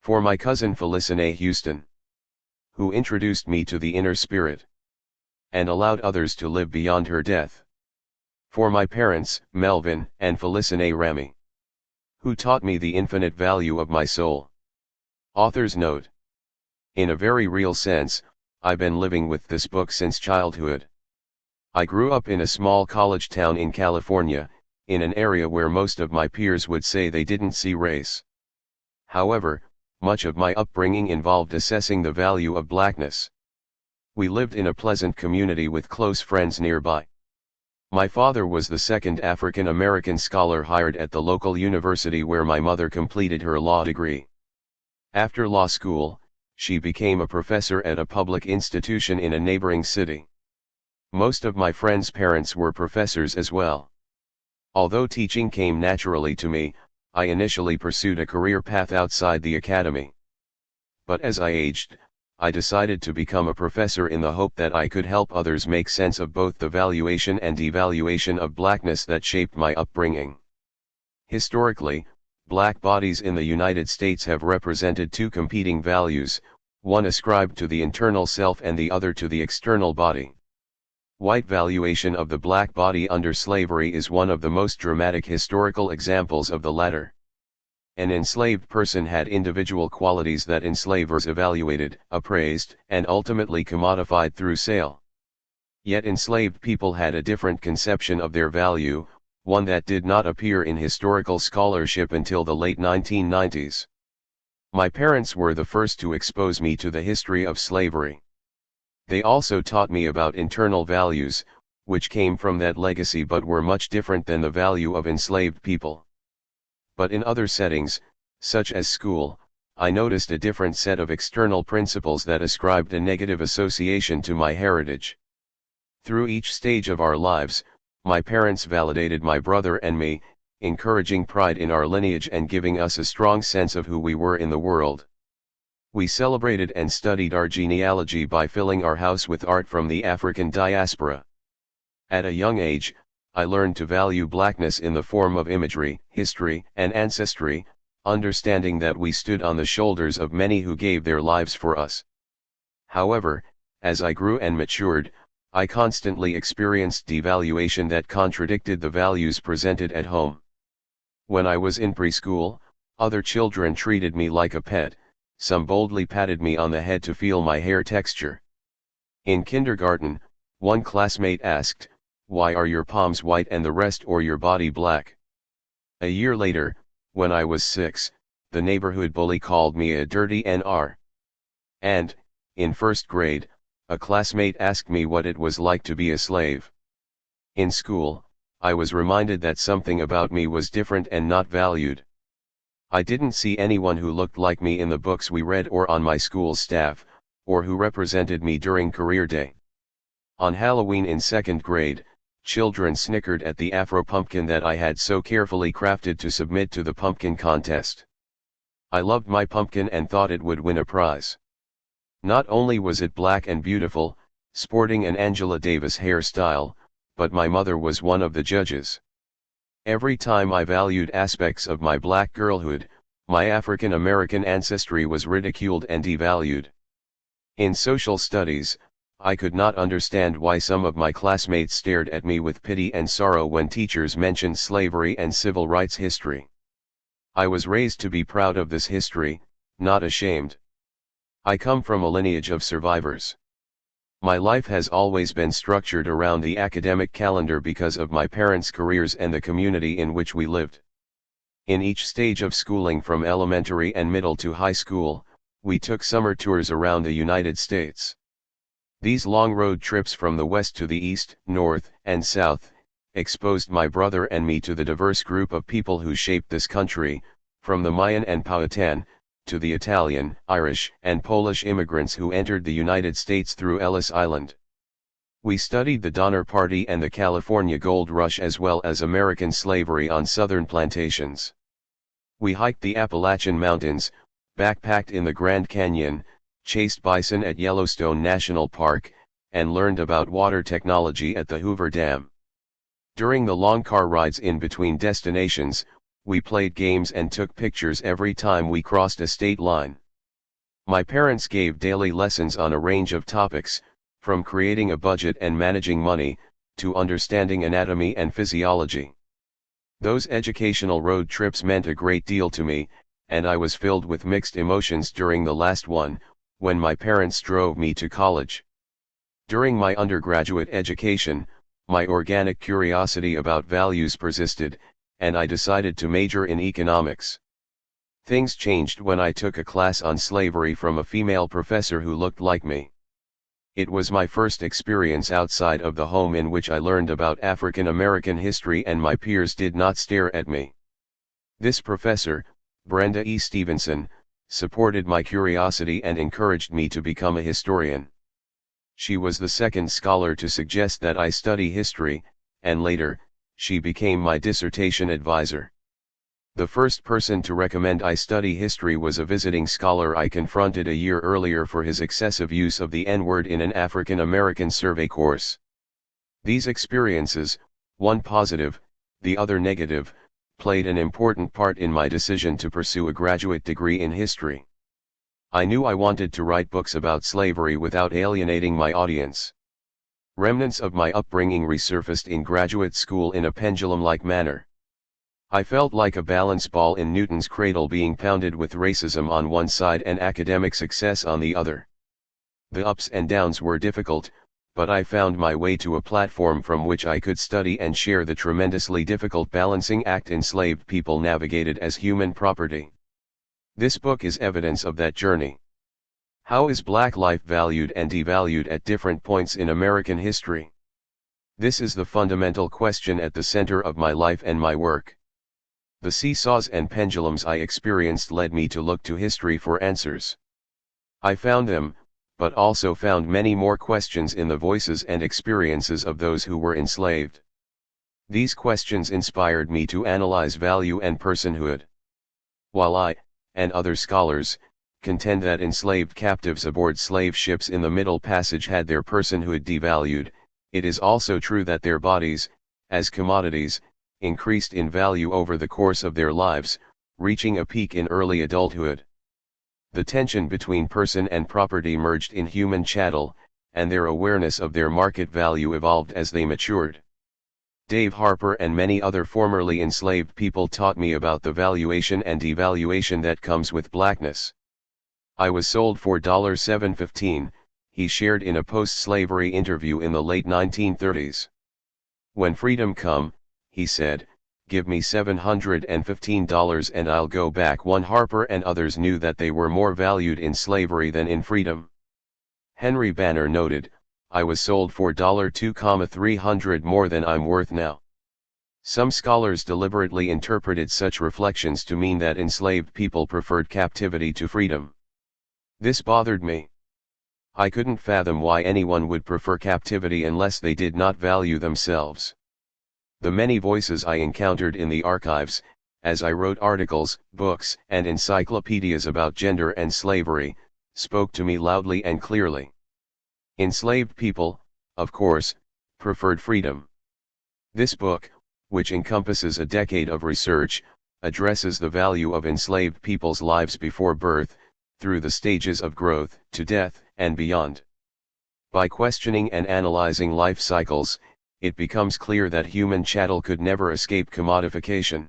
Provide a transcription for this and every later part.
For my cousin Felicine Houston, who introduced me to the inner spirit, and allowed others to live beyond her death. For my parents, Melvin and Felicine Ramey, who taught me the infinite value of my soul. Author's note. In a very real sense, I've been living with this book since childhood. I grew up in a small college town in California, in an area where most of my peers would say they didn't see race. However, much of my upbringing involved assessing the value of blackness. We lived in a pleasant community with close friends nearby. My father was the second African American scholar hired at the local university where my mother completed her law degree. After law school, she became a professor at a public institution in a neighboring city. Most of my friends' parents were professors as well. Although teaching came naturally to me, I initially pursued a career path outside the academy. But as I aged, I decided to become a professor in the hope that I could help others make sense of both the valuation and devaluation of blackness that shaped my upbringing. Historically, black bodies in the United States have represented two competing values, one ascribed to the internal self and the other to the external body. White valuation of the black body under slavery is one of the most dramatic historical examples of the latter. An enslaved person had individual qualities that enslavers evaluated, appraised, and ultimately commodified through sale. Yet enslaved people had a different conception of their value, one that did not appear in historical scholarship until the late 1990s. My parents were the first to expose me to the history of slavery. They also taught me about internal values, which came from that legacy but were much different than the value of enslaved people. But in other settings, such as school, I noticed a different set of external principles that ascribed a negative association to my heritage. Through each stage of our lives, my parents validated my brother and me, encouraging pride in our lineage and giving us a strong sense of who we were in the world. We celebrated and studied our genealogy by filling our house with art from the African diaspora. At a young age, I learned to value blackness in the form of imagery, history, and ancestry, understanding that we stood on the shoulders of many who gave their lives for us. However, as I grew and matured, I constantly experienced devaluation that contradicted the values presented at home. When I was in preschool, other children treated me like a pet. Some boldly patted me on the head to feel my hair texture. In kindergarten, one classmate asked, "Why are your palms white and the rest or your body black?" A year later, when I was 6, the neighborhood bully called me a dirty NR. And, in first grade, a classmate asked me what it was like to be a slave. In school, I was reminded that something about me was different and not valued. I didn't see anyone who looked like me in the books we read or on my school staff, or who represented me during career day. On Halloween in second grade, children snickered at the Afro pumpkin that I had so carefully crafted to submit to the pumpkin contest. I loved my pumpkin and thought it would win a prize. Not only was it black and beautiful, sporting an Angela Davis hairstyle, but my mother was one of the judges. Every time I valued aspects of my black girlhood, my African American ancestry was ridiculed and devalued. In social studies, I could not understand why some of my classmates stared at me with pity and sorrow when teachers mentioned slavery and civil rights history. I was raised to be proud of this history, not ashamed. I come from a lineage of survivors. My life has always been structured around the academic calendar because of my parents' careers and the community in which we lived. In each stage of schooling from elementary and middle to high school, we took summer tours around the United States. These long road trips from the west to the east, north, and south, exposed my brother and me to the diverse group of people who shaped this country, from the Mayan and Powhatan, to the Italian, Irish, and Polish immigrants who entered the United States through Ellis Island. We studied the Donner Party and the California Gold Rush as well as American slavery on southern plantations. We hiked the Appalachian Mountains, backpacked in the Grand Canyon, chased bison at Yellowstone National Park, and learned about water technology at the Hoover Dam. During the long car rides in between destinations, we played games and took pictures every time we crossed a state line. My parents gave daily lessons on a range of topics, from creating a budget and managing money, to understanding anatomy and physiology. Those educational road trips meant a great deal to me, and I was filled with mixed emotions during the last one, when my parents drove me to college. During my undergraduate education, my organic curiosity about values persisted, and I decided to major in economics. Things changed when I took a class on slavery from a female professor who looked like me. It was my first experience outside of the home in which I learned about African American history, and my peers did not stare at me. This professor, Brenda E. Stevenson, supported my curiosity and encouraged me to become a historian. She was the second scholar to suggest that I study history, and later, she became my dissertation advisor. The first person to recommend I study history was a visiting scholar I confronted a year earlier for his excessive use of the N-word in an African American survey course. These experiences, one positive, the other negative, played an important part in my decision to pursue a graduate degree in history. I knew I wanted to write books about slavery without alienating my audience. Remnants of my upbringing resurfaced in graduate school in a pendulum-like manner. I felt like a balance ball in Newton's cradle being pounded with racism on one side and academic success on the other. The ups and downs were difficult, but I found my way to a platform from which I could study and share the tremendously difficult balancing act enslaved people navigated as human property. This book is evidence of that journey. How is black life valued and devalued at different points in American history? This is the fundamental question at the center of my life and my work. The seesaws and pendulums I experienced led me to look to history for answers. I found them, but also found many more questions in the voices and experiences of those who were enslaved. These questions inspired me to analyze value and personhood. While I, and other scholars, contend that enslaved captives aboard slave ships in the Middle Passage had their personhood devalued, it is also true that their bodies, as commodities, increased in value over the course of their lives, reaching a peak in early adulthood. The tension between person and property merged in human chattel, and their awareness of their market value evolved as they matured. Dave Harper and many other formerly enslaved people taught me about the valuation and devaluation that comes with blackness. I was sold for $7.15, he shared in a post-slavery interview in the late 1930s. When freedom come, he said, give me $715 and I'll go back. One Harper and others knew that they were more valued in slavery than in freedom. Henry Banner noted, I was sold for $2,300 more than I'm worth now. Some scholars deliberately interpreted such reflections to mean that enslaved people preferred captivity to freedom. This bothered me. I couldn't fathom why anyone would prefer captivity unless they did not value themselves. The many voices I encountered in the archives, as I wrote articles, books, and encyclopedias about gender and slavery, spoke to me loudly and clearly. Enslaved people, of course, preferred freedom. This book, which encompasses a decade of research, addresses the value of enslaved people's lives before birth, through the stages of growth, to death, and beyond. By questioning and analyzing life cycles, it becomes clear that human chattel could never escape commodification.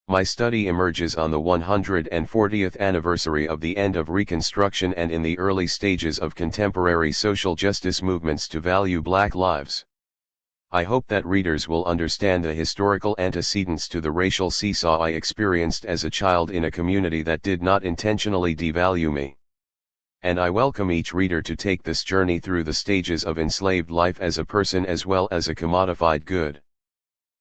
My study emerges on the 140th anniversary of the end of Reconstruction and in the early stages of contemporary social justice movements to value black lives. I hope that readers will understand the historical antecedents to the racial seesaw I experienced as a child in a community that did not intentionally devalue me. And I welcome each reader to take this journey through the stages of enslaved life as a person as well as a commodified good.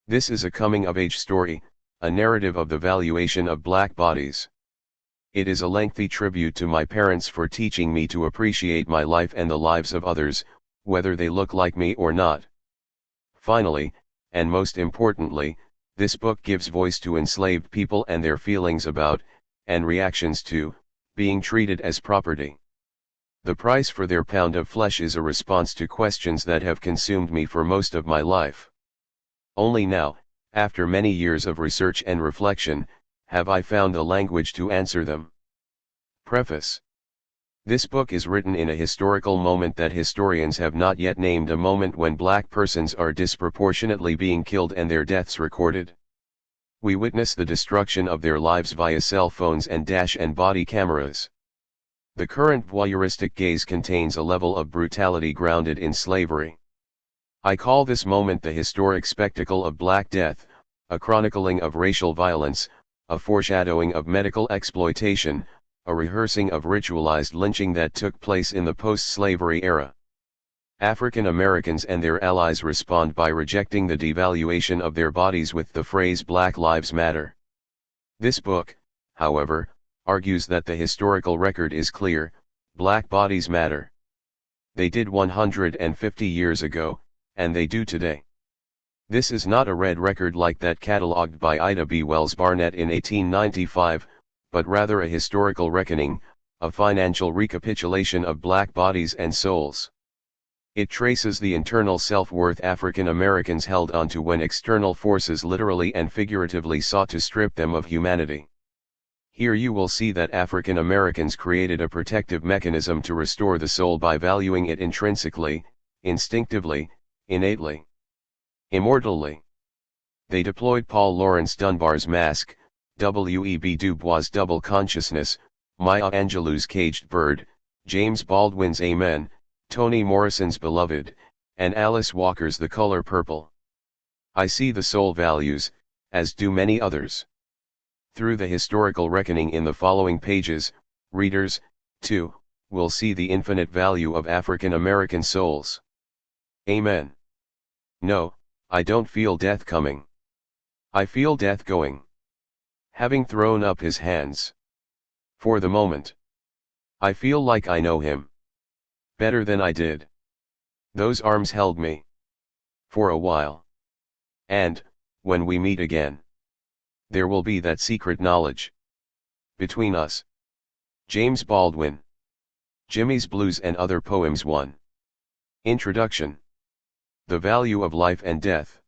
This is a coming-of-age story, a narrative of the valuation of black bodies. It is a lengthy tribute to my parents for teaching me to appreciate my life and the lives of others, whether they look like me or not. Finally, and most importantly, this book gives voice to enslaved people and their feelings about, and reactions to, being treated as property. The price for their pound of flesh is a response to questions that have consumed me for most of my life. Only now, After many years of research and reflection, have I found the language to answer them. Preface. This book is written in a historical moment that historians have not yet named, a moment when black persons are disproportionately being killed and their deaths recorded. We witness the destruction of their lives via cell phones and dash and body cameras. The current voyeuristic gaze contains a level of brutality grounded in slavery. I call this moment the historic spectacle of Black Death, a chronicling of racial violence, a foreshadowing of medical exploitation, a rehearsing of ritualized lynching that took place in the post-slavery era. African Americans and their allies respond by rejecting the devaluation of their bodies with the phrase Black Lives Matter. This book, however, argues that the historical record is clear: black bodies matter. They did 150 years ago, and they do today. This is not a red record like that catalogued by Ida B. Wells Barnett in 1895, but rather a historical reckoning, a financial recapitulation of black bodies and souls. It traces the internal self-worth African Americans held onto when external forces literally and figuratively sought to strip them of humanity. Here you will see that African Americans created a protective mechanism to restore the soul by valuing it intrinsically, instinctively, innately, immortally. They deployed Paul Laurence Dunbar's mask, W.E.B. Du Bois' double consciousness, Maya Angelou's caged bird, James Baldwin's Amen, Toni Morrison's Beloved, and Alice Walker's The Color Purple. I see the soul values, as do many others. Through the historical reckoning in the following pages, readers, too, will see the infinite value of African American souls. Amen. No, I don't feel death coming. I feel death going. Having thrown up his hands. For the moment. I feel like I know him. Better than I did. Those arms held me. For a while. And, when we meet again, there will be that secret knowledge between us. James Baldwin. Jimmy's Blues and Other Poems 1. Introduction. The Value of Life and Death.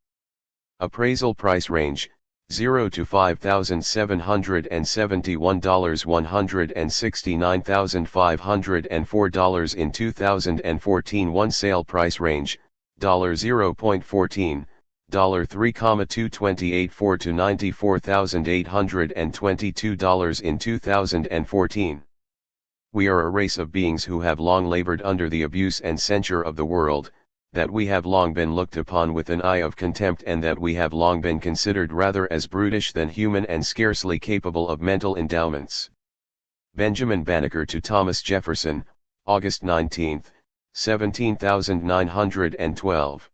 Appraisal price range, 0 to $5,771, $169,504 in 2014. One sale price range, $0.14, $3,284 to $94,822 in 2014. We are a race of beings who have long labored under the abuse and censure of the world, that we have long been looked upon with an eye of contempt, and that we have long been considered rather as brutish than human and scarcely capable of mental endowments. Benjamin Banneker to Thomas Jefferson, August 19, 17912.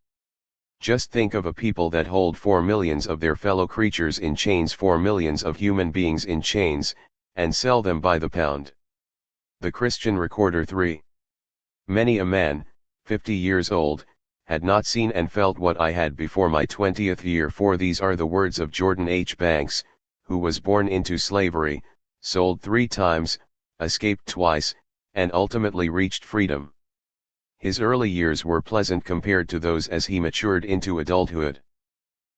Just think of a people that hold 4 millions of their fellow creatures in chains, 4 millions of human beings in chains, and sell them by the pound. The Christian Recorder 3. Many a man, 50 years old, had not seen and felt what I had before my 20th year, for these are the words of Jordan H. Banks, who was born into slavery, sold 3 times, escaped twice, and ultimately reached freedom. His early years were pleasant compared to those as he matured into adulthood.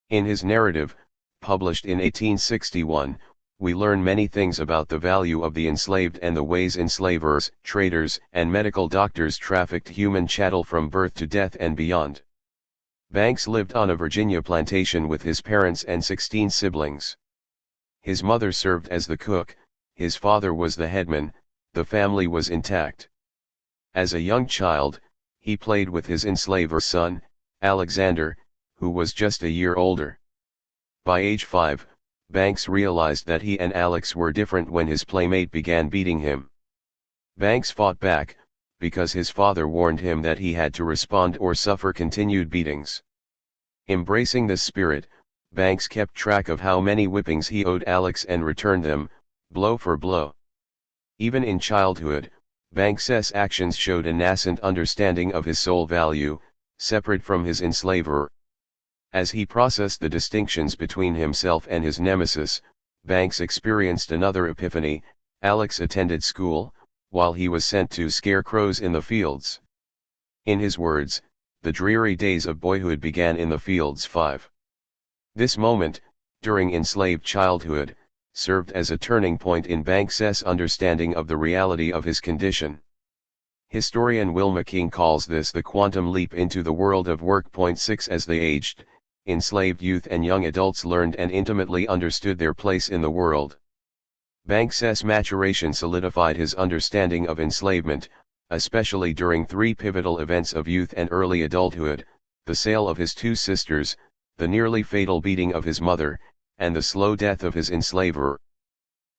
In his narrative, published in 1861, we learn many things about the value of the enslaved and the ways enslavers, traders, and medical doctors trafficked human chattel from birth to death and beyond. Banks lived on a Virginia plantation with his parents and 16 siblings. His mother served as the cook, his father was the headman, the family was intact. As a young child, he played with his enslaver son, Alexander, who was just a year older. By age 5, Banks realized that he and Alex were different when his playmate began beating him. Banks fought back, because his father warned him that he had to respond or suffer continued beatings. Embracing this spirit, Banks kept track of how many whippings he owed Alex and returned them, blow for blow. Even in childhood, Banks's actions showed a nascent understanding of his soul value, separate from his enslaver. As he processed the distinctions between himself and his nemesis, Banks experienced another epiphany. Alex attended school, while he was sent to scare crows in the fields. In his words, the dreary days of boyhood began in the fields. 5. This moment, during enslaved childhood, served as a turning point in Banks's understanding of the reality of his condition. Historian Wilma King calls this the quantum leap into the world of work. 6 As they aged, enslaved youth and young adults learned and intimately understood their place in the world. Banks's maturation solidified his understanding of enslavement, especially during three pivotal events of youth and early adulthood: the sale of his two sisters, the nearly fatal beating of his mother, and the slow death of his enslaver.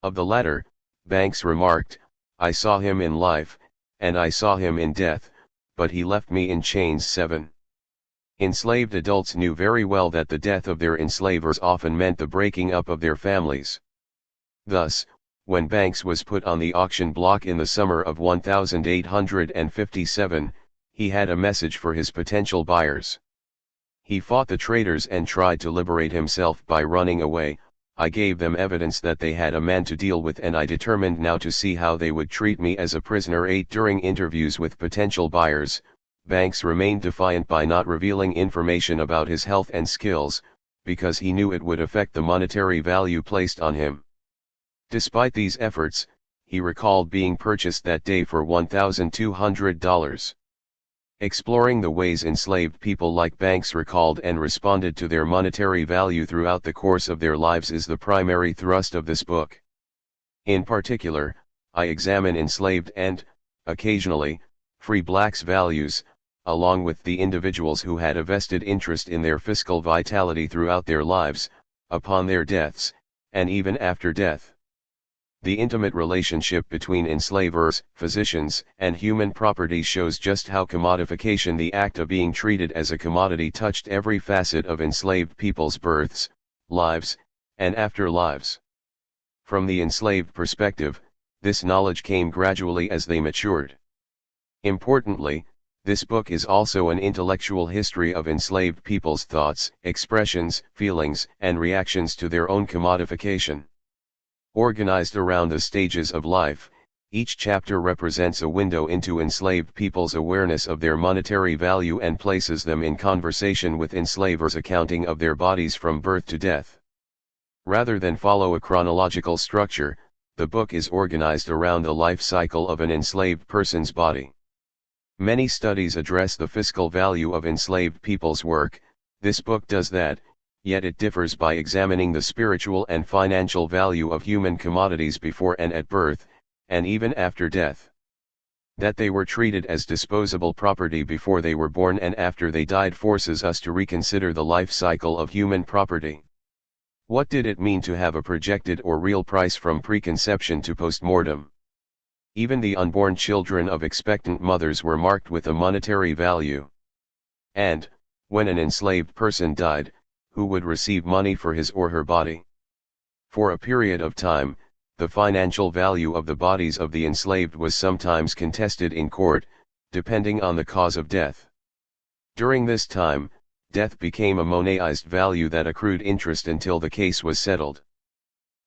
Of the latter, Banks remarked, "I saw him in life, and I saw him in death, but he left me in chains." 7. Enslaved adults knew very well that the death of their enslavers often meant the breaking up of their families. Thus, when Banks was put on the auction block in the summer of 1857, he had a message for his potential buyers. He fought the traders and tried to liberate himself by running away. "I gave them evidence that they had a man to deal with, and I determined now to see how they would treat me as a prisoner." 8. During interviews with potential buyers, Banks remained defiant by not revealing information about his health and skills, because he knew it would affect the monetary value placed on him. Despite these efforts, he recalled being purchased that day for $1,200. Exploring the ways enslaved people like Banks recalled and responded to their monetary value throughout the course of their lives is the primary thrust of this book. In particular, I examine enslaved and, occasionally, free blacks' values, along with the individuals who had a vested interest in their fiscal vitality throughout their lives, upon their deaths, and even after death. The intimate relationship between enslavers, physicians, and human property shows just how commodification, the act of being treated as a commodity, touched every facet of enslaved people's births, lives, and afterlives. From the enslaved perspective, this knowledge came gradually as they matured. Importantly, this book is also an intellectual history of enslaved people's thoughts, expressions, feelings, and reactions to their own commodification. Organized around the stages of life, each chapter represents a window into enslaved people's awareness of their monetary value and places them in conversation with enslavers' accounting of their bodies from birth to death. Rather than follow a chronological structure, the book is organized around the life cycle of an enslaved person's body. Many studies address the fiscal value of enslaved people's work. This book does that, yet it differs by examining the spiritual and financial value of human commodities before and at birth, and even after death. That they were treated as disposable property before they were born and after they died forces us to reconsider the life cycle of human property. What did it mean to have a projected or real price from preconception to postmortem? Even the unborn children of expectant mothers were marked with a monetary value. And, when an enslaved person died, who would receive money for his or her body? For a period of time, the financial value of the bodies of the enslaved was sometimes contested in court, depending on the cause of death. During this time, death became a monetized value that accrued interest until the case was settled.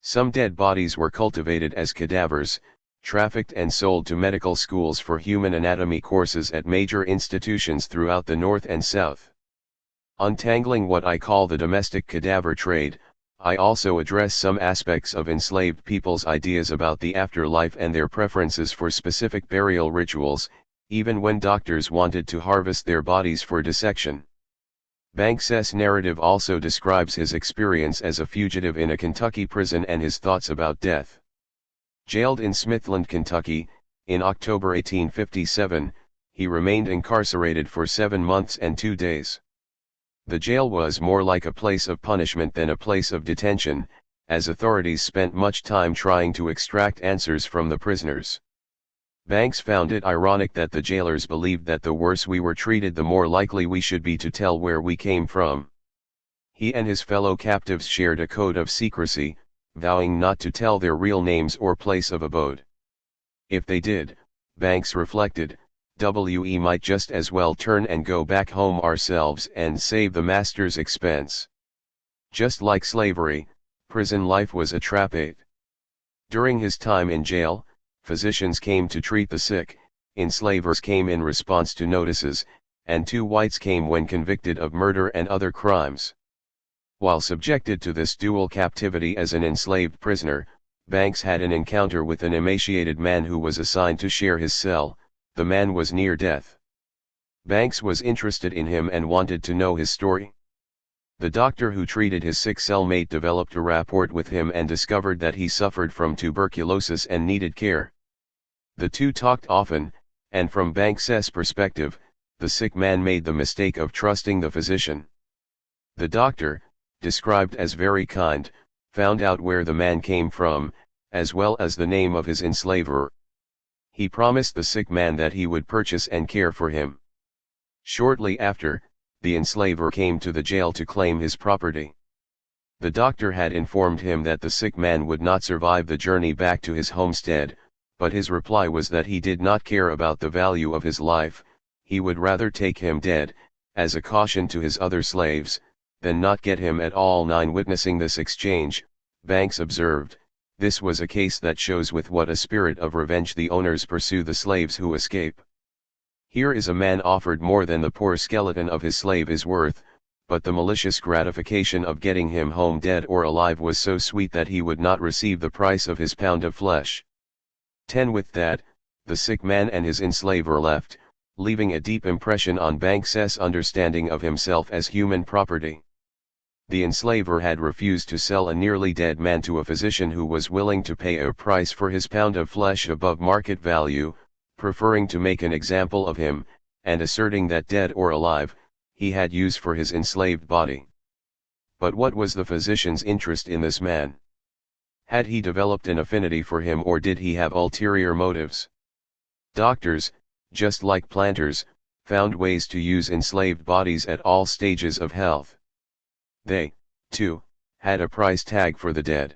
Some dead bodies were cultivated as cadavers, trafficked and sold to medical schools for human anatomy courses at major institutions throughout the North and South. Untangling what I call the domestic cadaver trade, I also address some aspects of enslaved people's ideas about the afterlife and their preferences for specific burial rituals, even when doctors wanted to harvest their bodies for dissection. Banks's narrative also describes his experience as a fugitive in a Kentucky prison and his thoughts about death. Jailed in Smithland, Kentucky, in October 1857, he remained incarcerated for 7 months and 2 days. The jail was more like a place of punishment than a place of detention, as authorities spent much time trying to extract answers from the prisoners. Banks found it ironic that the jailers believed that the worse we were treated, the more likely we should be to tell where we came from. He and his fellow captives shared a code of secrecy, vowing not to tell their real names or place of abode. If they did, Banks reflected, we might just as well turn and go back home ourselves and save the master's expense. Just like slavery, prison life was a trap. 8. During his time in jail, physicians came to treat the sick, enslavers came in response to notices, and 2 whites came when convicted of murder and other crimes. While subjected to this dual captivity as an enslaved prisoner, Banks had an encounter with an emaciated man who was assigned to share his cell. The man was near death. Banks was interested in him and wanted to know his story. The doctor who treated his sick cellmate developed a rapport with him and discovered that he suffered from tuberculosis and needed care. The two talked often, and from Banks's perspective, the sick man made the mistake of trusting the physician. The doctor, described as very kind, found out where the man came from, as well as the name of his enslaver. He promised the sick man that he would purchase and care for him. Shortly after, the enslaver came to the jail to claim his property. The doctor had informed him that the sick man would not survive the journey back to his homestead, but his reply was that he did not care about the value of his life, he would rather take him dead, as a caution to his other slaves, than not get him at all. Witnessing this exchange, Banks observed, "This was a case that shows with what a spirit of revenge the owners pursue the slaves who escape. Here is a man offered more than the poor skeleton of his slave is worth, but the malicious gratification of getting him home dead or alive was so sweet that he would not receive the price of his pound of flesh." 10. With that, the sick man and his enslaver left, leaving a deep impression on Banks's understanding of himself as human property. The enslaver had refused to sell a nearly dead man to a physician who was willing to pay a price for his pound of flesh above market value, preferring to make an example of him, and asserting that dead or alive, he had use for his enslaved body. But what was the physician's interest in this man? Had he developed an affinity for him, or did he have ulterior motives? Doctors, just like planters, found ways to use enslaved bodies at all stages of health. They, too, had a price tag for the dead.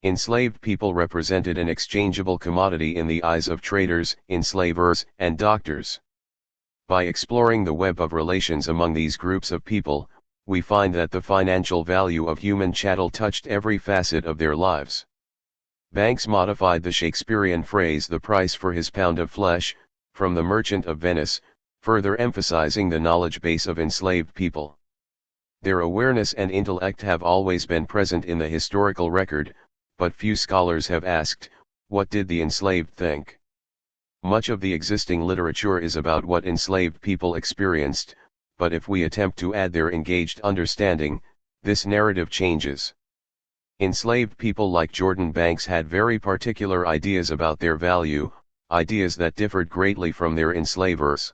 Enslaved people represented an exchangeable commodity in the eyes of traders, enslavers, and doctors. By exploring the web of relations among these groups of people, we find that the financial value of human chattel touched every facet of their lives. Banks modified the Shakespearean phrase "the price for his pound of flesh," from The Merchant of Venice, further emphasizing the knowledge base of enslaved people. Their awareness and intellect have always been present in the historical record, but few scholars have asked, what did the enslaved think? Much of the existing literature is about what enslaved people experienced, but if we attempt to add their engaged understanding, this narrative changes. Enslaved people like Jordan Banks had very particular ideas about their value, ideas that differed greatly from their enslavers.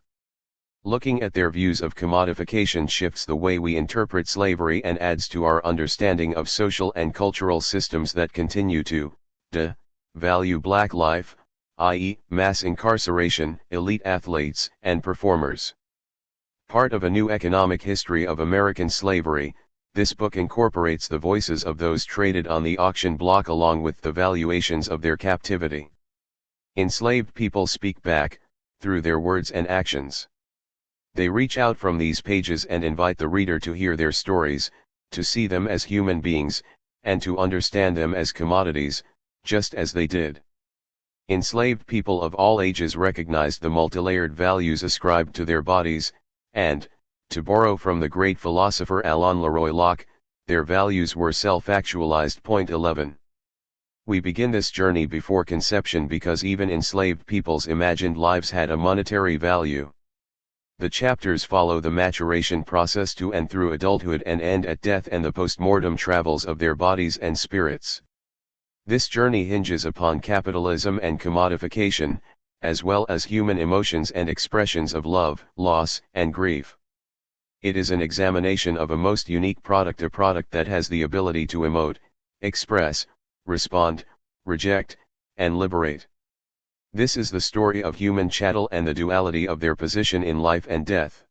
Looking at their views of commodification shifts the way we interpret slavery and adds to our understanding of social and cultural systems that continue to value black life, i.e., mass incarceration, elite athletes, and performers. Part of a new economic history of American slavery, this book incorporates the voices of those traded on the auction block along with the valuations of their captivity. Enslaved people speak back, through their words and actions. They reach out from these pages and invite the reader to hear their stories, to see them as human beings, and to understand them as commodities, just as they did. Enslaved people of all ages recognized the multilayered values ascribed to their bodies, and, to borrow from the great philosopher Alain Leroy Locke, their values were self-actualized. 11. We begin this journey before conception because even enslaved people's imagined lives had a monetary value. The chapters follow the maturation process to and through adulthood and end at death and the post-mortem travels of their bodies and spirits. This journey hinges upon capitalism and commodification, as well as human emotions and expressions of love, loss, and grief. It is an examination of a most unique product, a product that has the ability to emote, express, respond, reject, and liberate. This is the story of human chattel and the duality of their position in life and death.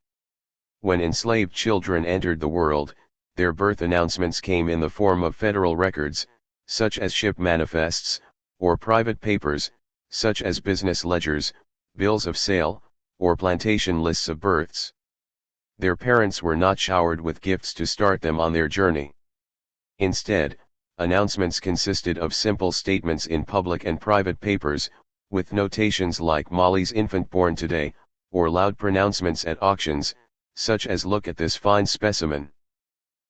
When enslaved children entered the world, their birth announcements came in the form of federal records, such as ship manifests, or private papers, such as business ledgers, bills of sale, or plantation lists of births. Their parents were not showered with gifts to start them on their journey. Instead, announcements consisted of simple statements in public and private papers, with notations like "Molly's infant born today," or loud pronouncements at auctions, such as "Look at this fine specimen."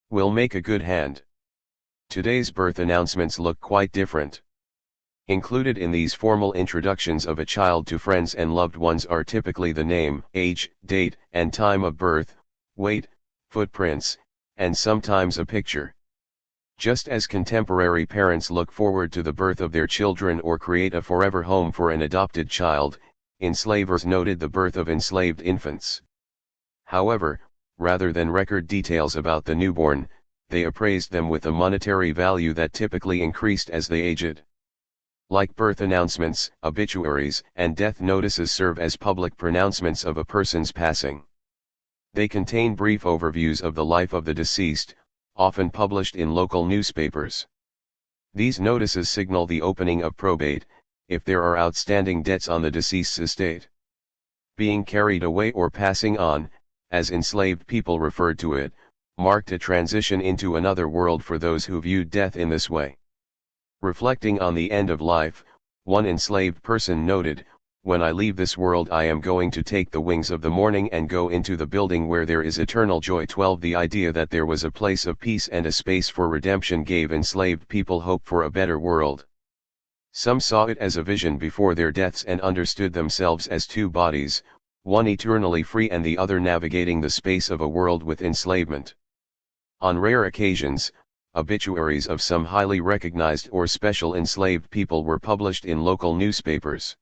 will make a good hand. Today's birth announcements look quite different. Included in these formal introductions of a child to friends and loved ones are typically the name, age, date, and time of birth, weight, footprints, and sometimes a picture. Just as contemporary parents look forward to the birth of their children or create a forever home for an adopted child, enslavers noted the birth of enslaved infants. However, rather than record details about the newborn, they appraised them with a monetary value that typically increased as they aged. Like birth announcements, obituaries and death notices serve as public pronouncements of a person's passing. They contain brief overviews of the life of the deceased, often published in local newspapers. These notices signal the opening of probate, if there are outstanding debts on the deceased's estate. Being carried away or passing on, as enslaved people referred to it, marked a transition into another world for those who viewed death in this way. Reflecting on the end of life, one enslaved person noted, "When I leave this world I am going to take the wings of the morning and go into the building where there is eternal joy." 12 The idea that there was a place of peace and a space for redemption gave enslaved people hope for a better world. Some saw it as a vision before their deaths and understood themselves as two bodies, one eternally free and the other navigating the space of a world with enslavement. On rare occasions, obituaries of some highly recognized or special enslaved people were published in local newspapers.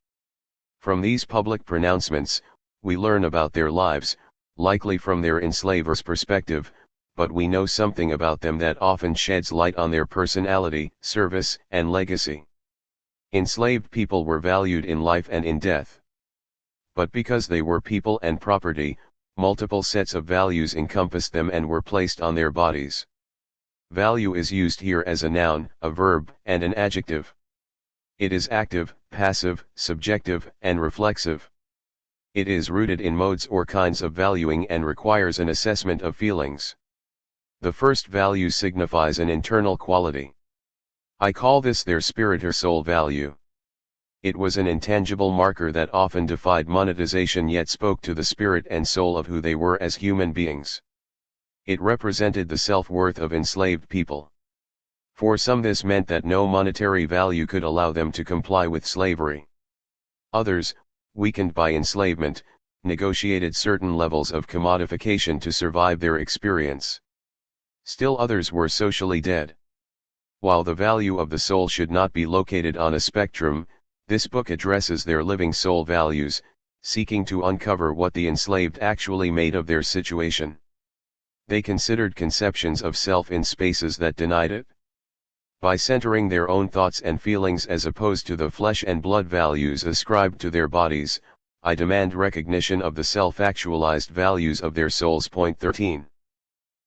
From these public pronouncements, we learn about their lives, likely from their enslaver's perspective, but we know something about them that often sheds light on their personality, service, and legacy. Enslaved people were valued in life and in death. But because they were people and property, multiple sets of values encompassed them and were placed on their bodies. Value is used here as a noun, a verb, and an adjective. It is active, passive, subjective, and reflexive. It is rooted in modes or kinds of valuing and requires an assessment of feelings. The first value signifies an internal quality. I call this their spirit or soul value. It was an intangible marker that often defied monetization yet spoke to the spirit and soul of who they were as human beings. It represented the self-worth of enslaved people. For some this meant that no monetary value could allow them to comply with slavery. Others, weakened by enslavement, negotiated certain levels of commodification to survive their experience. Still others were socially dead. While the value of the soul should not be located on a spectrum, this book addresses their living soul values, seeking to uncover what the enslaved actually made of their situation. They considered conceptions of self in spaces that denied it. By centering their own thoughts and feelings as opposed to the flesh and blood values ascribed to their bodies, I demand recognition of the self-actualized values of their souls. Point 13.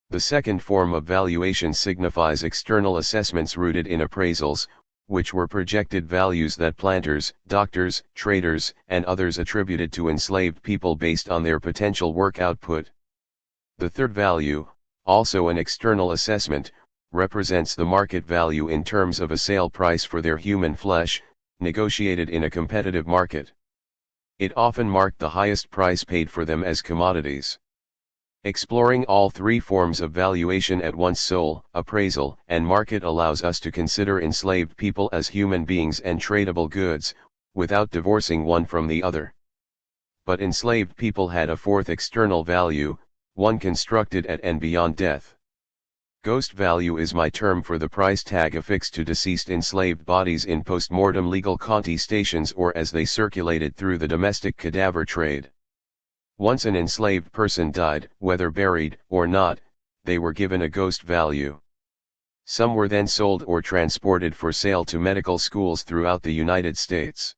The second form of valuation signifies external assessments rooted in appraisals, which were projected values that planters, doctors, traders, and others attributed to enslaved people based on their potential work output. The third value, also an external assessment, represents the market value in terms of a sale price for their human flesh, negotiated in a competitive market. It often marked the highest price paid for them as commodities. Exploring all three forms of valuation at once, soul, appraisal, and market, allows us to consider enslaved people as human beings and tradable goods, without divorcing one from the other. But enslaved people had a fourth external value, one constructed at and beyond death. Ghost value is my term for the price tag affixed to deceased enslaved bodies in post-mortem legal contestations or as they circulated through the domestic cadaver trade. Once an enslaved person died, whether buried or not, they were given a ghost value. Some were then sold or transported for sale to medical schools throughout the United States.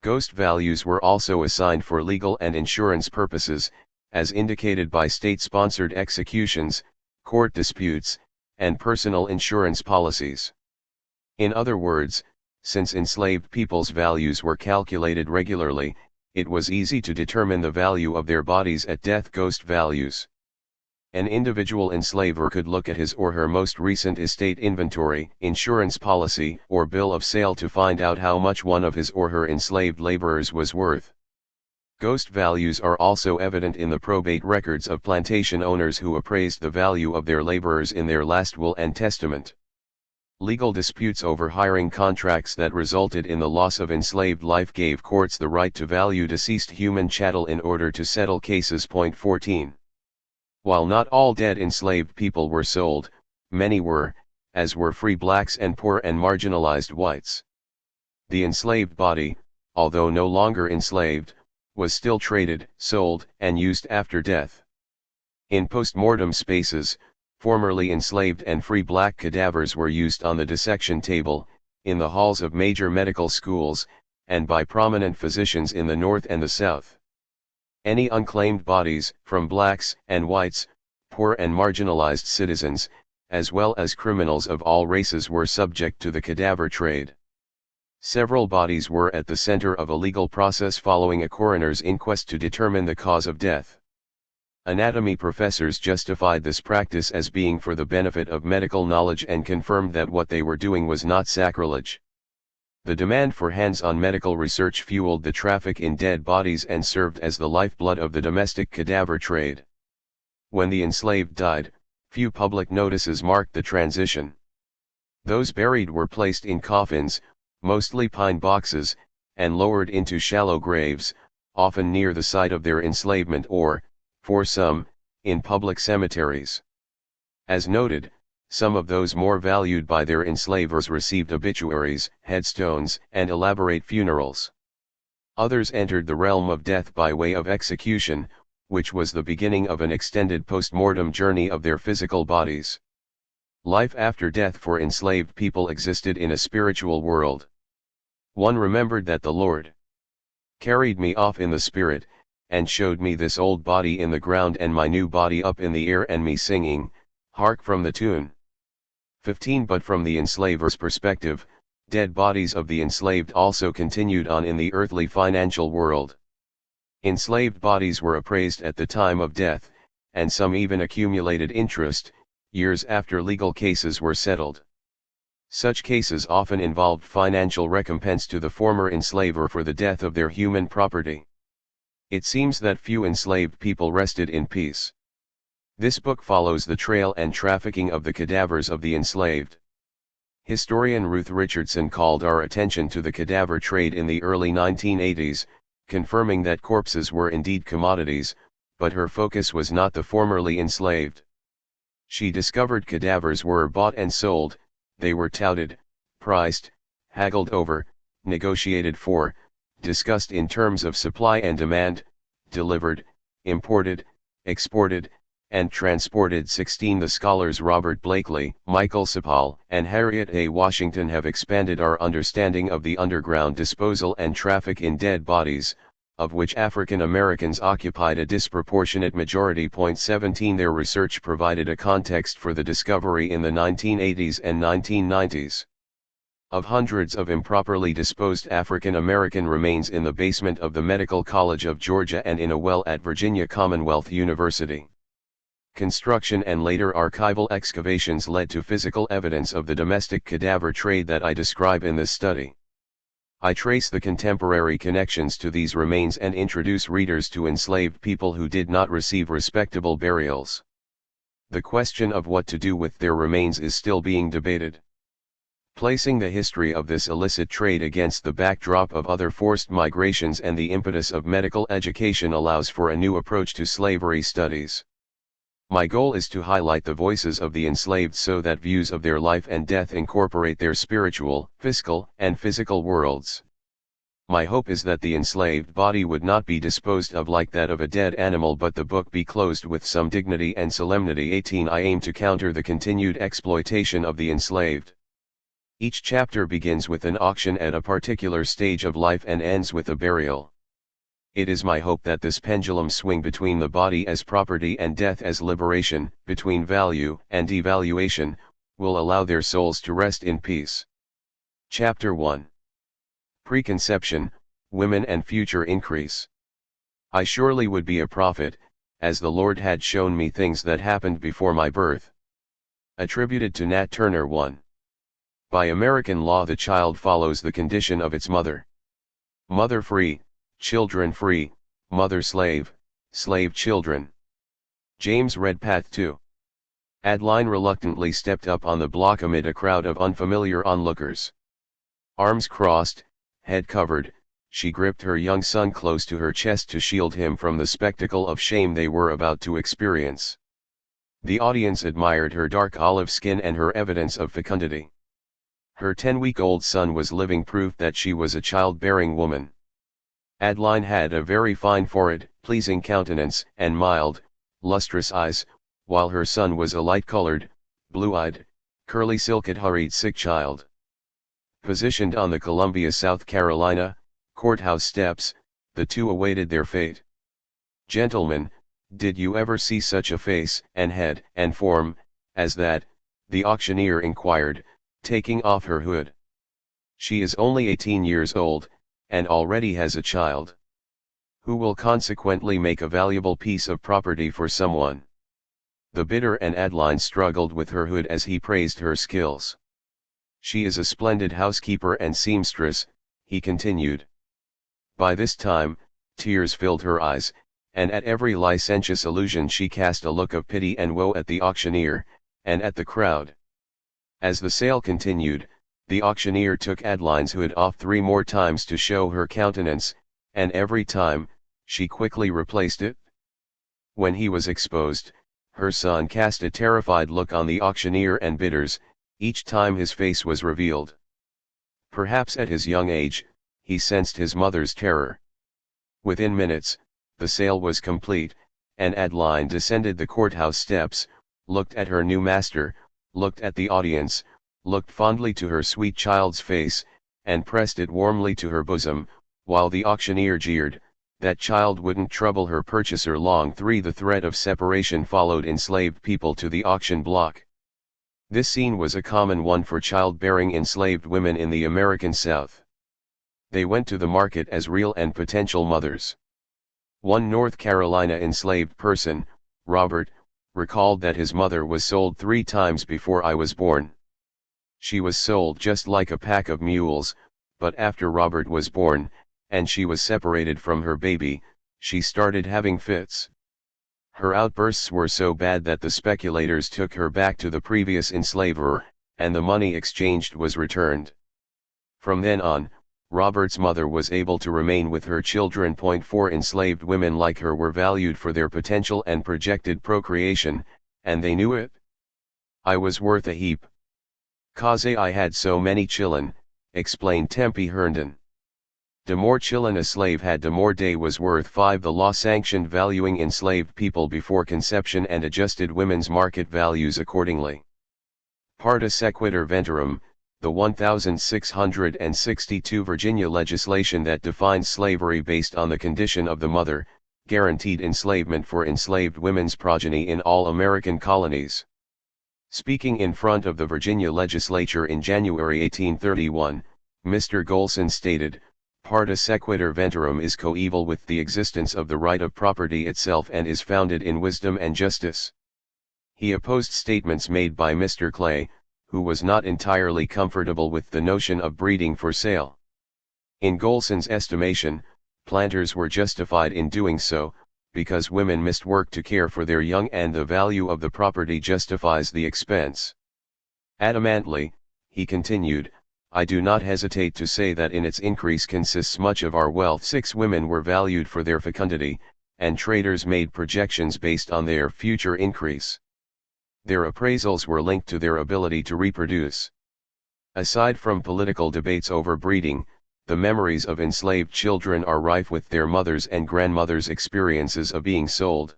Ghost values were also assigned for legal and insurance purposes, as indicated by state-sponsored executions, court disputes, and personal insurance policies. In other words, since enslaved people's values were calculated regularly, it was easy to determine the value of their bodies at death. Ghost values. An individual enslaver could look at his or her most recent estate inventory, insurance policy, or bill of sale to find out how much one of his or her enslaved laborers was worth. Ghost values are also evident in the probate records of plantation owners who appraised the value of their laborers in their last will and testament. Legal disputes over hiring contracts that resulted in the loss of enslaved life gave courts the right to value deceased human chattel in order to settle cases. Point 14. While not all dead enslaved people were sold, many were, as were free blacks and poor and marginalized whites. The enslaved body, although no longer enslaved, was still traded, sold, and used after death. In post-mortem spaces, formerly enslaved and free black cadavers were used on the dissection table, in the halls of major medical schools, and by prominent physicians in the North and the South. Any unclaimed bodies, from blacks and whites, poor and marginalized citizens, as well as criminals of all races were subject to the cadaver trade. Several bodies were at the center of a legal process following a coroner's inquest to determine the cause of death. Anatomy professors justified this practice as being for the benefit of medical knowledge and confirmed that what they were doing was not sacrilege. The demand for hands-on medical research fueled the traffic in dead bodies and served as the lifeblood of the domestic cadaver trade. When the enslaved died, few public notices marked the transition. Those buried were placed in coffins, mostly pine boxes, and lowered into shallow graves, often near the site of their enslavement or, for some, in public cemeteries. As noted, some of those more valued by their enslavers received obituaries, headstones, and elaborate funerals. Others entered the realm of death by way of execution, which was the beginning of an extended post-mortem journey of their physical bodies. Life after death for enslaved people existed in a spiritual world. One remembered that the Lord carried me off in the spirit, and showed me this old body in the ground and my new body up in the air and me singing, hark from the tune. 15. But from the enslaver's perspective, dead bodies of the enslaved also continued on in the earthly financial world. Enslaved bodies were appraised at the time of death, and some even accumulated interest, years after legal cases were settled. Such cases often involved financial recompense to the former enslaver for the death of their human property. It seems that few enslaved people rested in peace. This book follows the trail and trafficking of the cadavers of the enslaved. Historian Ruth Richardson called our attention to the cadaver trade in the early 1980s, confirming that corpses were indeed commodities, but her focus was not the formerly enslaved. She discovered cadavers were bought and sold, they were touted, priced, haggled over, negotiated for, discussed in terms of supply and demand, delivered, imported, exported, and transported. 16. The scholars Robert Blakely, Michael Sapal, and Harriet A. Washington have expanded our understanding of the underground disposal and traffic in dead bodies, of which African Americans occupied a disproportionate majority. 17. Their research provided a context for the discovery in the 1980s and 1990s of hundreds of improperly disposed African American remains in the basement of the Medical College of Georgia and in a well at Virginia Commonwealth University. Construction and later archival excavations led to physical evidence of the domestic cadaver trade that I describe in this study. I trace the contemporary connections to these remains and introduce readers to enslaved people who did not receive respectable burials. The question of what to do with their remains is still being debated. Placing the history of this illicit trade against the backdrop of other forced migrations and the impetus of medical education allows for a new approach to slavery studies. My goal is to highlight the voices of the enslaved so that views of their life and death incorporate their spiritual, fiscal, and physical worlds. My hope is that the enslaved body would not be disposed of like that of a dead animal, but the book be closed with some dignity and solemnity. 18. I aim to counter the continued exploitation of the enslaved. Each chapter begins with an auction at a particular stage of life and ends with a burial. It is my hope that this pendulum swing between the body as property and death as liberation, between value and devaluation, will allow their souls to rest in peace. Chapter 1. Preconception, Women and Future Increase. I surely would be a prophet, as the Lord had shown me things that happened before my birth. Attributed to Nat Turner. 1. By American law the child follows the condition of its mother. Mother free, children free, mother slave, slave children. James Redpath too. Adeline reluctantly stepped up on the block amid a crowd of unfamiliar onlookers. Arms crossed, head covered, she gripped her young son close to her chest to shield him from the spectacle of shame they were about to experience. The audience admired her dark olive skin and her evidence of fecundity. Her 10-week-old son was living proof that she was a childbearing woman. Adeline had a very fine forehead, pleasing countenance, and mild, lustrous eyes, while her son was a light-colored, blue-eyed, curly silk-haired hurried sick child. Positioned on the Columbia, South Carolina, courthouse steps, the two awaited their fate. "Gentlemen, did you ever see such a face, and head, and form, as that?" the auctioneer inquired, taking off her hood. "She is only 18 years old, and already has a child, who will consequently make a valuable piece of property for someone." The bidder and Adeline struggled with her hood as he praised her skills. "She is a splendid housekeeper and seamstress," he continued. By this time, tears filled her eyes, and at every licentious allusion she cast a look of pity and woe at the auctioneer, and at the crowd. As the sale continued, the auctioneer took Adeline's hood off 3 more times to show her countenance, and every time, she quickly replaced it. When he was exposed, her son cast a terrified look on the auctioneer and bidders, each time his face was revealed. Perhaps at his young age, he sensed his mother's terror. Within minutes, the sale was complete, and Adeline descended the courthouse steps, looked at her new master, looked at the audience, looked fondly to her sweet child's face, and pressed it warmly to her bosom, while the auctioneer jeered, that child wouldn't trouble her purchaser long. The threat of separation followed enslaved people to the auction block. This scene was a common one for childbearing enslaved women in the American South. They went to the market as real and potential mothers. One North Carolina enslaved person, Robert, recalled that his mother was sold 3 times before I was born. She was sold just like a pack of mules, but after Robert was born, and she was separated from her baby, she started having fits. Her outbursts were so bad that the speculators took her back to the previous enslaver, and the money exchanged was returned. From then on, Robert's mother was able to remain with her children. 4 Enslaved women like her were valued for their potential and projected procreation, and they knew it. "I was worth a heap, 'cause I had so many chillun," explained Tempe Herndon. "De more chillun a slave had, de more they was worth." 5 The law sanctioned valuing enslaved people before conception and adjusted women's market values accordingly. Parta sequitur ventorum, the 1662 Virginia legislation that defined slavery based on the condition of the mother, guaranteed enslavement for enslaved women's progeny in all American colonies. Speaking in front of the Virginia legislature in January 1831, Mr. Golson stated, "Parta sequitur ventorum is coeval with the existence of the right of property itself and is founded in wisdom and justice." He opposed statements made by Mr. Clay, who was not entirely comfortable with the notion of breeding for sale. In Golson's estimation, planters were justified in doing so, because women must work to care for their young and the value of the property justifies the expense. Adamantly, he continued, "I do not hesitate to say that in its increase consists much of our wealth." 6 Women were valued for their fecundity, and traders made projections based on their future increase. Their appraisals were linked to their ability to reproduce. Aside from political debates over breeding, the memories of enslaved children are rife with their mothers' and grandmothers' experiences of being sold.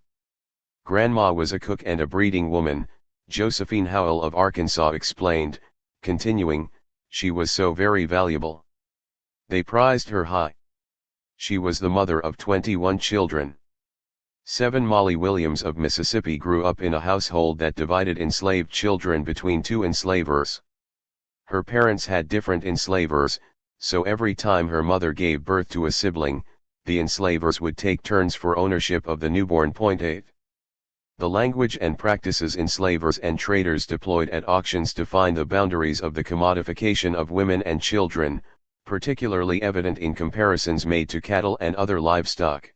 "Grandma was a cook and a breeding woman," Josephine Howell of Arkansas explained, continuing, "She was so very valuable. They prized her high. She was the mother of 21 children." 7 Molly Williams of Mississippi grew up in a household that divided enslaved children between 2 enslavers. Her parents had different enslavers, so every time her mother gave birth to a sibling, the enslavers would take turns for ownership of the newborn. 8. The language and practices enslavers and traders deployed at auctions define the boundaries of the commodification of women and children, particularly evident in comparisons made to cattle and other livestock.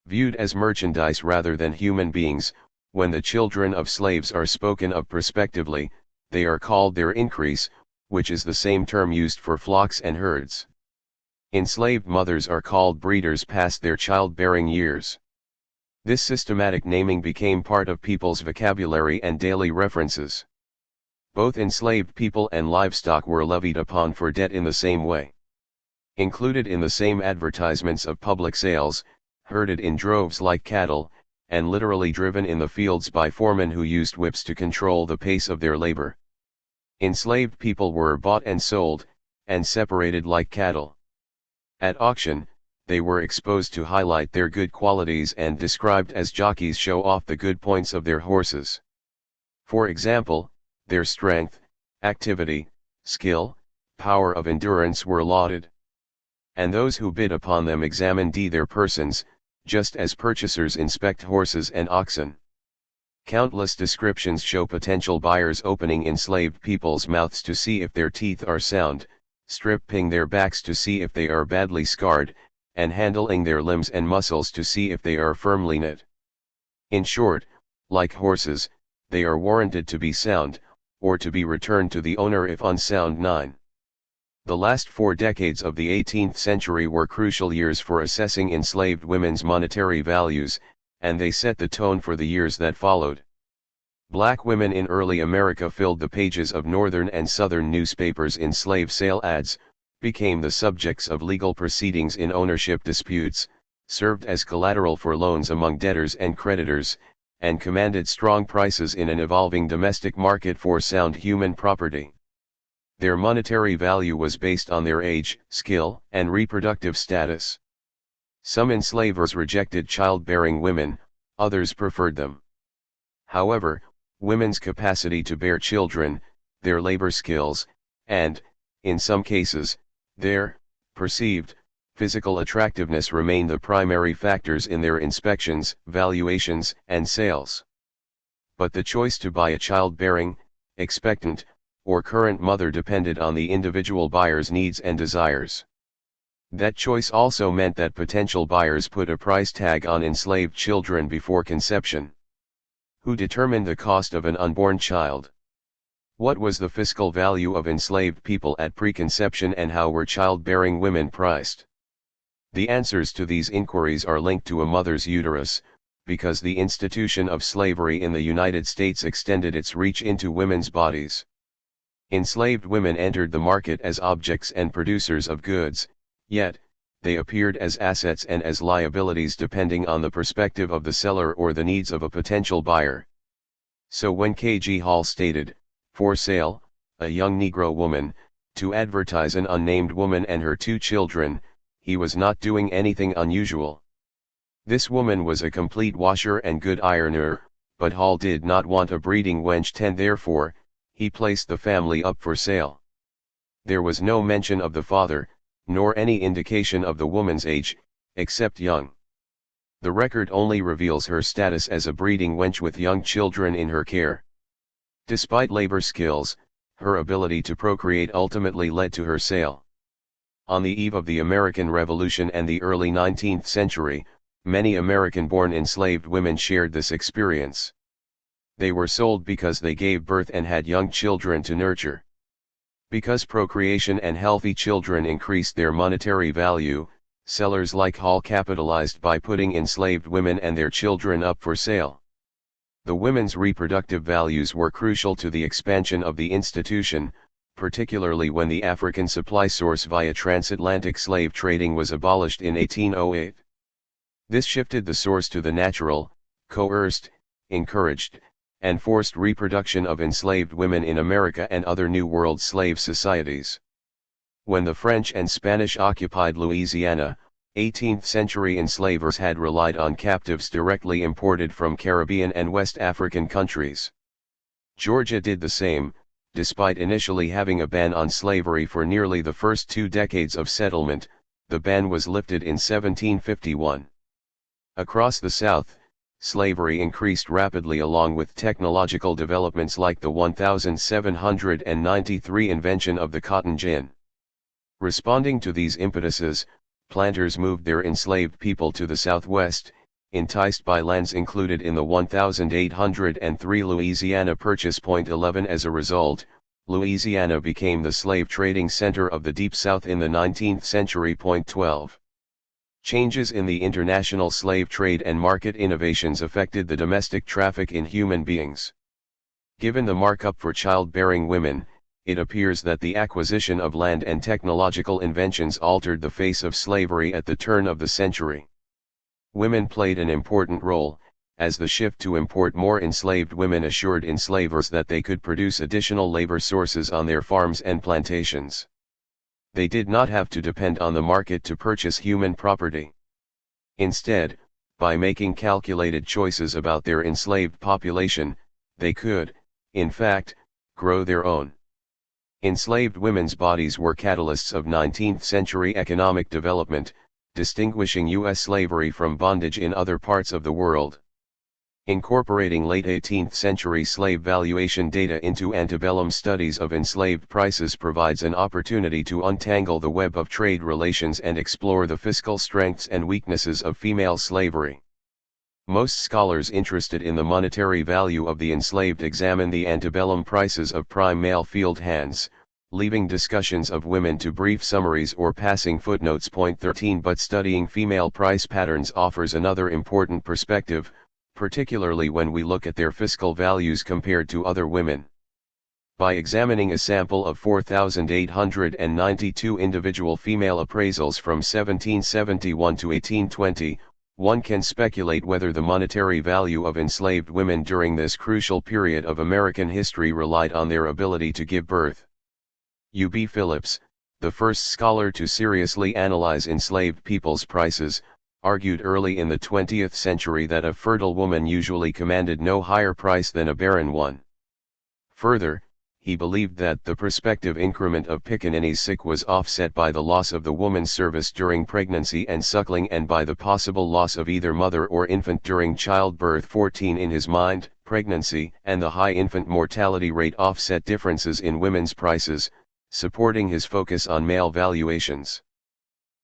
Viewed as merchandise rather than human beings, when the children of slaves are spoken of prospectively, they are called their increase, which is the same term used for flocks and herds. Enslaved mothers are called breeders past their childbearing years. This systematic naming became part of people's vocabulary and daily references. Both enslaved people and livestock were levied upon for debt in the same way. Included in the same advertisements of public sales, herded in droves like cattle, and literally driven in the fields by foremen who used whips to control the pace of their labor. Enslaved people were bought and sold, and separated like cattle. At auction, they were exposed to highlight their good qualities and described as jockeys show off the good points of their horses. For example, their strength, activity, skill, power of endurance were lauded. And those who bid upon them examined their persons, just as purchasers inspect horses and oxen. Countless descriptions show potential buyers opening enslaved people's mouths to see if their teeth are sound, stripping their backs to see if they are badly scarred, and handling their limbs and muscles to see if they are firmly knit. In short, like horses, they are warranted to be sound, or to be returned to the owner if unsound. 9. The last 4 decades of the 18th century were crucial years for assessing enslaved women's monetary values, and they set the tone for the years that followed. Black women in early America filled the pages of northern and southern newspapers in slave sale ads, became the subjects of legal proceedings in ownership disputes, served as collateral for loans among debtors and creditors, and commanded strong prices in an evolving domestic market for sound human property. Their monetary value was based on their age, skill, and reproductive status. Some enslavers rejected childbearing women, others preferred them. However, women's capacity to bear children, their labor skills, and, in some cases, their perceived physical attractiveness remained the primary factors in their inspections, valuations, and sales. But the choice to buy a childbearing, expectant, or current mother depended on the individual buyer's needs and desires. That choice also meant that potential buyers put a price tag on enslaved children before conception. Who determined the cost of an unborn child? What was the fiscal value of enslaved people at preconception, and how were childbearing women priced? The answers to these inquiries are linked to a mother's uterus, because the institution of slavery in the United States extended its reach into women's bodies. Enslaved women entered the market as objects and producers of goods, yet, they appeared as assets and as liabilities depending on the perspective of the seller or the needs of a potential buyer. So when K.G. Hall stated, "For sale, a young Negro woman," to advertise an unnamed woman and her 2 children, he was not doing anything unusual. This woman was a complete washer and good ironer, but Hall did not want a breeding wench, and therefore, he placed the family up for sale. There was no mention of the father, nor any indication of the woman's age, except young. The record only reveals her status as a breeding wench with young children in her care. Despite labor skills, her ability to procreate ultimately led to her sale. On the eve of the American Revolution and the early 19th century, many American-born enslaved women shared this experience. They were sold because they gave birth and had young children to nurture. Because procreation and healthy children increased their monetary value, sellers like Hall capitalized by putting enslaved women and their children up for sale. The women's reproductive values were crucial to the expansion of the institution, particularly when the African supply source via transatlantic slave trading was abolished in 1808. This shifted the source to the natural, coerced, encouraged, and forced reproduction of enslaved women in America and other New World slave societies. When the French and Spanish occupied Louisiana, 18th-century enslavers had relied on captives directly imported from Caribbean and West African countries. Georgia did the same, despite initially having a ban on slavery for nearly the first 2 decades of settlement. The ban was lifted in 1751. Across the South, slavery increased rapidly along with technological developments like the 1793 invention of the cotton gin. Responding to these impetuses, planters moved their enslaved people to the Southwest, enticed by lands included in the 1803 Louisiana Purchase. 11 As a result, Louisiana became the slave trading center of the Deep South in the 19th century. 12 Changes in the international slave trade and market innovations affected the domestic traffic in human beings. Given the markup for childbearing women, it appears that the acquisition of land and technological inventions altered the face of slavery at the turn of the century. Women played an important role, as the shift to import more enslaved women assured enslavers that they could produce additional labor sources on their farms and plantations. They did not have to depend on the market to purchase human property. Instead, by making calculated choices about their enslaved population, they could, in fact, grow their own. Enslaved women's bodies were catalysts of 19th-century economic development, distinguishing U.S. slavery from bondage in other parts of the world. Incorporating late 18th century slave valuation data into antebellum studies of enslaved prices provides an opportunity to untangle the web of trade relations and explore the fiscal strengths and weaknesses of female slavery. Most scholars interested in the monetary value of the enslaved examine the antebellum prices of prime male field hands, leaving discussions of women to brief summaries or passing footnotes. 13 But studying female price patterns offers another important perspective, particularly when we look at their fiscal values compared to other women. By examining a sample of 4,892 individual female appraisals from 1771 to 1820, one can speculate whether the monetary value of enslaved women during this crucial period of American history relied on their ability to give birth. U.B. Phillips, the first scholar to seriously analyze enslaved people's prices, argued early in the 20th century that a fertile woman usually commanded no higher price than a barren one. Further, he believed that the prospective increment of pickaninnies sick was offset by the loss of the woman's service during pregnancy and suckling and by the possible loss of either mother or infant during childbirth. 14 In his mind, pregnancy and the high infant mortality rate offset differences in women's prices, supporting his focus on male valuations.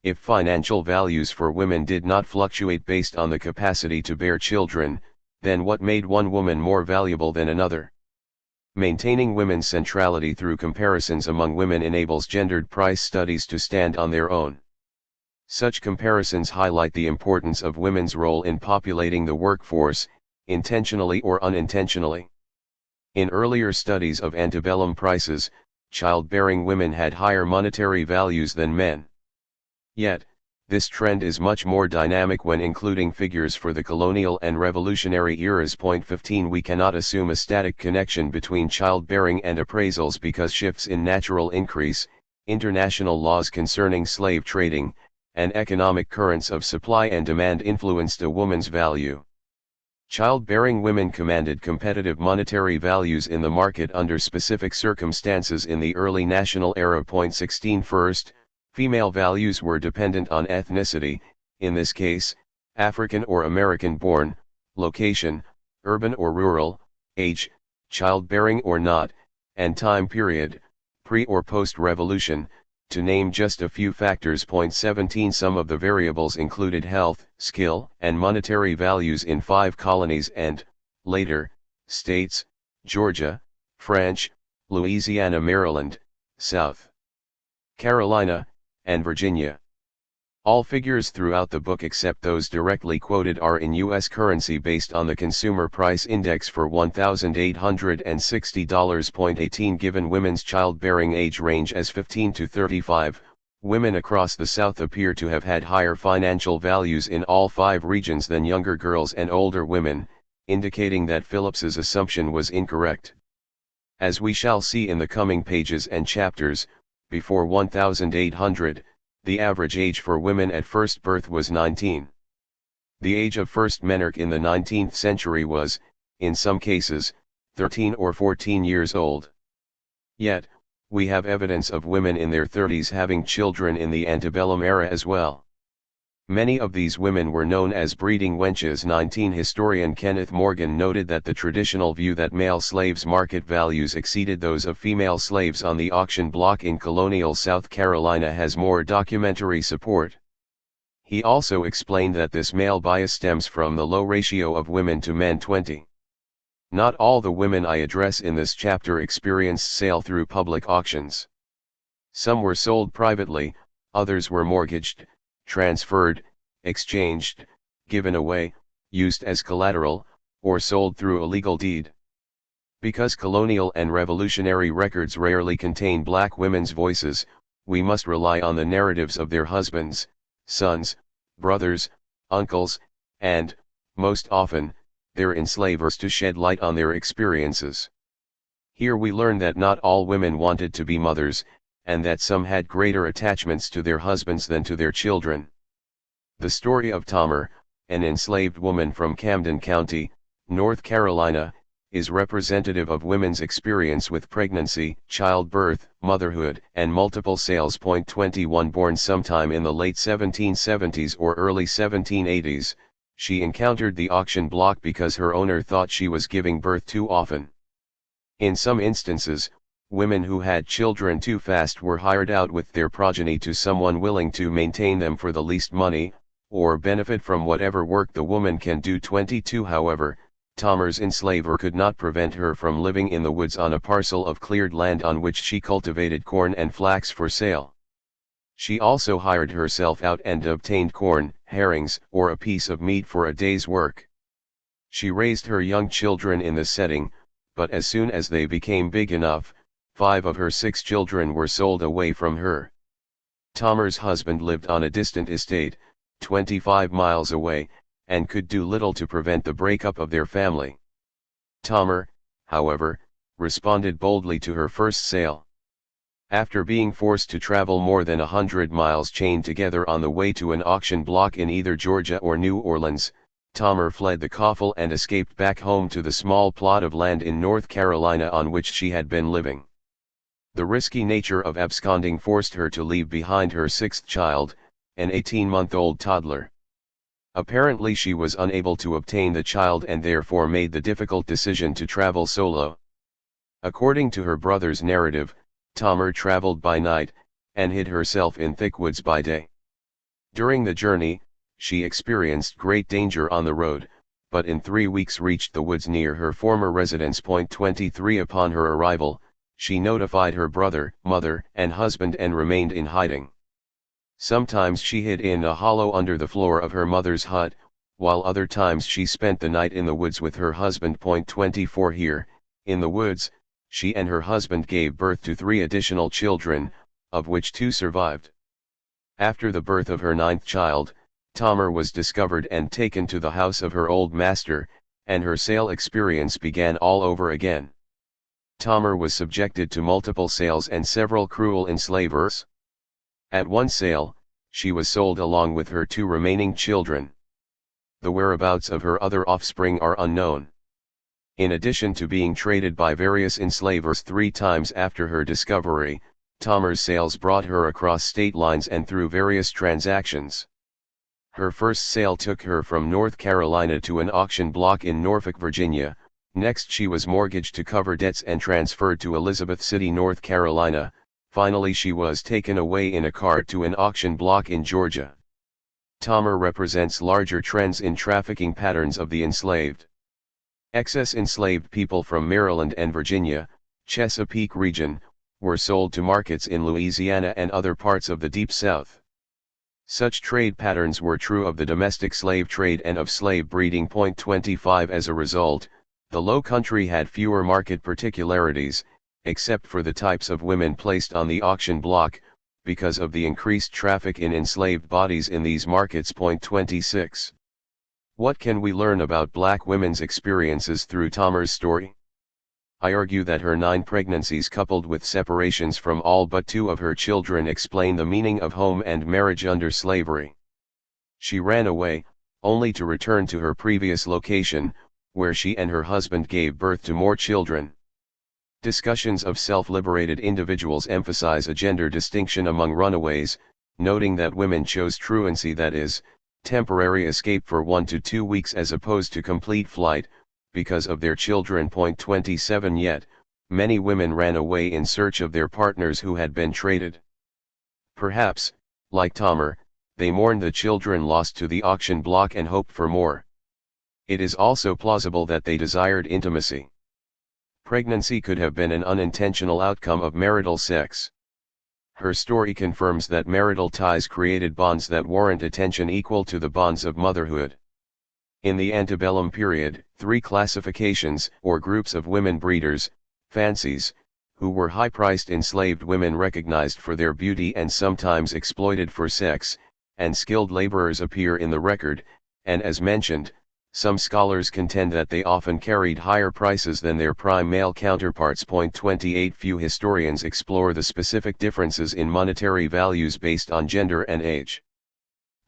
If financial values for women did not fluctuate based on the capacity to bear children, then what made one woman more valuable than another? Maintaining women's centrality through comparisons among women enables gendered price studies to stand on their own. Such comparisons highlight the importance of women's role in populating the workforce, intentionally or unintentionally. In earlier studies of antebellum prices, childbearing women had higher monetary values than men. Yet, this trend is much more dynamic when including figures for the colonial and revolutionary eras. 15 We cannot assume a static connection between childbearing and appraisals because shifts in natural increase, international laws concerning slave trading, and economic currents of supply and demand influenced a woman's value. Childbearing women commanded competitive monetary values in the market under specific circumstances in the early national era. 16 First, female values were dependent on ethnicity, in this case, African or American born, location, urban or rural, age, childbearing or not, and time period, pre or post-revolution, to name just a few factors. 17 Some of the variables included health, skill, and monetary values in 5 colonies and, later, states: Georgia, French, Louisiana, Maryland, South Carolina, and Virginia. All figures throughout the book except those directly quoted are in U.S. currency based on the Consumer Price Index for $1,860. 18 Given women's childbearing age range as 15 to 35, women across the South appear to have had higher financial values in all 5 regions than younger girls and older women, indicating that Phillips's assumption was incorrect. As we shall see in the coming pages and chapters, before 1800, the average age for women at first birth was 19. The age of first menarche in the 19th century was, in some cases, 13 or 14 years old. Yet, we have evidence of women in their 30s having children in the antebellum era as well. Many of these women were known as breeding wenches. 19 Historian Kenneth Morgan noted that the traditional view that male slaves' market values exceeded those of female slaves on the auction block in colonial South Carolina has more documentary support. He also explained that this male bias stems from the low ratio of women to men 20. Not all the women I address in this chapter experienced sale through public auctions. Some were sold privately, others were mortgaged, transferred, exchanged, given away, used as collateral, or sold through a legal deed. Because colonial and revolutionary records rarely contain black women's voices, we must rely on the narratives of their husbands, sons, brothers, uncles, and, most often, their enslavers to shed light on their experiences. Here we learn that not all women wanted to be mothers, and that some had greater attachments to their husbands than to their children. The story of Tamar, an enslaved woman from Camden County, North Carolina, is representative of women's experience with pregnancy, childbirth, motherhood, and multiple sales. 21 Born sometime in the late 1770s or early 1780s, she encountered the auction block because her owner thought she was giving birth too often. In some instances, women who had children too fast were hired out with their progeny to someone willing to maintain them for the least money, or benefit from whatever work the woman can do. 22 However, Tamar's enslaver could not prevent her from living in the woods on a parcel of cleared land on which she cultivated corn and flax for sale. She also hired herself out and obtained corn, herrings, or a piece of meat for a day's work. She raised her young children in this setting, but as soon as they became big enough, 5 of her 6 children were sold away from her. Tamar's husband lived on a distant estate, 25 miles away, and could do little to prevent the breakup of their family. Tamar, however, responded boldly to her first sale. After being forced to travel more than 100 miles chained together on the way to an auction block in either Georgia or New Orleans, Tamar fled the coffle and escaped back home to the small plot of land in North Carolina on which she had been living. The risky nature of absconding forced her to leave behind her 6th child, an 18-month-old toddler. Apparently she was unable to obtain the child and therefore made the difficult decision to travel solo. According to her brother's narrative, Tamar traveled by night, and hid herself in thick woods by day. During the journey, she experienced great danger on the road, but in 3 weeks reached the woods near her former residence. 23 Upon her arrival, she notified her brother, mother, and husband and remained in hiding. Sometimes she hid in a hollow under the floor of her mother's hut, while other times she spent the night in the woods with her husband. 24 Here, in the woods, she and her husband gave birth to 3 additional children, of which 2 survived. After the birth of her 9th child, Tamar was discovered and taken to the house of her old master, and her sale experience began all over again. Tamar was subjected to multiple sales and several cruel enslavers. At one sale, she was sold along with her 2 remaining children. The whereabouts of her other offspring are unknown. In addition to being traded by various enslavers 3 times after her discovery, Tamar's sales brought her across state lines and through various transactions. Her first sale took her from North Carolina to an auction block in Norfolk, Virginia. Next she was mortgaged to cover debts and transferred to Elizabeth City, North Carolina. Finally she was taken away in a cart to an auction block in Georgia. Tamar represents larger trends in trafficking patterns of the enslaved. Excess enslaved people from Maryland and Virginia, Chesapeake region, were sold to markets in Louisiana and other parts of the Deep South. Such trade patterns were true of the domestic slave trade and of slave breeding. 25 As a result, the Low Country had fewer market particularities, except for the types of women placed on the auction block, because of the increased traffic in enslaved bodies in these markets. 26 What can we learn about black women's experiences through Tamar's story? I argue that her 9 pregnancies coupled with separations from all but 2 of her children explain the meaning of home and marriage under slavery. She ran away, only to return to her previous location, where she and her husband gave birth to more children. Discussions of self-liberated individuals emphasize a gender distinction among runaways, noting that women chose truancy, that is, temporary escape for 1 to 2 weeks as opposed to complete flight, because of their children. 27 Yet, many women ran away in search of their partners who had been traded. Perhaps, like Tamar, they mourned the children lost to the auction block and hoped for more. It is also plausible that they desired intimacy. Pregnancy could have been an unintentional outcome of marital sex. Her story confirms that marital ties created bonds that warrant attention equal to the bonds of motherhood. In the antebellum period, 3 classifications or groups of women breeders, fancies, who were high-priced enslaved women recognized for their beauty and sometimes exploited for sex, and skilled laborers appear in the record, and as mentioned, some scholars contend that they often carried higher prices than their prime male counterparts. 28 Few historians explore the specific differences in monetary values based on gender and age.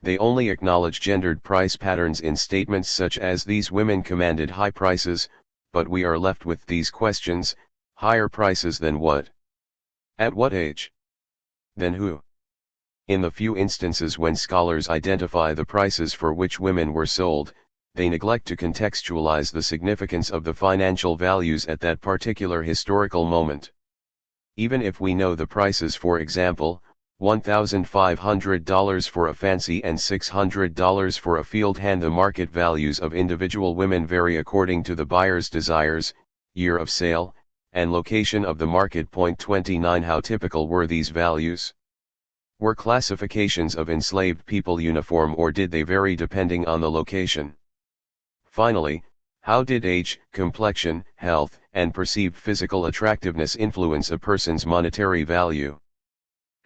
They only acknowledge gendered price patterns in statements such as these women commanded high prices, but we are left with these questions: higher prices than what? At what age? Then who? In the few instances when scholars identify the prices for which women were sold, they neglect to contextualize the significance of the financial values at that particular historical moment. Even if we know the prices, for example, $1,500 for a fancy and $600 for a field hand, the market values of individual women vary according to the buyer's desires, year of sale, and location of the market. 29 How typical were these values? Were classifications of enslaved people uniform, or did they vary depending on the location? Finally, how did age, complexion, health, and perceived physical attractiveness influence a person's monetary value?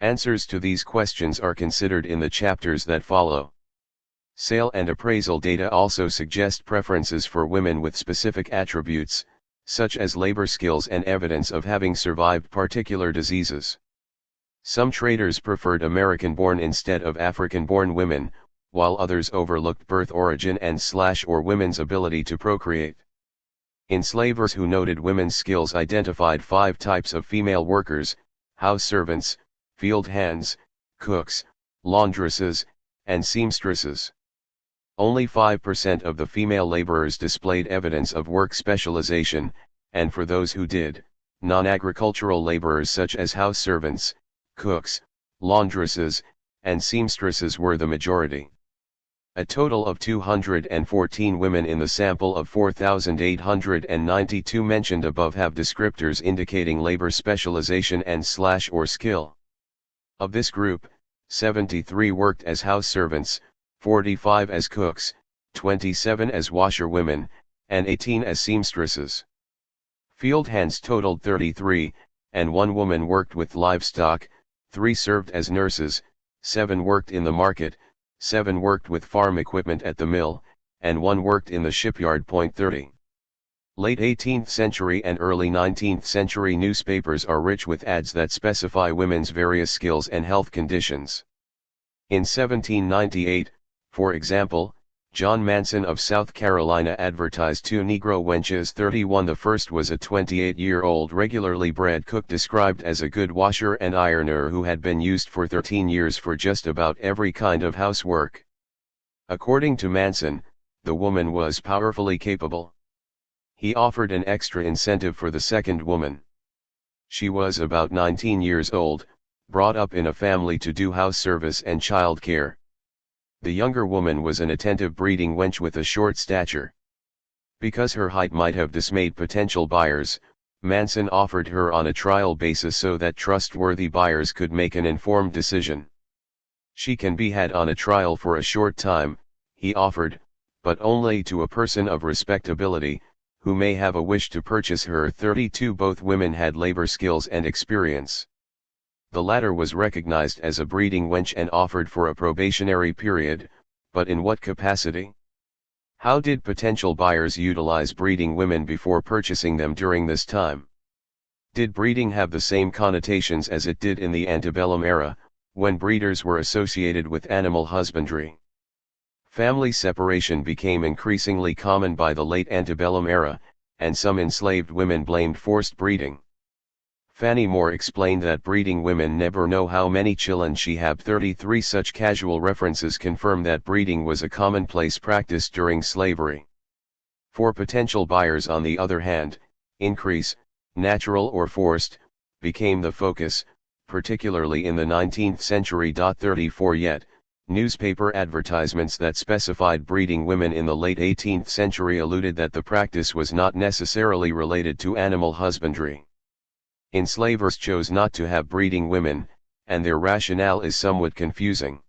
Answers to these questions are considered in the chapters that follow. Sale and appraisal data also suggest preferences for women with specific attributes, such as labor skills and evidence of having survived particular diseases. Some traders preferred American-born instead of African-born women, while others overlooked birth origin and/or women's ability to procreate. Enslavers who noted women's skills identified 5 types of female workers: house servants, field hands, cooks, laundresses, and seamstresses. Only 5% of the female laborers displayed evidence of work specialization, and for those who did, non-agricultural laborers such as house servants, cooks, laundresses, and seamstresses were the majority. A total of 214 women in the sample of 4,892 mentioned above have descriptors indicating labor specialization and/or skill. Of this group, 73 worked as house servants, 45 as cooks, 27 as washerwomen, and 18 as seamstresses. Field hands totaled 33, and 1 woman worked with livestock, 3 served as nurses, 7 worked in the market, 7 worked with farm equipment at the mill, and 1 worked in the shipyard. 30. Late 18th century and early 19th century newspapers are rich with ads that specify women's various skills and health conditions. In 1798, for example, John Manson of South Carolina advertised 2 Negro wenches 31. The first was a 28-year-old regularly bred cook described as a good washer and ironer who had been used for 13 years for just about every kind of housework. According to Manson, the woman was powerfully capable. He offered an extra incentive for the second woman. She was about 19 years old, brought up in a family to do house service and child care. The younger woman was an attentive breeding wench with a short stature. Because her height might have dismayed potential buyers, Manson offered her on a trial basis so that trustworthy buyers could make an informed decision. She can be had on a trial for a short time, he offered, but only to a person of respectability, who may have a wish to purchase her. 32. Both women had labor skills and experience. The latter was recognized as a breeding wench and offered for a probationary period, but in what capacity? How did potential buyers utilize breeding women before purchasing them during this time? Did breeding have the same connotations as it did in the antebellum era, when breeders were associated with animal husbandry? Family separation became increasingly common by the late antebellum era, and some enslaved women blamed forced breeding. Fanny Moore explained that breeding women never know how many children she have. 33. Such casual references confirm that breeding was a commonplace practice during slavery. For potential buyers, on the other hand, increase, natural or forced, became the focus, particularly in the 19th century. 34. Yet, Newspaper advertisements that specified breeding women in the late 18th century alluded that the practice was not necessarily related to animal husbandry. Enslavers chose not to have breeding women, and their rationale is somewhat confusing.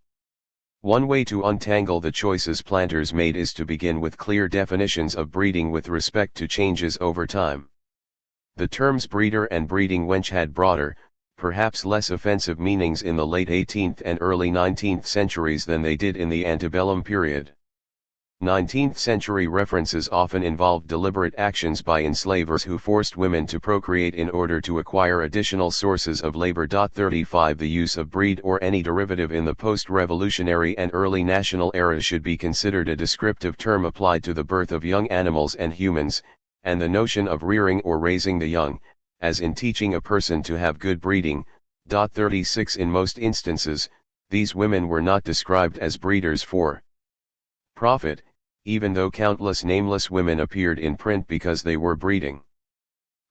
One way to untangle the choices planters made is to begin with clear definitions of breeding with respect to changes over time. The terms breeder and breeding wench had broader, perhaps less offensive meanings in the late 18th and early 19th centuries than they did in the antebellum period. 19th century references often involved deliberate actions by enslavers who forced women to procreate in order to acquire additional sources of labor. 35 The use of breed or any derivative in the post-revolutionary and early national eras should be considered a descriptive term applied to the birth of young animals and humans, and the notion of rearing or raising the young, as in teaching a person to have good breeding. 36 In most instances, these women were not described as breeders for profit, even though countless nameless women appeared in print because they were breeding.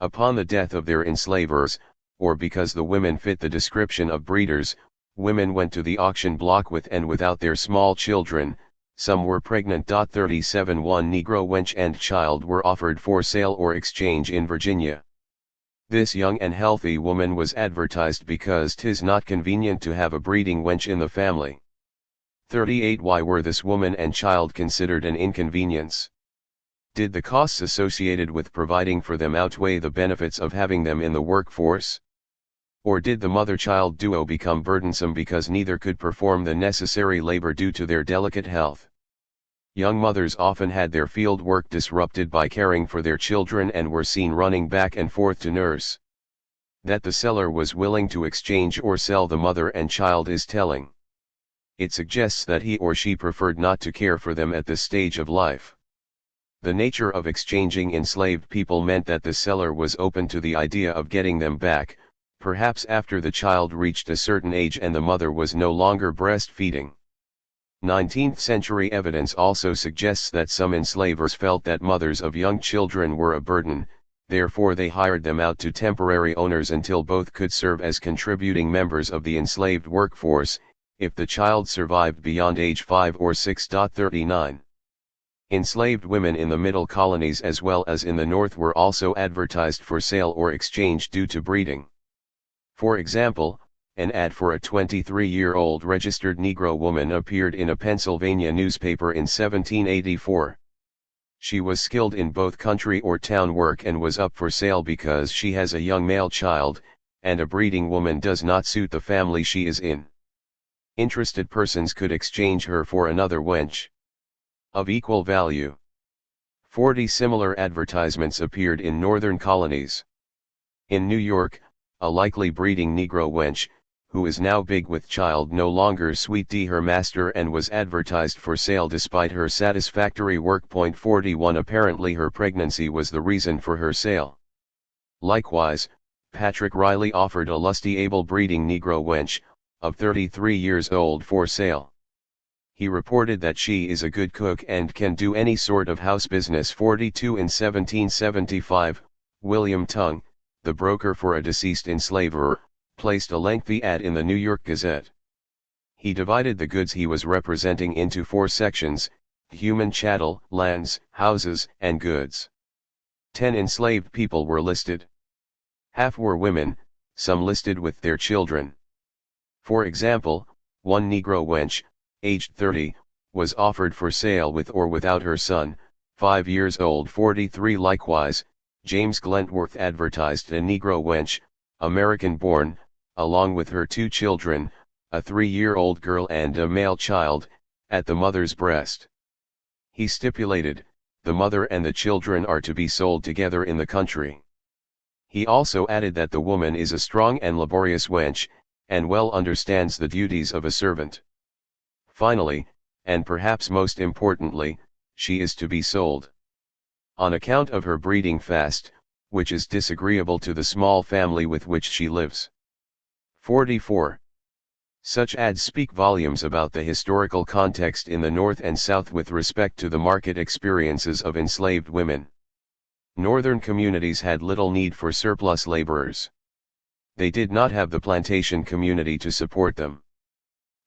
Upon the death of their enslavers, or because the women fit the description of breeders, women went to the auction block with and without their small children. Some were pregnant. 37 One Negro wench and child were offered for sale or exchange in Virginia. This young and healthy woman was advertised because 'tis not convenient to have a breeding wench in the family. 38 Why were this woman and child considered an inconvenience? Did the costs associated with providing for them outweigh the benefits of having them in the workforce? Or did the mother-child duo become burdensome because neither could perform the necessary labor due to their delicate health? Young mothers often had their field work disrupted by caring for their children and were seen running back and forth to nurse. That the seller was willing to exchange or sell the mother and child is telling. It suggests that he or she preferred not to care for them at this stage of life. The nature of exchanging enslaved people meant that the seller was open to the idea of getting them back, perhaps after the child reached a certain age and the mother was no longer breastfeeding. 19th century evidence also suggests that some enslavers felt that mothers of young children were a burden, therefore they hired them out to temporary owners until both could serve as contributing members of the enslaved workforce, if the child survived beyond age 5 or 6. 39. Enslaved women in the middle colonies as well as in the north were also advertised for sale or exchange due to breeding. For example, an ad for a 23-year-old registered Negro woman appeared in a Pennsylvania newspaper in 1784. She was skilled in both country or town work and was up for sale because she has a young male child, and a breeding woman does not suit the family she is in. Interested persons could exchange her for another wench of equal value. 40 similar advertisements appeared in northern colonies. In New York, a likely breeding Negro wench, who is now big with child no longer sweet her master and was advertised for sale despite her satisfactory work. 41 Apparently her pregnancy was the reason for her sale. Likewise, Patrick Riley offered a lusty able breeding Negro wench, of 33 years old for sale. He reported that she is a good cook and can do any sort of house business. 42 In 1775, William Tongue, the broker for a deceased enslaver, placed a lengthy ad in the New York Gazette. He divided the goods he was representing into 4 sections: human chattel, lands, houses, and goods. 10 enslaved people were listed. Half were women, some listed with their children. For example, one Negro wench, aged 30, was offered for sale with or without her son, 5 years old. 43 Likewise, James Glentworth advertised a Negro wench, American-born, along with her 2 children, a 3-year-old girl and a male child, at the mother's breast. He stipulated, the mother and the children are to be sold together in the country. He also added that the woman is a strong and laborious wench, and well understands the duties of a servant. Finally, and perhaps most importantly, she is to be sold on account of her breeding fast, which is disagreeable to the small family with which she lives. 44. Such ads speak volumes about the historical context in the North and South with respect to the market experiences of enslaved women. Northern communities had little need for surplus laborers. They did not have the plantation community to support them.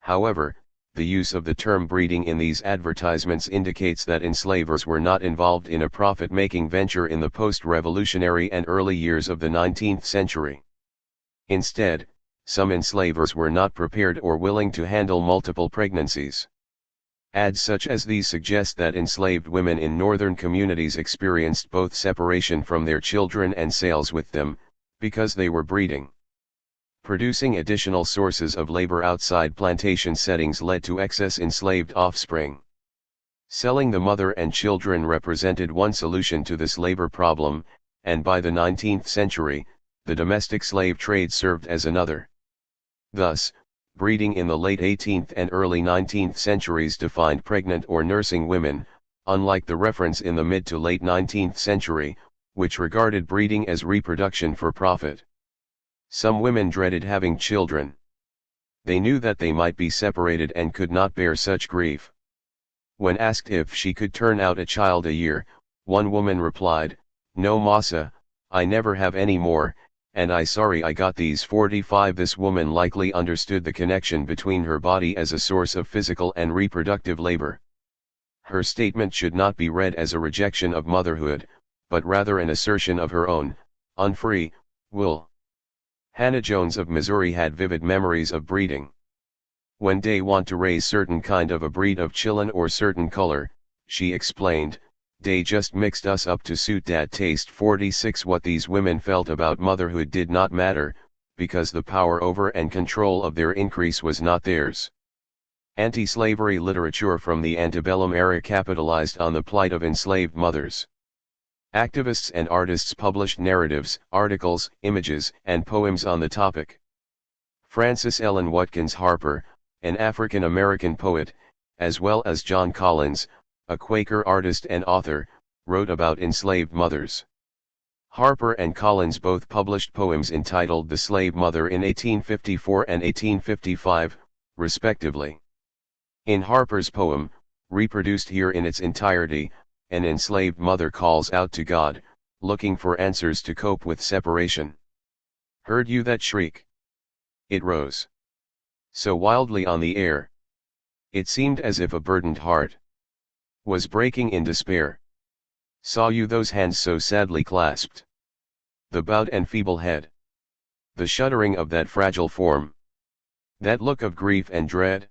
However, the use of the term breeding in these advertisements indicates that enslavers were not involved in a profit-making venture in the post-revolutionary and early years of the 19th century. Instead, some enslavers were not prepared or willing to handle multiple pregnancies. Ads such as these suggest that enslaved women in northern communities experienced both separation from their children and sales with them, because they were breeding. Producing additional sources of labor outside plantation settings led to excess enslaved offspring. Selling the mother and children represented one solution to this labor problem, and by the 19th century, the domestic slave trade served as another. Thus, breeding in the late 18th and early 19th centuries defined pregnant or nursing women, unlike the reference in the mid to late 19th century, which regarded breeding as reproduction for profit. Some women dreaded having children. They knew that they might be separated and could not bear such grief. When asked if she could turn out a child a year, one woman replied, "No massa, I never have any more, and I sorry I got these 45." This woman likely understood the connection between her body as a source of physical and reproductive labor. Her statement should not be read as a rejection of motherhood, but rather an assertion of her own, unfree, will. Hannah Jones of Missouri had vivid memories of breeding. When they want to raise certain kind of a breed of chillin' or certain color, she explained, they just mixed us up to suit that taste. 46 What these women felt about motherhood did not matter, because the power over and control of their increase was not theirs. Anti-slavery literature from the antebellum era capitalized on the plight of enslaved mothers. Activists and artists published narratives, articles, images, and poems on the topic. Frances Ellen Watkins Harper, an African-American poet, as well as John Collins, a Quaker artist and author, wrote about enslaved mothers. Harper and Collins both published poems entitled The Slave Mother in 1854 and 1855, respectively. In Harper's poem, reproduced here in its entirety, an enslaved mother calls out to God, looking for answers to cope with separation. Heard you that shriek? It rose so wildly on the air. It seemed as if a burdened heart was breaking in despair. Saw you those hands so sadly clasped? The bowed and feeble head. The shuddering of that fragile form. That look of grief and dread?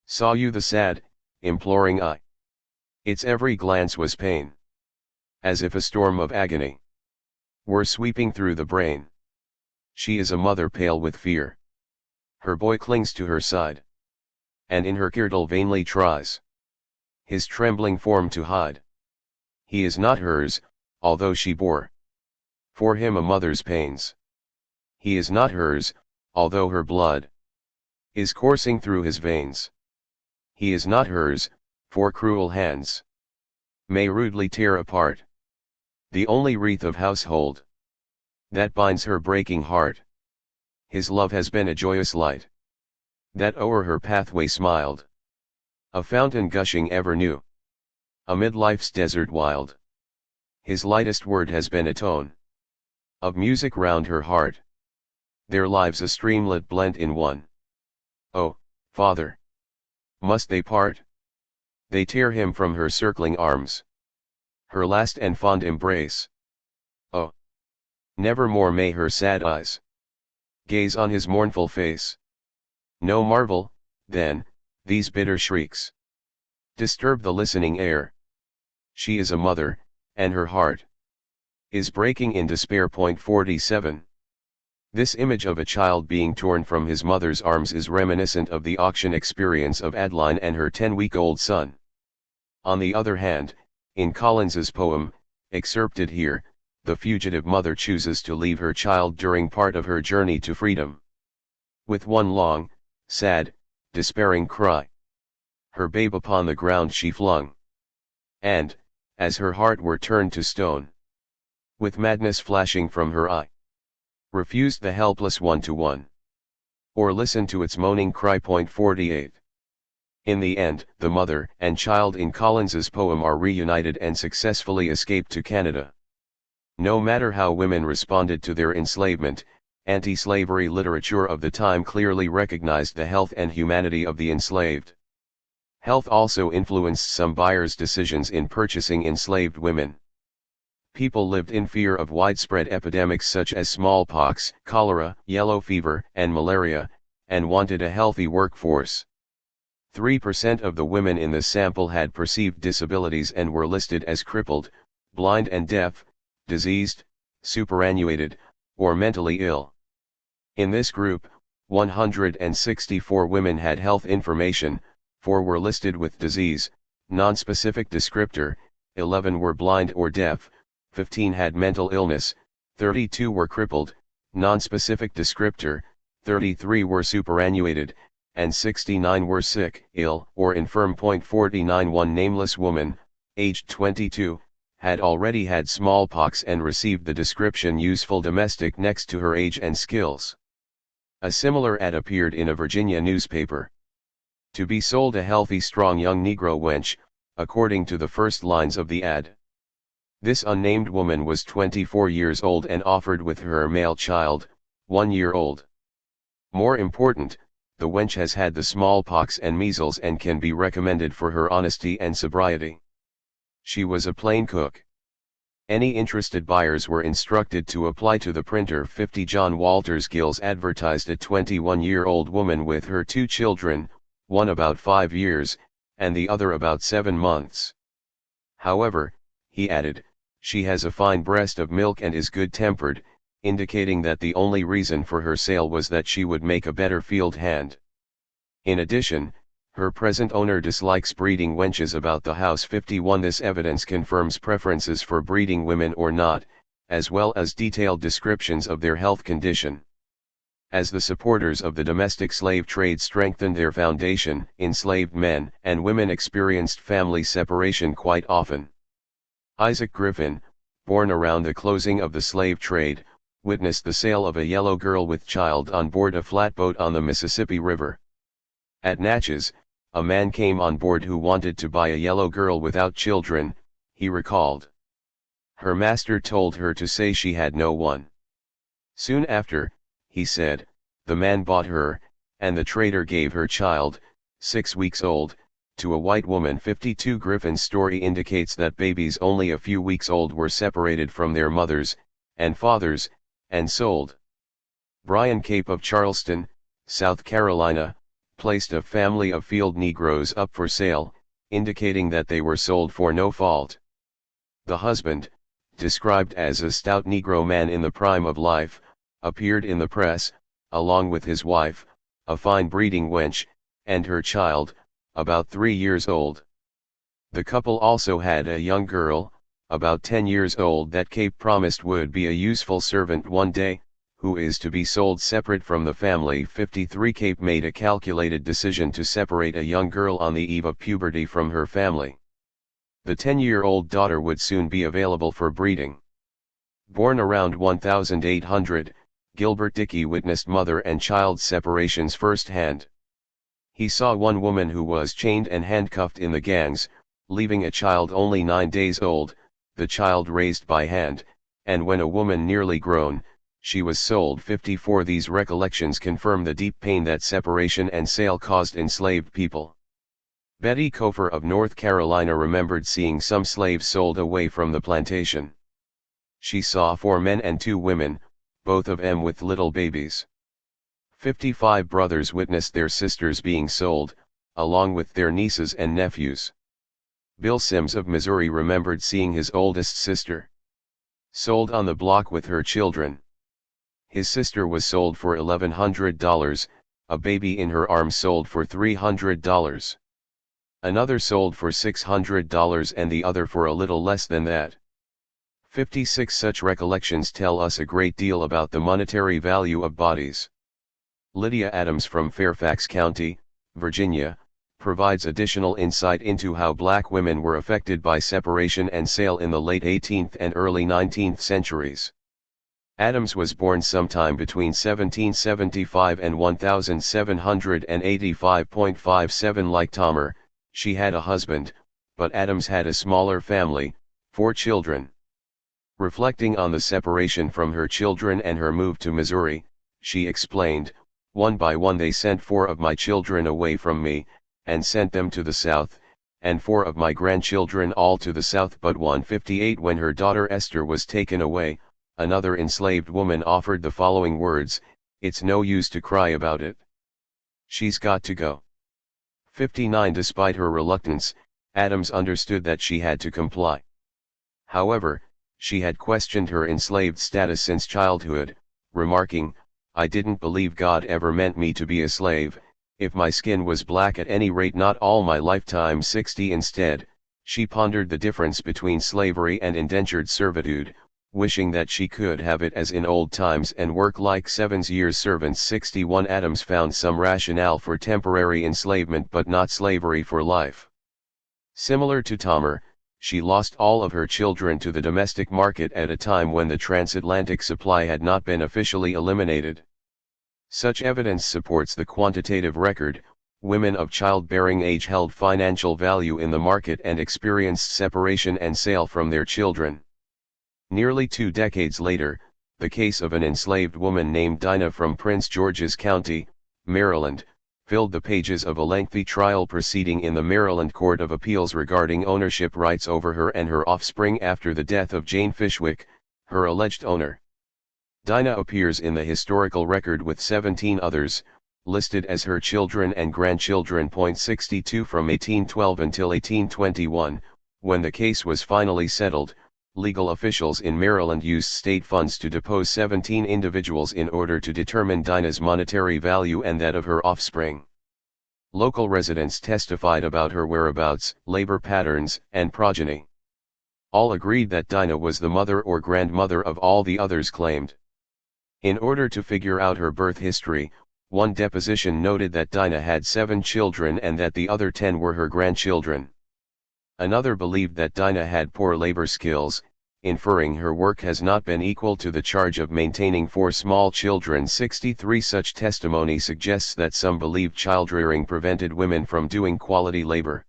Saw you the sad, imploring eye? Its every glance was pain. As if a storm of agony were sweeping through the brain. She is a mother pale with fear. Her boy clings to her side. And in her kirtle vainly tries his trembling form to hide. He is not hers, although she bore for him a mother's pains. He is not hers, although her blood is coursing through his veins. He is not hers, for cruel hands may rudely tear apart the only wreath of household that binds her breaking heart. His love has been a joyous light that o'er her pathway smiled, a fountain gushing ever new amid life's desert wild. His lightest word has been a tone of music round her heart, their lives a streamlet blent in one. Oh, Father, must they part? They tear him from her circling arms, her last and fond embrace. Oh, never more may her sad eyes gaze on his mournful face. No marvel, then, these bitter shrieks disturb the listening air. She is a mother, and her heart is breaking in despair. 47. This image of a child being torn from his mother's arms is reminiscent of the auction experience of Adeline and her 10-week-old son. On the other hand, in Collins's poem, excerpted here, the fugitive mother chooses to leave her child during part of her journey to freedom. With one long, sad, despairing cry, her babe upon the ground she flung. And, as her heart were turned to stone, with madness flashing from her eye, refused the helpless one-to-one, or listen to its moaning cry. 48. In the end, the mother and child in Collins's poem are reunited and successfully escape to Canada. No matter how women responded to their enslavement, anti-slavery literature of the time clearly recognized the health and humanity of the enslaved. Health also influenced some buyers' decisions in purchasing enslaved women. People lived in fear of widespread epidemics such as smallpox, cholera, yellow fever, and malaria, and wanted a healthy workforce. 3% of the women in the sample had perceived disabilities and were listed as crippled, blind and deaf, diseased, superannuated, or mentally ill. In this group, 164 women had health information, 4 were listed with disease, non-specific descriptor, 11 were blind or deaf, 15 had mental illness, 32 were crippled, non-specific descriptor, 33 were superannuated, and 69 were sick, ill, or infirm. 49 One nameless woman, aged 22, had already had smallpox and received the description useful domestic next to her age and skills. A similar ad appeared in a Virginia newspaper. To be sold a healthy strong young Negro wench, according to the first lines of the ad. This unnamed woman was 24 years old and offered with her male child, 1 year old. More important, the wench has had the smallpox and measles and can be recommended for her honesty and sobriety. She was a plain cook. Any interested buyers were instructed to apply to the printer. 50 John Walters Gills advertised a 21-year-old woman with her 2 children, one about 5 years, and the other about 7 months. However, he added, she has a fine breast of milk and is good-tempered, indicating that the only reason for her sale was that she would make a better field hand. In addition, her present owner dislikes breeding wenches about the house. 51 This evidence confirms preferences for breeding women or not, as well as detailed descriptions of their health condition. As the supporters of the domestic slave trade strengthened their foundation, enslaved men and women experienced family separation quite often. Isaac Griffin, born around the closing of the slave trade, witnessed the sale of a yellow girl with child on board a flatboat on the Mississippi River. At Natchez, a man came on board who wanted to buy a yellow girl without children, he recalled. Her master told her to say she had no one. Soon after, he said, the man bought her, and the trader gave her child, 6 weeks old, to a white woman. 52 Griffin's story indicates that babies only a few weeks old were separated from their mothers and fathers, and sold. Brian Cape of Charleston, South Carolina, placed a family of field Negroes up for sale, indicating that they were sold for no fault. The husband, described as a stout Negro man in the prime of life, appeared in the press, along with his wife, a fine breeding wench, and her child, about 3 years old. The couple also had a young girl, about 10 years old, that Cape promised would be a useful servant one day, who is to be sold separate from the family. 53 Cape made a calculated decision to separate a young girl on the eve of puberty from her family. The 10-year-old daughter would soon be available for breeding. Born around 1800, Gilbert Dickey witnessed mother and child separations firsthand. He saw one woman who was chained and handcuffed in the gangs, leaving a child only 9 days old, the child raised by hand, and when a woman nearly grown, she was sold. 54 These recollections confirm the deep pain that separation and sale caused enslaved people. Betty Kofer of North Carolina remembered seeing some slaves sold away from the plantation. She saw 4 men and 2 women, both of them with little babies. 55 brothers witnessed their sisters being sold, along with their nieces and nephews. Bill Sims of Missouri remembered seeing his oldest sister sold on the block with her children. His sister was sold for $1,100, a baby in her arms sold for $300. Another sold for $600 and the other for a little less than that. 56 Such recollections tell us a great deal about the monetary value of bodies. Lydia Adams from Fairfax County, Virginia, provides additional insight into how black women were affected by separation and sale in the late 18th and early 19th centuries. Adams was born sometime between 1775 and 1785.57. Like Tomer, she had a husband, but Adams had a smaller family, 4 children. Reflecting on the separation from her children and her move to Missouri, she explained, "One by one they sent 4 of my children away from me, and sent them to the south, and 4 of my grandchildren all to the south but 158. When her daughter Esther was taken away, another enslaved woman offered the following words, "It's no use to cry about it. She's got to go." 59. Despite her reluctance, Adams understood that she had to comply. However, she had questioned her enslaved status since childhood, remarking, "I didn't believe God ever meant me to be a slave, if my skin was black, at any rate not all my lifetime." 60. Instead, she pondered the difference between slavery and indentured servitude, wishing that she could have it as in old times and work like 7 years' servants. 61. Adams found some rationale for temporary enslavement but not slavery for life. Similar to Tamar, she lost all of her children to the domestic market at a time when the transatlantic supply had not been officially eliminated. Such evidence supports the quantitative record. Women of childbearing age held financial value in the market and experienced separation and sale from their children. Nearly 2 decades later, the case of an enslaved woman named Dinah from Prince George's County, Maryland, filled the pages of a lengthy trial proceeding in the Maryland Court of Appeals regarding ownership rights over her and her offspring after the death of Jane Fishwick, her alleged owner. Dinah appears in the historical record with 17 others, listed as her children and grandchildren. 62. From 1812 until 1821, when the case was finally settled, legal officials in Maryland used state funds to depose 17 individuals in order to determine Dinah's monetary value and that of her offspring. Local residents testified about her whereabouts, labor patterns, and progeny. All agreed that Dinah was the mother or grandmother of all the others claimed. In order to figure out her birth history, one deposition noted that Dinah had 7 children and that the other 10 were her grandchildren. Another believed that Dinah had poor labor skills, inferring her work has not been equal to the charge of maintaining 4 small children. 63. Such testimony suggests that some believed childrearing prevented women from doing quality labor.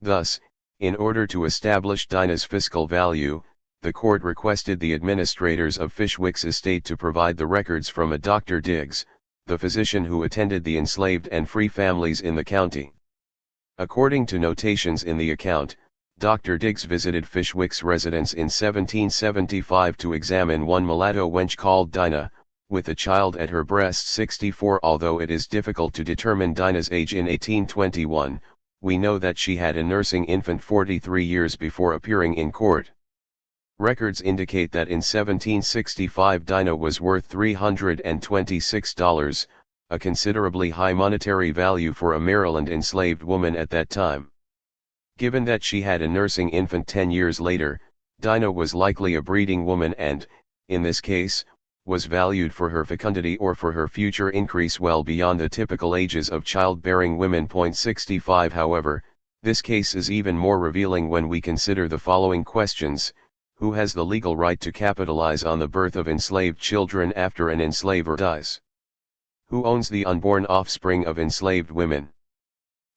Thus, in order to establish Dinah's fiscal value, the court requested the administrators of Fishwick's estate to provide the records from a Dr. Diggs, the physician who attended the enslaved and free families in the county. According to notations in the account, Dr. Diggs visited Fishwick's residence in 1775 to examine one mulatto wench called Dinah, with a child at her breast. 64. Although it is difficult to determine Dinah's age in 1821, we know that she had a nursing infant 43 years before appearing in court. Records indicate that in 1765 Dinah was worth $326, a considerably high monetary value for a Maryland enslaved woman at that time. Given that she had a nursing infant 10 years later, Dinah was likely a breeding woman and, in this case, was valued for her fecundity or for her future increase well beyond the typical ages of childbearing women. 65. However, this case is even more revealing when we consider the following questions: who has the legal right to capitalize on the birth of enslaved children after an enslaver dies? Who owns the unborn offspring of enslaved women?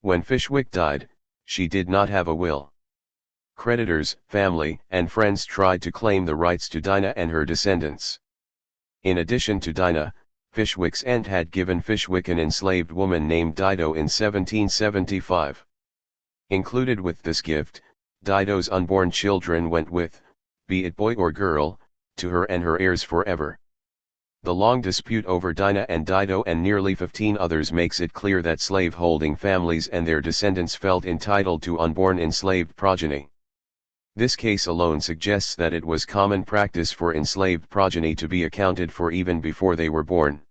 When Fishwick died, she did not have a will. Creditors, family, and friends tried to claim the rights to Dinah and her descendants. In addition to Dinah, Fishwick's aunt had given Fishwick an enslaved woman named Dido in 1775. Included with this gift, Dido's unborn children went with, be it boy or girl, to her and her heirs forever. The long dispute over Dinah and Dido and nearly 15 others makes it clear that slave-holding families and their descendants felt entitled to unborn enslaved progeny. This case alone suggests that it was common practice for enslaved progeny to be accounted for even before they were born.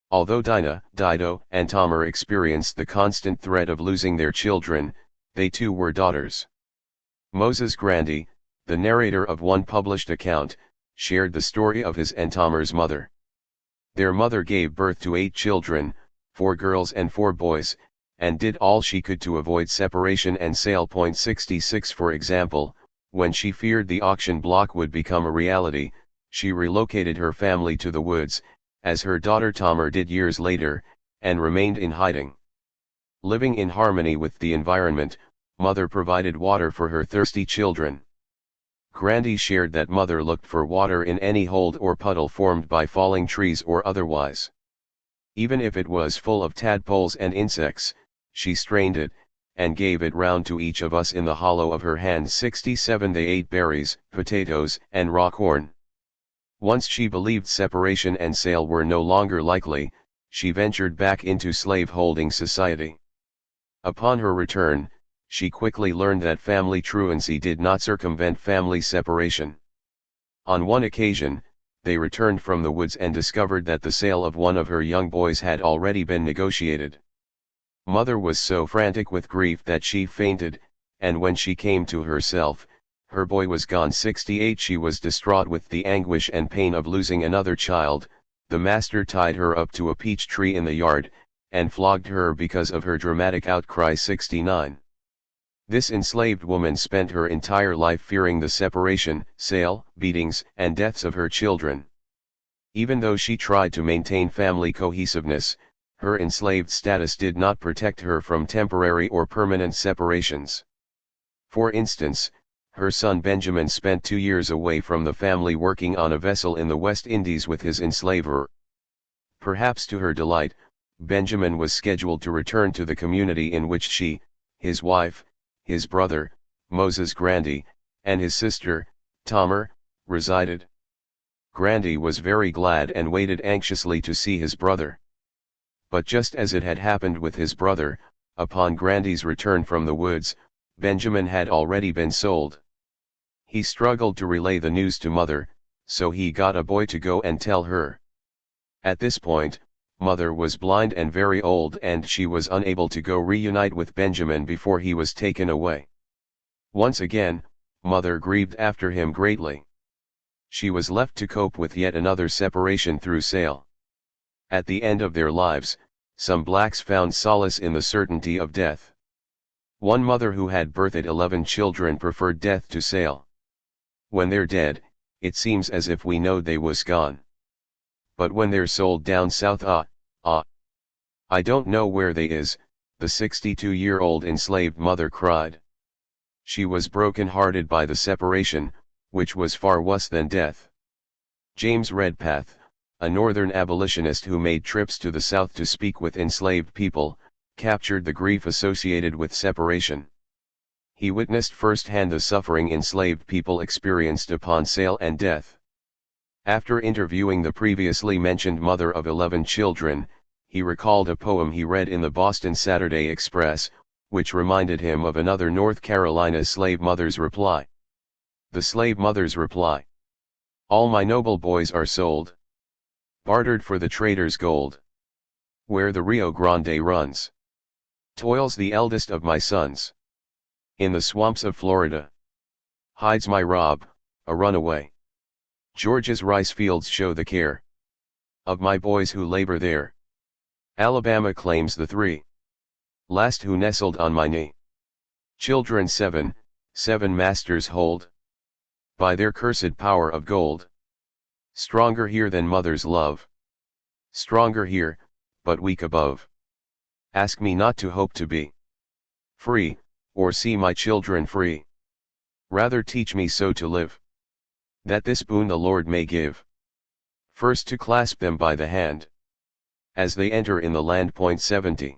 Although Dinah, Dido, and Tamar experienced the constant threat of losing their children, they too were daughters. Moses Grandy, the narrator of one published account, shared the story of his and Tamar's mother. Their mother gave birth to 8 children, 4 girls and 4 boys, and did all she could to avoid separation and sale. 66. For example, when she feared the auction block would become a reality, she relocated her family to the woods, as her daughter Tamar did years later, and remained in hiding. Living in harmony with the environment, Mother provided water for her thirsty children. Grandy shared that Mother looked for water in any hold or puddle formed by falling trees or otherwise. Even if it was full of tadpoles and insects, she strained it, and gave it round to each of us in the hollow of her hand. 67 They ate berries, potatoes, and raw corn. Once she believed separation and sale were no longer likely, she ventured back into slave-holding society. Upon her return, she quickly learned that family truancy did not circumvent family separation. On one occasion, they returned from the woods and discovered that the sale of one of her young boys had already been negotiated. Mother was so frantic with grief that she fainted, and when she came to herself, her boy was gone. 68 She was distraught with the anguish and pain of losing another child. The master tied her up to a peach tree in the yard, and flogged her because of her dramatic outcry. 69 This enslaved woman spent her entire life fearing the separation, sale, beatings, and deaths of her children. Even though she tried to maintain family cohesiveness, her enslaved status did not protect her from temporary or permanent separations. For instance, her son Benjamin spent 2 years away from the family working on a vessel in the West Indies with his enslaver. Perhaps to her delight, Benjamin was scheduled to return to the community in which she, his wife, his brother, Moses Grandy, and his sister, Tamar, resided. Grandy was very glad and waited anxiously to see his brother. But just as it had happened with his brother, upon Grandy's return from the woods, Benjamin had already been sold. He struggled to relay the news to Mother, so he got a boy to go and tell her. At this point, Mother was blind and very old, and she was unable to go reunite with Benjamin before he was taken away. Once again, Mother grieved after him greatly. She was left to cope with yet another separation through sale. At the end of their lives, some blacks found solace in the certainty of death. One mother who had birthed 11 children preferred death to sale. When they're dead, it seems as if we know they was gone. But when they're sold down south, I don't know where they is, the 62-year-old enslaved mother cried. She was broken-hearted by the separation, which was far worse than death. James Redpath, a northern abolitionist who made trips to the South to speak with enslaved people, captured the grief associated with separation. He witnessed firsthand the suffering enslaved people experienced upon sale and death. After interviewing the previously mentioned mother of 11 children, he recalled a poem he read in the Boston Saturday Express, which reminded him of another North Carolina slave mother's reply. The slave mother's reply: "All my noble boys are sold, bartered for the trader's gold. Where the Rio Grande runs, toils the eldest of my sons. In the swamps of Florida, hides my Rob, a runaway. Georgia's rice fields show the care of my boys who labor there. Alabama claims the 3 last who nestled on my knee. Children 7 masters hold, by their cursed power of gold. Stronger here than mother's love, stronger here, but weak above. Ask me not to hope to be free, or see my children free. Rather teach me so to live, that this boon the Lord may give. First to clasp them by the hand, as they enter in the land. 70.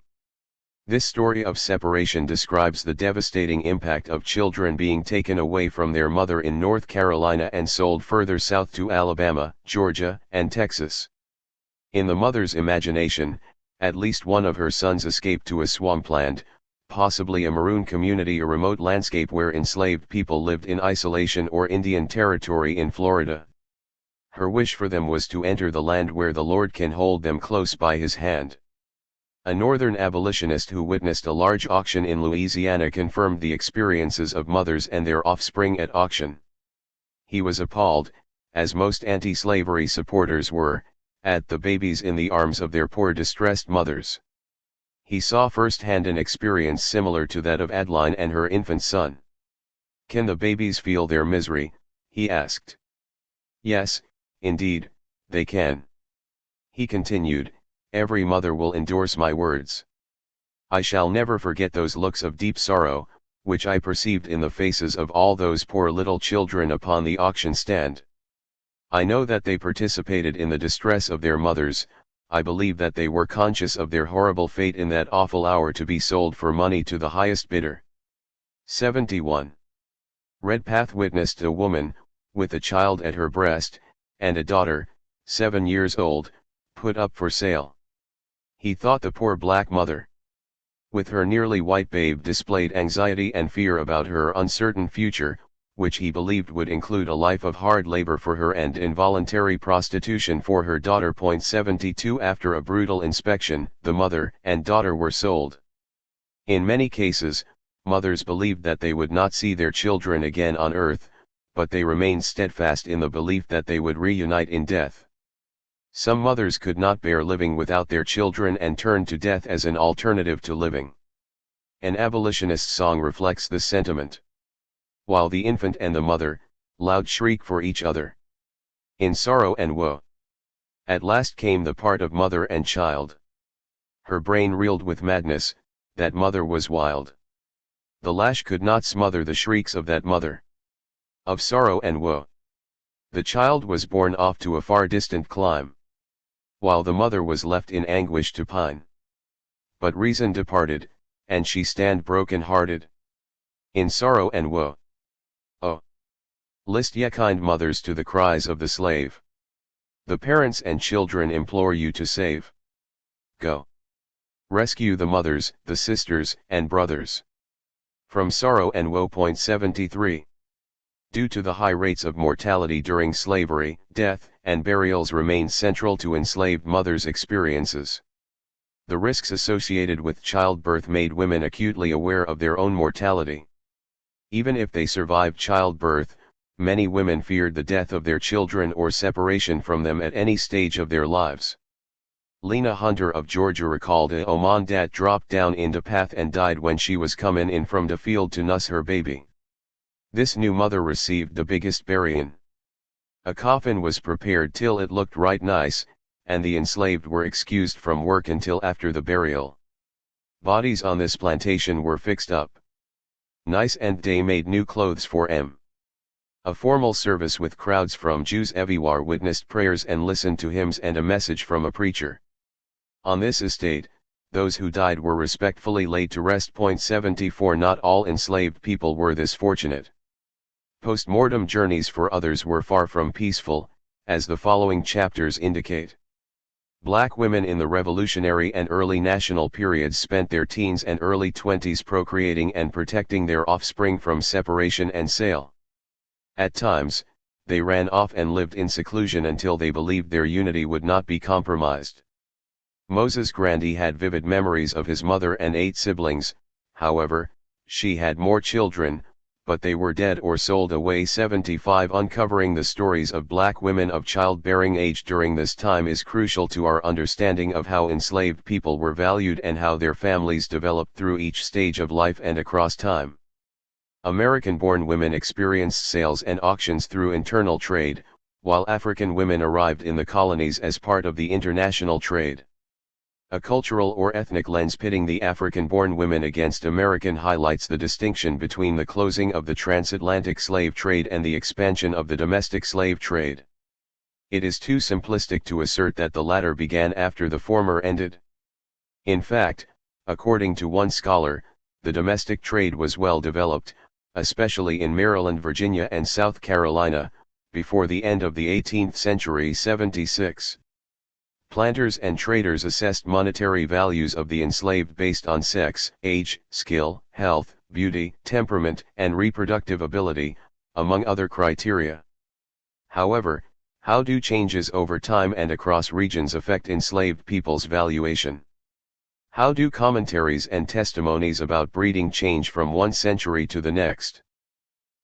This story of separation describes the devastating impact of children being taken away from their mother in North Carolina and sold further south to Alabama, Georgia, and Texas. In the mother's imagination, at least one of her sons escaped to a swampland, possibly a maroon community, a remote landscape where enslaved people lived in isolation, or Indian Territory in Florida. Her wish for them was to enter the land where the Lord can hold them close by his hand. A northern abolitionist who witnessed a large auction in Louisiana confirmed the experiences of mothers and their offspring at auction. He was appalled, as most anti-slavery supporters were, at the babies in the arms of their poor distressed mothers. He saw firsthand an experience similar to that of Adeline and her infant son. "Can the babies feel their misery?" he asked. "Yes, indeed, they can." He continued, "Every mother will endorse my words. I shall never forget those looks of deep sorrow, which I perceived in the faces of all those poor little children upon the auction stand. I know that they participated in the distress of their mothers, I believe that they were conscious of their horrible fate in that awful hour to be sold for money to the highest bidder. 71. Redpath witnessed a woman, with a child at her breast, and a daughter, 7 years old, put up for sale. He thought the poor black mother, with her nearly white babe, displayed anxiety and fear about her uncertain future, which he believed would include a life of hard labor for her and involuntary prostitution for her daughter. 72 After a brutal inspection, the mother and daughter were sold. In many cases, mothers believed that they would not see their children again on earth, but they remained steadfast in the belief that they would reunite in death. Some mothers could not bear living without their children and turned to death as an alternative to living. An abolitionist song reflects this sentiment. While the infant and the mother, loud shriek for each other, in sorrow and woe. At last came the part of mother and child. Her brain reeled with madness, that mother was wild. The lash could not smother the shrieks of that mother, of sorrow and woe. The child was borne off to a far distant clime, while the mother was left in anguish to pine. But reason departed, and she stand broken-hearted, in sorrow and woe. Oh! List ye kind mothers to the cries of the slave. The parents and children implore you to save. Go! Rescue the mothers, the sisters, and brothers from sorrow and woe. 73. Due to the high rates of mortality during slavery, death and burials remain central to enslaved mothers' experiences. The risks associated with childbirth made women acutely aware of their own mortality. Even if they survived childbirth, many women feared the death of their children or separation from them at any stage of their lives. Lena Hunter of Georgia recalled a oman dat dropped down in the path and died when she was comin' in from the field to nuss her baby. This new mother received the biggest buryin'. A coffin was prepared till it looked right nice, and the enslaved were excused from work until after the burial. Bodies on this plantation were fixed up nice and they made new clothes for 'em. A formal service with crowds from Jews everywhere witnessed prayers and listened to hymns and a message from a preacher. On this estate, those who died were respectfully laid to rest. 74 Not all enslaved people were this fortunate. Post-mortem journeys for others were far from peaceful, as the following chapters indicate. Black women in the Revolutionary and early national periods spent their teens and early 20s procreating and protecting their offspring from separation and sale. At times, they ran off and lived in seclusion until they believed their unity would not be compromised. Moses Grandy had vivid memories of his mother and 8 siblings. However, she had more children, but they were dead or sold away. 75 Uncovering the stories of black women of childbearing age during this time is crucial to our understanding of how enslaved people were valued and how their families developed through each stage of life and across time. American-born women experienced sales and auctions through internal trade, while African women arrived in the colonies as part of the international trade. A cultural or ethnic lens pitting the African-born women against American highlights the distinction between the closing of the transatlantic slave trade and the expansion of the domestic slave trade. It is too simplistic to assert that the latter began after the former ended. In fact, according to one scholar, the domestic trade was well developed, especially in Maryland, Virginia, and South Carolina, before the end of the 18th century. 76. Planters and traders assessed monetary values of the enslaved based on sex, age, skill, health, beauty, temperament, and reproductive ability, among other criteria. However, how do changes over time and across regions affect enslaved people's valuation? How do commentaries and testimonies about breeding change from one century to the next?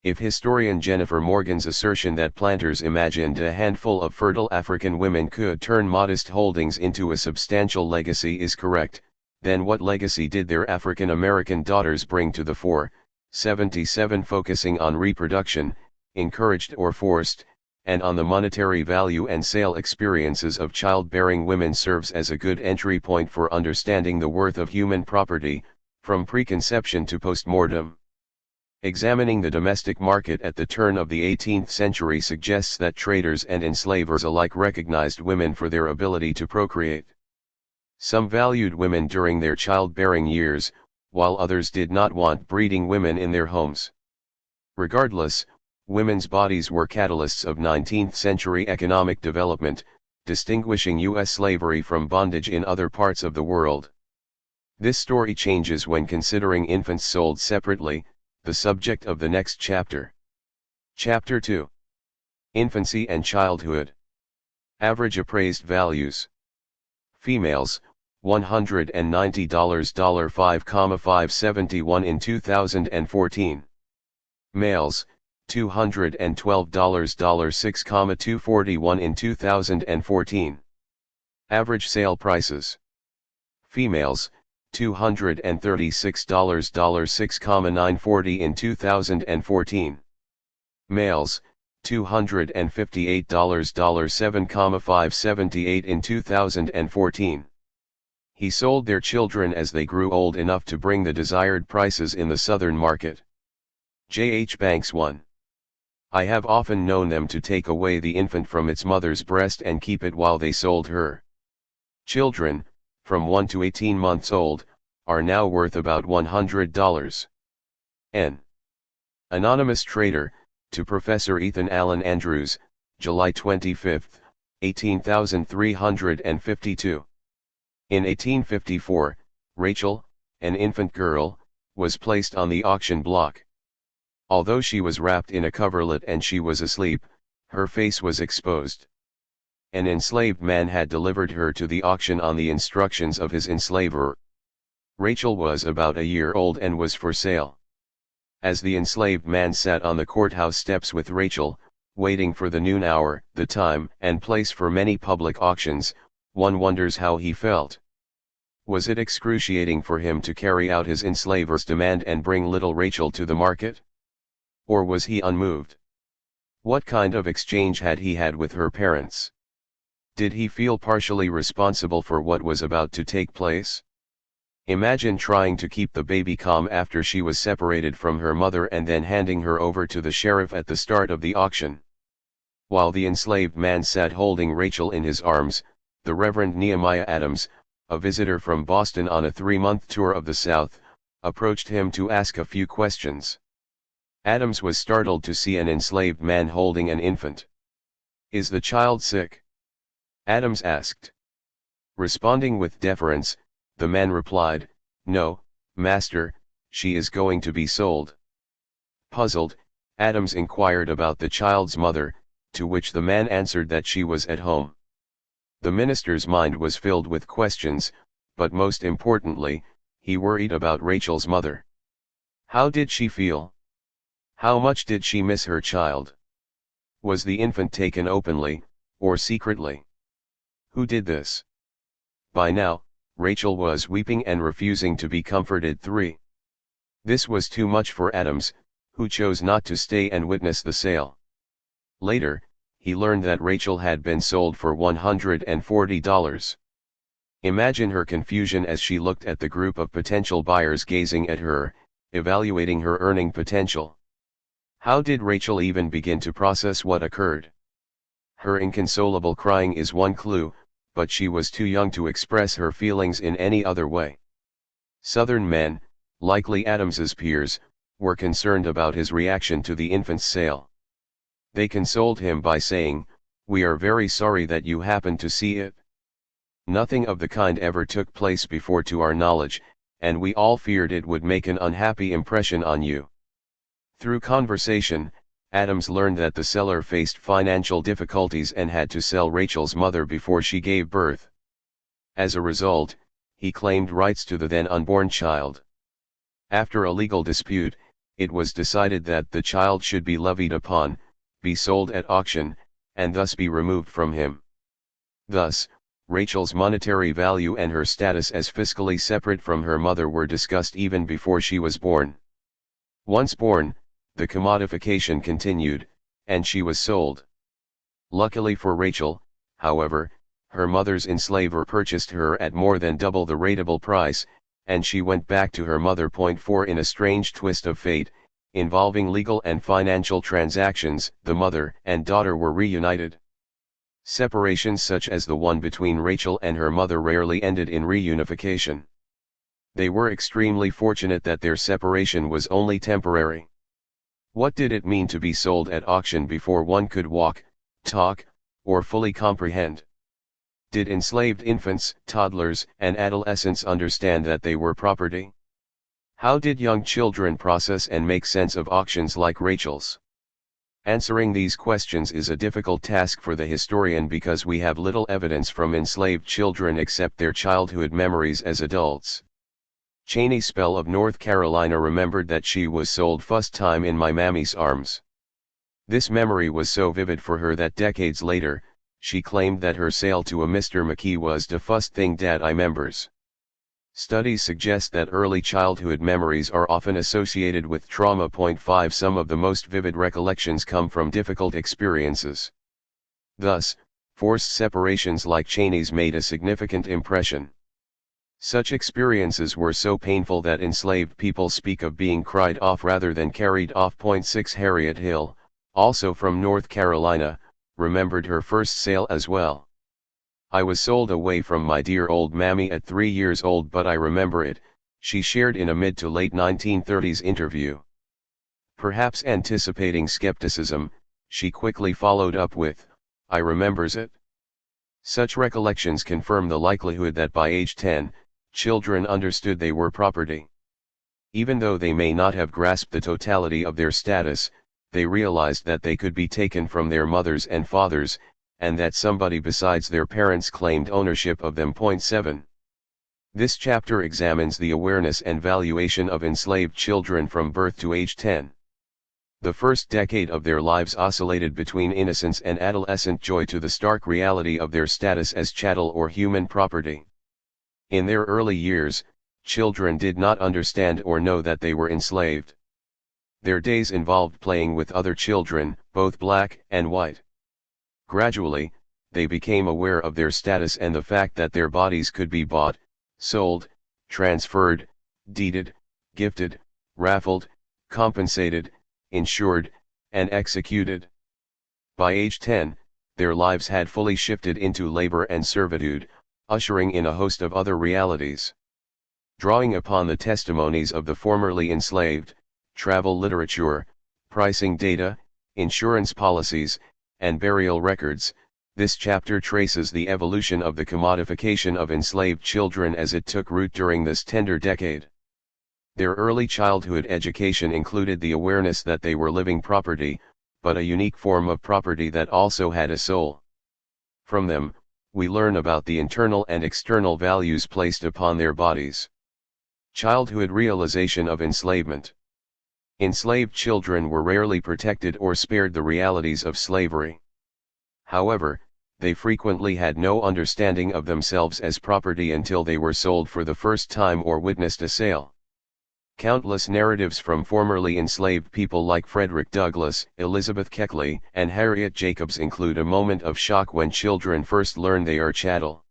If historian Jennifer Morgan's assertion that planters imagined a handful of fertile African women could turn modest holdings into a substantial legacy is correct, then what legacy did their African American daughters bring to the fore? 77 Focusing on reproduction, encouraged or forced, and on the monetary value and sale experiences of childbearing women serves as a good entry point for understanding the worth of human property, from preconception to postmortem. Examining the domestic market at the turn of the 18th century suggests that traders and enslavers alike recognized women for their ability to procreate. Some valued women during their childbearing years, while others did not want breeding women in their homes. Regardless, women's bodies were catalysts of 19th century economic development, distinguishing U.S. slavery from bondage in other parts of the world. This story changes when considering infants sold separately, the subject of the next chapter. Chapter 2. Infancy and Childhood. Average appraised values. Females, $190 $5,571 in 2014. Males, $212 $6,241 in 2014. Average sale prices. Females, $236 $6,940 in 2014. Males, $258 $7,578 in 2014. He sold their children as they grew old enough to bring the desired prices in the southern market. J. H. Banks 1. I have often known them to take away the infant from its mother's breast and keep it while they sold her. Children, from 1 to 18 months old, are now worth about $100. N. Anonymous Trader, to Professor Ethan Allen Andrews, July 25, 18352. In 1854, Rachel, an infant girl, was placed on the auction block. Although she was wrapped in a coverlet and she was asleep, her face was exposed. An enslaved man had delivered her to the auction on the instructions of his enslaver. Rachel was about a year old and was for sale. As the enslaved man sat on the courthouse steps with Rachel, waiting for the noon hour, the time and place for many public auctions, one wonders how he felt. Was it excruciating for him to carry out his enslaver's demand and bring little Rachel to the market? Or was he unmoved? What kind of exchange had he had with her parents? Did he feel partially responsible for what was about to take place? Imagine trying to keep the baby calm after she was separated from her mother and then handing her over to the sheriff at the start of the auction. While the enslaved man sat holding Rachel in his arms, the Reverend Nehemiah Adams, a visitor from Boston on a 3-month tour of the South, approached him to ask a few questions. Adams was startled to see an enslaved man holding an infant. "Is the child sick?" Adams asked. Responding with deference, the man replied, "No, master, she is going to be sold." Puzzled, Adams inquired about the child's mother, to which the man answered that she was at home. The minister's mind was filled with questions, but most importantly, he worried about Rachel's mother. How did she feel? How much did she miss her child? Was the infant taken openly, or secretly? Who did this? By now, Rachel was weeping and refusing to be comforted. 3. This was too much for Adams, who chose not to stay and witness the sale. Later, he learned that Rachel had been sold for $140. Imagine her confusion as she looked at the group of potential buyers gazing at her, evaluating her earning potential. How did Rachel even begin to process what occurred? Her inconsolable crying is one clue, but she was too young to express her feelings in any other way. Southern men, likely Adams's peers, were concerned about his reaction to the infant's sale. They consoled him by saying, "We are very sorry that you happened to see it. Nothing of the kind ever took place before to our knowledge, and we all feared it would make an unhappy impression on you." Through conversation, Adams learned that the seller faced financial difficulties and had to sell Rachel's mother before she gave birth. As a result, he claimed rights to the then unborn child. After a legal dispute, it was decided that the child should be levied upon, be sold at auction, and thus be removed from him. Thus, Rachel's monetary value and her status as fiscally separate from her mother were discussed even before she was born. Once born, the commodification continued, and she was sold. Luckily for Rachel, however, her mother's enslaver purchased her at more than double the rateable price, and she went back to her mother. 4 In a strange twist of fate, involving legal and financial transactions, the mother and daughter were reunited. Separations such as the one between Rachel and her mother rarely ended in reunification. They were extremely fortunate that their separation was only temporary. What did it mean to be sold at auction before one could walk, talk, or fully comprehend? Did enslaved infants, toddlers, and adolescents understand that they were property? How did young children process and make sense of auctions like Rachel's? Answering these questions is a difficult task for the historian because we have little evidence from enslaved children except their childhood memories as adults. Cheney Spell of North Carolina remembered that she was sold first time in my mammy's arms. This memory was so vivid for her that decades later, she claimed that her sale to a Mr. McKee was the first thing that I members. Studies suggest that early childhood memories are often associated with trauma. 5 Some of the most vivid recollections come from difficult experiences. Thus, forced separations like Cheney's made a significant impression. Such experiences were so painful that enslaved people speak of being cried off rather than carried off. 6 Harriet Hill, also from North Carolina, remembered her first sale as well. I was sold away from my dear old mammy at 3 years old, but I remember it, she shared in a mid to late 1930s interview. Perhaps anticipating skepticism, she quickly followed up with, "I remembers it." Such recollections confirm the likelihood that by age 10, children understood they were property. Even though they may not have grasped the totality of their status, they realized that they could be taken from their mothers and fathers, and that somebody besides their parents claimed ownership of them. 7. This chapter examines the awareness and valuation of enslaved children from birth to age 10. The first decade of their lives oscillated between innocence and adolescent joy to the stark reality of their status as chattel or human property. In their early years, children did not understand or know that they were enslaved. Their days involved playing with other children, both black and white. Gradually, they became aware of their status and the fact that their bodies could be bought, sold, transferred, deeded, gifted, raffled, compensated, insured, and executed. By age 10, their lives had fully shifted into labor and servitude, ushering in a host of other realities. Drawing upon the testimonies of the formerly enslaved, travel literature, pricing data, insurance policies, and burial records, this chapter traces the evolution of the commodification of enslaved children as it took root during this tender decade. Their early childhood education included the awareness that they were living property, but a unique form of property that also had a soul. From them, we learn about the internal and external values placed upon their bodies. Childhood realization of enslavement. Enslaved children were rarely protected or spared the realities of slavery. However, they frequently had no understanding of themselves as property until they were sold for the first time or witnessed a sale. Countless narratives from formerly enslaved people like Frederick Douglass, Elizabeth Keckley, and Harriet Jacobs include a moment of shock when children first learn they are chattel.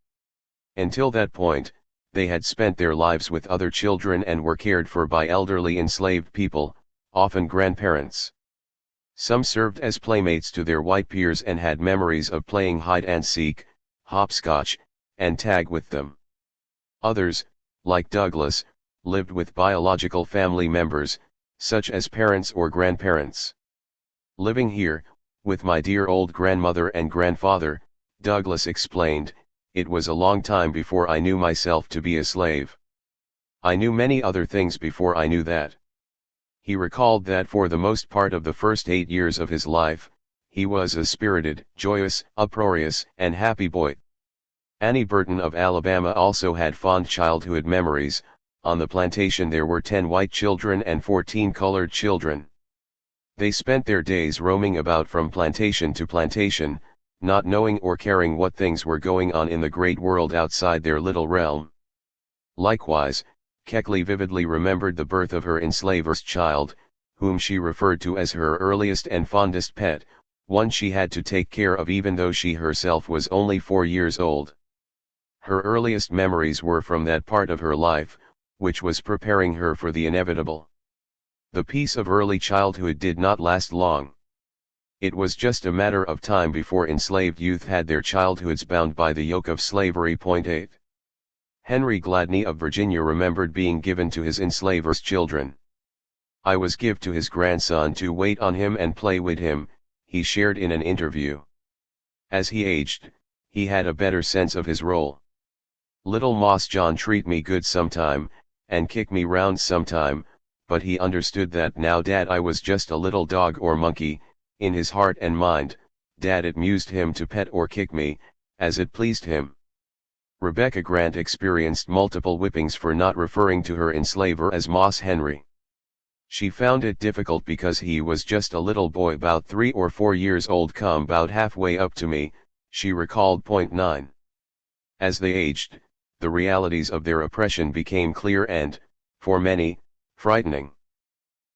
Until that point, they had spent their lives with other children and were cared for by elderly enslaved people, often grandparents. Some served as playmates to their white peers and had memories of playing hide and seek, hopscotch, and tag with them. Others, like Douglass, lived with biological family members, such as parents or grandparents. "Living here, with my dear old grandmother and grandfather," Douglass explained, "it was a long time before I knew myself to be a slave. I knew many other things before I knew that." He recalled that for the most part of the first 8 years of his life, he was a spirited, joyous, uproarious, and happy boy. Annie Burton of Alabama also had fond childhood memories. On the plantation there were 10 white children and 14 colored children. They spent their days roaming about from plantation to plantation, not knowing or caring what things were going on in the great world outside their little realm. Likewise, Keckley vividly remembered the birth of her enslaver's child, whom she referred to as her earliest and fondest pet, one she had to take care of even though she herself was only 4 years old. Her earliest memories were from that part of her life, which was preparing her for the inevitable. The peace of early childhood did not last long. It was just a matter of time before enslaved youth had their childhoods bound by the yoke of slavery. 8. Henry Gladney of Virginia remembered being given to his enslavers' children. "I was give to his grandson to wait on him and play with him," he shared in an interview. As he aged, he had a better sense of his role. "Little Moss John treat me good sometime, and kick me round sometime, but he understood that now Dad I was just a little dog or monkey. In his heart and mind, Dad it amused him to pet or kick me, as it pleased him." Rebecca Grant experienced multiple whippings for not referring to her enslaver as Moss Henry. She found it difficult because he was just a little boy about 3 or 4 years old, come about halfway up to me, she recalled. 9. As they aged, the realities of their oppression became clear and, for many, frightening.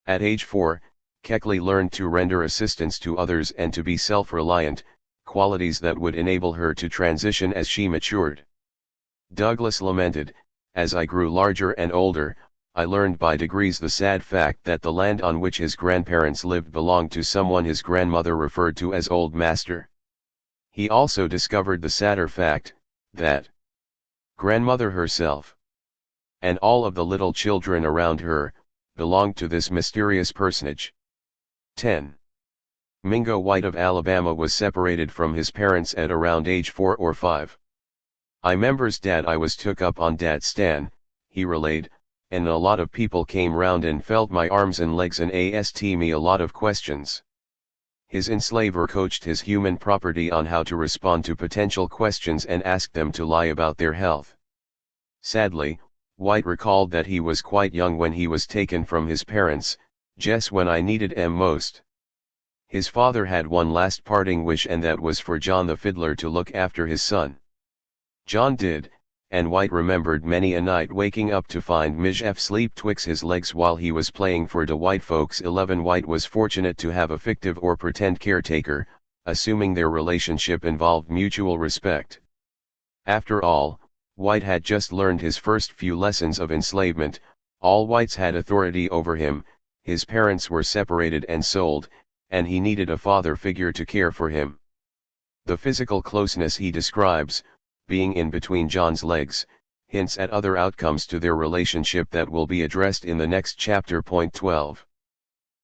At age 4, Keckley learned to render assistance to others and to be self-reliant, qualities that would enable her to transition as she matured. Douglas lamented, "As I grew larger and older, I learned by degrees the sad fact that the land on which his grandparents lived belonged to someone his grandmother referred to as Old Master." He also discovered the sadder fact, that grandmother herself, and all of the little children around her, belonged to this mysterious personage. 10. Mingo White of Alabama was separated from his parents at around age 4 or 5. "I 'members Dad I was took up on Dad's stand," he relayed, "and a lot of people came round and felt my arms and legs and asked me a lot of questions." His enslaver coached his human property on how to respond to potential questions and asked them to lie about their health. Sadly, White recalled that he was quite young when he was taken from his parents, "just when I needed 'em most." His father had one last parting wish, and that was for John the fiddler to look after his son. John did, and White remembered many a night waking up to find Mij sleep twixt his legs while he was playing for de white folks. 11. White was fortunate to have a fictive or pretend caretaker, assuming their relationship involved mutual respect. After all, White had just learned his first few lessons of enslavement. All whites had authority over him, his parents were separated and sold, and he needed a father figure to care for him. The physical closeness he describes, being in between John's legs, hints at other outcomes to their relationship that will be addressed in the next chapter. 12.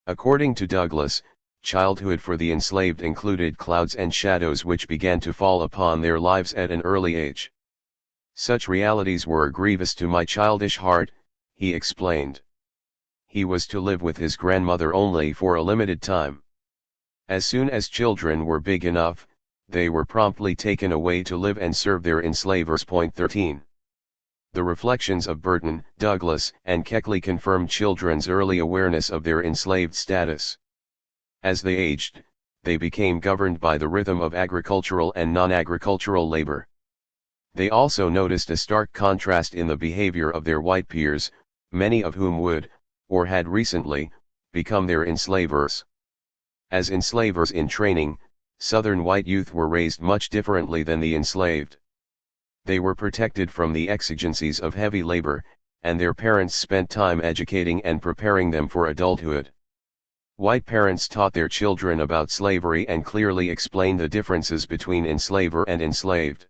According to Douglas, childhood for the enslaved included clouds and shadows which began to fall upon their lives at an early age. "Such realities were grievous to my childish heart," he explained. He was to live with his grandmother only for a limited time. As soon as children were big enough, they were promptly taken away to live and serve their enslavers. 13. The reflections of Burton, Douglas, and Keckley confirmed children's early awareness of their enslaved status. As they aged, they became governed by the rhythm of agricultural and non-agricultural labor. They also noticed a stark contrast in the behavior of their white peers, many of whom would, or had recently, become their enslavers. As enslavers in training, Southern white youth were raised much differently than the enslaved. They were protected from the exigencies of heavy labor, and their parents spent time educating and preparing them for adulthood. White parents taught their children about slavery and clearly explained the differences between enslaver and enslaved.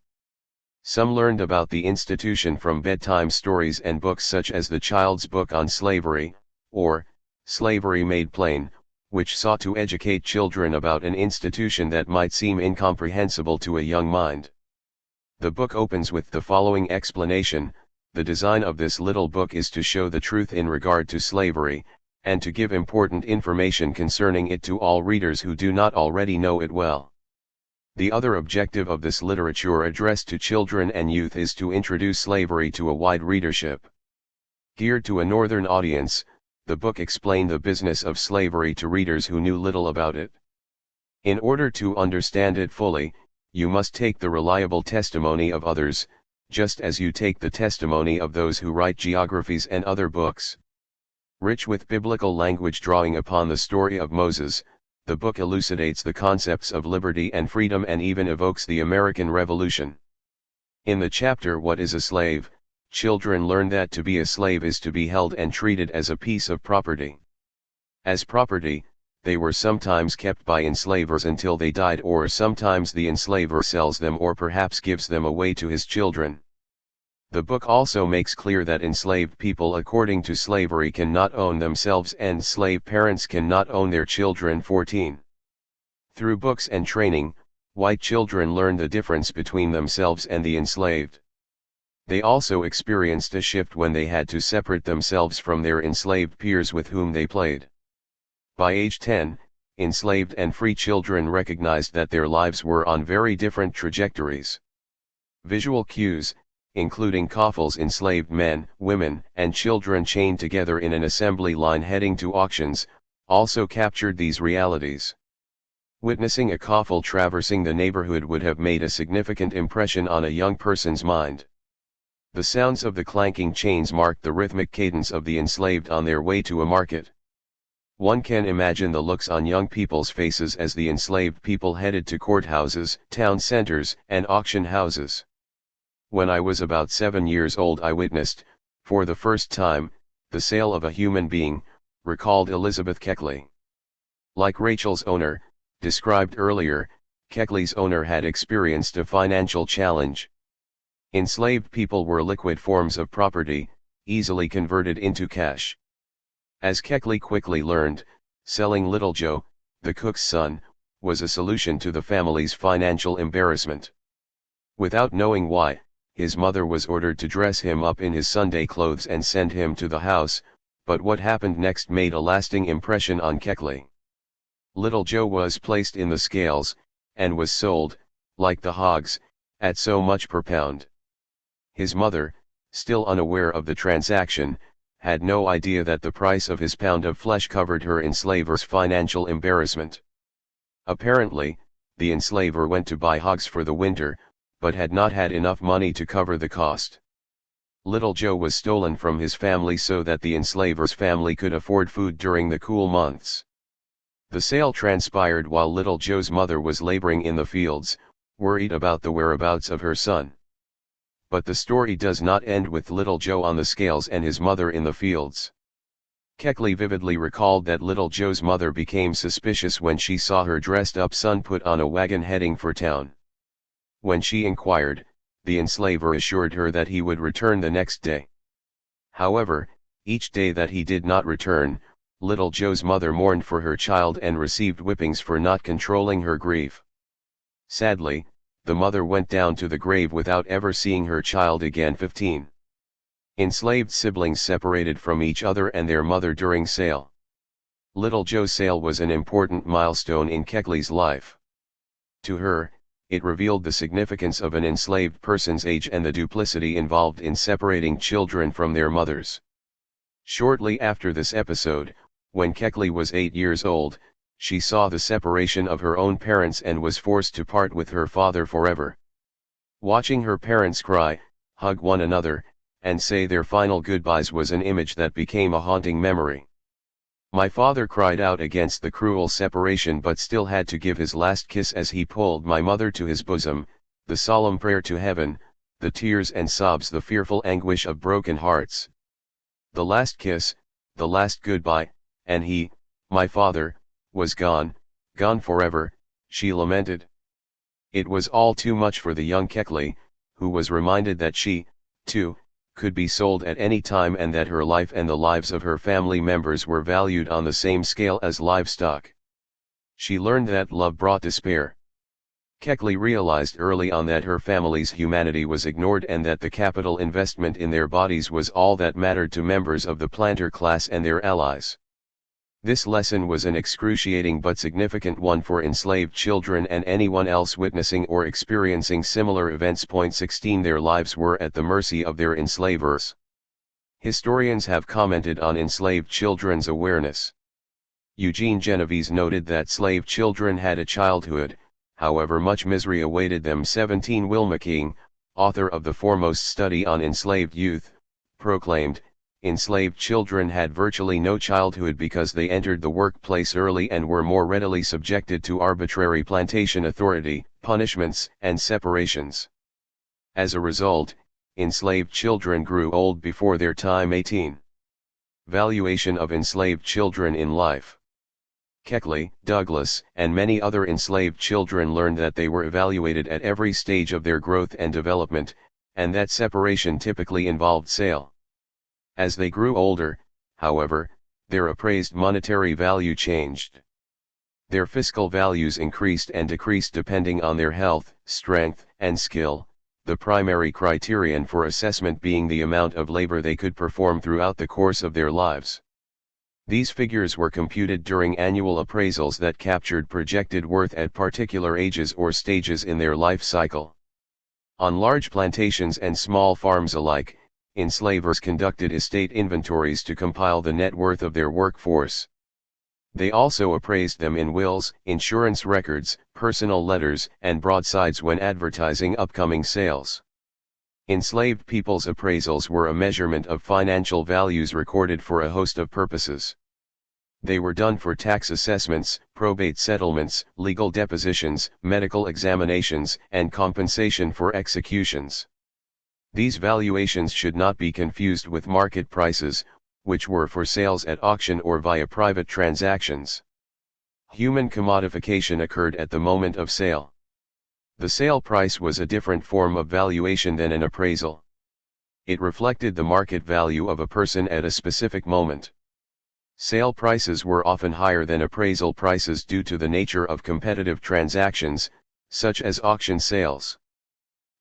Some learned about the institution from bedtime stories and books such as The Child's Book on Slavery, or Slavery Made Plain, which sought to educate children about an institution that might seem incomprehensible to a young mind. The book opens with the following explanation: "The design of this little book is to show the truth in regard to slavery, and to give important information concerning it to all readers who do not already know it well. The other objective of this literature addressed to children and youth is to introduce slavery to a wide readership." Geared to a northern audience, the book explained the business of slavery to readers who knew little about it. In order to understand it fully, you must take the reliable testimony of others, just as you take the testimony of those who write geographies and other books. Rich with biblical language drawing upon the story of Moses, the book elucidates the concepts of liberty and freedom and even evokes the American Revolution. In the chapter "What is a Slave?", children learn that to be a slave is to be held and treated as a piece of property. As property, they were sometimes kept by enslavers until they died, or sometimes the enslaver sells them or perhaps gives them away to his children. The book also makes clear that enslaved people according to slavery cannot own themselves and slave parents cannot own their children. 14. Through books and training, white children learn the difference between themselves and the enslaved. They also experienced a shift when they had to separate themselves from their enslaved peers with whom they played. By age 10, enslaved and free children recognized that their lives were on very different trajectories. Visual cues, including coffles enslaved men, women, and children chained together in an assembly line heading to auctions, also captured these realities. Witnessing a coffle traversing the neighborhood would have made a significant impression on a young person's mind. The sounds of the clanking chains marked the rhythmic cadence of the enslaved on their way to a market. One can imagine the looks on young people's faces as the enslaved people headed to courthouses, town centers, and auction houses. When I was about 7 years old, I witnessed, for the first time, the sale of a human being, recalled Elizabeth Keckley. Like Rachel's owner, described earlier, Keckley's owner had experienced a financial challenge. Enslaved people were liquid forms of property, easily converted into cash. As Keckley quickly learned, selling Little Joe, the cook's son, was a solution to the family's financial embarrassment. Without knowing why, his mother was ordered to dress him up in his Sunday clothes and send him to the house, but what happened next made a lasting impression on Keckley. Little Joe was placed in the scales, and was sold, like the hogs, at so much per pound. His mother, still unaware of the transaction, had no idea that the price of his pound of flesh covered her enslaver's financial embarrassment. Apparently, the enslaver went to buy hogs for the winter, but had not had enough money to cover the cost. Little Joe was stolen from his family so that the enslaver's family could afford food during the cool months. The sale transpired while Little Joe's mother was laboring in the fields, worried about the whereabouts of her son. But the story does not end with Little Joe on the scales and his mother in the fields. Keckley vividly recalled that Little Joe's mother became suspicious when she saw her dressed up son put on a wagon heading for town. When she inquired, the enslaver assured her that he would return the next day. However, each day that he did not return, Little Joe's mother mourned for her child and received whippings for not controlling her grief. Sadly, the mother went down to the grave without ever seeing her child again. 15. Enslaved siblings separated from each other and their mother during sale. Little Joe's sale was an important milestone in Keckley's life. To her, it revealed the significance of an enslaved person's age and the duplicity involved in separating children from their mothers. Shortly after this episode, when Keckley was 8 years old, she saw the separation of her own parents and was forced to part with her father forever. Watching her parents cry, hug one another, and say their final goodbyes was an image that became a haunting memory. My father cried out against the cruel separation but still had to give his last kiss as he pulled my mother to his bosom, the solemn prayer to heaven, the tears and sobs, the fearful anguish of broken hearts. The last kiss, the last goodbye, and he, my father, was gone, gone forever, she lamented. It was all too much for the young Keckley, who was reminded that she, too, could be sold at any time and that her life and the lives of her family members were valued on the same scale as livestock. She learned that love brought despair. Keckley realized early on that her family's humanity was ignored and that the capital investment in their bodies was all that mattered to members of the planter class and their allies. This lesson was an excruciating but significant one for enslaved children and anyone else witnessing or experiencing similar events. 16 Their lives were at the mercy of their enslavers. Historians have commented on enslaved children's awareness. Eugene Genovese noted that slave children had a childhood, however much misery awaited them. 17 Wilma King, author of the foremost study on enslaved youth, proclaimed, enslaved children had virtually no childhood because they entered the workplace early and were more readily subjected to arbitrary plantation authority, punishments, and separations. As a result, enslaved children grew old before their time. 18. Valuation of enslaved children in life. Keckley, Douglas, and many other enslaved children learned that they were evaluated at every stage of their growth and development, and that separation typically involved sale. As they grew older, however, their appraised monetary value changed. Their fiscal values increased and decreased depending on their health, strength, and skill, the primary criterion for assessment being the amount of labor they could perform throughout the course of their lives. These figures were computed during annual appraisals that captured projected worth at particular ages or stages in their life cycle. On large plantations and small farms alike, enslavers conducted estate inventories to compile the net worth of their workforce. They also appraised them in wills, insurance records, personal letters, and broadsides when advertising upcoming sales. Enslaved people's appraisals were a measurement of financial values recorded for a host of purposes. They were done for tax assessments, probate settlements, legal depositions, medical examinations, and compensation for executions. These valuations should not be confused with market prices, which were for sales at auction or via private transactions. Human commodification occurred at the moment of sale. The sale price was a different form of valuation than an appraisal. It reflected the market value of a person at a specific moment. Sale prices were often higher than appraisal prices due to the nature of competitive transactions, such as auction sales.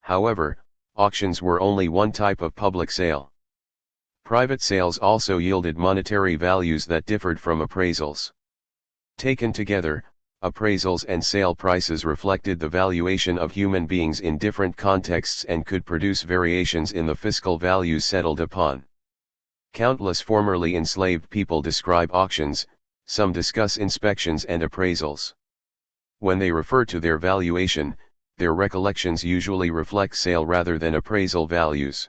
However, auctions were only one type of public sale. Private sales also yielded monetary values that differed from appraisals. Taken together, appraisals and sale prices reflected the valuation of human beings in different contexts and could produce variations in the fiscal values settled upon. Countless formerly enslaved people describe auctions, some discuss inspections and appraisals. When they refer to their valuation, their recollections usually reflect sale rather than appraisal values.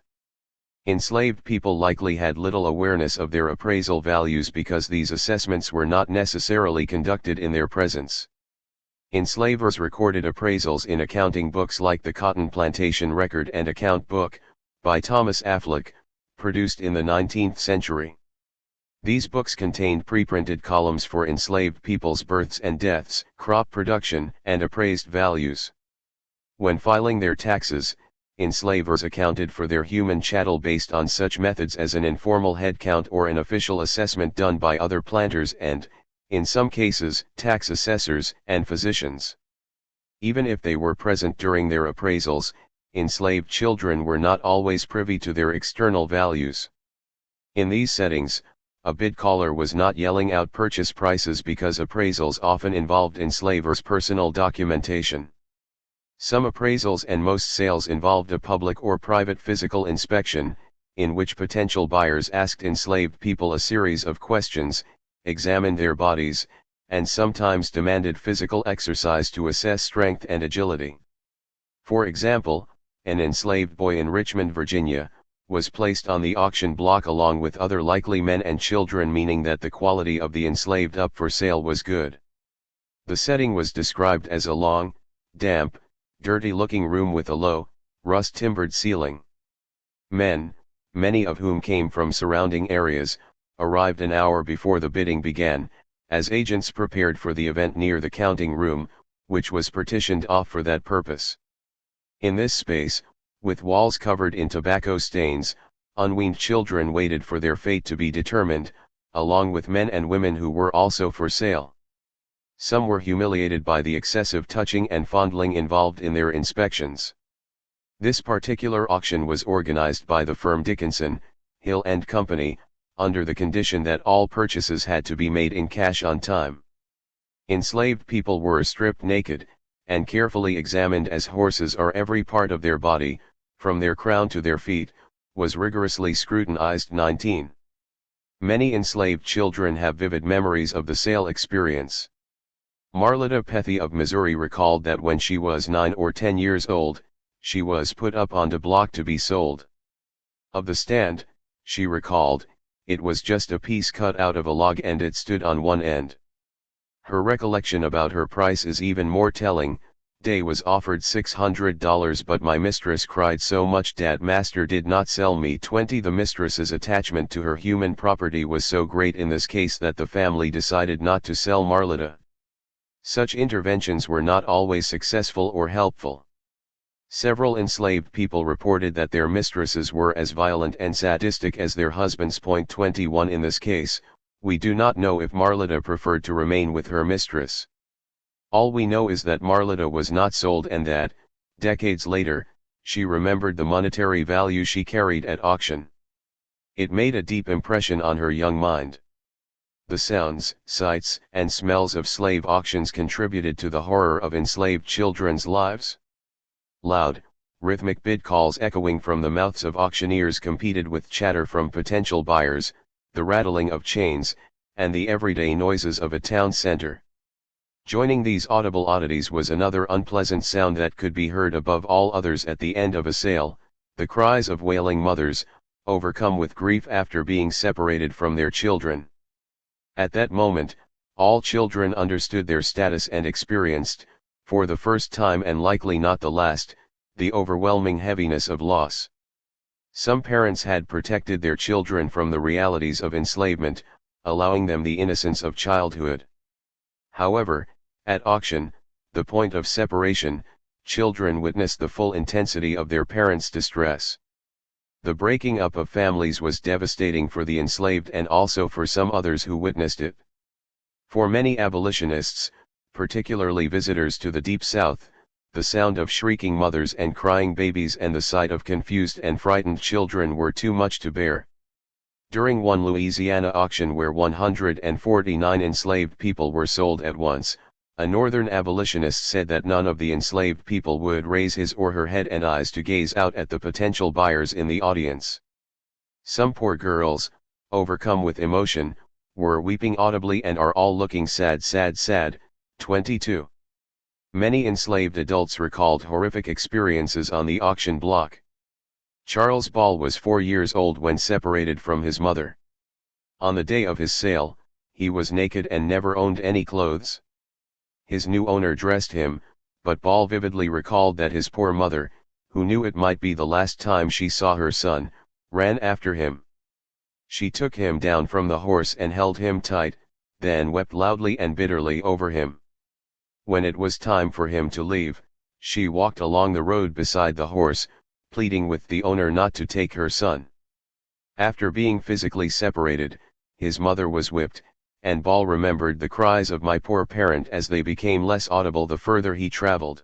Enslaved people likely had little awareness of their appraisal values because these assessments were not necessarily conducted in their presence. Enslavers recorded appraisals in accounting books like the Cotton Plantation Record and Account Book, by Thomas Affleck, produced in the 19th century. These books contained preprinted columns for enslaved people's births and deaths, crop production, and appraised values. When filing their taxes, enslavers accounted for their human chattel based on such methods as an informal head count or an official assessment done by other planters and, in some cases, tax assessors and physicians. Even if they were present during their appraisals, enslaved children were not always privy to their external values. In these settings, a bid caller was not yelling out purchase prices because appraisals often involved enslavers' personal documentation. Some appraisals and most sales involved a public or private physical inspection, in which potential buyers asked enslaved people a series of questions, examined their bodies, and sometimes demanded physical exercise to assess strength and agility. For example, an enslaved boy in Richmond, Virginia, was placed on the auction block along with other likely men and children, meaning that the quality of the enslaved up for sale was good. The setting was described as a long, damp, dirty-looking room with a low, rust-timbered ceiling. Men, many of whom came from surrounding areas, arrived an hour before the bidding began, as agents prepared for the event near the counting room, which was partitioned off for that purpose. In this space, with walls covered in tobacco stains, unweaned children waited for their fate to be determined, along with men and women who were also for sale. Some were humiliated by the excessive touching and fondling involved in their inspections. This particular auction was organized by the firm Dickinson, Hill & Company, under the condition that all purchases had to be made in cash on time. Enslaved people were stripped naked, and carefully examined as horses are. Every part of their body, from their crown to their feet, was rigorously scrutinized. 19. Many enslaved children have vivid memories of the sale experience. Marletta Pethy of Missouri recalled that when she was 9 or 10 years old, she was put up on a block to be sold. Of the stand, she recalled, it was just a piece cut out of a log and it stood on one end. Her recollection about her price is even more telling. day was offered $600, but my mistress cried so much that master did not sell me 20. The mistress's attachment to her human property was so great in this case that the family decided not to sell Marlita. Such interventions were not always successful or helpful. Several enslaved people reported that their mistresses were as violent and sadistic as their husbands. 21 In this case, we do not know if Marlita preferred to remain with her mistress. All we know is that Marlita was not sold and that, decades later, she remembered the monetary value she carried at auction. It made a deep impression on her young mind. The sounds, sights, and smells of slave auctions contributed to the horror of enslaved children's lives. Loud, rhythmic bid calls echoing from the mouths of auctioneers competed with chatter from potential buyers, the rattling of chains, and the everyday noises of a town center. Joining these audible oddities was another unpleasant sound that could be heard above all others at the end of a sale, the cries of wailing mothers, overcome with grief after being separated from their children. At that moment, all children understood their status and experienced, for the first time and likely not the last, the overwhelming heaviness of loss. Some parents had protected their children from the realities of enslavement, allowing them the innocence of childhood. However, at auction, the point of separation, children witnessed the full intensity of their parents' distress. The breaking up of families was devastating for the enslaved and also for some others who witnessed it. For many abolitionists, particularly visitors to the Deep South, the sound of shrieking mothers and crying babies and the sight of confused and frightened children were too much to bear. During one Louisiana auction where 149 enslaved people were sold at once, a northern abolitionist said that none of the enslaved people would raise his or her head and eyes to gaze out at the potential buyers in the audience. Some poor girls, overcome with emotion, were weeping audibly and are all looking sad. 22. Many enslaved adults recalled horrific experiences on the auction block. Charles Ball was 4 years old when separated from his mother. On the day of his sale, he was naked and never owned any clothes. His new owner dressed him, but Ball vividly recalled that his poor mother, who knew it might be the last time she saw her son, ran after him. She took him down from the horse and held him tight, then wept loudly and bitterly over him. When it was time for him to leave, she walked along the road beside the horse, pleading with the owner not to take her son. After being physically separated, his mother was whipped, and Ball remembered the cries of my poor parent as they became less audible the further he traveled.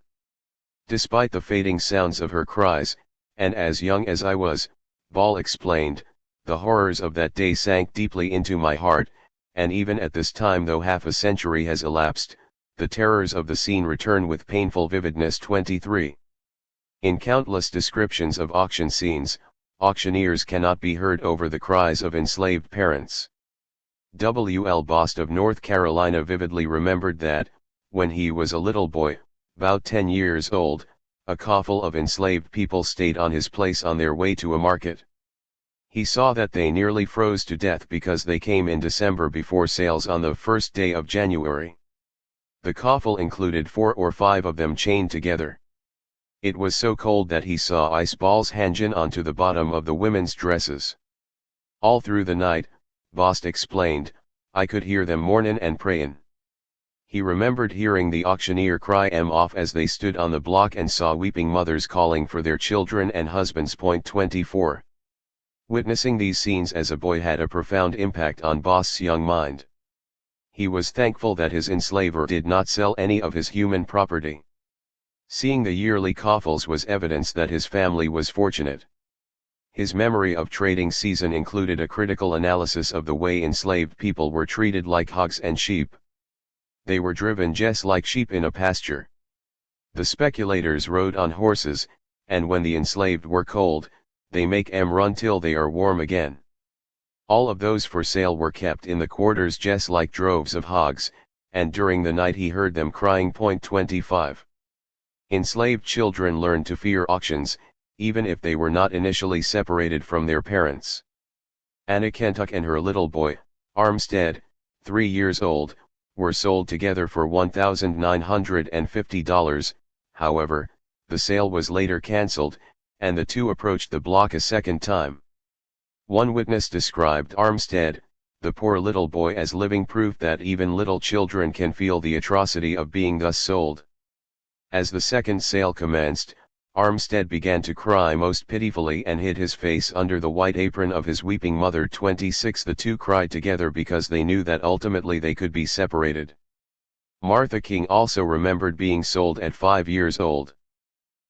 Despite the fading sounds of her cries, and as young as I was, Ball explained, the horrors of that day sank deeply into my heart, and even at this time, though half a century has elapsed, the terrors of the scene return with painful vividness. 23. In countless descriptions of auction scenes, auctioneers cannot be heard over the cries of enslaved parents. W. L. Bost of North Carolina vividly remembered that, when he was a little boy, about 10 years old, a coffle of enslaved people stayed on his place on their way to a market. He saw that they nearly froze to death because they came in December before sales on the first day of January. The coffle included 4 or 5 of them chained together. It was so cold that he saw ice balls hanging onto the bottom of the women's dresses. All through the night, Bost explained, I could hear them mournin' and prayin'. He remembered hearing the auctioneer cry 'em off as they stood on the block and saw weeping mothers calling for their children and husbands. 24. Witnessing these scenes as a boy had a profound impact on Bost's young mind. He was thankful that his enslaver did not sell any of his human property. Seeing the yearly coffles was evidence that his family was fortunate. His memory of trading season included a critical analysis of the way enslaved people were treated like hogs and sheep. They were driven just like sheep in a pasture. The speculators rode on horses, and when the enslaved were cold, they make 'em run till they are warm again. All of those for sale were kept in the quarters just like droves of hogs, and during the night he heard them crying. 25. Enslaved children learned to fear auctions, even if they were not initially separated from their parents. Anna Kentuck and her little boy, Armstead, 3 years old, were sold together for $1,950. However, the sale was later cancelled, and the two approached the block a second time. One witness described Armstead, the poor little boy, as living proof that even little children can feel the atrocity of being thus sold. As the second sale commenced, Armstead began to cry most pitifully and hid his face under the white apron of his weeping mother. 26 The two cried together because they knew that ultimately they could be separated. Martha King also remembered being sold at 5 years old.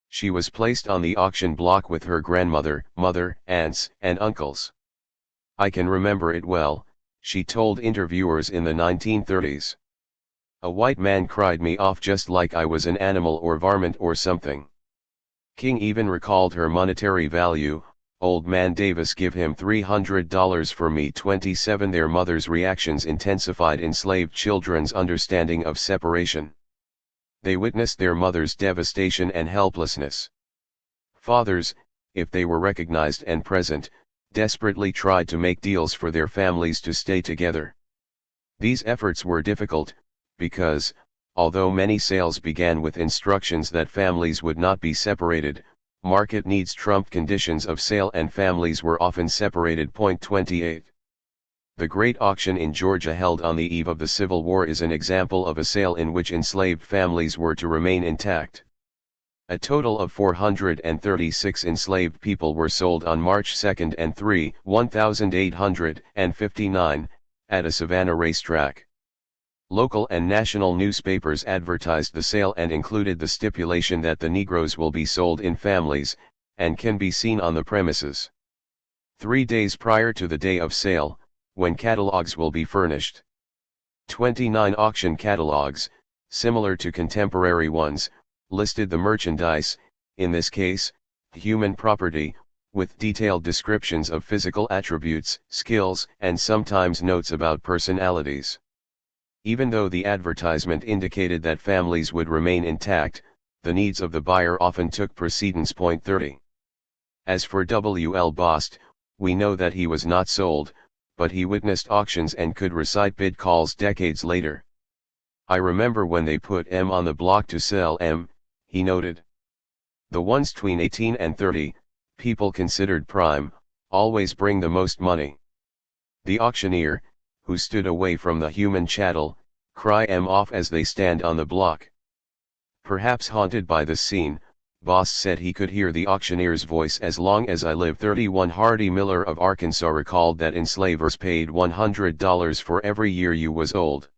She was placed on the auction block with her grandmother, mother, aunts, and uncles. "I can remember it well," she told interviewers in the 1930s. "A white man cried me off just like I was an animal or varmint or something." King even recalled her monetary value: "Old man Davis give him $300 for me." 27 Their mother's reactions intensified enslaved children's understanding of separation. They witnessed their mother's devastation and helplessness. Fathers, if they were recognized and present, desperately tried to make deals for their families to stay together. These efforts were difficult, because, although many sales began with instructions that families would not be separated, market needs trumped conditions of sale and families were often separated. 28. The Great Auction in Georgia, held on the eve of the Civil War, is an example of a sale in which enslaved families were to remain intact. A total of 436 enslaved people were sold on March 2 and 3, 1859, at a Savannah racetrack. Local and national newspapers advertised the sale and included the stipulation that the Negroes will be sold in families, and can be seen on the premises 3 days prior to the day of sale, when catalogs will be furnished. 29 auction catalogs, similar to contemporary ones, listed the merchandise, in this case, human property, with detailed descriptions of physical attributes, skills, and sometimes notes about personalities. Even though the advertisement indicated that families would remain intact, the needs of the buyer often took precedence. 30. As for W. L. Bost, we know that he was not sold, but he witnessed auctions and could recite bid calls decades later. "I remember when they put M on the block to sell M," he noted. "The ones between 18 and 30, people considered prime, always bring the most money." The auctioneer, who stood away from the human chattel, cry M off as they stand on the block. Perhaps haunted by this scene, Bost said he could hear the auctioneer's voice as long as I live. 31 Hardy Miller of Arkansas recalled that enslavers paid $100 for every year you was old.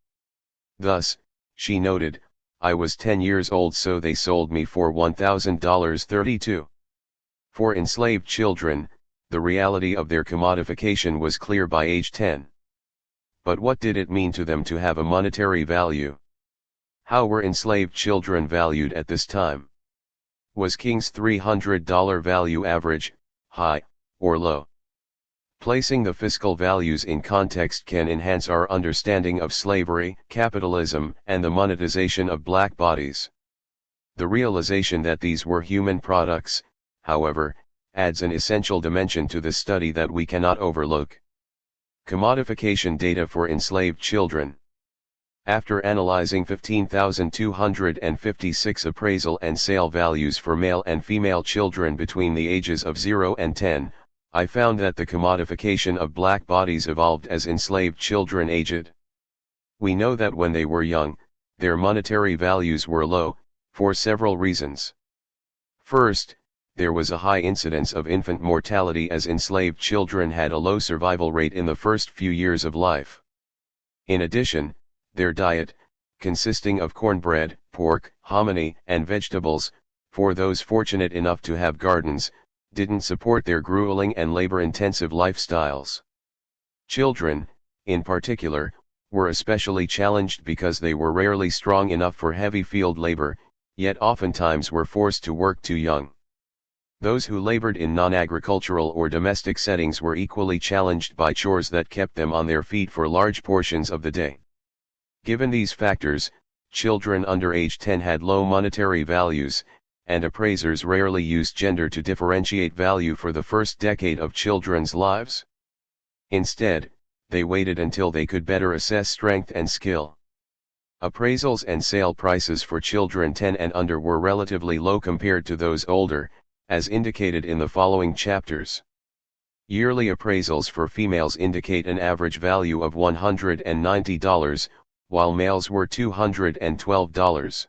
Thus, she noted, "I was 10 years old, so they sold me for $1,000. 32. For enslaved children, the reality of their commodification was clear by age 10. But what did it mean to them to have a monetary value? How were enslaved children valued at this time? Was King's $300 value average, high, or low? Placing the fiscal values in context can enhance our understanding of slavery, capitalism, and the monetization of black bodies. The realization that these were human products, however, adds an essential dimension to this study that we cannot overlook. Commodification data for enslaved children. After analyzing 15,256 appraisal and sale values for male and female children between the ages of 0 and 10, I found that the commodification of black bodies evolved as enslaved children aged. We know that when they were young, their monetary values were low, for several reasons. First, there was a high incidence of infant mortality, as enslaved children had a low survival rate in the first few years of life. In addition, their diet, consisting of cornbread, pork, hominy, and vegetables, for those fortunate enough to have gardens, didn't support their grueling and labor-intensive lifestyles. Children, in particular, were especially challenged because they were rarely strong enough for heavy field labor, yet oftentimes were forced to work too young. Those who labored in non-agricultural or domestic settings were equally challenged by chores that kept them on their feet for large portions of the day. Given these factors, children under age 10 had low monetary values, and appraisers rarely used gender to differentiate value for the first decade of children's lives. Instead, they waited until they could better assess strength and skill. Appraisals and sale prices for children 10 and under were relatively low compared to those older, as indicated in the following chapters. Yearly appraisals for females indicate an average value of $190, while males were $212.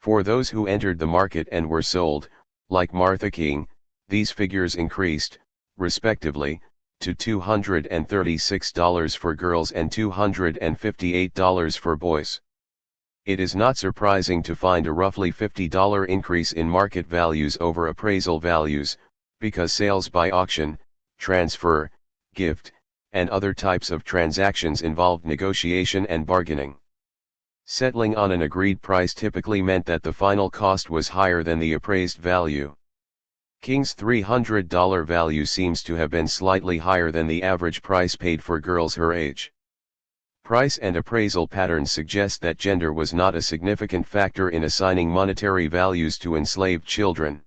For those who entered the market and were sold, like Martha King, these figures increased, respectively, to $236 for girls and $258 for boys. It is not surprising to find a roughly $50 increase in market values over appraisal values, because sales by auction, transfer, gift, and other types of transactions involved negotiation and bargaining. Settling on an agreed price typically meant that the final cost was higher than the appraised value. King's $300 value seems to have been slightly higher than the average price paid for girls her age. Price and appraisal patterns suggest that gender was not a significant factor in assigning monetary values to enslaved children.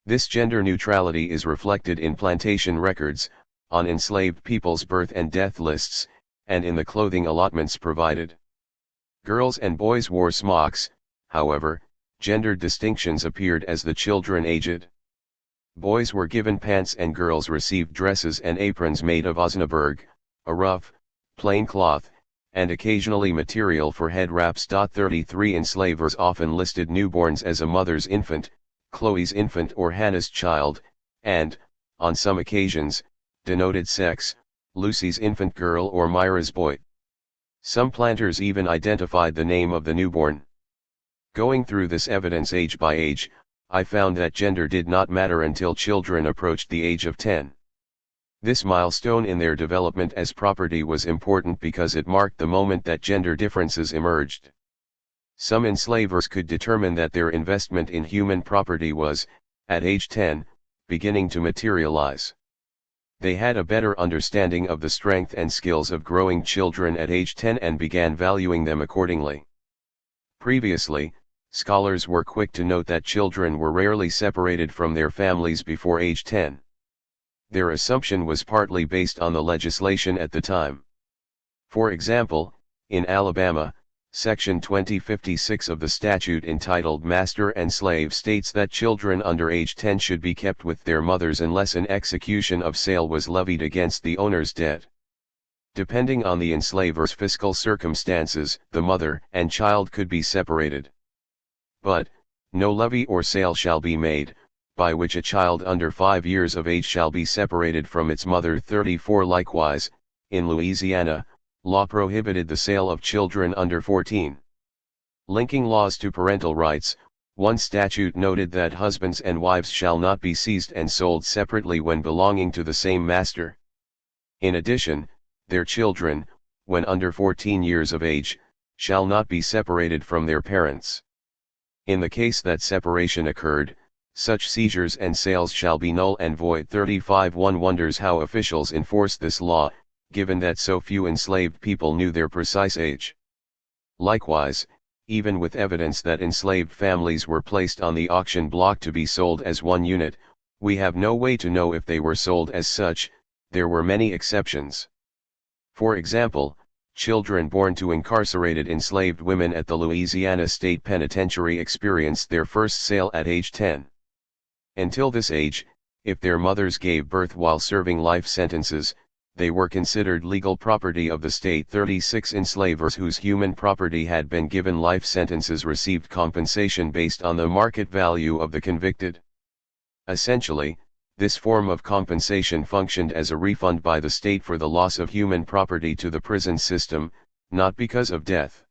This gender neutrality is reflected in plantation records, on enslaved people's birth and death lists, and in the clothing allotments provided. Girls and boys wore smocks, however, gendered distinctions appeared as the children aged. Boys were given pants and girls received dresses and aprons made of osnaburg, a rough, plain cloth, and occasionally material for head wraps. 33 Enslavers often listed newborns as a mother's infant, Chloe's infant or Hannah's child, and, on some occasions, denoted sex, Lucy's infant girl or Myra's boy. Some planters even identified the name of the newborn. Going through this evidence age by age, I found that gender did not matter until children approached the age of 10. This milestone in their development as property was important because it marked the moment that gender differences emerged. Some enslavers could determine that their investment in human property was, at age 10, beginning to materialize. They had a better understanding of the strength and skills of growing children at age 10 and began valuing them accordingly. Previously, scholars were quick to note that children were rarely separated from their families before age 10. Their assumption was partly based on the legislation at the time. For example, in Alabama, Section 2056 of the statute entitled Master and Slave states that children under age 10 should be kept with their mothers unless an execution of sale was levied against the owner's debt. Depending on the enslaver's fiscal circumstances, the mother and child could be separated. But, no levy or sale shall be made, by which a child under 5 years of age shall be separated from its mother. 34 Likewise, in Louisiana, law prohibited the sale of children under 14. Linking laws to parental rights, one statute noted that husbands and wives shall not be seized and sold separately when belonging to the same master. In addition, their children, when under 14 years of age, shall not be separated from their parents. In the case that separation occurred, such seizures and sales shall be null and void. 35 One wonders how officials enforce this law, given that so few enslaved people knew their precise age. Likewise, even with evidence that enslaved families were placed on the auction block to be sold as one unit, we have no way to know if they were sold as such. There were many exceptions. For example, children born to incarcerated enslaved women at the Louisiana State Penitentiary experienced their first sale at age 10. Until this age, if their mothers gave birth while serving life sentences, they were considered legal property of the state. 36 Enslavers whose human property had been given life sentences received compensation based on the market value of the convicted. Essentially, this form of compensation functioned as a refund by the state for the loss of human property to the prison system, not because of death.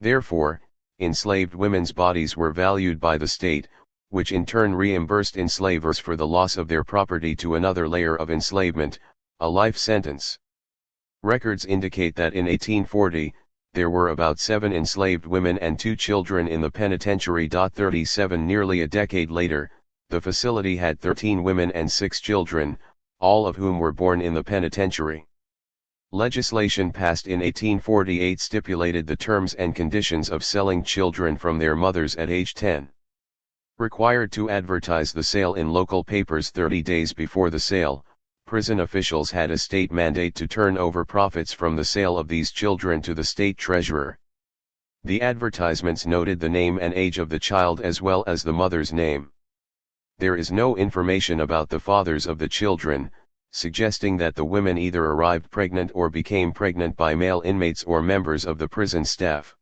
Therefore, enslaved women's bodies were valued by the state, which in turn reimbursed enslavers for the loss of their property to another layer of enslavement, a life sentence. Records indicate that in 1840, there were about 7 enslaved women and 2 children in the penitentiary. 37 Nearly a decade later, the facility had 13 women and 6 children, all of whom were born in the penitentiary. Legislation passed in 1848 stipulated the terms and conditions of selling children from their mothers at age 10. Required to advertise the sale in local papers 30 days before the sale, prison officials had a state mandate to turn over profits from the sale of these children to the state treasurer. The advertisements noted the name and age of the child as well as the mother's name. There is no information about the fathers of the children, suggesting that the women either arrived pregnant or became pregnant by male inmates or members of the prison staff.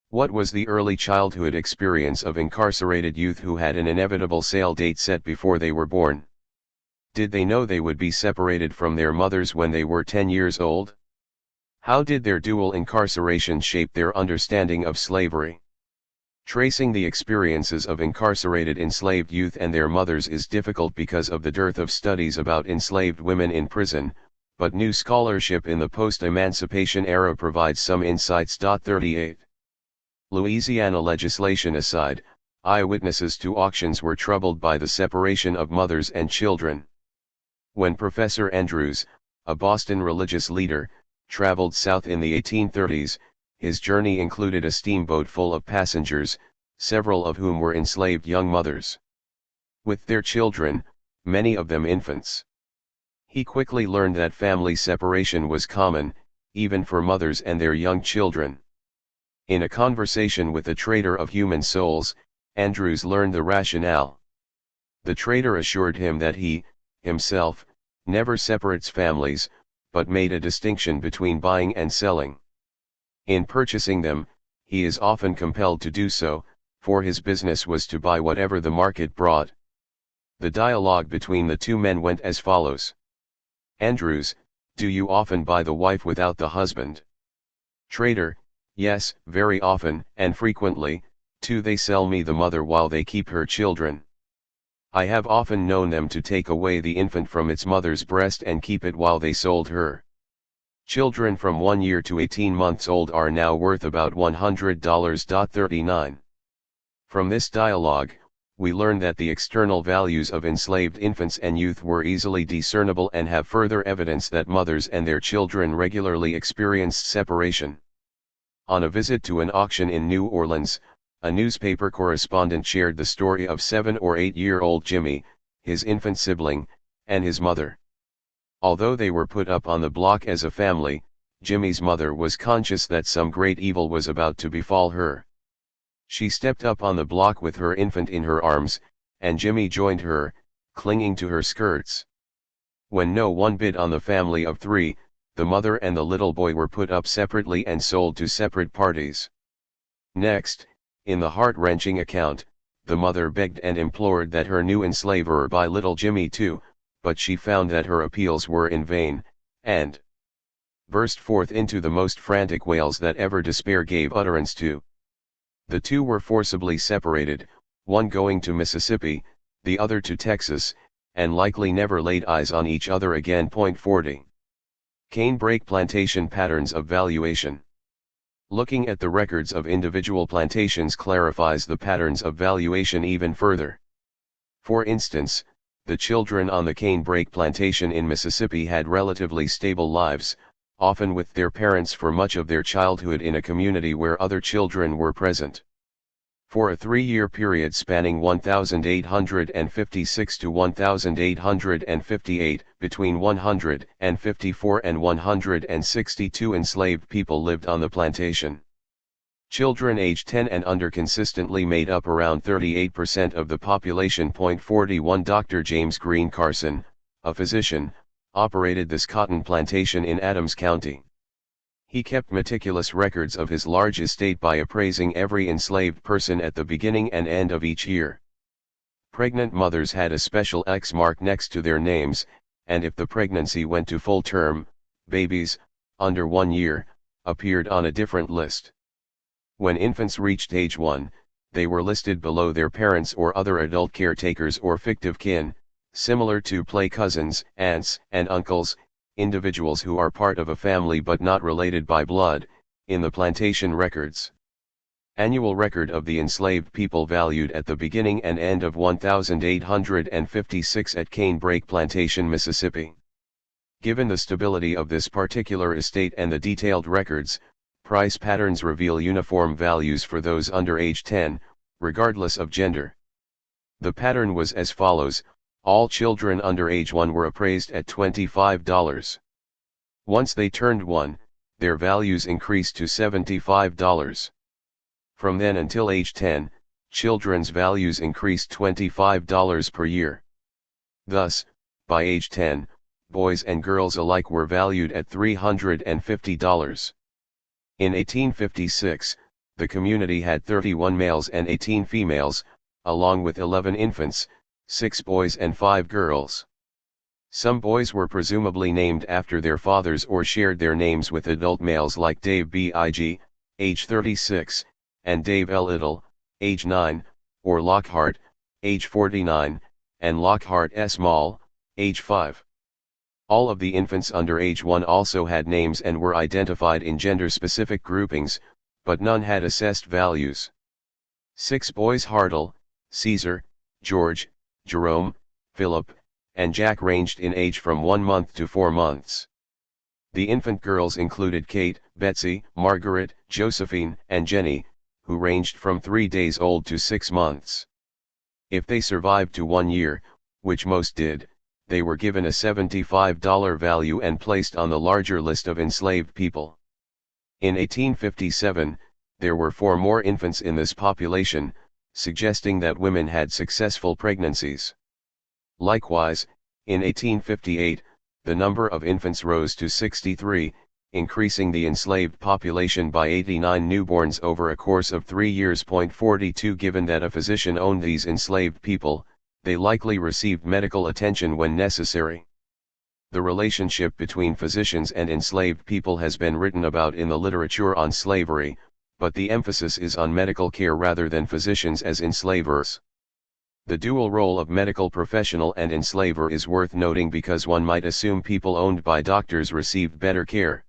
What was the early childhood experience of incarcerated youth who had an inevitable sale date set before they were born? Did they know they would be separated from their mothers when they were 10 years old? How did their dual incarceration shape their understanding of slavery? Tracing the experiences of incarcerated enslaved youth and their mothers is difficult because of the dearth of studies about enslaved women in prison, but new scholarship in the post-emancipation era provides some insights. 38. Louisiana legislation aside, eyewitnesses to auctions were troubled by the separation of mothers and children. When Professor Andrews, a Boston religious leader, traveled south in the 1830s, his journey included a steamboat full of passengers, several of whom were enslaved young mothers. With their children, many of them infants. He quickly learned that family separation was common, even for mothers and their young children. In a conversation with a trader of human souls, Andrews learned the rationale. The trader assured him that he, himself, never separates families, but made a distinction between buying and selling. In purchasing them, he is often compelled to do so, for his business was to buy whatever the market brought. The dialogue between the two men went as follows. Andrews: do you often buy the wife without the husband? Trader: yes, very often and frequently, too. They sell me the mother while they keep her children. I have often known them to take away the infant from its mother's breast and keep it while they sold her. Children from 1 year to 18 months old are now worth about $100. 39. From this dialogue, we learn that the external values of enslaved infants and youth were easily discernible and have further evidence that mothers and their children regularly experienced separation. On a visit to an auction in New Orleans, a newspaper correspondent shared the story of 7 or 8-year-old Jimmy, his infant sibling, and his mother. Although they were put up on the block as a family, Jimmy's mother was conscious that some great evil was about to befall her. She stepped up on the block with her infant in her arms, and Jimmy joined her, clinging to her skirts. When no one bid on the family of 3, the mother and the little boy were put up separately and sold to separate parties. Next, in the heart-wrenching account, the mother begged and implored that her new enslaver buy little Jimmy too, but she found that her appeals were in vain, and burst forth into the most frantic wails that ever despair gave utterance to. The two were forcibly separated, one going to Mississippi, the other to Texas, and likely never laid eyes on each other again. 40. Canebrake plantation patterns of valuation. Looking at the records of individual plantations clarifies the patterns of valuation even further. For instance, the children on the canebrake plantation in Mississippi had relatively stable lives, often with their parents for much of their childhood in a community where other children were present. For a 3-year period spanning 1856 to 1858, between 154 and 162 enslaved people lived on the plantation. Children aged 10 and under consistently made up around 38% of the population. 41. Dr. James Green Carson, a physician, operated this cotton plantation in Adams County. He kept meticulous records of his large estate by appraising every enslaved person at the beginning and end of each year. Pregnant mothers had a special X mark next to their names, and if the pregnancy went to full term, babies, under 1 year, appeared on a different list. When infants reached age 1, they were listed below their parents or other adult caretakers or fictive kin, similar to play cousins, aunts, and uncles, individuals who are part of a family but not related by blood, in the plantation records. Annual record of the enslaved people valued at the beginning and end of 1856 at Canebrake Plantation, Mississippi. Given the stability of this particular estate and the detailed records, price patterns reveal uniform values for those under age 10, regardless of gender. The pattern was as follows: all children under age 1 were appraised at $25. Once they turned 1, their values increased to $75. From then until age 10, children's values increased $25 per year. Thus, by age 10, boys and girls alike were valued at $350. In 1856, the community had 31 males and 18 females, along with 11 infants, 6 boys and 5 girls. Some boys were presumably named after their fathers or shared their names with adult males like Dave Big, age 36, and Dave L. Little, age 9, or Lockhart, age 49, and Lockhart S. Mall, age 5. All of the infants under age 1 also had names and were identified in gender-specific groupings, but none had assessed values. 6 boys Hartle, Caesar, George, Jerome, Philip, and Jack ranged in age from 1 month to 4 months. The infant girls included Kate, Betsy, Margaret, Josephine, and Jenny, who ranged from 3 days old to 6 months. If they survived to 1 year, which most did, they were given a $75 value and placed on the larger list of enslaved people. In 1857, there were 4 more infants in this population, suggesting that women had successful pregnancies. Likewise, in 1858, the number of infants rose to 63, increasing the enslaved population by 89 newborns over a course of 3 years. 42 Given that a physician owned these enslaved people, they likely received medical attention when necessary. The relationship between physicians and enslaved people has been written about in the literature on slavery, but the emphasis is on medical care rather than physicians as enslavers. The dual role of medical professional and enslaver is worth noting because one might assume people owned by doctors received better care.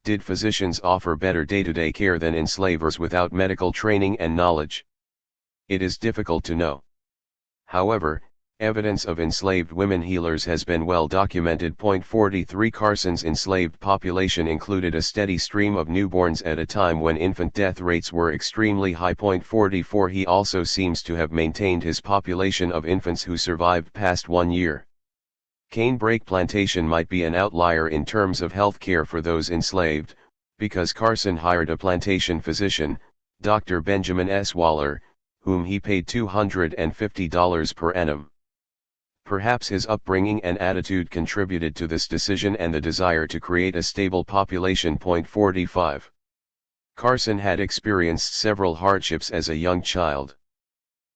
Did physicians offer better day-to-day care than enslavers without medical training and knowledge? It is difficult to know. However, evidence of enslaved women healers has been well documented. 43 Carson's enslaved population included a steady stream of newborns at a time when infant death rates were extremely high. 44 He also seems to have maintained his population of infants who survived past 1 year. Canebrake Plantation might be an outlier in terms of health care for those enslaved, because Carson hired a plantation physician, Dr. Benjamin S. Waller, whom he paid $250 per annum. Perhaps his upbringing and attitude contributed to this decision and the desire to create a stable population. 45. Carson had experienced several hardships as a young child.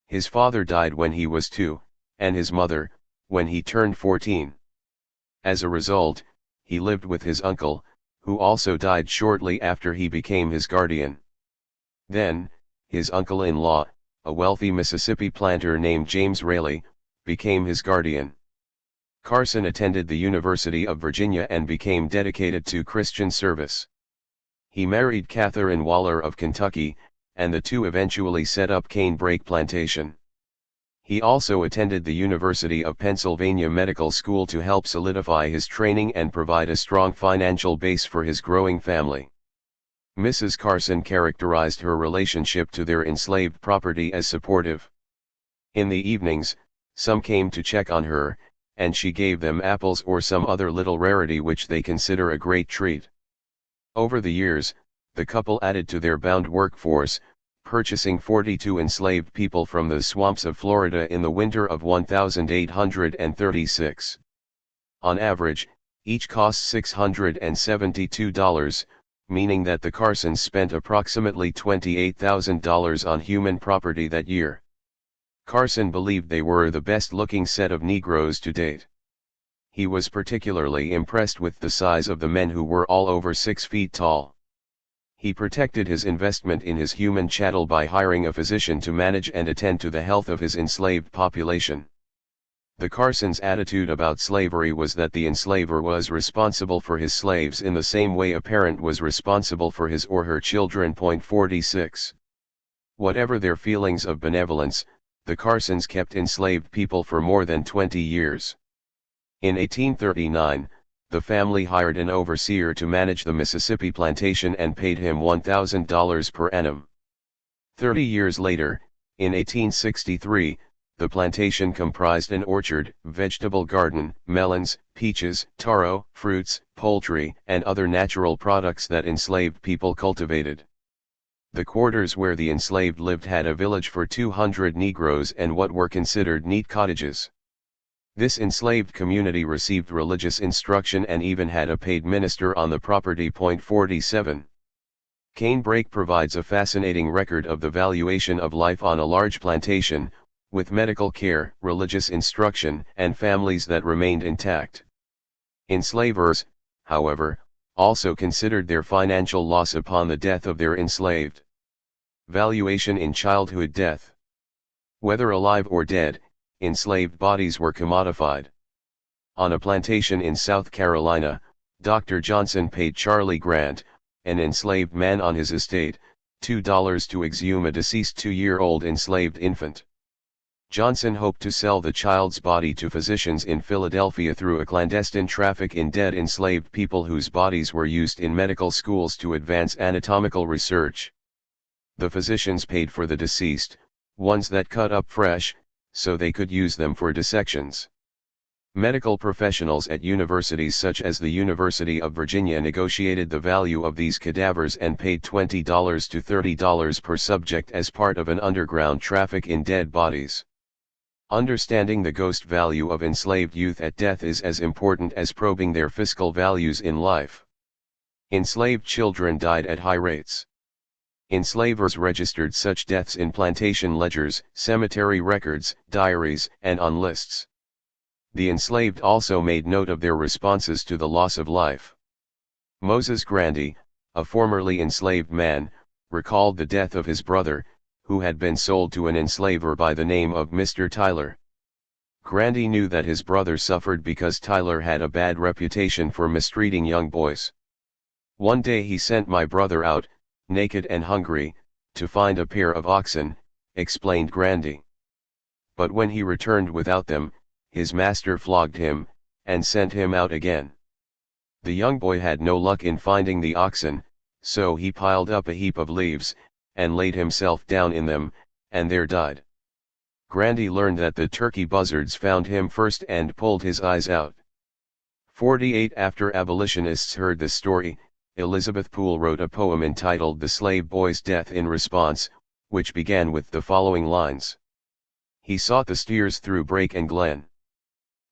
His father died when he was 2, and his mother, when he turned 14. As a result, he lived with his uncle, who also died shortly after he became his guardian. Then, his uncle-in-law, a wealthy Mississippi planter named James Raley, became his guardian. Carson attended the University of Virginia and became dedicated to Christian service. He married Catherine Waller of Kentucky, and the two eventually set up Canebrake Plantation. He also attended the University of Pennsylvania Medical School to help solidify his training and provide a strong financial base for his growing family. Mrs. Carson characterized her relationship to their enslaved property as supportive. In the evenings, some came to check on her, and she gave them apples or some other little rarity which they consider a great treat. Over the years, the couple added to their bound workforce, purchasing 42 enslaved people from the swamps of Florida in the winter of 1836. On average, each cost $672, meaning that the Carsons spent approximately $28,000 on human property that year. Carson believed they were the best-looking set of Negroes to date. He was particularly impressed with the size of the men who were all over 6 feet tall. He protected his investment in his human chattel by hiring a physician to manage and attend to the health of his enslaved population. The Carsons' attitude about slavery was that the enslaver was responsible for his slaves in the same way a parent was responsible for his or her children. 46. Whatever their feelings of benevolence, the Carsons kept enslaved people for more than 20 years. In 1839, the family hired an overseer to manage the Mississippi plantation and paid him $1,000 per annum. 30 years later, in 1863, the plantation comprised an orchard, vegetable garden, melons, peaches, taro, fruits, poultry, and other natural products that enslaved people cultivated. The quarters where the enslaved lived had a village for 200 Negroes and what were considered neat cottages. This enslaved community received religious instruction and even had a paid minister on the property. 47. Canebrake provides a fascinating record of the valuation of life on a large plantation, with medical care, religious instruction, and families that remained intact. Enslavers, however, also considered their financial loss upon the death of their enslaved. Valuation in childhood death. Whether alive or dead, enslaved bodies were commodified. On a plantation in South Carolina, Dr. Johnson paid Charlie Grant, an enslaved man on his estate, $2 to exhume a deceased 2-year-old enslaved infant. Johnson hoped to sell the child's body to physicians in Philadelphia through a clandestine traffic in dead enslaved people whose bodies were used in medical schools to advance anatomical research. The physicians paid for the deceased, ones that cut up fresh, so they could use them for dissections. Medical professionals at universities such as the University of Virginia negotiated the value of these cadavers and paid $20 to $30 per subject as part of an underground traffic in dead bodies. Understanding the ghost value of enslaved youth at death is as important as probing their fiscal values in life. Enslaved children died at high rates. Enslavers registered such deaths in plantation ledgers, cemetery records, diaries, and on lists. The enslaved also made note of their responses to the loss of life. Moses Grandy, a formerly enslaved man, recalled the death of his brother, who had been sold to an enslaver by the name of Mr. Tyler. Grandy knew that his brother suffered because Tyler had a bad reputation for mistreating young boys. One day he sent my brother out, naked and hungry, to find a pair of oxen, explained Grandy. But when he returned without them, his master flogged him, and sent him out again. The young boy had no luck in finding the oxen, so he piled up a heap of leaves, and laid himself down in them, and there died. Grandy learned that the turkey buzzards found him first and pulled his eyes out. 48 After abolitionists heard this story, Elizabeth Poole wrote a poem entitled The Slave Boy's Death in response, which began with the following lines. He sought the steers through brake and glen,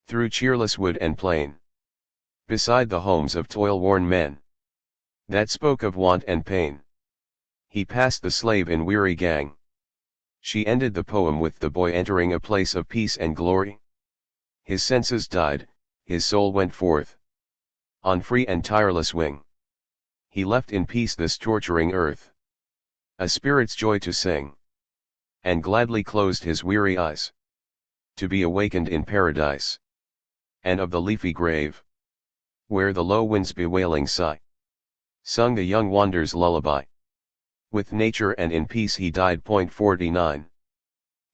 through cheerless wood and plain, beside the homes of toil-worn men, that spoke of want and pain. He passed the slave in weary gang. She ended the poem with the boy entering a place of peace and glory. His senses died, his soul went forth on free and tireless wing. He left in peace this torturing earth, a spirit's joy to sing, and gladly closed his weary eyes, to be awakened in paradise, and of the leafy grave, where the low wind's bewailing sigh sung the young wander's lullaby. With nature and in peace he died. 49.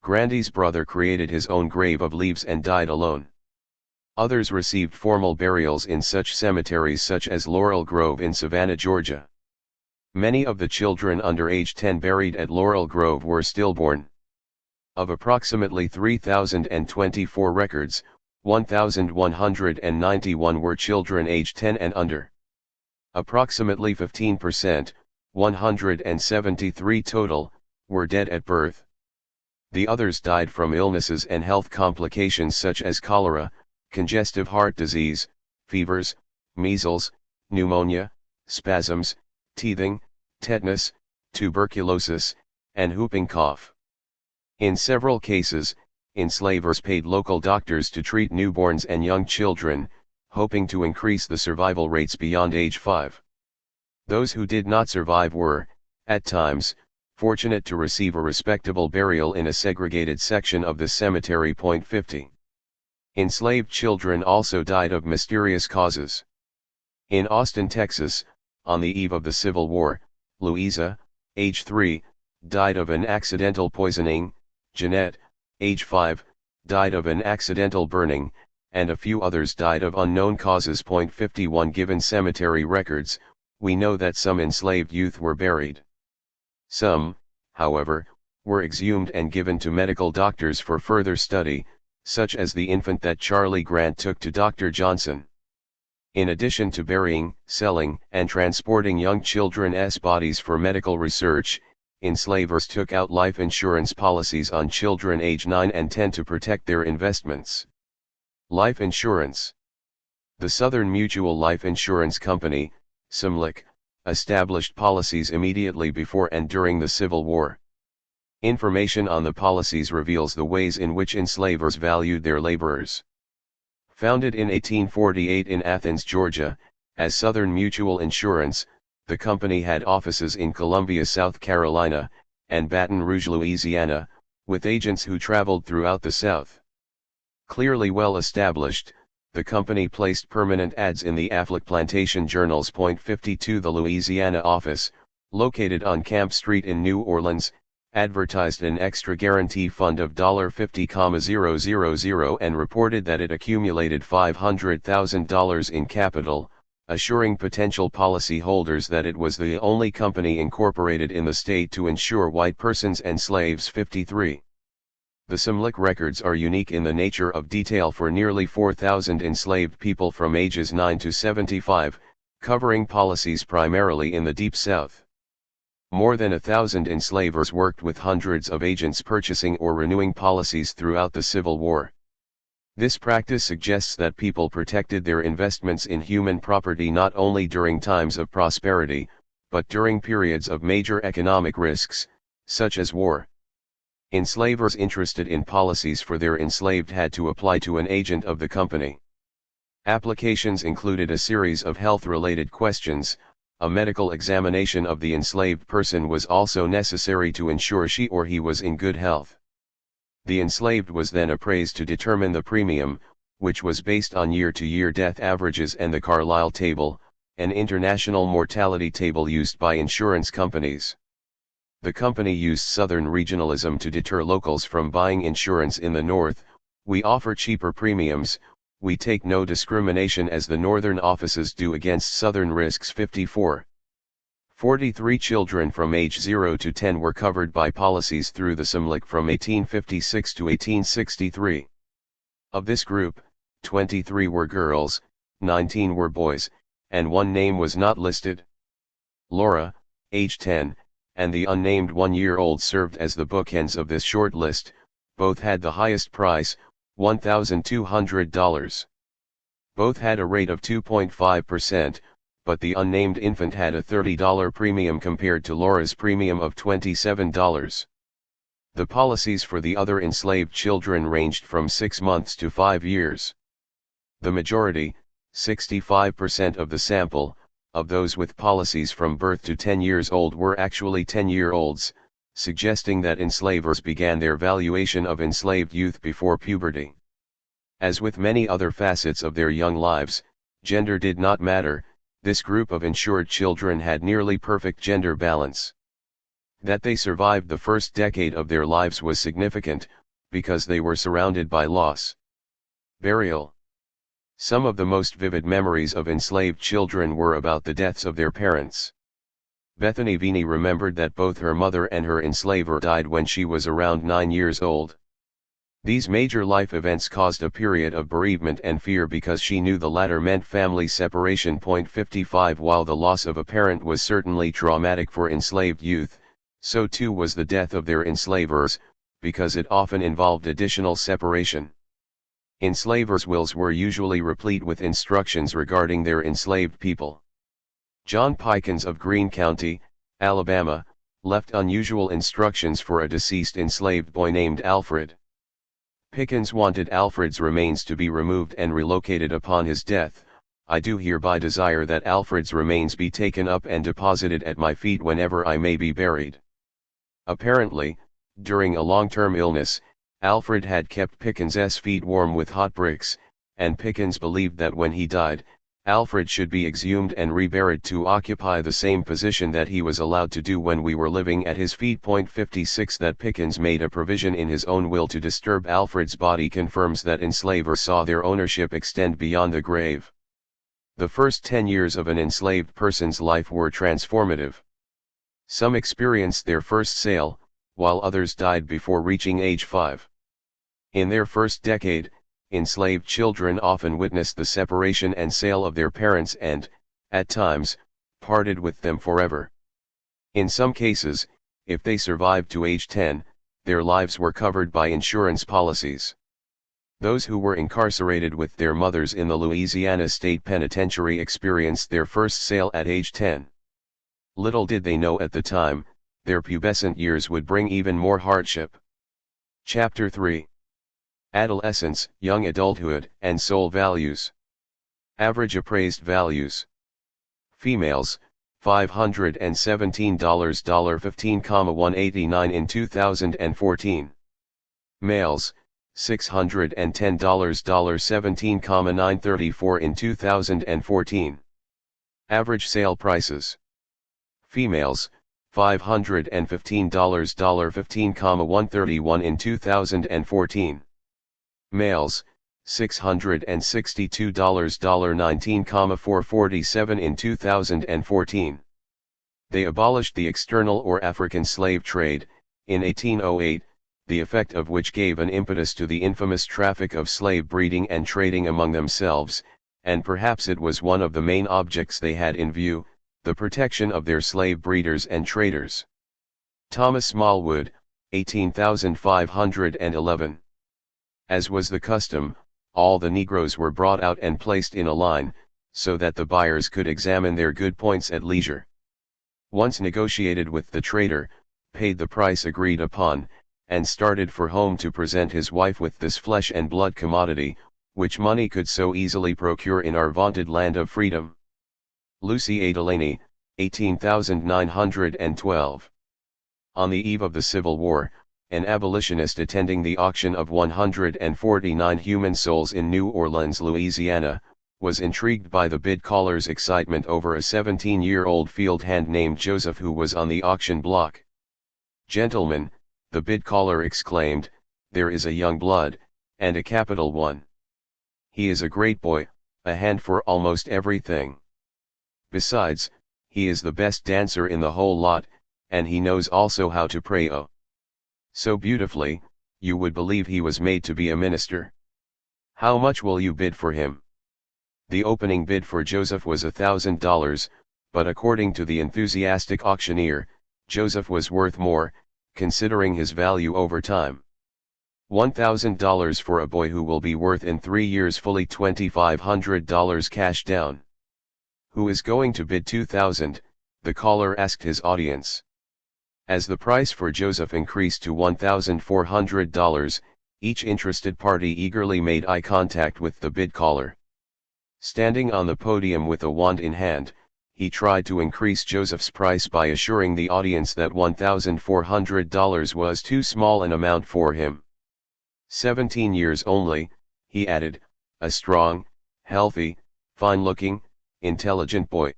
Grandy's brother created his own grave of leaves and died alone. Others received formal burials in such cemeteries such as Laurel Grove in Savannah, Georgia. Many of the children under age 10 buried at Laurel Grove were stillborn. Of approximately 3,024 records, 1,191 were children aged 10 and under. Approximately 15%, 173 total, were dead at birth. The others died from illnesses and health complications such as cholera, congestive heart disease, fevers, measles, pneumonia, spasms, teething, tetanus, tuberculosis, and whooping cough. In several cases, enslavers paid local doctors to treat newborns and young children, hoping to increase the survival rates beyond age 5. Those who did not survive were, at times, fortunate to receive a respectable burial in a segregated section of the cemetery. 50. Enslaved children also died of mysterious causes. In Austin, Texas, on the eve of the Civil War, Louisa, age 3, died of an accidental poisoning, Jeanette, age 5, died of an accidental burning, and a few others died of unknown causes. 51 Given cemetery records, we know that some enslaved youth were buried. Some, however, were exhumed and given to medical doctors for further study, such as the infant that Charlie Grant took to Dr. Johnson. In addition to burying, selling, and transporting young children's bodies for medical research, enslavers took out life insurance policies on children age 9 and 10 to protect their investments. Life insurance. The Southern Mutual Life Insurance Company, SMLIC, established policies immediately before and during the Civil War. Information on the policies reveals the ways in which enslavers valued their laborers. Founded in 1848 in Athens, Georgia, as Southern Mutual Insurance, the company had offices in Columbia, South Carolina, and Baton Rouge, Louisiana, with agents who traveled throughout the South. Clearly well established, the company placed permanent ads in the Affleck Plantation Journal's .52 The Louisiana office, located on Camp Street in New Orleans, advertised an extra guarantee fund of $50,000 and reported that it accumulated $500,000 in capital, assuring potential policy holders that it was the only company incorporated in the state to insure white persons and slaves. 53. The SMLIC records are unique in the nature of detail for nearly 4,000 enslaved people from ages 9 to 75, covering policies primarily in the Deep South. More than 1,000 enslavers worked with hundreds of agents purchasing or renewing policies throughout the Civil War. This practice suggests that people protected their investments in human property not only during times of prosperity, but during periods of major economic risks, such as war. Enslavers interested in policies for their enslaved had to apply to an agent of the company. Applications included a series of health-related questions. A medical examination of the enslaved person was also necessary to ensure she or he was in good health. The enslaved was then appraised to determine the premium, which was based on year-to-year death averages and the Carlisle table, an international mortality table used by insurance companies. The company used Southern regionalism to deter locals from buying insurance in the North. We offer cheaper premiums, we take no discrimination as the Northern offices do against Southern risks. 54. 43 children from age 0 to 10 were covered by policies through the SMLIC from 1856 to 1863. Of this group, 23 were girls, 19 were boys, and one name was not listed. Laura, age 10, and the unnamed 1-year-old served as the bookends of this short list. Both had the highest price, $1,200. Both had a rate of 2.5%, but the unnamed infant had a $30 premium compared to Laura's premium of $27. The policies for the other enslaved children ranged from 6 months to 5 years. The majority, 65% of the sample, of those with policies from birth to 10 years old were actually 10-year-olds, suggesting that enslavers began their valuation of enslaved youth before puberty. As with many other facets of their young lives, gender did not matter. This group of insured children had nearly perfect gender balance. That they survived the first decade of their lives was significant, because they were surrounded by loss. Burial. Some of the most vivid memories of enslaved children were about the deaths of their parents. Bethany Veeney remembered that both her mother and her enslaver died when she was around 9 years old. These major life events caused a period of bereavement and fear because she knew the latter meant family separation. 55 While the loss of a parent was certainly traumatic for enslaved youth, so too was the death of their enslavers, because it often involved additional separation. Enslavers' wills were usually replete with instructions regarding their enslaved people. John Pickens of Greene County, Alabama, left unusual instructions for a deceased enslaved boy named Alfred. Pickens wanted Alfred's remains to be removed and relocated upon his death. I do hereby desire that Alfred's remains be taken up and deposited at my feet whenever I may be buried. Apparently, during a long-term illness, Alfred had kept Pickens's feet warm with hot bricks, and Pickens believed that when he died, Alfred should be exhumed and reburied to occupy the same position that he was allowed to do when we were living at his feet. 56 That Pickens made a provision in his own will to disturb Alfred's body confirms that enslavers saw their ownership extend beyond the grave. The first 10 years of an enslaved person's life were transformative. Some experienced their first sale, while others died before reaching age 5. In their first decade, enslaved children often witnessed the separation and sale of their parents and, at times, parted with them forever. In some cases, If they survived to age 10, their lives were covered by insurance policies. Those who were incarcerated with their mothers in the Louisiana State Penitentiary experienced their first sale at age 10. Little did they know at the time, their pubescent years would bring even more hardship. Chapter 3. Adolescence, Young Adulthood, and Soul Values. Average appraised values. Females, $517, $15,189 in 2014. Males, $610, $17,934 in 2014. Average sale prices. Females, $515, $15,131 in 2014. Males, $662, $19,447 in 2014. They abolished the external or African slave trade, in 1808, the effect of which gave an impetus to the infamous traffic of slave breeding and trading among themselves, and perhaps it was one of the main objects they had in view, the protection of their slave breeders and traders. Thomas Smallwood, 18,511. As was the custom, all the Negroes were brought out and placed in a line, so that the buyers could examine their good points at leisure. Once negotiated with the trader, paid the price agreed upon, and started for home to present his wife with this flesh and blood commodity, which money could so easily procure in our vaunted land of freedom. Lucy A. Delaney, 18,912. On the eve of the Civil War, an abolitionist attending the auction of 149 human souls in New Orleans, Louisiana, was intrigued by the bid caller's excitement over a 17-year-old field hand named Joseph who was on the auction block. "Gentlemen," the bid caller exclaimed, "there is a young blood, and a capital one. He is a great boy, a hand for almost everything. Besides, he is the best dancer in the whole lot, and he knows also how to pray so beautifully, you would believe he was made to be a minister. How much will you bid for him?" The opening bid for Joseph was $1,000, but according to the enthusiastic auctioneer, Joseph was worth more, considering his value over time. $1,000 for a boy who will be worth in 3 years fully $2,500 cash down. "Who is going to bid $2,000, the caller asked his audience. As the price for Joseph increased to $1,400, each interested party eagerly made eye contact with the bid caller. Standing on the podium with a wand in hand, he tried to increase Joseph's price by assuring the audience that $1,400 was too small an amount for him. 17 years only, he added, a strong, healthy, fine-looking, intelligent boy.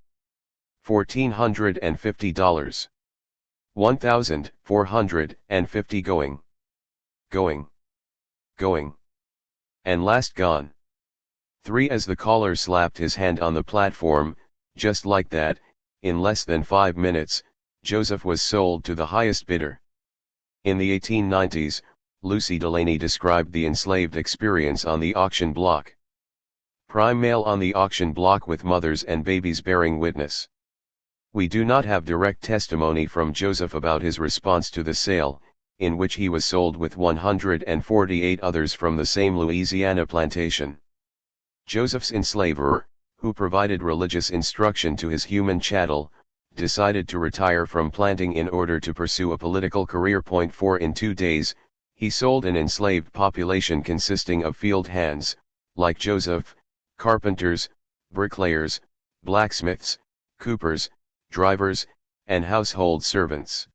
$1,450. $1,450 going. And last gone. 3 As the caller slapped his hand on the platform, just like that, in less than 5 minutes, Joseph was sold to the highest bidder. In the 1890s, Lucy Delaney described the enslaved experience on the auction block. Prime male on the auction block with mothers and babies bearing witness. We do not have direct testimony from Joseph about his response to the sale, in which he was sold with 148 others from the same Louisiana plantation. Joseph's enslaver, who provided religious instruction to his human chattel, decided to retire from planting in order to pursue a political career. 4 In 2 days, he sold an enslaved population consisting of field hands, like Joseph, carpenters, bricklayers, blacksmiths, coopers, drivers, and household servants.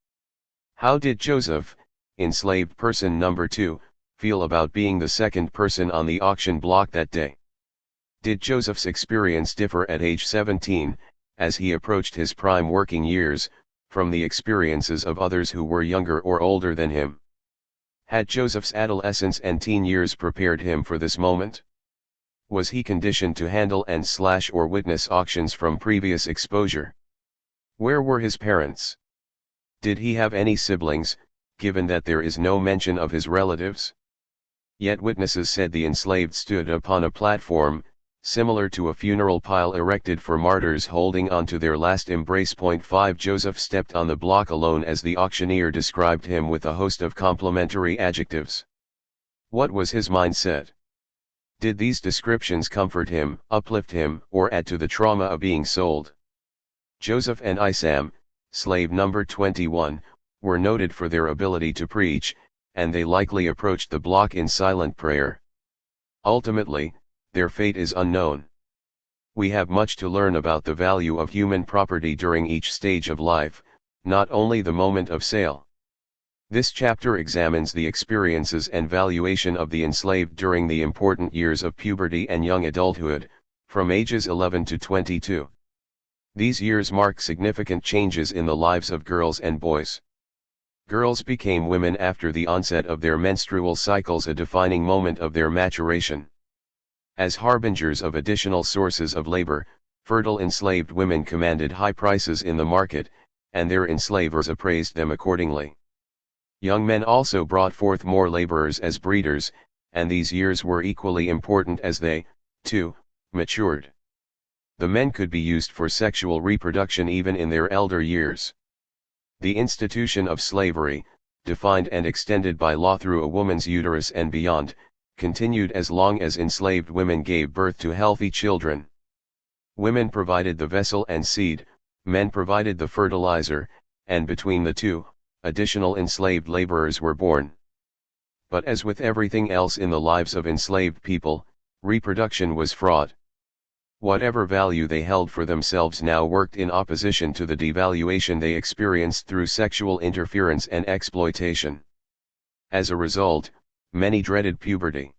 How did Joseph, enslaved person number 2, feel about being the second person on the auction block that day? Did Joseph's experience differ at age 17, as he approached his prime working years, from the experiences of others who were younger or older than him? Had Joseph's adolescence and teen years prepared him for this moment? Was he conditioned to handle and slash or witness auctions from previous exposure? Where were his parents? Did he have any siblings, given that there is no mention of his relatives? Yet witnesses said the enslaved stood upon a platform, similar to a funeral pile erected for martyrs holding on to their last embrace. 5 Joseph stepped on the block alone as the auctioneer described him with a host of complimentary adjectives. What was his mindset? Did these descriptions comfort him, uplift him, or add to the trauma of being sold? Joseph and Isam, slave number 21, were noted for their ability to preach, and they likely approached the block in silent prayer. Ultimately, their fate is unknown. We have much to learn about the value of human property during each stage of life, not only the moment of sale. This chapter examines the experiences and valuation of the enslaved during the important years of puberty and young adulthood, from ages 11 to 22. These years mark significant changes in the lives of girls and boys. Girls became women after the onset of their menstrual cycles, a defining moment of their maturation. As harbingers of additional sources of labor, fertile enslaved women commanded high prices in the market, and their enslavers appraised them accordingly. Young men also brought forth more laborers as breeders, and these years were equally important as they, too, matured. The men could be used for sexual reproduction even in their elder years. The institution of slavery, defined and extended by law through a woman's uterus and beyond, continued as long as enslaved women gave birth to healthy children. Women provided the vessel and seed, men provided the fertilizer, and between the two, additional enslaved laborers were born. But as with everything else in the lives of enslaved people, reproduction was fraught. Whatever value they held for themselves now worked in opposition to the devaluation they experienced through sexual interference and exploitation. As a result, many dreaded puberty,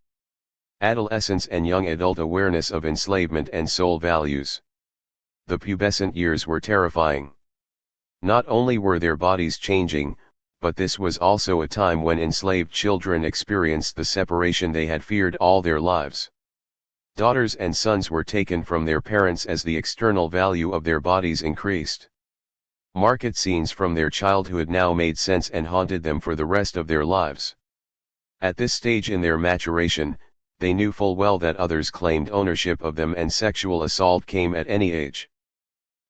adolescence, and young adult awareness of enslavement and soul values. The pubescent years were terrifying. Not only were their bodies changing, but this was also a time when enslaved children experienced the separation they had feared all their lives. Daughters and sons were taken from their parents as the external value of their bodies increased. Market scenes from their childhood now made sense and haunted them for the rest of their lives. At this stage in their maturation, they knew full well that others claimed ownership of them and sexual assault came at any age.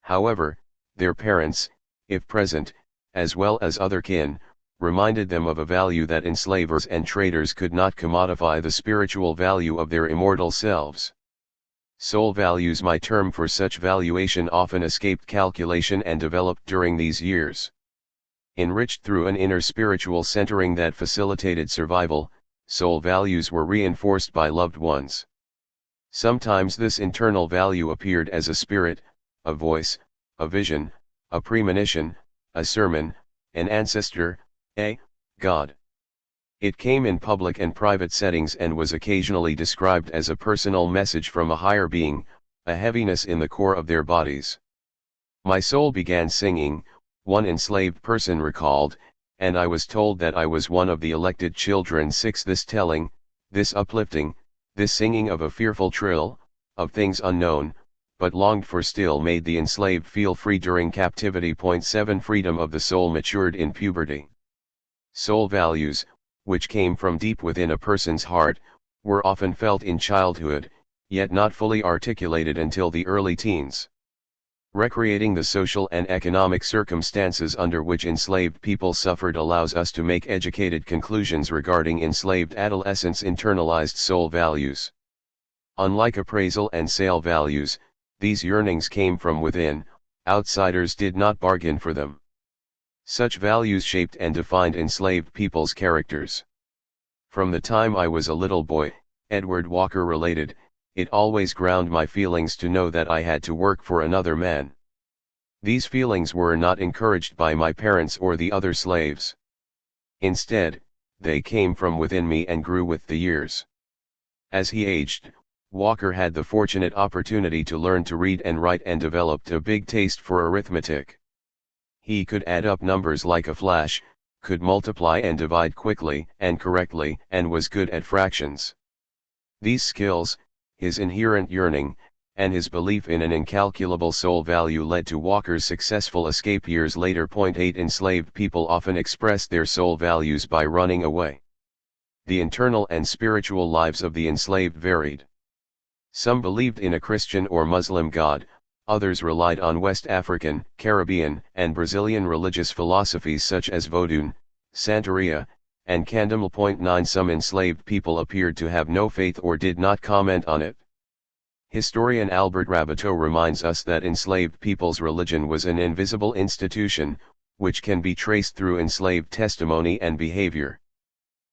However, their parents, if present, as well as other kin, reminded them of a value that enslavers and traders could not commodify: the spiritual value of their immortal selves. Soul values, my term for such valuation, often escaped calculation and developed during these years. Enriched through an inner spiritual centering that facilitated survival, soul values were reinforced by loved ones. Sometimes this internal value appeared as a spirit, a voice, a vision, a premonition, a sermon, an ancestor, a God. It came in public and private settings and was occasionally described as a personal message from a higher being, a heaviness in the core of their bodies. My soul began singing, one enslaved person recalled, and I was told that I was one of the elected children. 6 This telling, this uplifting, this singing of a fearful trill, of things unknown, but longed for still, made the enslaved feel free during captivity. 7 Freedom of the soul matured in puberty. Soul values, which came from deep within a person's heart, were often felt in childhood, yet not fully articulated until the early teens. Recreating the social and economic circumstances under which enslaved people suffered allows us to make educated conclusions regarding enslaved adolescents' internalized soul values. Unlike appraisal and sale values, these yearnings came from within, outsiders did not bargain for them. Such values shaped and defined enslaved people's characters. From the time I was a little boy, Edward Walker related, it always ground my feelings to know that I had to work for another man. These feelings were not encouraged by my parents or the other slaves. Instead, they came from within me and grew with the years. As he aged, Walker had the fortunate opportunity to learn to read and write and developed a big taste for arithmetic. He could add up numbers like a flash, could multiply and divide quickly and correctly, and was good at fractions. These skills, his inherent yearning, and his belief in an incalculable soul value led to Walker's successful escape years later. 8 Enslaved people often expressed their soul values by running away. The internal and spiritual lives of the enslaved varied. Some believed in a Christian or Muslim god, others relied on West African, Caribbean, and Brazilian religious philosophies such as Vodun, Santeria, and Candomblé. Some enslaved people appeared to have no faith or did not comment on it. Historian Albert Rabateau reminds us that enslaved people's religion was an invisible institution, which can be traced through enslaved testimony and behavior.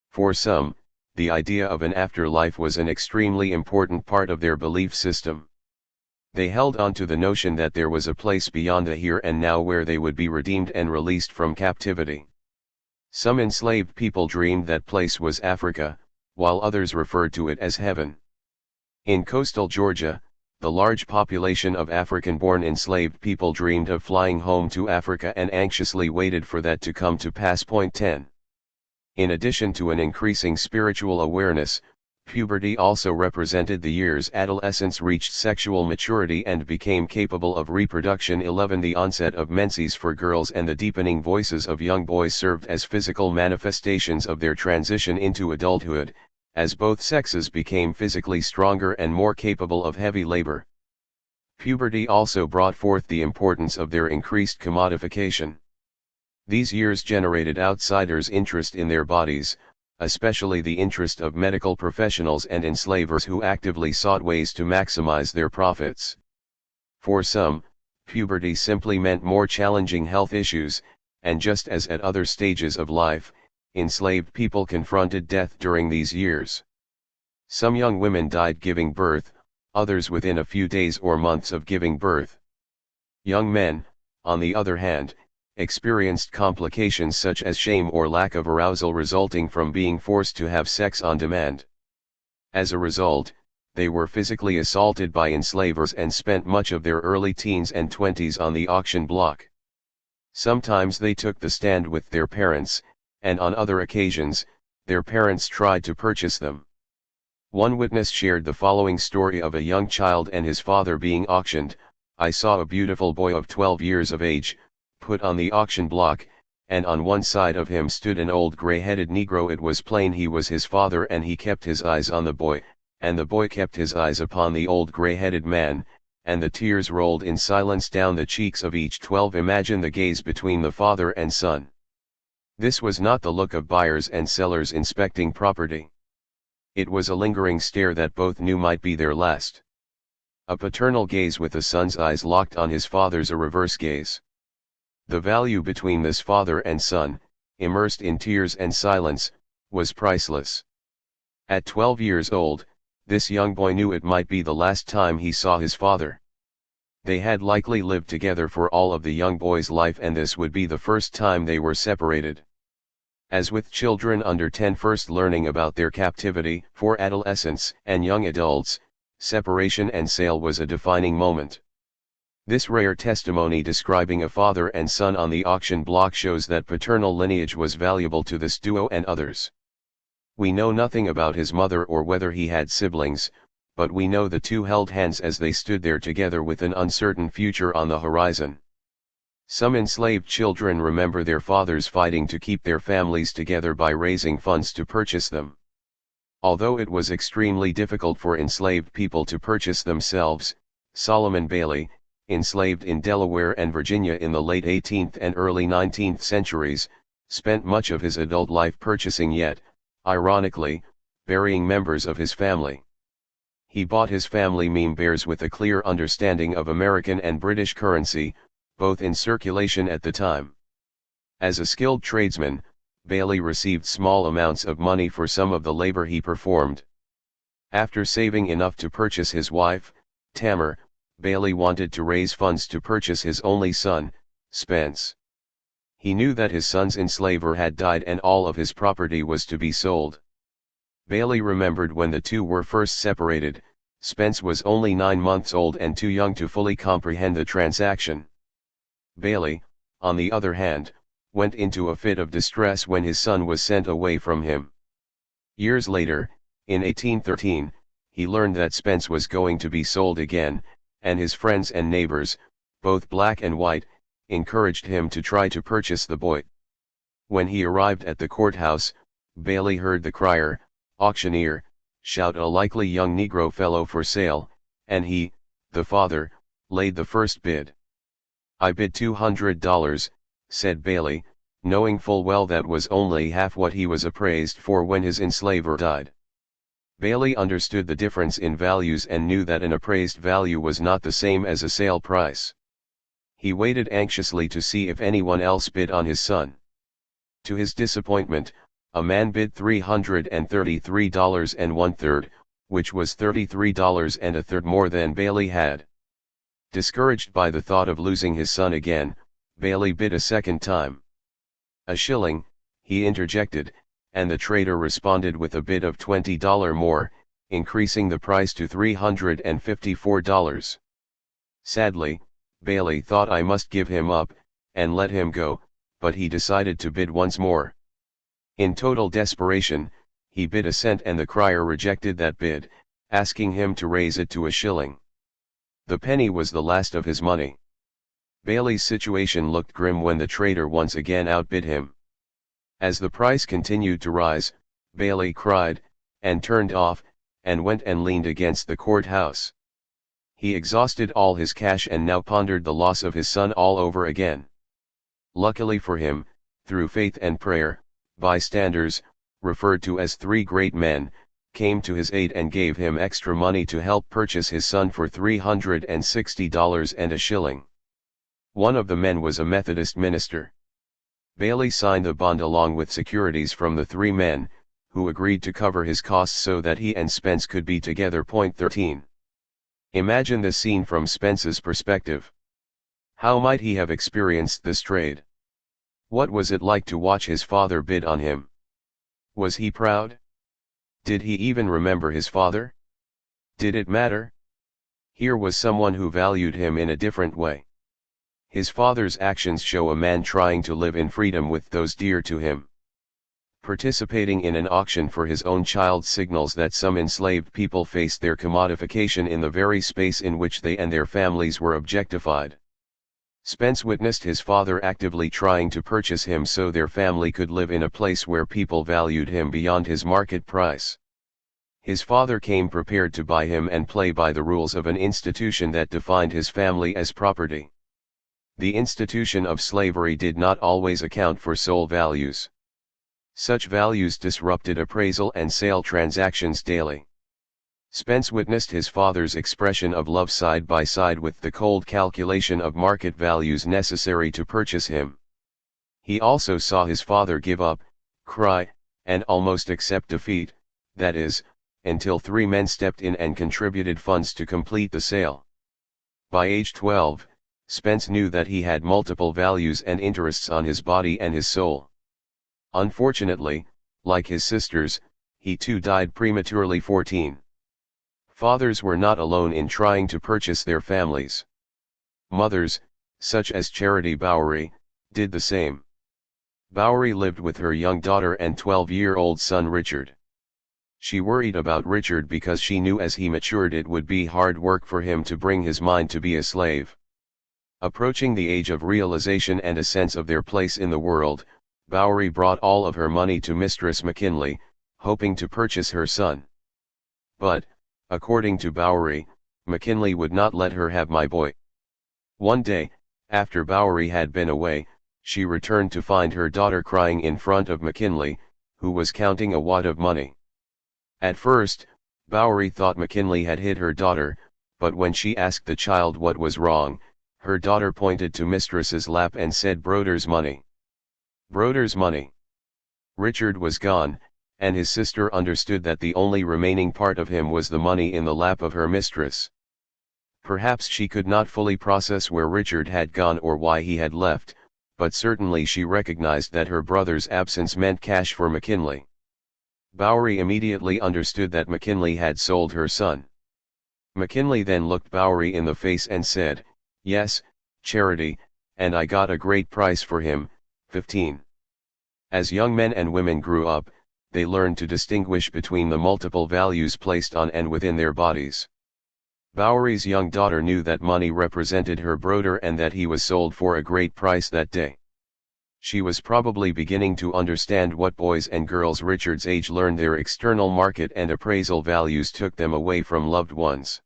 For some, the idea of an afterlife was an extremely important part of their belief system. They held on to the notion that there was a place beyond the here and now where they would be redeemed and released from captivity. Some enslaved people dreamed that place was Africa, while others referred to it as heaven. In coastal Georgia, the large population of African-born enslaved people dreamed of flying home to Africa and anxiously waited for that to come to pass. 10. In addition to an increasing spiritual awareness, puberty also represented the years adolescents reached sexual maturity and became capable of reproduction. 11. The onset of menses for girls and the deepening voices of young boys served as physical manifestations of their transition into adulthood, as both sexes became physically stronger and more capable of heavy labor. Puberty also brought forth the importance of their increased commodification. These years generated outsiders' interest in their bodies, especially the interest of medical professionals and enslavers who actively sought ways to maximize their profits. For some, puberty simply meant more challenging health issues, and just as at other stages of life, enslaved people confronted death during these years. Some young women died giving birth, others within a few days or months of giving birth. Young men, on the other hand, experienced complications such as shame or lack of arousal resulting from being forced to have sex on demand. As a result, they were physically assaulted by enslavers and spent much of their early teens and 20s on the auction block. Sometimes they took the stand with their parents, and on other occasions, their parents tried to purchase them. One witness shared the following story of a young child and his father being auctioned. "I saw a beautiful boy of 12 years of age, put on the auction block, and on one side of him stood an old gray-headed Negro. It was plain he was his father, and he kept his eyes on the boy, and the boy kept his eyes upon the old gray-headed man, and the tears rolled in silence down the cheeks of each 12. Imagine the gaze between the father and son. This was not the look of buyers and sellers inspecting property. It was a lingering stare that both knew might be their last. A paternal gaze with the son's eyes locked on his father's, a reverse gaze. The value between this father and son, immersed in tears and silence, was priceless. At 12 years old, this young boy knew it might be the last time he saw his father. They had likely lived together for all of the young boy's life, and this would be the first time they were separated. As with children under 10 first learning about their captivity, for adolescents and young adults, separation and sale was a defining moment. This rare testimony describing a father and son on the auction block shows that paternal lineage was valuable to this duo and others. We know nothing about his mother or whether he had siblings, but we know the two held hands as they stood there together with an uncertain future on the horizon. Some enslaved children remember their fathers fighting to keep their families together by raising funds to purchase them. Although it was extremely difficult for enslaved people to purchase themselves, Solomon Bailey, enslaved in Delaware and Virginia in the late 18th and early 19th centuries, spent much of his adult life purchasing yet, ironically, burying members of his family. He bought his family meme bears with a clear understanding of American and British currency, both in circulation at the time. As a skilled tradesman, Bailey received small amounts of money for some of the labor he performed. After saving enough to purchase his wife, Tamar, Bailey wanted to raise funds to purchase his only son, Spence. He knew that his son's enslaver had died and all of his property was to be sold. Bailey remembered when the two were first separated, Spence was only 9 months old and too young to fully comprehend the transaction. Bailey, on the other hand, went into a fit of distress when his son was sent away from him. Years later, in 1813, he learned that Spence was going to be sold again, and his friends and neighbors, both black and white, encouraged him to try to purchase the boy. When he arrived at the courthouse, Bailey heard the crier, auctioneer, shout a likely young Negro fellow for sale, and he, the father, laid the first bid. "I bid $200, said Bailey, knowing full well that was only half what he was appraised for when his enslaver died. Bailey understood the difference in values and knew that an appraised value was not the same as a sale price. He waited anxiously to see if anyone else bid on his son. To his disappointment, a man bid $333 and 1/3, which was $33 and 1/3 more than Bailey had. Discouraged by the thought of losing his son again, Bailey bid a second time. "A shilling," he interjected, and the trader responded with a bid of $20 more, increasing the price to $354. Sadly, Bailey thought I must give him up, and let him go, but he decided to bid once more. In total desperation, he bid a cent and the crier rejected that bid, asking him to raise it to a shilling. The penny was the last of his money. Bailey's situation looked grim when the trader once again outbid him. As the price continued to rise, Bailey cried, and turned off, and went and leaned against the courthouse. He exhausted all his cash and now pondered the loss of his son all over again. Luckily for him, through faith and prayer, bystanders, referred to as three great men, came to his aid and gave him extra money to help purchase his son for $360 and a shilling. One of the men was a Methodist minister. Bailey signed the bond along with securities from the three men, who agreed to cover his costs so that he and Spence could be together. 13. Imagine this scene from Spence's perspective. How might he have experienced this trade? What was it like to watch his father bid on him? Was he proud? Did he even remember his father? Did it matter? Here was someone who valued him in a different way. His father's actions show a man trying to live in freedom with those dear to him. Participating in an auction for his own child signals that some enslaved people faced their commodification in the very space in which they and their families were objectified. Spence witnessed his father actively trying to purchase him so their family could live in a place where people valued him beyond his market price. His father came prepared to buy him and play by the rules of an institution that defined his family as property. The institution of slavery did not always account for soul values. Such values disrupted appraisal and sale transactions daily. Spence witnessed his father's expression of love side by side with the cold calculation of market values necessary to purchase him. He also saw his father give up, cry, and almost accept defeat, that is, until three men stepped in and contributed funds to complete the sale. By age 12, Spence knew that he had multiple values and interests on his body and his soul. Unfortunately, like his sisters, he too died prematurely. 14. Fathers were not alone in trying to purchase their families. Mothers, such as Charity Bowery, did the same. Bowery lived with her young daughter and 12-year-old son Richard. She worried about Richard because she knew as he matured it would be hard work for him to bring his mind to be a slave. Approaching the age of realization and a sense of their place in the world, Bowery brought all of her money to Mistress McKinley, hoping to purchase her son. But, according to Bowery, McKinley would not let her have my boy. One day, after Bowery had been away, she returned to find her daughter crying in front of McKinley, who was counting a wad of money. At first, Bowery thought McKinley had hit her daughter, but when she asked the child what was wrong, her daughter pointed to Mistress's lap and said, "Broder's money. Broder's money." Richard was gone, and his sister understood that the only remaining part of him was the money in the lap of her mistress. Perhaps she could not fully process where Richard had gone or why he had left, but certainly she recognized that her brother's absence meant cash for McKinley. Bowery immediately understood that McKinley had sold her son. McKinley then looked Bowery in the face and said, "Yes, Charity, and I got a great price for him." 15. As young men and women grew up, they learned to distinguish between the multiple values placed on and within their bodies. Bowery's young daughter knew that money represented her brother and that he was sold for a great price that day. She was probably beginning to understand what boys and girls Richard's age learned their external market and appraisal values took them away from loved ones.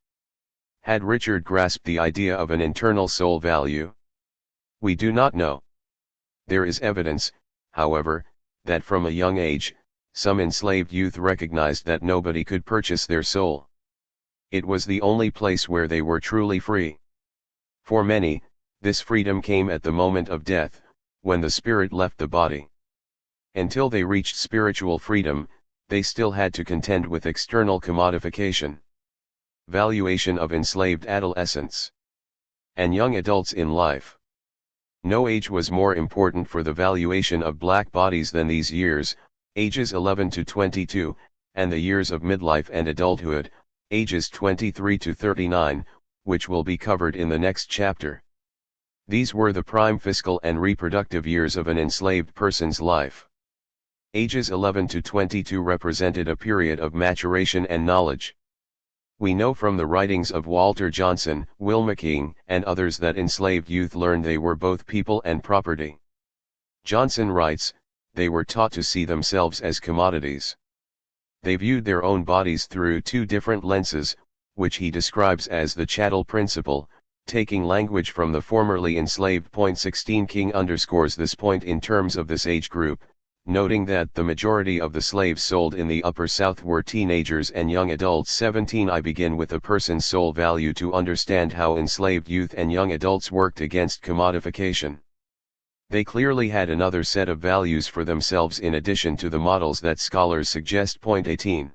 Had Richard grasped the idea of an internal soul value? We do not know. There is evidence, however, that from a young age, some enslaved youth recognized that nobody could purchase their soul. It was the only place where they were truly free. For many, this freedom came at the moment of death, when the spirit left the body. Until they reached spiritual freedom, they still had to contend with external commodification. Valuation of enslaved adolescents and young adults in life. No age was more important for the valuation of black bodies than these years, ages 11 to 22, and the years of midlife and adulthood, ages 23 to 39, which will be covered in the next chapter. These were the prime physical and reproductive years of an enslaved person's life. Ages 11 to 22 represented a period of maturation and knowledge. We know from the writings of Walter Johnson, Will McKean, and others that enslaved youth learned they were both people and property. Johnson writes, they were taught to see themselves as commodities. They viewed their own bodies through two different lenses, which he describes as the chattel principle, taking language from the formerly enslaved. 16 King underscores this point in terms of this age group, noting that the majority of the slaves sold in the Upper South were teenagers and young adults. 17 I begin with a person's soul value to understand how enslaved youth and young adults worked against commodification. They clearly had another set of values for themselves in addition to the models that scholars suggest. 18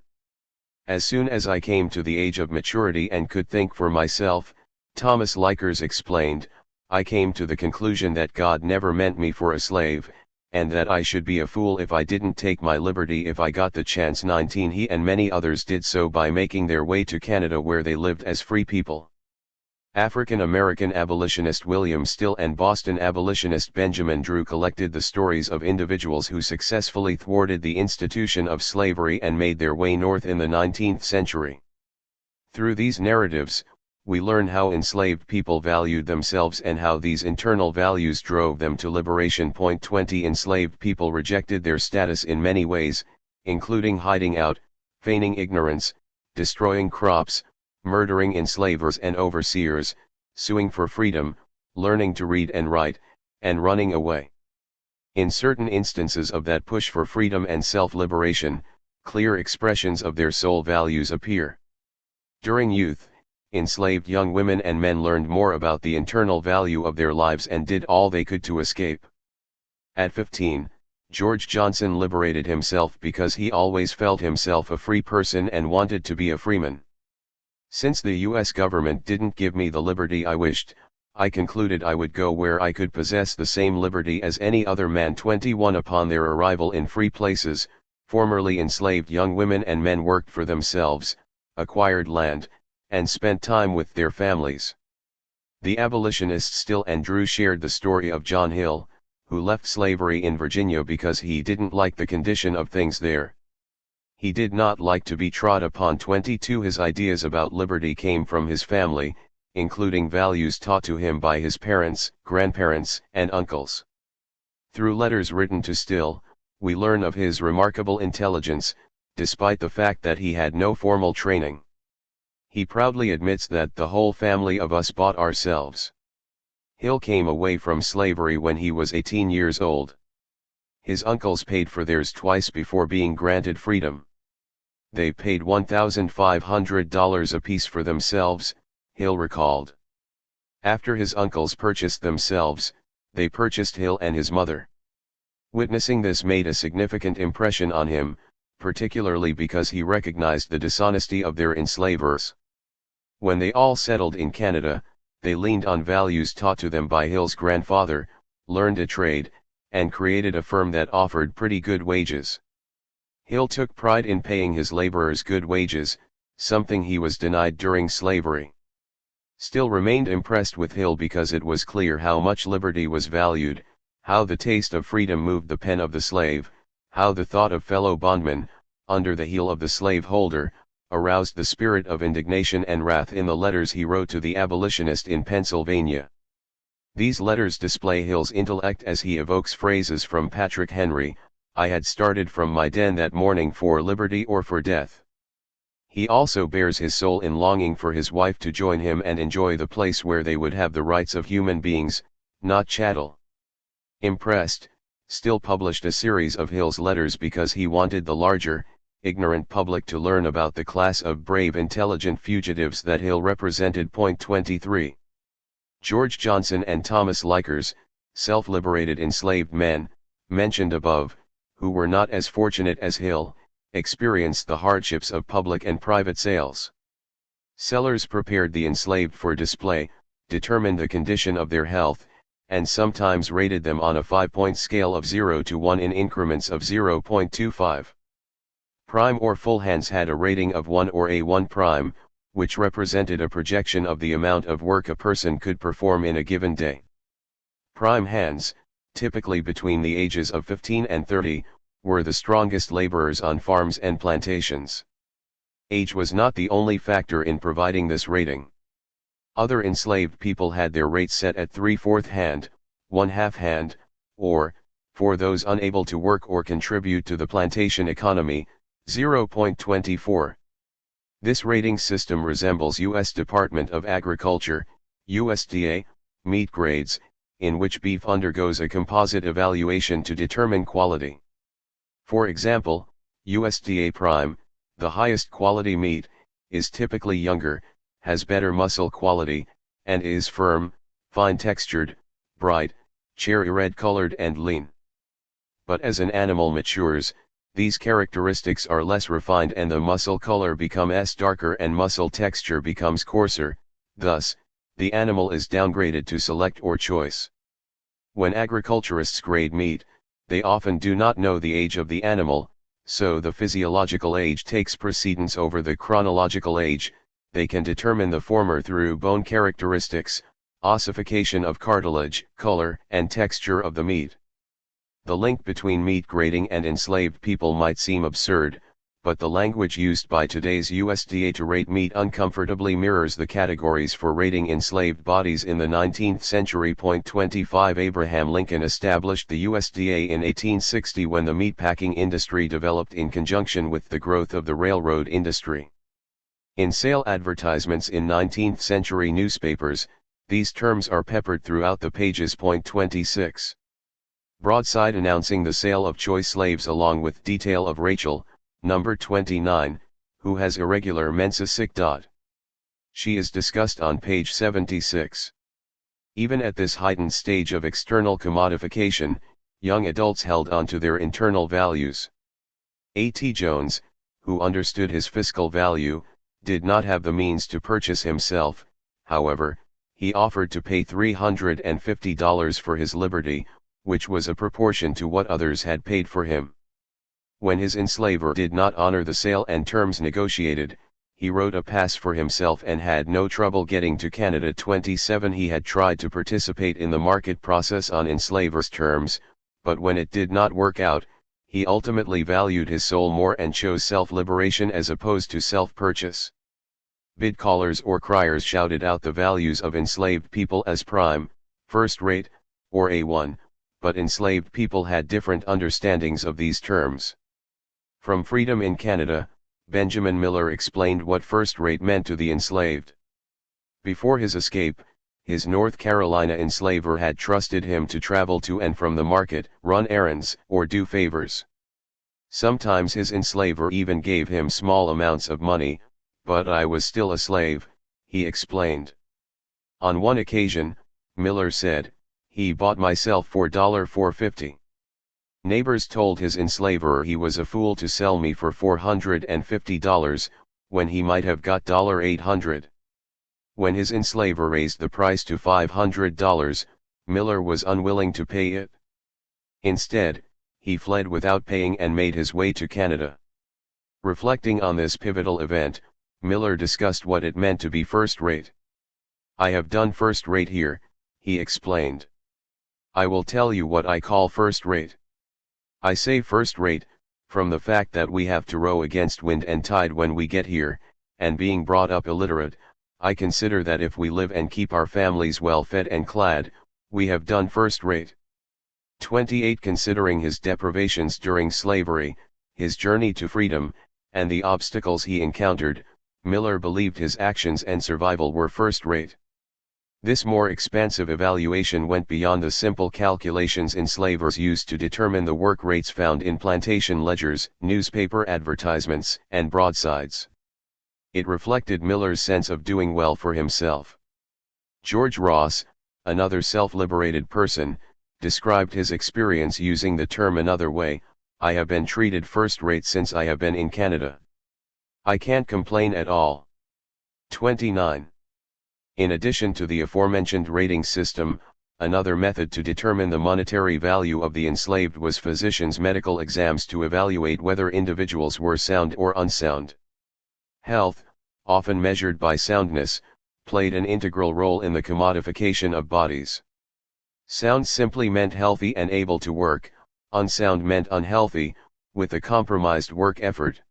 As soon as I came to the age of maturity and could think for myself, Thomas Likers explained, I came to the conclusion that God never meant me for a slave, and that I should be a fool if I didn't take my liberty if I got the chance. 19 He and many others did so by making their way to Canada, where they lived as free people. African-American abolitionist William Still and Boston abolitionist Benjamin Drew collected the stories of individuals who successfully thwarted the institution of slavery and made their way north in the 19th century. Through these narratives, we learn how enslaved people valued themselves and how these internal values drove them to liberation. 20 Enslaved people rejected their status in many ways, including hiding out, feigning ignorance, destroying crops, murdering enslavers and overseers, suing for freedom, learning to read and write, and running away. In certain instances of that push for freedom and self-liberation, clear expressions of their soul values appear. During youth, enslaved young women and men learned more about the internal value of their lives and did all they could to escape. At 15, George Johnson liberated himself because he always felt himself a free person and wanted to be a freeman. Since the U.S. government didn't give me the liberty I wished, I concluded I would go where I could possess the same liberty as any other man. 21 Upon their arrival in free places, formerly enslaved young women and men worked for themselves, acquired land, and spent time with their families. The abolitionists Still and Drew shared the story of John Hill, who left slavery in Virginia because he didn't like the condition of things there. He did not like to be trod upon. 22 His ideas about liberty came from his family, including values taught to him by his parents, grandparents, and uncles. Through letters written to Still, we learn of his remarkable intelligence, despite the fact that he had no formal training. He proudly admits that the whole family of us bought ourselves. Hill came away from slavery when he was 18 years old. His uncles paid for theirs twice before being granted freedom. They paid $1,500 apiece for themselves, Hill recalled. After his uncles purchased themselves, they purchased Hill and his mother. Witnessing this made a significant impression on him, particularly because he recognized the dishonesty of their enslavers. When they all settled in Canada, they leaned on values taught to them by Hill's grandfather, learned a trade, and created a firm that offered pretty good wages. Hill took pride in paying his laborers good wages, something he was denied during slavery. Still remained impressed with Hill because it was clear how much liberty was valued, how the taste of freedom moved the pen of the slave, how the thought of fellow bondmen, under the heel of the slaveholder, aroused the spirit of indignation and wrath in the letters he wrote to the abolitionist in Pennsylvania. These letters display Hill's intellect as he evokes phrases from Patrick Henry, "I had started from my den that morning for liberty or for death." He also bears his soul in longing for his wife to join him and enjoy the place where they would have the rights of human beings, not chattel. Impressed, Still published a series of Hill's letters because he wanted the larger, ignorant public to learn about the class of brave intelligent fugitives that Hill represented. Point 23. George Johnson and Thomas Likers, self-liberated enslaved men, mentioned above, who were not as fortunate as Hill, experienced the hardships of public and private sales. Sellers prepared the enslaved for display, determined the condition of their health, and sometimes rated them on a 5-point scale of 0 to 1 in increments of 0.25. Prime or full hands had a rating of 1 or A1 prime, which represented a projection of the amount of work a person could perform in a given day. Prime hands, typically between the ages of 15 and 30, were the strongest laborers on farms and plantations. Age was not the only factor in providing this rating. Other enslaved people had their rates set at 3/4 hand, 1/2 hand, or, for those unable to work or contribute to the plantation economy, 0.24. This rating system resembles U.S. Department of Agriculture, USDA, meat grades, in which beef undergoes a composite evaluation to determine quality. For example, USDA Prime, the highest quality meat, is typically younger, has better muscle quality, and is firm, fine-textured, bright, cherry red colored and lean. But as an animal matures, these characteristics are less refined and the muscle color becomes darker and muscle texture becomes coarser, thus, the animal is downgraded to select or choice. When agriculturists grade meat, they often do not know the age of the animal, so the physiological age takes precedence over the chronological age. They can determine the former through bone characteristics, ossification of cartilage, color and texture of the meat. The link between meat grading and enslaved people might seem absurd, but the language used by today's USDA to rate meat uncomfortably mirrors the categories for rating enslaved bodies in the 19th century. 25 Abraham Lincoln established the USDA in 1860 when the meatpacking industry developed in conjunction with the growth of the railroad industry. In sale advertisements in 19th century newspapers, these terms are peppered throughout the pages. 26. Broadside announcing the sale of choice slaves along with detail of Rachel, number 29, who has irregular menses. She is discussed on page 76. Even at this heightened stage of external commodification, young adults held on to their internal values. A.T. Jones, who understood his fiscal value, did not have the means to purchase himself. However, he offered to pay $350 for his liberty, which was a proportion to what others had paid for him. When his enslaver did not honor the sale and terms negotiated, he wrote a pass for himself and had no trouble getting to Canada. 27 He had tried to participate in the market process on enslavers' terms, but when it did not work out, he ultimately valued his soul more and chose self-liberation as opposed to self-purchase. Bid callers or criers shouted out the values of enslaved people as prime, first-rate, or A1, but enslaved people had different understandings of these terms. From Freedom in Canada, Benjamin Miller explained what first-rate meant to the enslaved. Before his escape, his North Carolina enslaver had trusted him to travel to and from the market, run errands, or do favors. Sometimes his enslaver even gave him small amounts of money, but I was still a slave, he explained. On one occasion, Miller said, he bought myself for $4.50. Neighbors told his enslaver he was a fool to sell me for $450, when he might have got $800. When his enslaver raised the price to $500, Miller was unwilling to pay it. Instead, he fled without paying and made his way to Canada. Reflecting on this pivotal event, Miller discussed what it meant to be first-rate. I have done first-rate here, he explained. I will tell you what I call first-rate. I say first-rate, from the fact that we have to row against wind and tide when we get here, and being brought up illiterate, I consider that if we live and keep our families well fed and clad, we have done first-rate. 28 Considering his deprivations during slavery, his journey to freedom, and the obstacles he encountered, Miller believed his actions and survival were first-rate. This more expansive evaluation went beyond the simple calculations enslavers used to determine the work rates found in plantation ledgers, newspaper advertisements, and broadsides. It reflected Miller's sense of doing well for himself. George Ross, another self-liberated person, described his experience using the term another way: "I have been treated first-rate since I have been in Canada. I can't complain at all." 29. In addition to the aforementioned rating system, another method to determine the monetary value of the enslaved was physicians' medical exams to evaluate whether individuals were sound or unsound. Health, often measured by soundness, played an integral role in the commodification of bodies. Sound simply meant healthy and able to work, unsound meant unhealthy, with a compromised work effort.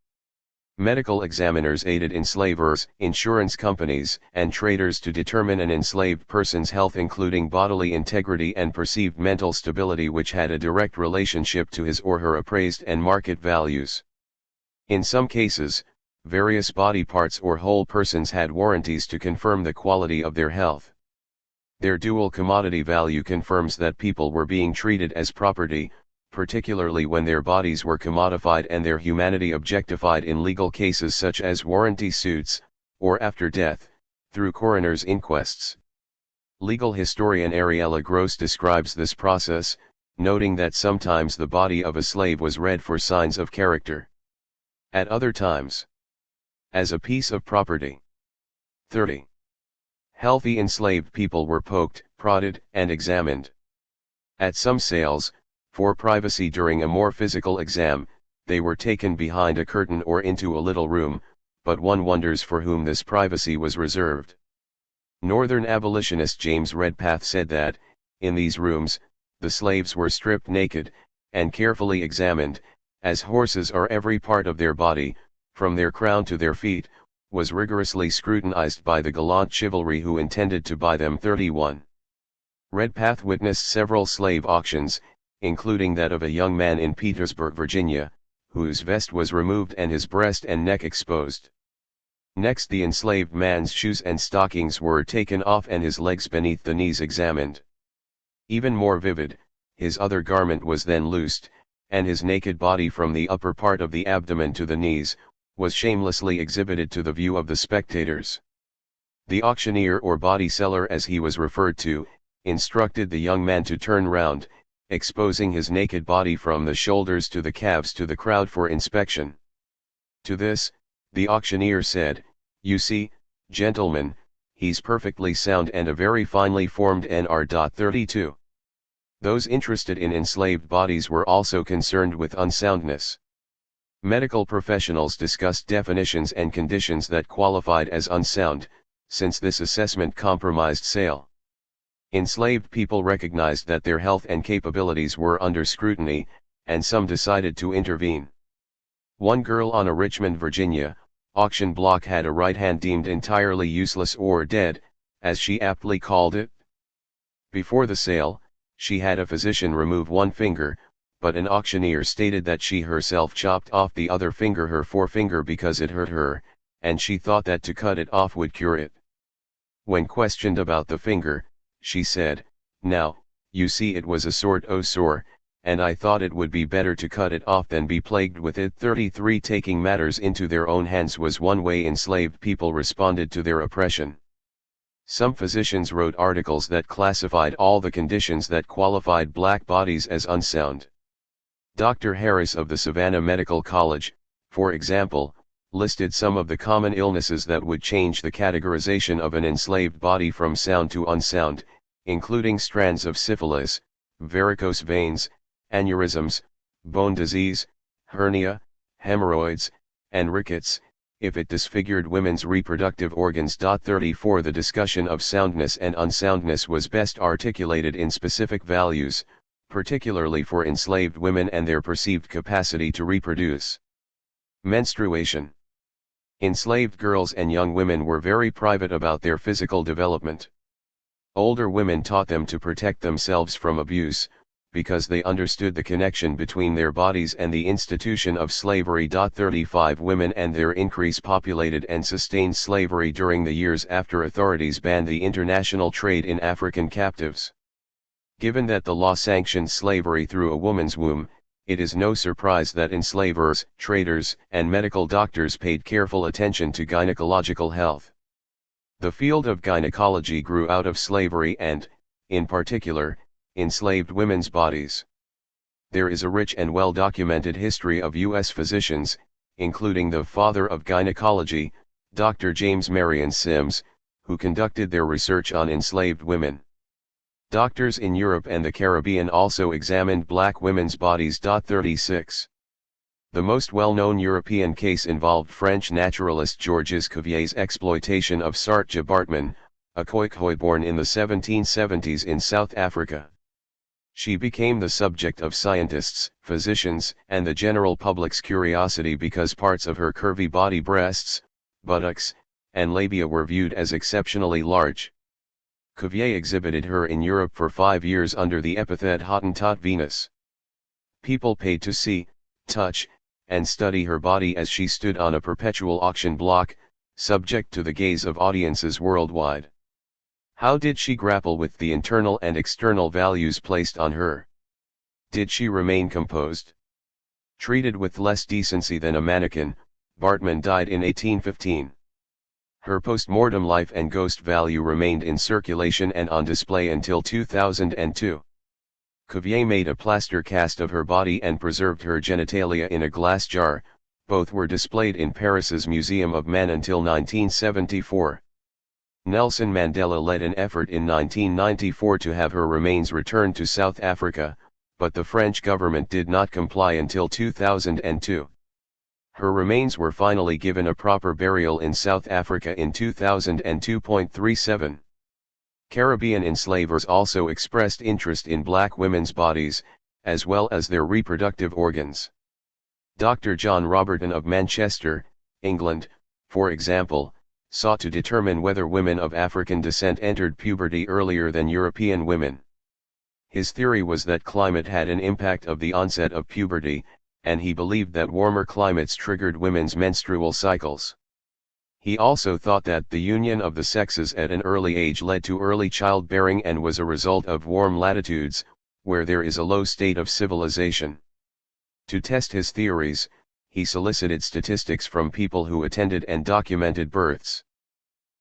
Medical examiners aided enslavers, insurance companies, and traders to determine an enslaved person's health, including bodily integrity and perceived mental stability, which had a direct relationship to his or her appraised and market values. In some cases, various body parts or whole persons had warranties to confirm the quality of their health. Their dual commodity value confirms that people were being treated as property, particularly when their bodies were commodified and their humanity objectified in legal cases such as warranty suits, or after death, through coroner's inquests. Legal historian Ariella Gross describes this process, noting that sometimes the body of a slave was read for signs of character. At other times, as a piece of property. 30. Healthy enslaved people were poked, prodded, and examined. At some sales, for privacy during a more physical exam, they were taken behind a curtain or into a little room, but one wonders for whom this privacy was reserved. Northern abolitionist James Redpath said that, in these rooms, the slaves were stripped naked, and carefully examined, as horses are. Every part of their body, from their crown to their feet, was rigorously scrutinized by the gallant chivalry who intended to buy them. 31. Redpath witnessed several slave auctions, including that of a young man in Petersburg, Virginia, whose vest was removed and his breast and neck exposed. Next, the enslaved man's shoes and stockings were taken off and his legs beneath the knees examined. Even more vivid, his other garment was then loosed, and his naked body from the upper part of the abdomen to the knees, was shamelessly exhibited to the view of the spectators. The auctioneer, or body seller as he was referred to, instructed the young man to turn round, exposing his naked body from the shoulders to the calves to the crowd for inspection. To this, the auctioneer said, "You see, gentlemen, he's perfectly sound and a very finely formed Nr. 32. Those interested in enslaved bodies were also concerned with unsoundness. Medical professionals discussed definitions and conditions that qualified as unsound, since this assessment compromised sale. Enslaved people recognized that their health and capabilities were under scrutiny, and some decided to intervene. One girl on a Richmond, Virginia, auction block had a right hand deemed entirely useless or dead, as she aptly called it. Before the sale, she had a physician remove one finger, but an auctioneer stated that she herself chopped off the other finger, her forefinger, because it hurt her, and she thought that to cut it off would cure it. When questioned about the finger, she said, "Now, you see, it was a sort o' sore, and I thought it would be better to cut it off than be plagued with it." 33. Taking matters into their own hands was one way enslaved people responded to their oppression. Some physicians wrote articles that classified all the conditions that qualified black bodies as unsound. Dr. Harris of the Savannah Medical College, for example, listed some of the common illnesses that would change the categorization of an enslaved body from sound to unsound, including strands of syphilis, varicose veins, aneurysms, bone disease, hernia, hemorrhoids, and rickets, if it disfigured women's reproductive organs. 34. The discussion of soundness and unsoundness was best articulated in specific values, particularly for enslaved women and their perceived capacity to reproduce. Menstruation. Enslaved girls and young women were very private about their physical development. Older women taught them to protect themselves from abuse, because they understood the connection between their bodies and the institution of slavery. 35 Women and their increase populated and sustained slavery during the years after authorities banned the international trade in African captives. Given that the law sanctioned slavery through a woman's womb, it is no surprise that enslavers, traders, and medical doctors paid careful attention to gynecological health. The field of gynecology grew out of slavery and, in particular, enslaved women's bodies. There is a rich and well-documented history of U.S. physicians, including the father of gynecology, Dr. James Marion Sims, who conducted their research on enslaved women. Doctors in Europe and the Caribbean also examined black women's bodies. 36. The most well-known European case involved French naturalist Georges Cuvier's exploitation of Saartje Baartman, a Khoikhoi born in the 1770s in South Africa. She became the subject of scientists, physicians, and the general public's curiosity because parts of her curvy body, breasts, buttocks, and labia were viewed as exceptionally large. Cuvier exhibited her in Europe for 5 years under the epithet Hottentot Venus. People paid to see, touch, and study her body as she stood on a perpetual auction block, subject to the gaze of audiences worldwide. How did she grapple with the internal and external values placed on her? Did she remain composed? Treated with less decency than a mannequin, Baartman died in 1815. Her post-mortem life and ghost value remained in circulation and on display until 2002. Cuvier made a plaster cast of her body and preserved her genitalia in a glass jar. Both were displayed in Paris's Museum of Man until 1974. Nelson Mandela led an effort in 1994 to have her remains returned to South Africa, but the French government did not comply until 2002. Her remains were finally given a proper burial in South Africa in 2002.37. Caribbean enslavers also expressed interest in black women's bodies, as well as their reproductive organs. Dr. John Roberton of Manchester, England, for example, sought to determine whether women of African descent entered puberty earlier than European women. His theory was that climate had an impact of the onset of puberty, and he believed that warmer climates triggered women's menstrual cycles. He also thought that the union of the sexes at an early age led to early childbearing and was a result of warm latitudes, where there is a low state of civilization. To test his theories, he solicited statistics from people who attended and documented births.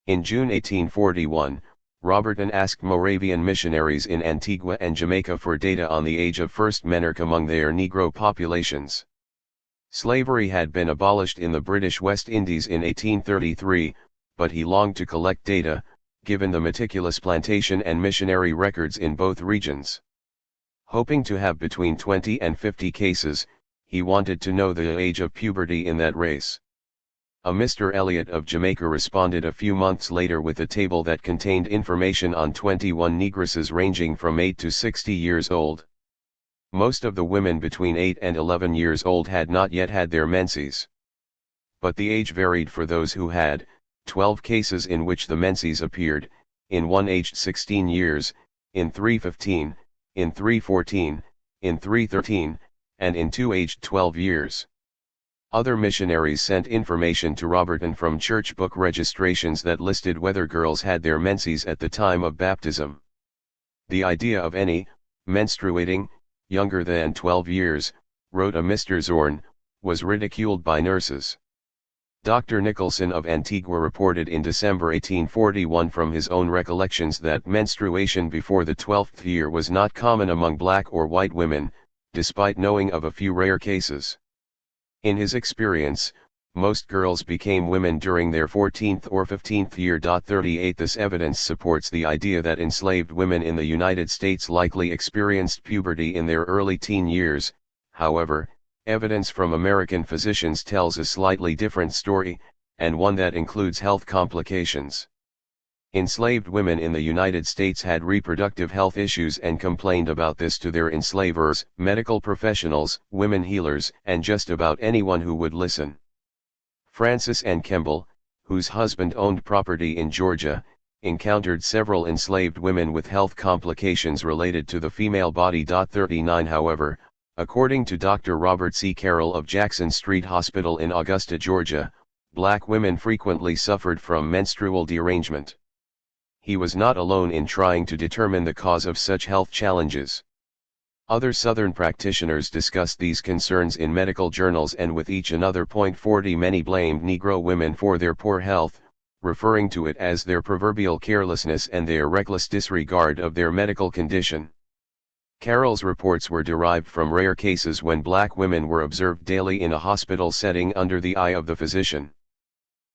In June 1841, Roberton asked Moravian missionaries in Antigua and Jamaica for data on the age of first menarche among their Negro populations. Slavery had been abolished in the British West Indies in 1833, but he longed to collect data, given the meticulous plantation and missionary records in both regions. Hoping to have between 20 and 50 cases, he wanted to know the age of puberty in that race. A Mr. Elliot of Jamaica responded a few months later with a table that contained information on 21 negresses ranging from 8 to 60 years old. Most of the women between 8 and 11 years old had not yet had their menses. But the age varied for those who had, 12 cases in which the menses appeared, in one aged 16 years, in 315, in 314, in 313, and in two aged 12 years. Other missionaries sent information to Roberton from church book registrations that listed whether girls had their menses at the time of baptism. The idea of any menstruating younger than 12 years, wrote a Mr. Zorn, was ridiculed by nurses. Dr. Nicholson of Antigua reported in December 1841 from his own recollections that menstruation before the 12th year was not common among black or white women, despite knowing of a few rare cases. In his experience, most girls became women during their 14th or 15th year. 38 This evidence supports the idea that enslaved women in the United States likely experienced puberty in their early teen years. However, evidence from American physicians tells a slightly different story, and one that includes health complications. Enslaved women in the United States had reproductive health issues and complained about this to their enslavers, medical professionals, women healers, and just about anyone who would listen. Francis N. Kemble, whose husband owned property in Georgia, encountered several enslaved women with health complications related to the female body. 39 However, according to Dr. Robert C. Carroll of Jackson Street Hospital in Augusta, Georgia, black women frequently suffered from menstrual derangement. He was not alone in trying to determine the cause of such health challenges. Other Southern practitioners discussed these concerns in medical journals, and with each another. 40 Many blamed Negro women for their poor health, referring to it as their proverbial carelessness and their reckless disregard of their medical condition. Carroll's reports were derived from rare cases when black women were observed daily in a hospital setting under the eye of the physician.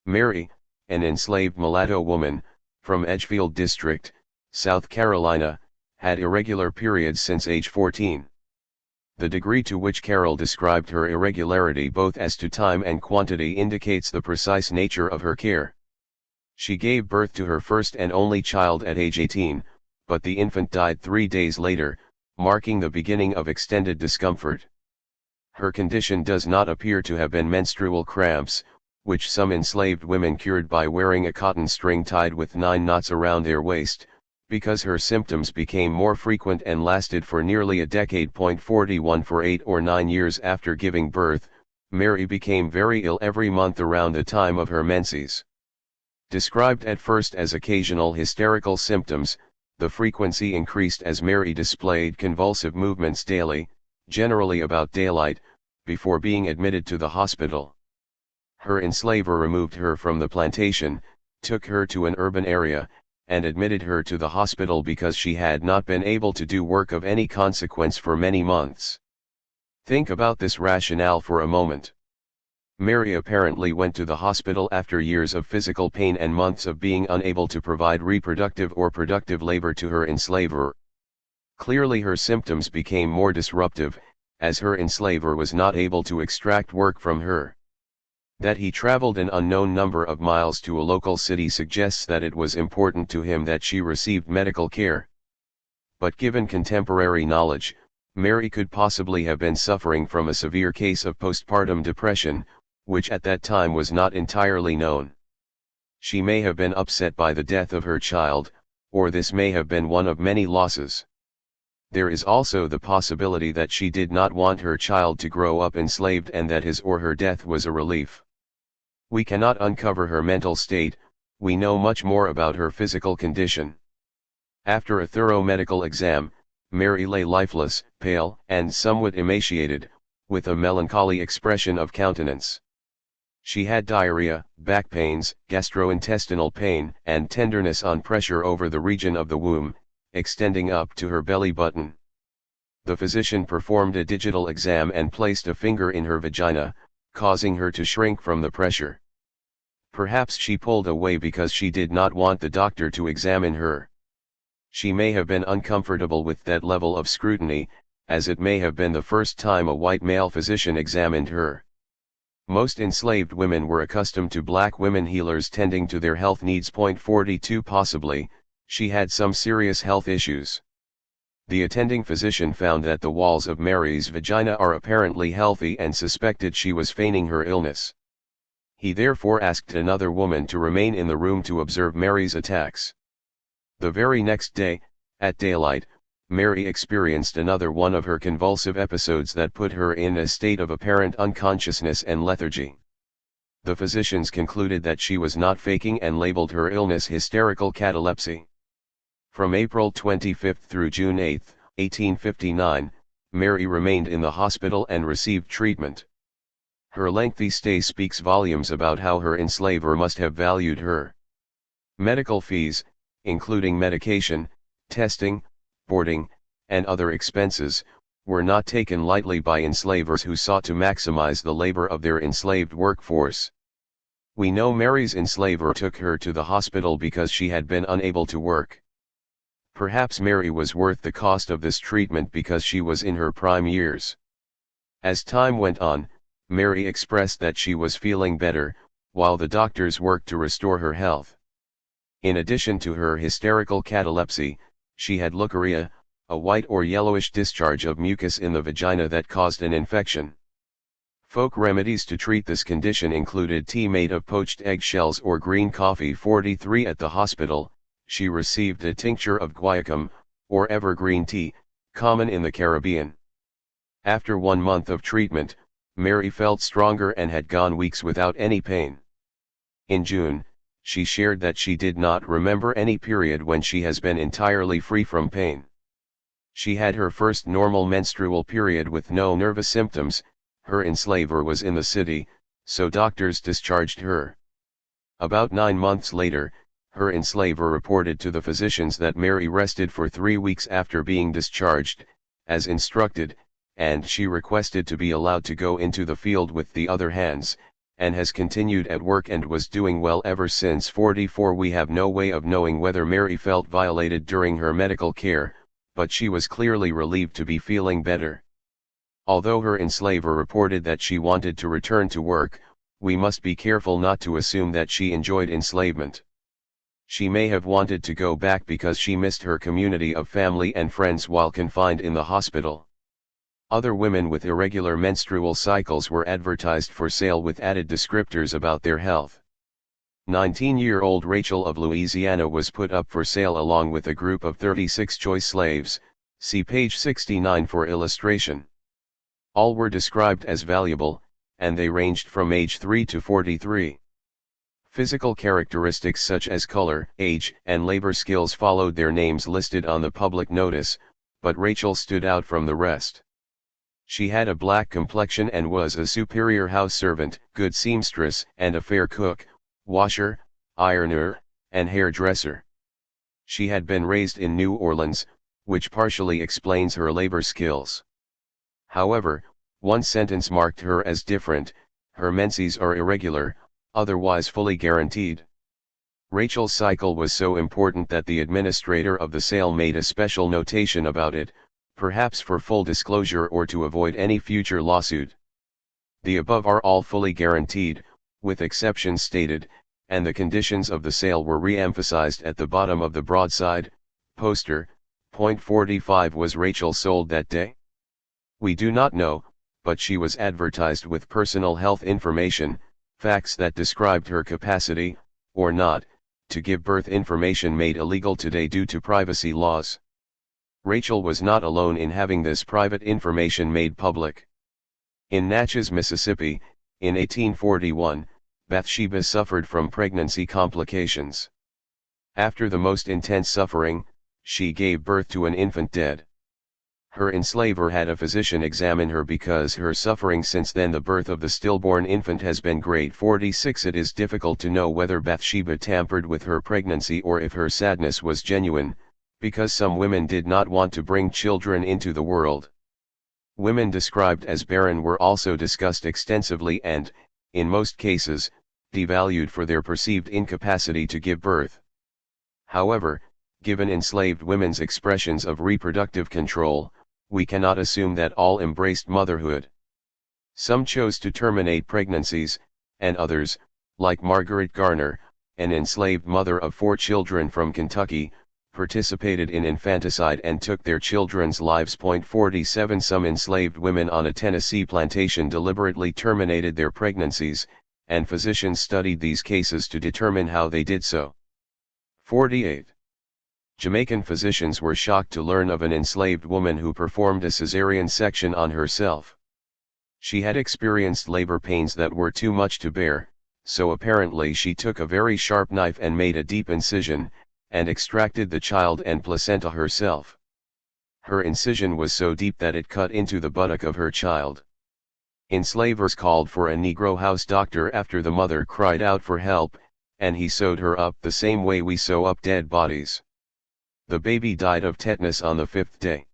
Mary, an enslaved mulatto woman, from Edgefield District, South Carolina, had irregular periods since age 14. The degree to which Carroll described her irregularity both as to time and quantity indicates the precise nature of her care. She gave birth to her first and only child at age 18, but the infant died 3 days later, marking the beginning of extended discomfort. Her condition does not appear to have been menstrual cramps, which some enslaved women cured by wearing a cotton string tied with 9 knots around their waist, because her symptoms became more frequent and lasted for nearly a decade. 41 For 8 or 9 years after giving birth, Mary became very ill every month around the time of her menses. Described at first as occasional hysterical symptoms, the frequency increased as Mary displayed convulsive movements daily, generally about daylight, before being admitted to the hospital. Her enslaver removed her from the plantation, took her to an urban area, and admitted her to the hospital because she had not been able to do work of any consequence for many months. Think about this rationale for a moment. Mary apparently went to the hospital after years of physical pain and months of being unable to provide reproductive or productive labor to her enslaver. Clearly her symptoms became more disruptive, as her enslaver was not able to extract work from her. That he traveled an unknown number of miles to a local city suggests that it was important to him that she received medical care. But given contemporary knowledge, Mary could possibly have been suffering from a severe case of postpartum depression, which at that time was not entirely known. She may have been upset by the death of her child, or this may have been one of many losses. There is also the possibility that she did not want her child to grow up enslaved and that his or her death was a relief. We cannot uncover her mental state, we know much more about her physical condition. After a thorough medical exam, Mary lay lifeless, pale, and somewhat emaciated, with a melancholy expression of countenance. She had diarrhea, back pains, gastrointestinal pain, and tenderness on pressure over the region of the womb, extending up to her belly button. The physician performed a digital exam and placed a finger in her vagina, causing her to shrink from the pressure. Perhaps she pulled away because she did not want the doctor to examine her. She may have been uncomfortable with that level of scrutiny, as it may have been the first time a white male physician examined her. Most enslaved women were accustomed to black women healers tending to their health needs. 42 Possibly, she had some serious health issues. The attending physician found that the walls of Mary's vagina are apparently healthy and suspected she was feigning her illness. He therefore asked another woman to remain in the room to observe Mary's attacks. The very next day, at daylight, Mary experienced another one of her convulsive episodes that put her in a state of apparent unconsciousness and lethargy. The physicians concluded that she was not faking and labeled her illness hysterical catalepsy. From April 25 through June 8, 1859, Mary remained in the hospital and received treatment. Her lengthy stay speaks volumes about how her enslaver must have valued her. Medical fees, including medication, testing, boarding, and other expenses, were not taken lightly by enslavers who sought to maximize the labor of their enslaved workforce. We know Mary's enslaver took her to the hospital because she had been unable to work. Perhaps Mary was worth the cost of this treatment because she was in her prime years. As time went on, Mary expressed that she was feeling better, while the doctors worked to restore her health. In addition to her hysterical catalepsy, she had leukorrhea, a white or yellowish discharge of mucus in the vagina that caused an infection. Folk remedies to treat this condition included tea made of poached eggshells or green coffee. 43 At the hospital, she received a tincture of guaiacum, or evergreen tea, common in the Caribbean. After 1 month of treatment, Mary felt stronger and had gone weeks without any pain. In June, she shared that she did not remember any period when she has been entirely free from pain. She had her first normal menstrual period with no nervous symptoms. Her enslaver was in the city, so doctors discharged her. About 9 months later, her enslaver reported to the physicians that Mary rested for 3 weeks after being discharged, as instructed, and she requested to be allowed to go into the field with the other hands, and has continued at work and was doing well ever since. 44 We have no way of knowing whether Mary felt violated during her medical care, but she was clearly relieved to be feeling better. Although her enslaver reported that she wanted to return to work, we must be careful not to assume that she enjoyed enslavement. She may have wanted to go back because she missed her community of family and friends while confined in the hospital. Other women with irregular menstrual cycles were advertised for sale with added descriptors about their health. 19-year-old Rachel of Louisiana was put up for sale along with a group of 36 choice slaves, see page 69 for illustration. All were described as valuable, and they ranged from age 3 to 43. Physical characteristics such as color, age, and labor skills followed their names listed on the public notice, but Rachel stood out from the rest. She had a black complexion and was a superior house servant, good seamstress, and a fair cook, washer, ironer, and hairdresser. She had been raised in New Orleans, which partially explains her labor skills. However, one sentence marked her as different: her menses are irregular, otherwise fully guaranteed. Rachel's cycle was so important that the administrator of the sale made a special notation about it, perhaps for full disclosure or to avoid any future lawsuit. The above are all fully guaranteed, with exceptions stated, and the conditions of the sale were re-emphasized at the bottom of the broadside poster. Point 45 Was Rachel sold that day? We do not know, but she was advertised with personal health information, facts that described her capacity, or not, to give birth, information made illegal today due to privacy laws. Rachel was not alone in having this private information made public. In Natchez, Mississippi, in 1841, Bathsheba suffered from pregnancy complications. After the most intense suffering, she gave birth to an infant dead. Her enslaver had a physician examine her because her suffering since then the birth of the stillborn infant has been great. 46 It is difficult to know whether Bathsheba tampered with her pregnancy or if her sadness was genuine, because some women did not want to bring children into the world. Women described as barren were also discussed extensively and, in most cases, devalued for their perceived incapacity to give birth. However, given enslaved women's expressions of reproductive control, we cannot assume that all embraced motherhood. Some chose to terminate pregnancies, and others, like Margaret Garner, an enslaved mother of 4 children from Kentucky, participated in infanticide and took their children's lives. 47 Some enslaved women on a Tennessee plantation deliberately terminated their pregnancies, and physicians studied these cases to determine how they did so. 48. Jamaican physicians were shocked to learn of an enslaved woman who performed a cesarean section on herself. She had experienced labor pains that were too much to bear, so apparently she took a very sharp knife and made a deep incision, and extracted the child and placenta herself. Her incision was so deep that it cut into the buttock of her child. Enslavers called for a Negro house doctor after the mother cried out for help, and he sewed her up the same way we sew up dead bodies. The baby died of tetanus on the 5th day.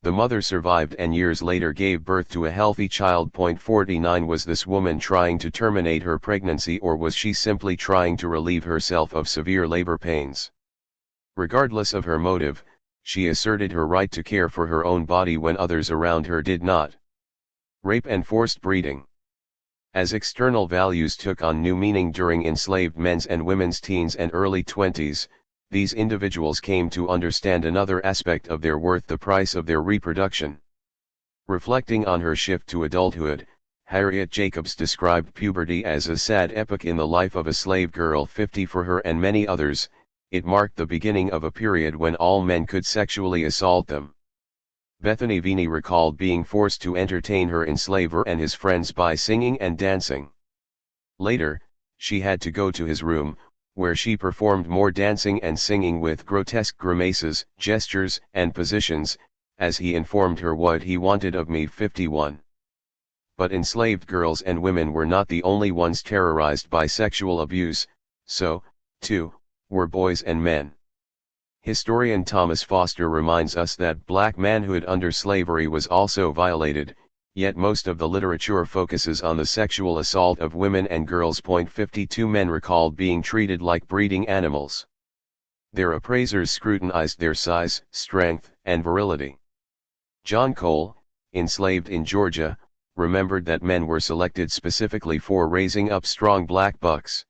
The mother survived and years later gave birth to a healthy child. 49 Was this woman trying to terminate her pregnancy, or was she simply trying to relieve herself of severe labor pains? Regardless of her motive, she asserted her right to care for her own body when others around her did not. Rape and forced breeding. As external values took on new meaning during enslaved men's and women's teens and early 20s, these individuals came to understand another aspect of their worth: the price of their reproduction. Reflecting on her shift to adulthood, Harriet Jacobs described puberty as a sad epoch in the life of a slave girl. 50 For her and many others, it marked the beginning of a period when all men could sexually assault them. Bethany Vini recalled being forced to entertain her enslaver and his friends by singing and dancing. Later, she had to go to his room, where she performed more dancing and singing with grotesque grimaces, gestures, and positions, as he informed her what he wanted of me. 51. But enslaved girls and women were not the only ones terrorized by sexual abuse, so, too, were boys and men. Historian Thomas Foster reminds us that black manhood under slavery was also violated, yet most of the literature focuses on the sexual assault of women and girls. 52 Men recalled being treated like breeding animals. Their appraisers scrutinized their size, strength, and virility. John Cole, enslaved in Georgia, remembered that men were selected specifically for raising up strong black bucks.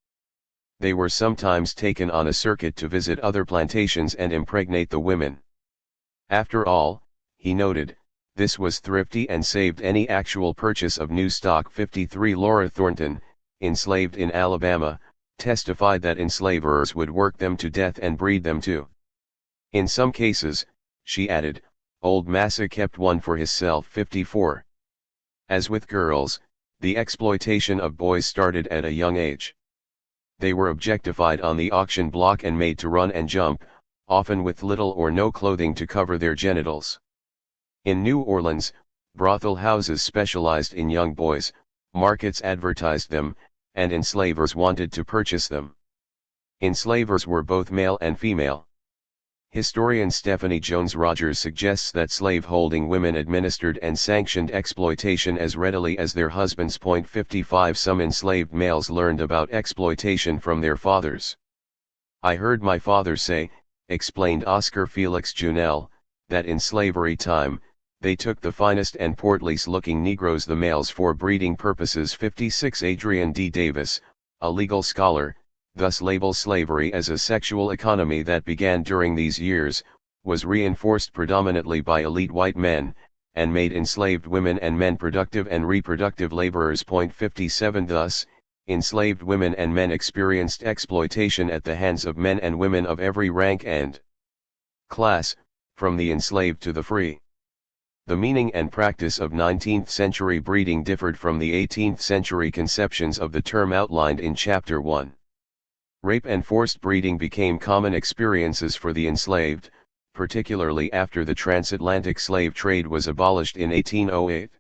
They were sometimes taken on a circuit to visit other plantations and impregnate the women. After all, he noted, this was thrifty and saved any actual purchase of new stock. 53 Laura Thornton, enslaved in Alabama, testified that enslavers would work them to death and breed them too. In some cases, she added, old Massa kept one for himself. 54. As with girls, the exploitation of boys started at a young age. They were objectified on the auction block and made to run and jump, often with little or no clothing to cover their genitals. In New Orleans, brothel houses specialized in young boys, markets advertised them, and enslavers wanted to purchase them. Enslavers were both male and female. Historian Stephanie Jones Rogers suggests that slave-holding women administered and sanctioned exploitation as readily as their husbands. 55 Some enslaved males learned about exploitation from their fathers. I heard my father say, explained Oscar Felix Junell, that in slavery time, they took the finest and portliest-looking Negroes the males for breeding purposes. 56 Adrian D. Davis, a legal scholar, thus labels slavery as a sexual economy that began during these years, was reinforced predominantly by elite white men, and made enslaved women and men productive and reproductive laborers. 57 Thus, enslaved women and men experienced exploitation at the hands of men and women of every rank and class, from the enslaved to the free. The meaning and practice of 19th-century breeding differed from the 18th-century conceptions of the term outlined in Chapter 1. Rape and forced breeding became common experiences for the enslaved, particularly after the transatlantic slave trade was abolished in 1808.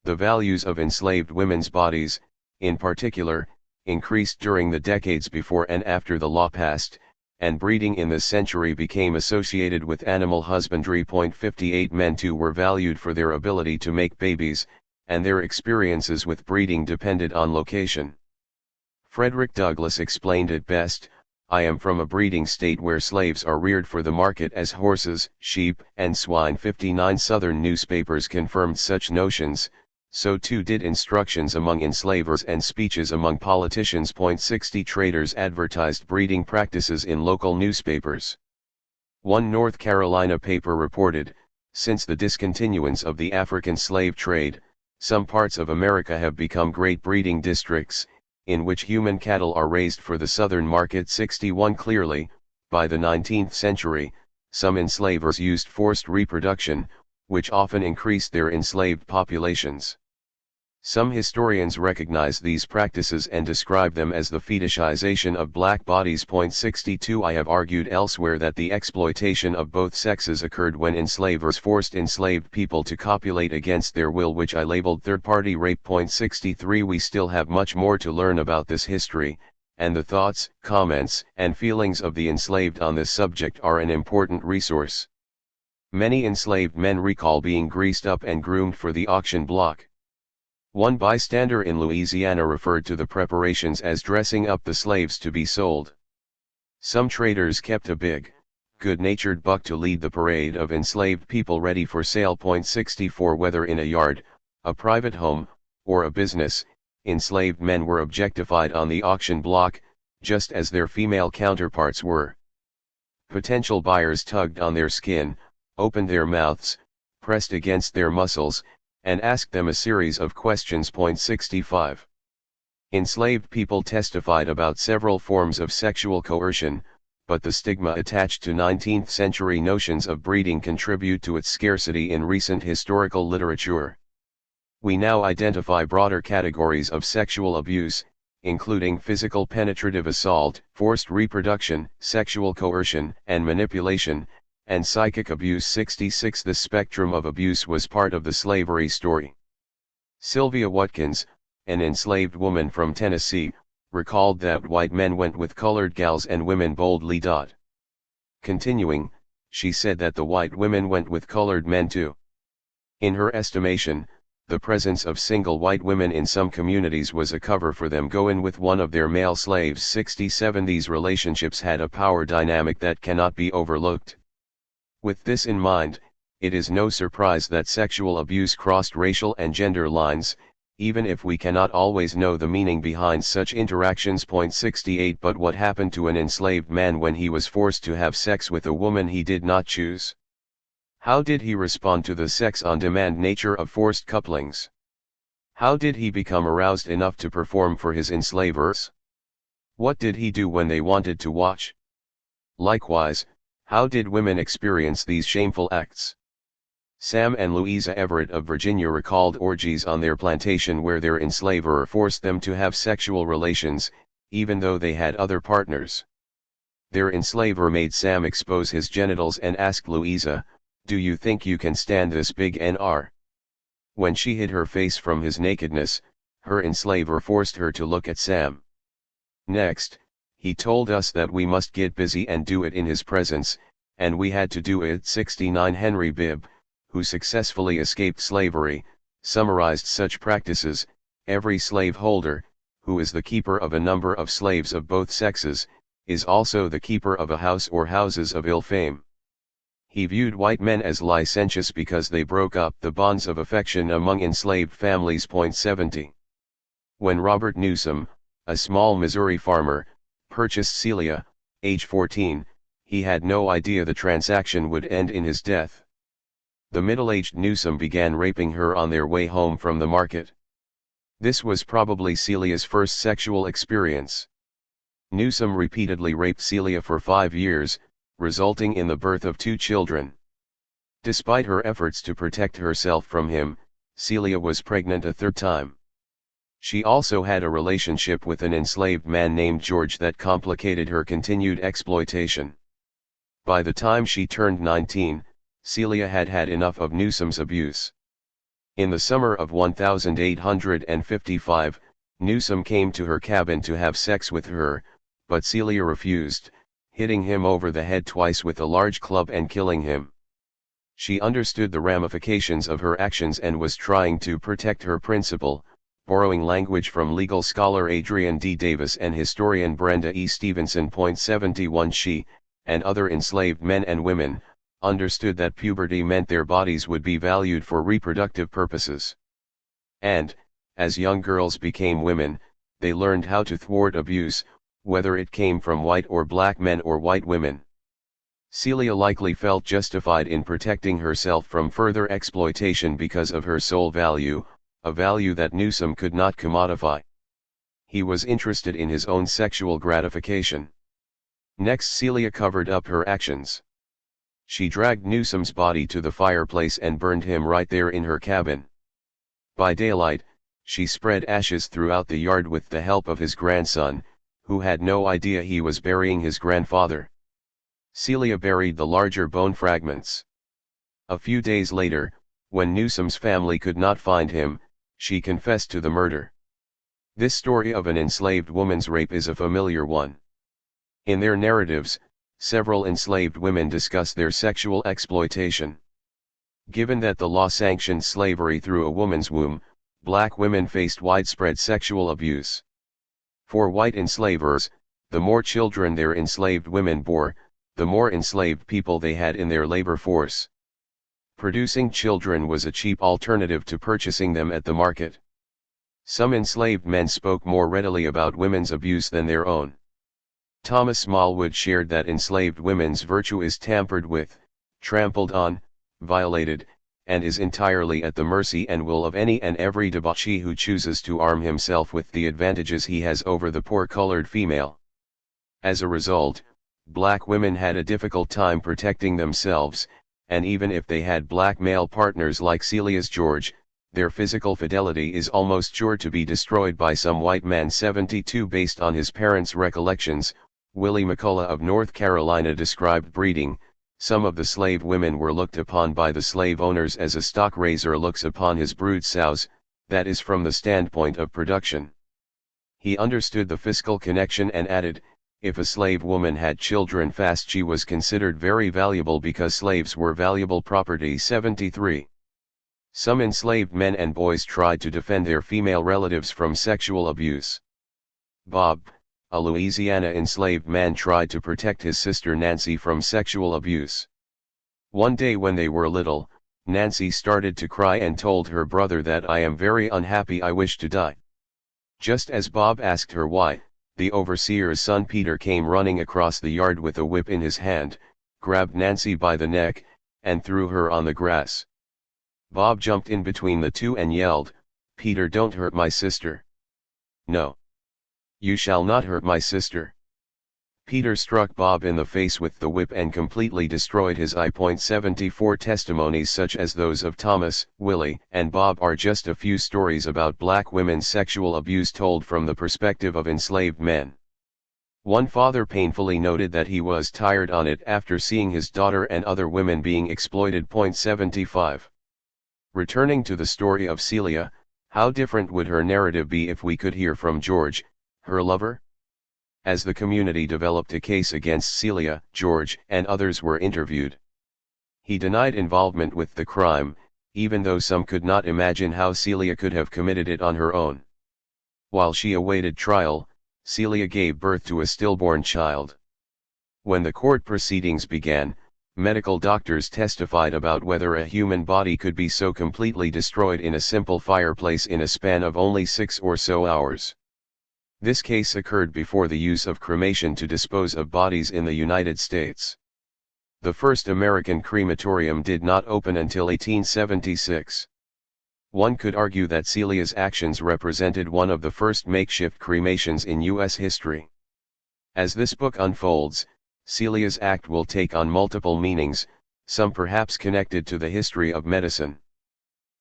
The values of enslaved women's bodies, in particular, increased during the decades before and after the law passed, and breeding in this century became associated with animal husbandry. 58 Men too were valued for their ability to make babies, and their experiences with breeding depended on location. Frederick Douglass explained it best, I am from a breeding state where slaves are reared for the market as horses, sheep, and swine. 59 Southern newspapers confirmed such notions, so too did instructions among enslavers and speeches among politicians. 60 Traders advertised breeding practices in local newspapers. One North Carolina paper reported, since the discontinuance of the African slave trade, some parts of America have become great breeding districts, in which human cattle are raised for the southern market. 61 Clearly, by the 19th century, some enslavers used forced reproduction, which often increased their enslaved populations. Some historians recognize these practices and describe them as the fetishization of black bodies. 62 I have argued elsewhere that the exploitation of both sexes occurred when enslavers forced enslaved people to copulate against their will, which I labeled third-party rape. 63 We still have much more to learn about this history, and the thoughts, comments, and feelings of the enslaved on this subject are an important resource. Many enslaved men recall being greased up and groomed for the auction block. One bystander in Louisiana referred to the preparations as dressing up the slaves to be sold. Some traders kept a big, good-natured buck to lead the parade of enslaved people ready for sale. 64 Whether in a yard, a private home, or a business, enslaved men were objectified on the auction block, just as their female counterparts were. Potential buyers tugged on their skin, opened their mouths, pressed against their muscles, and asked them a series of questions. 65 Enslaved people testified about several forms of sexual coercion, but the stigma attached to 19th century notions of breeding contribute to its scarcity in recent historical literature. We now identify broader categories of sexual abuse, including physical penetrative assault, forced reproduction, sexual coercion and manipulation, and psychic abuse. 66 The spectrum of abuse was part of the slavery story. Sylvia Watkins, an enslaved woman from Tennessee, recalled that white men went with colored gals and women boldly. Continuing, she said that the white women went with colored men too. In her estimation, the presence of single white women in some communities was a cover for them going with one of their male slaves. 67 These relationships had a power dynamic that cannot be overlooked. With this in mind, it is no surprise that sexual abuse crossed racial and gender lines, even if we cannot always know the meaning behind such interactions. 68 But what happened to an enslaved man when he was forced to have sex with a woman he did not choose? How did he respond to the sex-on-demand nature of forced couplings? How did he become aroused enough to perform for his enslavers? What did he do when they wanted to watch? Likewise, how did women experience these shameful acts? Sam and Louisa Everett of Virginia recalled orgies on their plantation where their enslaver forced them to have sexual relations, even though they had other partners. Their enslaver made Sam expose his genitals and asked Louisa, "Do you think you can stand this big NR?" When she hid her face from his nakedness, her enslaver forced her to look at Sam. Next, he told us that we must get busy and do it in his presence, and we had to do it. 69 Henry Bibb, who successfully escaped slavery, summarized such practices: every slaveholder, who is the keeper of a number of slaves of both sexes, is also the keeper of a house or houses of ill fame. He viewed white men as licentious because they broke up the bonds of affection among enslaved families. 70. When Robert Newsom, a small Missouri farmer, purchased Celia, age 14, he had no idea the transaction would end in his death. The middle-aged Newsom began raping her on their way home from the market. This was probably Celia's first sexual experience. Newsom repeatedly raped Celia for 5 years, resulting in the birth of 2 children. Despite her efforts to protect herself from him, Celia was pregnant a 3rd time. She also had a relationship with an enslaved man named George that complicated her continued exploitation. By the time she turned 19, Celia had had enough of Newsom's abuse. In the summer of 1855, Newsom came to her cabin to have sex with her, but Celia refused, hitting him over the head twice with a large club and killing him. She understood the ramifications of her actions and was trying to protect her principal, borrowing language from legal scholar Adrian D. Davis and historian Brenda E. Stevenson. 71 She, and other enslaved men and women, understood that puberty meant their bodies would be valued for reproductive purposes. And, as young girls became women, they learned how to thwart abuse, whether it came from white or black men or white women. Celia likely felt justified in protecting herself from further exploitation because of her soul value, a value that Newsom could not commodify. He was interested in his own sexual gratification. Next, Celia covered up her actions. She dragged Newsom's body to the fireplace and burned him right there in her cabin. By daylight, she spread ashes throughout the yard with the help of his grandson, who had no idea he was burying his grandfather. Celia buried the larger bone fragments. A few days later, when Newsom's family could not find him, she confessed to the murder. This story of an enslaved woman's rape is a familiar one. In their narratives, several enslaved women discuss their sexual exploitation. Given that the law sanctioned slavery through a woman's womb, black women faced widespread sexual abuse. For white enslavers, the more children their enslaved women bore, the more enslaved people they had in their labor force. Producing children was a cheap alternative to purchasing them at the market. Some enslaved men spoke more readily about women's abuse than their own. Thomas Smallwood shared that enslaved women's virtue is tampered with, trampled on, violated, and is entirely at the mercy and will of any and every debauchee who chooses to arm himself with the advantages he has over the poor colored female. As a result, black women had a difficult time protecting themselves, and even if they had black male partners like Celia's George, their physical fidelity is almost sure to be destroyed by some white man. 72 Based on his parents' recollections, Willie McCullough of North Carolina described breeding. Some of the slave women were looked upon by the slave owners as a stock raiser looks upon his brood sows, that is from the standpoint of production. He understood the fiscal connection and added, if a slave woman had children fast she was considered very valuable because slaves were valuable property. 73. Some enslaved men and boys tried to defend their female relatives from sexual abuse. Bob, a Louisiana enslaved man, tried to protect his sister Nancy from sexual abuse. One day when they were little, Nancy started to cry and told her brother that I am very unhappy, I wish to die. Just as Bob asked her why, the overseer's son Peter came running across the yard with a whip in his hand, grabbed Nancy by the neck, and threw her on the grass. Bob jumped in between the two and yelled, "Peter, don't hurt my sister. No. You shall not hurt my sister." Peter struck Bob in the face with the whip and completely destroyed his eye. 74 Testimonies such as those of Thomas, Willie, and Bob are just a few stories about black women's sexual abuse told from the perspective of enslaved men. One father painfully noted that he was tired on it after seeing his daughter and other women being exploited. 75. Returning to the story of Celia, how different would her narrative be if we could hear from George, her lover? As the community developed a case against Celia, George and others were interviewed. He denied involvement with the crime, even though some could not imagine how Celia could have committed it on her own. While she awaited trial, Celia gave birth to a stillborn child. When the court proceedings began, medical doctors testified about whether a human body could be so completely destroyed in a simple fireplace in a span of only 6 or so hours. This case occurred before the use of cremation to dispose of bodies in the United States. The first American crematorium did not open until 1876. One could argue that Celia's actions represented one of the first makeshift cremations in U.S. history. As this book unfolds, Celia's act will take on multiple meanings, some perhaps connected to the history of medicine.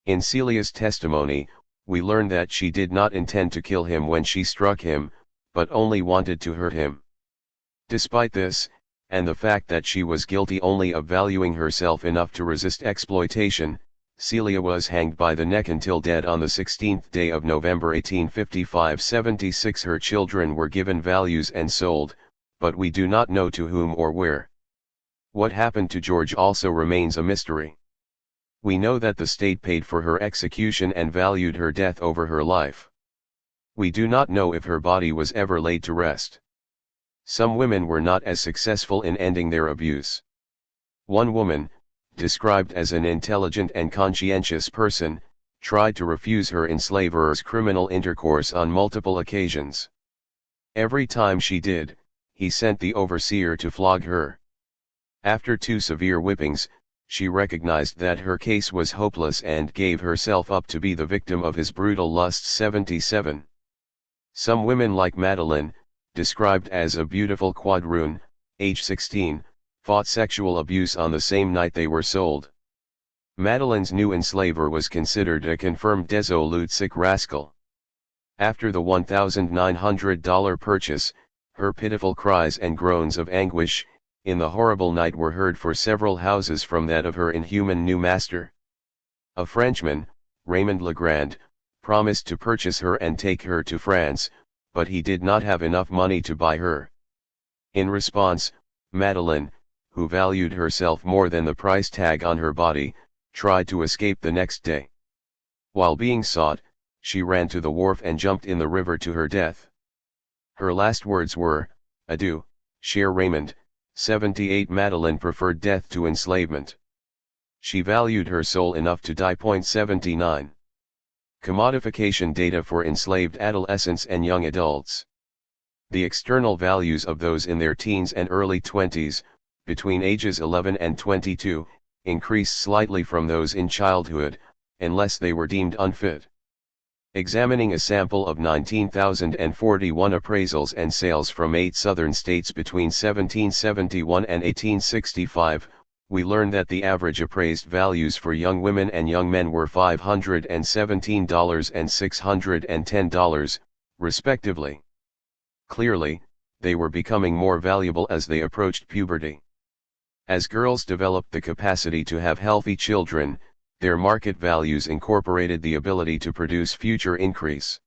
In Celia's testimony, we learn that she did not intend to kill him when she struck him, but only wanted to hurt him. Despite this, and the fact that she was guilty only of valuing herself enough to resist exploitation, Celia was hanged by the neck until dead on the 16th day of November 1855. 76 Her children were given values and sold, but we do not know to whom or where. What happened to George also remains a mystery. We know that the state paid for her execution and valued her death over her life. We do not know if her body was ever laid to rest. Some women were not as successful in ending their abuse. One woman, described as an intelligent and conscientious person, tried to refuse her enslaver's criminal intercourse on multiple occasions. Every time she did, he sent the overseer to flog her. After 2 severe whippings, she recognized that her case was hopeless and gave herself up to be the victim of his brutal lusts. 77. Some women like Madeline, described as a beautiful quadroon, age 16, fought sexual abuse on the same night they were sold. Madeline's new enslaver was considered a confirmed dissolute sick rascal. After the $1,900 purchase, her pitiful cries and groans of anguish, in the horrible night were heard for several houses from that of her inhuman new master. A Frenchman, Raymond Legrand, promised to purchase her and take her to France, but he did not have enough money to buy her. In response, Madeline, who valued herself more than the price tag on her body, tried to escape the next day. While being sought, she ran to the wharf and jumped in the river to her death. Her last words were, "Adieu, cher Raymond." 78 Madeline preferred death to enslavement. She valued her soul enough to die. 79. Commodification data for enslaved adolescents and young adults. The external values of those in their teens and early 20s, between ages 11 and 22, increased slightly from those in childhood, unless they were deemed unfit. Examining a sample of 19,041 appraisals and sales from 8 southern states between 1771 and 1865, we learn that the average appraised values for young women and young men were $517 and $610, respectively. Clearly, they were becoming more valuable as they approached puberty. As girls developed the capacity to have healthy children, their market values incorporated the ability to produce future increase.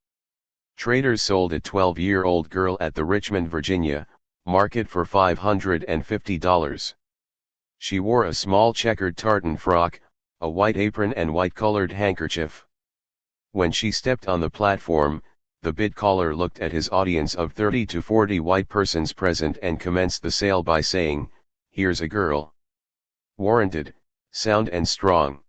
Traders sold a 12-year-old girl at the Richmond, Virginia, market for $550. She wore a small checkered tartan frock, a white apron and white-colored handkerchief. When she stepped on the platform, the bid caller looked at his audience of 30 to 40 white persons present and commenced the sale by saying, "Here's a girl. Warranted, sound and strong."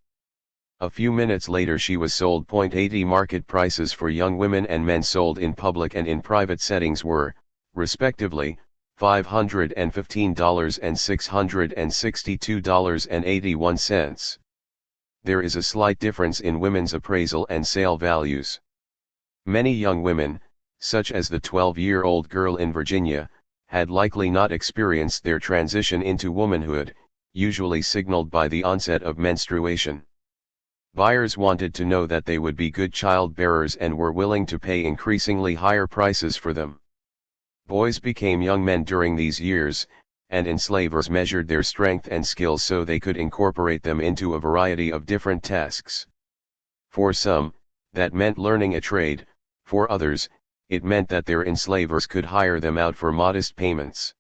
A few minutes later she was sold. 80 market prices for young women and men sold in public and in private settings were, respectively, $515 and $662.81. There is a slight difference in women's appraisal and sale values. Many young women, such as the 12-year-old girl in Virginia, had likely not experienced their transition into womanhood, usually signaled by the onset of menstruation. Buyers wanted to know that they would be good child bearers and were willing to pay increasingly higher prices for them. Boys became young men during these years, and enslavers measured their strength and skills so they could incorporate them into a variety of different tasks. For some, that meant learning a trade; for others, it meant that their enslavers could hire them out for modest payments.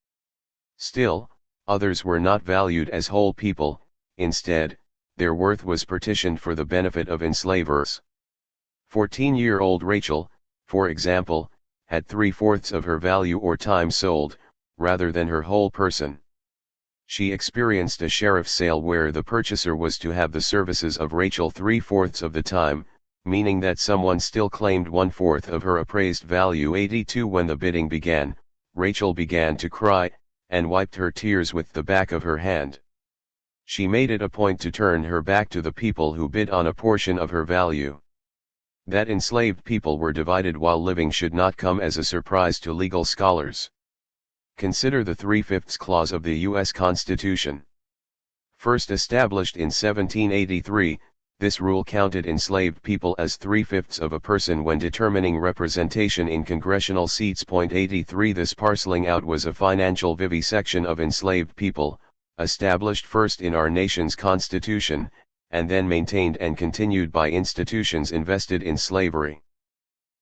Still, others were not valued as whole people; instead, their worth was partitioned for the benefit of enslavers. 14-year-old Rachel, for example, had 3/4 of her value or time sold, rather than her whole person. She experienced a sheriff's sale where the purchaser was to have the services of Rachel 3/4 of the time, meaning that someone still claimed 1/4 of her appraised value. 82 When the bidding began, Rachel began to cry, and wiped her tears with the back of her hand. She made it a point to turn her back to the people who bid on a portion of her value. That enslaved people were divided while living should not come as a surprise to legal scholars. Consider the 3/5 clause of the U.S. Constitution. First established in 1783, this rule counted enslaved people as 3/5 of a person when determining representation in congressional seats. 83 This parceling out was a financial vivisection of enslaved people, established first in our nation's Constitution, and then maintained and continued by institutions invested in slavery.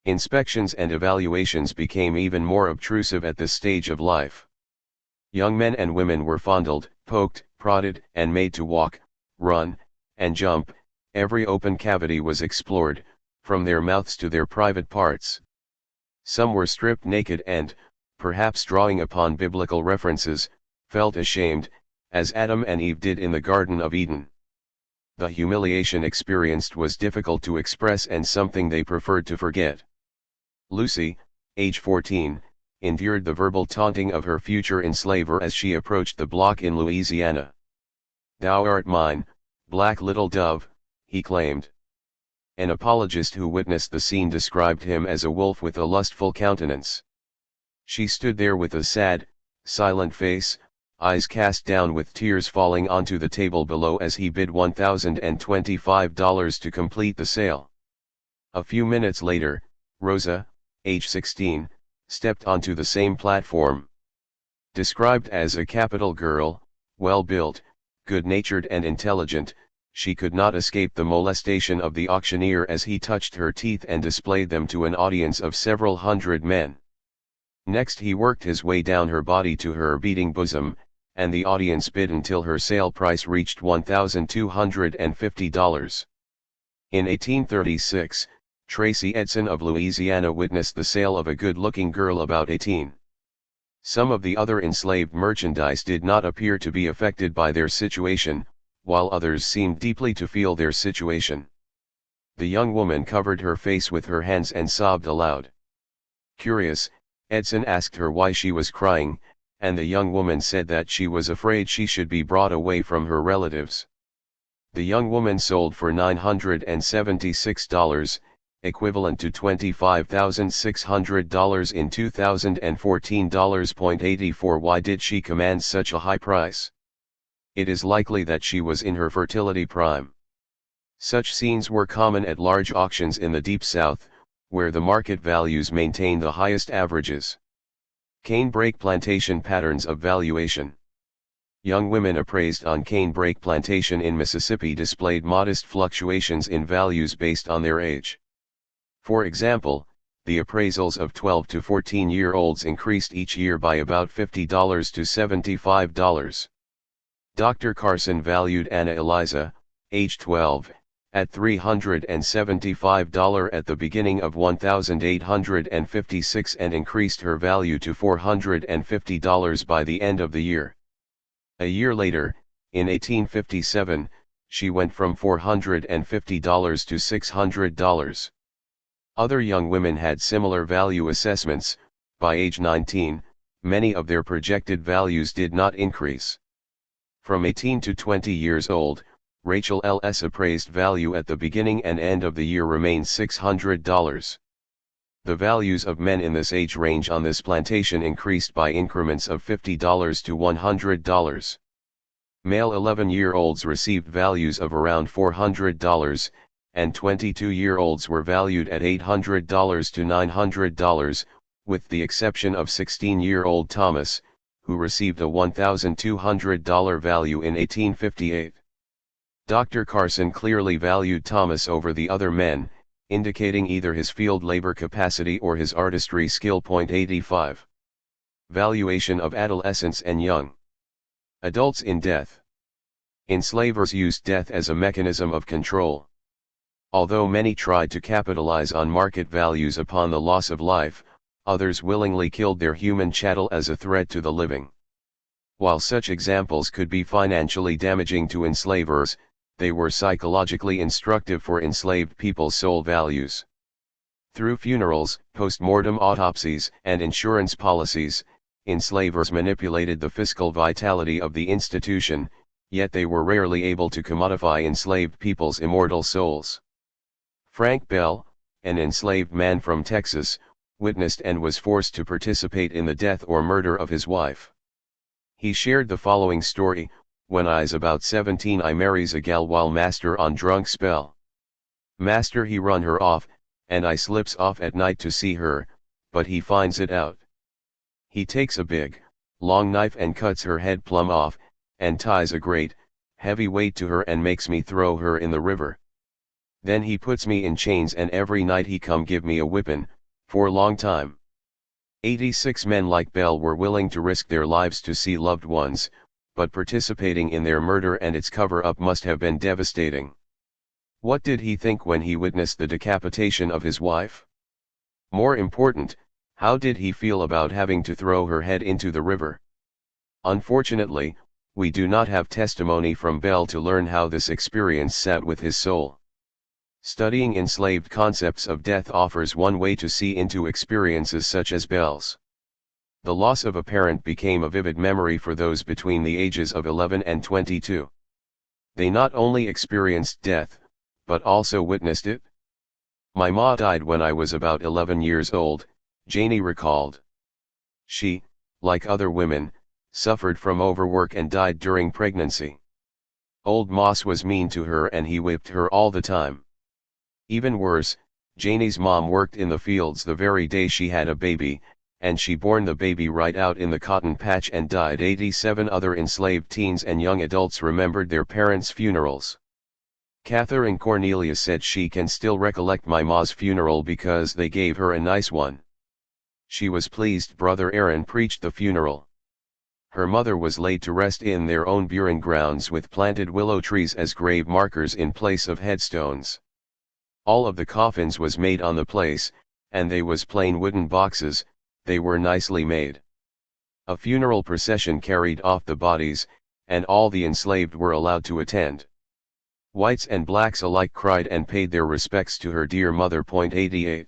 Inspections and evaluations became even more obtrusive at this stage of life. Young men and women were fondled, poked, prodded, and made to walk, run, and jump. Every open cavity was explored, from their mouths to their private parts. Some were stripped naked and, perhaps drawing upon biblical references, felt ashamed, as Adam and Eve did in the Garden of Eden. The humiliation experienced was difficult to express and something they preferred to forget. Lucy, age 14, endured the verbal taunting of her future enslaver as she approached the block in Louisiana. "Thou art mine, black little dove," he claimed. An apologist who witnessed the scene described him as a wolf with a lustful countenance. She stood there with a sad, silent face, eyes cast down with tears falling onto the table below as he bid $1,025 to complete the sale. A few minutes later, Rosa, age 16, stepped onto the same platform. Described as a capital girl, well-built, good-natured and intelligent, she could not escape the molestation of the auctioneer as he touched her teeth and displayed them to an audience of several hundred men. Next he worked his way down her body to her beating bosom, and the audience bid until her sale price reached $1,250. In 1836, Tracy Edson of Louisiana witnessed the sale of a good-looking girl about 18. Some of the other enslaved merchandise did not appear to be affected by their situation, while others seemed deeply to feel their situation. The young woman covered her face with her hands and sobbed aloud. Curious, Edson asked her why she was crying, and the young woman said that she was afraid she should be brought away from her relatives. The young woman sold for $976, equivalent to $25,600 in 2014 $0.84. Why did she command such a high price? It is likely that she was in her fertility prime. Such scenes were common at large auctions in the Deep South, where the market values maintained the highest averages. Canebrake plantation patterns of valuation. Young women appraised on canebrake plantation in Mississippi displayed modest fluctuations in values based on their age. For example, the appraisals of 12 to 14-year-olds increased each year by about $50 to $75. Dr. Carson valued Anna Eliza, age 12, at $375 at the beginning of 1856 and increased her value to $450 by the end of the year. A year later, in 1857, she went from $450 to $600. Other young women had similar value assessments. By age 19, many of their projected values did not increase. From 18 to 20 years old, Rachel L.'s appraised value at the beginning and end of the year remained $600. The values of men in this age range on this plantation increased by increments of $50 to $100. Male 11-year-olds received values of around $400, and 22-year-olds were valued at $800 to $900, with the exception of 16-year-old Thomas, who received a $1,200 value in 1858. Dr. Carson clearly valued Thomas over the other men, indicating either his field labor capacity or his artistry skill. 85. Valuation of adolescents and young adults in death. Enslavers used death as a mechanism of control. Although many tried to capitalize on market values upon the loss of life, others willingly killed their human chattel as a threat to the living. While such examples could be financially damaging to enslavers, they were psychologically instructive for enslaved people's soul values. Through funerals, post-mortem autopsies, and insurance policies, enslavers manipulated the fiscal vitality of the institution, yet they were rarely able to commodify enslaved people's immortal souls. Frank Bell, an enslaved man from Texas, witnessed and was forced to participate in the death or murder of his wife. He shared the following story: "When I's about 17 I marries a gal while master on drunk spell. Master he run her off, and I slips off at night to see her, but he finds it out. He takes a big, long knife and cuts her head plumb off, and ties a great, heavy weight to her and makes me throw her in the river. Then he puts me in chains and every night he come give me a whippin', for long time." 86 men like Bell were willing to risk their lives to see loved ones, but participating in their murder and its cover-up must have been devastating. What did he think when he witnessed the decapitation of his wife? More important, how did he feel about having to throw her head into the river? Unfortunately, we do not have testimony from Bell to learn how this experience sat with his soul. Studying enslaved concepts of death offers one way to see into experiences such as Bell's. The loss of a parent became a vivid memory for those between the ages of 11 and 22. They not only experienced death, but also witnessed it. "My ma died when I was about 11 years old," Janie recalled. She, like other women, suffered from overwork and died during pregnancy. Old Moss was mean to her and he whipped her all the time. Even worse, Janie's mom worked in the fields the very day she had a baby, and she born the baby right out in the cotton patch and died. 87 other enslaved teens and young adults remembered their parents' funerals. Catherine Cornelius said she can still recollect my ma's funeral because they gave her a nice one. She was pleased Brother Aaron preached the funeral. Her mother was laid to rest in their own burying grounds with planted willow trees as grave markers in place of headstones. All of the coffins was made on the place, and they was plain wooden boxes. They were nicely made. A funeral procession carried off the bodies, and all the enslaved were allowed to attend. Whites and blacks alike cried and paid their respects to her dear mother. 88.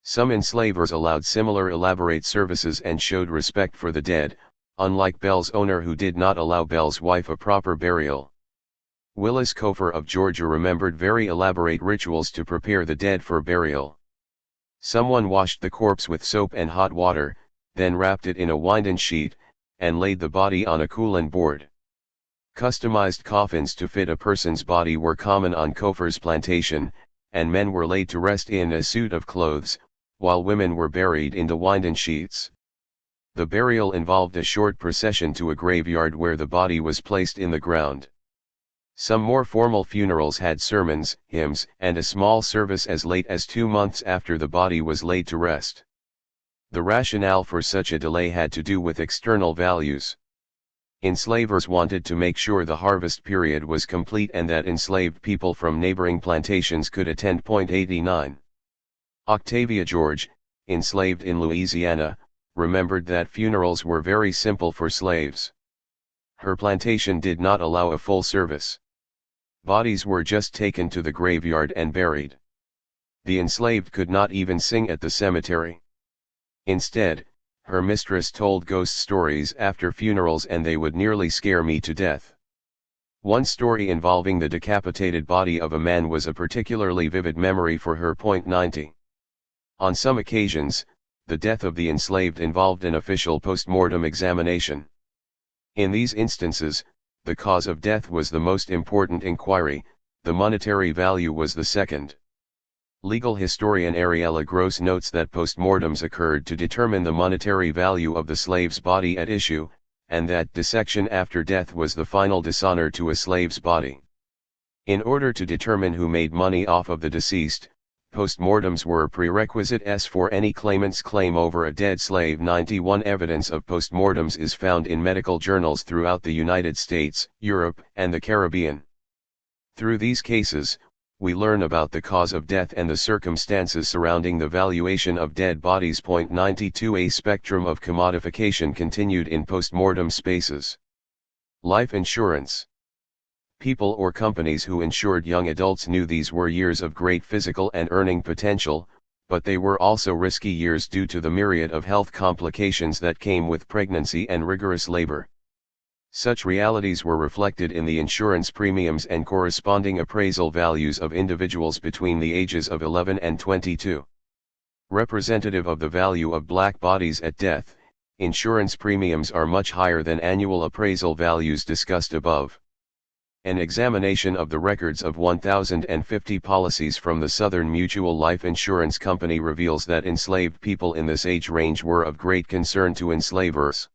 Some enslavers allowed similar elaborate services and showed respect for the dead, unlike Bell's owner who did not allow Bell's wife a proper burial. Willis Cofer of Georgia remembered very elaborate rituals to prepare the dead for burial. Someone washed the corpse with soap and hot water, then wrapped it in a winding sheet, and laid the body on a cooling board. Customized coffins to fit a person's body were common on Cofer's plantation, and men were laid to rest in a suit of clothes, while women were buried in the winding sheets. The burial involved a short procession to a graveyard where the body was placed in the ground. Some more formal funerals had sermons, hymns, and a small service as late as 2 months after the body was laid to rest. The rationale for such a delay had to do with external values. Enslavers wanted to make sure the harvest period was complete and that enslaved people from neighboring plantations could attend. 89. Octavia George, enslaved in Louisiana, remembered that funerals were very simple for slaves. Her plantation did not allow a full service. Bodies were just taken to the graveyard and buried. The enslaved could not even sing at the cemetery. Instead, her mistress told ghost stories after funerals and they would nearly scare me to death. One story involving the decapitated body of a man was a particularly vivid memory for her. 90. On some occasions, the death of the enslaved involved an official post-mortem examination. In these instances, the cause of death was the most important inquiry, the monetary value was the second. Legal historian Ariella Gross notes that postmortems occurred to determine the monetary value of the slave's body at issue, and that dissection after death was the final dishonor to a slave's body. In order to determine who made money off of the deceased, postmortems were a prerequisite for any claimant's claim over a dead slave. 91 Evidence of postmortems is found in medical journals throughout the United States, Europe, and the Caribbean. Through these cases, we learn about the cause of death and the circumstances surrounding the valuation of dead bodies. 92 A spectrum of commodification continued in postmortem spaces. Life insurance. People or companies who insured young adults knew these were years of great physical and earning potential, but they were also risky years due to the myriad of health complications that came with pregnancy and rigorous labor. Such realities were reflected in the insurance premiums and corresponding appraisal values of individuals between the ages of 11 and 22. Representative of the value of black bodies at death, insurance premiums are much higher than annual appraisal values discussed above. An examination of the records of 1,050 policies from the Southern Mutual Life Insurance Company reveals that enslaved people in this age range were of great concern to enslavers.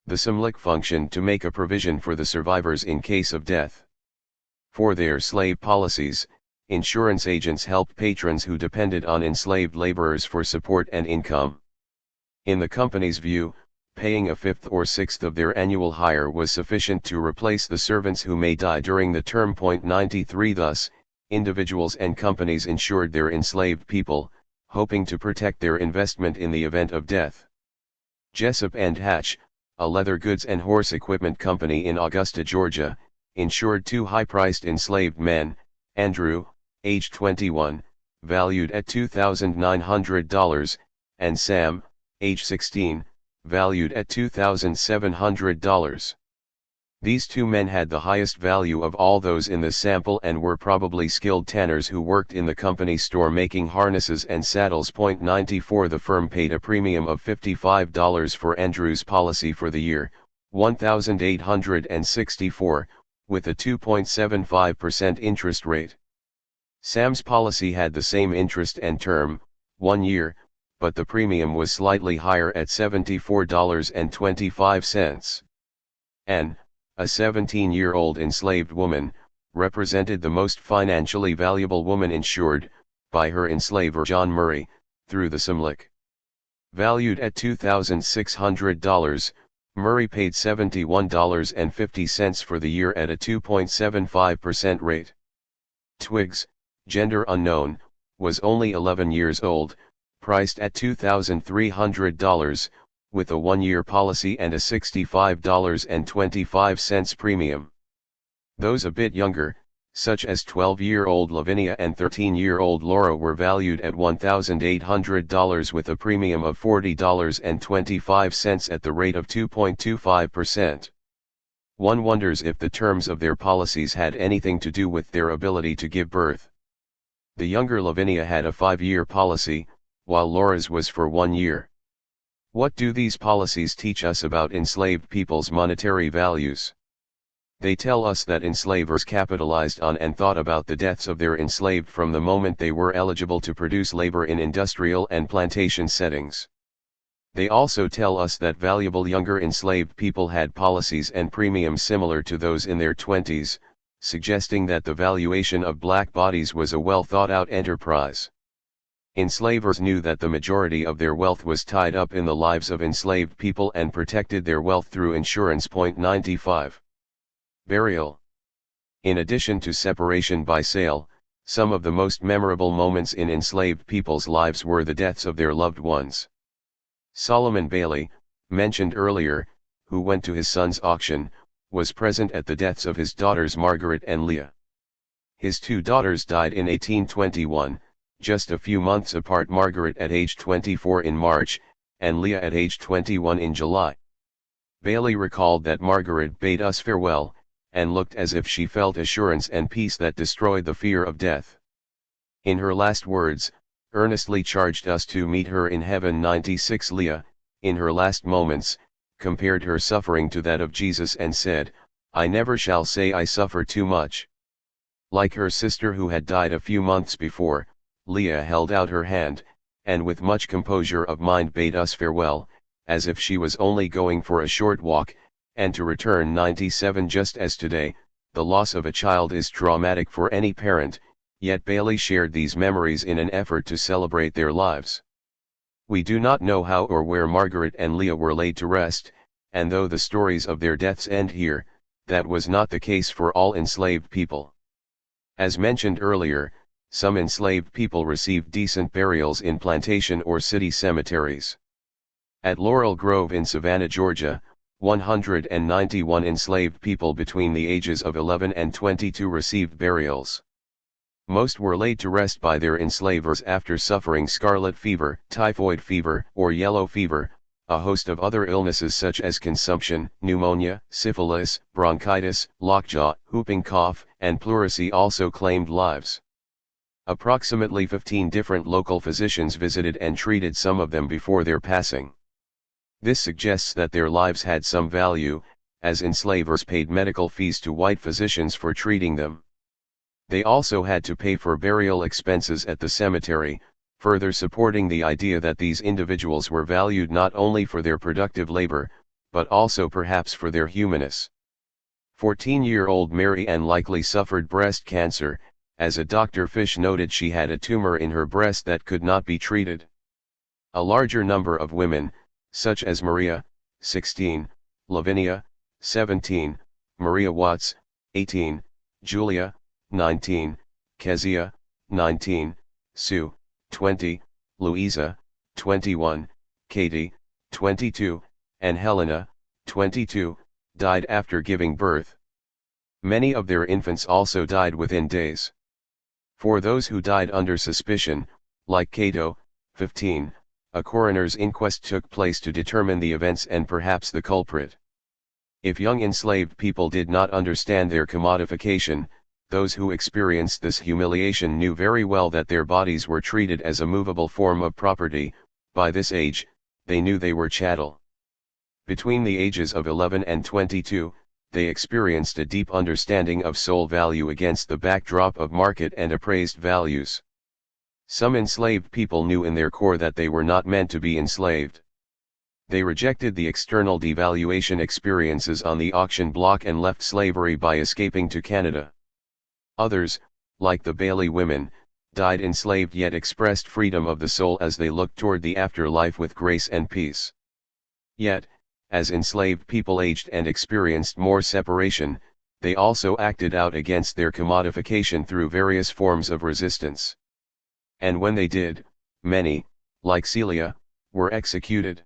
The SMLIC functioned to make a provision for the survivors in case of death. For their slave policies, insurance agents helped patrons who depended on enslaved laborers for support and income. In the company's view, paying a fifth or sixth of their annual hire was sufficient to replace the servants who may die during the term. 93 Thus, individuals and companies insured their enslaved people, hoping to protect their investment in the event of death. Jessup and Hatch, a leather goods and horse equipment company in Augusta, Georgia, insured 2 high-priced enslaved men, Andrew, age 21, valued at $2,900, and Sam, age 16, valued at $2,700. These 2 men had the highest value of all those in the sample and were probably skilled tanners who worked in the company store making harnesses and saddles. 94 The firm paid a premium of $55 for Andrew's policy for the year, 1,864, with a 2.75% interest rate. Sam's policy had the same interest and term, 1 year, but the premium was slightly higher at $74.25. Anne, a 17-year-old enslaved woman, represented the most financially valuable woman insured, by her enslaver John Murray, through the SMLIC. Valued at $2,600, Murray paid $71.50 for the year at a 2.75% rate. Twiggs, gender unknown, was only 11 years old, priced at $2,300, with a 1-year policy and a $65.25 premium. Those a bit younger, such as 12-year-old Lavinia and 13-year-old Laura, were valued at $1,800 with a premium of $40.25 at the rate of 2.25%. One wonders if the terms of their policies had anything to do with their ability to give birth. The younger Lavinia had a 5-year policy, while Laura's was for 1 year. What do these policies teach us about enslaved people's monetary values? They tell us that enslavers capitalized on and thought about the deaths of their enslaved from the moment they were eligible to produce labor in industrial and plantation settings. They also tell us that valuable younger enslaved people had policies and premiums similar to those in their 20s, suggesting that the valuation of black bodies was a well-thought-out enterprise. Enslavers knew that the majority of their wealth was tied up in the lives of enslaved people and protected their wealth through insurance. 95. Burial. In addition to separation by sale, some of the most memorable moments in enslaved people's lives were the deaths of their loved ones. Solomon Bailey, mentioned earlier, who went to his son's auction, was present at the deaths of his daughters Margaret and Leah. His 2 daughters died in 1821, just a few months apart, Margaret at age 24 in March, and Leah at age 21 in July. Bailey recalled that Margaret bade us farewell, and looked as if she felt assurance and peace that destroyed the fear of death. In her last words, earnestly charged us to meet her in heaven. 96. Leah, in her last moments, compared her suffering to that of Jesus and said, "I never shall say I suffer too much." Like her sister who had died a few months before, Leah held out her hand, and with much composure of mind bade us farewell, as if she was only going for a short walk, and to return. 97. Just as today, the loss of a child is traumatic for any parent, yet Bailey shared these memories in an effort to celebrate their lives. We do not know how or where Margaret and Leah were laid to rest, and though the stories of their deaths end here, that was not the case for all enslaved people. As mentioned earlier, some enslaved people received decent burials in plantation or city cemeteries. At Laurel Grove in Savannah, Georgia, 191 enslaved people between the ages of 11 and 22 received burials. Most were laid to rest by their enslavers after suffering scarlet fever, typhoid fever, or yellow fever, a host of other illnesses such as consumption, pneumonia, syphilis, bronchitis, lockjaw, whooping cough, and pleurisy also claimed lives. Approximately 15 different local physicians visited and treated some of them before their passing. This suggests that their lives had some value, as enslavers paid medical fees to white physicians for treating them. They also had to pay for burial expenses at the cemetery, further supporting the idea that these individuals were valued not only for their productive labor, but also perhaps for their humanness. 14-year-old Mary Ann likely suffered breast cancer, as a Dr. Fish noted she had a tumor in her breast that could not be treated. A larger number of women, such as Maria, 16, Lavinia, 17, Maria Watts, 18, Julia, 19, Kezia, 19, Sue, 20, Louisa, 21, Katie, 22, and Helena, 22, died after giving birth. Many of their infants also died within days. For those who died under suspicion, like Cato, 15, a coroner's inquest took place to determine the events and perhaps the culprit. If young enslaved people did not understand their commodification, those who experienced this humiliation knew very well that their bodies were treated as a movable form of property. By this age, they knew they were chattel. Between the ages of 11 and 22, they experienced a deep understanding of soul value against the backdrop of market and appraised values. Some enslaved people knew in their core that they were not meant to be enslaved. They rejected the external devaluation experiences on the auction block and left slavery by escaping to Canada. Others, like the Bailey women, died enslaved yet expressed freedom of the soul as they looked toward the afterlife with grace and peace. Yet, as enslaved people aged and experienced more separation, they also acted out against their commodification through various forms of resistance. And when they did, many, like Celia, were executed.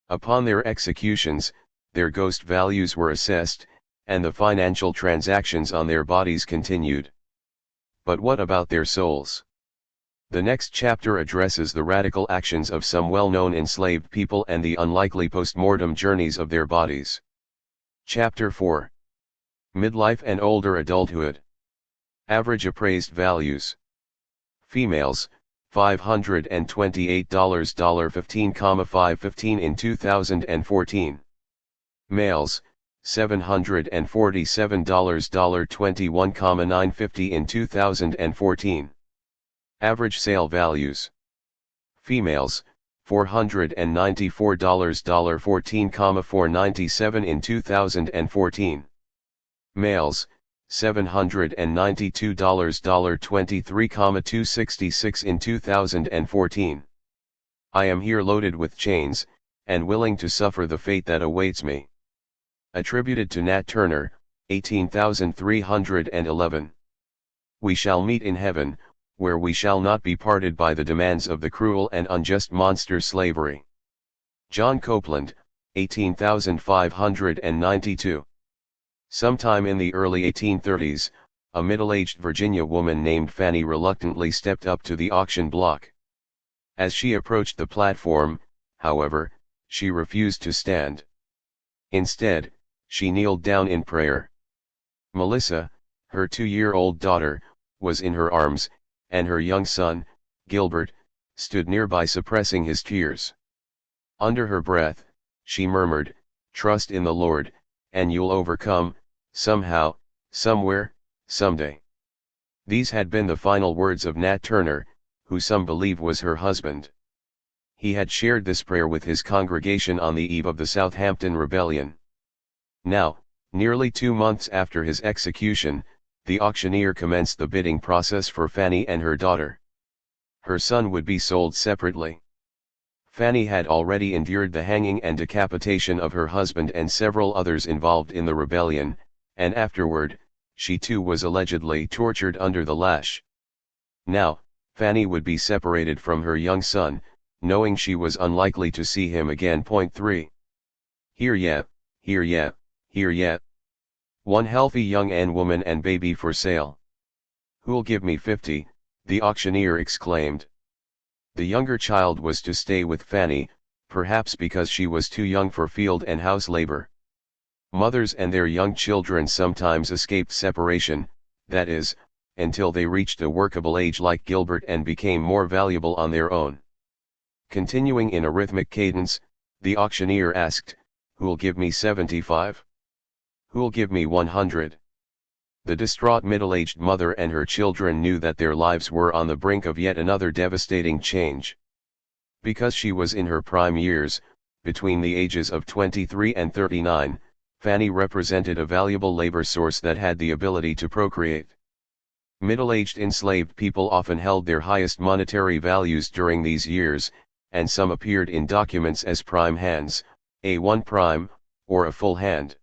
Upon their executions, their ghost values were assessed, and the financial transactions on their bodies continued. But what about their souls? The next chapter addresses the radical actions of some well-known enslaved people and the unlikely post-mortem journeys of their bodies. Chapter 4. Midlife and Older Adulthood. Average appraised values. Females, $528 $15,515 in 2014. Males, $747 $21,950 in 2014. Average sale values. Females, $494 $14,497 in 2014. Males, $792 $23,266 in 2014. I am here loaded with chains, and willing to suffer the fate that awaits me. Attributed to Nat Turner, 18,311. We shall meet in heaven, where we shall not be parted by the demands of the cruel and unjust monster slavery. John Copeland, 18,592. Sometime in the early 1830s, a middle-aged Virginia woman named Fanny reluctantly stepped up to the auction block. As she approached the platform, however, she refused to stand. Instead, she kneeled down in prayer. Melissa, her 2-year-old daughter, was in her arms, and her young son, Gilbert, stood nearby suppressing his tears. Under her breath, she murmured, "Trust in the Lord, and you'll overcome, somehow, somewhere, someday." These had been the final words of Nat Turner, who some believe was her husband. He had shared this prayer with his congregation on the eve of the Southampton Rebellion. Now, nearly 2 months after his execution, the auctioneer commenced the bidding process for Fanny and her daughter. Her son would be sold separately. Fanny had already endured the hanging and decapitation of her husband and several others involved in the rebellion, and afterward, she too was allegedly tortured under the lash. Now, Fanny would be separated from her young son, knowing she was unlikely to see him again. 3. Here yet, here yet, here yet. One healthy young woman and baby for sale. "Who'll give me 50, the auctioneer exclaimed. The younger child was to stay with Fanny, perhaps because she was too young for field and house labor. Mothers and their young children sometimes escaped separation, that is, until they reached a workable age like Gilbert and became more valuable on their own. Continuing in a rhythmic cadence, the auctioneer asked, "Who'll give me 75? Who'll give me 100? The distraught middle-aged mother and her children knew that their lives were on the brink of yet another devastating change. Because she was in her prime years, between the ages of 23 and 39, Fanny represented a valuable labor source that had the ability to procreate. Middle-aged enslaved people often held their highest monetary values during these years, and some appeared in documents as prime hands, A1 prime, or a full hand.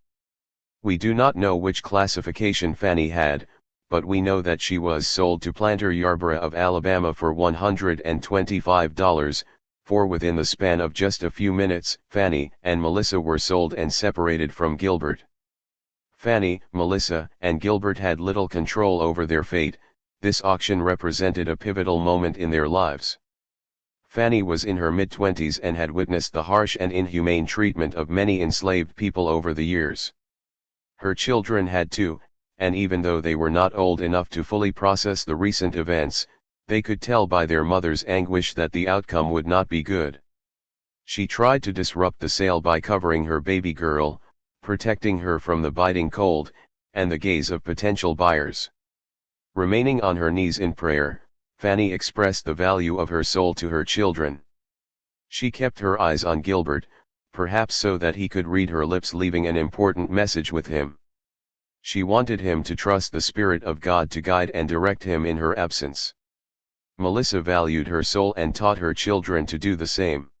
We do not know which classification Fanny had, but we know that she was sold to planter Yarborough of Alabama for $125, for within the span of just a few minutes, Fanny and Melissa were sold and separated from Gilbert. Fanny, Melissa, and Gilbert had little control over their fate. This auction represented a pivotal moment in their lives. Fanny was in her mid-20s and had witnessed the harsh and inhumane treatment of many enslaved people over the years. Her children had too, and even though they were not old enough to fully process the recent events, they could tell by their mother's anguish that the outcome would not be good. She tried to disrupt the sale by covering her baby girl, protecting her from the biting cold, and the gaze of potential buyers. Remaining on her knees in prayer, Fanny expressed the value of her soul to her children. She kept her eyes on Gilbert, perhaps so that he could read her lips, leaving an important message with him. She wanted him to trust the Spirit of God to guide and direct him in her absence. Melissa valued her soul and taught her children to do the same.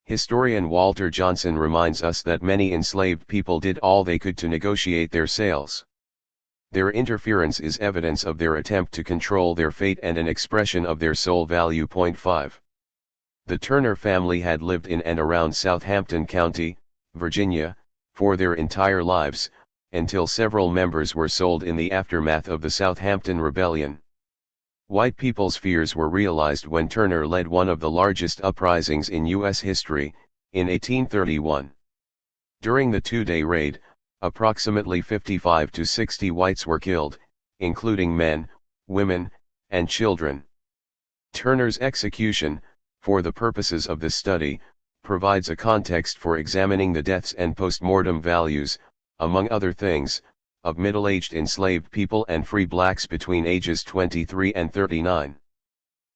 Historian Walter Johnson reminds us that many enslaved people did all they could to negotiate their sales. Their interference is evidence of their attempt to control their fate and an expression of their soul value. 5. The Turner family had lived in and around Southampton County, Virginia, for their entire lives, until several members were sold in the aftermath of the Southampton Rebellion. White people's fears were realized when Turner led one of the largest uprisings in U.S. history, in 1831. During the two-day raid, Approximately 55 to 60 whites were killed, including men, women, and children. Turner's execution, for the purposes of this study, provides a context for examining the deaths and post-mortem values, among other things, of middle-aged enslaved people and free blacks between ages 23 and 39.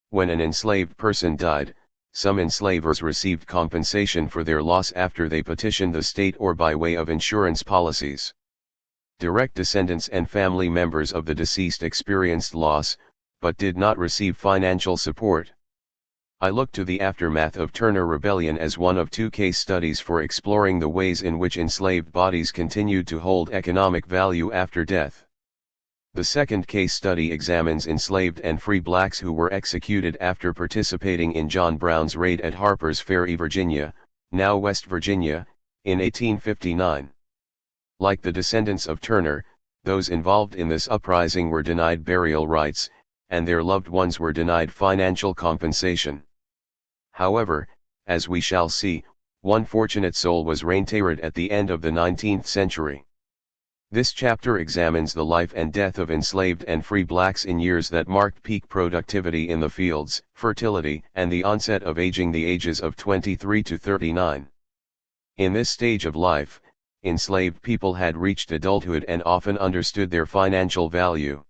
When an enslaved person died, some enslavers received compensation for their loss after they petitioned the state or by way of insurance policies. Direct descendants and family members of the deceased experienced loss, but did not receive financial support. I look to the aftermath of Turner Rebellion as one of two case studies for exploring the ways in which enslaved bodies continued to hold economic value after death. The second case study examines enslaved and free blacks who were executed after participating in John Brown's raid at Harper's Ferry, Virginia, now West Virginia, in 1859. Like the descendants of Turner, those involved in this uprising were denied burial rights, and their loved ones were denied financial compensation. However, as we shall see, one fortunate soul was reinterred at the end of the 19th century. This chapter examines the life and death of enslaved and free blacks in years that marked peak productivity in the fields, fertility, and the onset of aging, the ages of 23 to 39. In this stage of life, enslaved people had reached adulthood and often understood their financial value.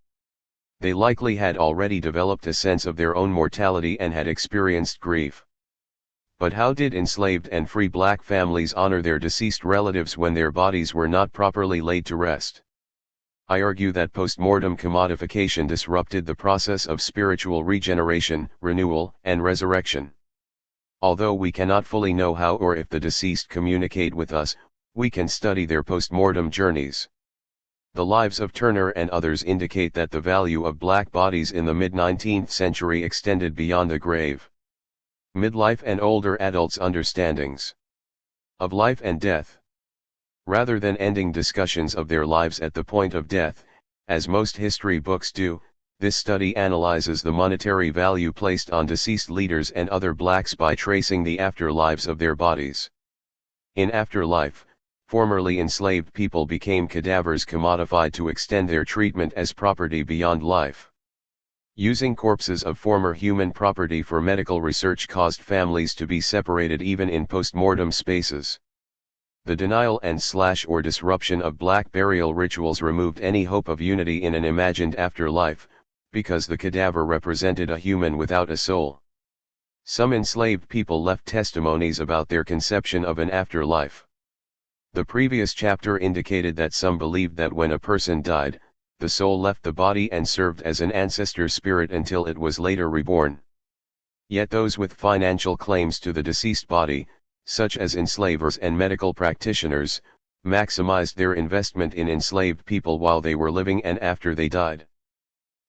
They likely had already developed a sense of their own mortality and had experienced grief. But how did enslaved and free black families honor their deceased relatives when their bodies were not properly laid to rest? I argue that post-mortem commodification disrupted the process of spiritual regeneration, renewal, and resurrection. Although we cannot fully know how or if the deceased communicate with us, we can study their post-mortem journeys. The lives of Turner and others indicate that the value of black bodies in the mid-19th century extended beyond the grave. Midlife and older adults' understandings of life and death. Rather than ending discussions of their lives at the point of death, as most history books do, this study analyzes the monetary value placed on deceased leaders and other blacks by tracing the afterlives of their bodies. In afterlife, formerly enslaved people became cadavers commodified to extend their treatment as property beyond life. Using corpses of former human property for medical research caused families to be separated even in post-mortem spaces. The denial and/or disruption of black burial rituals removed any hope of unity in an imagined afterlife, because the cadaver represented a human without a soul. Some enslaved people left testimonies about their conception of an afterlife. The previous chapter indicated that some believed that when a person died, the soul left the body and served as an ancestor spirit until it was later reborn. Yet those with financial claims to the deceased body, such as enslavers and medical practitioners, maximized their investment in enslaved people while they were living and after they died.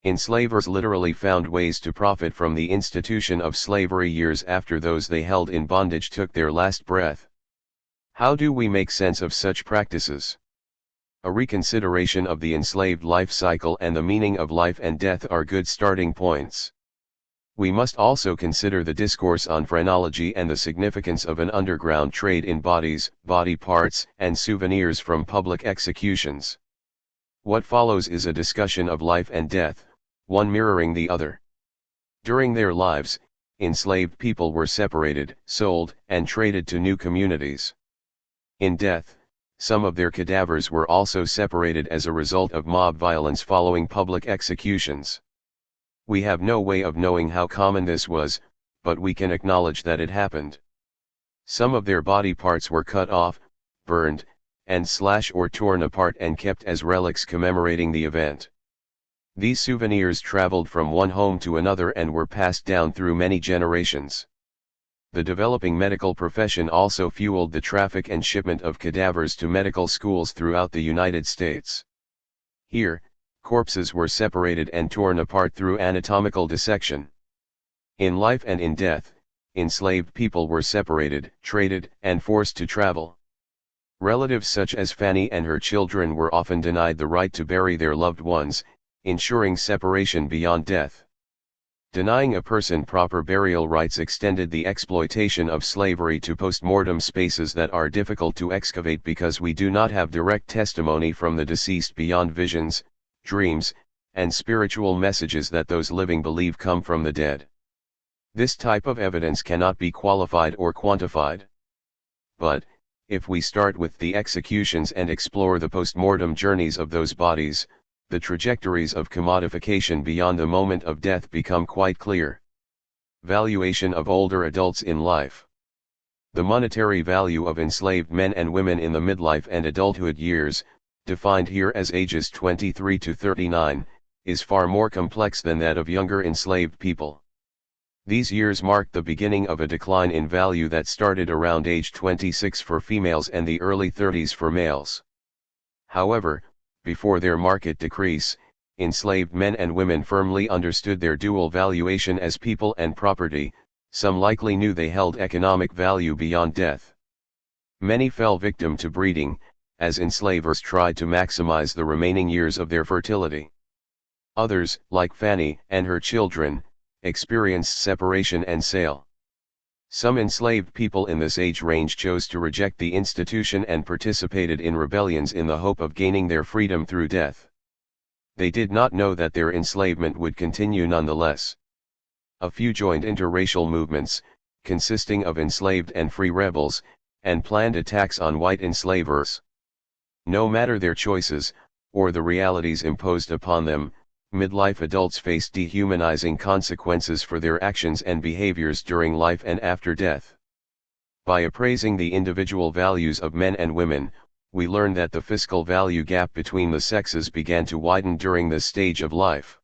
Enslavers literally found ways to profit from the institution of slavery years after those they held in bondage took their last breath. How do we make sense of such practices? A reconsideration of the enslaved life cycle and the meaning of life and death are good starting points. We must also consider the discourse on phrenology and the significance of an underground trade in bodies, body parts, and souvenirs from public executions. What follows is a discussion of life and death, one mirroring the other. During their lives, enslaved people were separated, sold, and traded to new communities. In death, some of their cadavers were also separated as a result of mob violence following public executions. We have no way of knowing how common this was, but we can acknowledge that it happened. Some of their body parts were cut off, burned, and slashed or torn apart and kept as relics commemorating the event. These souvenirs traveled from one home to another and were passed down through many generations. The developing medical profession also fueled the traffic and shipment of cadavers to medical schools throughout the United States. Here, corpses were separated and torn apart through anatomical dissection. In life and in death, enslaved people were separated, traded, and forced to travel. Relatives such as Fanny and her children were often denied the right to bury their loved ones, ensuring separation beyond death. Denying a person proper burial rights extended the exploitation of slavery to post-mortem spaces that are difficult to excavate because we do not have direct testimony from the deceased beyond visions, dreams, and spiritual messages that those living believe come from the dead. This type of evidence cannot be qualified or quantified. But, if we start with the executions and explore the post-mortem journeys of those bodies, the trajectories of commodification beyond the moment of death become quite clear. Valuation of older adults in life. The monetary value of enslaved men and women in the midlife and adulthood years, defined here as ages 23 to 39, is far more complex than that of younger enslaved people. These years marked the beginning of a decline in value that started around age 26 for females and the early 30s for males. However, before their market decrease, enslaved men and women firmly understood their dual valuation as people and property. Some likely knew they held economic value beyond death. Many fell victim to breeding, as enslavers tried to maximize the remaining years of their fertility. Others, like Fanny and her children, experienced separation and sale. Some enslaved people in this age range chose to reject the institution and participated in rebellions in the hope of gaining their freedom through death. They did not know that their enslavement would continue nonetheless. A few joined interracial movements, consisting of enslaved and free rebels, and planned attacks on white enslavers. No matter their choices, or the realities imposed upon them, midlife adults face dehumanizing consequences for their actions and behaviors during life and after death. By appraising the individual values of men and women, we learn that the fiscal value gap between the sexes began to widen during this stage of life.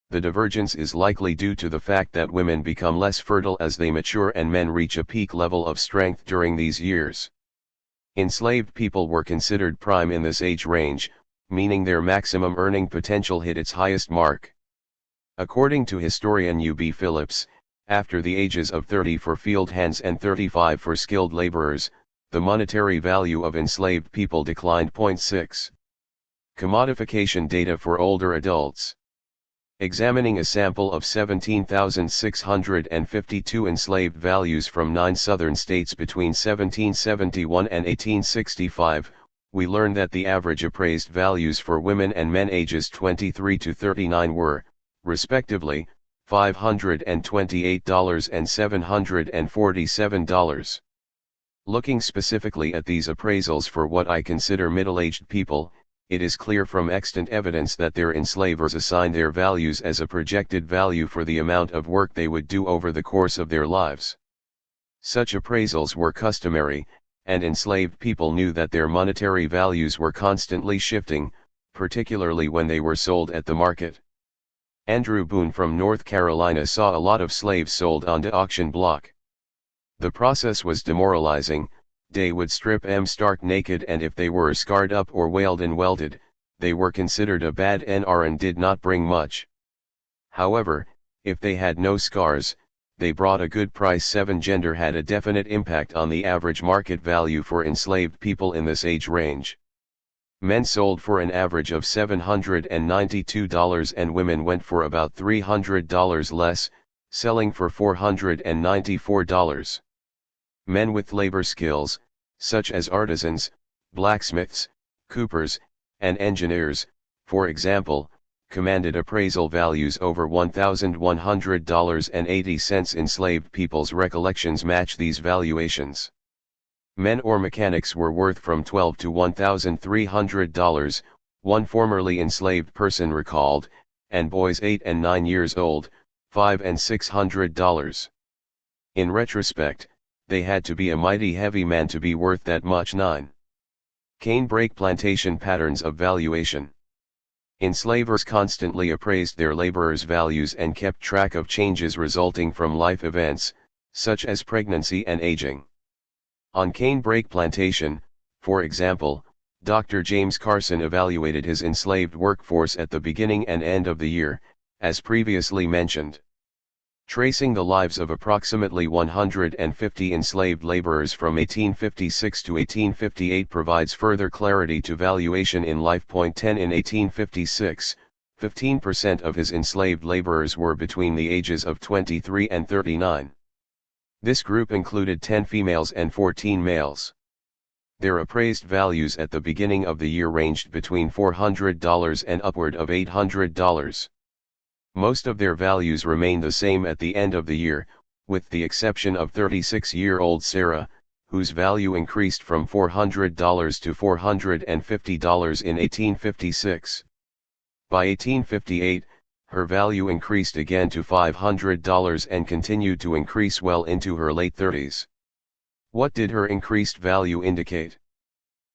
The divergence is likely due to the fact that women become less fertile as they mature and men reach a peak level of strength during these years. Enslaved people were considered prime in this age range, meaning their maximum earning potential hit its highest mark. According to historian U.B. Phillips, after the ages of 30 for field hands and 35 for skilled laborers, the monetary value of enslaved people declined. 6. Commodification data for older adults. Examining a sample of 17,652 enslaved values from 9 southern states between 1771 and 1865, we learn that the average appraised values for women and men ages 23 to 39 were, respectively, $528 and $747. Looking specifically at these appraisals for what I consider middle-aged people, it is clear from extant evidence that their enslavers assigned their values as a projected value for the amount of work they would do over the course of their lives. Such appraisals were customary, and enslaved people knew that their monetary values were constantly shifting, particularly when they were sold at the market. Andrew Boone from North Carolina saw a lot of slaves sold onto auction block. The process was demoralizing. They would strip them stark naked, and if they were scarred up or whaled and welded, they were considered a bad NR and did not bring much. However, if they had no scars, they brought a good price. 7. Gender had a definite impact on the average market value for enslaved people in this age range. Men sold for an average of $792 and women went for about $300 less, selling for $494. Men with labor skills, such as artisans, blacksmiths, coopers, and engineers, for example, commanded appraisal values over $1,100.80. Enslaved people's recollections match these valuations. Men or mechanics were worth from $12 to $1,300, one formerly enslaved person recalled, and boys 8 and 9 years old, $500 and $600. In retrospect, they had to be a mighty heavy man to be worth that much. 9. Cane brake plantation patterns of valuation. Enslavers constantly appraised their laborers' values and kept track of changes resulting from life events, such as pregnancy and aging. On cane brake plantation, for example, Dr. James Carson evaluated his enslaved workforce at the beginning and end of the year, as previously mentioned. Tracing the lives of approximately 150 enslaved laborers from 1856 to 1858 provides further clarity to valuation in life. 10. In 1856, 15% of his enslaved laborers were between the ages of 23 and 39. This group included 10 females and 14 males. Their appraised values at the beginning of the year ranged between $400 and upward of $800. Most of their values remained the same at the end of the year, with the exception of 36-year-old Sarah, whose value increased from $400 to $450 in 1856. By 1858, her value increased again to $500 and continued to increase well into her late 30s. What did her increased value indicate?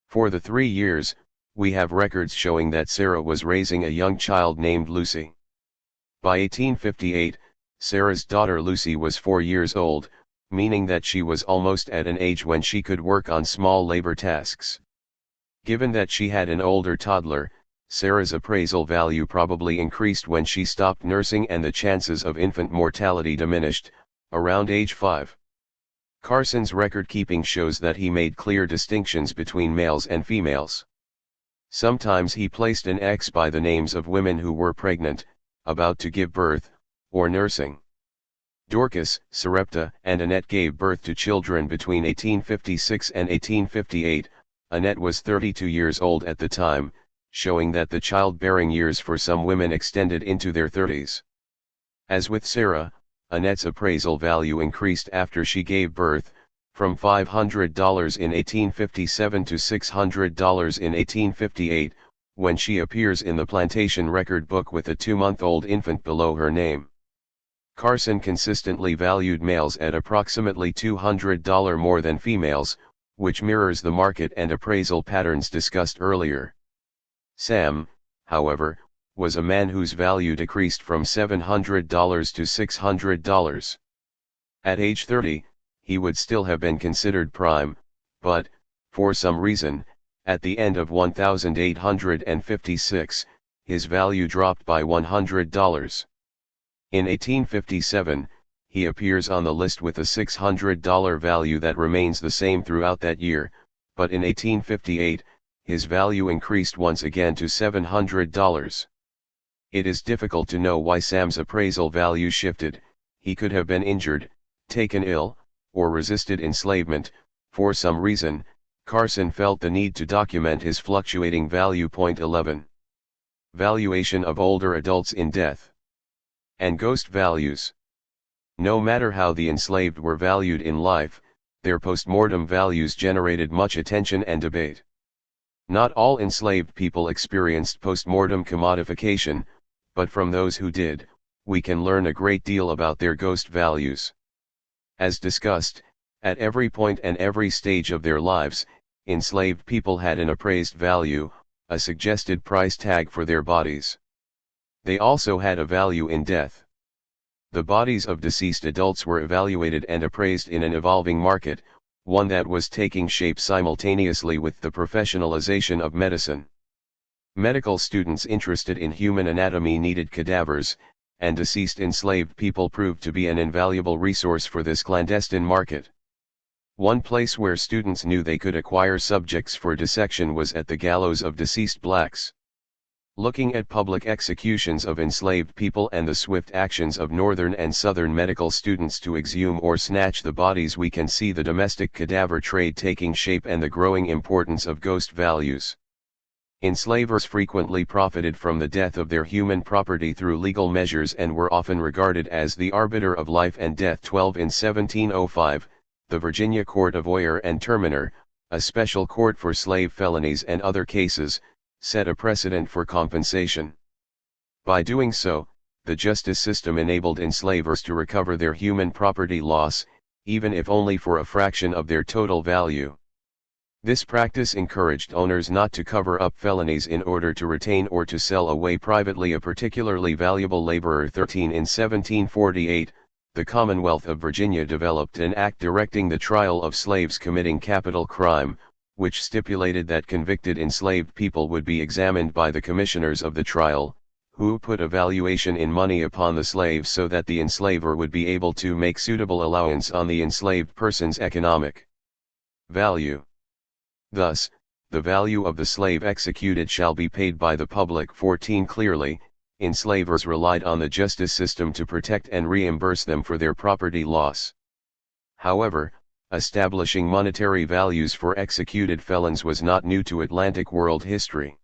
For the 3 years, we have records showing that Sarah was raising a young child named Lucy. By 1858, Sarah's daughter Lucy was 4 years old, meaning that she was almost at an age when she could work on small labor tasks. Given that she had an older toddler, Sarah's appraisal value probably increased when she stopped nursing and the chances of infant mortality diminished, around age 5. Carson's record-keeping shows that he made clear distinctions between males and females. Sometimes he placed an X by the names of women who were pregnant, about to give birth, or nursing. Dorcas, Sarepta, and Annette gave birth to children between 1856 and 1858. Annette was 32 years old at the time, showing that the childbearing years for some women extended into their 30s. As with Sarah, Annette's appraisal value increased after she gave birth, from $500 in 1857 to $600 in 1858, when she appears in the plantation record book with a 2-month-old infant below her name. Carson consistently valued males at approximately $200 more than females, which mirrors the market and appraisal patterns discussed earlier. Sam, however, was a man whose value decreased from $700 to $600. At age 30, he would still have been considered prime, but, for some reason, at the end of 1856, his value dropped by $100. In 1857, he appears on the list with a $600 value that remains the same throughout that year, but in 1858, his value increased once again to $700. It is difficult to know why Sam's appraisal value shifted. He could have been injured, taken ill, or resisted enslavement. For some reason, Carson felt the need to document his fluctuating value. 11. Valuation of older adults in death. And ghost values. No matter how the enslaved were valued in life, their post-mortem values generated much attention and debate. Not all enslaved people experienced post-mortem commodification, but from those who did, we can learn a great deal about their ghost values. As discussed, at every point and every stage of their lives, enslaved people had an appraised value, a suggested price tag for their bodies. They also had a value in death. The bodies of deceased adults were evaluated and appraised in an evolving market, one that was taking shape simultaneously with the professionalization of medicine. Medical students interested in human anatomy needed cadavers, and deceased enslaved people proved to be an invaluable resource for this clandestine market. One place where students knew they could acquire subjects for dissection was at the gallows of deceased blacks. Looking at public executions of enslaved people and the swift actions of Northern and Southern medical students to exhume or snatch the bodies, we can see the domestic cadaver trade taking shape and the growing importance of ghost values. Enslavers frequently profited from the death of their human property through legal measures and were often regarded as the arbiter of life and death. 12. In 1705, the Virginia Court of Oyer and Terminer, a special court for slave felonies and other cases, set a precedent for compensation. By doing so, the justice system enabled enslavers to recover their human property loss, even if only for a fraction of their total value. This practice encouraged owners not to cover up felonies in order to retain or to sell away privately a particularly valuable laborer. 13. In 1748, the Commonwealth of Virginia developed an act directing the trial of slaves committing capital crime, which stipulated that convicted enslaved people would be examined by the commissioners of the trial, who put a valuation in money upon the slave so that the enslaver would be able to make suitable allowance on the enslaved person's economic value. Thus, the value of the slave executed shall be paid by the public. 14. Clearly, enslavers relied on the justice system to protect and reimburse them for their property loss. However, establishing monetary values for executed felons was not new to Atlantic world history.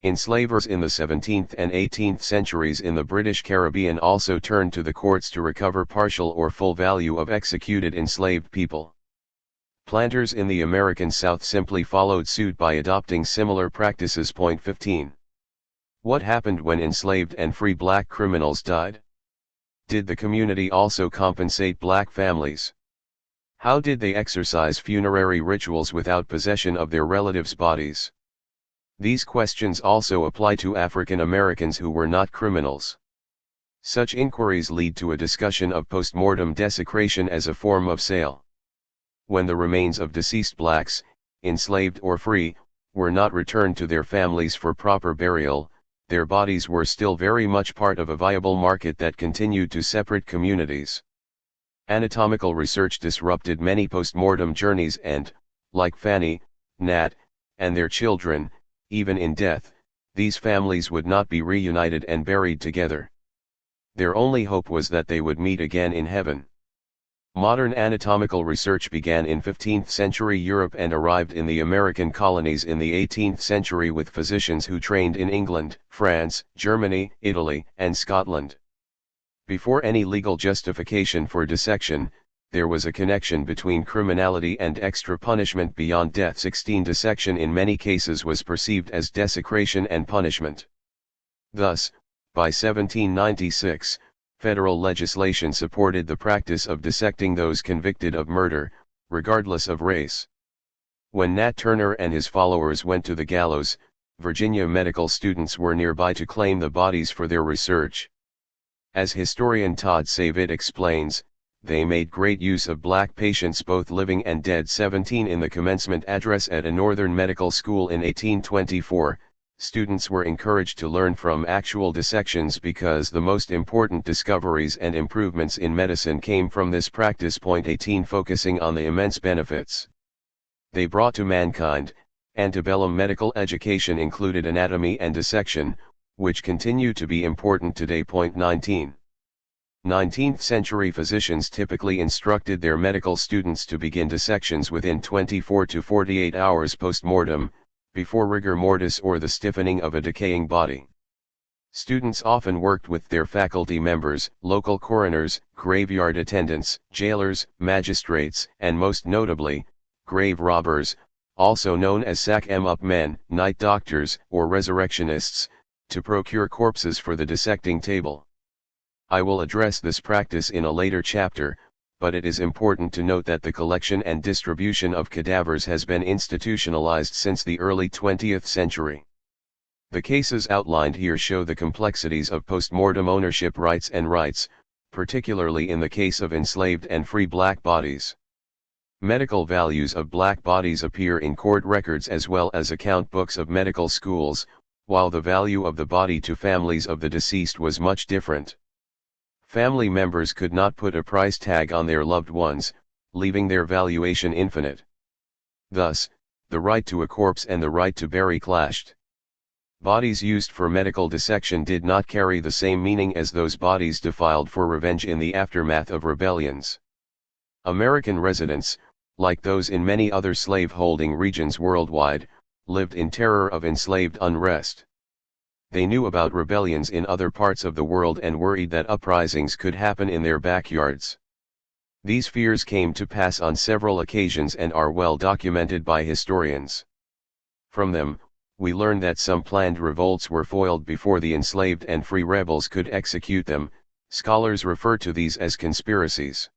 Enslavers in the 17th and 18th centuries in the British Caribbean also turned to the courts to recover partial or full value of executed enslaved people. Planters in the American South simply followed suit by adopting similar practices. Point 15. What happened when enslaved and free black criminals died? Did the community also compensate black families? How did they exercise funerary rituals without possession of their relatives' bodies? These questions also apply to African Americans who were not criminals. Such inquiries lead to a discussion of postmortem desecration as a form of sale. When the remains of deceased blacks, enslaved or free, were not returned to their families for proper burial, their bodies were still very much part of a viable market that continued to separate communities. Anatomical research disrupted many postmortem journeys and, like Fanny, Nat, and their children, even in death, these families would not be reunited and buried together. Their only hope was that they would meet again in heaven. Modern anatomical research began in 15th century Europe and arrived in the American colonies in the 18th century with physicians who trained in England, France, Germany, Italy, and Scotland. Before any legal justification for dissection, there was a connection between criminality and extra punishment beyond death. 16 Dissection in many cases was perceived as desecration and punishment. Thus, by 1796, federal legislation supported the practice of dissecting those convicted of murder, regardless of race. When Nat Turner and his followers went to the gallows, Virginia medical students were nearby to claim the bodies for their research. As historian Todd Savitt explains, they made great use of black patients both living and dead. 17 In the commencement address at a northern medical school in 1824, students were encouraged to learn from actual dissections because the most important discoveries and improvements in medicine came from this practice. Point 18 Focusing on the immense benefits they brought to mankind, antebellum medical education included anatomy and dissection, which continue to be important today. Point 19 19th century physicians typically instructed their medical students to begin dissections within 24 to 48 hours post-mortem, before rigor mortis or the stiffening of a decaying body. Students often worked with their faculty members, local coroners, graveyard attendants, jailers, magistrates, and most notably, grave robbers, also known as sack-em-up men, night doctors, or resurrectionists, to procure corpses for the dissecting table. I will address this practice in a later chapter, but it is important to note that the collection and distribution of cadavers has been institutionalized since the early 20th century. The cases outlined here show the complexities of postmortem ownership rights and rights, particularly in the case of enslaved and free black bodies. Medical values of black bodies appear in court records as well as account books of medical schools, while the value of the body to families of the deceased was much different. Family members could not put a price tag on their loved ones, leaving their valuation infinite. Thus, the right to a corpse and the right to bury clashed. Bodies used for medical dissection did not carry the same meaning as those bodies defiled for revenge in the aftermath of rebellions. American residents, like those in many other slave-holding regions worldwide, lived in terror of enslaved unrest. They knew about rebellions in other parts of the world and worried that uprisings could happen in their backyards. These fears came to pass on several occasions and are well documented by historians. From them, we learn that some planned revolts were foiled before the enslaved and free rebels could execute them. Scholars refer to these as conspiracies.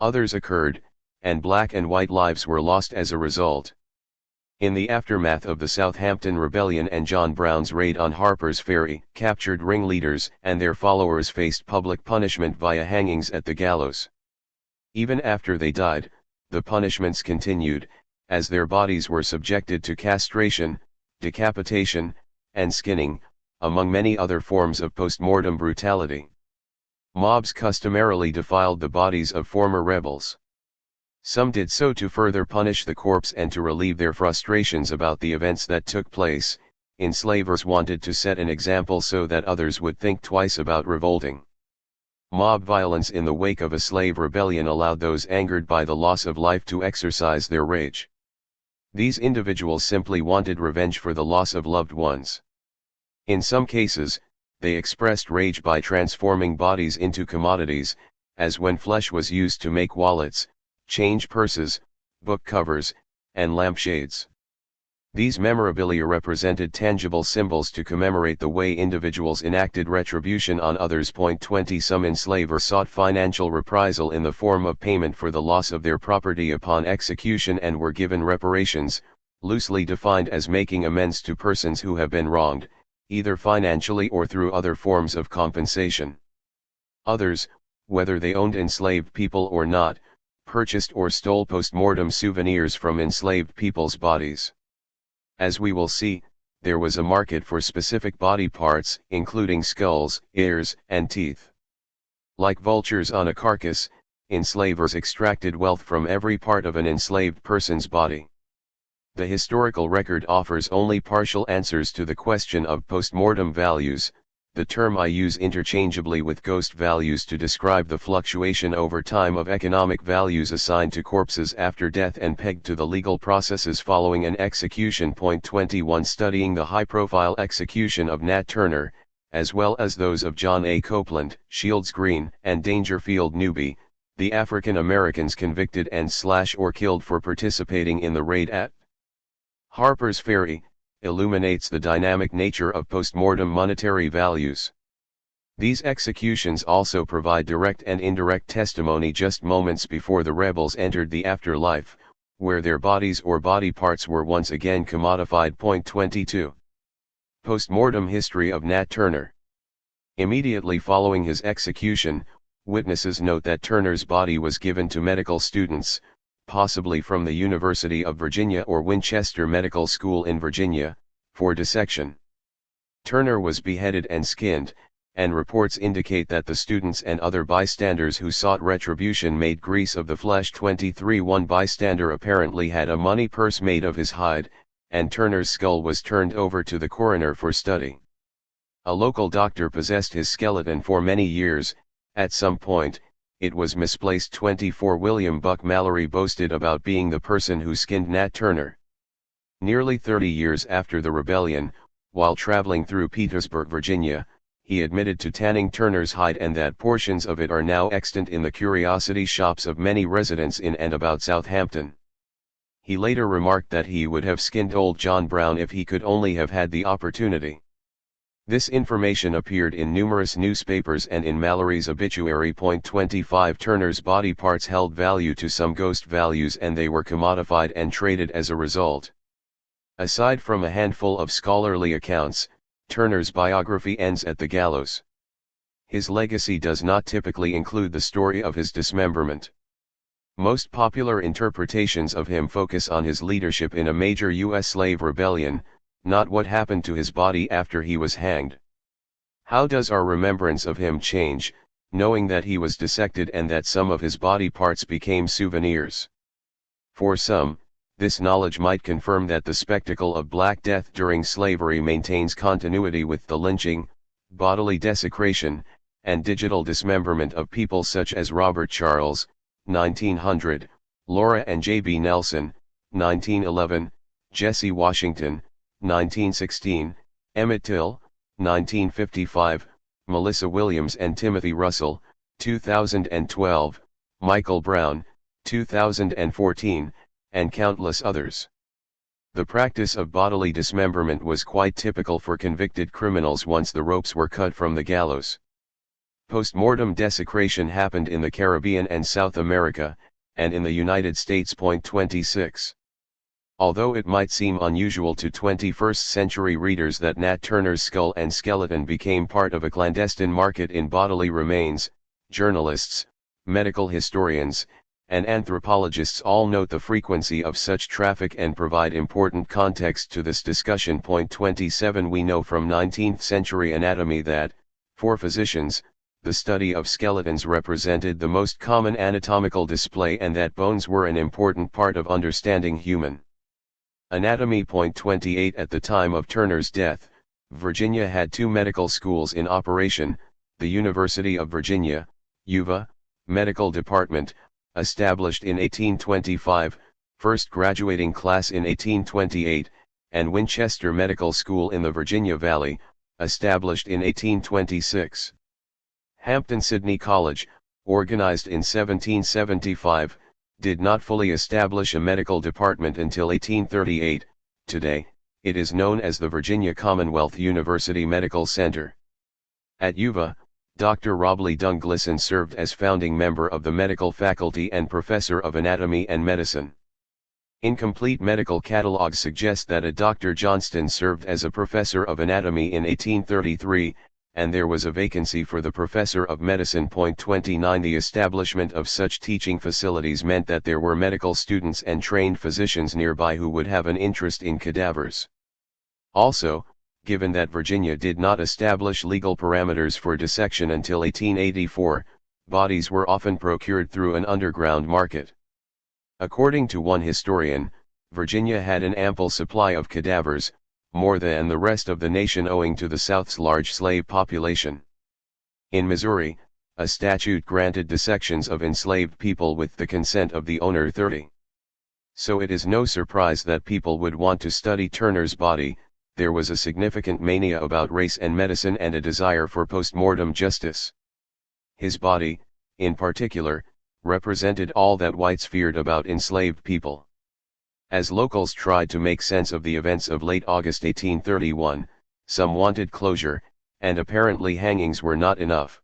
Others occurred, and black and white lives were lost as a result. In the aftermath of the Southampton Rebellion and John Brown's raid on Harper's Ferry, captured ringleaders and their followers faced public punishment via hangings at the gallows. Even after they died, the punishments continued, as their bodies were subjected to castration, decapitation, and skinning, among many other forms of post-mortem brutality. Mobs customarily defiled the bodies of former rebels. Some did so to further punish the corpse and to relieve their frustrations about the events that took place, enslavers wanted to set an example so that others would think twice about revolting. Mob violence in the wake of a slave rebellion allowed those angered by the loss of life to exercise their rage. These individuals simply wanted revenge for the loss of loved ones. In some cases, they expressed rage by transforming bodies into commodities, as when flesh was used to make wallets, change purses, book covers, and lampshades. These memorabilia represented tangible symbols to commemorate the way individuals enacted retribution on others. 20 Some enslavers sought financial reprisal in the form of payment for the loss of their property upon execution and were given reparations, loosely defined as making amends to persons who have been wronged, either financially or through other forms of compensation. Others, whether they owned enslaved people or not, purchased or stole post-mortem souvenirs from enslaved people's bodies. As we will see, there was a market for specific body parts, including skulls, ears, and teeth. Like vultures on a carcass, enslavers extracted wealth from every part of an enslaved person's body. The historical record offers only partial answers to the question of post-mortem values. The term I use interchangeably with ghost values to describe the fluctuation over time of economic values assigned to corpses after death and pegged to the legal processes following an execution. 21 Studying the high-profile execution of Nat Turner, as well as those of John A. Copeland, Shields Green, and Dangerfield Newby, the African Americans convicted and/or killed for participating in the raid at Harper's Ferry, illuminates the dynamic nature of post-mortem monetary values. These executions also provide direct and indirect testimony just moments before the rebels entered the afterlife, where their bodies or body parts were once again commodified. 22. Post-mortem history of Nat Turner. Immediately following his execution, witnesses note that Turner's body was given to medical students, possibly from the University of Virginia or Winchester Medical School in Virginia, for dissection. Turner was beheaded and skinned, and reports indicate that the students and other bystanders who sought retribution made grease of the flesh. 23 One bystander apparently had a money purse made of his hide, and Turner's skull was turned over to the coroner for study. A local doctor possessed his skeleton for many years. At some point, it was misplaced. 24 William Buck Mallory boasted about being the person who skinned Nat Turner. Nearly 30 years after the rebellion, while traveling through Petersburg, Virginia, he admitted to tanning Turner's hide and that portions of it are now extant in the curiosity shops of many residents in and about Southampton. He later remarked that he would have skinned old John Brown if he could only have had the opportunity. This information appeared in numerous newspapers and in Mallory's obituary. 25 Turner's body parts held value to some ghost values and they were commodified and traded as a result. Aside from a handful of scholarly accounts, Turner's biography ends at the gallows. His legacy does not typically include the story of his dismemberment. Most popular interpretations of him focus on his leadership in a major U.S. slave rebellion, not what happened to his body after he was hanged. How does our remembrance of him change, knowing that he was dissected and that some of his body parts became souvenirs? For some, this knowledge might confirm that the spectacle of Black Death during slavery maintains continuity with the lynching, bodily desecration, and digital dismemberment of people such as Robert Charles, 1900, Laura and J.B. Nelson, 1911, Jesse Washington, 1916, Emmett Till, 1955, Melissa Williams and Timothy Russell, 2012, Michael Brown, 2014, and countless others. The practice of bodily dismemberment was quite typical for convicted criminals once the ropes were cut from the gallows. Post-mortem desecration happened in the Caribbean and South America, and in the United States. 26. Although it might seem unusual to 21st century readers that Nat Turner's skull and skeleton became part of a clandestine market in bodily remains, journalists, medical historians, and anthropologists all note the frequency of such traffic and provide important context to this discussion. 27 We know from 19th century anatomy that, for physicians, the study of skeletons represented the most common anatomical display and that bones were an important part of understanding human Anatomy. 28 At the time of Turner's death, Virginia had two medical schools in operation: the University of Virginia, UVA, Medical Department, established in 1825, first graduating class in 1828, and Winchester Medical School in the Virginia Valley, established in 1826. Hampton-Sydney College, organized in 1775, did not fully establish a medical department until 1838. Today, it is known as the Virginia Commonwealth University Medical Center. At UVA, Dr. Robley Dung-Glisson served as founding member of the medical faculty and professor of anatomy and medicine. Incomplete medical catalogs suggest that a Dr. Johnston served as a professor of anatomy in 1833, and there was a vacancy for the professor of medicine. 29 The establishment of such teaching facilities meant that there were medical students and trained physicians nearby who would have an interest in cadavers. Also, given that Virginia did not establish legal parameters for dissection until 1884, bodies were often procured through an underground market. According to one historian, Virginia had an ample supply of cadavers, more than the rest of the nation owing to the South's large slave population. In Missouri, a statute granted dissections of enslaved people with the consent of the owner. 30. So it is no surprise that people would want to study Turner's body. There was a significant mania about race and medicine and a desire for post-mortem justice. His body, in particular, represented all that whites feared about enslaved people. As locals tried to make sense of the events of late August 1831, some wanted closure, and apparently hangings were not enough.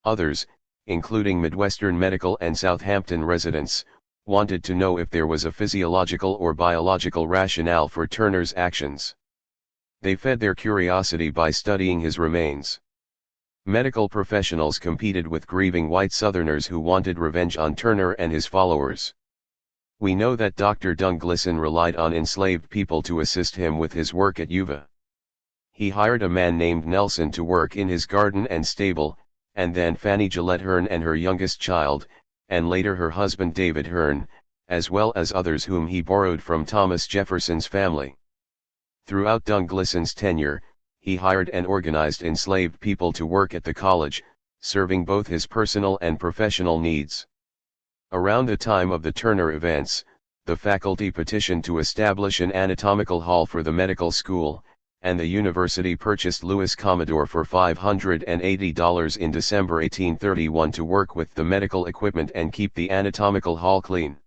Others, including Midwestern medical and Southampton residents, wanted to know if there was a physiological or biological rationale for Turner's actions. They fed their curiosity by studying his remains. Medical professionals competed with grieving white Southerners who wanted revenge on Turner and his followers. We know that Dr. Dung-Glisson relied on enslaved people to assist him with his work at UVA. He hired a man named Nelson to work in his garden and stable, and then Fanny Gillette Hearn and her youngest child, and later her husband David Hearn, as well as others whom he borrowed from Thomas Jefferson's family. Throughout Dung-Glisson's tenure, he hired and organized enslaved people to work at the college, serving both his personal and professional needs. Around the time of the Turner events, the faculty petitioned to establish an anatomical hall for the medical school, and the university purchased Louis Commodore for $580 in December 1831 to work with the medical equipment and keep the anatomical hall clean.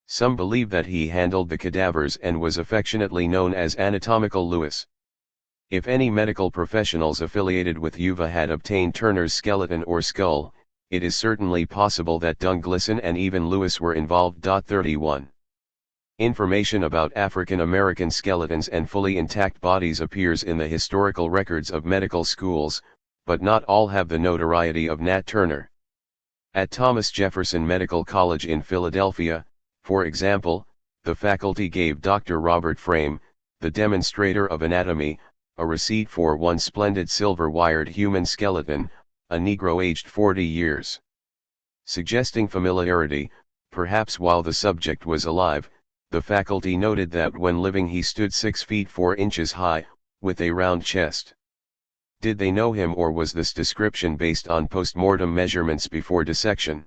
Some believe that he handled the cadavers and was affectionately known as Anatomical Louis. If any medical professionals affiliated with UVA had obtained Turner's skeleton or skull, it is certainly possible that Dung-Glisson and even Louis were involved. 31. Information about African American skeletons and fully intact bodies appears in the historical records of medical schools, but not all have the notoriety of Nat Turner. At Thomas Jefferson Medical College in Philadelphia, for example, the faculty gave Dr. Robert Frame, the demonstrator of anatomy, a receipt for one splendid silver-wired human skeleton, a Negro aged 40 years. Suggesting familiarity, perhaps while the subject was alive, the faculty noted that when living he stood 6 feet 4 inches high, with a round chest. Did they know him, or was this description based on post-mortem measurements before dissection?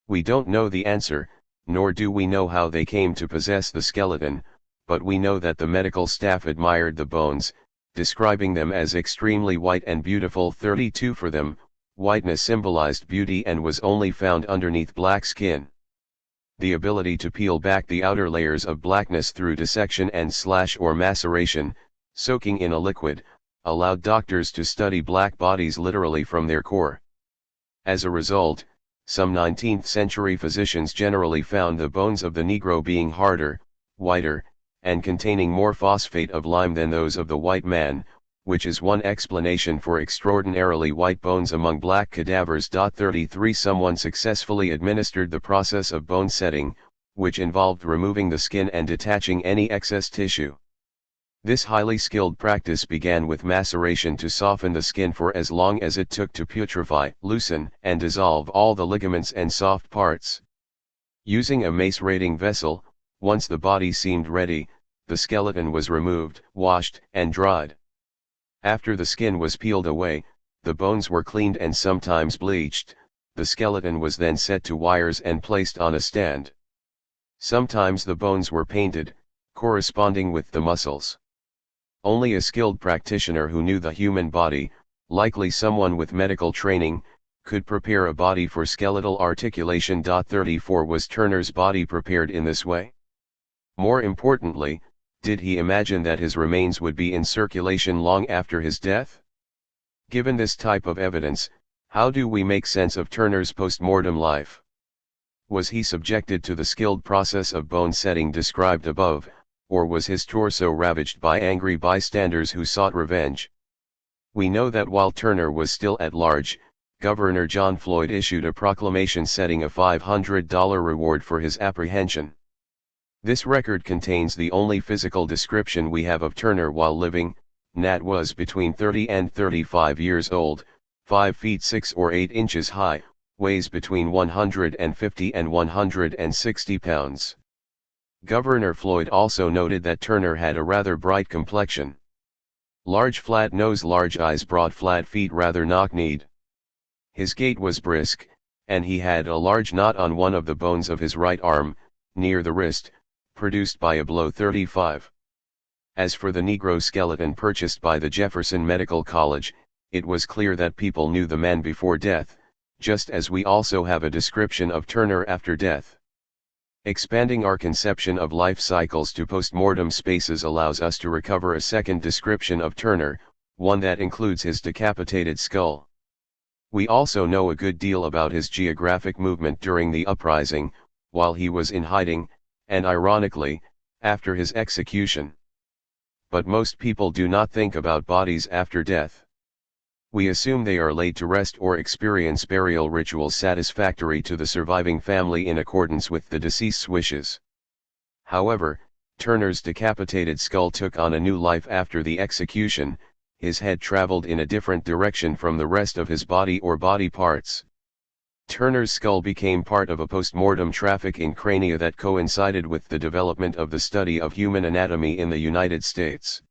We don't know the answer, nor do we know how they came to possess the skeleton, but we know that the medical staff admired the bones, describing them as extremely white and beautiful. 32 For them, whiteness symbolized beauty and was only found underneath black skin. The ability to peel back the outer layers of blackness through dissection and slash or maceration, soaking in a liquid, allowed doctors to study black bodies literally from their core. As a result, some 19th century physicians generally found the bones of the Negro being harder, whiter, and containing more phosphate of lime than those of the white man, which is one explanation for extraordinarily white bones among black cadavers. 33 Someone successfully administered the process of bone setting, which involved removing the skin and detaching any excess tissue. This highly skilled practice began with maceration to soften the skin for as long as it took to putrefy, loosen, and dissolve all the ligaments and soft parts. Using a macerating vessel, Once the body seemed ready, the skeleton was removed, washed, and dried. After the skin was peeled away, the bones were cleaned and sometimes bleached. The skeleton was then set to wires and placed on a stand. Sometimes the bones were painted, corresponding with the muscles. Only a skilled practitioner who knew the human body, likely someone with medical training, could prepare a body for skeletal articulation. 34 Was Turner's body prepared in this way? More importantly, did he imagine that his remains would be in circulation long after his death? Given this type of evidence, how do we make sense of Turner's post-mortem life? Was he subjected to the skilled process of bone setting described above, or was his torso ravaged by angry bystanders who sought revenge? We know that while Turner was still at large, Governor John Floyd issued a proclamation setting a $500 reward for his apprehension. This record contains the only physical description we have of Turner while living. Nat was between 30 and 35 years old, 5 feet 6 or 8 inches high, weighs between 150 and 160 pounds. Governor Floyd also noted that Turner had a rather bright complexion. Large flat nose, large eyes, broad flat feet, rather knock-kneed. His gait was brisk, and he had a large knot on one of the bones of his right arm, near the wrist, produced by a blow. 35. As for the Negro skeleton purchased by the Jefferson Medical College, it was clear that people knew the man before death, just as we also have a description of Turner after death. Expanding our conception of life cycles to post-mortem spaces allows us to recover a second description of Turner, one that includes his decapitated skull. We also know a good deal about his geographic movement during the uprising, while he was in hiding, and ironically, after his execution. But most people do not think about bodies after death. We assume they are laid to rest or experience burial rituals satisfactory to the surviving family in accordance with the deceased's wishes. However, Turner's decapitated skull took on a new life after the execution. His head traveled in a different direction from the rest of his body or body parts. Turner's skull became part of a post-mortem traffic in crania that coincided with the development of the study of human anatomy in the United States.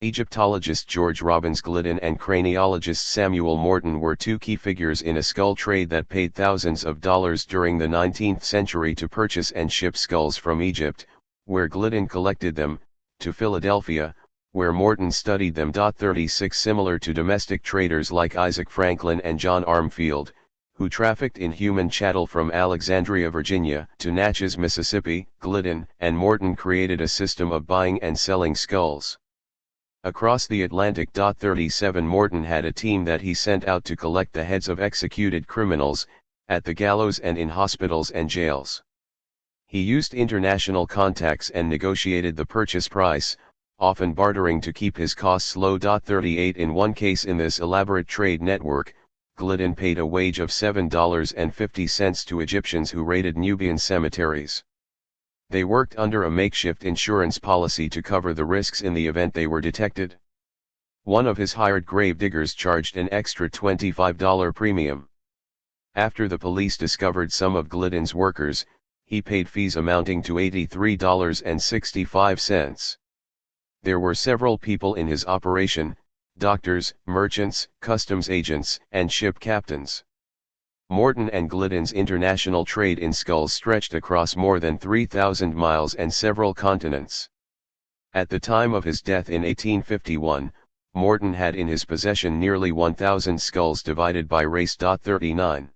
Egyptologist George Robbins Glidden and craniologist Samuel Morton were two key figures in a skull trade that paid thousands of dollars during the 19th century to purchase and ship skulls from Egypt, where Glidden collected them, to Philadelphia, where Morton studied them. 36 Similar to domestic traders like Isaac Franklin and John Armfield, who trafficked in human chattel from Alexandria, Virginia, to Natchez, Mississippi, Glidden and Morton created a system of buying and selling skulls across the Atlantic. 37 Morton had a team that he sent out to collect the heads of executed criminals, at the gallows and in hospitals and jails. He used international contacts and negotiated the purchase price, often bartering to keep his costs low. 38 In one case in this elaborate trade network, Glidden paid a wage of $7.50 to Egyptians who raided Nubian cemeteries. They worked under a makeshift insurance policy to cover the risks in the event they were detected. One of his hired gravediggers charged an extra $25 premium. After the police discovered some of Glidden's workers, he paid fees amounting to $83.65. There were several people in his operation: doctors, merchants, customs agents, and ship captains. Morton and Glidden's international trade in skulls stretched across more than 3,000 miles and several continents. At the time of his death in 1851, Morton had in his possession nearly 1,000 skulls divided by race. 39.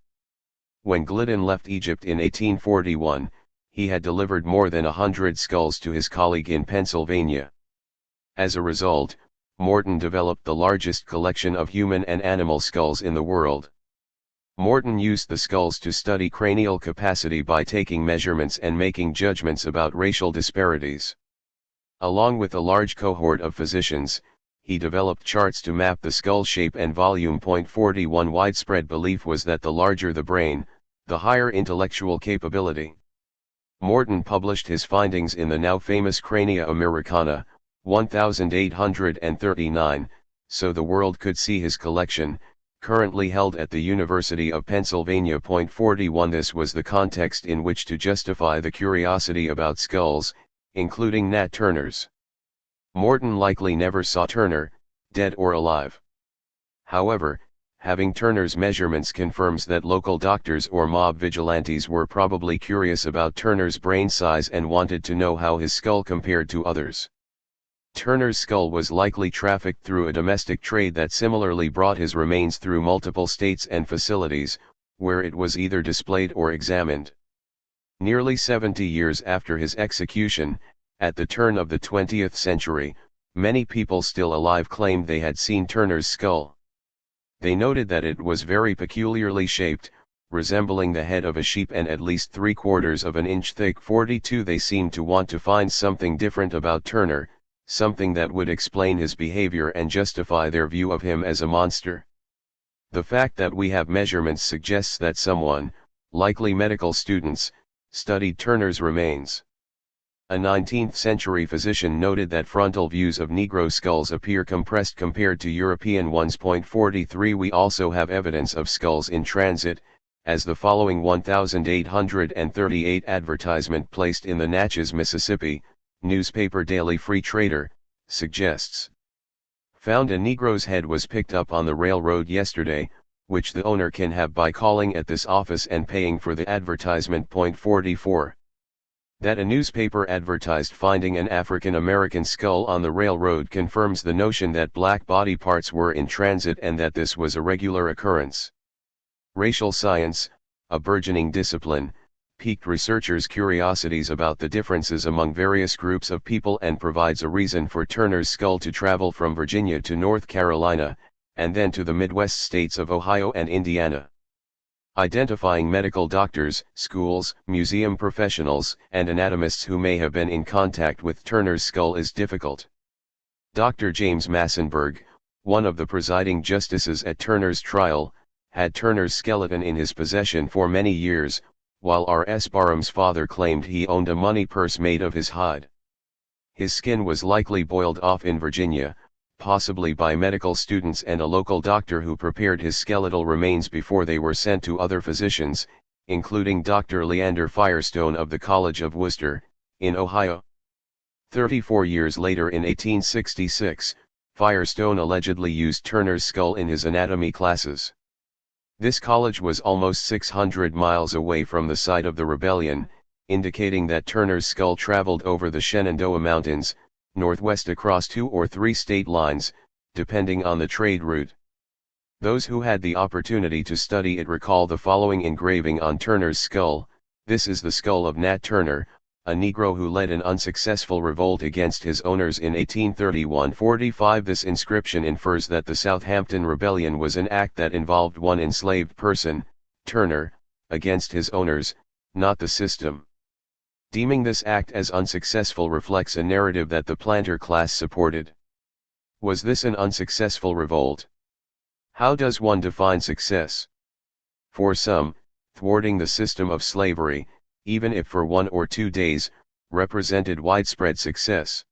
When Glidden left Egypt in 1841, he had delivered more than 100 skulls to his colleague in Pennsylvania. As a result, Morton developed the largest collection of human and animal skulls in the world. Morton used the skulls to study cranial capacity by taking measurements and making judgments about racial disparities. Along with a large cohort of physicians, he developed charts to map the skull shape and volume. 41 Widespread belief was that the larger the brain, the higher intellectual capability. Morton published his findings in the now famous Crania Americana, 1839, so the world could see his collection, currently held at the University of Pennsylvania. 41 This was the context in which to justify the curiosity about skulls, including Nat Turner's. Morton likely never saw Turner, dead or alive. However, having Turner's measurements confirms that local doctors or mob vigilantes were probably curious about Turner's brain size and wanted to know how his skull compared to others. Turner's skull was likely trafficked through a domestic trade that similarly brought his remains through multiple states and facilities, where it was either displayed or examined. Nearly 70 years after his execution, at the turn of the 20th century, many people still alive claimed they had seen Turner's skull. They noted that it was very peculiarly shaped, resembling the head of a sheep and at least 3/4 of an inch thick. 42 They seemed to want to find something different about Turner, something that would explain his behavior and justify their view of him as a monster. The fact that we have measurements suggests that someone, likely medical students, studied Turner's remains. A 19th-century physician noted that frontal views of Negro skulls appear compressed compared to European ones. 43 We also have evidence of skulls in transit, as the following 1838 advertisement placed in the Natchez, Mississippi, newspaper Daily Free Trader, suggests. Found a Negro's head was picked up on the railroad yesterday, which the owner can have by calling at this office and paying for the advertisement. 44. That a newspaper advertised finding an African American skull on the railroad confirms the notion that black body parts were in transit and that this was a regular occurrence. Racial science, a burgeoning discipline, piqued researchers' curiosities about the differences among various groups of people and provides a reason for Turner's skull to travel from Virginia to North Carolina, and then to the Midwest states of Ohio and Indiana. Identifying medical doctors, schools, museum professionals, and anatomists who may have been in contact with Turner's skull is difficult. Dr. James Massenburg, one of the presiding justices at Turner's trial, had Turner's skeleton in his possession for many years, while R.S. Barham's father claimed he owned a money purse made of his hide. His skin was likely boiled off in Virginia, possibly by medical students and a local doctor who prepared his skeletal remains before they were sent to other physicians, including Dr. Leander Firestone of the College of Worcester, in Ohio. 34 years later in 1866, Firestone allegedly used Turner's skull in his anatomy classes. This college was almost 600 miles away from the site of the rebellion, indicating that Turner's skull traveled over the Shenandoah Mountains, northwest across 2 or 3 state lines, depending on the trade route. Those who had the opportunity to study it recall the following engraving on Turner's skull: "This is the skull of Nat Turner, a Negro who led an unsuccessful revolt against his owners in 1831." 45 This inscription infers that the Southampton Rebellion was an act that involved one enslaved person, Turner, against his owners, not the system. Deeming this act as unsuccessful reflects a narrative that the planter class supported. Was this an unsuccessful revolt? How does one define success? For some, thwarting the system of slavery, even if for 1 or 2 days, represented widespread success.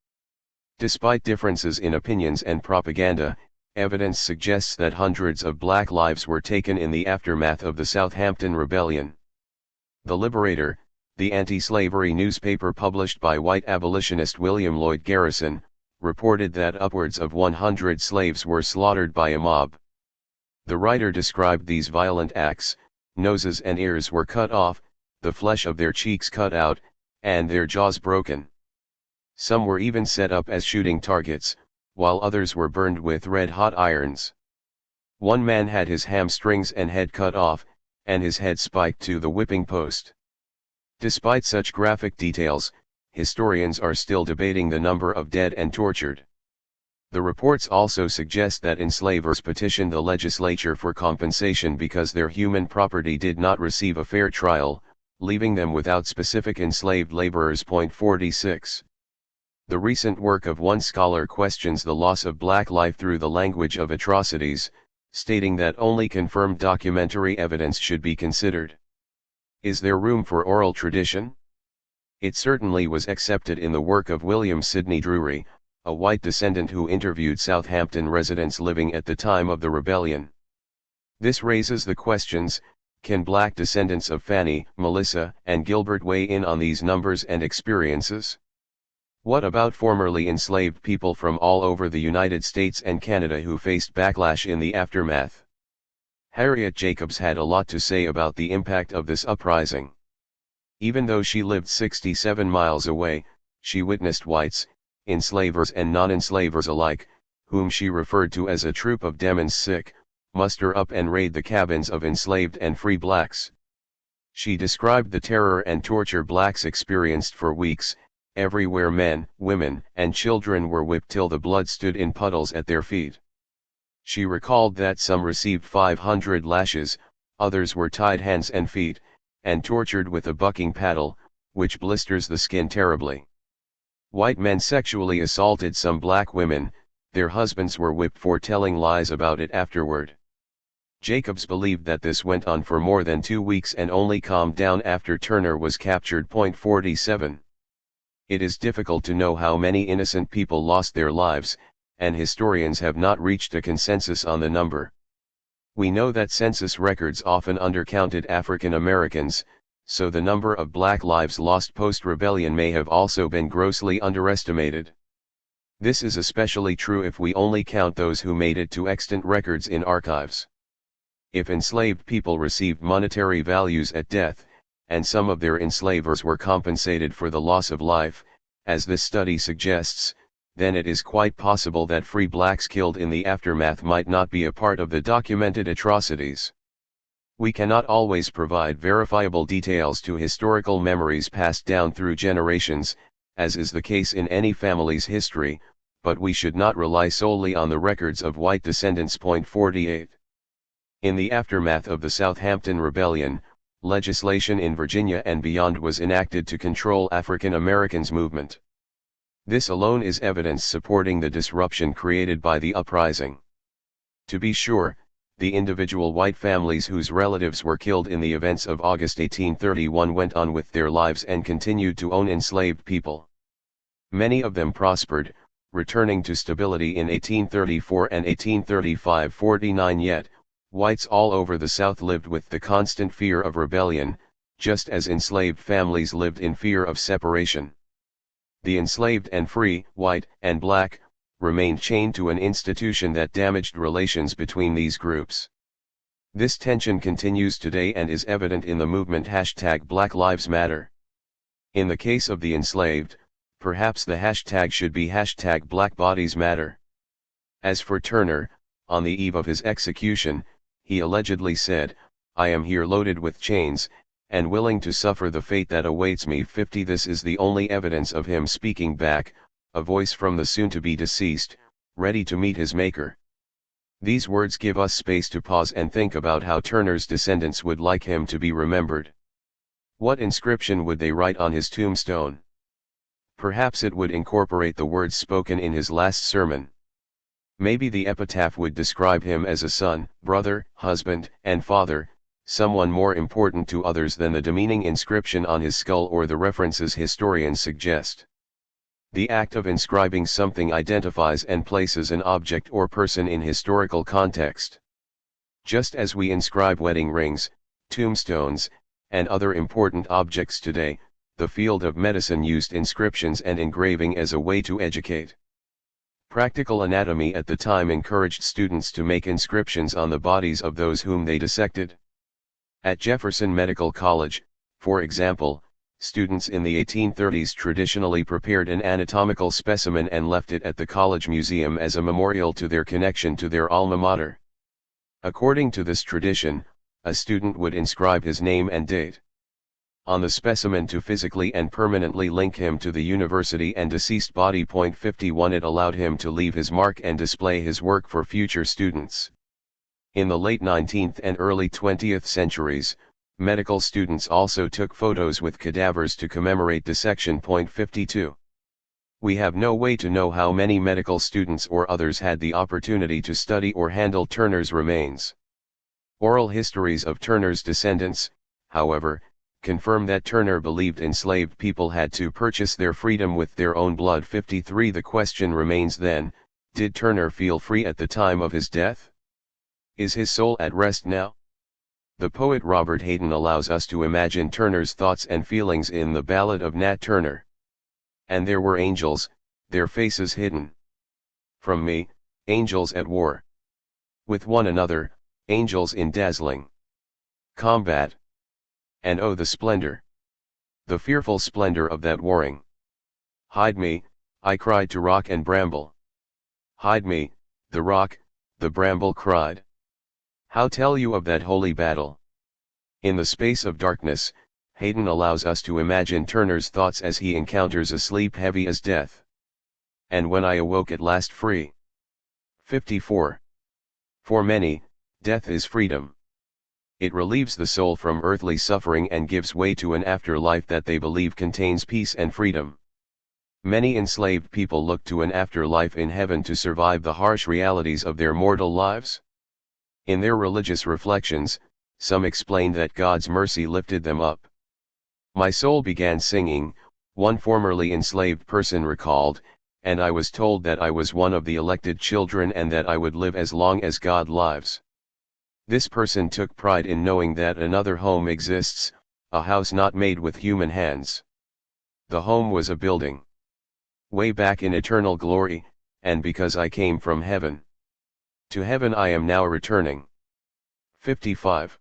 Despite differences in opinions and propaganda, evidence suggests that hundreds of black lives were taken in the aftermath of the Southampton Rebellion. The Liberator, the anti-slavery newspaper published by white abolitionist William Lloyd Garrison, reported that upwards of 100 slaves were slaughtered by a mob. The writer described these violent acts: noses and ears were cut off, the flesh of their cheeks cut out, and their jaws broken. Some were even set up as shooting targets, while others were burned with red-hot irons. One man had his hamstrings and head cut off, and his head spiked to the whipping post. Despite such graphic details, historians are still debating the number of dead and tortured. The reports also suggest that enslavers petitioned the legislature for compensation because their human property did not receive a fair trial, leaving them without specific enslaved laborers. 46. The recent work of one scholar questions the loss of black life through the language of atrocities, stating that only confirmed documentary evidence should be considered. Is there room for oral tradition? It certainly was accepted in the work of William Sidney Drury, a white descendant who interviewed Southampton residents living at the time of the rebellion. This raises the questions: can black descendants of Fanny, Melissa, and Gilbert weigh in on these numbers and experiences? What about formerly enslaved people from all over the United States and Canada who faced backlash in the aftermath? Harriet Jacobs had a lot to say about the impact of this uprising. Even though she lived 67 miles away, she witnessed whites, enslavers and non-enslavers alike, whom she referred to as a troop of demons sick, muster up and raid the cabins of enslaved and free blacks. She described the terror and torture blacks experienced for weeks. Everywhere men, women, and children were whipped till the blood stood in puddles at their feet. She recalled that some received 500 lashes, others were tied hands and feet, and tortured with a bucking paddle, which blisters the skin terribly. White men sexually assaulted some black women, their husbands were whipped for telling lies about it afterward. Jacobs believed that this went on for more than 2 weeks and only calmed down after Turner was captured. 47. It is difficult to know how many innocent people lost their lives, and historians have not reached a consensus on the number. We know that census records often undercounted African Americans, so the number of black lives lost post-rebellion may have also been grossly underestimated. This is especially true if we only count those who made it to extant records in archives. If enslaved people received monetary values at death, and some of their enslavers were compensated for the loss of life, as this study suggests, then it is quite possible that free blacks killed in the aftermath might not be a part of the documented atrocities. We cannot always provide verifiable details to historical memories passed down through generations, as is the case in any family's history, but we should not rely solely on the records of white descendants. 48. In the aftermath of the Southampton Rebellion, legislation in Virginia and beyond was enacted to control African Americans' movement. This alone is evidence supporting the disruption created by the uprising. To be sure, the individual white families whose relatives were killed in the events of August 1831 went on with their lives and continued to own enslaved people. Many of them prospered, returning to stability in 1834 and 1835-49, yet whites all over the South lived with the constant fear of rebellion, just as enslaved families lived in fear of separation. The enslaved and free, white and black, remained chained to an institution that damaged relations between these groups. This tension continues today and is evident in the movement #Black Lives Matter. In the case of the enslaved, perhaps the hashtag should be #Black Bodies Matter. As for Turner, on the eve of his execution, he allegedly said, "I am here loaded with chains, and willing to suffer the fate that awaits me." 50. This is the only evidence of him speaking back, a voice from the soon-to-be deceased, ready to meet his maker. These words give us space to pause and think about how Turner's descendants would like him to be remembered. What inscription would they write on his tombstone? Perhaps it would incorporate the words spoken in his last sermon. Maybe the epitaph would describe him as a son, brother, husband, and father, someone more important to others than the demeaning inscription on his skull or the references historians suggest. The act of inscribing something identifies and places an object or person in historical context. Just as we inscribe wedding rings, tombstones, and other important objects today, the field of medicine used inscriptions and engraving as a way to educate. Practical anatomy at the time encouraged students to make inscriptions on the bodies of those whom they dissected. At Jefferson Medical College, for example, students in the 1830s traditionally prepared an anatomical specimen and left it at the college museum as a memorial to their connection to their alma mater. According to this tradition, a student would inscribe his name and date on the specimen to physically and permanently link him to the university and deceased body. 51. It allowed him to leave his mark and display his work for future students. In the late 19th and early 20th centuries, medical students also took photos with cadavers to commemorate dissection. 52. We have no way to know how many medical students or others had the opportunity to study or handle Turner's remains. Oral histories of Turner's descendants, however, confirm that Turner believed enslaved people had to purchase their freedom with their own blood. 53. The question remains then, did Turner feel free at the time of his death? Is his soul at rest now? The poet Robert Hayden allows us to imagine Turner's thoughts and feelings in the Ballad of Nat Turner. And there were angels, their faces hidden from me, angels at war with one another, angels in dazzling combat. And oh, the splendor, the fearful splendor of that warring. Hide me, I cried to rock and bramble. Hide me, the rock, the bramble cried. How tell you of that holy battle? In the space of darkness, Hayden allows us to imagine Turner's thoughts as he encounters a sleep heavy as death. And when I awoke at last free. 54. For many, death is freedom. It relieves the soul from earthly suffering and gives way to an afterlife that they believe contains peace and freedom. Many enslaved people look to an afterlife in heaven to survive the harsh realities of their mortal lives. In their religious reflections, some explained that God's mercy lifted them up. My soul began singing, one formerly enslaved person recalled, and I was told that I was one of the elected children and that I would live as long as God lives. This person took pride in knowing that another home exists, a house not made with human hands. The home was a building way back in eternal glory, and because I came from heaven. To heaven I am now returning. 55.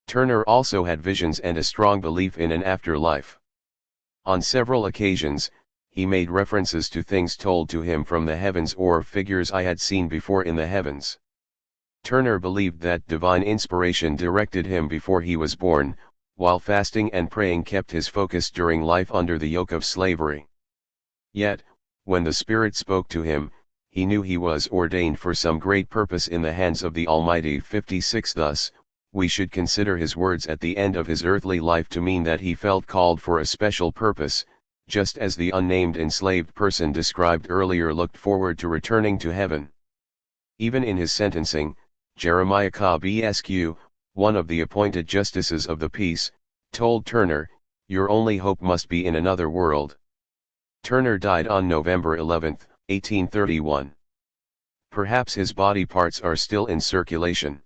Turner also had visions and a strong belief in an afterlife. On several occasions, he made references to things told to him from the heavens or figures I had seen before in the heavens. Turner believed that divine inspiration directed him before he was born, while fasting and praying kept his focus during life under the yoke of slavery. Yet, when the Spirit spoke to him, he knew he was ordained for some great purpose in the hands of the Almighty. 56. Thus, we should consider his words at the end of his earthly life to mean that he felt called for a special purpose, just as the unnamed enslaved person described earlier looked forward to returning to heaven. Even in his sentencing, Jeremiah Kabescu, one of the appointed justices of the peace, told Turner, "Your only hope must be in another world." Turner died on November 11, 1831. Perhaps his body parts are still in circulation.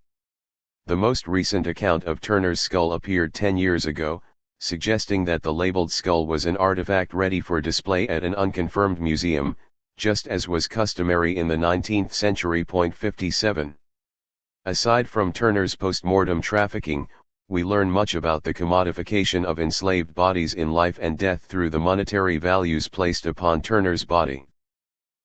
The most recent account of Turner's skull appeared 10 years ago, suggesting that the labeled skull was an artifact ready for display at an unconfirmed museum, just as was customary in the 19th century. 57. Aside from Turner's post-mortem trafficking, we learn much about the commodification of enslaved bodies in life and death through the monetary values placed upon Turner's body.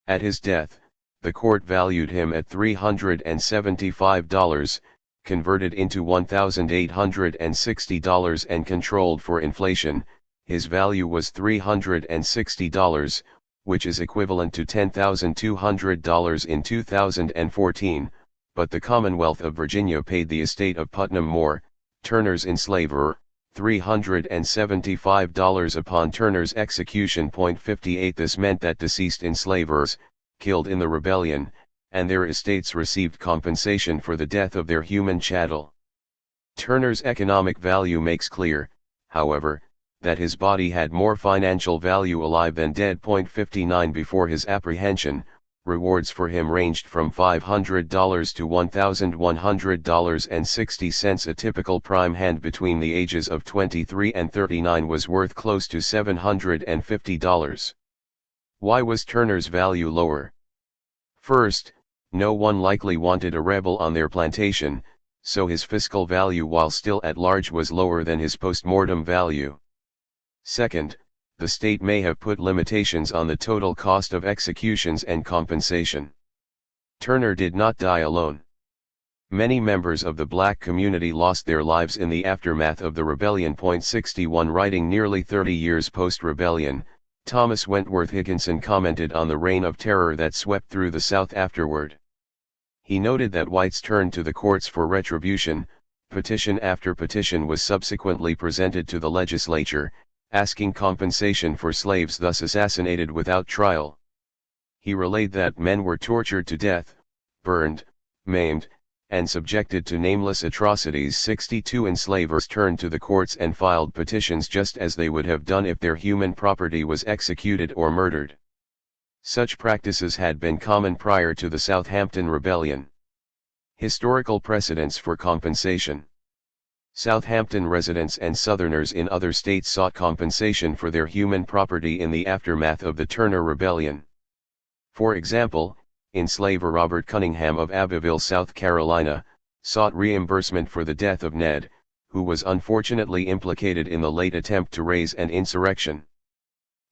At his death, the court valued him at $375, converted into $1,860 and controlled for inflation. His value was $360, which is equivalent to $10,200 in 2014, but the Commonwealth of Virginia paid the estate of Putnam Moore, Turner's enslaver, $375 upon Turner's execution. 58. This meant that deceased enslavers, killed in the rebellion, and their estates received compensation for the death of their human chattel. Turner's economic value makes clear, however, that his body had more financial value alive than dead. 59. Before his apprehension, rewards for him ranged from $500 to $1,100.60. A typical prime hand between the ages of 23 and 39 was worth close to $750. Why was Turner's value lower? First, no one likely wanted a rebel on their plantation, so his fiscal value while still at large was lower than his post-mortem value. Second, the state may have put limitations on the total cost of executions and compensation. Turner did not die alone. Many members of the black community lost their lives in the aftermath of the rebellion. 61. Writing nearly 30 years post-rebellion, Thomas Wentworth Higginson commented on the reign of terror that swept through the South afterward. He noted that whites turned to the courts for retribution. Petition after petition was subsequently presented to the legislature, asking compensation for slaves thus assassinated without trial. He relayed that men were tortured to death, burned, maimed, and subjected to nameless atrocities. 62. Enslavers turned to the courts and filed petitions just as they would have done if their human property was executed or murdered. Such practices had been common prior to the Southampton Rebellion. Historical precedents for compensation. Southampton residents and Southerners in other states sought compensation for their human property in the aftermath of the Turner Rebellion. For example, enslaver Robert Cunningham of Abbeville, South Carolina, sought reimbursement for the death of Ned, who was unfortunately implicated in the late attempt to raise an insurrection.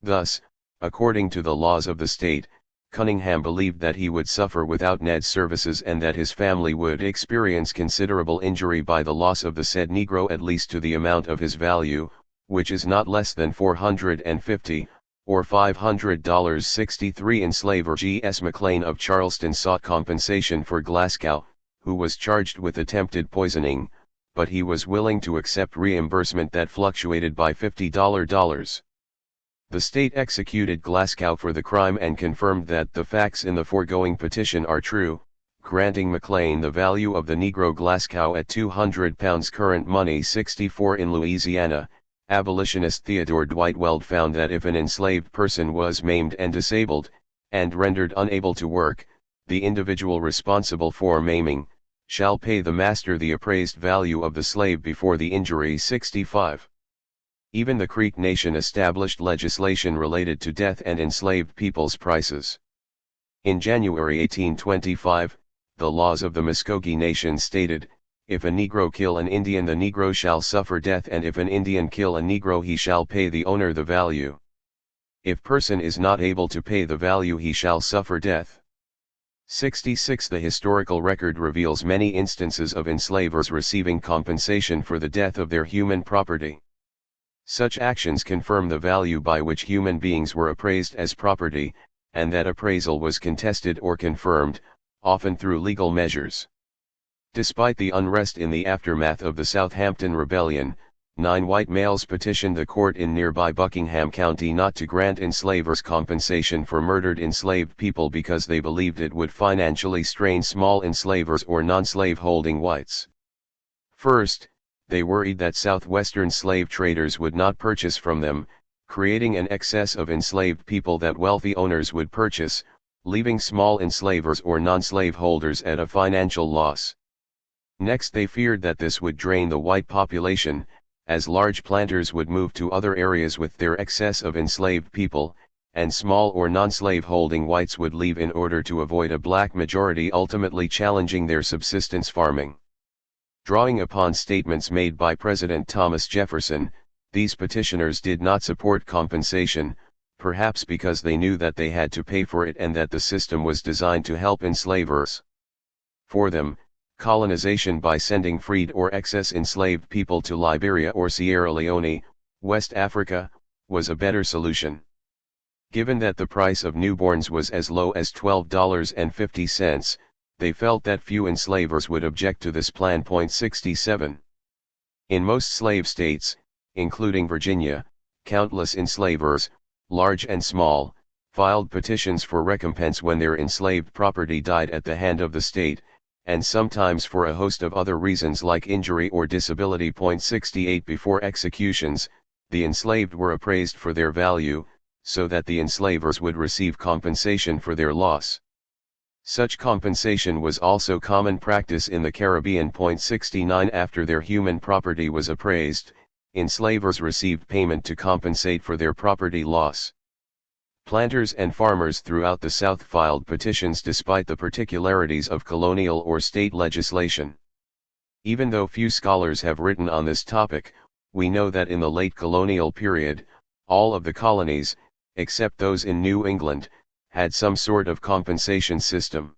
Thus, according to the laws of the state, Cunningham believed that he would suffer without Ned's services and that his family would experience considerable injury by the loss of the said Negro, at least to the amount of his value, which is not less than $450 or $500. 63 Enslaver G.S. McLean of Charleston sought compensation for Glasgow, who was charged with attempted poisoning, but he was willing to accept reimbursement that fluctuated by $50. The state executed Glasgow for the crime and confirmed that the facts in the foregoing petition are true, granting McLean the value of the Negro Glasgow at £200 current money. 64 In Louisiana, abolitionist Theodore Dwight Weld found that if an enslaved person was maimed and disabled, and rendered unable to work, the individual responsible for maiming, shall pay the master the appraised value of the slave before the injury. 65. Even the Creek Nation established legislation related to death and enslaved people's prices. In January 1825, the laws of the Muskogee Nation stated, "If a Negro kill an Indian, the Negro shall suffer death, and if an Indian kill a Negro, he shall pay the owner the value. If person is not able to pay the value, he shall suffer death." 66 The historical record reveals many instances of enslavers receiving compensation for the death of their human property. Such actions confirm the value by which human beings were appraised as property, and that appraisal was contested or confirmed, often through legal measures. Despite the unrest in the aftermath of the Southampton Rebellion, 9 white males petitioned the court in nearby Buckingham County not to grant enslavers compensation for murdered enslaved people because they believed it would financially strain small enslavers or non-slave-holding whites. First, they worried that southwestern slave traders would not purchase from them, creating an excess of enslaved people that wealthy owners would purchase, leaving small enslavers or non-slave holders at a financial loss. Next, they feared that this would drain the white population, as large planters would move to other areas with their excess of enslaved people, and small or non-slave holding whites would leave in order to avoid a black majority ultimately challenging their subsistence farming. Drawing upon statements made by President Thomas Jefferson, these petitioners did not support compensation, perhaps because they knew that they had to pay for it and that the system was designed to help enslavers. For them, colonization by sending freed or excess enslaved people to Liberia or Sierra Leone, West Africa, was a better solution. Given that the price of newborns was as low as $12.50, they felt that few enslavers would object to this plan. 67. In most slave states, including Virginia, countless enslavers, large and small, filed petitions for recompense when their enslaved property died at the hand of the state, and sometimes for a host of other reasons like injury or disability. 68 Before executions, the enslaved were appraised for their value, so that the enslavers would receive compensation for their loss. Such compensation was also common practice in the Caribbean. 69 After their human property was appraised, enslavers received payment to compensate for their property loss. Planters and farmers throughout the South filed petitions despite the particularities of colonial or state legislation. Even though few scholars have written on this topic, we know that in the late colonial period, all of the colonies, except those in New England, had some sort of compensation system.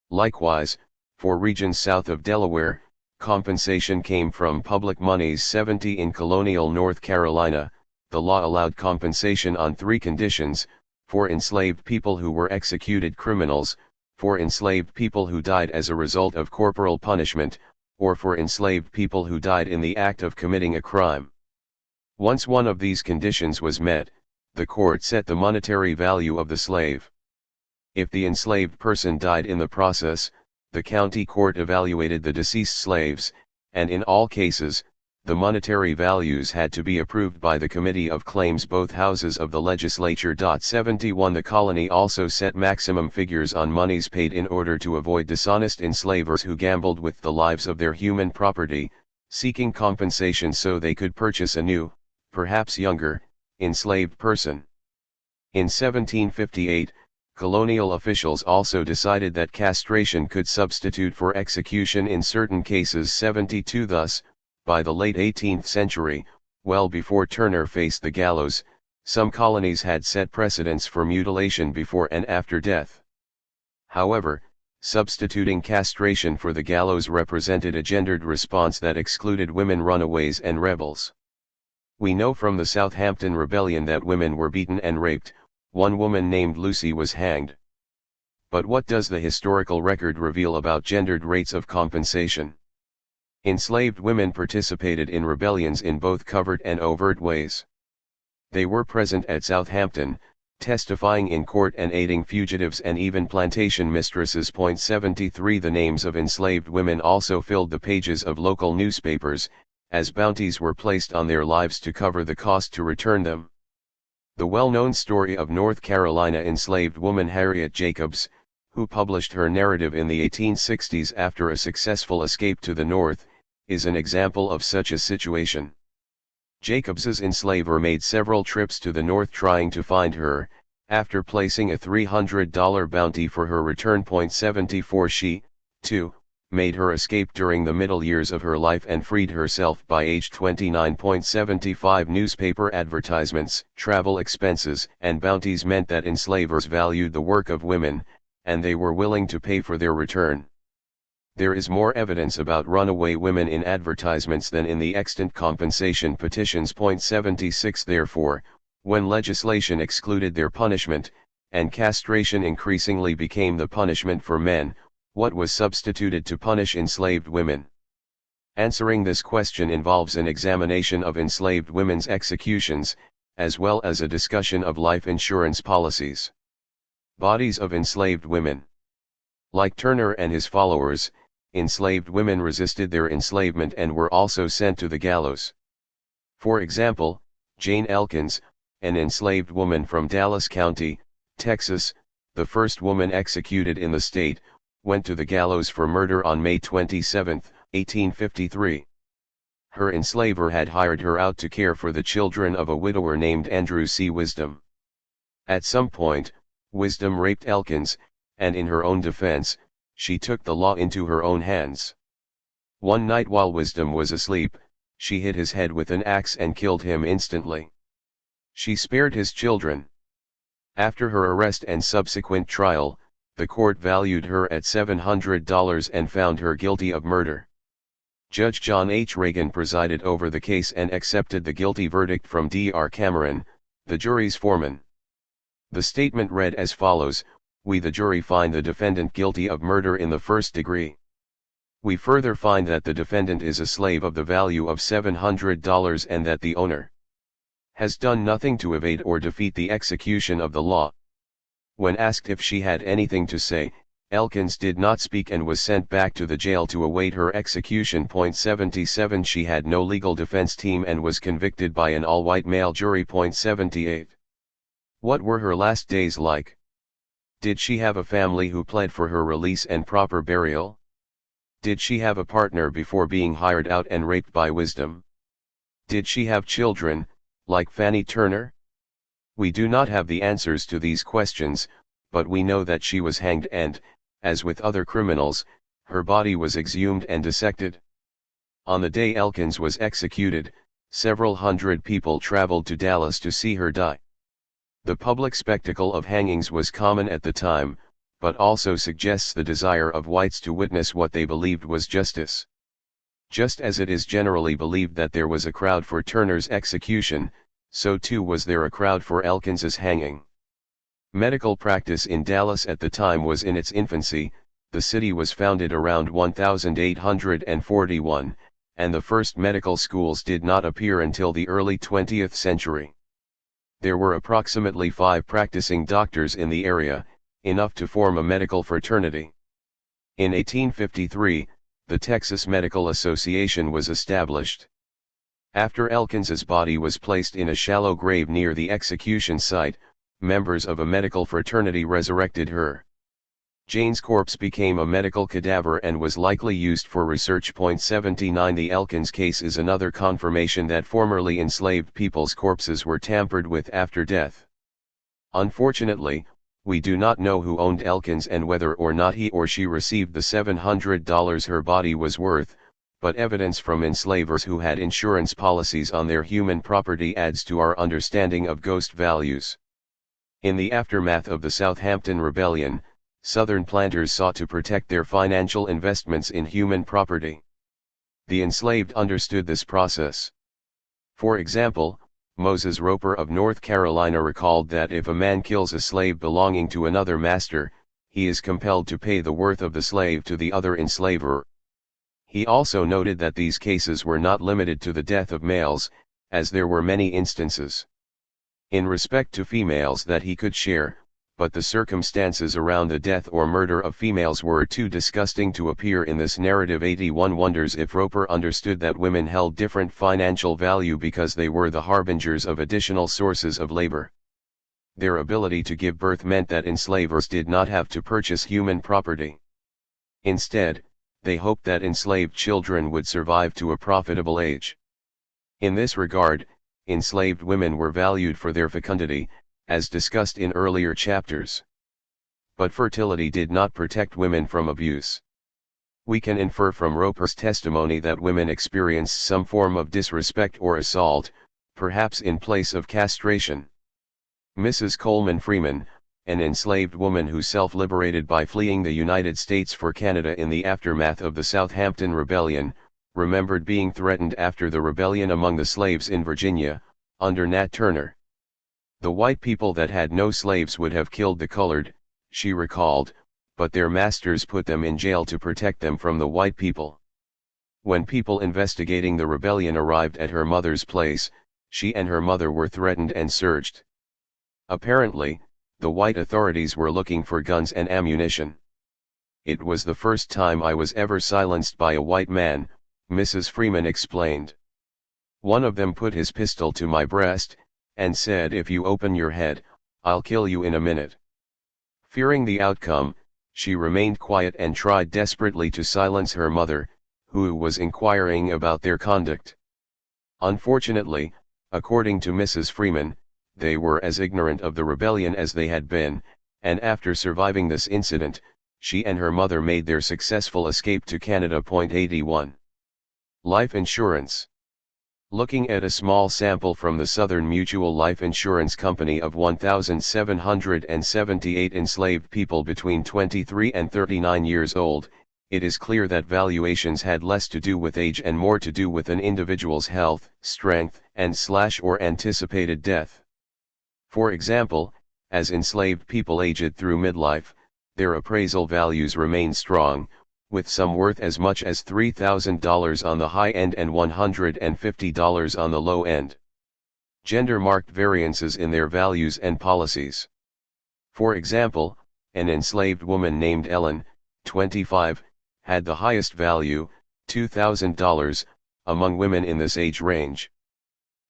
Likewise, for regions south of Delaware, compensation came from public moneys. 70 In colonial North Carolina, the law allowed compensation on 3 conditions: for enslaved people who were executed criminals, for enslaved people who died as a result of corporal punishment, or for enslaved people who died in the act of committing a crime. Once one of these conditions was met, the court set the monetary value of the slave. If the enslaved person died in the process, the county court evaluated the deceased slaves, and in all cases, the monetary values had to be approved by the Committee of Claims, both houses of the legislature. 71 The colony also set maximum figures on monies paid in order to avoid dishonest enslavers who gambled with the lives of their human property, seeking compensation so they could purchase a new, perhaps younger, enslaved person. In 1758, colonial officials also decided that castration could substitute for execution in certain cases. 72 Thus, by the late 18th century, well before Turner faced the gallows, some colonies had set precedents for mutilation before and after death. However, substituting castration for the gallows represented a gendered response that excluded women runaways and rebels. We know from the Southampton Rebellion that women were beaten and raped. One woman named Lucy was hanged. But what does the historical record reveal about gendered rates of compensation? Enslaved women participated in rebellions in both covert and overt ways. They were present at Southampton, testifying in court and aiding fugitives and even plantation mistresses. 73 The names of enslaved women also filled the pages of local newspapers, as bounties were placed on their lives to cover the cost to return them. The well-known story of North Carolina enslaved woman Harriet Jacobs, who published her narrative in the 1860s after a successful escape to the North, is an example of such a situation. Jacobs's enslaver made several trips to the North trying to find her. After placing a $300 bounty for her return. 74 She, too, made her escape during the middle years of her life and freed herself by age 29. 75 Newspaper advertisements, travel expenses, and bounties meant that enslavers valued the work of women, and they were willing to pay for their return. There is more evidence about runaway women in advertisements than in the extant compensation petitions. 76 Therefore, when legislation excluded their punishment, and castration increasingly became the punishment for men, what was substituted to punish enslaved women? Answering this question involves an examination of enslaved women's executions, as well as a discussion of life insurance policies. Bodies of enslaved women. Like Turner and his followers, enslaved women resisted their enslavement and were also sent to the gallows. For example, Jane Elkins, an enslaved woman from Dallas County, Texas, the first woman executed in the state, went to the gallows for murder on May 27, 1853. Her enslaver had hired her out to care for the children of a widower named Andrew C. Wisdom. At some point, Wisdom raped Elkins, and in her own defense, she took the law into her own hands. One night while Wisdom was asleep, she hit his head with an axe and killed him instantly. She spared his children. After her arrest and subsequent trial, the court valued her at $700 and found her guilty of murder. Judge John H. Reagan presided over the case and accepted the guilty verdict from Dr. Cameron, the jury's foreman. The statement read as follows: "We the jury find the defendant guilty of murder in the first degree. We further find that the defendant is a slave of the value of $700 and that the owner has done nothing to evade or defeat the execution of the law." When asked if she had anything to say, Elkins did not speak and was sent back to the jail to await her execution. 77 She had no legal defense team and was convicted by an all-white male jury. 78 What were her last days like? Did she have a family who pled for her release and proper burial? Did she have a partner before being hired out and raped by Wisdom? Did she have children, like Fanny Turner? We do not have the answers to these questions, but we know that she was hanged and, as with other criminals, her body was exhumed and dissected. On the day Elkins was executed, several hundred people traveled to Dallas to see her die. The public spectacle of hangings was common at the time, but also suggests the desire of whites to witness what they believed was justice. Just as it is generally believed that there was a crowd for Turner's execution, so too was there a crowd for Elkins's hanging. Medical practice in Dallas at the time was in its infancy. The city was founded around 1841, and the first medical schools did not appear until the early 20th century. There were approximately 5 practicing doctors in the area, enough to form a medical fraternity. In 1853, the Texas Medical Association was established. After Elkins's body was placed in a shallow grave near the execution site, members of a medical fraternity resurrected her. Jane's corpse became a medical cadaver and was likely used for research. 79 The Elkins case is another confirmation that formerly enslaved people's corpses were tampered with after death. Unfortunately, we do not know who owned Elkins and whether or not he or she received the $700 her body was worth, but evidence from enslavers who had insurance policies on their human property adds to our understanding of ghost values. In the aftermath of the Southampton Rebellion, Southern planters sought to protect their financial investments in human property. The enslaved understood this process. For example, Moses Roper of North Carolina recalled that if a man kills a slave belonging to another master, he is compelled to pay the worth of the slave to the other enslaver. He also noted that these cases were not limited to the death of males, as there were many instances in respect to females that he could share, but the circumstances around the death or murder of females were too disgusting to appear in this narrative. 81 wonders if Roper understood that women held different financial value because they were the harbingers of additional sources of labor. Their ability to give birth meant that enslavers did not have to purchase human property. Instead, they hoped that enslaved children would survive to a profitable age. In this regard, enslaved women were valued for their fecundity, as discussed in earlier chapters. But fertility did not protect women from abuse. We can infer from Roper's testimony that women experienced some form of disrespect or assault, perhaps in place of castration. Mrs. Coleman Freeman, an enslaved woman who self-liberated by fleeing the United States for Canada in the aftermath of the Southampton Rebellion, remembered being threatened after the rebellion among the slaves in Virginia, under Nat Turner. The white people that had no slaves would have killed the colored, she recalled, but their masters put them in jail to protect them from the white people. When people investigating the rebellion arrived at her mother's place, she and her mother were threatened and searched. Apparently, the white authorities were looking for guns and ammunition. It was the first time I was ever silenced by a white man, Mrs. Freeman explained. One of them put his pistol to my breast, and said, "If you open your head, I'll kill you in a minute." Fearing the outcome, she remained quiet and tried desperately to silence her mother, who was inquiring about their conduct. Unfortunately, according to Mrs. Freeman, they were as ignorant of the rebellion as they had been, and after surviving this incident, she and her mother made their successful escape to Canada. 81. Life insurance. Looking at a small sample from the Southern Mutual Life Insurance Company of 1,778 enslaved people between 23 and 39 years old, it is clear that valuations had less to do with age and more to do with an individual's health, strength, and/or anticipated death. For example, as enslaved people aged through midlife, their appraisal values remained strong, with some worth as much as $3,000 on the high end and $150 on the low end. Gender marked variances in their values and policies. For example, an enslaved woman named Ellen, 25, had the highest value, $2,000, among women in this age range.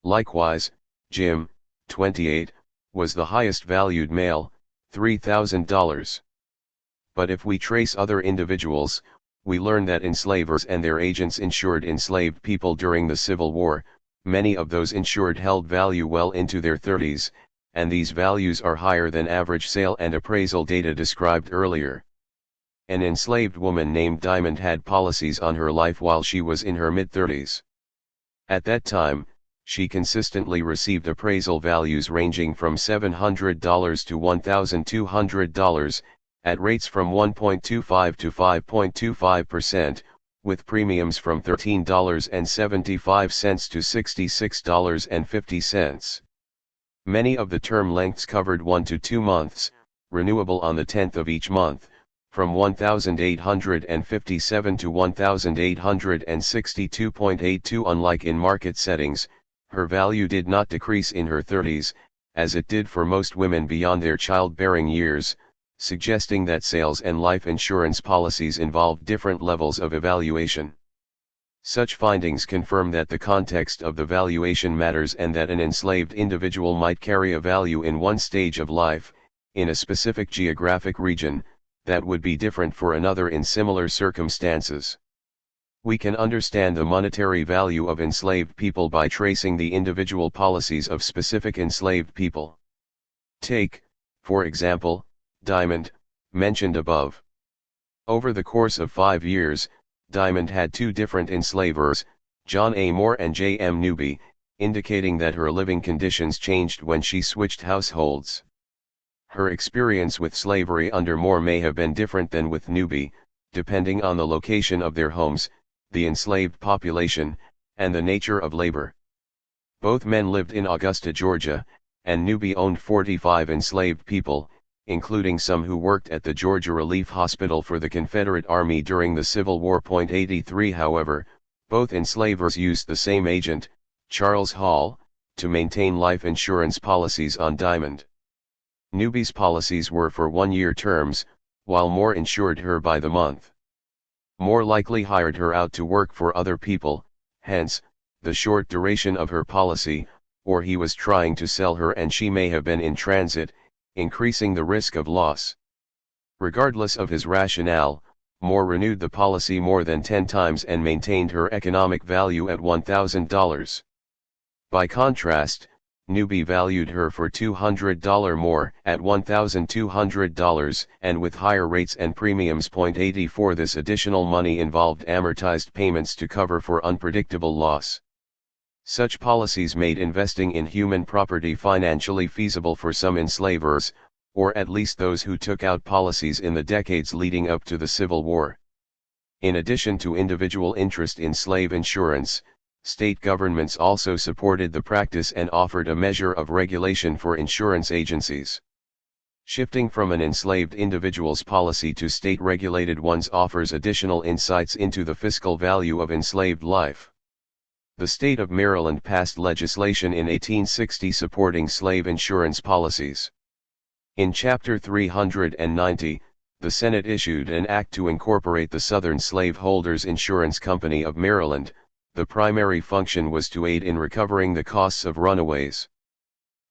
Likewise, Jim, 28, was the highest valued male, $3,000. But if we trace other individuals, we learn that enslavers and their agents insured enslaved people during the Civil War. Many of those insured held value well into their 30s, and these values are higher than average sale and appraisal data described earlier. An enslaved woman named Diamond had policies on her life while she was in her mid-30s. At that time, she consistently received appraisal values ranging from $700 to $1,200, at rates from 1.25 to 5.25%, with premiums from $13.75 to $66.50. Many of the term lengths covered 1 to 2 months, renewable on the 10th of each month, from 1,857 to 1,862.82. Unlike in market settings, her value did not decrease in her 30s, as it did for most women beyond their childbearing years, suggesting that sales and life insurance policies involve different levels of evaluation. Such findings confirm that the context of the valuation matters and that an enslaved individual might carry a value in one stage of life, in a specific geographic region, that would be different for another in similar circumstances. We can understand the monetary value of enslaved people by tracing the individual policies of specific enslaved people. Take, for example, Diamond, mentioned above. Over the course of 5 years, Diamond had 2 different enslavers, John A. Moore and J. M. Newby, indicating that her living conditions changed when she switched households. Her experience with slavery under Moore may have been different than with Newby, depending on the location of their homes, the enslaved population, and the nature of labor. Both men lived in Augusta, Georgia, and Newby owned 45 enslaved people, including some who worked at the Georgia Relief Hospital for the Confederate Army during the Civil War. 83 However, both enslavers used the same agent, Charles Hall, to maintain life insurance policies on Diamond. Newby's policies were for 1-year terms, while Moore insured her by the month. Moore likely hired her out to work for other people, hence, the short duration of her policy, or he was trying to sell her and she may have been in transit, increasing the risk of loss. Regardless of his rationale, Moore renewed the policy more than 10 times and maintained her economic value at $1,000. By contrast, Newby valued her for $200 more at $1,200 and with higher rates and premiums. 84 This additional money involved amortized payments to cover for unpredictable loss. Such policies made investing in human property financially feasible for some enslavers, or at least those who took out policies in the decades leading up to the Civil War. In addition to individual interest in slave insurance, state governments also supported the practice and offered a measure of regulation for insurance agencies. Shifting from an enslaved individual's policy to state-regulated ones offers additional insights into the fiscal value of enslaved life. The state of Maryland passed legislation in 1860 supporting slave insurance policies. In Chapter 390, the Senate issued an act to incorporate the Southern Slaveholders Insurance Company of Maryland. The primary function was to aid in recovering the costs of runaways.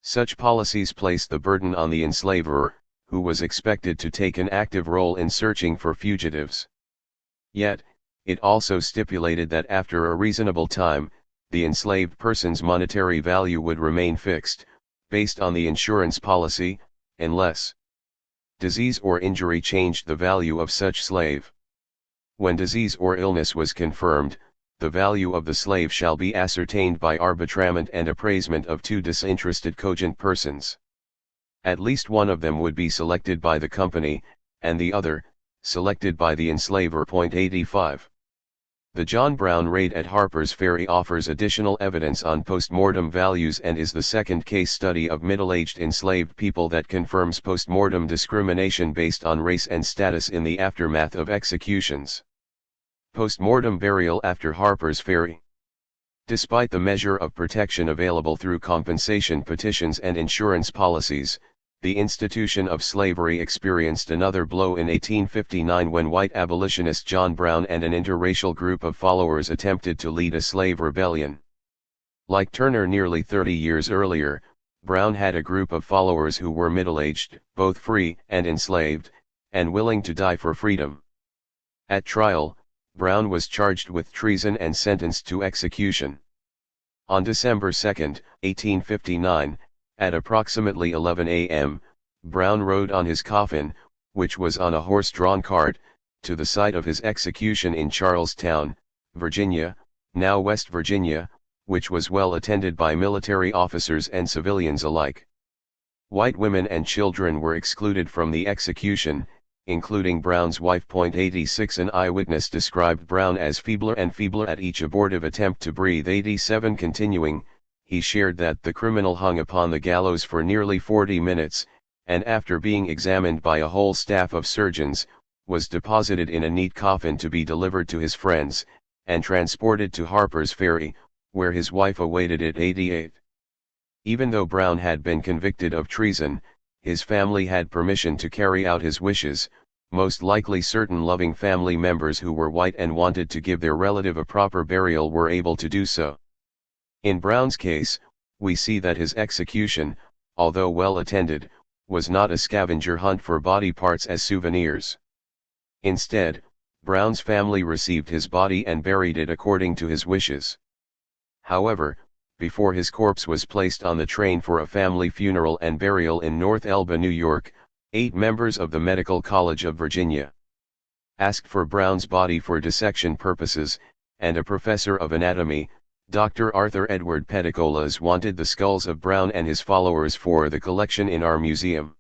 Such policies placed the burden on the enslaver, who was expected to take an active role in searching for fugitives. Yet, it also stipulated that after a reasonable time, the enslaved person's monetary value would remain fixed, based on the insurance policy, unless disease or injury changed the value of such slave. When disease or illness was confirmed, the value of the slave shall be ascertained by arbitrament and appraisement of 2 disinterested cogent persons. At least one of them would be selected by the company, and the other, selected by the enslaver. 85. The John Brown raid at Harper's Ferry offers additional evidence on postmortem values and is the second case study of middle-aged enslaved people that confirms postmortem discrimination based on race and status in the aftermath of executions. Postmortem burial after Harper's Ferry. Despite the measure of protection available through compensation petitions and insurance policies, the institution of slavery experienced another blow in 1859 when white abolitionist John Brown and an interracial group of followers attempted to lead a slave rebellion. Like Turner nearly 30 years earlier, Brown had a group of followers who were middle-aged, both free and enslaved, and willing to die for freedom. At trial, Brown was charged with treason and sentenced to execution. On December 2, 1859, at approximately 11 a.m., Brown rode on his coffin, which was on a horse-drawn cart, to the site of his execution in Charlestown, Virginia, now West Virginia, which was well attended by military officers and civilians alike. White women and children were excluded from the execution, including Brown's wife. 86 An eyewitness described Brown as feebler and feebler at each abortive attempt to breathe. 87 Continuing, he shared that the criminal hung upon the gallows for nearly 40 minutes, and after being examined by a whole staff of surgeons, was deposited in a neat coffin to be delivered to his friends, and transported to Harper's Ferry, where his wife awaited it. 88. Even though Brown had been convicted of treason, his family had permission to carry out his wishes, most likely certain loving family members who were white and wanted to give their relative a proper burial were able to do so. In Brown's case, we see that his execution, although well attended, was not a scavenger hunt for body parts as souvenirs. Instead, Brown's family received his body and buried it according to his wishes. However, before his corpse was placed on the train for a family funeral and burial in North Elba, New York, 8 members of the Medical College of Virginia asked for Brown's body for dissection purposes, and a professor of anatomy, Dr. Arthur Edward Peticolas, wanted the skulls of Brown and his followers for the collection in our museum.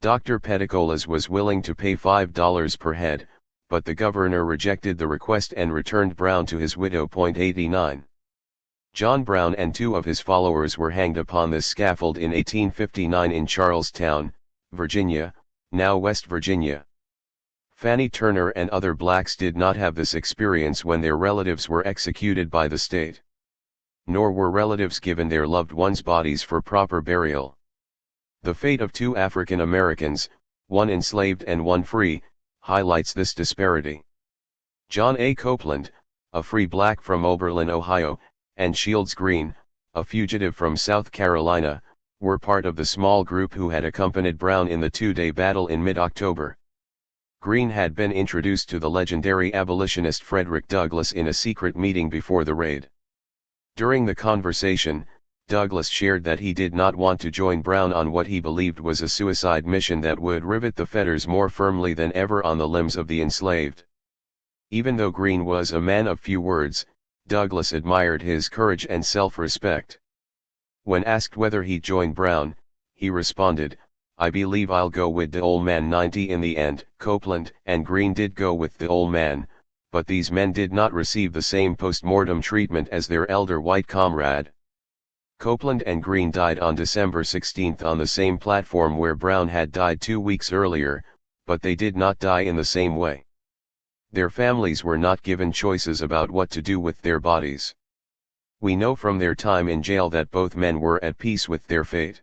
Dr. Peticolas was willing to pay $5 per head, but the governor rejected the request and returned Brown to his widow. 89. John Brown and 2 of his followers were hanged upon this scaffold in 1859 in Charlestown, Virginia, now West Virginia. Fanny Turner and other blacks did not have this experience when their relatives were executed by the state. Nor were relatives given their loved ones' bodies for proper burial. The fate of 2 African Americans, one enslaved and one free, highlights this disparity. John A. Copeland, a free black from Oberlin, Ohio, and Shields Green, a fugitive from South Carolina, were part of the small group who had accompanied Brown in the 2-day battle in mid-October. Green had been introduced to the legendary abolitionist Frederick Douglass in a secret meeting before the raid. During the conversation, Douglass shared that he did not want to join Brown on what he believed was a suicide mission that would rivet the fetters more firmly than ever on the limbs of the enslaved. Even though Green was a man of few words, Douglass admired his courage and self-respect. When asked whether he'd join Brown, he responded, "I believe I'll go with the old man." 90 In the end, Copeland and Green did go with the old man, but these men did not receive the same post-mortem treatment as their elder white comrade. Copeland and Green died on December 16 on the same platform where Brown had died 2 weeks earlier, but they did not die in the same way. Their families were not given choices about what to do with their bodies. We know from their time in jail that both men were at peace with their fate.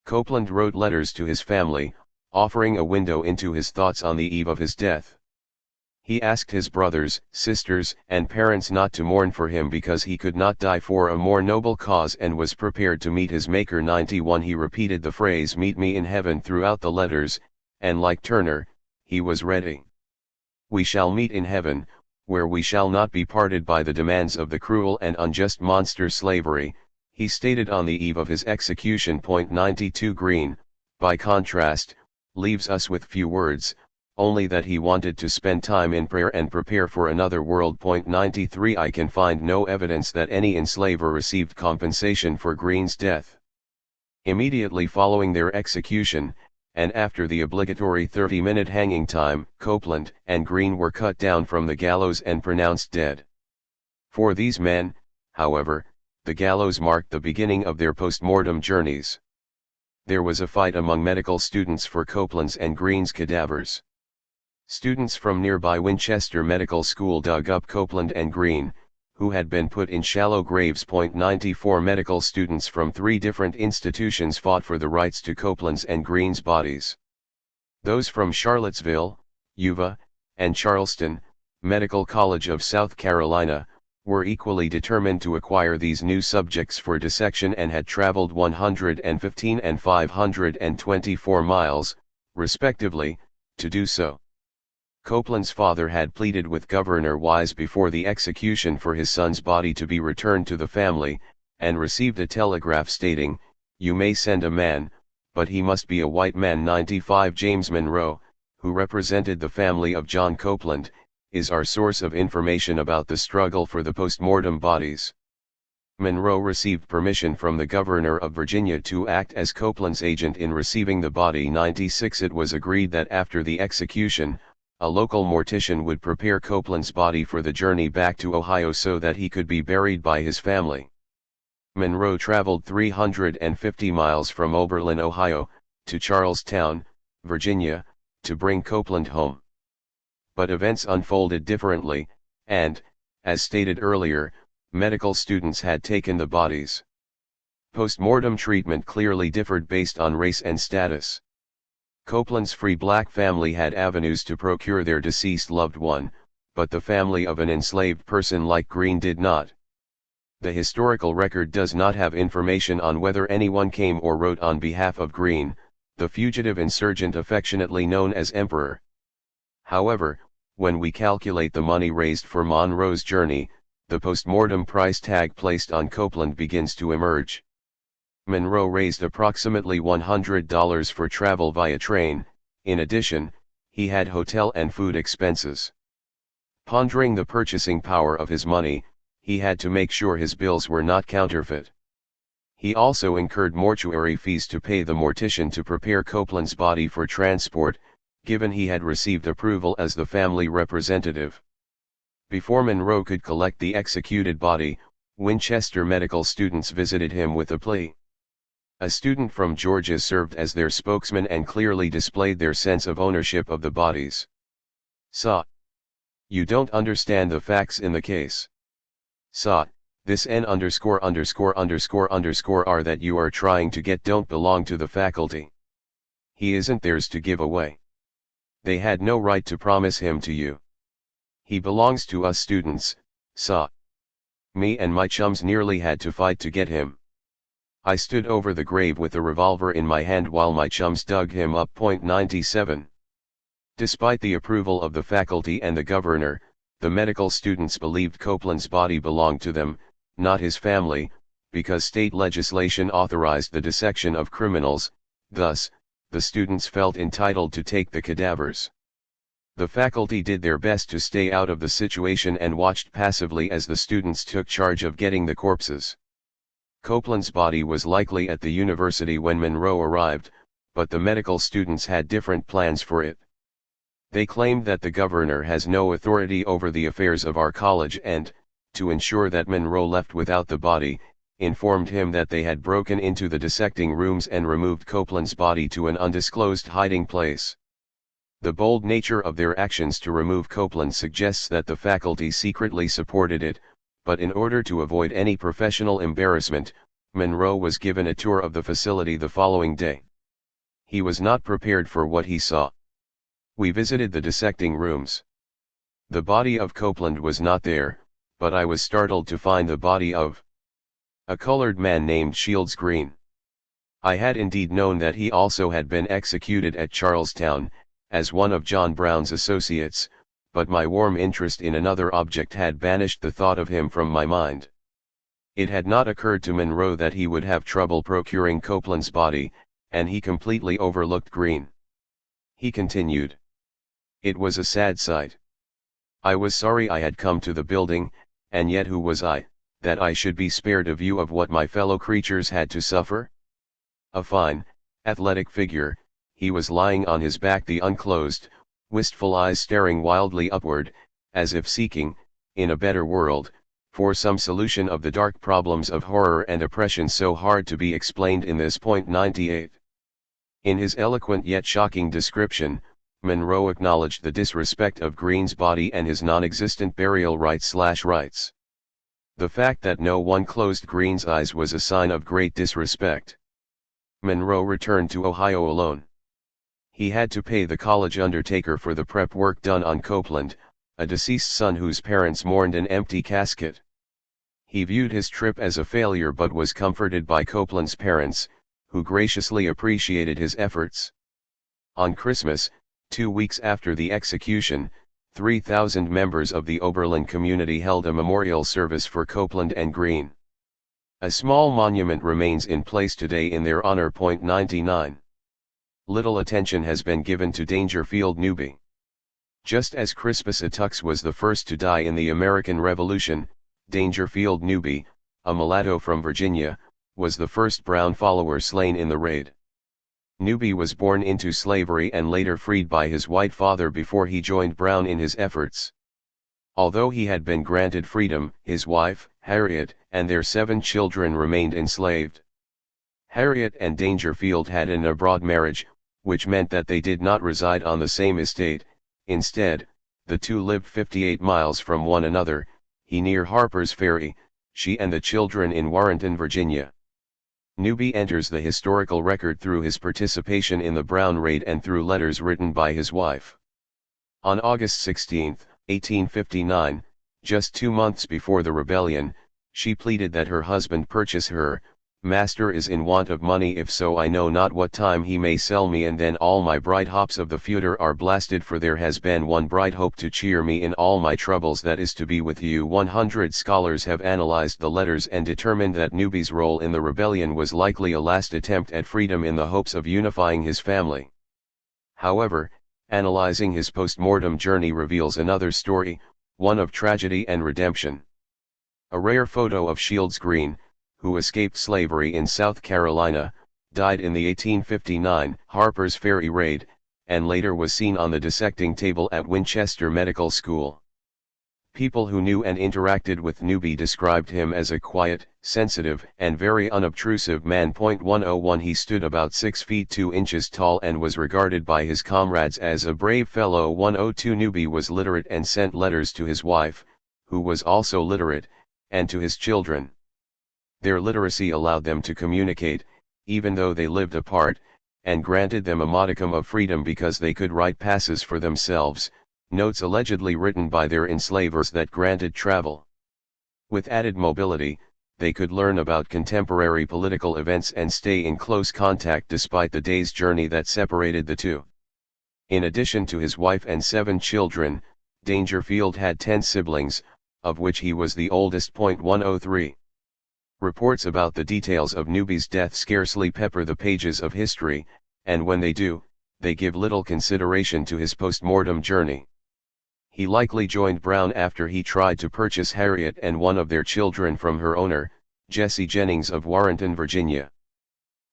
Copeland wrote letters to his family, offering a window into his thoughts on the eve of his death. He asked his brothers, sisters, and parents not to mourn for him because he could not die for a more noble cause and was prepared to meet his Maker. 91 He repeated the phrase "meet me in heaven" throughout the letters, and like Turner, he was ready. "We shall meet in heaven, where we shall not be parted by the demands of the cruel and unjust monster slavery," he stated on the eve of his execution. 92 Green, by contrast, leaves us with few words, only that he wanted to spend time in prayer and prepare for another world. 93 I can find no evidence that any enslaver received compensation for Green's death. Immediately following their execution, and after the obligatory 30-minute hanging time, Copeland and Green were cut down from the gallows and pronounced dead. For these men, however, the gallows marked the beginning of their post-mortem journeys. There was a fight among medical students for Copeland's and Green's cadavers. Students from nearby Winchester Medical School dug up Copeland and Green, who had been put in shallow graves. 94 Medical students from 3 different institutions fought for the rights to Copeland's and Green's bodies. Those from Charlottesville, Uva, and Charleston, Medical College of South Carolina, were equally determined to acquire these new subjects for dissection and had traveled 115 and 524 miles, respectively, to do so. Copeland's father had pleaded with Governor Wise before the execution for his son's body to be returned to the family, and received a telegraph stating, "You may send a man, but he must be a white man." 95 James Monroe, who represented the family of John Copeland, is our source of information about the struggle for the post-mortem bodies. Monroe received permission from the governor of Virginia to act as Copeland's agent in receiving the body. 96 It was agreed that after the execution, a local mortician would prepare Copeland's body for the journey back to Ohio so that he could be buried by his family. Monroe traveled 350 miles from Oberlin, Ohio, to Charlestown, Virginia, to bring Copeland home. But events unfolded differently, and, as stated earlier, medical students had taken the bodies. Post-mortem treatment clearly differed based on race and status. Copeland's free black family had avenues to procure their deceased loved one, but the family of an enslaved person like Green did not. The historical record does not have information on whether anyone came or wrote on behalf of Green, the fugitive insurgent affectionately known as Emperor. However, when we calculate the money raised for Monroe's journey, the post-mortem price tag placed on Copeland begins to emerge. Monroe raised approximately $100 for travel via train. In addition, he had hotel and food expenses. Pondering the purchasing power of his money, he had to make sure his bills were not counterfeit. He also incurred mortuary fees to pay the mortician to prepare Copeland's body for transport, given he had received approval as the family representative. Before Monroe could collect the executed body, Winchester medical students visited him with a plea. A student from Georgia served as their spokesman and clearly displayed their sense of ownership of the bodies. "Sir, you don't understand the facts in the case. Sir, this N________ are that you are trying to get don't belong to the faculty. He isn't theirs to give away. They had no right to promise him to you. He belongs to us students, sir. Me and my chums nearly had to fight to get him. I stood over the grave with a revolver in my hand while my chums dug him up. 97. Despite the approval of the faculty and the governor, the medical students believed Copeland's body belonged to them, not his family, because state legislation authorized the dissection of criminals. Thus, the students felt entitled to take the cadavers. The faculty did their best to stay out of the situation and watched passively as the students took charge of getting the corpses. Copeland's body was likely at the university when Monroe arrived, but the medical students had different plans for it. They claimed that the governor has no authority over the affairs of our college and, to ensure that Monroe left without the body, informed him that they had broken into the dissecting rooms and removed Copeland's body to an undisclosed hiding place. The bold nature of their actions to remove Copeland suggests that the faculty secretly supported it, but in order to avoid any professional embarrassment, Monroe was given a tour of the facility the following day. He was not prepared for what he saw. We visited the dissecting rooms. The body of Copeland was not there, but I was startled to find the body of a colored man named Shields Green. I had indeed known that he also had been executed at Charlestown, as one of John Brown's associates, but my warm interest in another object had banished the thought of him from my mind. It had not occurred to Monroe that he would have trouble procuring Copeland's body, and he completely overlooked Green. He continued. It was a sad sight. I was sorry I had come to the building, and yet who was I, that I should be spared a view of what my fellow creatures had to suffer? A fine, athletic figure, he was lying on his back, the unclosed, wistful eyes staring wildly upward, as if seeking, in a better world, for some solution of the dark problems of horror and oppression so hard to be explained in this. 98. In his eloquent yet shocking description, Monroe acknowledged the disrespect of Green's body and his non-existent burial rites. The fact that no one closed Green's eyes was a sign of great disrespect. Monroe returned to Ohio alone. He had to pay the college undertaker for the prep work done on Copeland, a deceased son whose parents mourned an empty casket. He viewed his trip as a failure but was comforted by Copeland's parents, who graciously appreciated his efforts. On Christmas, 2 weeks after the execution, 3,000 members of the Oberlin community held a memorial service for Copeland and Green. A small monument remains in place today in their honor. 99. Little attention has been given to Dangerfield Newby. Just as Crispus Attucks was the first to die in the American Revolution, Dangerfield Newby, a mulatto from Virginia, was the first Brown follower slain in the raid. Newby was born into slavery and later freed by his white father before he joined Brown in his efforts. Although he had been granted freedom, his wife, Harriet, and their 7 children remained enslaved. Harriet and Dangerfield had an abroad marriage, which meant that they did not reside on the same estate. Instead, the two lived 58 miles from one another, he near Harper's Ferry, she and the children in Warrenton, Virginia. Newby enters the historical record through his participation in the Brown Raid and through letters written by his wife. On August 16, 1859, just 2 months before the rebellion, she pleaded that her husband purchase her. Master is in want of money, if so I know not what time he may sell me, and then all my bright hopes of the future are blasted, for there has been one bright hope to cheer me in all my troubles, that is to be with you. 100 scholars have analyzed the letters and determined that Newby's role in the rebellion was likely a last attempt at freedom in the hopes of unifying his family. However, analyzing his post-mortem journey reveals another story, one of tragedy and redemption. A rare photo of Shields Green, who escaped slavery in South Carolina, died in the 1859 Harper's Ferry raid, and later was seen on the dissecting table at Winchester Medical School. People who knew and interacted with Newby described him as a quiet, sensitive, and very unobtrusive man. 101 He stood about 6 feet 2 inches tall and was regarded by his comrades as a brave fellow. 102 Newby was literate and sent letters to his wife, who was also literate, and to his children. Their literacy allowed them to communicate, even though they lived apart, and granted them a modicum of freedom because they could write passes for themselves, notes allegedly written by their enslavers that granted travel. With added mobility, they could learn about contemporary political events and stay in close contact despite the day's journey that separated the two. In addition to his wife and 7 children, Dangerfield had 10 siblings, of which he was the oldest. 103. Reports about the details of Newby's death scarcely pepper the pages of history, and when they do, they give little consideration to his post-mortem journey. He likely joined Brown after he tried to purchase Harriet and one of their children from her owner, Jesse Jennings of Warrenton, Virginia.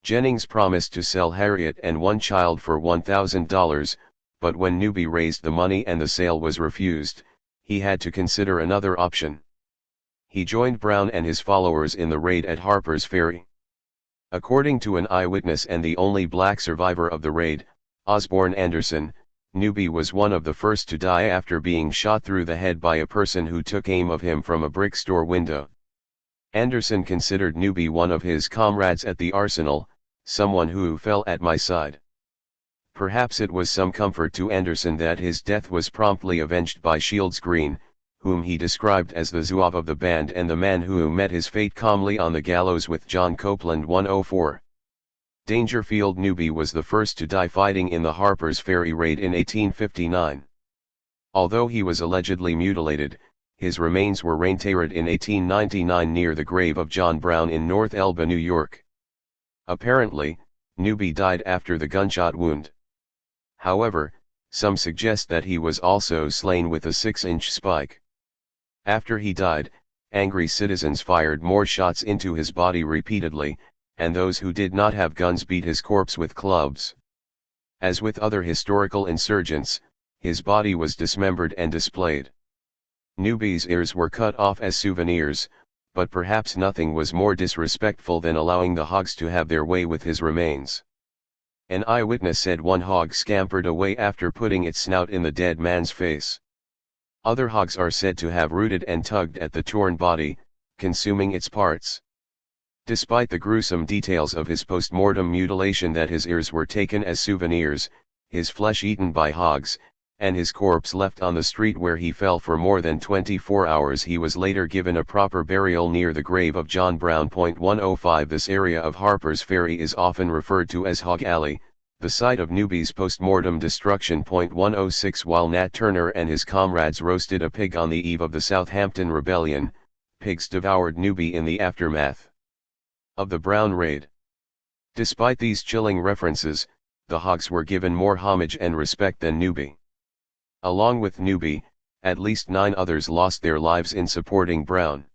Jennings promised to sell Harriet and one child for $1,000, but when Newby raised the money and the sale was refused, he had to consider another option. He joined Brown and his followers in the raid at Harper's Ferry. According to an eyewitness and the only black survivor of the raid, Osborne Anderson, Newby was one of the first to die after being shot through the head by a person who took aim of him from a brick store window. Anderson considered Newby one of his comrades at the arsenal, someone who fell at my side. Perhaps it was some comfort to Anderson that his death was promptly avenged by Shields Green, whom he described as the zouave of the band and the man who met his fate calmly on the gallows with John Copeland. 104. Dangerfield Newby was the first to die fighting in the Harper's Ferry raid in 1859. Although he was allegedly mutilated, his remains were reinterred in 1899 near the grave of John Brown in North Elba, New York. Apparently, Newby died after the gunshot wound. However, some suggest that he was also slain with a 6-inch spike. After he died, angry citizens fired more shots into his body repeatedly, and those who did not have guns beat his corpse with clubs. As with other historical insurgents, his body was dismembered and displayed. Newby's ears were cut off as souvenirs, but perhaps nothing was more disrespectful than allowing the hogs to have their way with his remains. An eyewitness said one hog scampered away after putting its snout in the dead man's face. Other hogs are said to have rooted and tugged at the torn body, consuming its parts. Despite the gruesome details of his post-mortem mutilation, that his ears were taken as souvenirs, his flesh eaten by hogs, and his corpse left on the street where he fell for more than 24 hours, he was later given a proper burial near the grave of John Brown. 105 This area of Harper's Ferry is often referred to as Hog Alley, the site of Newby's post-mortem destruction. 106 While Nat Turner and his comrades roasted a pig on the eve of the Southampton Rebellion, pigs devoured Newby in the aftermath of the Brown Raid. Despite these chilling references, the hogs were given more homage and respect than Newby. Along with Newby, at least 9 others lost their lives in supporting Brown.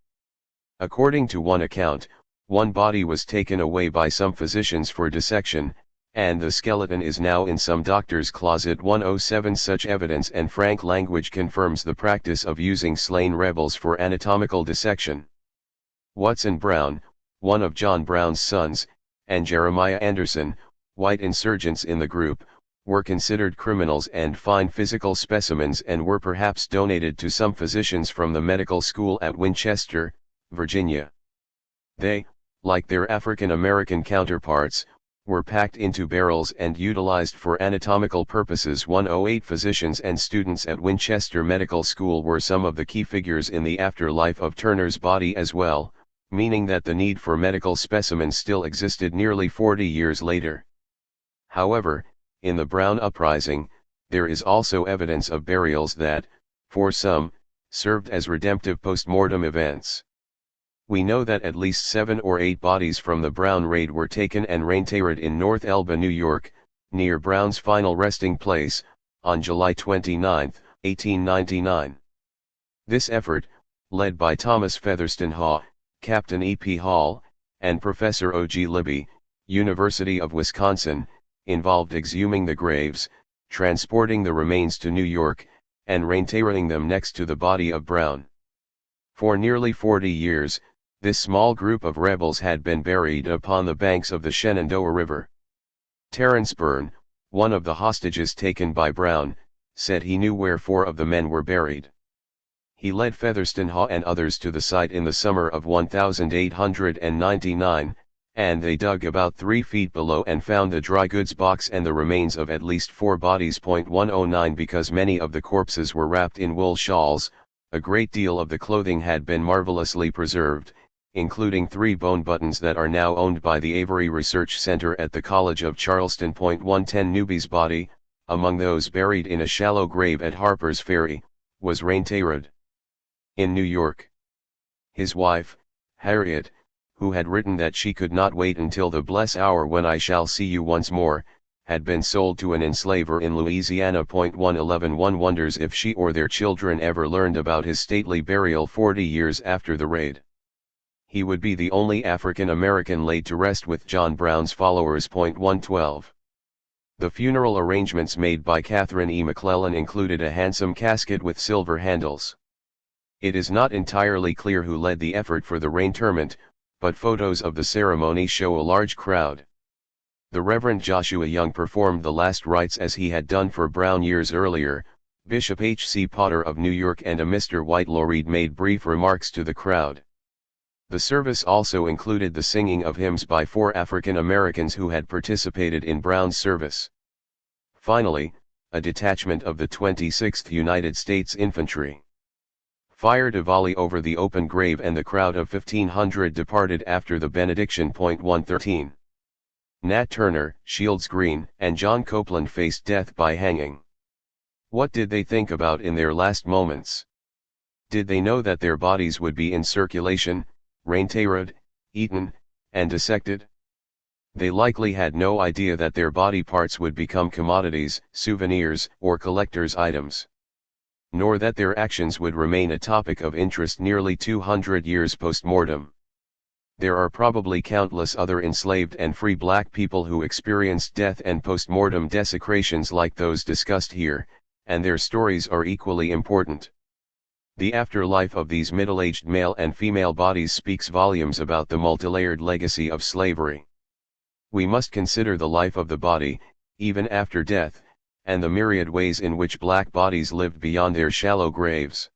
According to one account, one body was taken away by some physicians for dissection, and the skeleton is now in some doctor's closet. 107 Such evidence and frank language confirms the practice of using slain rebels for anatomical dissection. Watson Brown, one of John Brown's sons, and Jeremiah Anderson, white insurgents in the group, were considered criminals and fine physical specimens and were perhaps donated to some physicians from the medical school at Winchester, Virginia. They, like their African American counterparts, were packed into barrels and utilized for anatomical purposes. 108 physicians and students at Winchester Medical School were some of the key figures in the afterlife of Turner's body as well, meaning that the need for medical specimens still existed nearly 40 years later. However, in the Brown Uprising, there is also evidence of burials that, for some, served as redemptive post-mortem events. We know that at least 7 or 8 bodies from the Brown raid were taken and reinterred in North Elba, New York, near Brown's final resting place, on July 29, 1899. This effort, led by Thomas Featherston Haw, Captain E. P. Hall, and Professor O. G. Libby, University of Wisconsin, involved exhuming the graves, transporting the remains to New York, and reinterring them next to the body of Brown. For nearly 40 years, this small group of rebels had been buried upon the banks of the Shenandoah River. Terrence Byrne, one of the hostages taken by Brown, said he knew where 4 of the men were buried. He led Featherston Haw and others to the site in the summer of 1899, and they dug about 3 feet below and found the dry goods box and the remains of at least 4 bodies. 109 Because many of the corpses were wrapped in wool shawls, a great deal of the clothing had been marvelously preserved, including 3 bone buttons that are now owned by the Avery Research Center at the College of Charleston. 110 Newby's body, among those buried in a shallow grave at Harper's Ferry, was reinterred in New York. His wife, Harriet, who had written that she could not wait until the blessed hour when I shall see you once more, had been sold to an enslaver in Louisiana. 111 One wonders if she or their children ever learned about his stately burial 40 years after the raid. He would be the only African American laid to rest with John Brown's followers. 112. The funeral arrangements made by Catherine E. McClellan included a handsome casket with silver handles. It is not entirely clear who led the effort for the reinterment, but photos of the ceremony show a large crowd. The Reverend Joshua Young performed the last rites as he had done for Brown years earlier. Bishop H. C. Potter of New York and a Mr. Whitelaw Reid made brief remarks to the crowd. The service also included the singing of hymns by 4 African Americans who had participated in Brown's service. Finally, a detachment of the 26th United States Infantry fired a volley over the open grave and the crowd of 1,500 departed after the benediction. 113. Nat Turner, Shields Green, and John Copeland faced death by hanging. What did they think about in their last moments? Did they know that their bodies would be in circulation, reinterred, eaten, and dissected? They likely had no idea that their body parts would become commodities, souvenirs, or collector's items. Nor that their actions would remain a topic of interest nearly 200 years post-mortem. There are probably countless other enslaved and free black people who experienced death and post-mortem desecrations like those discussed here, and their stories are equally important. The afterlife of these middle-aged male and female bodies speaks volumes about the multilayered legacy of slavery. We must consider the life of the body, even after death, and the myriad ways in which black bodies lived beyond their shallow graves.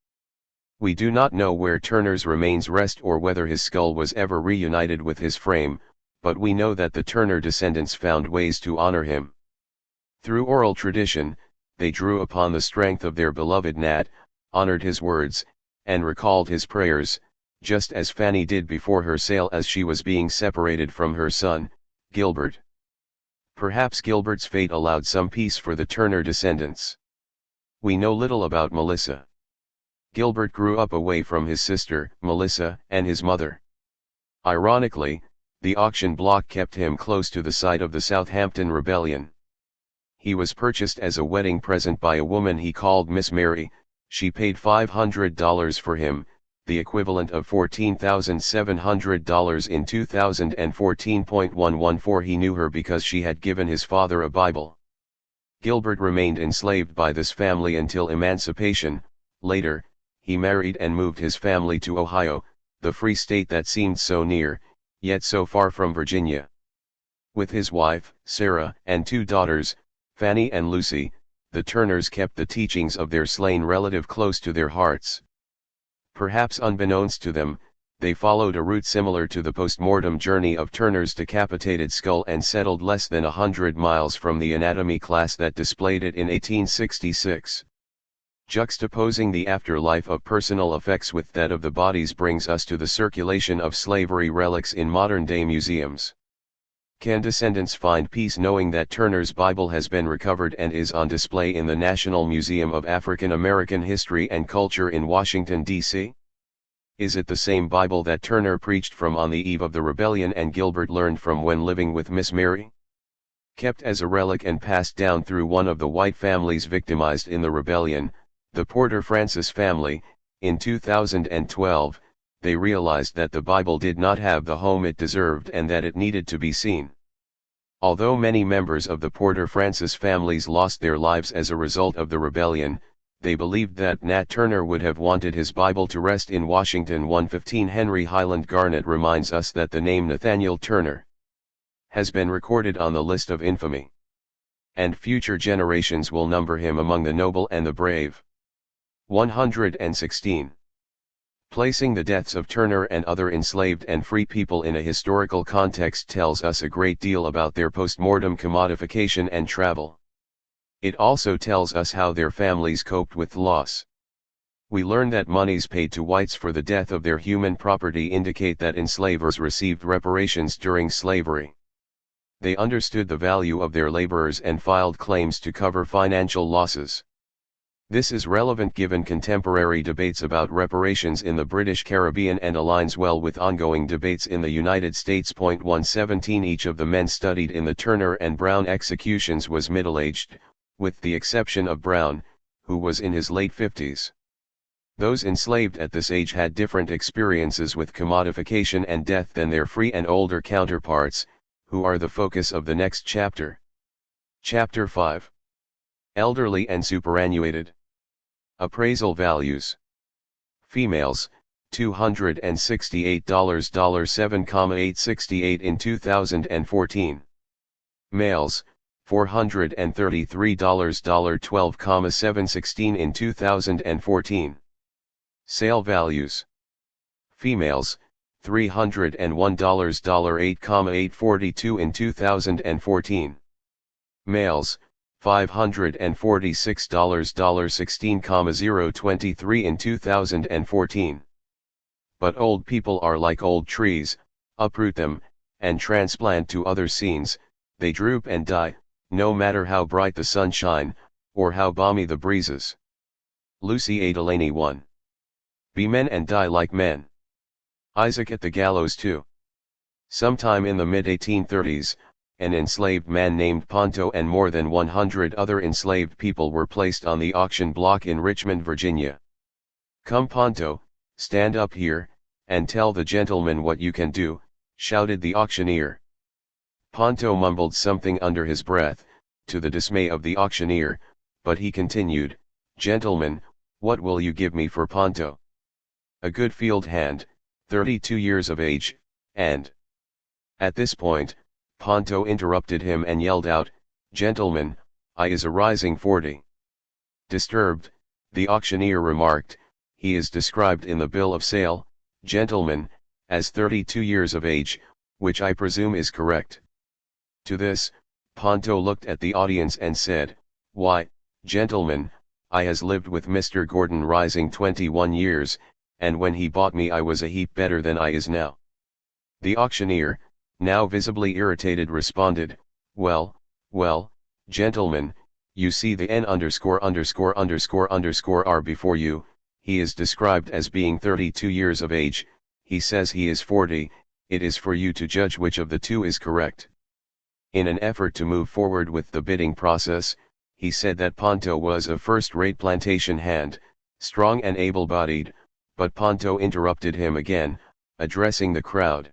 We do not know where Turner's remains rest or whether his skull was ever reunited with his frame, but we know that the Turner descendants found ways to honor him. Through oral tradition, they drew upon the strength of their beloved Nat, honored his words, and recalled his prayers, just as Fanny did before her sale as she was being separated from her son, Gilbert. Perhaps Gilbert's fate allowed some peace for the Turner descendants. We know little about Melissa. Gilbert grew up away from his sister, Melissa, and his mother. Ironically, the auction block kept him close to the site of the Southampton Rebellion. He was purchased as a wedding present by a woman he called Miss Mary. She paid $500 for him, the equivalent of $14,700 in 2014.114. He knew her because she had given his father a Bible. Gilbert remained enslaved by this family until emancipation. Later, he married and moved his family to Ohio, the free state that seemed so near, yet so far from Virginia. With his wife, Sarah, and 2 daughters, Fanny and Lucy, the Turners kept the teachings of their slain relative close to their hearts. Perhaps unbeknownst to them, they followed a route similar to the post-mortem journey of Turner's decapitated skull and settled less than 100 miles from the anatomy class that displayed it in 1866. Juxtaposing the afterlife of personal effects with that of the bodies brings us to the circulation of slavery relics in modern-day museums. Can descendants find peace knowing that Turner's Bible has been recovered and is on display in the National Museum of African American History and Culture in Washington, D.C.? Is it the same Bible that Turner preached from on the eve of the rebellion and Gilbert learned from when living with Miss Mary? Kept as a relic and passed down through one of the white families victimized in the rebellion, the Porter Francis family, in 2012, they realized that the Bible did not have the home it deserved and that it needed to be seen. Although many members of the Porter Francis families lost their lives as a result of the rebellion, they believed that Nat Turner would have wanted his Bible to rest in Washington. 115 Henry Highland Garnet reminds us that the name Nathaniel Turner has been recorded on the list of infamy, and future generations will number him among the noble and the brave. 116. Placing the deaths of Turner and other enslaved and free people in a historical context tells us a great deal about their post-mortem commodification and travel. It also tells us how their families coped with loss. We learn that monies paid to whites for the death of their human property indicate that enslavers received reparations during slavery. They understood the value of their laborers and filed claims to cover financial losses. This is relevant given contemporary debates about reparations in the British Caribbean and aligns well with ongoing debates in the United States. 117 Each of the men studied in the Turner and Brown executions was middle-aged, with the exception of Brown, who was in his late 50s. Those enslaved at this age had different experiences with commodification and death than their free and older counterparts, who are the focus of the next chapter. Chapter 5. Elderly and superannuated. Appraisal values. Females, $268, $7,868 in 2014. Males, $433, $12,716 in 2014. Sale values. Females, $301, $8,842 in 2014. Males, $546, $16,023 in 2014. But old people are like old trees, uproot them, and transplant to other scenes, they droop and die, no matter how bright the sunshine, or how balmy the breezes. Lucy A. Delaney 1. Be men and die like men. Isaac at the gallows 2. Sometime in the mid-1830s, an enslaved man named Ponto and more than 100 other enslaved people were placed on the auction block in Richmond, Virginia. "Come Ponto, stand up here, and tell the gentleman what you can do," shouted the auctioneer. Ponto mumbled something under his breath, to the dismay of the auctioneer, but he continued, "Gentlemen, what will you give me for Ponto?" "A good field hand, 32 years of age, and..." At this point, Ponto interrupted him and yelled out, "Gentlemen, I is a rising 40. Disturbed, the auctioneer remarked, "He is described in the bill of sale, gentlemen, as 32 years of age, which I presume is correct." To this, Ponto looked at the audience and said, "Why, gentlemen, I has lived with Mr. Gordon Rising 21 years, and when he bought me I was a heap better than I is now." The auctioneer, now visibly irritated, responded, well, gentlemen, you see the N_______R before you, he is described as being 32 years of age, he says he is 40, it is for you to judge which of the two is correct." In an effort to move forward with the bidding process, he said that Ponto was a first-rate plantation hand, strong and able-bodied, but Ponto interrupted him again, addressing the crowd.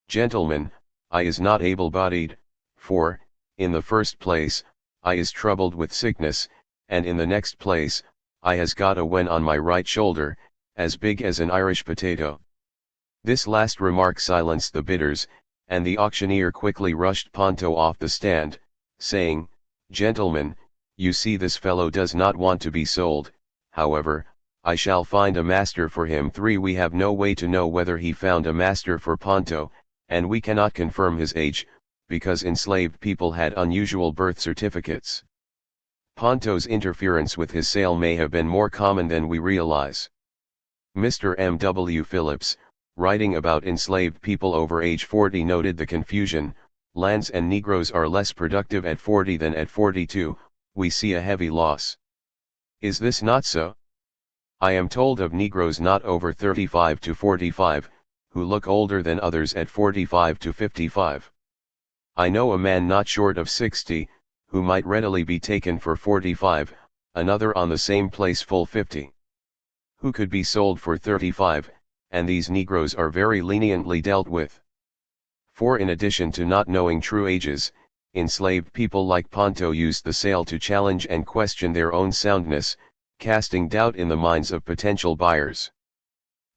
"Gentlemen, I is not able-bodied, for, in the first place, I is troubled with sickness, and in the next place, I has got a wen on my right shoulder, as big as an Irish potato." This last remark silenced the bidders, and the auctioneer quickly rushed Ponto off the stand, saying, "Gentlemen, you see this fellow does not want to be sold, however, I shall find a master for him. 3. We have no way to know whether he found a master for Ponto, and we cannot confirm his age, because enslaved people had unusual birth certificates. Ponto's interference with his sale may have been more common than we realize. Mr. M. W. Phillips, writing about enslaved people over age 40, noted the confusion. Lands and Negroes are less productive at 40 than at 42, we see a heavy loss. Is this not so? I am told of Negroes not over 35 to 45, who look older than others at 45 to 55. I know a man not short of 60, who might readily be taken for 45, another on the same place full 50. Who could be sold for 35, and these Negroes are very leniently dealt with. For in addition to not knowing true ages, enslaved people like Ponto used the sale to challenge and question their own soundness, casting doubt in the minds of potential buyers.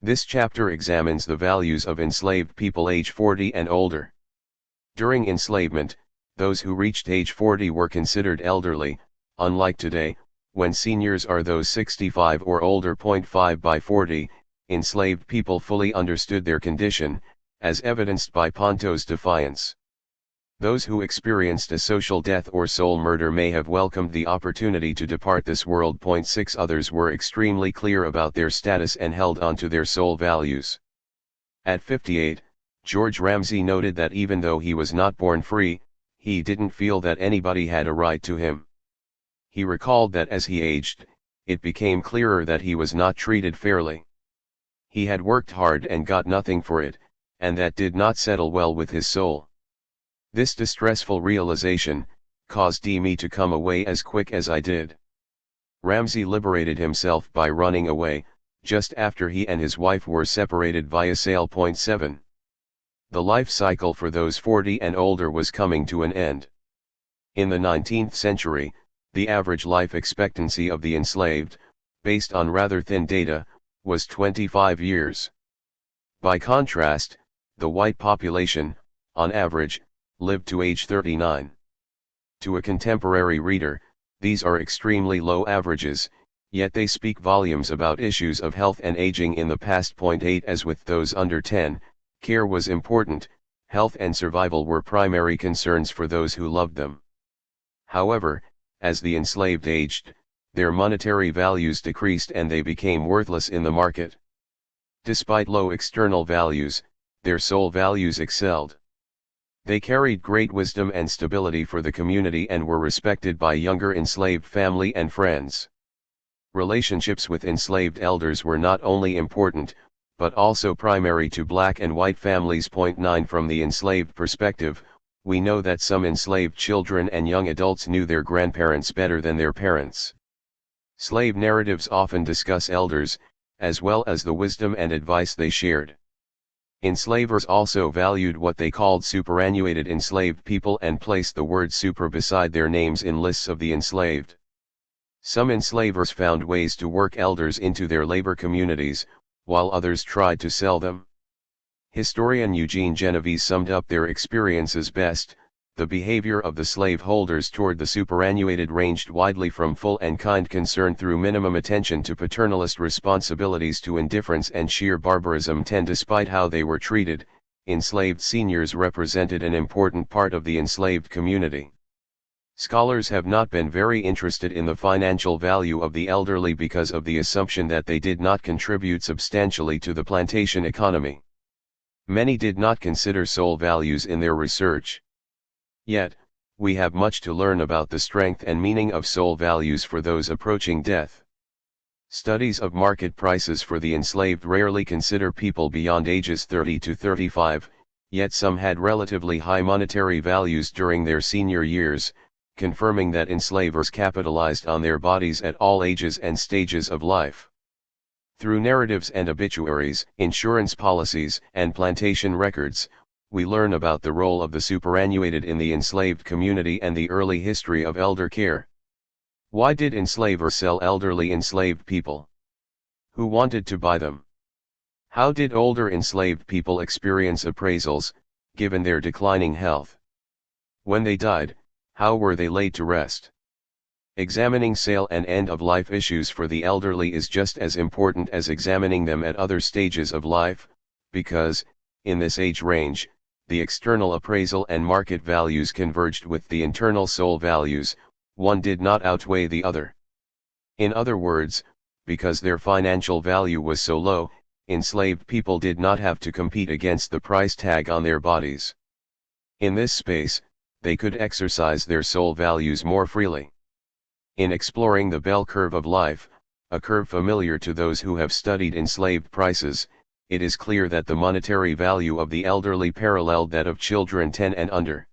This chapter examines the values of enslaved people age 40 and older. During enslavement, those who reached age 40 were considered elderly, unlike today, when seniors are those 65 or older. 5 By 40, enslaved people fully understood their condition, as evidenced by Ponto's defiance. Those who experienced a social death or soul murder may have welcomed the opportunity to depart this world. 6 Others were extremely clear about their status and held on to their soul values. At 58, George Ramsey noted that even though he was not born free, he didn't feel that anybody had a right to him. He recalled that as he aged, it became clearer that he was not treated fairly. He had worked hard and got nothing for it, and that did not settle well with his soul. This distressful realization caused me to come away as quick as I did. Ramsey liberated himself by running away, just after he and his wife were separated via sale. 7. The life cycle for those 40 and older was coming to an end. In the 19th century, the average life expectancy of the enslaved, based on rather thin data, was 25 years. By contrast, the white population, on average, lived to age 39. To a contemporary reader, these are extremely low averages, yet they speak volumes about issues of health and aging in the past. 8 As with those under 10, care was important, health and survival were primary concerns for those who loved them. However, as the enslaved aged, their monetary values decreased and they became worthless in the market. Despite low external values, their soul values excelled. They carried great wisdom and stability for the community and were respected by younger enslaved family and friends. Relationships with enslaved elders were not only important, but also primary to black and white families. 9 From the enslaved perspective, we know that some enslaved children and young adults knew their grandparents better than their parents. Slave narratives often discuss elders, as well as the wisdom and advice they shared. Enslavers also valued what they called superannuated enslaved people and placed the word super beside their names in lists of the enslaved. Some enslavers found ways to work elders into their labor communities, while others tried to sell them. Historian Eugene Genovese summed up their experiences best: the behavior of the slaveholders toward the superannuated ranged widely from full and kind concern through minimum attention to paternalist responsibilities to indifference and sheer barbarism. 10 Despite how they were treated, enslaved seniors represented an important part of the enslaved community. Scholars have not been very interested in the financial value of the elderly because of the assumption that they did not contribute substantially to the plantation economy. Many did not consider soul values in their research. Yet, we have much to learn about the strength and meaning of soul values for those approaching death. Studies of market prices for the enslaved rarely consider people beyond ages 30 to 35, yet some had relatively high monetary values during their senior years, confirming that enslavers capitalized on their bodies at all ages and stages of life. Through narratives and obituaries, insurance policies, and plantation records, we learn about the role of the superannuated in the enslaved community and the early history of elder care. Why did enslavers sell elderly enslaved people? Who wanted to buy them? How did older enslaved people experience appraisals, given their declining health? When they died, how were they laid to rest? Examining sale and end-of-life issues for the elderly is just as important as examining them at other stages of life, because, in this age range, the external appraisal and market values converged with the internal soul values, one did not outweigh the other. In other words, because their financial value was so low, enslaved people did not have to compete against the price tag on their bodies. In this space, they could exercise their soul values more freely. In exploring the bell curve of life, a curve familiar to those who have studied enslaved prices, it is clear that the monetary value of the elderly paralleled that of children 10 and under.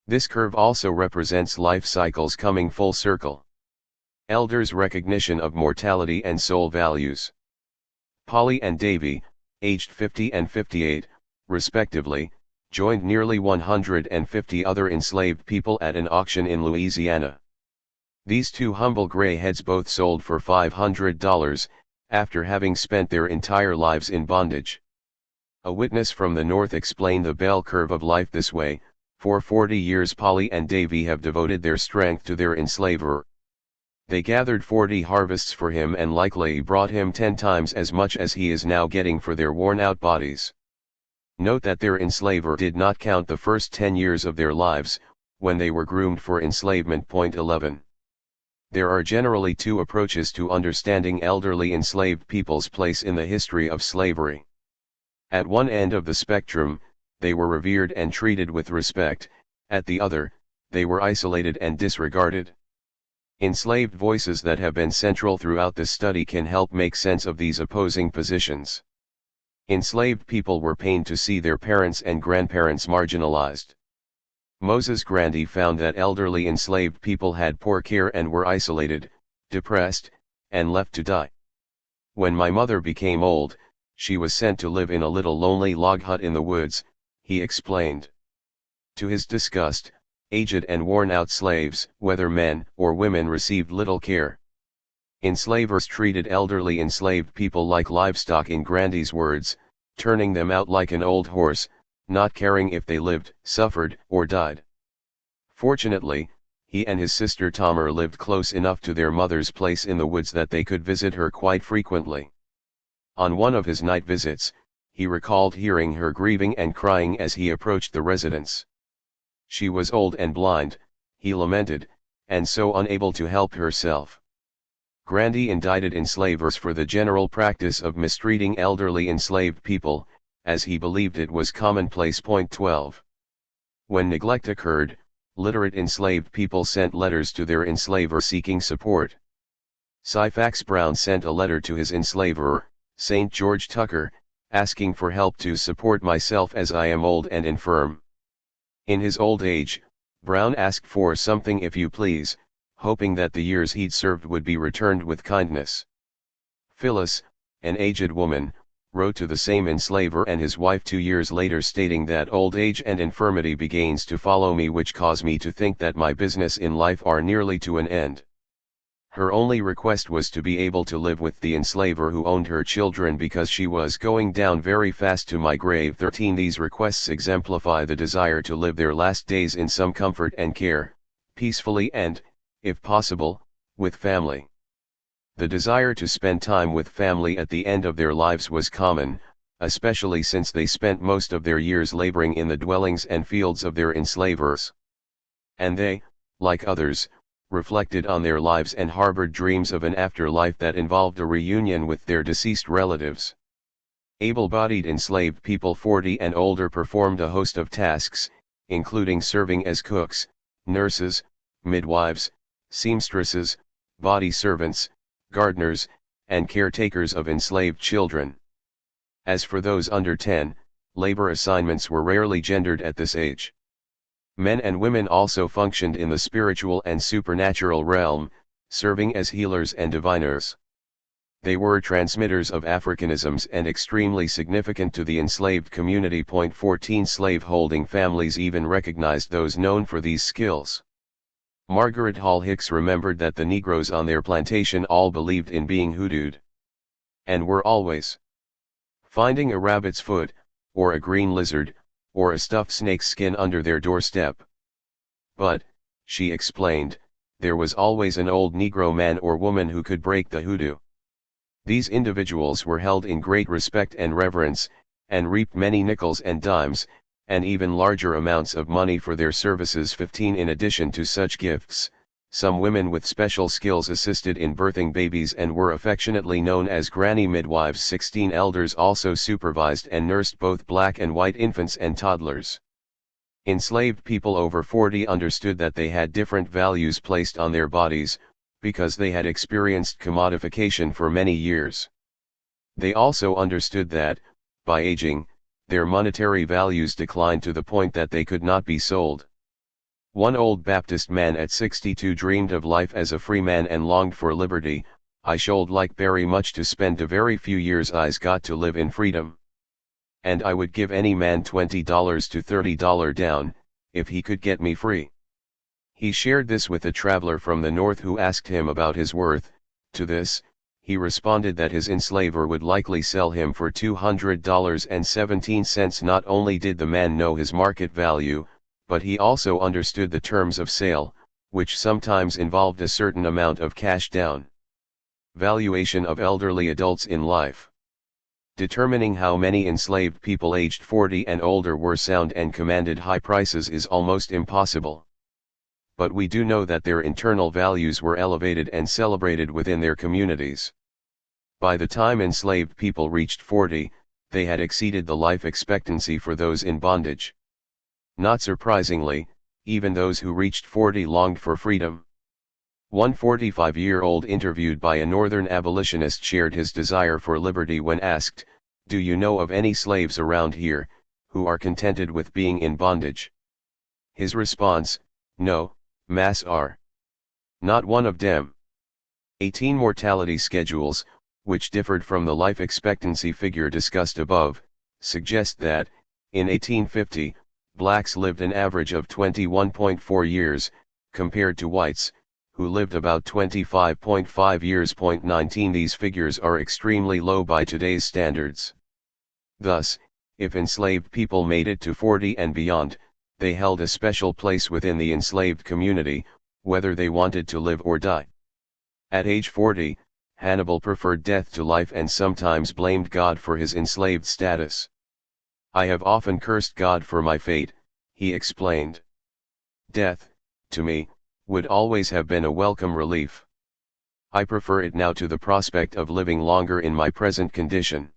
This curve also represents life cycles coming full circle. Elders' recognition of mortality and soul values. Polly and Davy, aged 50 and 58, respectively, joined nearly 150 other enslaved people at an auction in Louisiana. These two humble gray heads both sold for $500, after having spent their entire lives in bondage. A witness from the North explained the bell curve of life this way: for 40 years Polly and Davy have devoted their strength to their enslaver. They gathered 40 harvests for him and likely brought him 10 times as much as he is now getting for their worn-out bodies. Note that their enslaver did not count the first 10 years of their lives, when they were groomed for enslavement. 11. There are generally two approaches to understanding elderly enslaved people's place in the history of slavery. At one end of the spectrum, they were revered and treated with respect; at the other, they were isolated and disregarded. Enslaved voices that have been central throughout this study can help make sense of these opposing positions. Enslaved people were pained to see their parents and grandparents marginalized. Moses Grandy found that elderly enslaved people had poor care and were isolated, depressed, and left to die. When my mother became old, she was sent to live in a little lonely log hut in the woods, he explained. To his disgust, aged and worn-out slaves, whether men or women, received little care. Enslavers treated elderly enslaved people like livestock, in Grandy's words, turning them out like an old horse, not caring if they lived, suffered, or died. Fortunately, he and his sister Tomer lived close enough to their mother's place in the woods that they could visit her quite frequently. On one of his night visits, he recalled hearing her grieving and crying as he approached the residence. She was old and blind, he lamented, and so unable to help herself. Grandy indicted enslavers for the general practice of mistreating elderly enslaved people, as he believed it was commonplace. 12. When neglect occurred, literate enslaved people sent letters to their enslaver seeking support. Syphax Brown sent a letter to his enslaver, St. George Tucker, asking for help to support myself as I am old and infirm. In his old age, Brown asked for something, if you please, hoping that the years he'd served would be returned with kindness. Phyllis, an aged woman, wrote to the same enslaver and his wife 2 years later, stating that old age and infirmity begins to follow me, which cause me to think that my business in life are nearly to an end. Her only request was to be able to live with the enslaver who owned her children, because she was going down very fast to my grave. 13. These requests exemplify the desire to live their last days in some comfort and care, peacefully and, if possible, with family. The desire to spend time with family at the end of their lives was common, especially since they spent most of their years laboring in the dwellings and fields of their enslavers. And they, like others, reflected on their lives and harbored dreams of an afterlife that involved a reunion with their deceased relatives. Able-bodied enslaved people 40 and older performed a host of tasks, including serving as cooks, nurses, midwives, seamstresses, body servants, gardeners, and caretakers of enslaved children. As for those under 10, labor assignments were rarely gendered at this age. Men and women also functioned in the spiritual and supernatural realm, serving as healers and diviners. They were transmitters of Africanisms and extremely significant to the enslaved community. 14. Slave-holding families even recognized those known for these skills. Margaret Hall Hicks remembered that the Negroes on their plantation all believed in being hoodooed, and were always finding a rabbit's foot, or a green lizard, or a stuffed snake's skin under their doorstep. But, she explained, there was always an old Negro man or woman who could break the hoodoo. These individuals were held in great respect and reverence, and reaped many nickels and dimes, and even larger amounts of money for their services. 15 In addition to such gifts, some women with special skills assisted in birthing babies and were affectionately known as granny midwives. 16 Elders also supervised and nursed both black and white infants and toddlers. Enslaved people over 40 understood that they had different values placed on their bodies, because they had experienced commodification for many years. They also understood that, by aging, their monetary values declined to the point that they could not be sold. One old Baptist man at 62 dreamed of life as a free man and longed for liberty. I should like very much to spend the very few years I's got to live in freedom. And I would give any man $20 to $30 down, if he could get me free. He shared this with a traveler from the north who asked him about his worth. To this, he responded that his enslaver would likely sell him for $200.17. Not only did the man know his market value, but he also understood the terms of sale, which sometimes involved a certain amount of cash down. Valuation of elderly adults in life. Determining how many enslaved people aged 40 and older were sound and commanded high prices is almost impossible. But we do know that their internal values were elevated and celebrated within their communities. By the time enslaved people reached 40, they had exceeded the life expectancy for those in bondage. Not surprisingly, even those who reached 40 longed for freedom. One 45-year-old interviewed by a northern abolitionist shared his desire for liberty when asked, "Do you know of any slaves around here, who are contented with being in bondage?" His response, "No, mass are. Not one of dem." 18 Mortality schedules, which differed from the life expectancy figure discussed above, suggest that, in 1850, blacks lived an average of 21.4 years, compared to whites, who lived about 25.5 years. 19 These figures are extremely low by today's standards. Thus, if enslaved people made it to 40 and beyond, they held a special place within the enslaved community, whether they wanted to live or die. At age 40, Hannibal preferred death to life and sometimes blamed God for his enslaved status. "I have often cursed God for my fate," he explained. "Death, to me, would always have been a welcome relief. I prefer it now to the prospect of living longer in my present condition."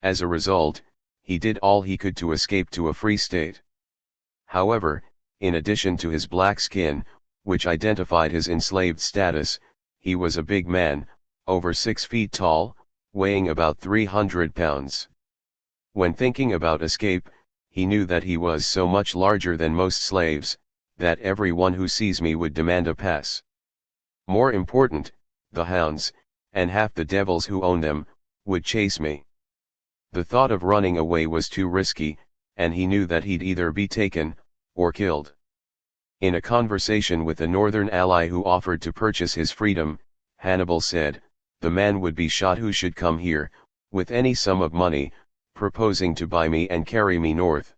As a result, he did all he could to escape to a free state. However, in addition to his black skin, which identified his enslaved status, he was a big man, over 6 feet tall, weighing about 300 pounds. When thinking about escape, he knew that he was so much larger than most slaves, that everyone who sees me would demand a pass. More important, the hounds, and half the devils who own them, would chase me. The thought of running away was too risky, and he knew that he'd either be taken, or killed. In a conversation with a northern ally who offered to purchase his freedom, Hannibal said, "The man would be shot who should come here, with any sum of money, proposing to buy me and carry me north."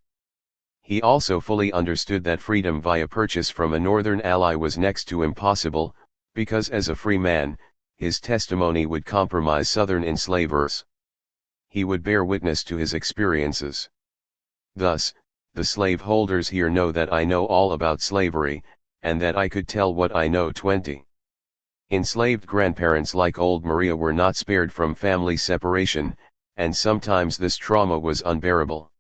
He also fully understood that freedom via purchase from a northern ally was next to impossible, because as a free man, his testimony would compromise southern enslavers. He would bear witness to his experiences. Thus, the slaveholders here know that I know all about slavery, and that I could tell what I know. 20. Enslaved grandparents like old Maria were not spared from family separation, and sometimes this trauma was unbearable.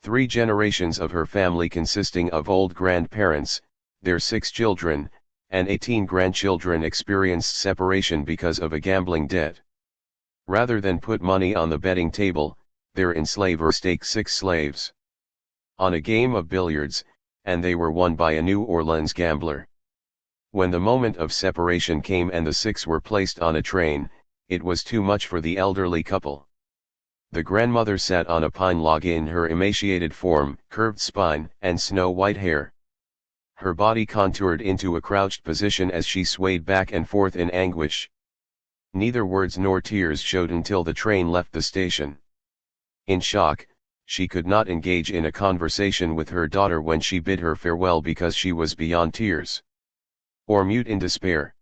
3 generations of her family consisting of old grandparents, their 6 children, and 18 grandchildren experienced separation because of a gambling debt. Rather than put money on the betting table, their enslaver staked 6 slaves on a game of billiards, and they were won by a New Orleans gambler. When the moment of separation came and the 6 were placed on a train, it was too much for the elderly couple. The grandmother sat on a pine log in her emaciated form, curved spine, and snow-white hair. Her body contoured into a crouched position as she swayed back and forth in anguish. Neither words nor tears showed until the train left the station. In shock, she could not engage in a conversation with her daughter when she bid her farewell because she was beyond tears. or mute in despair.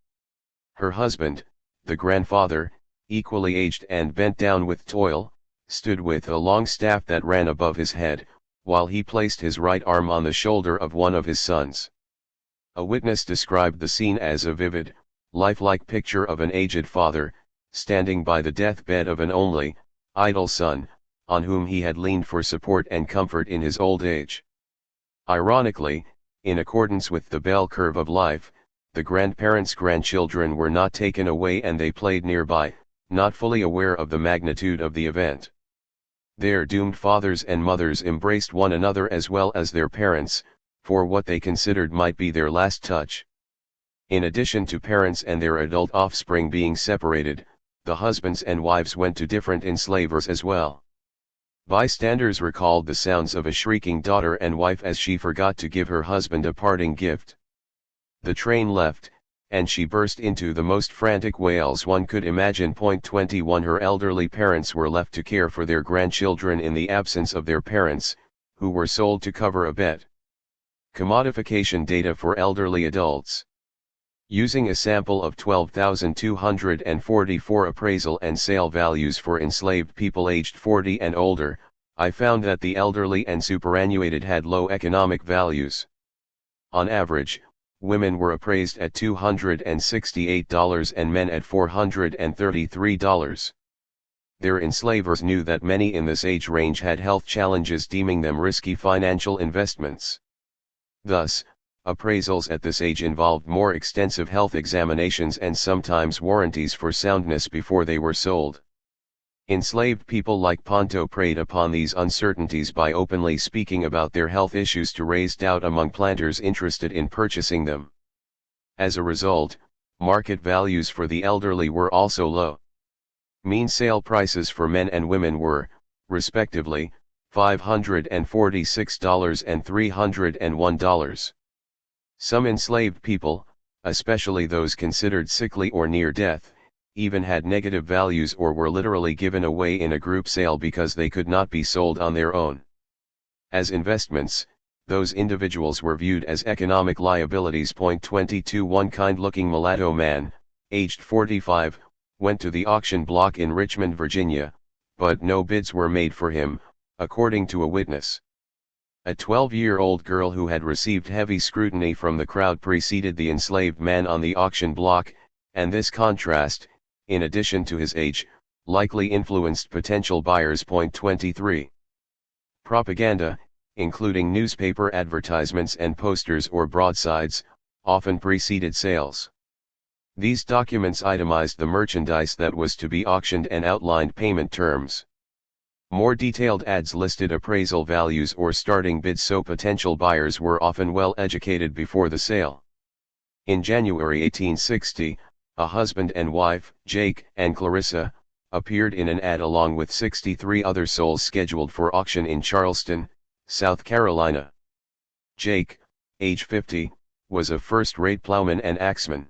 Her husband, the grandfather, equally aged and bent down with toil, stood with a long staff that ran above his head, while he placed his right arm on the shoulder of one of his sons. A witness described the scene as a vivid, lifelike picture of an aged father, standing by the deathbed of an only, idle son, on whom he had leaned for support and comfort in his old age. Ironically, in accordance with the bell curve of life, the grandparents' grandchildren were not taken away and they played nearby, not fully aware of the magnitude of the event. Their doomed fathers and mothers embraced one another as well as their parents, for what they considered might be their last touch. In addition to parents and their adult offspring being separated, the husbands and wives went to different enslavers as well. Bystanders recalled the sounds of a shrieking daughter and wife as she forgot to give her husband a parting gift. The train left, and she burst into the most frantic wails one could imagine. 21 Her elderly parents were left to care for their grandchildren in the absence of their parents, who were sold to cover a bet. Commodification data for elderly adults. Using a sample of 12,244 appraisal and sale values for enslaved people aged 40 and older, I found that the elderly and superannuated had low economic values. On average, women were appraised at $268 and men at $433. Their enslavers knew that many in this age range had health challenges, deeming them risky financial investments. Thus, appraisals at this age involved more extensive health examinations and sometimes warranties for soundness before they were sold. Enslaved people like Ponto preyed upon these uncertainties by openly speaking about their health issues to raise doubt among planters interested in purchasing them. As a result, market values for the elderly were also low. Mean sale prices for men and women were, respectively, $546 and $301. Some enslaved people, especially those considered sickly or near death, even had negative values or were literally given away in a group sale because they could not be sold on their own. As investments, those individuals were viewed as economic liabilities. 22 One kind-looking mulatto man, aged 45, went to the auction block in Richmond, Virginia, but no bids were made for him, according to a witness. A 12-year-old girl who had received heavy scrutiny from the crowd preceded the enslaved man on the auction block, and this contrast, in addition to his age, likely influenced potential buyers. 23. Propaganda, including newspaper advertisements and posters or broadsides, often preceded sales. These documents itemized the merchandise that was to be auctioned and outlined payment terms. More detailed ads listed appraisal values or starting bids, so potential buyers were often well educated before the sale. In January 1860, a husband and wife, Jake and Clarissa, appeared in an ad along with 63 other souls scheduled for auction in Charleston, South Carolina. Jake, age 50, was a first-rate plowman and axeman.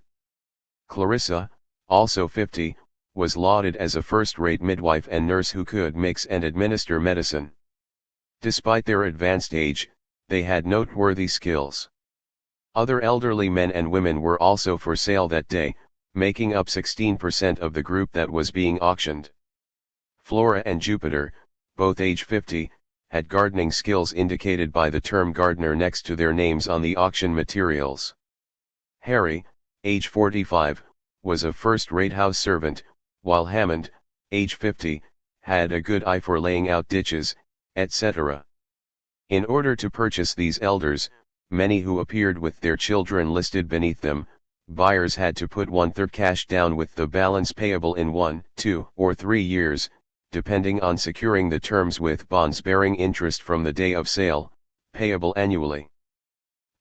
Clarissa, also 50, was lauded as a first-rate midwife and nurse who could mix and administer medicine. Despite their advanced age, they had noteworthy skills. Other elderly men and women were also for sale that day, making up 16% of the group that was being auctioned. Flora and Jupiter, both age 50, had gardening skills indicated by the term gardener next to their names on the auction materials. Harry, age 45, was a first-rate house servant, while Hammond, age 50, had a good eye for laying out ditches, etc. In order to purchase these elders, many who appeared with their children listed beneath them, buyers had to put 1/3 cash down with the balance payable in 1, 2, or 3 years, depending on securing the terms, with bonds bearing interest from the day of sale, payable annually.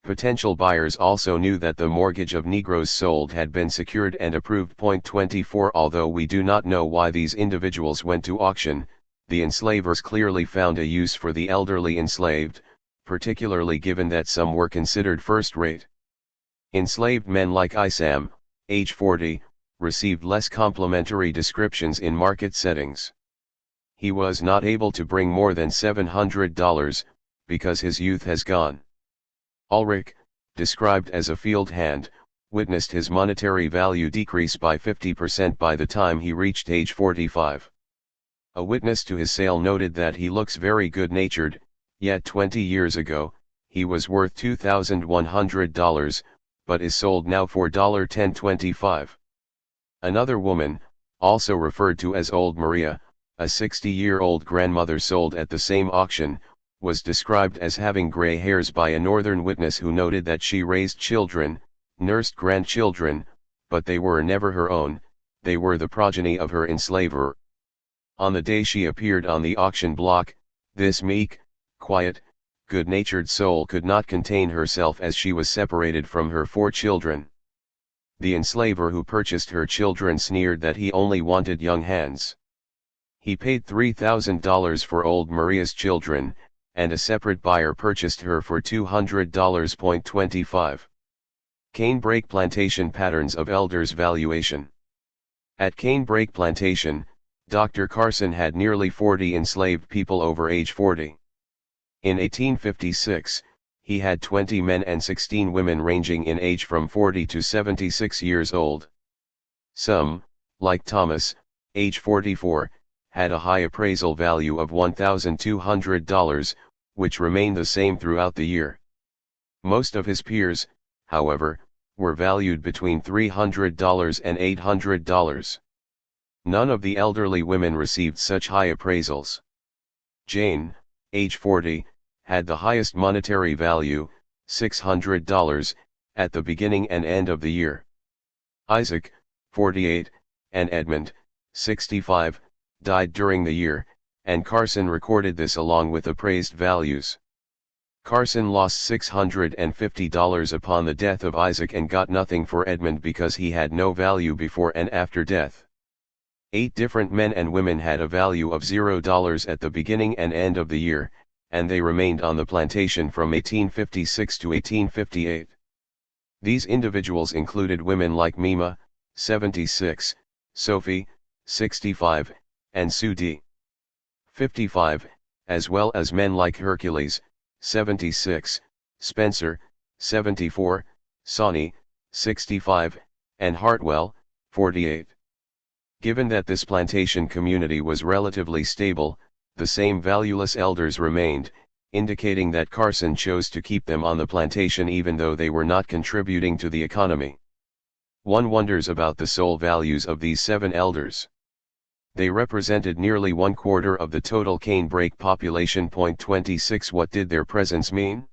Potential buyers also knew that the mortgage of Negroes sold had been secured and approved. 24 Although we do not know why these individuals went to auction, the enslavers clearly found a use for the elderly enslaved, particularly given that some were considered first-rate. Enslaved men like Isam, age 40, received less complimentary descriptions in market settings. He was not able to bring more than $700, because his youth has gone. Ulrich, described as a field hand, witnessed his monetary value decrease by 50% by the time he reached age 45. A witness to his sale noted that he looks very good-natured, yet 20 years ago, he was worth $2,100, but is sold now for $10.25. Another woman, also referred to as Old Maria, a 60-year-old grandmother sold at the same auction, was described as having gray hairs by a northern witness who noted that she raised children, nursed grandchildren, but they were never her own, they were the progeny of her enslaver. On the day she appeared on the auction block, this meek, quiet, good-natured soul could not contain herself as she was separated from her 4 children. The enslaver who purchased her children sneered that he only wanted young hands. He paid $3,000 for Old Maria's children, and a separate buyer purchased her for $200.25. Canebrake Plantation Patterns of Elders' Valuation. At Canebrake Plantation, Dr. Carson had nearly 40 enslaved people over age 40. In 1856, he had 20 men and 16 women ranging in age from 40 to 76 years old. Some, like Thomas, age 44, had a high appraisal value of $1,200, which remained the same throughout the year. Most of his peers, however, were valued between $300 and $800. None of the elderly women received such high appraisals. Jane, age 40, had the highest monetary value, $600, at the beginning and end of the year. Isaac, 48, and Edmund, 65, died during the year, and Carson recorded this along with appraised values. Carson lost $650 upon the death of Isaac and got nothing for Edmund because he had no value before and after death. 8 different men and women had a value of $0 at the beginning and end of the year, and they remained on the plantation from 1856 to 1858. These individuals included women like Mima, 76, Sophie, 65, and Sue D. 55, as well as men like Hercules, 76, Spencer, 74, Sawney, 65, and Hartwell, 48. Given that this plantation community was relatively stable, the same valueless elders remained, indicating that Carson chose to keep them on the plantation even though they were not contributing to the economy. One wonders about the soul values of these 7 elders. They represented nearly 1/4 of the total canebrake population. 26 What did their presence mean?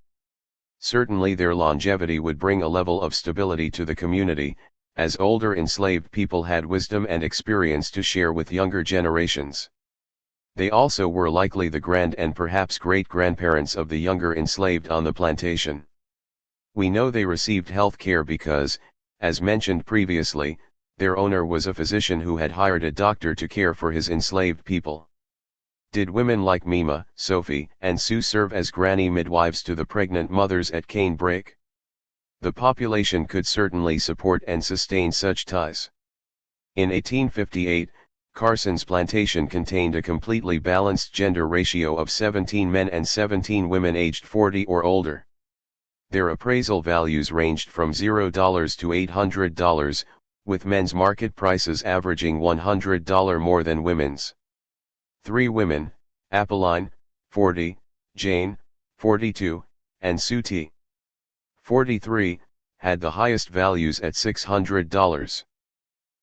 Certainly their longevity would bring a level of stability to the community, as older enslaved people had wisdom and experience to share with younger generations. They also were likely the grand and perhaps great-grandparents of the younger enslaved on the plantation. We know they received health care because, as mentioned previously, their owner was a physician who had hired a doctor to care for his enslaved people. Did women like Mima, Sophie, and Sue serve as granny midwives to the pregnant mothers at canebrake? The population could certainly support and sustain such ties. In 1858, Carson's plantation contained a completely balanced gender ratio of 17 men and 17 women aged 40 or older. Their appraisal values ranged from $0 to $800, with men's market prices averaging $100 more than women's. 3 women, Apolline, 40, Jane, 42, and Sue T. 43, had the highest values at $600.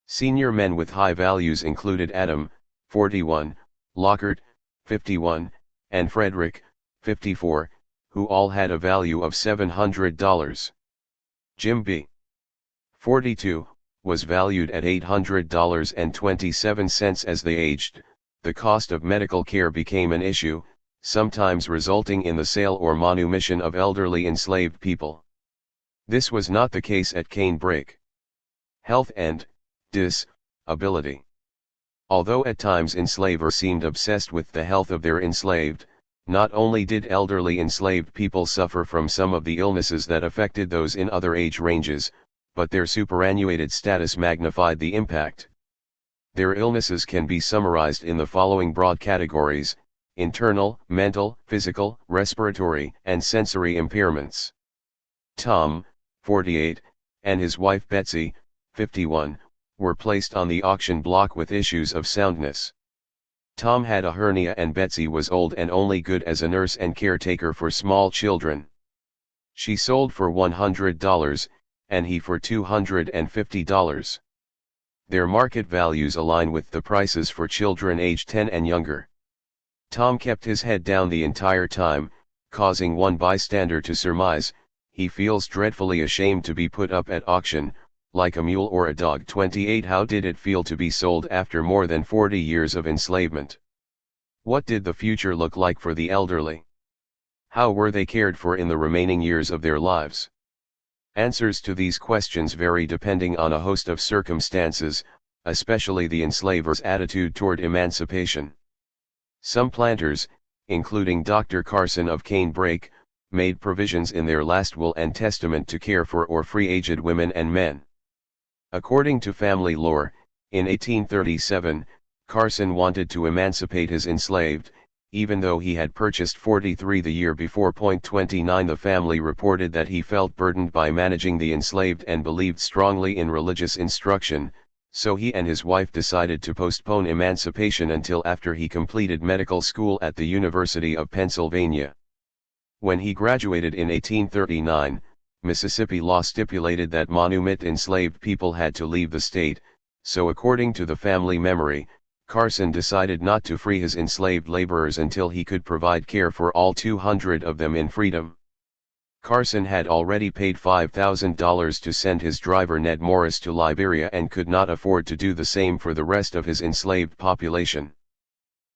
Senior men with high values included Adam, 41, Lockhart, 51, and Frederick, 54, who all had a value of $700. Jim B. 42, was valued at $800.27 as they aged. The cost of medical care became an issue, sometimes resulting in the sale or manumission of elderly enslaved people. This was not the case at canebrake. Health and disability. Although at times enslavers seemed obsessed with the health of their enslaved, not only did elderly enslaved people suffer from some of the illnesses that affected those in other age ranges, but their superannuated status magnified the impact. Their illnesses can be summarized in the following broad categories: internal, mental, physical, respiratory, and sensory impairments. Tom, 48, and his wife Betsy, 51, were placed on the auction block with issues of soundness. Tom had a hernia and Betsy was old and only good as a nurse and caretaker for small children. She sold for $100, and he for $250. Their market values align with the prices for children aged 10 and younger. Tom kept his head down the entire time, causing one bystander to surmise, he feels dreadfully ashamed to be put up at auction, like a mule or a dog. 28 How did it feel to be sold after more than 40 years of enslavement? What did the future look like for the elderly? How were they cared for in the remaining years of their lives? Answers to these questions vary depending on a host of circumstances, especially the enslaver's attitude toward emancipation. Some planters, including Dr. Carson of Canebrake, made provisions in their last will and testament to care for or free aged women and men. According to family lore, in 1837, Carson wanted to emancipate his enslaved, even though he had purchased 43 the year before. 29 The family reported that he felt burdened by managing the enslaved and believed strongly in religious instruction, so he and his wife decided to postpone emancipation until after he completed medical school at the University of Pennsylvania. When he graduated in 1839, Mississippi law stipulated that monument enslaved people had to leave the state, so according to the family memory, Carson decided not to free his enslaved laborers until he could provide care for all 200 of them in freedom. Carson had already paid $5,000 to send his driver Ned Morris to Liberia and could not afford to do the same for the rest of his enslaved population.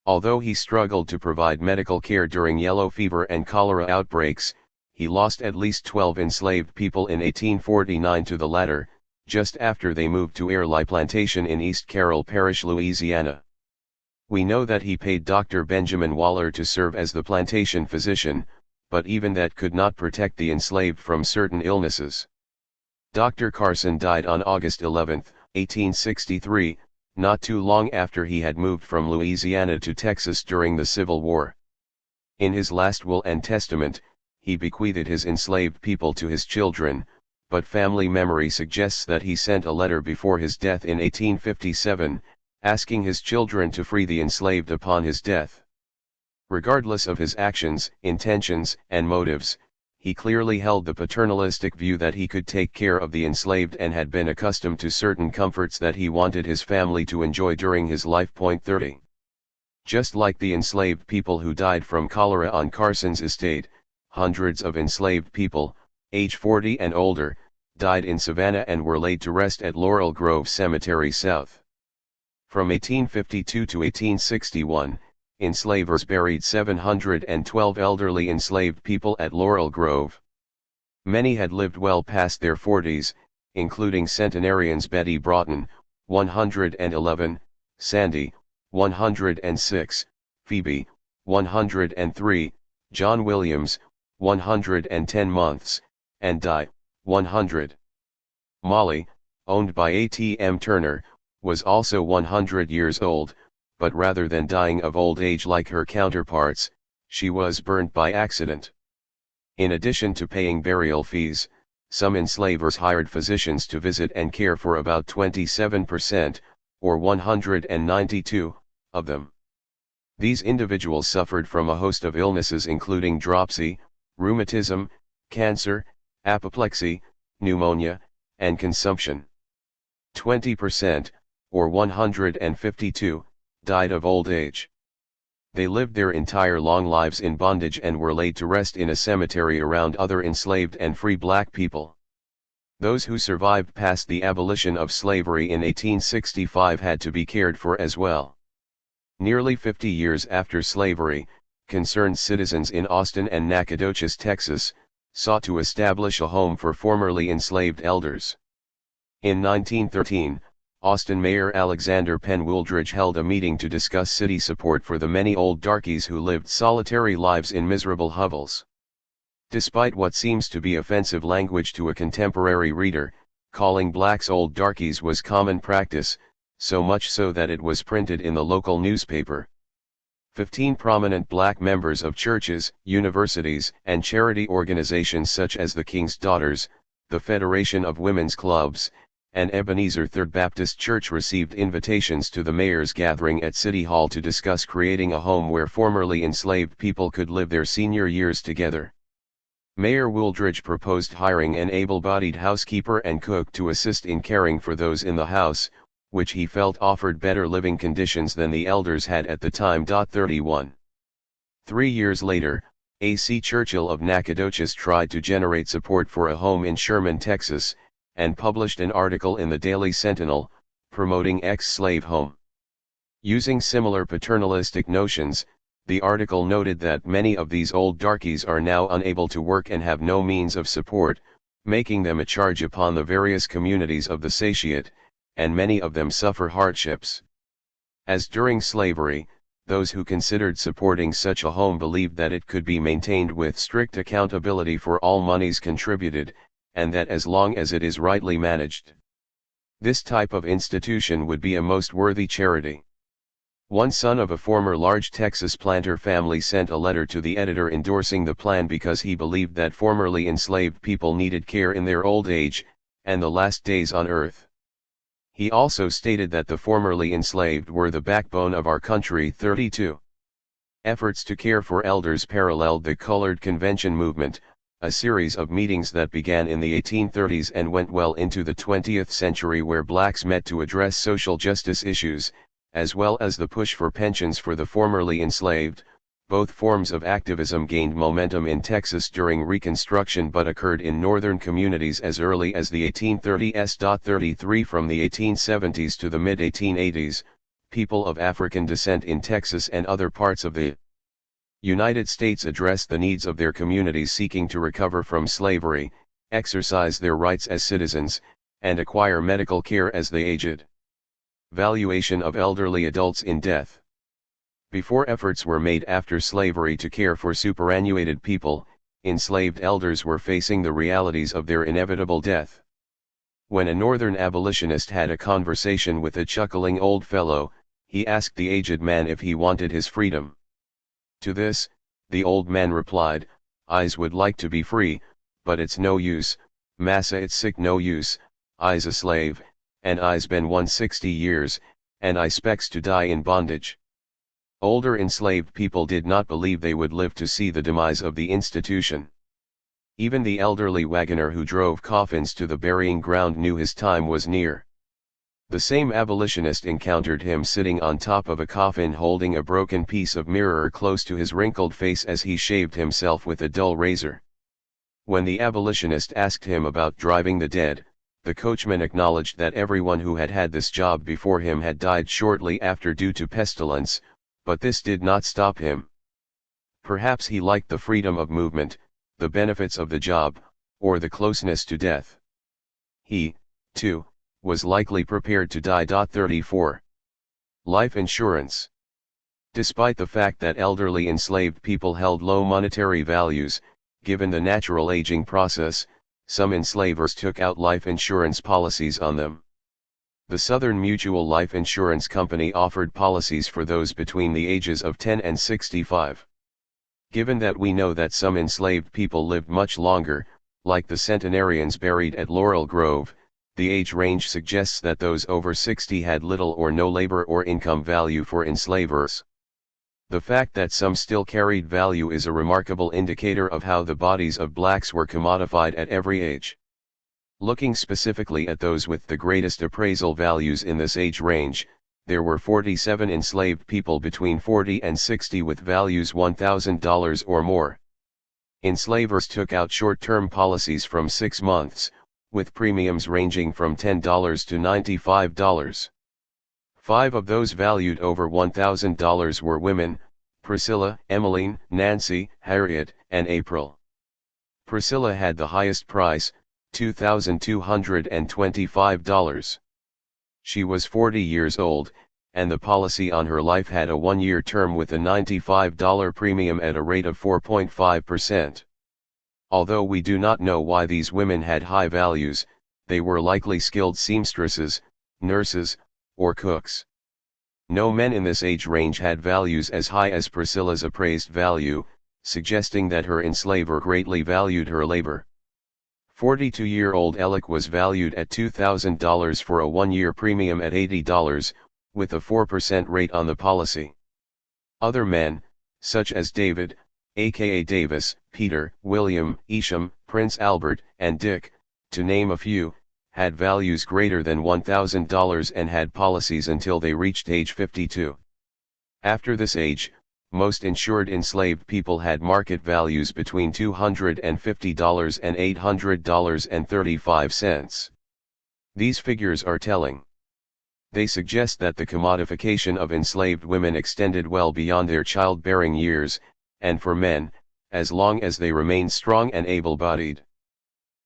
Although he struggled to provide medical care during yellow fever and cholera outbreaks, he lost at least 12 enslaved people in 1849 to the latter, just after they moved to Airlie Plantation in East Carroll Parish, Louisiana. We know that he paid Dr. Benjamin Waller to serve as the plantation physician, but even that could not protect the enslaved from certain illnesses. Dr. Carson died on August 11, 1863, not too long after he had moved from Louisiana to Texas during the Civil War. In his last will and testament, he bequeathed his enslaved people to his children, but family memory suggests that he sent a letter before his death in 1857, asking his children to free the enslaved upon his death. Regardless of his actions, intentions, and motives, he clearly held the paternalistic view that he could take care of the enslaved and had been accustomed to certain comforts that he wanted his family to enjoy during his life. 30. Just like the enslaved people who died from cholera on Carson's estate, hundreds of enslaved people, age 40 and older, died in Savannah and were laid to rest at Laurel Grove Cemetery South. From 1852 to 1861, enslavers buried 712 elderly enslaved people at Laurel Grove. Many had lived well past their 40s, including centenarians Betty Broughton, 111, Sandy, 106, Phoebe, 103, John Williams, 110 months, and Di, 100. Molly, owned by A.T.M. Turner, was also 100 years old, but rather than dying of old age like her counterparts, she was burnt by accident. In addition to paying burial fees, some enslavers hired physicians to visit and care for about 27%, or 192, of them. These individuals suffered from a host of illnesses including dropsy, rheumatism, cancer, apoplexy, pneumonia, and consumption. 20%, or 152, died of old age. They lived their entire long lives in bondage and were laid to rest in a cemetery around other enslaved and free black people. Those who survived past the abolition of slavery in 1865 had to be cared for as well. Nearly 50 years after slavery, concerned citizens in Austin and Nacogdoches, Texas, sought to establish a home for formerly enslaved elders. In 1913, Austin Mayor Alexander Penn Wooldridge held a meeting to discuss city support for the many old darkies who lived solitary lives in miserable hovels. Despite what seems to be offensive language to a contemporary reader, calling blacks old darkies was common practice, so much so that it was printed in the local newspaper. 15 prominent black members of churches, universities, and charity organizations such as the King's Daughters, the Federation of Women's Clubs, and Ebenezer Third Baptist Church received invitations to the mayor's gathering at City Hall to discuss creating a home where formerly enslaved people could live their senior years together. Mayor Wooldridge proposed hiring an able-bodied housekeeper and cook to assist in caring for those in the house, which he felt offered better living conditions than the elders had at the time. 31. 3 years later, A.C. Churchill of Nacogdoches tried to generate support for a home in Sherman, Texas, and published an article in the Daily Sentinel, promoting ex-slave home. Using similar paternalistic notions, the article noted that many of these old darkies are now unable to work and have no means of support, making them a charge upon the various communities of the satiate, and many of them suffer hardships. As during slavery, those who considered supporting such a home believed that it could be maintained with strict accountability for all monies contributed, and that as long as it is rightly managed, this type of institution would be a most worthy charity. One son of a former large Texas planter family sent a letter to the editor endorsing the plan because he believed that formerly enslaved people needed care in their old age, and the last days on earth. He also stated that the formerly enslaved were the backbone of our country. 32. Efforts to care for elders paralleled the Colored Convention movement, a series of meetings that began in the 1830s and went well into the 20th century, where blacks met to address social justice issues, as well as the push for pensions for the formerly enslaved. Both forms of activism gained momentum in Texas during Reconstruction but occurred in northern communities as early as the 1830s. 33. From the 1870s to the mid-1880s, people of African descent in Texas and other parts of the United States addressed the needs of their communities seeking to recover from slavery, exercise their rights as citizens, and acquire medical care as they aged. Valuation of elderly adults in death. Before efforts were made after slavery to care for superannuated people, enslaved elders were facing the realities of their inevitable death. When a northern abolitionist had a conversation with a chuckling old fellow, he asked the aged man if he wanted his freedom. To this, the old man replied, "I's would like to be free, but it's no use, massa, it's sick no use. I's a slave, and I's been 160 years, and I specs to die in bondage." Older enslaved people did not believe they would live to see the demise of the institution. Even the elderly wagoner who drove coffins to the burying ground knew his time was near. The same abolitionist encountered him sitting on top of a coffin holding a broken piece of mirror close to his wrinkled face as he shaved himself with a dull razor. When the abolitionist asked him about driving the dead, the coachman acknowledged that everyone who had had this job before him had died shortly after due to pestilence, but this did not stop him. Perhaps he liked the freedom of movement, the benefits of the job, or the closeness to death. He, too, was likely prepared to die. 34. Life insurance. Despite the fact that elderly enslaved people held low monetary values, given the natural aging process, some enslavers took out life insurance policies on them. The Southern Mutual Life Insurance Company offered policies for those between the ages of 10 and 65. Given that we know that some enslaved people lived much longer, like the centenarians buried at Laurel Grove, the age range suggests that those over 60 had little or no labor or income value for enslavers. The fact that some still carried value is a remarkable indicator of how the bodies of blacks were commodified at every age. Looking specifically at those with the greatest appraisal values in this age range, there were 47 enslaved people between 40 and 60 with values $1,000 or more. Enslavers took out short-term policies from 6 months, with premiums ranging from $10 to $95. 5 of those valued over $1,000 were women: Priscilla, Emmeline, Nancy, Harriet, and April. Priscilla had the highest price, $2,225. She was 40 years old, and the policy on her life had a 1-year term with a $95 premium at a rate of 4.5%. Although we do not know why these women had high values, they were likely skilled seamstresses, nurses, or cooks. No men in this age range had values as high as Priscilla's appraised value, suggesting that her enslaver greatly valued her labor. 42-year-old Ellick was valued at $2,000 for a one-year premium at $80, with a 4% rate on the policy. Other men, such as David, aka Davis, Peter, William, Isham, Prince Albert, and Dick, to name a few, had values greater than $1,000 and had policies until they reached age 52. After this age, most insured enslaved people had market values between $250 and $800.35. These figures are telling. They suggest that the commodification of enslaved women extended well beyond their childbearing years, and for men, as long as they remained strong and able-bodied.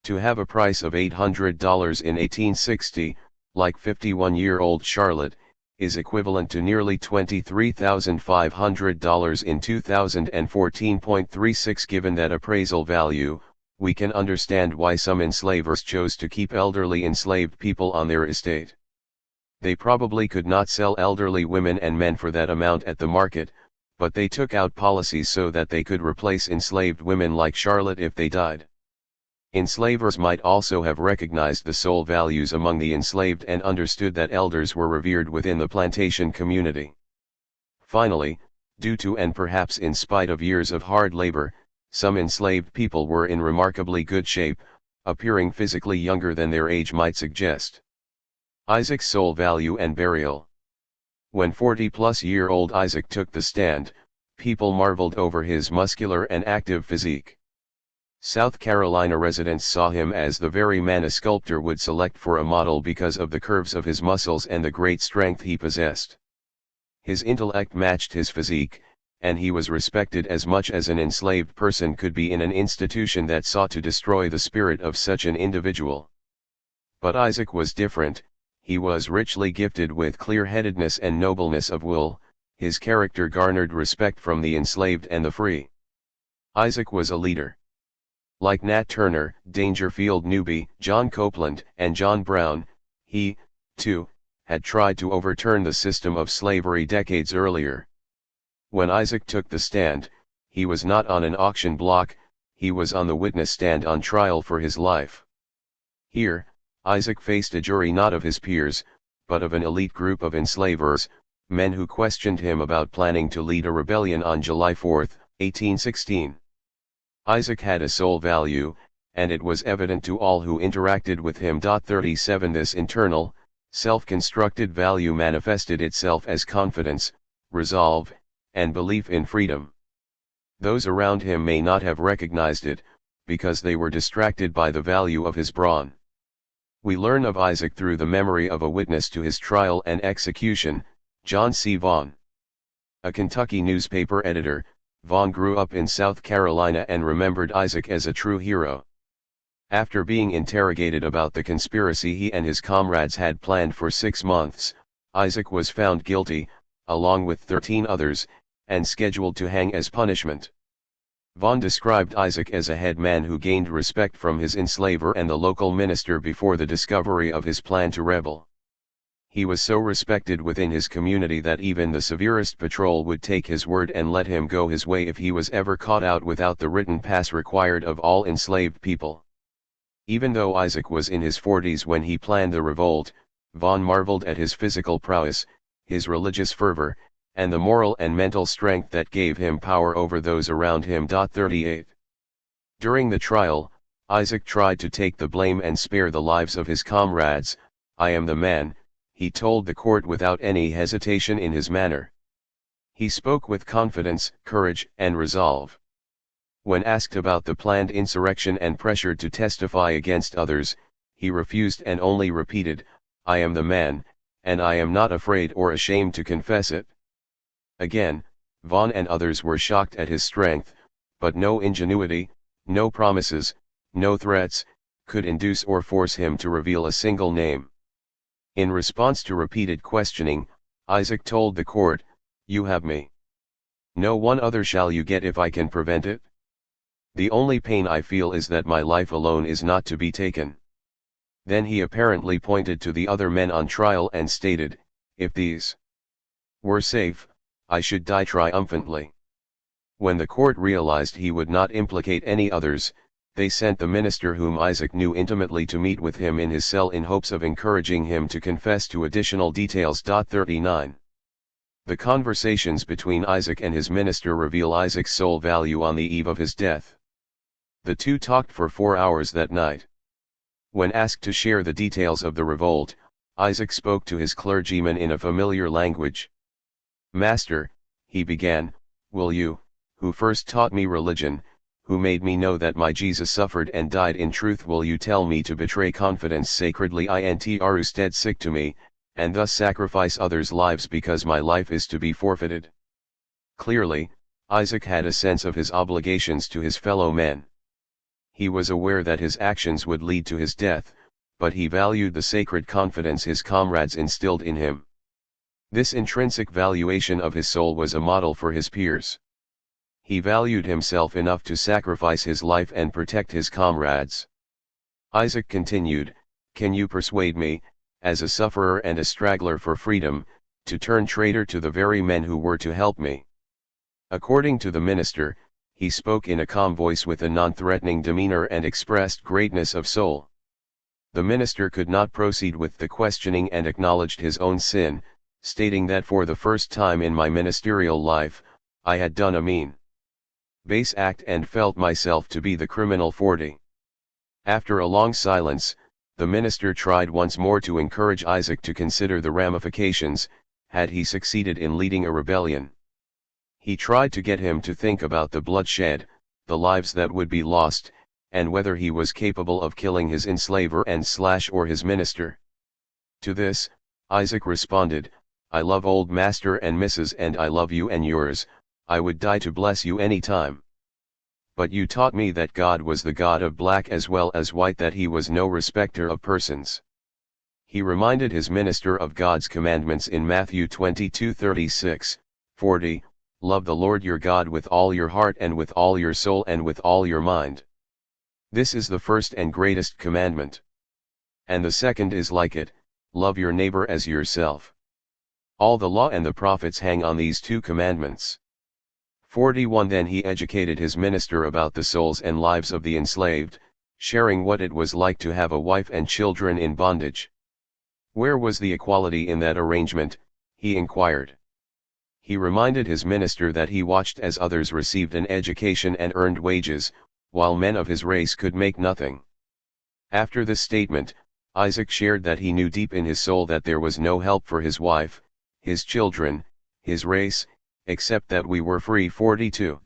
To have a price of $800 in 1860, like 51-year-old Charlotte, is equivalent to nearly $23,500 in 2014.36. Given that appraisal value, we can understand why some enslavers chose to keep elderly enslaved people on their estate. They probably could not sell elderly women and men for that amount at the market, but they took out policies so that they could replace enslaved women like Charlotte if they died. Enslavers might also have recognized the soul values among the enslaved and understood that elders were revered within the plantation community. Finally, due to and perhaps in spite of years of hard labor, some enslaved people were in remarkably good shape, appearing physically younger than their age might suggest. Isaac's soul value and burial. When 40-plus-year-old Isaac took the stand, people marveled over his muscular and active physique. South Carolina residents saw him as the very man a sculptor would select for a model because of the curves of his muscles and the great strength he possessed. His intellect matched his physique, and he was respected as much as an enslaved person could be in an institution that sought to destroy the spirit of such an individual. But Isaac was different. He was richly gifted with clear-headedness and nobleness of will. His character garnered respect from the enslaved and the free. Isaac was a leader. Like Nat Turner, Dangerfield Newby, John Copeland, and John Brown, he, too, had tried to overturn the system of slavery decades earlier. When Isaac took the stand, he was not on an auction block, he was on the witness stand on trial for his life. Here, Isaac faced a jury not of his peers, but of an elite group of enslavers, men who questioned him about planning to lead a rebellion on July 4, 1816. Isaac had a soul value, and it was evident to all who interacted with him. 37 This internal, self-constructed value manifested itself as confidence, resolve, and belief in freedom. Those around him may not have recognized it, because they were distracted by the value of his brawn. We learn of Isaac through the memory of a witness to his trial and execution, John C. Vaughn. A Kentucky newspaper editor, Vaughn grew up in South Carolina and remembered Isaac as a true hero. After being interrogated about the conspiracy he and his comrades had planned for 6 months, Isaac was found guilty, along with 13 others, and scheduled to hang as punishment. Vaughn described Isaac as a head man who gained respect from his enslaver and the local minister before the discovery of his plan to rebel. He was so respected within his community that even the severest patrol would take his word and let him go his way if he was ever caught out without the written pass required of all enslaved people. Even though Isaac was in his 40s when he planned the revolt, Vaughn marveled at his physical prowess, his religious fervor, and the moral and mental strength that gave him power over those around him. 38. During the trial, Isaac tried to take the blame and spare the lives of his comrades. "I am the man," he told the court without any hesitation in his manner. He spoke with confidence, courage, and resolve. When asked about the planned insurrection and pressured to testify against others, he refused and only repeated, "I am the man, and I am not afraid or ashamed to confess it." Again, Vaughn and others were shocked at his strength, but no ingenuity, no promises, no threats, could induce or force him to reveal a single name. In response to repeated questioning, Isaac told the court, "You have me. No one other shall you get if I can prevent it. The only pain I feel is that my life alone is not to be taken." Then he apparently pointed to the other men on trial and stated, "If these were safe, I should die triumphantly." When the court realized he would not implicate any others, They sent the minister whom Isaac knew intimately to meet with him in his cell in hopes of encouraging him to confess to additional details. 39. The conversations between Isaac and his minister reveal Isaac's soul value on the eve of his death. The two talked for 4 hours that night. When asked to share the details of the revolt, Isaac spoke to his clergyman in a familiar language. "Master," he began, "will you, who first taught me religion, who made me know that my Jesus suffered and died in truth, will you tell me to betray confidence sacredly intrusted sick to me, and thus sacrifice others' lives because my life is to be forfeited?" Clearly, Isaac had a sense of his obligations to his fellow men. He was aware that his actions would lead to his death, but he valued the sacred confidence his comrades instilled in him. This intrinsic valuation of his soul was a model for his peers. He valued himself enough to sacrifice his life and protect his comrades. Isaac continued, "Can you persuade me, as a sufferer and a straggler for freedom, to turn traitor to the very men who were to help me?" According to the minister, he spoke in a calm voice with a non-threatening demeanor and expressed greatness of soul. The minister could not proceed with the questioning and acknowledged his own sin, stating that for the first time in my ministerial life, I had done a mean, base act and felt myself to be the criminal. 40. After a long silence, the minister tried once more to encourage Isaac to consider the ramifications, had he succeeded in leading a rebellion. He tried to get him to think about the bloodshed, the lives that would be lost, and whether he was capable of killing his enslaver and or his minister. To this, Isaac responded, "I love old Master and Mrs. and I love you and yours, I would die to bless you any time. But you taught me that God was the God of black as well as white, that he was no respecter of persons." He reminded his minister of God's commandments in Matthew 22:36, 40, "Love the Lord your God with all your heart and with all your soul and with all your mind. This is the first and greatest commandment. And the second is like it, love your neighbor as yourself. All the law and the prophets hang on these two commandments." 41. Then he educated his minister about the souls and lives of the enslaved, sharing what it was like to have a wife and children in bondage. Where was the equality in that arrangement, he inquired. He reminded his minister that he watched as others received an education and earned wages, while men of his race could make nothing. After this statement, Isaac shared that he knew deep in his soul that there was no help for his wife, his children, his race, except that we were free. 42.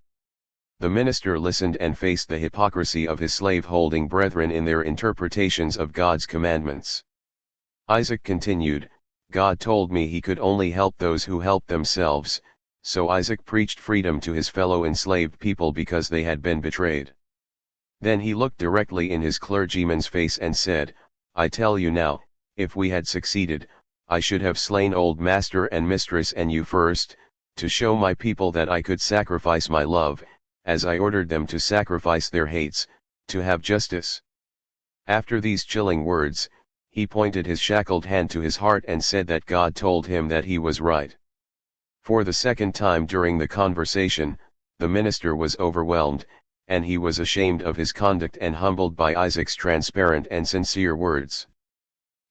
The minister listened and faced the hypocrisy of his slave-holding brethren in their interpretations of God's commandments. Isaac continued, "God told me he could only help those who help themselves, so Isaac preached freedom to his fellow enslaved people because they had been betrayed." Then he looked directly in his clergyman's face and said, "I tell you now, if we had succeeded, I should have slain old master and mistress and you first, to show my people that I could sacrifice my love, as I ordered them to sacrifice their hates, to have justice." After these chilling words, he pointed his shackled hand to his heart and said that God told him that he was right. For the second time during the conversation, the minister was overwhelmed, and he was ashamed of his conduct and humbled by Isaac's transparent and sincere words.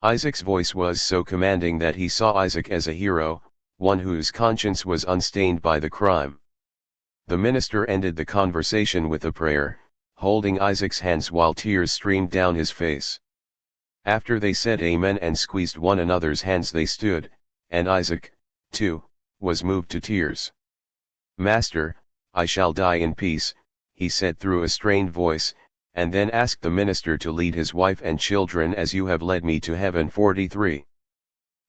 Isaac's voice was so commanding that he saw Isaac as a hero, one whose conscience was unstained by the crime. The minister ended the conversation with a prayer, holding Isaac's hands while tears streamed down his face. After they said amen and squeezed one another's hands, they stood, and Isaac, too, was moved to tears. "Master, I shall die in peace," he said through a strained voice, and then asked the minister to lead his wife and children as you have led me to heaven. 43.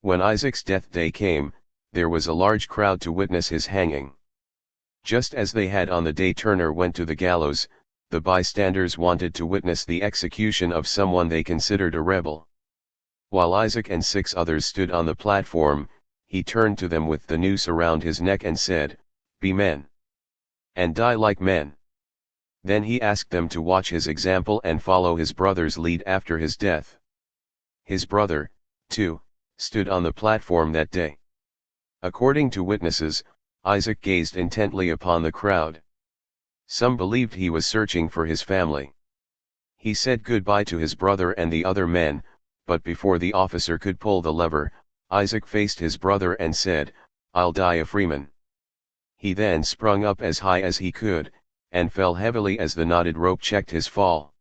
When Isaac's death day came, there was a large crowd to witness his hanging. Just as they had on the day Turner went to the gallows, the bystanders wanted to witness the execution of someone they considered a rebel. While Isaac and 6 others stood on the platform, he turned to them with the noose around his neck and said, "Be men, and die like men." Then he asked them to watch his example and follow his brother's lead after his death. His brother, too, stood on the platform that day. According to witnesses, Isaac gazed intently upon the crowd. Some believed he was searching for his family. He said goodbye to his brother and the other men, but before the officer could pull the lever, Isaac faced his brother and said, "I'll die a freeman." He then sprung up as high as he could, and fell heavily as the knotted rope checked his fall.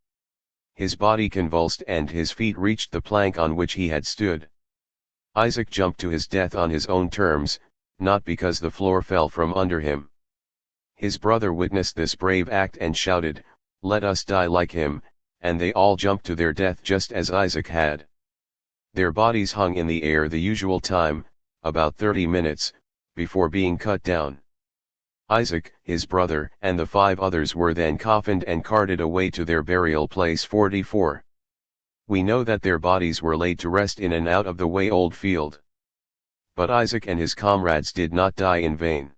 His body convulsed and his feet reached the plank on which he had stood. Isaac jumped to his death on his own terms, not because the floor fell from under him. His brother witnessed this brave act and shouted, "Let us die like him," and they all jumped to their death just as Isaac had. Their bodies hung in the air the usual time, about 30 minutes, before being cut down. Isaac, his brother, and the 5 others were then coffined and carted away to their burial place 44. We know that their bodies were laid to rest in an out-of-the-way old field. But Isaac and his comrades did not die in vain.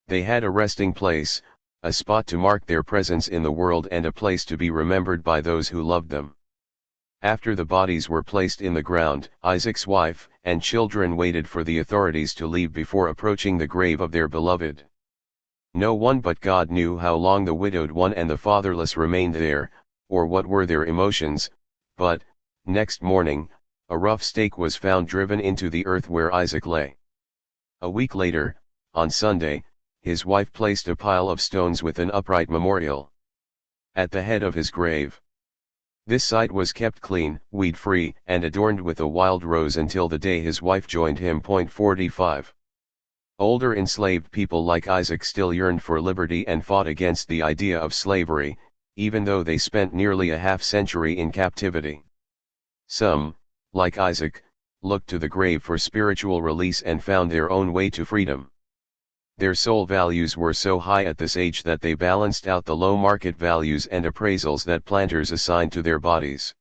They had a resting place, a spot to mark their presence in the world and a place to be remembered by those who loved them. After the bodies were placed in the ground, Isaac's wife and children waited for the authorities to leave before approaching the grave of their beloved. No one but God knew how long the widowed one and the fatherless remained there, or what were their emotions, but, next morning, a rough stake was found driven into the earth where Isaac lay. A week later, on Sunday, his wife placed a pile of stones with an upright memorial at the head of his grave. This site was kept clean, weed-free, and adorned with a wild rose until the day his wife joined him. 45. Older enslaved people like Isaac still yearned for liberty and fought against the idea of slavery, even though they spent nearly a half-century in captivity. Some, like Isaac, looked to the grave for spiritual release and found their own way to freedom. Their soul values were so high at this age that they balanced out the low market values and appraisals that planters assigned to their bodies.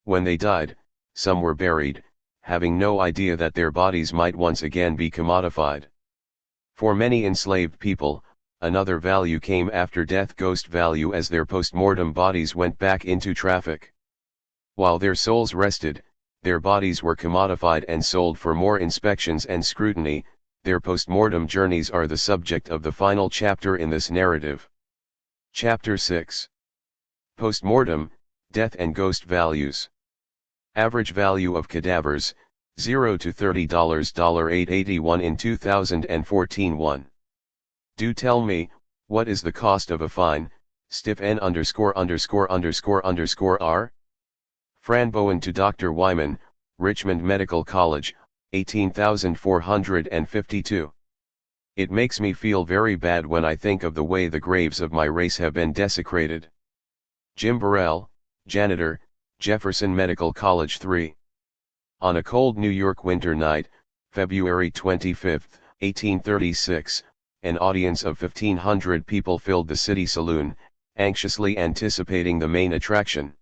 When they died, some were buried, having no idea that their bodies might once again be commodified. For many enslaved people, another value came after death: ghost value, as their post-mortem bodies went back into traffic. While their souls rested, their bodies were commodified and sold for more inspections and scrutiny. Their post-mortem journeys are the subject of the final chapter in this narrative. Chapter 6. Post-mortem, Death and Ghost Values. Average value of cadavers, $0 to $30, $881 in 2014. 1. Do tell me, what is the cost of a fine, stiff N______R? Fran Bowen to Dr. Wyman, Richmond Medical College, 18,452. It makes me feel very bad when I think of the way the graves of my race have been desecrated. Jim Burrell, janitor, Jefferson Medical College 3. On a cold New York winter night, February 25, 1836, an audience of 1,500 people filled the city saloon, anxiously anticipating the main attraction.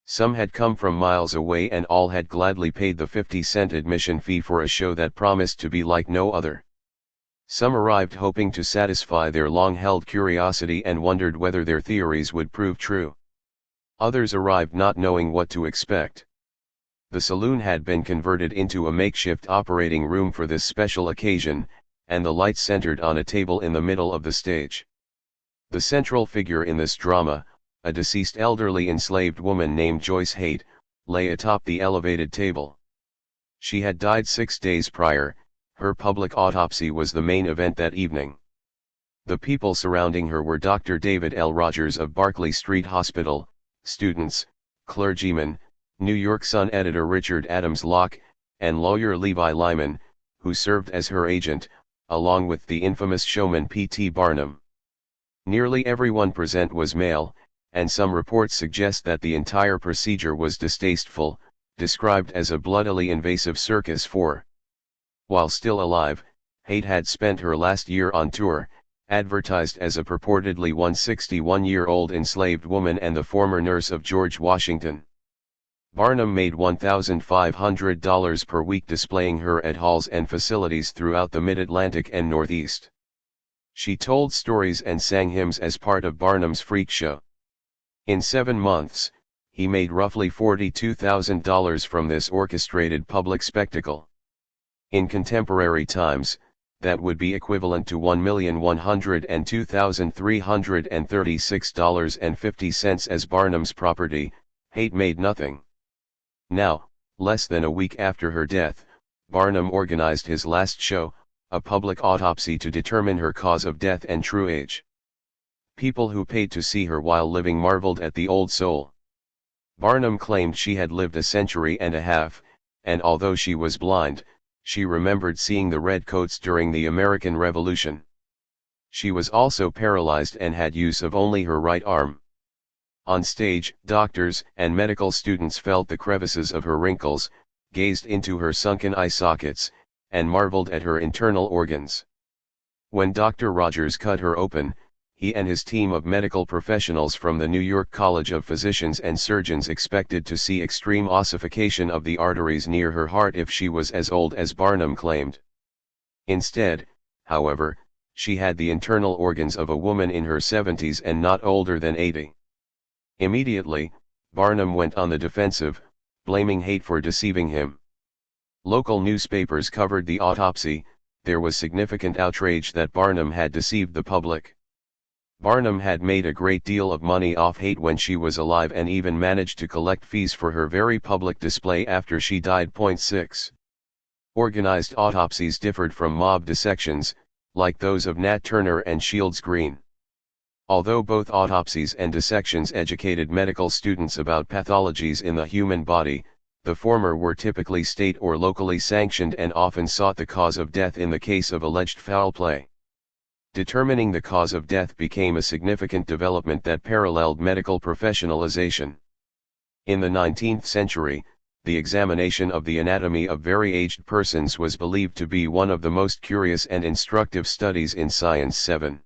Some had come from miles away and all had gladly paid the 50-cent admission fee for a show that promised to be like no other. Some arrived hoping to satisfy their long-held curiosity and wondered whether their theories would prove true. Others arrived not knowing what to expect. The saloon had been converted into a makeshift operating room for this special occasion, and the lights centered on a table in the middle of the stage. The central figure in this drama, a deceased elderly enslaved woman named Joyce Haight, lay atop the elevated table. She had died 6 days prior. Her public autopsy was the main event that evening. The people surrounding her were Dr. David L. Rogers of Barclay Street Hospital, students, clergymen, New York Sun editor Richard Adams Locke, and lawyer Levi Lyman, who served as her agent, along with the infamous showman P.T. Barnum. Nearly everyone present was male, and some reports suggest that the entire procedure was distasteful, described as a bloodily invasive circus. 4. While still alive, Haight had spent her last year on tour, advertised as a purportedly 161-year-old enslaved woman and the former nurse of George Washington. Barnum made $1,500 per week displaying her at halls and facilities throughout the Mid-Atlantic and Northeast. She told stories and sang hymns as part of Barnum's freak show. In 7 months, he made roughly $42,000 from this orchestrated public spectacle. In contemporary times, that would be equivalent to $1,102,336.50 as Barnum's property. Haight made nothing. Now, less than a week after her death, Barnum organized his last show, a public autopsy to determine her cause of death and true age. People who paid to see her while living marveled at the old soul. Barnum claimed she had lived a century and a half, and although she was blind, she remembered seeing the redcoats during the American Revolution. She was also paralyzed and had use of only her right arm. On stage, doctors and medical students felt the crevices of her wrinkles, gazed into her sunken eye sockets, and marveled at her internal organs. When Dr. Rogers cut her open, he and his team of medical professionals from the New York College of Physicians and Surgeons expected to see extreme ossification of the arteries near her heart if she was as old as Barnum claimed. Instead, however, she had the internal organs of a woman in her 70s and not older than 80. Immediately, Barnum went on the defensive, blaming Haight for deceiving him. Local newspapers covered the autopsy. There was significant outrage that Barnum had deceived the public. Barnum had made a great deal of money off Haight when she was alive and even managed to collect fees for her very public display after she died. 6. Organized autopsies differed from mob dissections, like those of Nat Turner and Shields Green. Although both autopsies and dissections educated medical students about pathologies in the human body, the former were typically state or locally sanctioned and often sought the cause of death in the case of alleged foul play. Determining the cause of death became a significant development that paralleled medical professionalization. In the 19th century, the examination of the anatomy of very aged persons was believed to be one of the most curious and instructive studies in science. 7.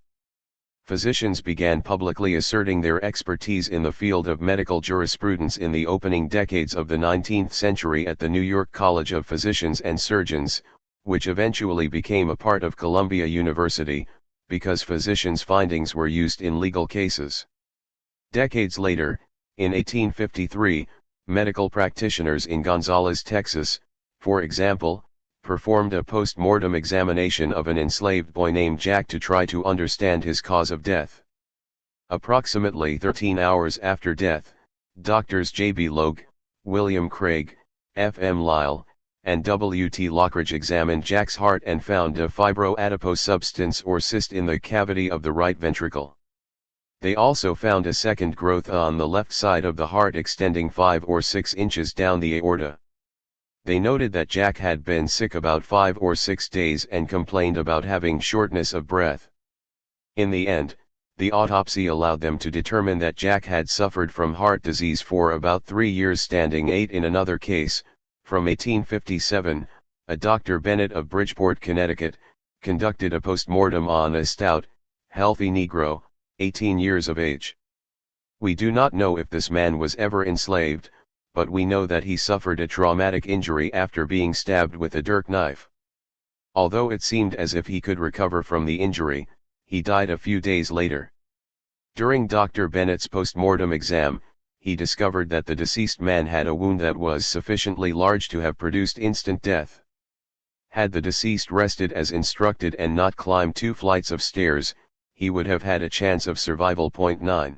Physicians began publicly asserting their expertise in the field of medical jurisprudence in the opening decades of the 19th century at the New York College of Physicians and Surgeons, which eventually became a part of Columbia University, because physicians' findings were used in legal cases. Decades later, in 1853, medical practitioners in Gonzales, Texas, for example, performed a post-mortem examination of an enslaved boy named Jack to try to understand his cause of death. Approximately 13 hours after death, doctors J.B. Logue, William Craig, F.M. Lyle, and W.T. Lockridge examined Jack's heart and found a fibroadipose substance or cyst in the cavity of the right ventricle. They also found a second growth on the left side of the heart extending 5 or 6 inches down the aorta. They noted that Jack had been sick about 5 or 6 days and complained about having shortness of breath. In the end, the autopsy allowed them to determine that Jack had suffered from heart disease for about 3 years. Standing 8. In another case, from 1857, a Dr. Bennett of Bridgeport, Connecticut, conducted a post-mortem on a stout, healthy Negro, 18 years of age. We do not know if this man was ever enslaved, but we know that he suffered a traumatic injury after being stabbed with a dirk knife. Although it seemed as if he could recover from the injury, he died a few days later. During Dr. Bennett's post-mortem exam, he discovered that the deceased man had a wound that was sufficiently large to have produced instant death. Had the deceased rested as instructed and not climbed 2 flights of stairs, he would have had a chance of survival. 9.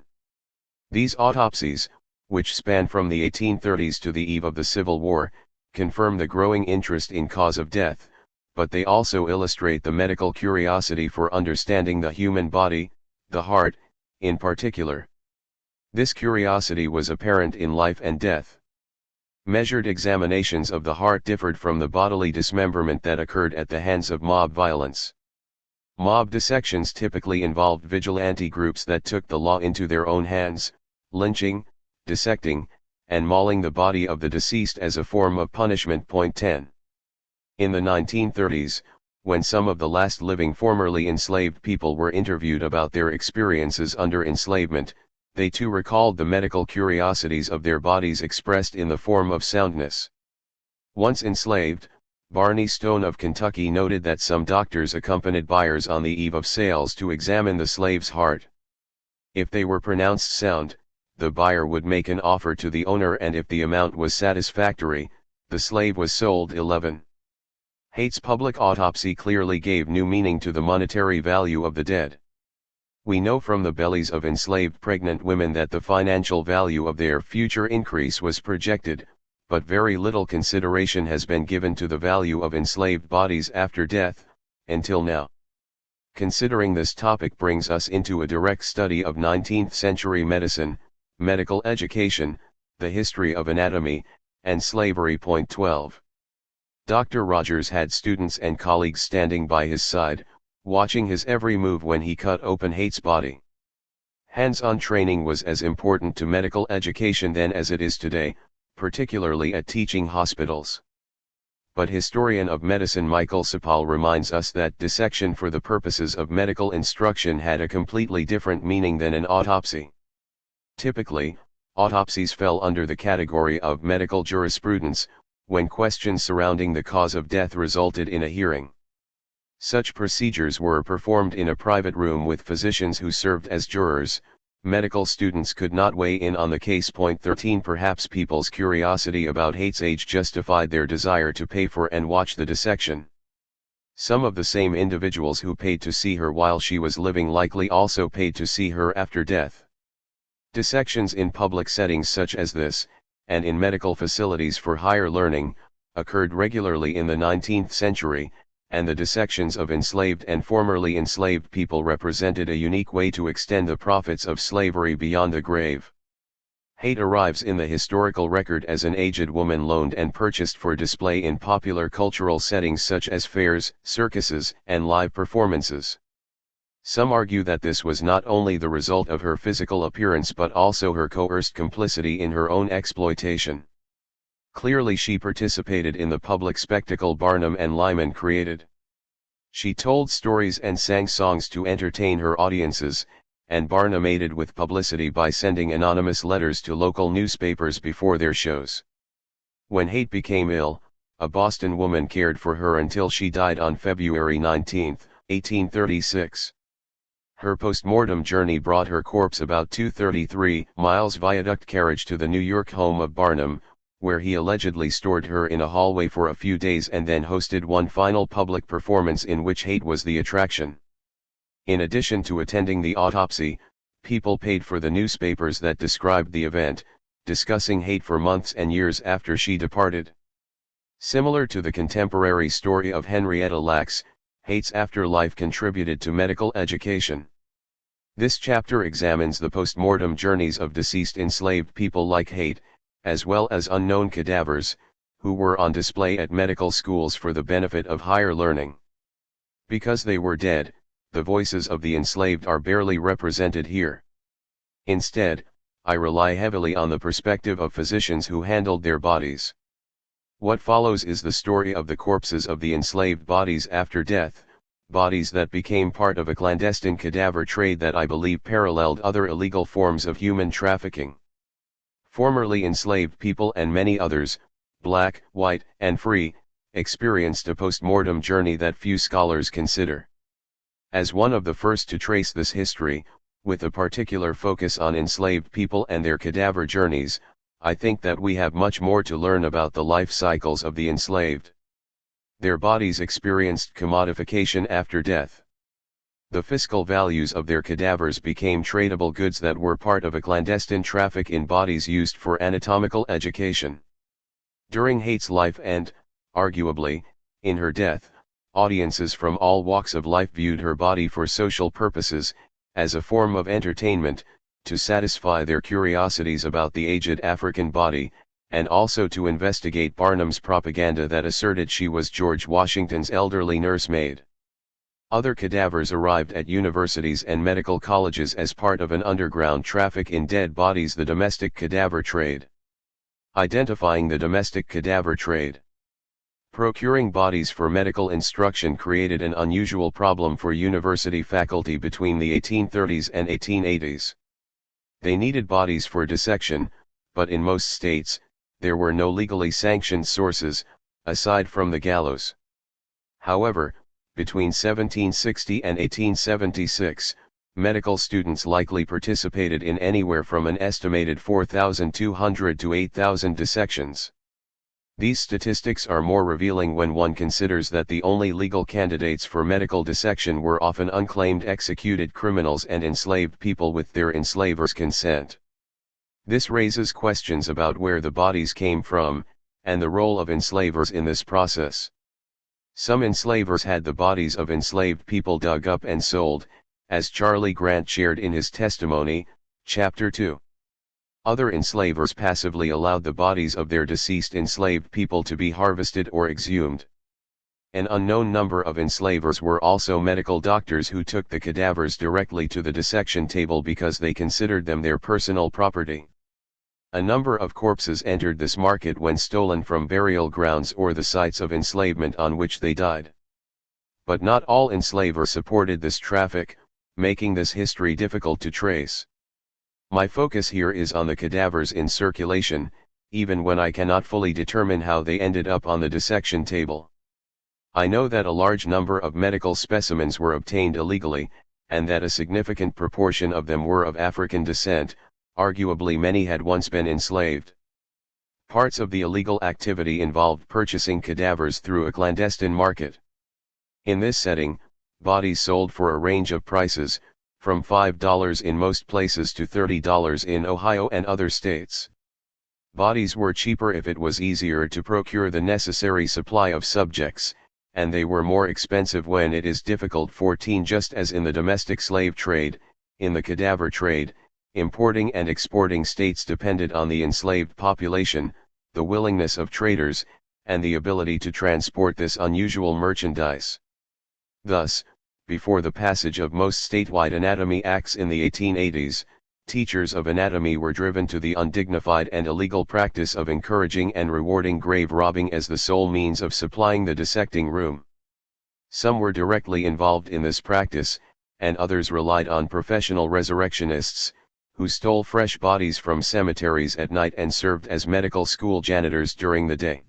These autopsies, which span from the 1830s to the eve of the Civil War, confirm the growing interest in cause of death, but they also illustrate the medical curiosity for understanding the human body, the heart, in particular. This curiosity was apparent in Life and Death. Measured examinations of the heart differed from the bodily dismemberment that occurred at the hands of mob violence. Mob dissections typically involved vigilante groups that took the law into their own hands, lynching, dissecting, and mauling the body of the deceased as a form of punishment. 10. In the 1930s, when some of the last living formerly enslaved people were interviewed about their experiences under enslavement, they too recalled the medical curiosities of their bodies expressed in the form of soundness. Once enslaved, Barney Stone of Kentucky noted that some doctors accompanied buyers on the eve of sales to examine the slave's heart. If they were pronounced sound, the buyer would make an offer to the owner, and if the amount was satisfactory, the slave was sold. 11. Haight's public autopsy clearly gave new meaning to the monetary value of the dead. We know from the bellies of enslaved pregnant women that the financial value of their future increase was projected, but very little consideration has been given to the value of enslaved bodies after death, until now. Considering this topic brings us into a direct study of 19th century medicine, medical education, the history of anatomy, and slavery. Point 12. Dr. Rogers had students and colleagues standing by his side, watching his every move when he cut open Haight's body. Hands-on training was as important to medical education then as it is today, particularly at teaching hospitals. But historian of medicine Michael Sapal reminds us that dissection for the purposes of medical instruction had a completely different meaning than an autopsy. Typically, autopsies fell under the category of medical jurisprudence, when questions surrounding the cause of death resulted in a hearing. Such procedures were performed in a private room with physicians who served as jurors. Medical students could not weigh in on the case. Point 13. Perhaps people's curiosity about Haight's age justified their desire to pay for and watch the dissection. Some of the same individuals who paid to see her while she was living likely also paid to see her after death. Dissections in public settings such as this, and in medical facilities for higher learning, occurred regularly in the 19th century, and the dissections of enslaved and formerly enslaved people represented a unique way to extend the profits of slavery beyond the grave. Haight arrives in the historical record as an aged woman loaned and purchased for display in popular cultural settings such as fairs, circuses, and live performances. Some argue that this was not only the result of her physical appearance but also her coerced complicity in her own exploitation. Clearly she participated in the public spectacle Barnum and Lyman created. She told stories and sang songs to entertain her audiences, and Barnum aided with publicity by sending anonymous letters to local newspapers before their shows. When Haight became ill, a Boston woman cared for her until she died on February 19, 1836. Her post-mortem journey brought her corpse about 233 miles viaduct carriage to the New York home of Barnum, where he allegedly stored her in a hallway for a few days and then hosted one final public performance in which Haight was the attraction. In addition to attending the autopsy, people paid for the newspapers that described the event, discussing Haight for months and years after she departed. Similar to the contemporary story of Henrietta Lacks, Haight's afterlife contributed to medical education. This chapter examines the post-mortem journeys of deceased enslaved people like Haight, as well as unknown cadavers, who were on display at medical schools for the benefit of higher learning. Because they were dead, the voices of the enslaved are barely represented here. Instead, I rely heavily on the perspective of physicians who handled their bodies. What follows is the story of the corpses of the enslaved bodies after death, bodies that became part of a clandestine cadaver trade that I believe paralleled other illegal forms of human trafficking. Formerly enslaved people and many others, black, white, and free, experienced a post-mortem journey that few scholars consider. As one of the first to trace this history, with a particular focus on enslaved people and their cadaver journeys, I think that we have much more to learn about the life cycles of the enslaved. Their bodies experienced commodification after death. The fiscal values of their cadavers became tradable goods that were part of a clandestine traffic in bodies used for anatomical education. During Haight's life and, arguably, in her death, audiences from all walks of life viewed her body for social purposes, as a form of entertainment, to satisfy their curiosities about the aged African body, and also to investigate Barnum's propaganda that asserted she was George Washington's elderly nursemaid. Other cadavers arrived at universities and medical colleges as part of an underground traffic in dead bodies, the domestic cadaver trade. Identifying the domestic cadaver trade. Procuring bodies for medical instruction created an unusual problem for university faculty between the 1830s and 1880s. They needed bodies for dissection, but in most states, there were no legally sanctioned sources, aside from the gallows. However, between 1760 and 1876, medical students likely participated in anywhere from an estimated 4,200 to 8,000 dissections. These statistics are more revealing when one considers that the only legal candidates for medical dissection were often unclaimed executed criminals and enslaved people with their enslavers' consent. This raises questions about where the bodies came from, and the role of enslavers in this process. Some enslavers had the bodies of enslaved people dug up and sold, as Charlie Grant shared in his testimony, Chapter 2. Other enslavers passively allowed the bodies of their deceased enslaved people to be harvested or exhumed. An unknown number of enslavers were also medical doctors who took the cadavers directly to the dissection table because they considered them their personal property. A number of corpses entered this market when stolen from burial grounds or the sites of enslavement on which they died. But not all enslavers supported this traffic, making this history difficult to trace. My focus here is on the cadavers in circulation, even when I cannot fully determine how they ended up on the dissection table. I know that a large number of medical specimens were obtained illegally, and that a significant proportion of them were of African descent, arguably many had once been enslaved. Parts of the illegal activity involved purchasing cadavers through a clandestine market. In this setting, bodies sold for a range of prices, from $5 in most places to $30 in Ohio and other states. Bodies were cheaper if it was easier to procure the necessary supply of subjects, and they were more expensive when it is difficult. 14 Just as in the domestic slave trade, in the cadaver trade, importing and exporting states depended on the enslaved population, the willingness of traders, and the ability to transport this unusual merchandise. Thus, before the passage of most statewide anatomy acts in the 1880s, teachers of anatomy were driven to the undignified and illegal practice of encouraging and rewarding grave robbing as the sole means of supplying the dissecting room. Some were directly involved in this practice, and others relied on professional resurrectionists, who stole fresh bodies from cemeteries at night and served as medical school janitors during the day.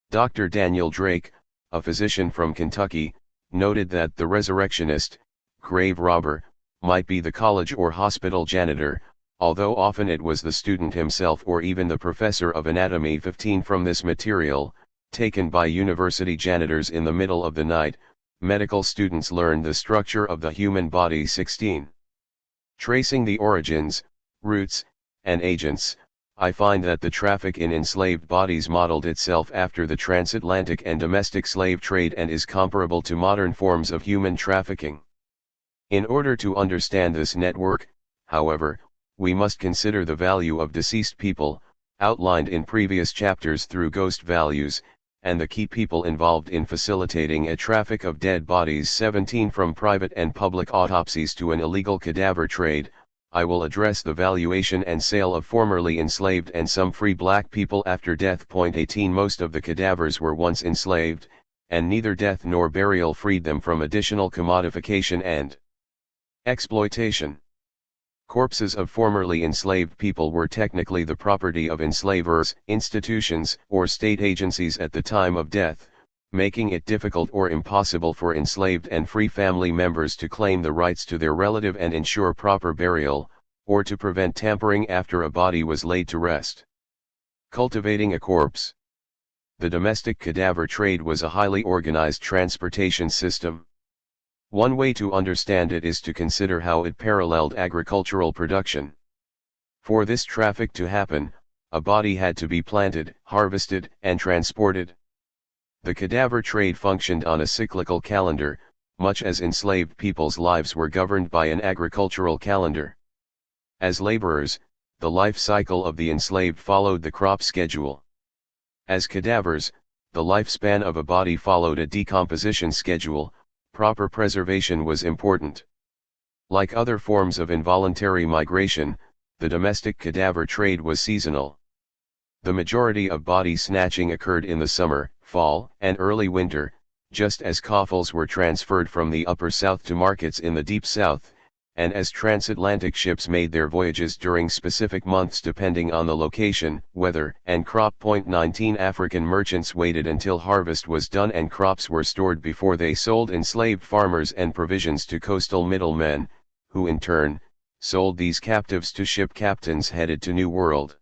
Dr. Daniel Drake, a physician from Kentucky, noted that the resurrectionist, grave robber, might be the college or hospital janitor, although often it was the student himself or even the professor of anatomy. 15 From this material, taken by university janitors in the middle of the night, medical students learned the structure of the human body. 16. Tracing the origins, roots, and agents, I find that the traffic in enslaved bodies modeled itself after the transatlantic and domestic slave trade and is comparable to modern forms of human trafficking. In order to understand this network, however, we must consider the value of deceased people, outlined in previous chapters through ghost values, and the key people involved in facilitating a traffic of dead bodies. 17 From private and public autopsies to an illegal cadaver trade, I will address the valuation and sale of formerly enslaved and some free black people after death. 18 Most of the cadavers were once enslaved, and neither death nor burial freed them from additional commodification and exploitation. Corpses of formerly enslaved people were technically the property of enslavers, institutions, or state agencies at the time of death, making it difficult or impossible for enslaved and free family members to claim the rights to their relative and ensure proper burial, or to prevent tampering after a body was laid to rest. Cultivating a corpse. The domestic cadaver trade was a highly organized transportation system. One way to understand it is to consider how it paralleled agricultural production. For this traffic to happen, a body had to be planted, harvested, and transported. The cadaver trade functioned on a cyclical calendar, much as enslaved people's lives were governed by an agricultural calendar. As laborers, the life cycle of the enslaved followed the crop schedule. As cadavers, the lifespan of a body followed a decomposition schedule. Proper preservation was important. Like other forms of involuntary migration, the domestic cadaver trade was seasonal. The majority of body snatching occurred in the summer, fall, and early winter, just as coffles were transferred from the upper south to markets in the deep south, and as transatlantic ships made their voyages during specific months depending on the location, weather, and crop. 19 African merchants waited until harvest was done and crops were stored before they sold enslaved farmers and provisions to coastal middlemen, who in turn, sold these captives to ship captains headed to New World.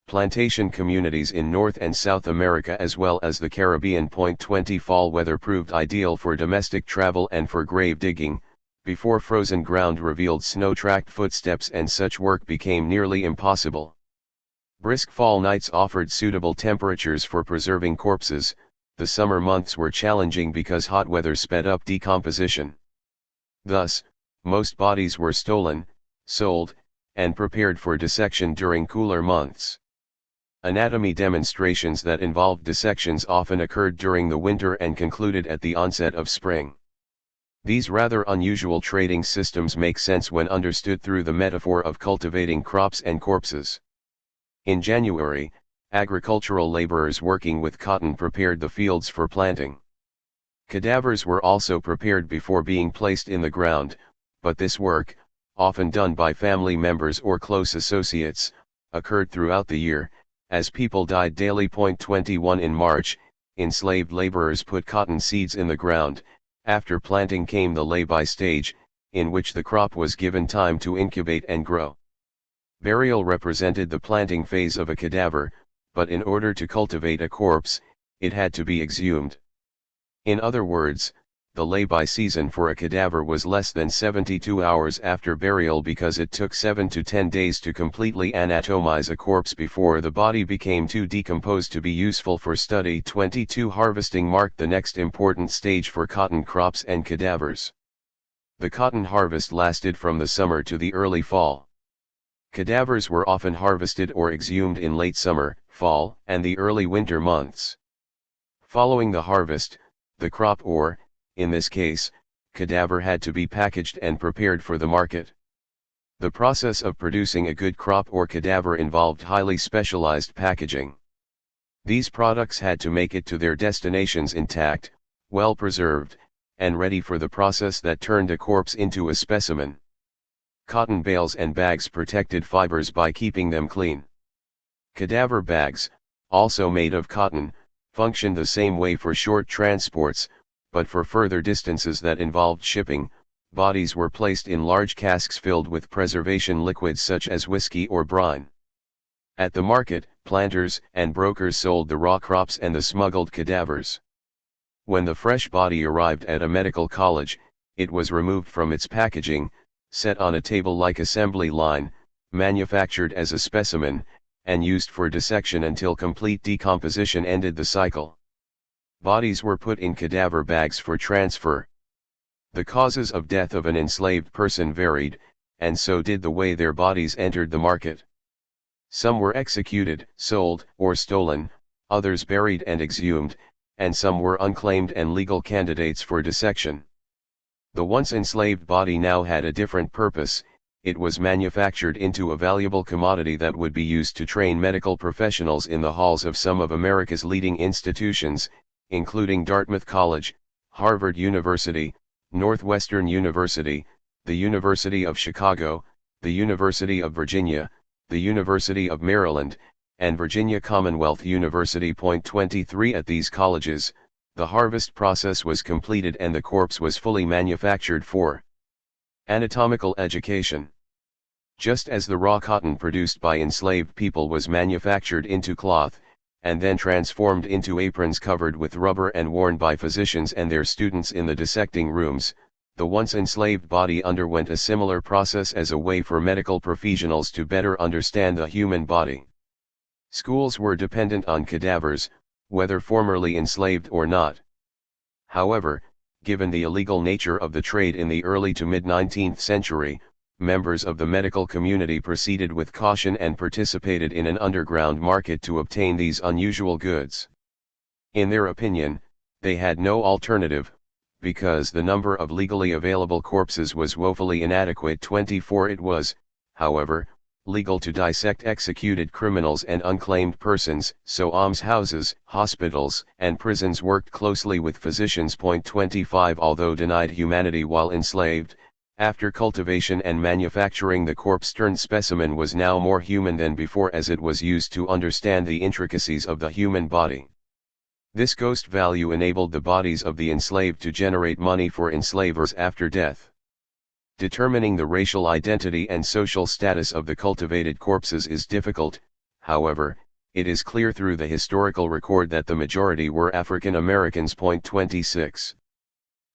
Plantation communities in North and South America as well as the Caribbean. 20 Fall weather proved ideal for domestic travel and for grave digging, before frozen ground revealed snow-tracked footsteps and such work became nearly impossible. Brisk fall nights offered suitable temperatures for preserving corpses. The summer months were challenging because hot weather sped up decomposition. Thus, most bodies were stolen, sold, and prepared for dissection during cooler months. Anatomy demonstrations that involved dissections often occurred during the winter and concluded at the onset of spring. These rather unusual trading systems make sense when understood through the metaphor of cultivating crops and corpses. In January, agricultural laborers working with cotton prepared the fields for planting. Cadavers were also prepared before being placed in the ground, but this work, often done by family members or close associates, occurred throughout the year, as people died daily. 21 In March, enslaved laborers put cotton seeds in the ground. After planting came the lay-by stage, in which the crop was given time to incubate and grow. Burial represented the planting phase of a cadaver, but in order to cultivate a corpse, it had to be exhumed. In other words, the lay-by season for a cadaver was less than 72 hours after burial because it took 7 to 10 days to completely anatomize a corpse before the body became too decomposed to be useful for study. 22 Harvesting marked the next important stage for cotton crops and cadavers. The cotton harvest lasted from the summer to the early fall. Cadavers were often harvested or exhumed in late summer, fall, and the early winter months. Following the harvest, the crop or, in this case, cadaver had to be packaged and prepared for the market. The process of producing a good crop or cadaver involved highly specialized packaging. These products had to make it to their destinations intact, well preserved, and ready for the process that turned a corpse into a specimen. Cotton bales and bags protected fibers by keeping them clean. Cadaver bags, also made of cotton, functioned the same way for short transports, but for further distances that involved shipping, bodies were placed in large casks filled with preservation liquids such as whiskey or brine. At the market, planters and brokers sold the raw crops and the smuggled cadavers. When the fresh body arrived at a medical college, it was removed from its packaging, set on a table-like assembly line, manufactured as a specimen, and used for dissection until complete decomposition ended the cycle. Bodies were put in cadaver bags for transfer. The causes of death of an enslaved person varied, and so did the way their bodies entered the market. Some were executed, sold, or stolen, others buried and exhumed, and some were unclaimed and legal candidates for dissection. The once enslaved body now had a different purpose. It was manufactured into a valuable commodity that would be used to train medical professionals in the halls of some of America's leading institutions, including Dartmouth College, Harvard University, Northwestern University, the University of Chicago, the University of Virginia, the University of Maryland, and Virginia Commonwealth University. 23 At these colleges, the harvest process was completed and the corpse was fully manufactured for anatomical education. Just as the raw cotton produced by enslaved people was manufactured into cloth, and then transformed into aprons covered with rubber and worn by physicians and their students in the dissecting rooms, the once enslaved body underwent a similar process as a way for medical professionals to better understand the human body. Schools were dependent on cadavers, whether formerly enslaved or not. However, given the illegal nature of the trade in the early to mid-19th century, members of the medical community proceeded with caution and participated in an underground market to obtain these unusual goods. In their opinion, they had no alternative, because the number of legally available corpses was woefully inadequate. 24 It was, however, legal to dissect executed criminals and unclaimed persons, so almshouses, hospitals, and prisons worked closely with physicians. 25 Although denied humanity while enslaved, after cultivation and manufacturing the corpse-turned specimen was now more human than before as it was used to understand the intricacies of the human body. This ghost value enabled the bodies of the enslaved to generate money for enslavers after death. Determining the racial identity and social status of the cultivated corpses is difficult, However, it is clear through the historical record that the majority were African Americans. 26.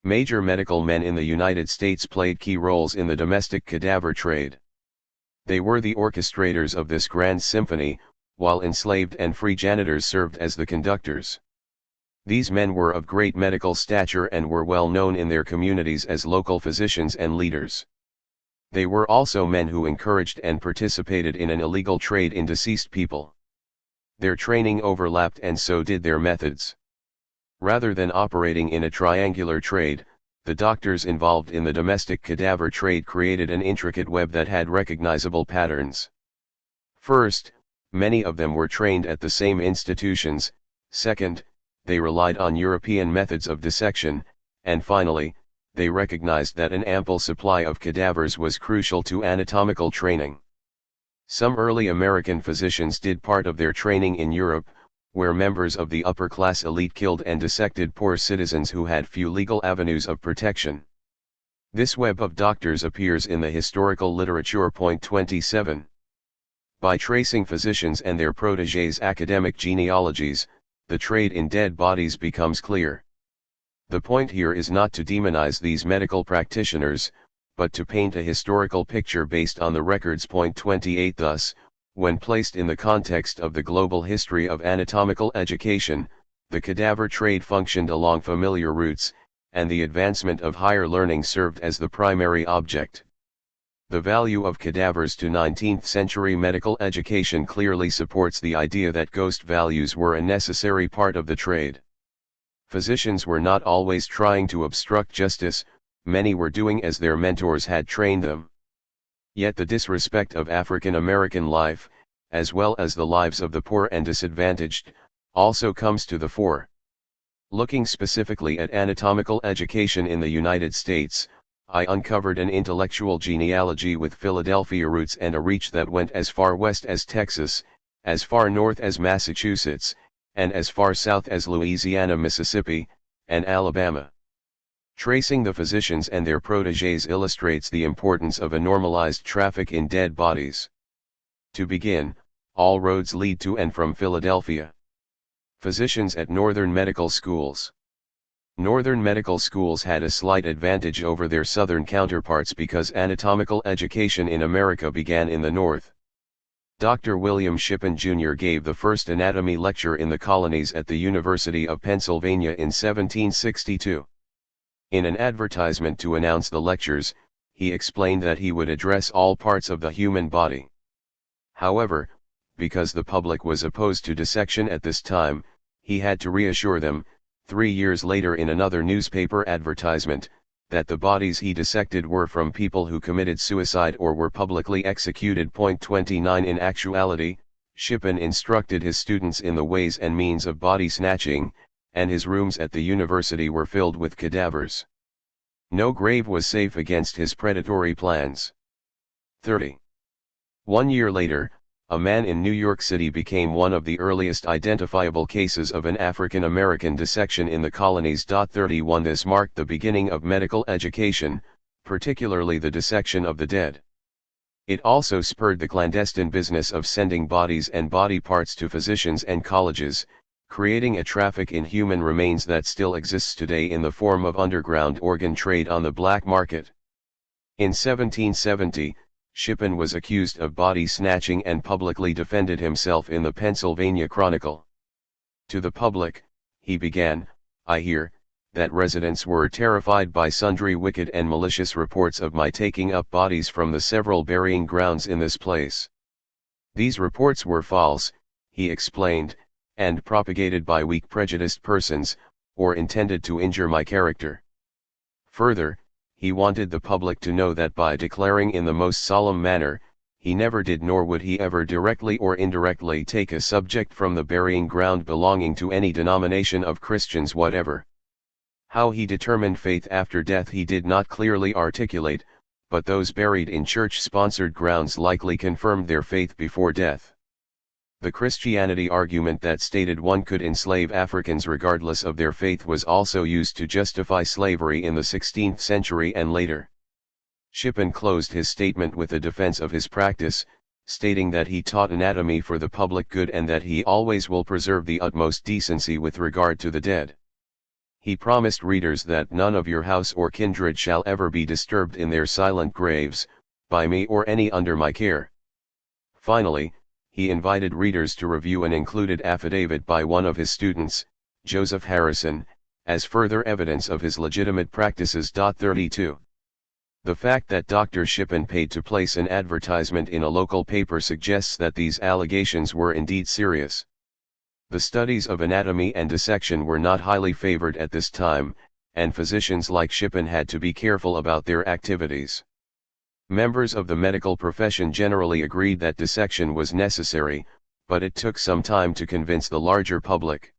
Major medical men in the United States played key roles in the domestic cadaver trade. They were the orchestrators of this grand symphony, while enslaved and free janitors served as the conductors. These men were of great medical stature and were well known in their communities as local physicians and leaders. They were also men who encouraged and participated in an illegal trade in deceased people. Their training overlapped and so did their methods. Rather than operating in a triangular trade, the doctors involved in the domestic cadaver trade created an intricate web that had recognizable patterns. First, many of them were trained at the same institutions. Second, they relied on European methods of dissection, and finally, they recognized that an ample supply of cadavers was crucial to anatomical training. Some early American physicians did part of their training in Europe, where members of the upper-class elite killed and dissected poor citizens who had few legal avenues of protection. This web of doctors appears in the historical literature. 27. By tracing physicians and their protégés' academic genealogies, the trade in dead bodies becomes clear. The point here is not to demonize these medical practitioners, but to paint a historical picture based on the records. 28. Thus, when placed in the context of the global history of anatomical education, the cadaver trade functioned along familiar routes, and the advancement of higher learning served as the primary object. The value of cadavers to 19th century medical education clearly supports the idea that ghost values were a necessary part of the trade. Physicians were not always trying to obstruct justice, many were doing as their mentors had trained them. Yet the disrespect of African American life, as well as the lives of the poor and disadvantaged, also comes to the fore. Looking specifically at anatomical education in the United States, I uncovered an intellectual genealogy with Philadelphia roots and a reach that went as far west as Texas, as far north as Massachusetts, and as far south as Louisiana, Mississippi, and Alabama. Tracing the physicians and their protégés illustrates the importance of a normalized traffic in dead bodies. To begin, all roads lead to and from Philadelphia. Physicians at Northern medical schools. Northern medical schools had a slight advantage over their Southern counterparts because anatomical education in America began in the North. Dr. William Shippen Jr. gave the first anatomy lecture in the colonies at the University of Pennsylvania in 1762. In an advertisement to announce the lectures, he explained that he would address all parts of the human body. However, because the public was opposed to dissection at this time, he had to reassure them, 3 years later in another newspaper advertisement, that the bodies he dissected were from people who committed suicide or were publicly executed. 29 In actuality, Shippen instructed his students in the ways and means of body snatching, and his rooms at the university were filled with cadavers. No grave was safe against his predatory plans. 30. 1 year later, a man in New York City became one of the earliest identifiable cases of an African American dissection in the colonies. 31 This marked the beginning of medical education, particularly the dissection of the dead. It also spurred the clandestine business of sending bodies and body parts to physicians and colleges, creating a traffic in human remains that still exists today in the form of underground organ trade on the black market. In 1770, Shippen was accused of body snatching and publicly defended himself in the Pennsylvania Chronicle. To the public, he began, "I hear, that residents were terrified by sundry wicked and malicious reports of my taking up bodies from the several burying grounds in this place. These reports were false," he explained, "and propagated by weak prejudiced persons, or intended to injure my character." Further, he wanted the public to know that by declaring in the most solemn manner, he never did nor would he ever directly or indirectly take a subject from the burying ground belonging to any denomination of Christians whatever. How he determined faith after death he did not clearly articulate, but those buried in church-sponsored grounds likely confirmed their faith before death. The Christianity argument that stated one could enslave Africans regardless of their faith was also used to justify slavery in the 16th century and later. Shippen closed his statement with a defense of his practice, stating that he taught anatomy for the public good and that he always will preserve the utmost decency with regard to the dead. He promised readers that none of your house or kindred shall ever be disturbed in their silent graves, by me or any under my care. Finally, he invited readers to review an included affidavit by one of his students, Joseph Harrison, as further evidence of his legitimate practices. 32. The fact that Dr. Shippen paid to place an advertisement in a local paper suggests that these allegations were indeed serious. The studies of anatomy and dissection were not highly favored at this time, and physicians like Shippen had to be careful about their activities. Members of the medical profession generally agreed that dissection was necessary, but it took some time to convince the larger public.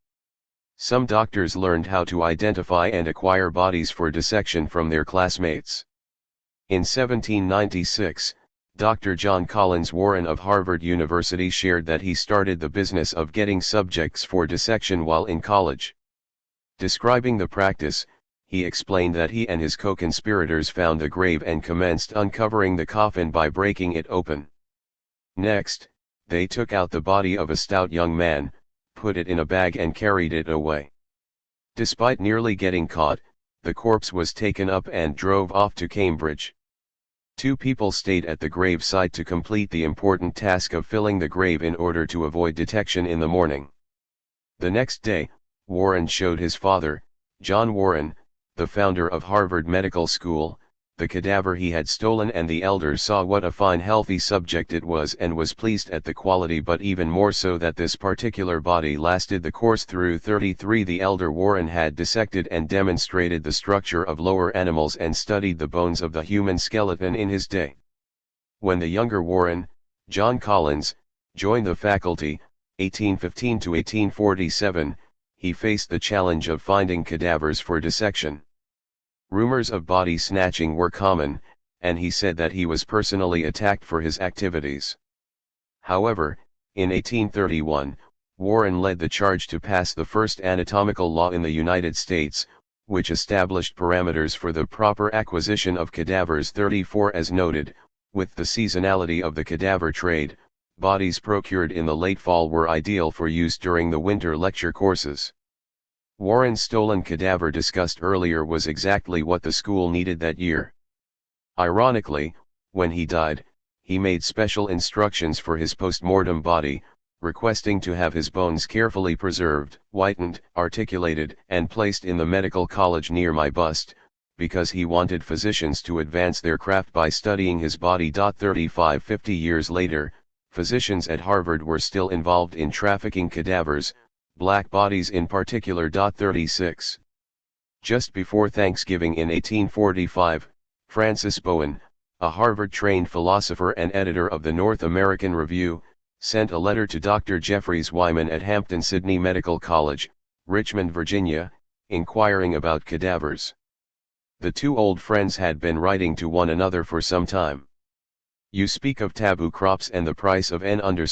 Some doctors learned how to identify and acquire bodies for dissection from their classmates. In 1796, Dr. John Collins Warren of Harvard University shared that he started the business of getting subjects for dissection while in college. Describing the practice, he explained that he and his co-conspirators found the grave and commenced uncovering the coffin by breaking it open. Next, they took out the body of a stout young man, put it in a bag and carried it away. Despite nearly getting caught, the corpse was taken up and drove off to Cambridge. 2 people stayed at the grave site to complete the important task of filling the grave in order to avoid detection in the morning. The next day, Warren showed his father, John Warren, the founder of Harvard Medical School, the cadaver he had stolen, and the elder saw what a fine healthy subject it was and was pleased at the quality, but even more so that this particular body lasted the course through 33. The elder Warren had dissected and demonstrated the structure of lower animals and studied the bones of the human skeleton in his day. When the younger Warren, John Collins, joined the faculty, 1815 to 1847, he faced the challenge of finding cadavers for dissection. Rumors of body snatching were common, and he said that he was personally attacked for his activities. However, in 1831, Warren led the charge to pass the first anatomical law in the United States, which established parameters for the proper acquisition of cadavers. 34. As noted, with the seasonality of the cadaver trade, bodies procured in the late fall were ideal for use during the winter lecture courses. Warren's stolen cadaver discussed earlier was exactly what the school needed that year. Ironically, when he died, he made special instructions for his post-mortem body, requesting to have his bones carefully preserved, whitened, articulated, and placed in the medical college near my bust, because he wanted physicians to advance their craft by studying his body. 35. 50 years later, physicians at Harvard were still involved in trafficking cadavers, black bodies in particular. 36. Just before Thanksgiving in 1845, Francis Bowen, a Harvard-trained philosopher and editor of the North American Review, sent a letter to Dr. Jeffries Wyman at Hampton-Sydney Medical College, Richmond, Virginia, inquiring about cadavers. The 2 old friends had been writing to one another for some time. "You speak of taboo crops and the price of N________RS,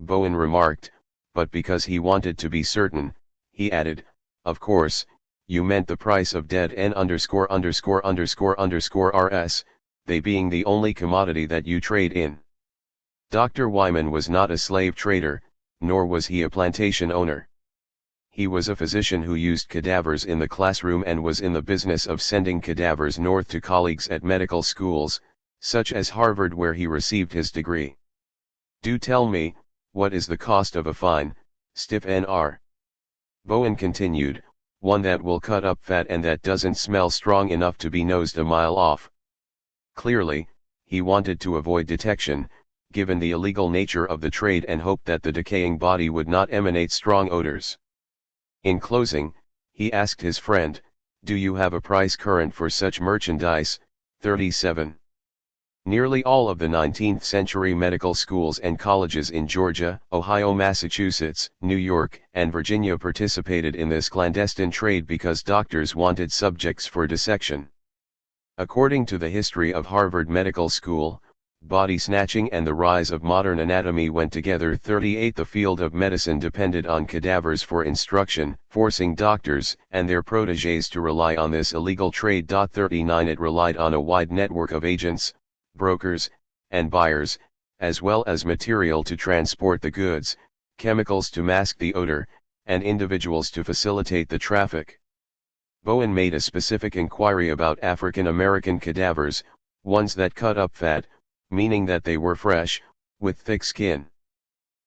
Bowen remarked, but because he wanted to be certain, he added, "Of course, you meant the price of dead N_________RS, they being the only commodity that you trade in." Dr. Wyman was not a slave trader, nor was he a plantation owner. He was a physician who used cadavers in the classroom and was in the business of sending cadavers north to colleagues at medical schools, such as Harvard, where he received his degree. "Do tell me, what is the cost of a fine, stiff N.R.?" Bowen continued, "One that will cut up fat and that doesn't smell strong enough to be nosed a mile off." Clearly, he wanted to avoid detection, given the illegal nature of the trade, and hoped that the decaying body would not emanate strong odors. In closing, he asked his friend, "Do you have a price current for such merchandise?" 37. Nearly all of the 19th century medical schools and colleges in Georgia, Ohio, Massachusetts, New York, and Virginia participated in this clandestine trade because doctors wanted subjects for dissection. According to the history of Harvard Medical School, body snatching and the rise of modern anatomy went together. 38. The field of medicine depended on cadavers for instruction, forcing doctors and their protégés to rely on this illegal trade. 39. It relied on a wide network of agents, brokers, and buyers, as well as material to transport the goods, chemicals to mask the odor, and individuals to facilitate the traffic. Bowen made a specific inquiry about African American cadavers, ones that cut up fat, meaning that they were fresh, with thick skin.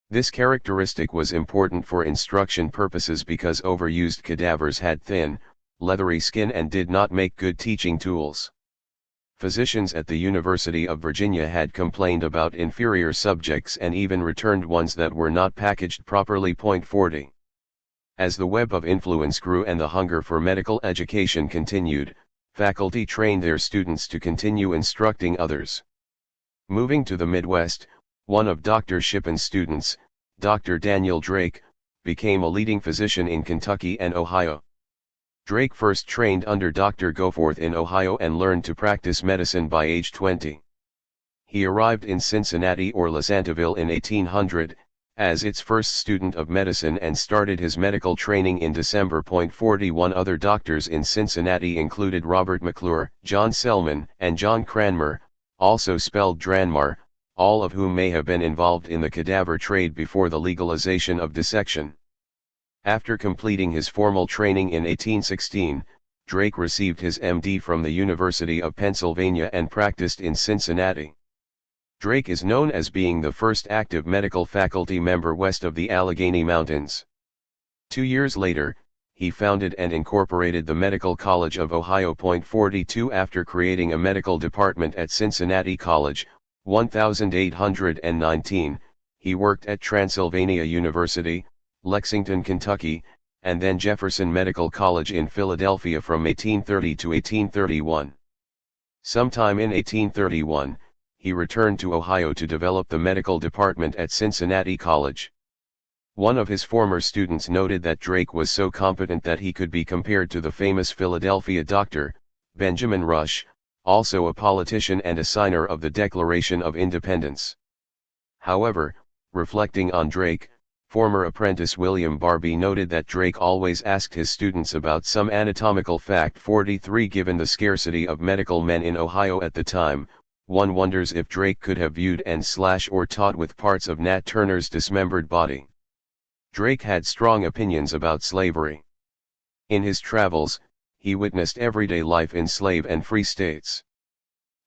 This characteristic was important for instruction purposes because overused cadavers had thin, leathery skin and did not make good teaching tools. Physicians at the University of Virginia had complained about inferior subjects and even returned ones that were not packaged properly. 40. As the web of influence grew and the hunger for medical education continued, faculty trained their students to continue instructing others. Moving to the Midwest, one of Dr. Shippen's students, Dr. Daniel Drake, became a leading physician in Kentucky and Ohio. Drake first trained under Dr. Goforth in Ohio and learned to practice medicine by age 20. He arrived in Cincinnati or Losantiville in 1800, as its first student of medicine and started his medical training in December. 41 Other doctors in Cincinnati included Robert McClure, John Selman, and John Cranmer, also spelled Dranmar, all of whom may have been involved in the cadaver trade before the legalization of dissection. After completing his formal training in 1816, Drake received his MD from the University of Pennsylvania and practiced in Cincinnati. Drake is known as being the first active medical faculty member west of the Allegheny Mountains. 2 years later, he founded and incorporated the Medical College of Ohio. 42 After creating a medical department at Cincinnati College, 1819, he worked at Transylvania University, Lexington, Kentucky, and then Jefferson Medical College in Philadelphia from 1830 to 1831. Sometime in 1831, he returned to Ohio to develop the medical department at Cincinnati College. One of his former students noted that Drake was so competent that he could be compared to the famous Philadelphia doctor, Benjamin Rush, also a politician and a signer of the Declaration of Independence. However, reflecting on Drake, former apprentice William Barbie noted that Drake always asked his students about some anatomical fact. 43 Given the scarcity of medical men in Ohio at the time, one wonders if Drake could have viewed and/or taught with parts of Nat Turner's dismembered body. Drake had strong opinions about slavery. In his travels, he witnessed everyday life in slave and free states.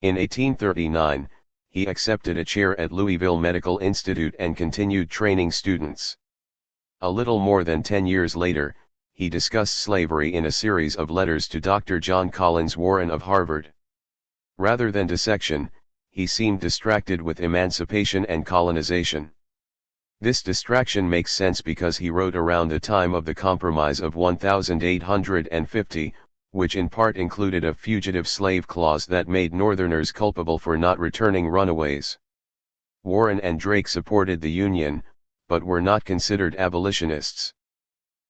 In 1839, he accepted a chair at Louisville Medical Institute and continued training students. A little more than 10 years later, he discussed slavery in a series of letters to Dr. John Collins Warren of Harvard. Rather than dissection, he seemed distracted with emancipation and colonization. This distraction makes sense because he wrote around the time of the Compromise of 1850, which in part included a fugitive slave clause that made Northerners culpable for not returning runaways. Warren and Drake supported the Union, but were not considered abolitionists.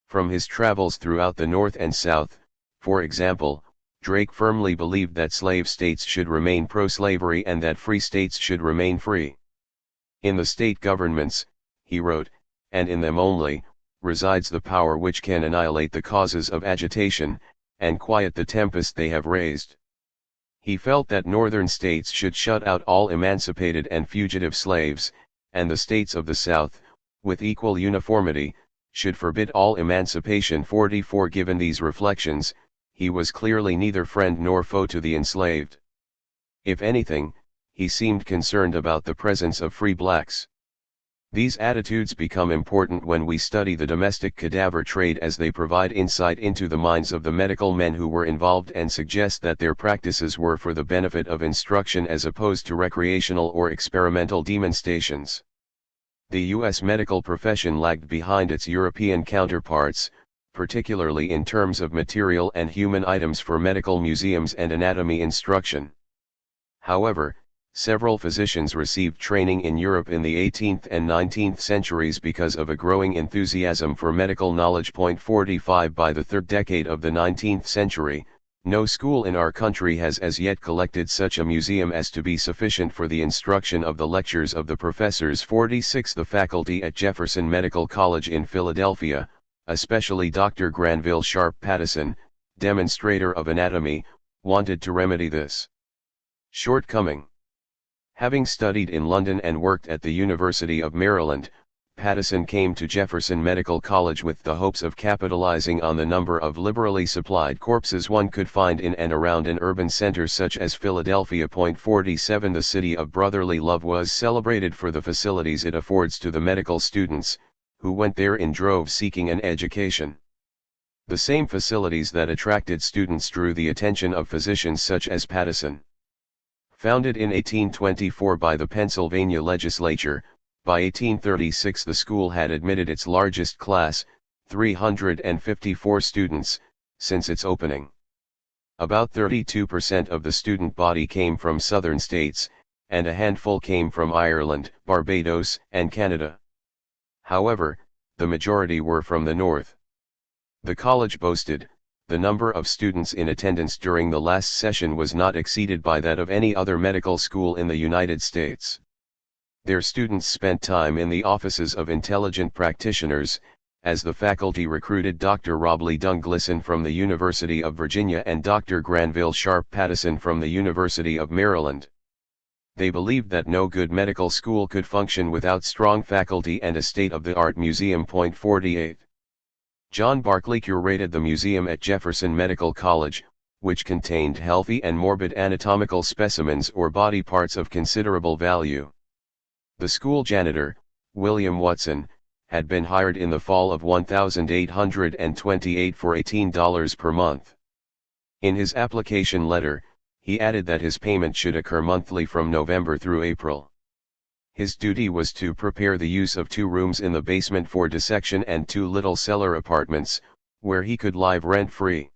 From his travels throughout the North and South, for example, Drake firmly believed that slave states should remain pro-slavery and that free states should remain free. In the state governments, he wrote, and in them only, resides the power which can annihilate the causes of agitation, and quiet the tempest they have raised. He felt that northern states should shut out all emancipated and fugitive slaves, and the states of the South, with equal uniformity, should forbid all emancipation. 44 Given these reflections, he was clearly neither friend nor foe to the enslaved. If anything, he seemed concerned about the presence of free blacks. These attitudes become important when we study the domestic cadaver trade, as they provide insight into the minds of the medical men who were involved and suggest that their practices were for the benefit of instruction as opposed to recreational or experimental demonstrations. The U.S. medical profession lagged behind its European counterparts, particularly in terms of material and human items for medical museums and anatomy instruction. However, several physicians received training in Europe in the 18th and 19th centuries because of a growing enthusiasm for medical knowledge. 45 By the third decade of the 19th century, no school in our country has as yet collected such a museum as to be sufficient for the instruction of the lectures of the professors. 46 The faculty at Jefferson Medical College in Philadelphia, especially Dr. Granville Sharp Pattison, demonstrator of anatomy, wanted to remedy this shortcoming. Having studied in London and worked at the University of Maryland, Pattison came to Jefferson Medical College with the hopes of capitalizing on the number of liberally supplied corpses one could find in and around an urban center such as Philadelphia. 47 The city of brotherly love was celebrated for the facilities it affords to the medical students, who went there in droves seeking an education. The same facilities that attracted students drew the attention of physicians such as Pattison. Founded in 1824 by the Pennsylvania legislature, by 1836 the school had admitted its largest class, 354 students, since its opening. About 32% of the student body came from southern states, and a handful came from Ireland, Barbados, and Canada. However, the majority were from the north. The college boasted, the number of students in attendance during the last session was not exceeded by that of any other medical school in the United States. Their students spent time in the offices of intelligent practitioners, as the faculty recruited Dr. Robley Dunglisson from the University of Virginia and Dr. Granville Sharp Pattison from the University of Maryland. They believed that no good medical school could function without strong faculty and a state-of-the-art museum. 48. John Barclay curated the museum at Jefferson Medical College, which contained healthy and morbid anatomical specimens or body parts of considerable value. The school janitor, William Watson, had been hired in the fall of 1828 for $18 per month. In his application letter, he added that his payment should occur monthly from November through April. His duty was to prepare the use of 2 rooms in the basement for dissection and 2 little cellar apartments, where he could live rent-free.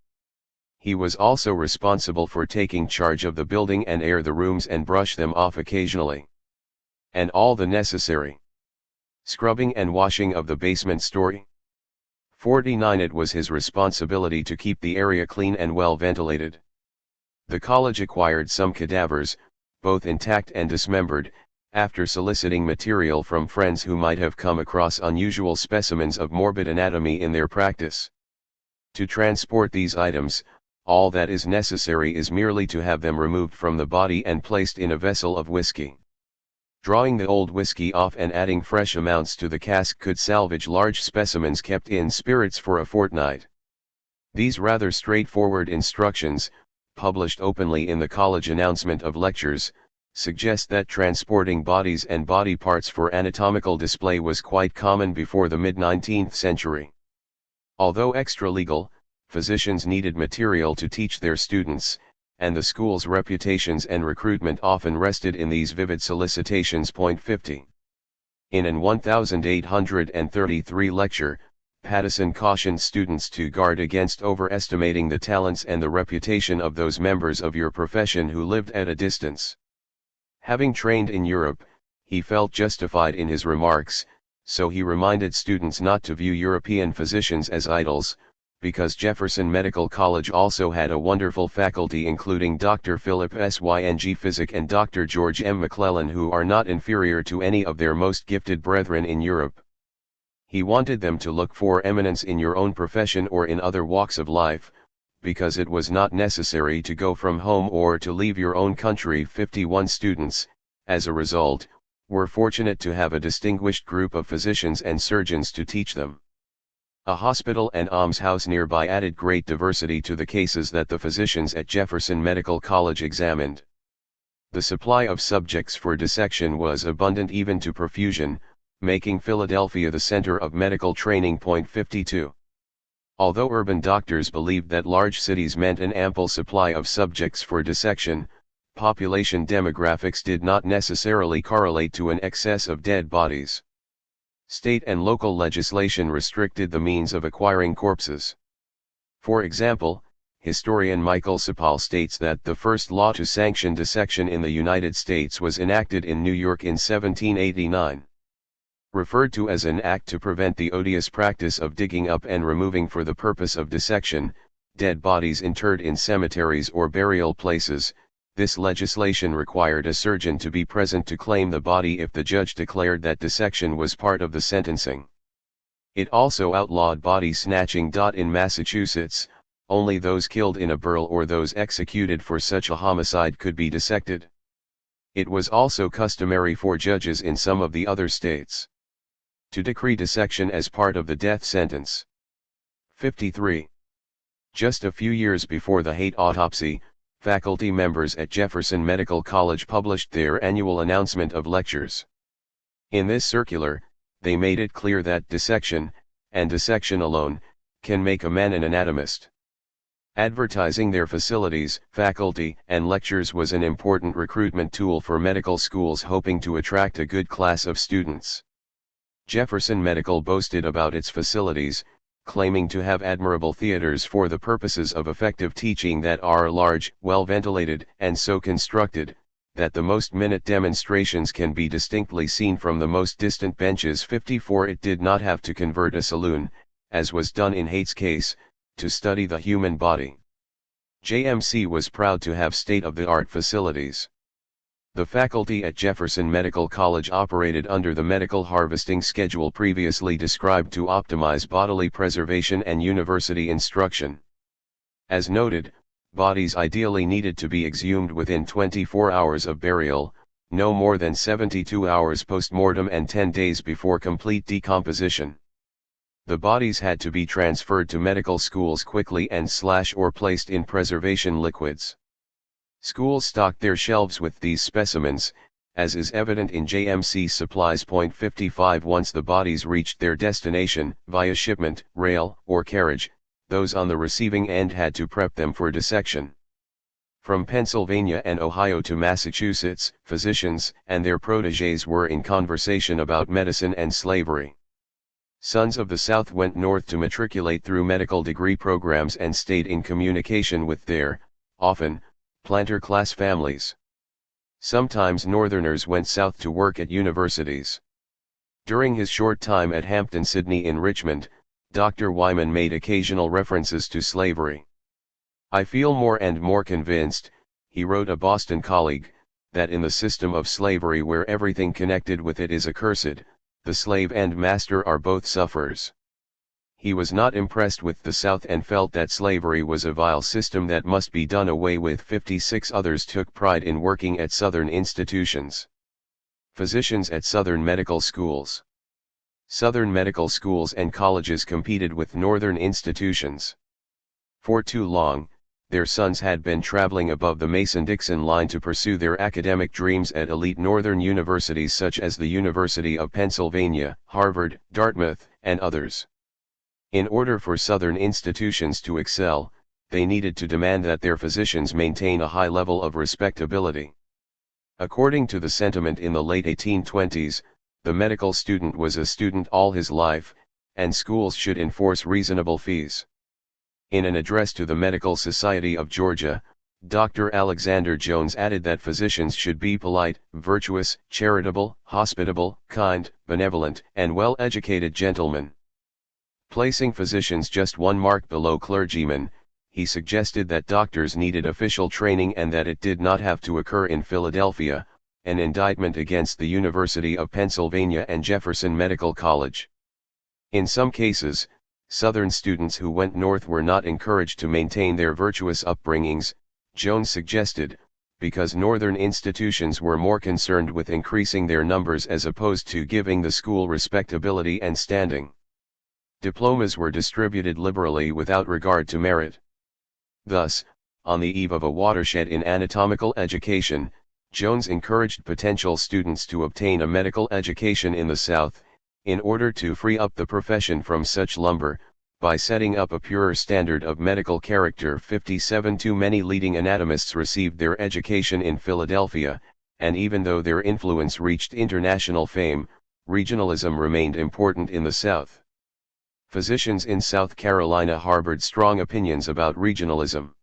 He was also responsible for taking charge of the building and air the rooms and brush them off occasionally. And all the necessary scrubbing and washing of the basement story. 49. It was his responsibility to keep the area clean and well ventilated. The college acquired some cadavers, both intact and dismembered, after soliciting material from friends who might have come across unusual specimens of morbid anatomy in their practice. To transport these items, all that is necessary is merely to have them removed from the body and placed in a vessel of whiskey. Drawing the old whiskey off and adding fresh amounts to the cask could salvage large specimens kept in spirits for a fortnight. These rather straightforward instructions, published openly in the college announcement of lectures, suggest that transporting bodies and body parts for anatomical display was quite common before the mid-19th century. Although extra-legal, physicians needed material to teach their students, and the school's reputations and recruitment often rested in these vivid solicitations. 50. In an 1833 lecture, Pattison cautioned students to guard against overestimating the talents and the reputation of those members of your profession who lived at a distance. Having trained in Europe, he felt justified in his remarks, so he reminded students not to view European physicians as idols, because Jefferson Medical College also had a wonderful faculty including Dr. Philip Syng Physic and Dr. George M. McClellan, who are not inferior to any of their most gifted brethren in Europe. He wanted them to look for eminence in your own profession or in other walks of life, because it was not necessary to go from home or to leave your own country. 51 Students, as a result, were fortunate to have a distinguished group of physicians and surgeons to teach them. A hospital and almshouse nearby added great diversity to the cases that the physicians at Jefferson Medical College examined. The supply of subjects for dissection was abundant even to profusion, making Philadelphia the center of medical training. 52. Although urban doctors believed that large cities meant an ample supply of subjects for dissection, population demographics did not necessarily correlate to an excess of dead bodies. State and local legislation restricted the means of acquiring corpses. For example, historian Michael Sapal states that the first law to sanction dissection in the United States was enacted in New York in 1789. Referred to as an act to prevent the odious practice of digging up and removing for the purpose of dissection, dead bodies interred in cemeteries or burial places, this legislation required a surgeon to be present to claim the body if the judge declared that dissection was part of the sentencing. It also outlawed body snatching. In Massachusetts, only those killed in a burl or those executed for such a homicide could be dissected. It was also customary for judges in some of the other states to decree dissection as part of the death sentence. 53. Just a few years before the Haight autopsy, faculty members at Jefferson Medical College published their annual announcement of lectures. In this circular, they made it clear that dissection, and dissection alone, can make a man an anatomist. Advertising their facilities, faculty, and lectures was an important recruitment tool for medical schools hoping to attract a good class of students. Jefferson Medical boasted about its facilities, claiming to have admirable theaters for the purposes of effective teaching that are large, well-ventilated, and so constructed, that the most minute demonstrations can be distinctly seen from the most distant benches. 54. It did not have to convert a saloon, as was done in Haight's case, to study the human body. JMC was proud to have state-of-the-art facilities. The faculty at Jefferson Medical College operated under the medical harvesting schedule previously described to optimize bodily preservation and university instruction. As noted, bodies ideally needed to be exhumed within 24 hours of burial, no more than 72 hours post-mortem and 10 days before complete decomposition. The bodies had to be transferred to medical schools quickly and or placed in preservation liquids. Schools stocked their shelves with these specimens, as is evident in JMC supplies. 55. Once the bodies reached their destination, via shipment, rail, or carriage, those on the receiving end had to prep them for dissection. From Pennsylvania and Ohio to Massachusetts, physicians and their protégés were in conversation about medicine and slavery. Sons of the South went north to matriculate through medical degree programs and stayed in communication with their, often, planter-class families. Sometimes Northerners went south to work at universities. During his short time at Hampton-Sydney in Richmond, Dr. Wyman made occasional references to slavery. "I feel more and more convinced," he wrote a Boston colleague, "that in the system of slavery where everything connected with it is accursed, the slave and master are both sufferers." He was not impressed with the South and felt that slavery was a vile system that must be done away with. 56. Others took pride in working at Southern institutions. Physicians at Southern medical schools. Southern medical schools and colleges competed with Northern institutions. For too long, their sons had been traveling above the Mason-Dixon line to pursue their academic dreams at elite Northern universities such as the University of Pennsylvania, Harvard, Dartmouth, and others. In order for Southern institutions to excel, they needed to demand that their physicians maintain a high level of respectability. According to the sentiment in the late 1820s, the medical student was a student all his life, and schools should enforce reasonable fees. In an address to the Medical Society of Georgia, Dr. Alexander Jones added that physicians should be polite, virtuous, charitable, hospitable, kind, benevolent, and well-educated gentlemen. Placing physicians just one mark below clergymen, he suggested that doctors needed official training and that it did not have to occur in Philadelphia, an indictment against the University of Pennsylvania and Jefferson Medical College. In some cases, Southern students who went north were not encouraged to maintain their virtuous upbringings, Jones suggested, because Northern institutions were more concerned with increasing their numbers as opposed to giving the school respectability and standing. Diplomas were distributed liberally without regard to merit. Thus, on the eve of a watershed in anatomical education, Jones encouraged potential students to obtain a medical education in the South, in order to free up the profession from such lumber, by setting up a purer standard of medical character. 57. Too many leading anatomists received their education in Philadelphia, and even though their influence reached international fame, regionalism remained important in the South. Physicians in South Carolina harbored strong opinions about regionalism.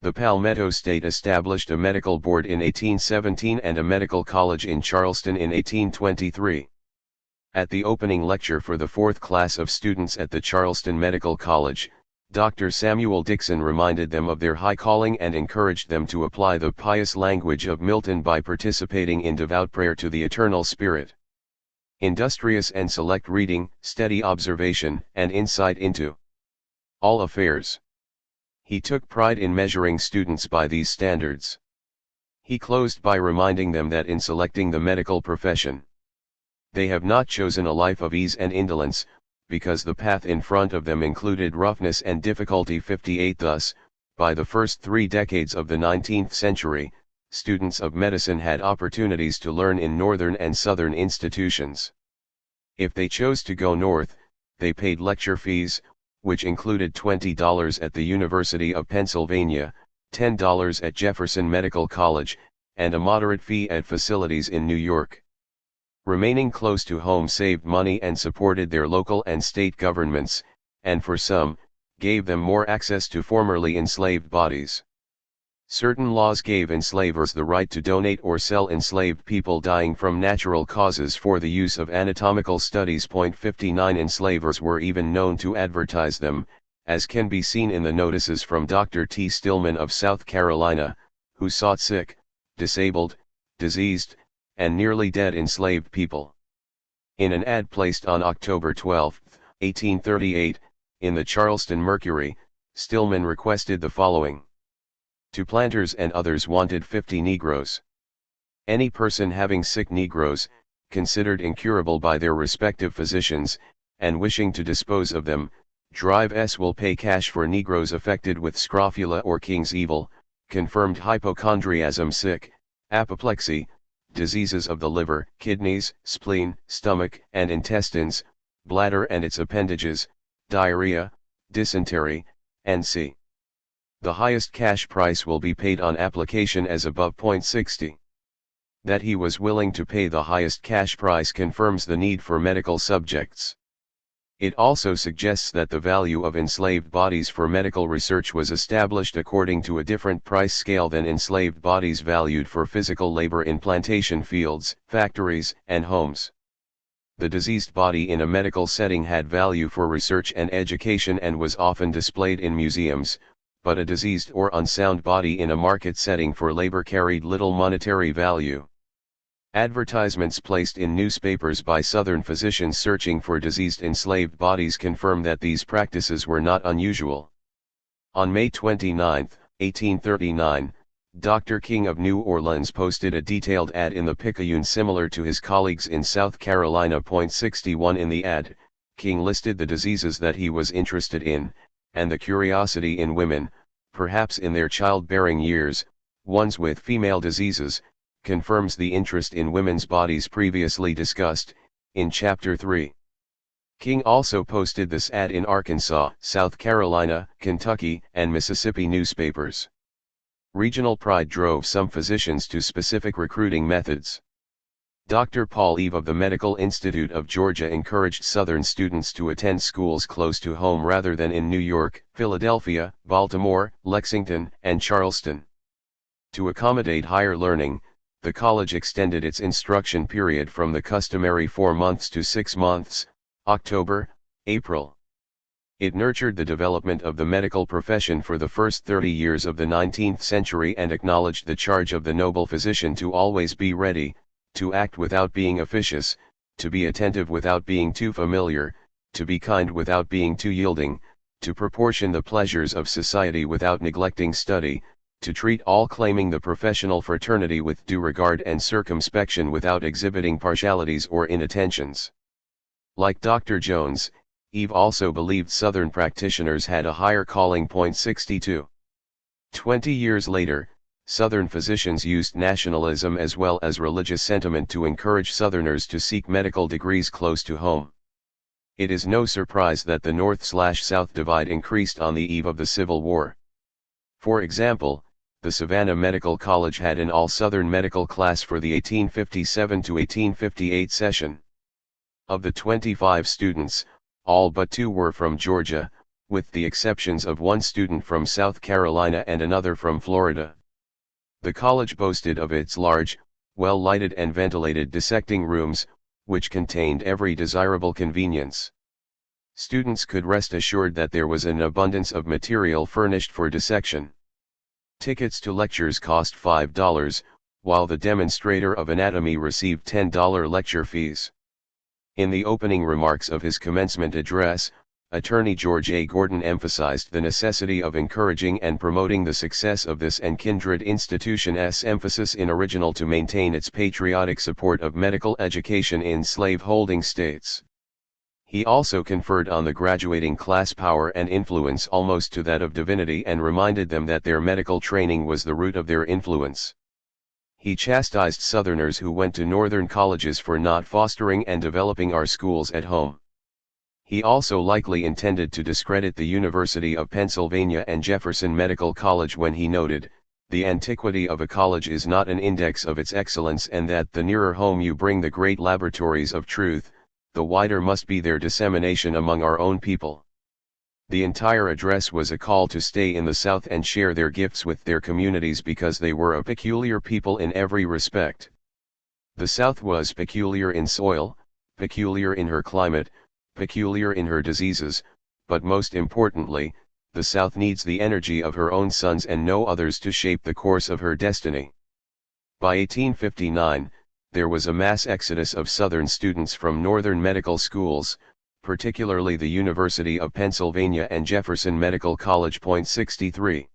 The Palmetto State established a medical board in 1817 and a medical college in Charleston in 1823. At the opening lecture for the fourth class of students at the Charleston Medical College, Dr. Samuel Dixon reminded them of their high calling and encouraged them to apply the pious language of Milton by participating in devout prayer to the Eternal Spirit. Industrious and select reading, steady observation, and insight into all affairs. He took pride in measuring students by these standards. He closed by reminding them that in selecting the medical profession, they have not chosen a life of ease and indolence, because the path in front of them included roughness and difficulty. 58 Thus, by the first 3 decades of the 19th century, students of medicine had opportunities to learn in northern and southern institutions. If they chose to go north, they paid lecture fees, which included $20 at the University of Pennsylvania, $10 at Jefferson Medical College, and a moderate fee at facilities in New York. Remaining close to home saved money and supported their local and state governments, and for some, gave them more access to formerly enslaved bodies. Certain laws gave enslavers the right to donate or sell enslaved people dying from natural causes for the use of anatomical studies. 59 Enslavers were even known to advertise them, as can be seen in the notices from Dr. T. Stillman of South Carolina, who sought sick, disabled, diseased, and nearly dead enslaved people. In an ad placed on October 12, 1838, in the Charleston Mercury, Stillman requested the following: to planters and others wanted 50 Negroes. Any person having sick Negroes, considered incurable by their respective physicians, and wishing to dispose of them, Drive S will pay cash for Negroes affected with scrofula or King's evil, confirmed hypochondriasm, sick, apoplexy, diseases of the liver, kidneys, spleen, stomach and intestines, bladder and its appendages, diarrhea, dysentery, and c. The highest cash price will be paid on application as above. 60. That he was willing to pay the highest cash price confirms the need for medical subjects. It also suggests that the value of enslaved bodies for medical research was established according to a different price scale than enslaved bodies valued for physical labor in plantation fields, factories, and homes. The diseased body in a medical setting had value for research and education and was often displayed in museums, but a diseased or unsound body in a market setting for labor carried little monetary value. Advertisements placed in newspapers by Southern physicians searching for diseased enslaved bodies confirm that these practices were not unusual. On May 29, 1839, Dr. King of New Orleans posted a detailed ad in the Picayune similar to his colleagues in South Carolina. 61 In the ad, King listed the diseases that he was interested in, and the curiosity in women, perhaps in their childbearing years, ones with female diseases, confirms the interest in women's bodies previously discussed, in Chapter 3. King also posted this ad in Arkansas, South Carolina, Kentucky, and Mississippi newspapers. Regional pride drove some physicians to specific recruiting methods. Dr. Paul Eve of the Medical Institute of Georgia encouraged Southern students to attend schools close to home rather than in New York, Philadelphia, Baltimore, Lexington, and Charleston. To accommodate higher learning, the college extended its instruction period from the customary 4 months to 6 months, October, April. It nurtured the development of the medical profession for the first 30 years of the 19th century and acknowledged the charge of the noble physician to always be ready, to act without being officious, to be attentive without being too familiar, to be kind without being too yielding, to proportion the pleasures of society without neglecting study, to treat all claiming the professional fraternity with due regard and circumspection without exhibiting partialities or inattentions. Like Dr. Jones, Eve also believed Southern practitioners had a higher calling. 62. 20 years later, Southern physicians used nationalism as well as religious sentiment to encourage Southerners to seek medical degrees close to home. It is no surprise that the North/South divide increased on the eve of the Civil War. For example, the Savannah Medical College had an all-Southern medical class for the 1857 to 1858 session. Of the 25 students, all but 2 were from Georgia, with the exceptions of 1 student from South Carolina and another from Florida. The college boasted of its large, well-lighted and ventilated dissecting rooms, which contained every desirable convenience. Students could rest assured that there was an abundance of material furnished for dissection. Tickets to lectures cost $5, while the demonstrator of anatomy received $10 lecture fees. In the opening remarks of his commencement address, Attorney George A. Gordon emphasized the necessity of encouraging and promoting the success of this and kindred institutions' emphasis in original to maintain its patriotic support of medical education in slave-holding states. He also conferred on the graduating class power and influence almost to that of divinity and reminded them that their medical training was the root of their influence. He chastised Southerners who went to Northern colleges for not fostering and developing our schools at home. He also likely intended to discredit the University of Pennsylvania and Jefferson Medical College when he noted, "The antiquity of a college is not an index of its excellence, and that the nearer home you bring the great laboratories of truth, the wider must be their dissemination among our own people." The entire address was a call to stay in the South and share their gifts with their communities because they were a peculiar people in every respect. The South was peculiar in soil, peculiar in her climate, peculiar in her diseases, but most importantly, the South needs the energy of her own sons and no others to shape the course of her destiny. By 1859, there was a mass exodus of Southern students from Northern medical schools, particularly the University of Pennsylvania and Jefferson Medical College. 63.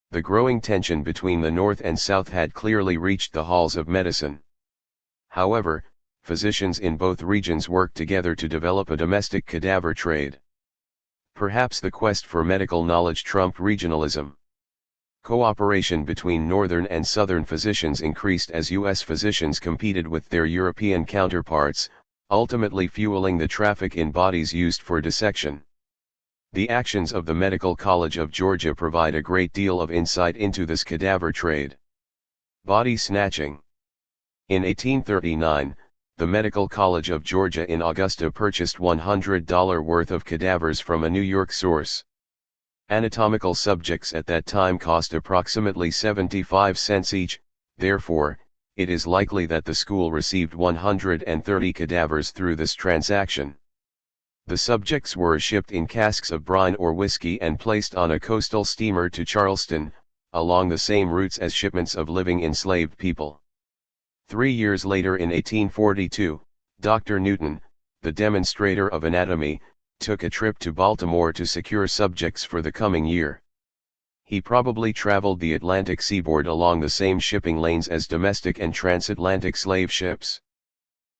The growing tension between the North and South had clearly reached the halls of medicine. However, physicians in both regions worked together to develop a domestic cadaver trade. Perhaps the quest for medical knowledge trumped regionalism. Cooperation between Northern and Southern physicians increased as U.S. physicians competed with their European counterparts, ultimately fueling the traffic in bodies used for dissection. The actions of the Medical College of Georgia provide a great deal of insight into this cadaver trade. Body snatching. In 1839, the Medical College of Georgia in Augusta purchased $100 worth of cadavers from a New York source. Anatomical subjects at that time cost approximately 75 cents each, therefore, it is likely that the school received 130 cadavers through this transaction. The subjects were shipped in casks of brine or whiskey and placed on a coastal steamer to Charleston, along the same routes as shipments of living enslaved people. 3 years later in 1842, Dr. Newton, the demonstrator of anatomy, took a trip to Baltimore to secure subjects for the coming year. He probably traveled the Atlantic seaboard along the same shipping lanes as domestic and transatlantic slave ships.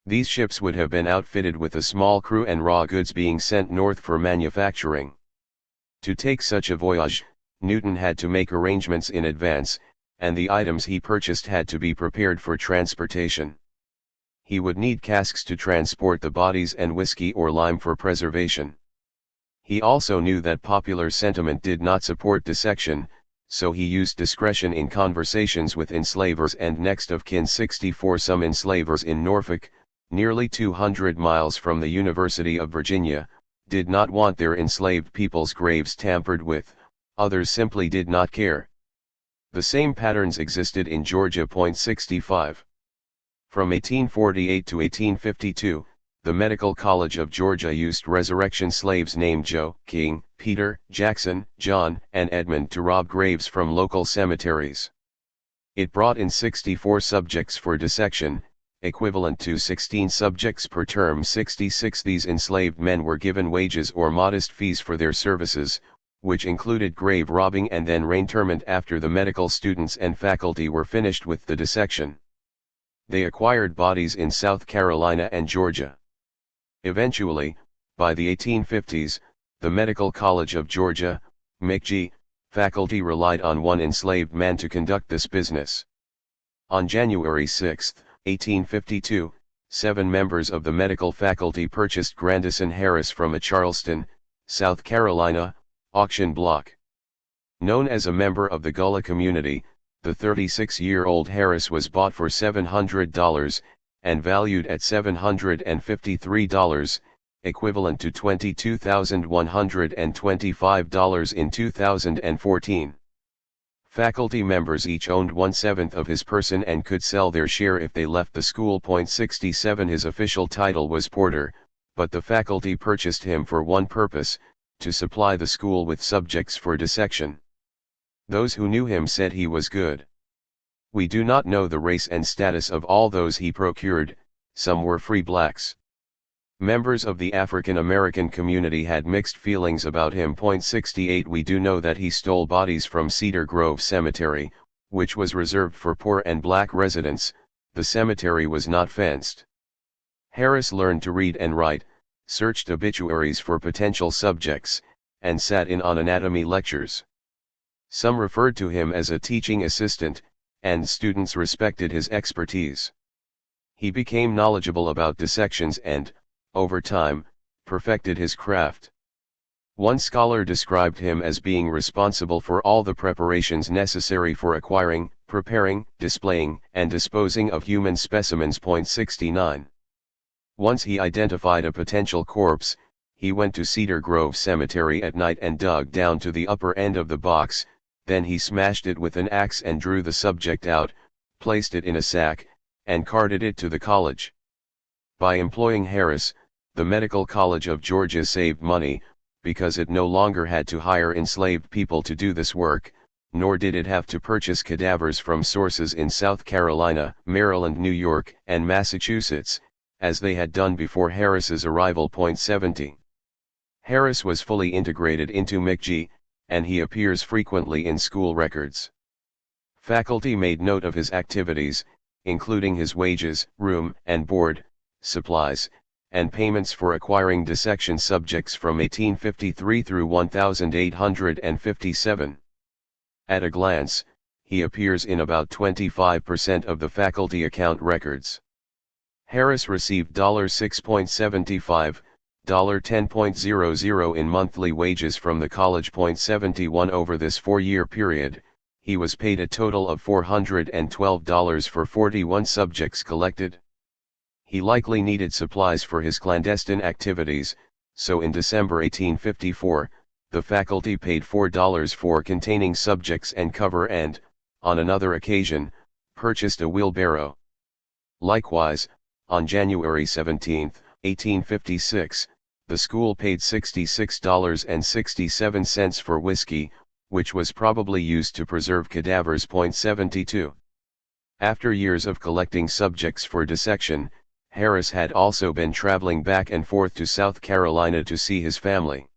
These ships would have been outfitted with a small crew and raw goods being sent north for manufacturing. To take such a voyage, Newton had to make arrangements in advance, and the items he purchased had to be prepared for transportation. He would need casks to transport the bodies and whiskey or lime for preservation. He also knew that popular sentiment did not support dissection, so he used discretion in conversations with enslavers and next of kin. 64 Some enslavers in Norfolk, nearly 200 miles from the University of Virginia, did not want their enslaved people's graves tampered with, others simply did not care. The same patterns existed in Georgia. 65. From 1848 to 1852, the Medical College of Georgia used resurrection slaves named Joe, King, Peter, Jackson, John, and Edmund to rob graves from local cemeteries. It brought in 64 subjects for dissection, equivalent to 16 subjects per term. 66 These enslaved men were given wages or modest fees for their services, which included grave robbing and then reinterment after the medical students and faculty were finished with the dissection. They acquired bodies in South Carolina and Georgia. Eventually, by the 1850s, the Medical College of Georgia, McG, faculty relied on one enslaved man to conduct this business. On January 6, 1852, 7 members of the medical faculty purchased Grandison Harris from a Charleston, South Carolina, auction block. Known as a member of the Gullah community, the 36-year-old Harris was bought for $700, and valued at $753, equivalent to $22,125 in 2014. Faculty members each owned 1/7 of his person and could sell their share if they left the school. 67 His official title was porter, but the faculty purchased him for one purpose, to supply the school with subjects for dissection. Those who knew him said he was good. We do not know the race and status of all those he procured, some were free blacks. Members of the African American community had mixed feelings about him. 68 We do know that he stole bodies from Cedar Grove Cemetery, which was reserved for poor and black residents. The cemetery was not fenced. Harris learned to read and write, searched obituaries for potential subjects, and sat in on anatomy lectures. Some referred to him as a teaching assistant, and students respected his expertise. He became knowledgeable about dissections and, over time, perfected his craft. One scholar described him as being responsible for all the preparations necessary for acquiring, preparing, displaying, and disposing of human specimens. 69. Once he identified a potential corpse, he went to Cedar Grove Cemetery at night and dug down to the upper end of the box, then he smashed it with an axe and drew the subject out, placed it in a sack, and carted it to the college. By employing Harris, the Medical College of Georgia saved money, because it no longer had to hire enslaved people to do this work, nor did it have to purchase cadavers from sources in South Carolina, Maryland, New York, and Massachusetts, as they had done before Harris's arrival. 70. Harris was fully integrated into McG, and he appears frequently in school records. Faculty made note of his activities, including his wages, room and board, supplies, and payments for acquiring dissection subjects from 1853 through 1857. At a glance, he appears in about 25% of the faculty account records. Harris received $6.75, $10.00 in monthly wages from the college. 71 Over this 4-year period, he was paid a total of $412 for 41 subjects collected. He likely needed supplies for his clandestine activities, so in December 1854, the faculty paid $4 for containing subjects and cover and, on another occasion, purchased a wheelbarrow. Likewise, on January 17, 1856, the school paid $66.67 for whiskey, which was probably used to preserve cadavers. 72. After years of collecting subjects for dissection, Harris had also been traveling back and forth to South Carolina to see his family.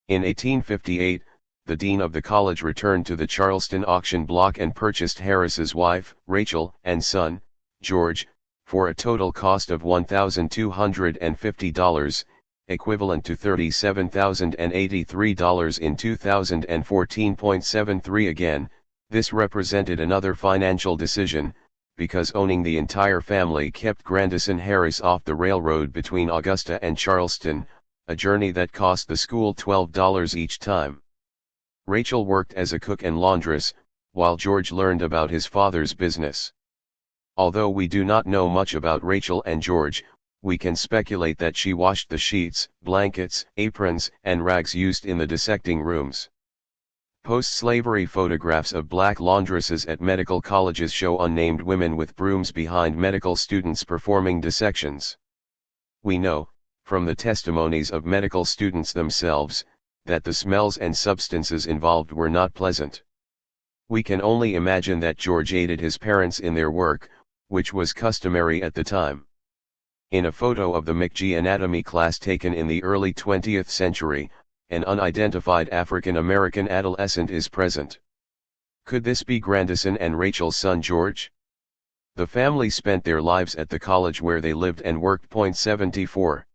In 1858, the dean of the college returned to the Charleston auction block and purchased Harris's wife, Rachel, and son, George, for a total cost of $1,250, equivalent to $37,083 in 2014. 73 Again, this represented another financial decision, because owning the entire family kept Grandison Harris off the railroad between Augusta and Charleston, a journey that cost the school $12 each time. Rachel worked as a cook and laundress, while George learned about his father's business. Although we do not know much about Rachel and George, we can speculate that she washed the sheets, blankets, aprons, and rags used in the dissecting rooms. Post-slavery photographs of black laundresses at medical colleges show unnamed women with brooms behind medical students performing dissections. We know, from the testimonies of medical students themselves, that the smells and substances involved were not pleasant. We can only imagine that George aided his parents in their work, which was customary at the time. In a photo of the McG anatomy class taken in the early 20th century, an unidentified African American adolescent is present. Could this be Grandison and Rachel's son George? The family spent their lives at the college where they lived and worked. 74.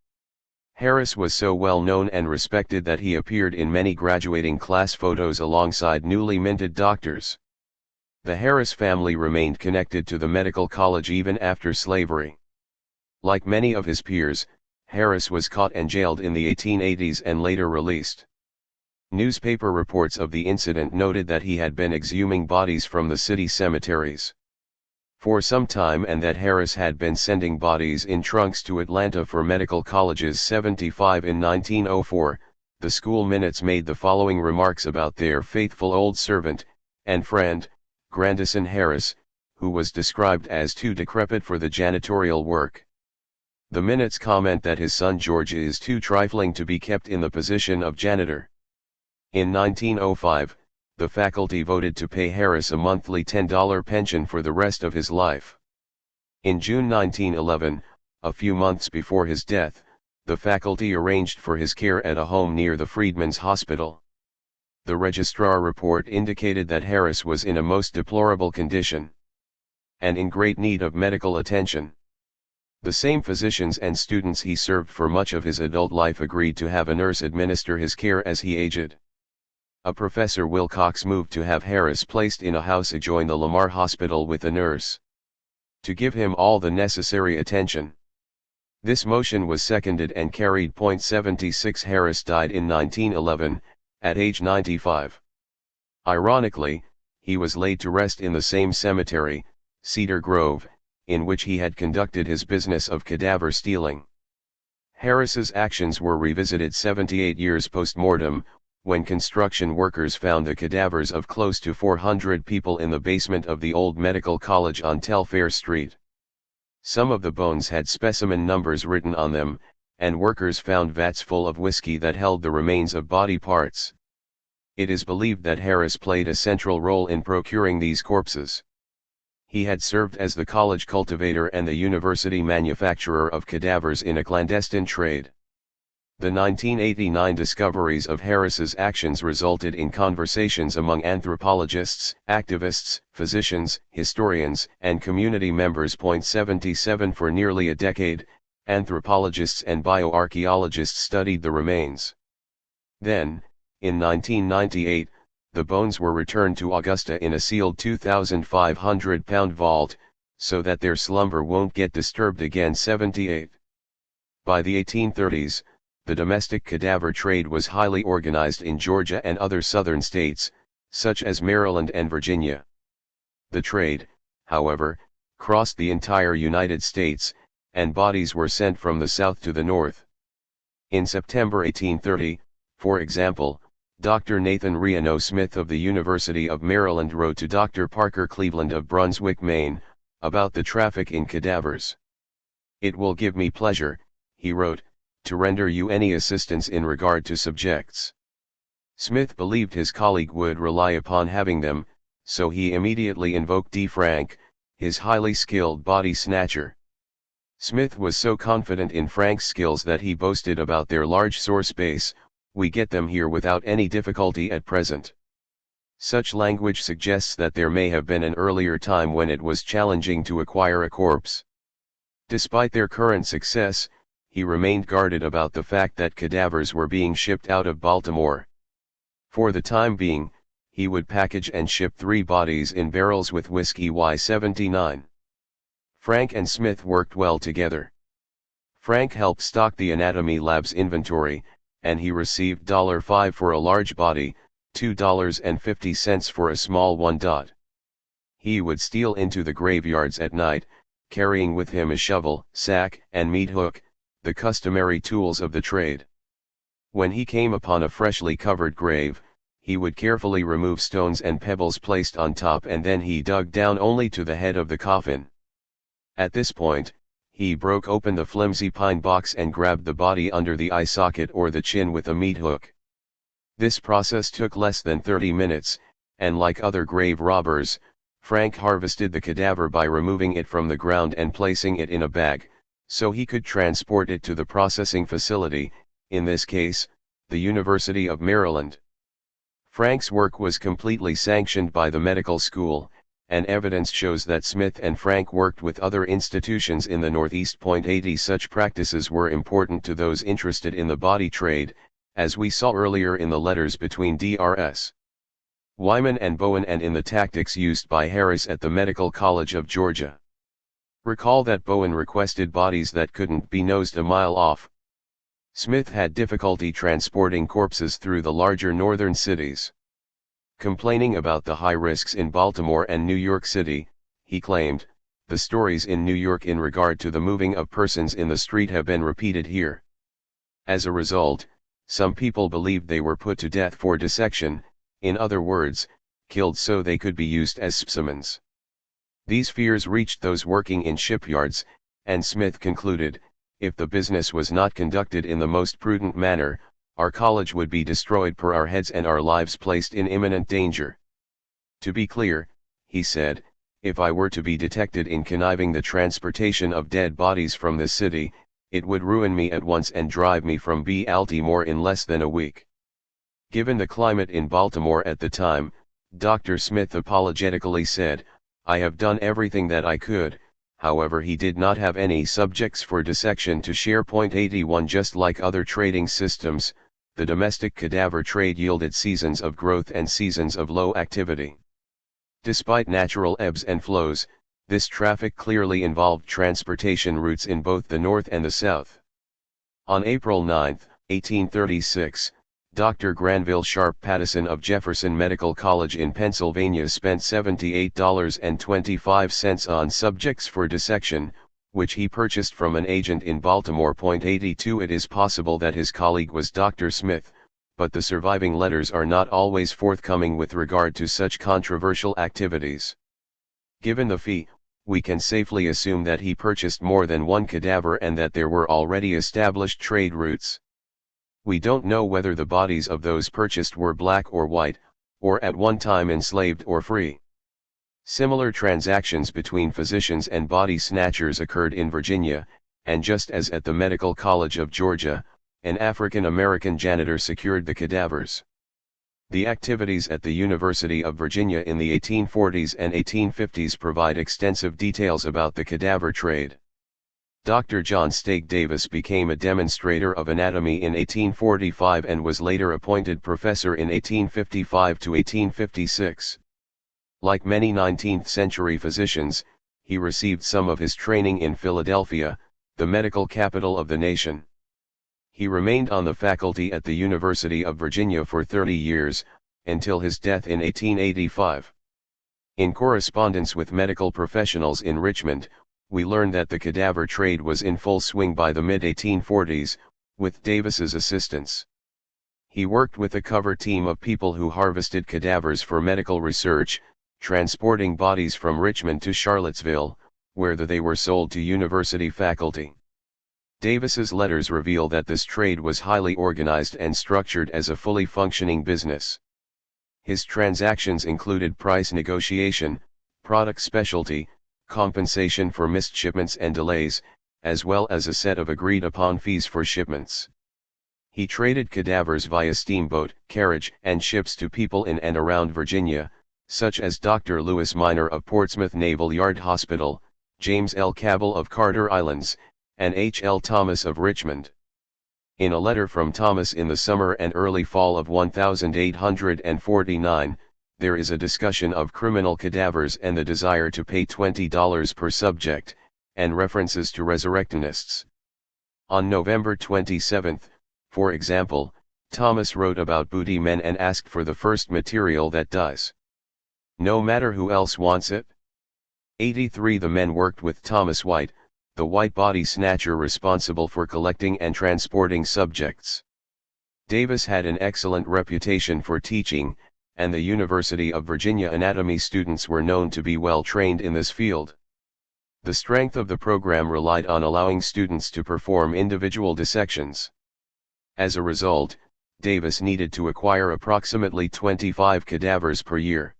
Harris was so well known and respected that he appeared in many graduating class photos alongside newly minted doctors. The Harris family remained connected to the medical college even after slavery. Like many of his peers, Harris was caught and jailed in the 1880s and later released. Newspaper reports of the incident noted that he had been exhuming bodies from the city cemeteries for some time and that Harris had been sending bodies in trunks to Atlanta for medical colleges. 75 In 1904, the school minutes made the following remarks about their faithful old servant and friend, Grandison Harris, who was described as too decrepit for the janitorial work. The minutes comment that his son George is too trifling to be kept in the position of janitor. In 1905, the faculty voted to pay Harris a monthly $10 pension for the rest of his life. In June 1911, a few months before his death, the faculty arranged for his care at a home near the Freedmen's Hospital. The registrar report indicated that Harris was in a most deplorable condition, and in great need of medical attention. The same physicians and students he served for much of his adult life agreed to have a nurse administer his care as he aged. A Professor Wilcox moved to have Harris placed in a house adjoining the Lamar Hospital with a nurse, to give him all the necessary attention. This motion was seconded and carried. 76 Harris died in 1911, at age 95. Ironically, he was laid to rest in the same cemetery, Cedar Grove, in which he had conducted his business of cadaver stealing. Harris's actions were revisited 78 years post-mortem, when construction workers found the cadavers of close to 400 people in the basement of the old medical college on Telfair Street. Some of the bones had specimen numbers written on them, and workers found vats full of whiskey that held the remains of body parts. It is believed that Harris played a central role in procuring these corpses. He had served as the college cultivator and the university manufacturer of cadavers in a clandestine trade. The 1989 discoveries of Harris's actions resulted in conversations among anthropologists, activists, physicians, historians, and community members. 77 For nearly a decade, anthropologists and bioarchaeologists studied the remains. Then, in 1998, the bones were returned to Augusta in a sealed 2,500-pound vault, so that their slumber won't get disturbed again. 78. By the 1830s, the domestic cadaver trade was highly organized in Georgia and other southern states, such as Maryland and Virginia. The trade, however, crossed the entire United States, and bodies were sent from the south to the north. In September 1830, for example, Dr. Nathan Riano Smith of the University of Maryland wrote to Dr. Parker Cleveland of Brunswick, Maine, about the traffic in cadavers. "It will give me pleasure," he wrote, "to render you any assistance in regard to subjects." Smith believed his colleague would rely upon having them, so he immediately invoked D. Frank, his highly skilled body snatcher. Smith was so confident in Frank's skills that he boasted about their large source base, "We get them here without any difficulty at present." Such language suggests that there may have been an earlier time when it was challenging to acquire a corpse. Despite their current success, he remained guarded about the fact that cadavers were being shipped out of Baltimore. For the time being, he would package and ship 3 bodies in barrels with whiskey Y79. Frank and Smith worked well together. Frank helped stock the anatomy lab's inventory, and he received $5 for a large body, $2.50 for a small one. He would steal into the graveyards at night, carrying with him a shovel, sack, and meat hook, the customary tools of the trade. When he came upon a freshly covered grave, he would carefully remove stones and pebbles placed on top, and then he dug down only to the head of the coffin. At this point, he broke open the flimsy pine box and grabbed the body under the eye socket or the chin with a meat hook. This process took less than 30 minutes, and like other grave robbers, Frank harvested the cadaver by removing it from the ground and placing it in a bag, so he could transport it to the processing facility, in this case, the University of Maryland. Frank's work was completely sanctioned by the medical school, and evidence shows that Smith and Frank worked with other institutions in the Northeast. 80 Such practices were important to those interested in the body trade, as we saw earlier in the letters between Drs. Wyman and Bowen and in the tactics used by Harris at the Medical College of Georgia. Recall that Bowen requested bodies that couldn't be nosed a mile off. Smith had difficulty transporting corpses through the larger northern cities. Complaining about the high risks in Baltimore and New York City, he claimed, "The stories in New York in regard to the moving of persons in the street have been repeated here." As a result, some people believed they were put to death for dissection, in other words, killed so they could be used as specimens. These fears reached those working in shipyards, and Smith concluded, if the business was not conducted in the most prudent manner, our college would be destroyed per our heads and our lives placed in imminent danger. To be clear, he said, if I were to be detected in conniving the transportation of dead bodies from this city, It would ruin me at once and drive me from Baltimore in less than a week. Given the climate in Baltimore at the time, Dr. Smith apologetically said, "I have done everything that I could." However, he did not have any subjects for dissection to share. Point 81. Just like other trading systems, the domestic cadaver trade yielded seasons of growth and seasons of low activity. Despite natural ebbs and flows, this traffic clearly involved transportation routes in both the North and the South. On April 9, 1836, Dr. Granville Sharp Pattison of Jefferson Medical College in Pennsylvania spent $78.25 on subjects for dissection, which he purchased from an agent in Baltimore. 82. It is possible that his colleague was Dr. Smith, but the surviving letters are not always forthcoming with regard to such controversial activities. Given the fee, we can safely assume that he purchased more than one cadaver and that there were already established trade routes. We don't know whether the bodies of those purchased were black or white, or at one time enslaved or free. Similar transactions between physicians and body snatchers occurred in Virginia, and just as at the Medical College of Georgia, an African American janitor secured the cadavers. The activities at the University of Virginia in the 1840s and 1850s provide extensive details about the cadaver trade. Dr. John Stagg Davis became a demonstrator of anatomy in 1845 and was later appointed professor in 1855 to 1856. Like many 19th-century physicians, he received some of his training in Philadelphia, the medical capital of the nation. He remained on the faculty at the University of Virginia for 30 years, until his death in 1885. In correspondence with medical professionals in Richmond, we learn that the cadaver trade was in full swing by the mid-1840s, with Davis's assistance. He worked with a cover team of people who harvested cadavers for medical research, transporting bodies from Richmond to Charlottesville, where they were sold to university faculty. Davis's letters reveal that this trade was highly organized and structured as a fully functioning business. His transactions included price negotiation, product specialty, compensation for missed shipments and delays, as well as a set of agreed-upon fees for shipments. He traded cadavers via steamboat, carriage, and ships to people in and around Virginia, such as Dr. Lewis Minor of Portsmouth Naval Yard Hospital, James L. Cabell of Carter Islands, and H. L. Thomas of Richmond. In a letter from Thomas in the summer and early fall of 1849, there is a discussion of criminal cadavers and the desire to pay $20 per subject, and references to resurrectionists. On November 27, for example, Thomas wrote about booty men and asked for the first material that does. No matter who else wants it. 83. The men worked with Thomas White, the white body snatcher responsible for collecting and transporting subjects. Davis had an excellent reputation for teaching, and the University of Virginia anatomy students were known to be well trained in this field. The strength of the program relied on allowing students to perform individual dissections. As a result, Davis needed to acquire approximately 25 cadavers per year.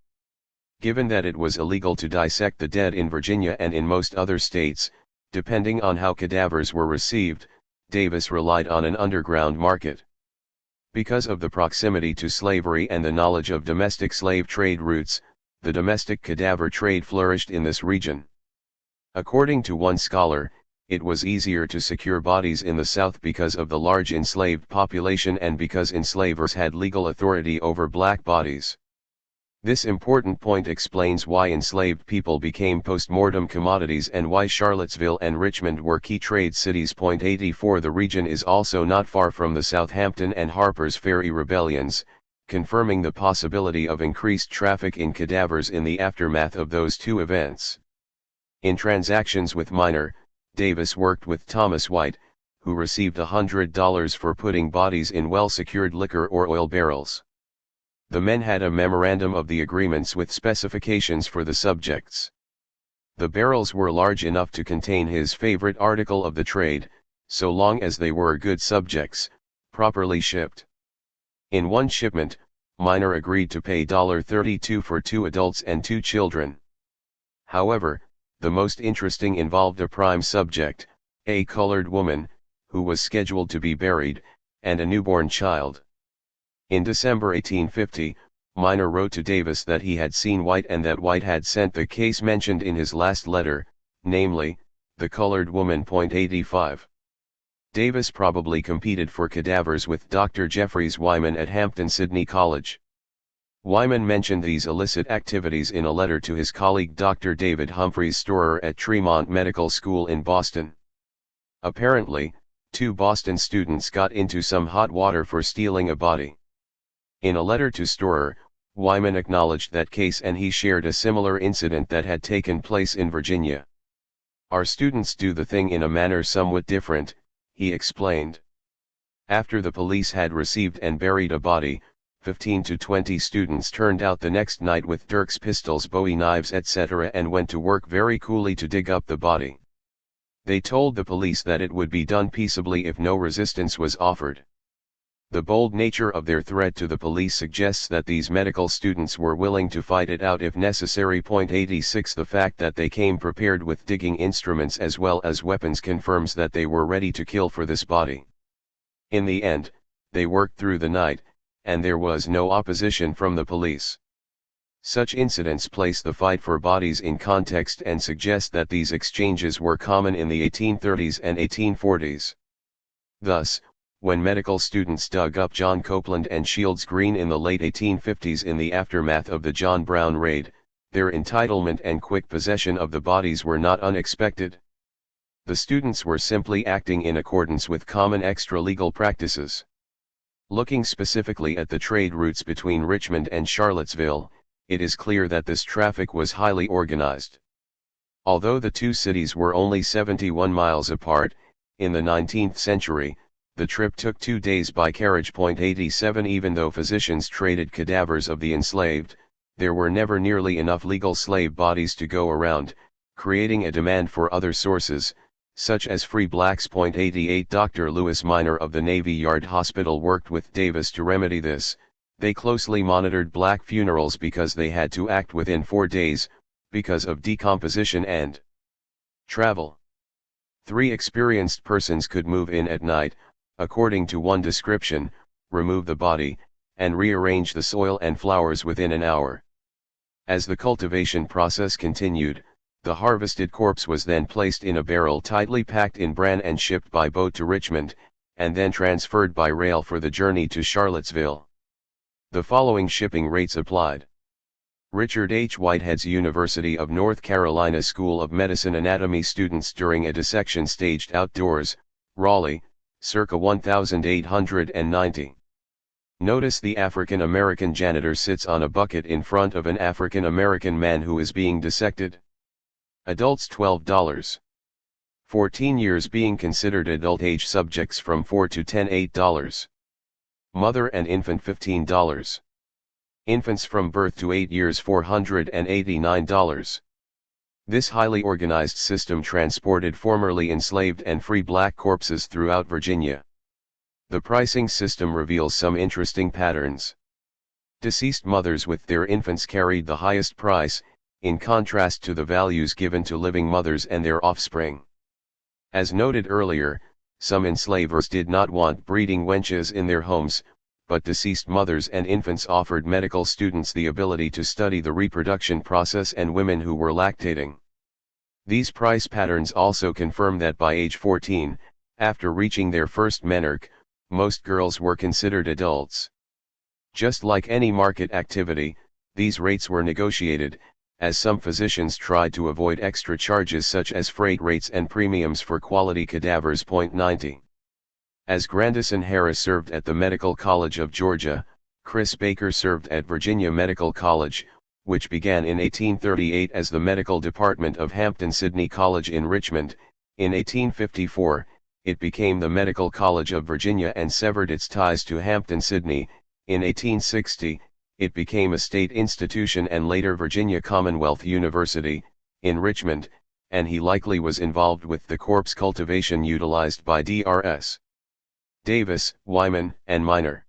Given that it was illegal to dissect the dead in Virginia and in most other states, depending on how cadavers were received, Davis relied on an underground market. Because of the proximity to slavery and the knowledge of domestic slave trade routes, the domestic cadaver trade flourished in this region. According to one scholar, it was easier to secure bodies in the South because of the large enslaved population and because enslavers had legal authority over black bodies. This important point explains why enslaved people became post-mortem commodities and why Charlottesville and Richmond were key trade cities. 84. The region is also not far from the Southampton and Harper's Ferry rebellions, confirming the possibility of increased traffic in cadavers in the aftermath of those two events. In transactions with Minor, Davis worked with Thomas White, who received $100 for putting bodies in well-secured liquor or oil barrels. The men had a memorandum of the agreements with specifications for the subjects. The barrels were large enough to contain his favorite article of the trade, so long as they were good subjects, properly shipped. In one shipment, Minor agreed to pay $32 for 2 adults and 2 children. However, the most interesting involved a prime subject, a colored woman, who was scheduled to be buried, and a newborn child. In December 1850, Minor wrote to Davis that he had seen White and that White had sent the case mentioned in his last letter, namely, the colored woman. 85. Davis probably competed for cadavers with Dr. Jeffries Wyman at Hampton-Sydney College. Wyman mentioned these illicit activities in a letter to his colleague Dr. David Humphreys Storer at Tremont Medical School in Boston. Apparently, 2 Boston students got into some hot water for stealing a body. In a letter to Storer, Wyman acknowledged that case and he shared a similar incident that had taken place in Virginia. "Our students do the thing in a manner somewhat different," he explained. After the police had received and buried a body, 15 to 20 students turned out the next night with dirks, pistols, bowie knives, etc. and went to work very coolly to dig up the body. They told the police that it would be done peaceably if no resistance was offered. The bold nature of their threat to the police suggests that these medical students were willing to fight it out if necessary. 86 The fact that they came prepared with digging instruments as well as weapons confirms that they were ready to kill for this body. In the end, they worked through the night, and there was no opposition from the police. Such incidents place the fight for bodies in context and suggest that these exchanges were common in the 1830s and 1840s. Thus, when medical students dug up John Copeland and Shields Green in the late 1850s in the aftermath of the John Brown raid, their entitlement and quick possession of the bodies were not unexpected. The students were simply acting in accordance with common extra-legal practices. Looking specifically at the trade routes between Richmond and Charlottesville, it is clear that this traffic was highly organized. Although the two cities were only 71 miles apart, in the 19th century, the trip took 2 days by carriage. 87 Even though physicians traded cadavers of the enslaved, there were never nearly enough legal slave bodies to go around, creating a demand for other sources, such as free blacks. 88 Dr. Lewis Minor of the Navy Yard Hospital worked with Davis to remedy this. They closely monitored black funerals because they had to act within 4 days, because of decomposition and travel. 3 experienced persons could move in at night, according to one description, remove the body, and rearrange the soil and flowers within an hour. As the cultivation process continued, the harvested corpse was then placed in a barrel tightly packed in bran and shipped by boat to Richmond, and then transferred by rail for the journey to Charlottesville. The following shipping rates applied. Richard H. Whitehead's University of North Carolina School of Medicine anatomy students during a dissection staged outdoors, Raleigh, circa 1890. Notice the African American janitor sits on a bucket in front of an African American man who is being dissected. Adults $12. 14 years being considered adult age subjects from 4 to 10 $8. Mother and infant $15. Infants from birth to 8 years $489. This highly organized system transported formerly enslaved and free black corpses throughout Virginia. The pricing system reveals some interesting patterns. Deceased mothers with their infants carried the highest price, in contrast to the values given to living mothers and their offspring. As noted earlier, some enslavers did not want breeding wenches in their homes, but deceased mothers and infants offered medical students the ability to study the reproduction process and women who were lactating. These price patterns also confirm that by age 14, after reaching their first menarche, most girls were considered adults. Just like any market activity, these rates were negotiated, as some physicians tried to avoid extra charges such as freight rates and premiums for quality cadavers. 90. As Grandison Harris served at the Medical College of Georgia, Chris Baker served at Virginia Medical College, which began in 1838 as the medical department of Hampton-Sydney College in Richmond. In 1854, it became the Medical College of Virginia and severed its ties to Hampton-Sydney. In 1860, it became a state institution and later Virginia Commonwealth University, in Richmond, and he likely was involved with the corpse cultivation utilized by Drs. Davis, Wyman, and Minor.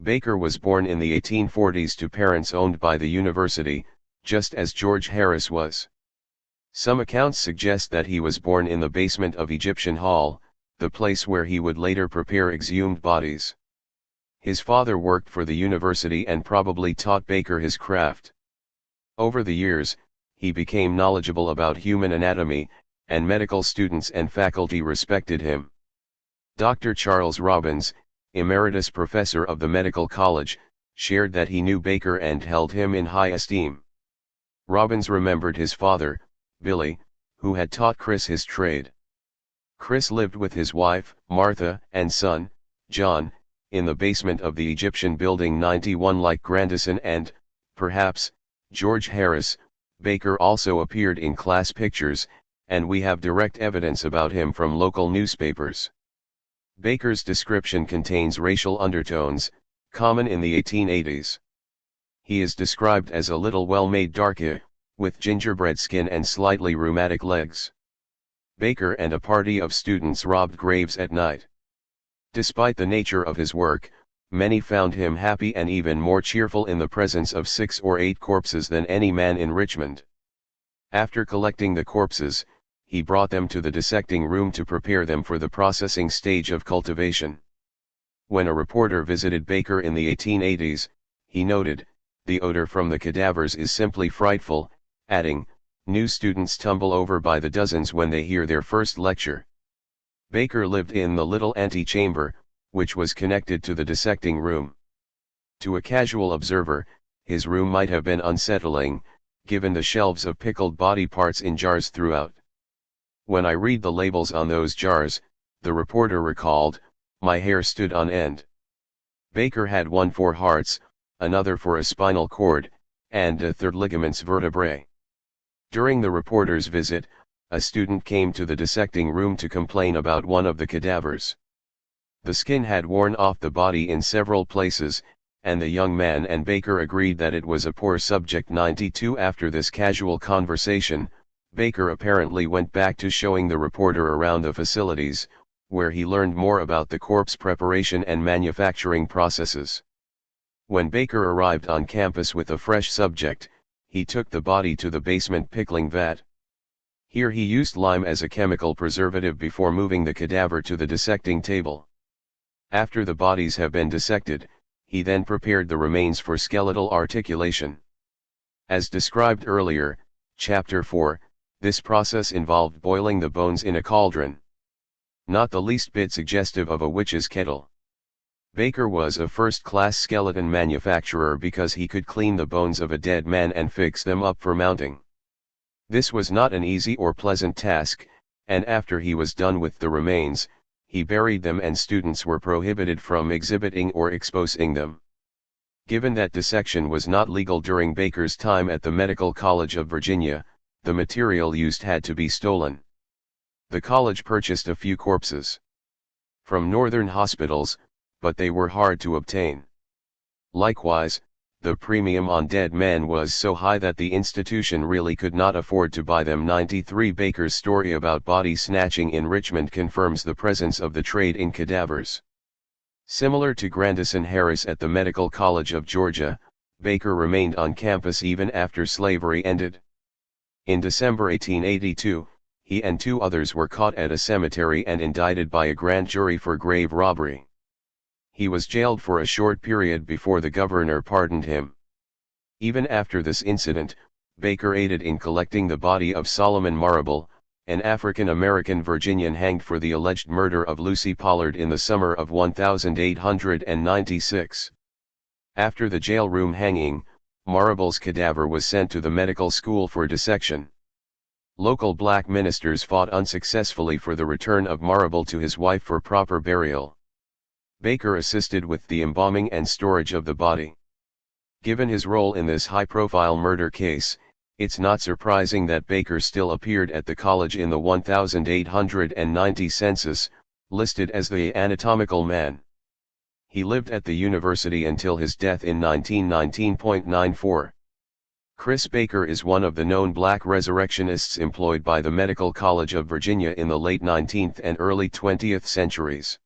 Baker was born in the 1840s to parents owned by the university, just as George Harris was. Some accounts suggest that he was born in the basement of Egyptian Hall, the place where he would later prepare exhumed bodies. His father worked for the university and probably taught Baker his craft. Over the years, he became knowledgeable about human anatomy, and medical students and faculty respected him. Dr. Charles Robbins, emeritus professor of the medical college, shared that he knew Baker and held him in high esteem. Robbins remembered his father, Billy, who had taught Chris his trade. Chris lived with his wife, Martha, and son, John, in the basement of the Egyptian Building 91 like Grandison and, perhaps, George Harris. Baker also appeared in class pictures, and we have direct evidence about him from local newspapers. Baker's description contains racial undertones, common in the 1880s. He is described as a little well-made darky, with gingerbread skin and slightly rheumatic legs. Baker and a party of students robbed graves at night. Despite the nature of his work, many found him happy and even more cheerful in the presence of 6 or 8 corpses than any man in Richmond. After collecting the corpses, he brought them to the dissecting room to prepare them for the processing stage of cultivation. When a reporter visited Baker in the 1880s, he noted, "The odor from the cadavers is simply frightful," adding, "New students tumble over by the dozens when they hear their first lecture." Baker lived in the little antechamber, which was connected to the dissecting room. To a casual observer, his room might have been unsettling, given the shelves of pickled body parts in jars throughout. "When I read the labels on those jars," the reporter recalled, "my hair stood on end." Baker had one for hearts, another for a spinal cord, and a third ligaments vertebrae. During the reporter's visit, a student came to the dissecting room to complain about one of the cadavers. The skin had worn off the body in several places, and the young man and Baker agreed that it was a poor subject. 92 After this casual conversation, Baker apparently went back to showing the reporter around the facilities, where he learned more about the corpse preparation and manufacturing processes. When Baker arrived on campus with a fresh subject, he took the body to the basement pickling vat. Here he used lime as a chemical preservative before moving the cadaver to the dissecting table. After the bodies have been dissected, he then prepared the remains for skeletal articulation. As described earlier, Chapter 4, this process involved boiling the bones in a cauldron. Not the least bit suggestive of a witch's kettle. Baker was a first-class skeleton manufacturer because he could clean the bones of a dead man and fix them up for mounting. This was not an easy or pleasant task, and after he was done with the remains, he buried them and students were prohibited from exhibiting or exposing them. Given that dissection was not legal during Baker's time at the Medical College of Virginia, the material used had to be stolen. The college purchased a few corpses from northern hospitals, but they were hard to obtain. Likewise, the premium on dead men was so high that the institution really could not afford to buy them. 93 Baker's story about body snatching in Richmond confirms the presence of the trade in cadavers. Similar to Grandison Harris at the Medical College of Georgia, Baker remained on campus even after slavery ended. In December 1882, he and 2 others were caught at a cemetery and indicted by a grand jury for grave robbery. He was jailed for a short period before the governor pardoned him. Even after this incident, Baker aided in collecting the body of Solomon Marable, an African-American Virginian hanged for the alleged murder of Lucy Pollard in the summer of 1896. After the jail room hanging, Marable's cadaver was sent to the medical school for dissection. Local black ministers fought unsuccessfully for the return of Marable to his wife for proper burial. Baker assisted with the embalming and storage of the body. Given his role in this high-profile murder case, it's not surprising that Baker still appeared at the college in the 1890 census, listed as the anatomical man. He lived at the university until his death in 1919.94. Chris Baker is one of the known black resurrectionists employed by the Medical College of Virginia in the late 19th and early 20th centuries.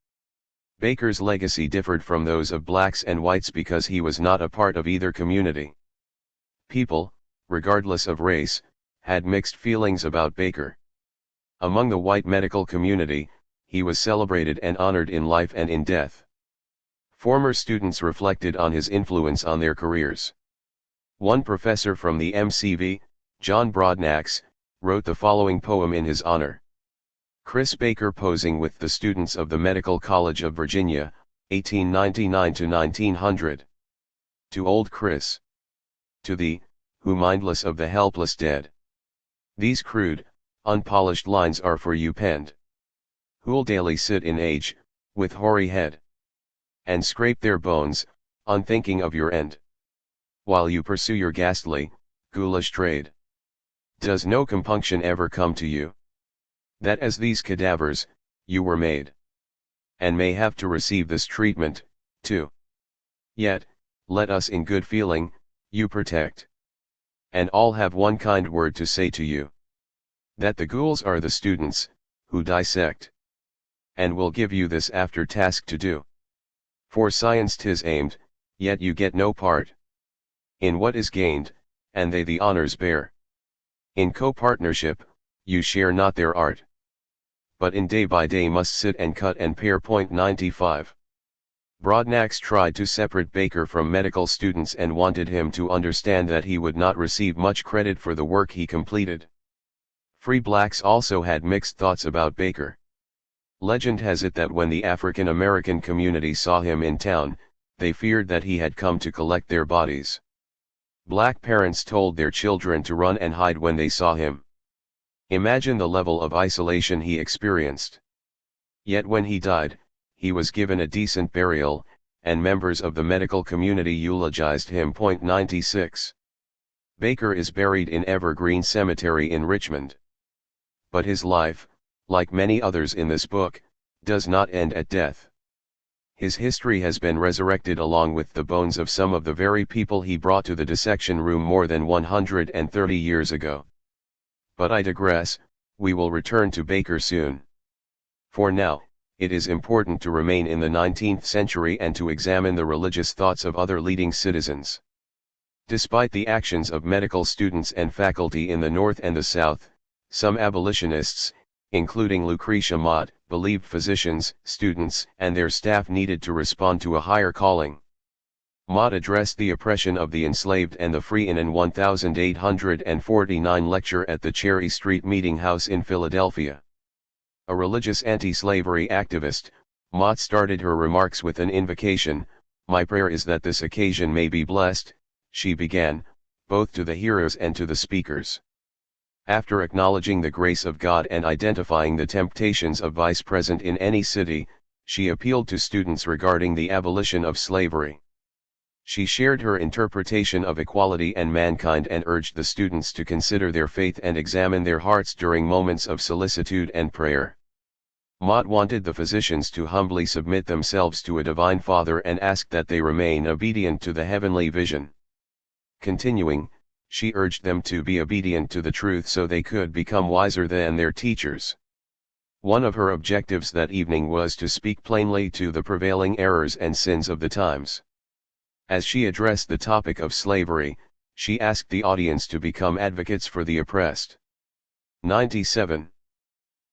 Baker's legacy differed from those of blacks and whites because he was not a part of either community. People, regardless of race, had mixed feelings about Baker. Among the white medical community, he was celebrated and honored in life and in death. Former students reflected on his influence on their careers. One professor from the MCV, John Broadnax, wrote the following poem in his honor. Chris Baker posing with the students of the Medical College of Virginia, 1899 to 1900. To old Chris. To thee, who mindless of the helpless dead. These crude, unpolished lines are for you penned. Who'll daily sit in age, with hoary head, and scrape their bones, unthinking of your end, while you pursue your ghastly, ghoulish trade. Does no compunction ever come to you, that as these cadavers, you were made, and may have to receive this treatment, too? Yet, let us in good feeling, you protect, and all have one kind word to say to you, that the ghouls are the students, who dissect, and will give you this after task to do. For science 'tis aimed, yet you get no part in what is gained, and they the honors bear. In co-partnership, you share not their art, but in day by day must sit and cut and pare. 95. Broadnax tried to separate Baker from medical students and wanted him to understand that he would not receive much credit for the work he completed. Free blacks also had mixed thoughts about Baker. Legend has it that when the African American community saw him in town, they feared that he had come to collect their bodies. Black parents told their children to run and hide when they saw him. Imagine the level of isolation he experienced. Yet when he died, he was given a decent burial, and members of the medical community eulogized him. 96. Baker is buried in Evergreen Cemetery in Richmond. But his life, like many others in this book, does not end at death. His history has been resurrected along with the bones of some of the very people he brought to the dissection room more than 130 years ago. But I digress, we will return to Baker soon. For now, it is important to remain in the 19th century and to examine the religious thoughts of other leading citizens. Despite the actions of medical students and faculty in the North and the South, some abolitionists, including Lucretia Mott, believed physicians, students, and their staff needed to respond to a higher calling. Mott addressed the oppression of the enslaved and the free in an 1849 lecture at the Cherry Street Meeting House in Philadelphia. A religious anti-slavery activist, Mott started her remarks with an invocation. "My prayer is that this occasion may be blessed," she began, both to the hearers and to the speakers. After acknowledging the grace of God and identifying the temptations of vice present in any city, she appealed to students regarding the abolition of slavery. She shared her interpretation of equality and mankind and urged the students to consider their faith and examine their hearts during moments of solicitude and prayer. Mott wanted the physicians to humbly submit themselves to a divine Father and ask that they remain obedient to the heavenly vision. Continuing, she urged them to be obedient to the truth so they could become wiser than their teachers. One of her objectives that evening was to speak plainly to the prevailing errors and sins of the times. As she addressed the topic of slavery, she asked the audience to become advocates for the oppressed. 97.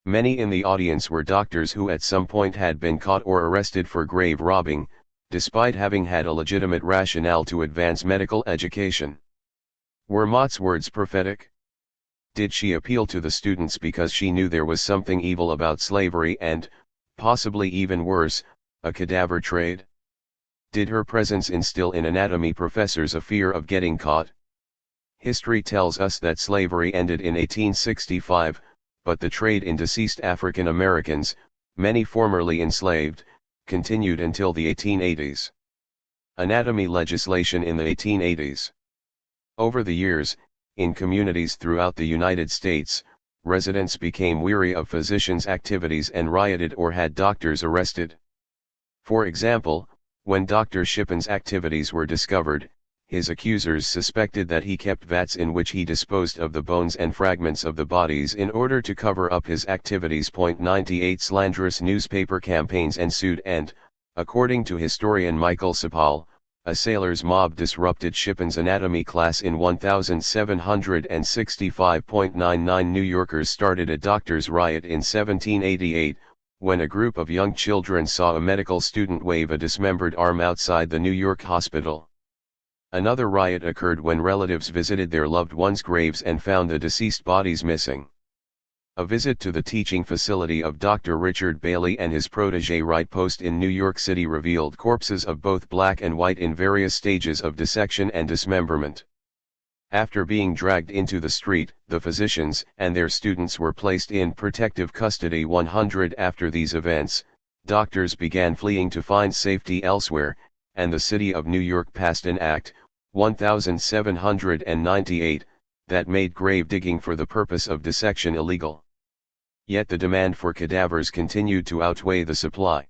Many in the audience were doctors who at some point had been caught or arrested for grave robbing, despite having had a legitimate rationale to advance medical education. Were Mott's words prophetic? Did she appeal to the students because she knew there was something evil about slavery and, possibly even worse, a cadaver trade? Did her presence instill in anatomy professors a fear of getting caught? History tells us that slavery ended in 1865, but the trade in deceased African Americans, many formerly enslaved, continued until the 1880s. Anatomy legislation in the 1880s. Over the years, in communities throughout the United States, residents became weary of physicians' activities and rioted or had doctors arrested. For example, when Dr. Shippen's activities were discovered, his accusers suspected that he kept vats in which he disposed of the bones and fragments of the bodies in order to cover up his activities. 98 Slanderous newspaper campaigns ensued and, according to historian Michael Sapal, a sailors' mob disrupted Shippen's anatomy class in 1765. 99 New Yorkers started a doctors' riot in 1788, when a group of young children saw a medical student wave a dismembered arm outside the New York hospital. Another riot occurred when relatives visited their loved ones' graves and found the deceased bodies missing. A visit to the teaching facility of Dr. Richard Bailey and his protege Wright Post in New York City revealed corpses of both black and white in various stages of dissection and dismemberment. After being dragged into the street, the physicians and their students were placed in protective custody. 100 After these events, doctors began fleeing to find safety elsewhere, and the city of New York passed an Act, 1798, that made grave digging for the purpose of dissection illegal. Yet the demand for cadavers continued to outweigh the supply.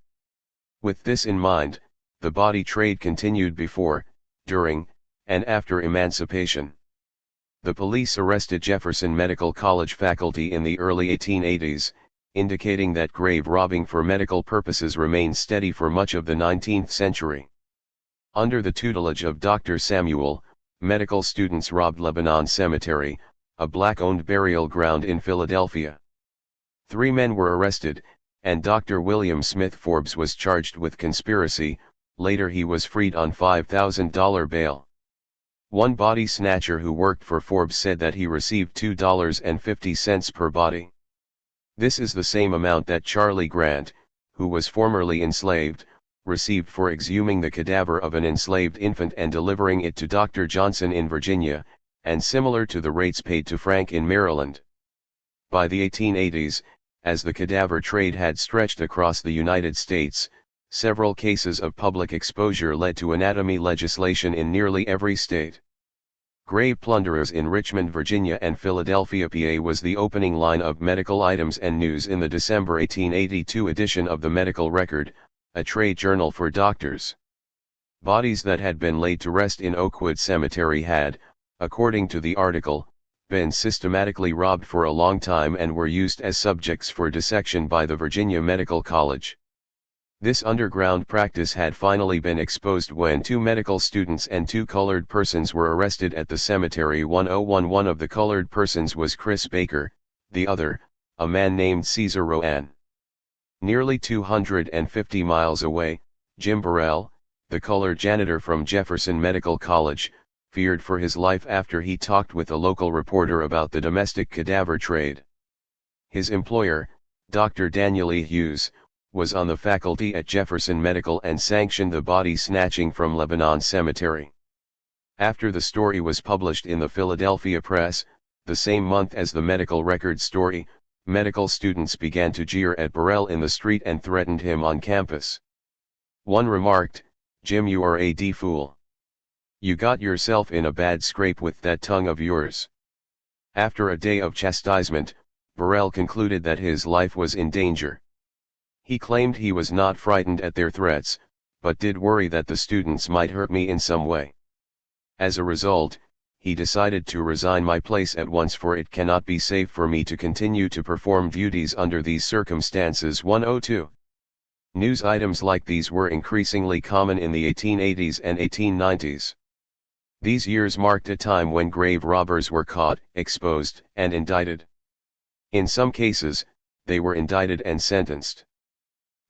With this in mind, the body trade continued before, during, and after emancipation. The police arrested Jefferson Medical College faculty in the early 1880s, indicating that grave robbing for medical purposes remained steady for much of the 19th century. Under the tutelage of Dr. Samuel, medical students robbed Lebanon Cemetery, a black-owned burial ground in Philadelphia. 3 men were arrested, and Dr. William Smith Forbes was charged with conspiracy. Later he was freed on $5,000 bail. One body snatcher who worked for Forbes said that he received $2.50 per body. This is the same amount that Charlie Grant, who was formerly enslaved, received for exhuming the cadaver of an enslaved infant and delivering it to Dr. Johnson in Virginia, and similar to the rates paid to Frank in Maryland. By the 1880s, as the cadaver trade had stretched across the United States, several cases of public exposure led to anatomy legislation in nearly every state. Grave plunderers in Richmond, Virginia and Philadelphia, PA was the opening line of Medical Items and News in the December 1882 edition of the Medical Record, a trade journal for doctors. Bodies that had been laid to rest in Oakwood Cemetery had, according to the article, been systematically robbed for a long time and were used as subjects for dissection by the Virginia Medical College. This underground practice had finally been exposed when 2 medical students and 2 colored persons were arrested at the cemetery. 1011 One of the colored persons was Chris Baker, the other, a man named Caesar Rowan. Nearly 250 miles away, Jim Burrell, the colored janitor from Jefferson Medical College, feared for his life after he talked with a local reporter about the domestic cadaver trade. His employer, Dr. Daniel E. Hughes, was on the faculty at Jefferson Medical and sanctioned the body snatching from Lebanon Cemetery. After the story was published in the Philadelphia Press, the same month as the medical record story, medical students began to jeer at Burrell in the street and threatened him on campus. One remarked, "Jim, you are a fool. You got yourself in a bad scrape with that tongue of yours." After a day of chastisement, Burrell concluded that his life was in danger. He claimed he was not frightened at their threats, but did worry that the students might hurt me in some way. As a result, he decided to resign my place at once, for it cannot be safe for me to continue to perform duties under these circumstances. 102. News items like these were increasingly common in the 1880s and 1890s. These years marked a time when grave robbers were caught, exposed, and indicted. In some cases, they were indicted and sentenced.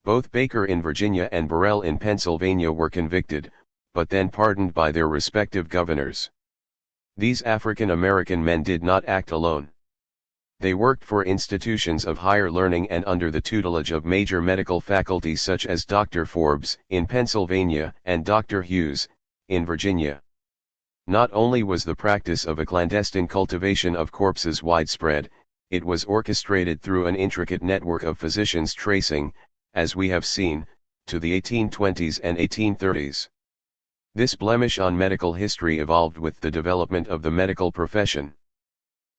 Both Baker in Virginia and Burrell in Pennsylvania were convicted, but then pardoned by their respective governors. These African American men did not act alone. They worked for institutions of higher learning and under the tutelage of major medical faculties such as Dr. Forbes in Pennsylvania and Dr. Hughes in Virginia. Not only was the practice of a clandestine cultivation of corpses widespread, it was orchestrated through an intricate network of physicians tracing, as we have seen, to the 1820s and 1830s. This blemish on medical history evolved with the development of the medical profession.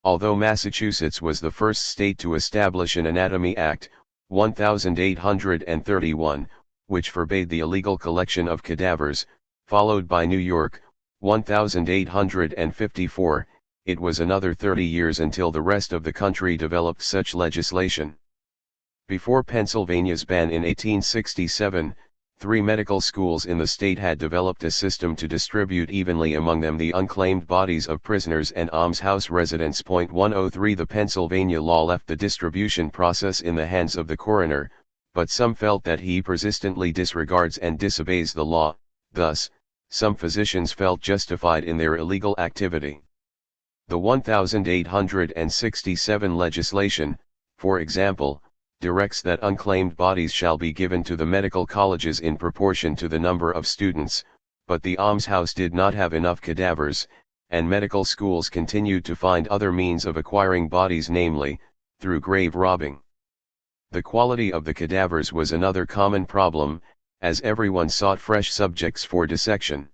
Although Massachusetts was the first state to establish an Anatomy Act, 1831, which forbade the illegal collection of cadavers, followed by New York, 1854, it was another 30 years until the rest of the country developed such legislation. Before Pennsylvania's ban in 1867, 3 medical schools in the state had developed a system to distribute evenly among them the unclaimed bodies of prisoners and almshouse residents. 103 The Pennsylvania law left the distribution process in the hands of the coroner, but some felt that he persistently disregards and disobeys the law. Thus, some physicians felt justified in their illegal activity. The 1867 legislation, for example, directs that unclaimed bodies shall be given to the medical colleges in proportion to the number of students, but the almshouse did not have enough cadavers, and medical schools continued to find other means of acquiring bodies, namely, through grave robbing. The quality of the cadavers was another common problem, as everyone sought fresh subjects for dissection.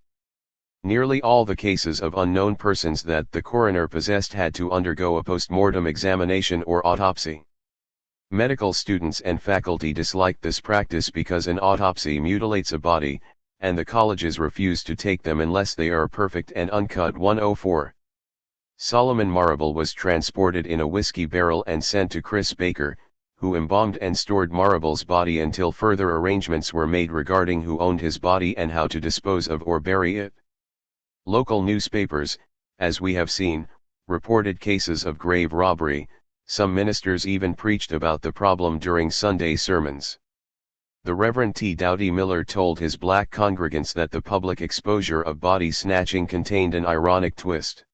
Nearly all the cases of unknown persons that the coroner possessed had to undergo a post-mortem examination or autopsy. Medical students and faculty disliked this practice because an autopsy mutilates a body, and the colleges refuse to take them unless they are perfect and uncut. 104. Solomon Marable was transported in a whiskey barrel and sent to Chris Baker, who embalmed and stored Marable's body until further arrangements were made regarding who owned his body and how to dispose of or bury it. Local newspapers, as we have seen, reported cases of grave robbery. Some ministers even preached about the problem during Sunday sermons. The Reverend T. Doughty Miller told his black congregants that the public exposure of body snatching contained an ironic twist.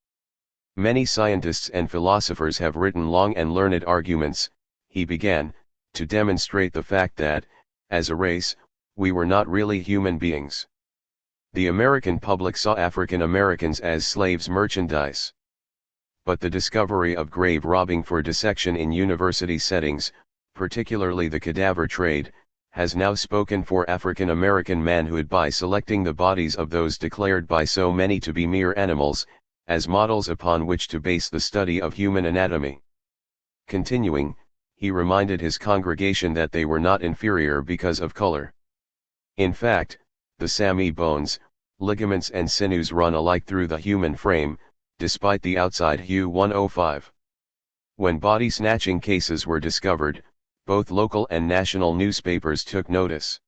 Many scientists and philosophers have written long and learned arguments, he began, to demonstrate the fact that, as a race, we were not really human beings. The American public saw African Americans as slaves merchandise. But the discovery of grave robbing for dissection in university settings, particularly the cadaver trade, has now spoken for African American manhood by selecting the bodies of those declared by so many to be mere animals, as models upon which to base the study of human anatomy. Continuing, he reminded his congregation that they were not inferior because of color. In fact, the Sami bones, ligaments and sinews run alike through the human frame, despite the outside hue. 105. When body snatching cases were discovered, both local and national newspapers took notice.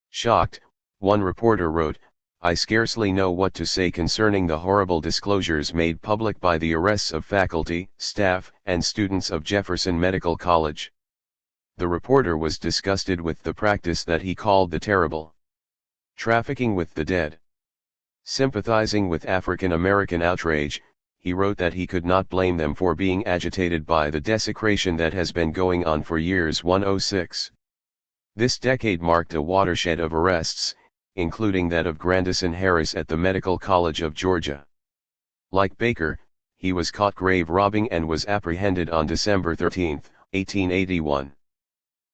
Shocked, one reporter wrote, "I scarcely know what to say concerning the horrible disclosures made public by the arrests of faculty, staff, and students of Jefferson Medical College." The reporter was disgusted with the practice that he called the terrible trafficking with the dead. Sympathizing with African American outrage, he wrote that he could not blame them for being agitated by the desecration that has been going on for years. 106. This decade marked a watershed of arrests, including that of Grandison Harris at the Medical College of Georgia. Like Baker, he was caught grave robbing and was apprehended on December 13, 1881.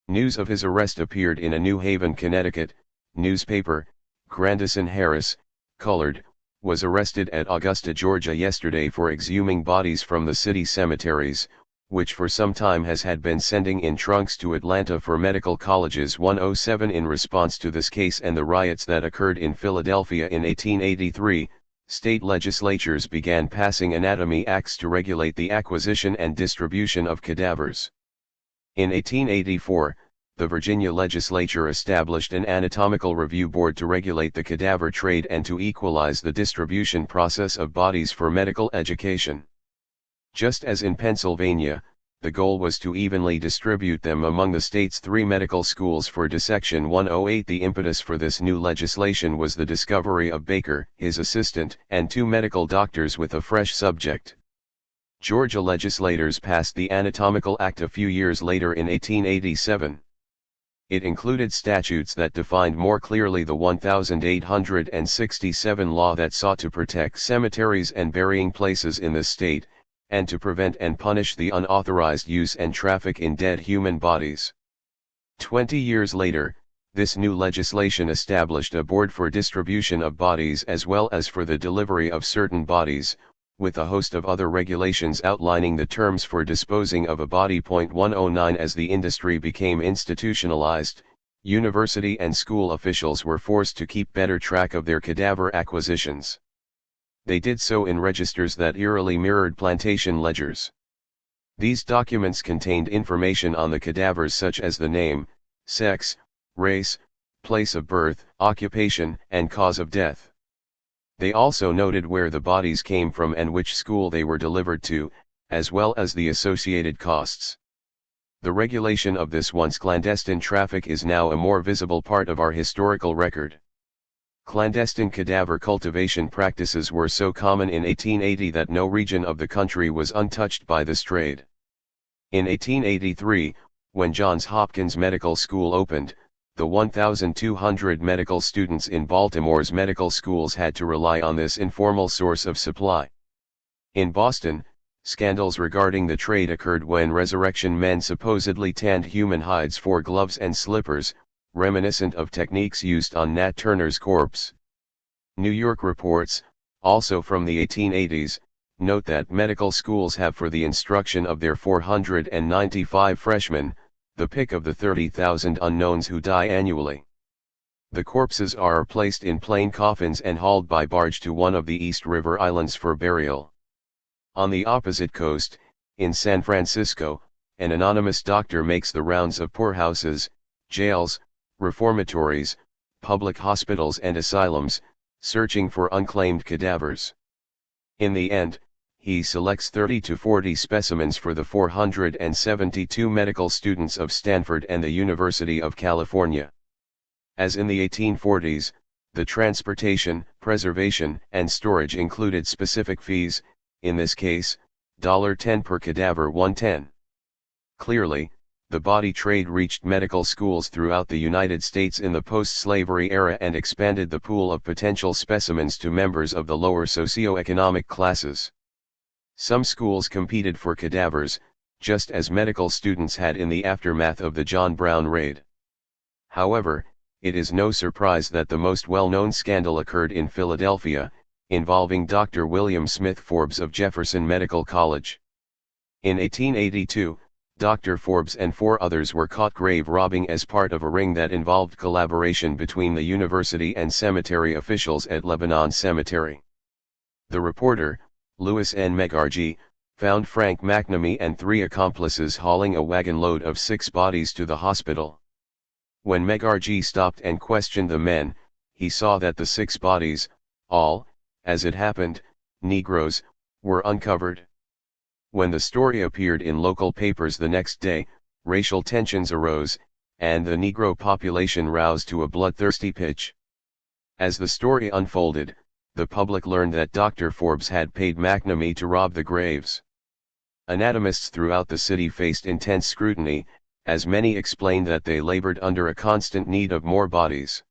News of his arrest appeared in a New Haven, Connecticut, newspaper. Grandison Harris, colored, was arrested at Augusta, Georgia yesterday for exhuming bodies from the city cemeteries, which for some time had been sending in trunks to Atlanta for medical colleges. 107. In response to this case and the riots that occurred in Philadelphia in 1883, state legislatures began passing anatomy acts to regulate the acquisition and distribution of cadavers. In 1884, the Virginia legislature established an anatomical review board to regulate the cadaver trade and to equalize the distribution process of bodies for medical education. Just as in Pennsylvania, the goal was to evenly distribute them among the state's 3 medical schools for dissection. 108. The impetus for this new legislation was the discovery of Baker, his assistant, and 2 medical doctors with a fresh subject. Georgia legislators passed the Anatomical Act a few years later in 1887. It included statutes that defined more clearly the 1867 law that sought to protect cemeteries and burying places in the state, and to prevent and punish the unauthorized use and traffic in dead human bodies. 20 years later, this new legislation established a board for distribution of bodies as well as for the delivery of certain bodies, with a host of other regulations outlining the terms for disposing of a body. 109. As the industry became institutionalized, university and school officials were forced to keep better track of their cadaver acquisitions. They did so in registers that eerily mirrored plantation ledgers. These documents contained information on the cadavers such as the name, sex, race, place of birth, occupation, and cause of death. They also noted where the bodies came from and which school they were delivered to, as well as the associated costs. The regulation of this once clandestine traffic is now a more visible part of our historical record. Clandestine cadaver cultivation practices were so common in 1880 that no region of the country was untouched by this trade. In 1883, when Johns Hopkins Medical School opened, the 1,200 medical students in Baltimore's medical schools had to rely on this informal source of supply. In Boston, scandals regarding the trade occurred when resurrection men supposedly tanned human hides for gloves and slippers, reminiscent of techniques used on Nat Turner's corpse. New York reports, also from the 1880s, note that medical schools have for the instruction of their 495 freshmen, the pick of the 30,000 unknowns who die annually. The corpses are placed in plain coffins and hauled by barge to one of the East River Islands for burial. On the opposite coast, in San Francisco, an anonymous doctor makes the rounds of poorhouses, jails, reformatories, public hospitals and asylums, searching for unclaimed cadavers. In the end, he selects 30 to 40 specimens for the 472 medical students of Stanford and the University of California. As in the 1840s, the transportation, preservation, and storage included specific fees, in this case, $10 per cadaver, 110. Clearly, the body trade reached medical schools throughout the United States in the post-slavery era and expanded the pool of potential specimens to members of the lower socioeconomic classes. Some schools competed for cadavers, just as medical students had in the aftermath of the John Brown raid. However, it is no surprise that the most well-known scandal occurred in Philadelphia, involving Dr. William Smith Forbes of Jefferson Medical College. In 1882, Dr. Forbes and 4 others were caught grave robbing as part of a ring that involved collaboration between the university and cemetery officials at Lebanon Cemetery. The reporter, Louis N. McGargy, found Frank McNamee and 3 accomplices hauling a wagon load of 6 bodies to the hospital. When McGargy stopped and questioned the men, he saw that the 6 bodies, all, as it happened, Negroes, were uncovered. When the story appeared in local papers the next day, racial tensions arose, and the Negro population roused to a bloodthirsty pitch. As the story unfolded, the public learned that Dr. Forbes had paid McNamee to rob the graves. Anatomists throughout the city faced intense scrutiny, as many explained that they labored under a constant need of more bodies.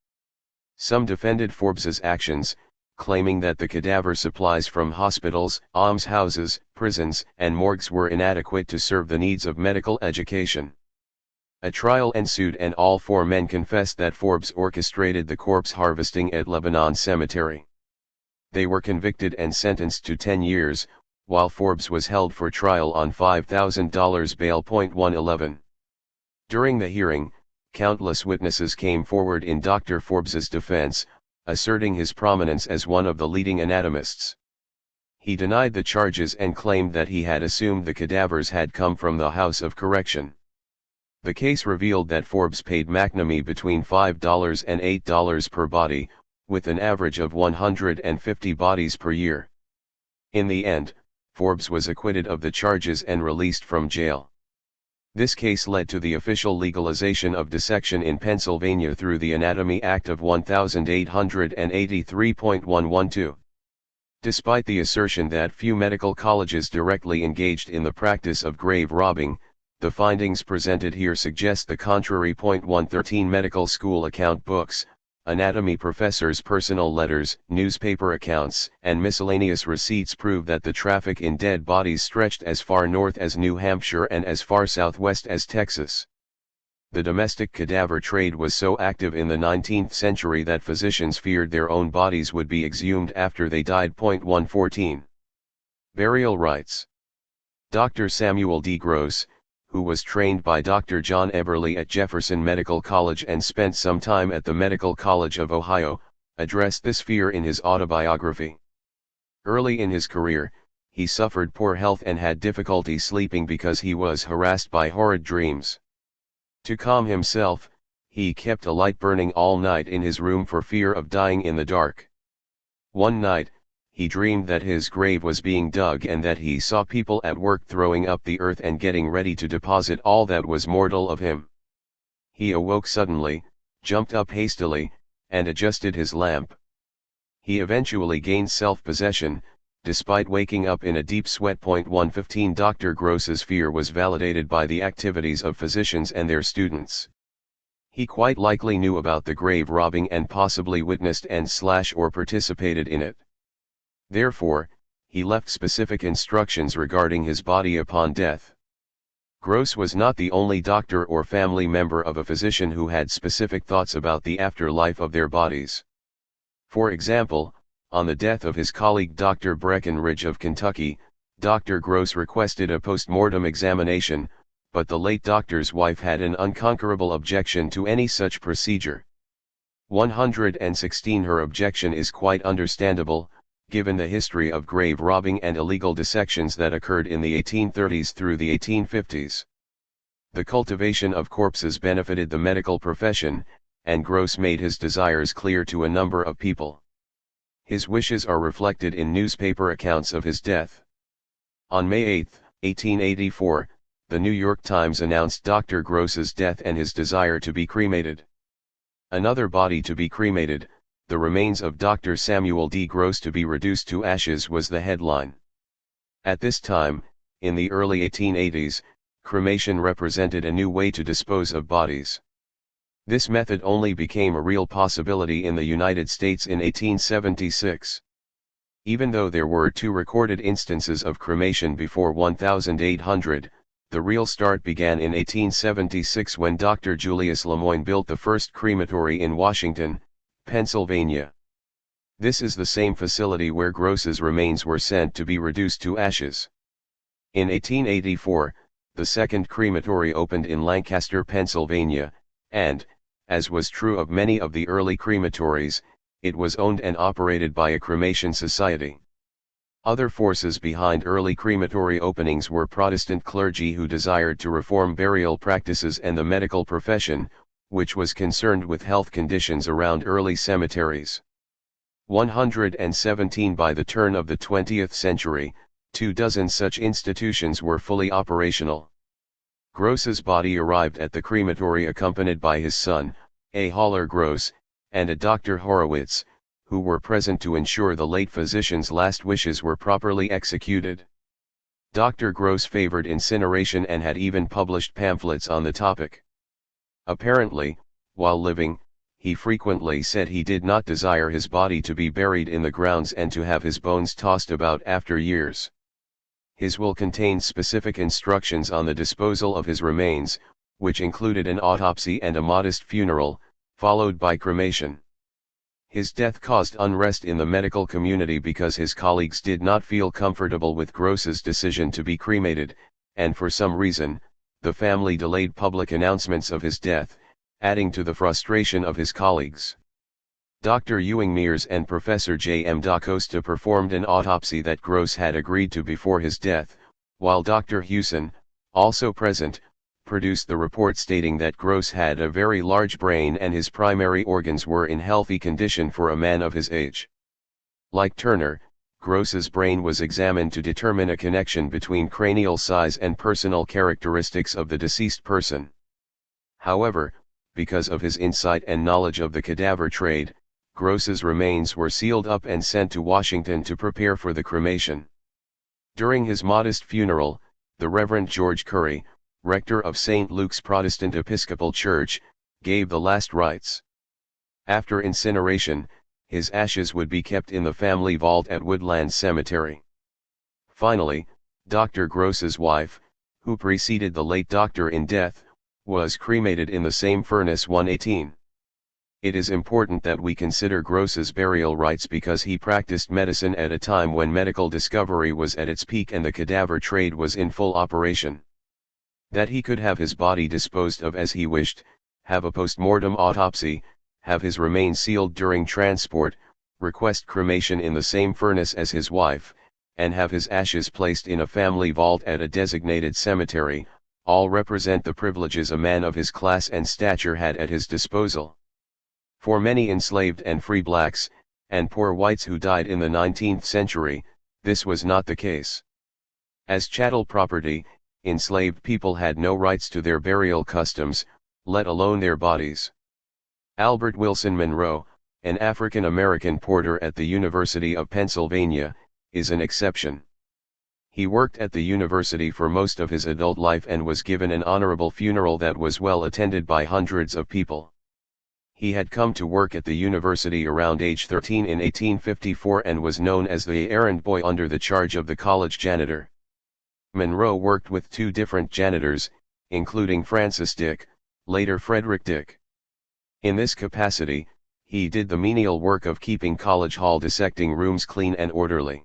Some defended Forbes's actions, claiming that the cadaver supplies from hospitals, almshouses, prisons, and morgues were inadequate to serve the needs of medical education. A trial ensued and all 4 men confessed that Forbes orchestrated the corpse harvesting at Lebanon Cemetery. They were convicted and sentenced to 10 years, while Forbes was held for trial on $5,000 bail. 111. During the hearing, countless witnesses came forward in Dr. Forbes's defense, asserting his prominence as one of the leading anatomists. He denied the charges and claimed that he had assumed the cadavers had come from the House of Correction. The case revealed that Forbes paid McNamee between $5 and $8 per body, with an average of 150 bodies per year. In the end, Forbes was acquitted of the charges and released from jail. This case led to the official legalization of dissection in Pennsylvania through the Anatomy Act of 1883.112. Despite the assertion that few medical colleges directly engaged in the practice of grave robbing, the findings presented here suggest the contrary. 113 Medical school account books, anatomy professors' personal letters, newspaper accounts, and miscellaneous receipts prove that the traffic in dead bodies stretched as far north as New Hampshire and as far southwest as Texas. The domestic cadaver trade was so active in the 19th century that physicians feared their own bodies would be exhumed after they died. 114. Burial rites. Dr. Samuel D. Gross, who was trained by Dr. John Eberly at Jefferson Medical College and spent some time at the Medical College of Ohio, addressed this fear in his autobiography. Early in his career, he suffered poor health and had difficulty sleeping because he was harassed by horrid dreams. To calm himself, he kept a light burning all night in his room for fear of dying in the dark. One night, he dreamed that his grave was being dug and that he saw people at work throwing up the earth and getting ready to deposit all that was mortal of him. He awoke suddenly, jumped up hastily, and adjusted his lamp. He eventually gained self-possession, despite waking up in a deep sweat. 115 Dr. Gross's fear was validated by the activities of physicians and their students. He quite likely knew about the grave robbing and possibly witnessed and/or participated in it. Therefore, he left specific instructions regarding his body upon death. Gross was not the only doctor or family member of a physician who had specific thoughts about the afterlife of their bodies. For example, on the death of his colleague Dr. Breckinridge of Kentucky, Dr. Gross requested a post-mortem examination, but the late doctor's wife had an unconquerable objection to any such procedure. 116 Her objection is quite understandable, given the history of grave robbing and illegal dissections that occurred in the 1830s through the 1850s. The cultivation of corpses benefited the medical profession, and Gross made his desires clear to a number of people. His wishes are reflected in newspaper accounts of his death. On May 8, 1884, the New York Times announced Dr. Gross's death and his desire to be cremated. Another body to be cremated, the remains of Dr. Samuel D. Gross to be reduced to ashes, was the headline. At this time, in the early 1880s, cremation represented a new way to dispose of bodies. This method only became a real possibility in the United States in 1876. Even though there were 2 recorded instances of cremation before 1800, the real start began in 1876 when Dr. Julius Lemoyne built the first crematory in Washington, Pennsylvania. This is the same facility where Gross's remains were sent to be reduced to ashes. In 1884, the second crematory opened in Lancaster, Pennsylvania, and, as was true of many of the early crematories, it was owned and operated by a cremation society. Other forces behind early crematory openings were Protestant clergy who desired to reform burial practices and the medical profession, which was concerned with health conditions around early cemeteries. 117 By the turn of the 20th century, 24 such institutions were fully operational. Gross's body arrived at the crematory accompanied by his son, A. Haller Gross, and a Dr. Horowitz, who were present to ensure the late physician's last wishes were properly executed. Dr. Gross favored incineration and had even published pamphlets on the topic. Apparently, while living, he frequently said he did not desire his body to be buried in the grounds and to have his bones tossed about after years. His will contained specific instructions on the disposal of his remains, which included an autopsy and a modest funeral, followed by cremation. His death caused unrest in the medical community because his colleagues did not feel comfortable with Gross's decision to be cremated, and for some reason, the family delayed public announcements of his death, adding to the frustration of his colleagues. Dr. Ewing Mears and Professor J. M. Da Costa performed an autopsy that Gross had agreed to before his death, while Dr. Hewson, also present, produced the report stating that Gross had a very large brain and his primary organs were in healthy condition for a man of his age. Like Turner, Gross's brain was examined to determine a connection between cranial size and personal characteristics of the deceased person. However, because of his insight and knowledge of the cadaver trade, Gross's remains were sealed up and sent to Washington to prepare for the cremation. During his modest funeral, the Reverend George Curry, rector of St. Luke's Protestant Episcopal Church, gave the last rites. After incineration, his ashes would be kept in the family vault at Woodland Cemetery. Finally, Dr. Gross's wife, who preceded the late doctor in death, was cremated in the same furnace. 118. It is important that we consider Gross's burial rites because he practiced medicine at a time when medical discovery was at its peak and the cadaver trade was in full operation. That he could have his body disposed of as he wished, have a post-mortem autopsy, have his remains sealed during transport, request cremation in the same furnace as his wife, and have his ashes placed in a family vault at a designated cemetery, all represent the privileges a man of his class and stature had at his disposal. For many enslaved and free blacks, and poor whites who died in the 19th century, this was not the case. As chattel property, enslaved people had no rights to their burial customs, let alone their bodies. Albert Wilson Monroe, an African-American porter at the University of Pennsylvania, is an exception. He worked at the university for most of his adult life and was given an honorable funeral that was well attended by hundreds of people. He had come to work at the university around age 13 in 1854 and was known as the errand boy under the charge of the college janitor. Monroe worked with two different janitors, including Francis Dick, later Frederick Dick. In this capacity, he did the menial work of keeping College Hall dissecting rooms clean and orderly.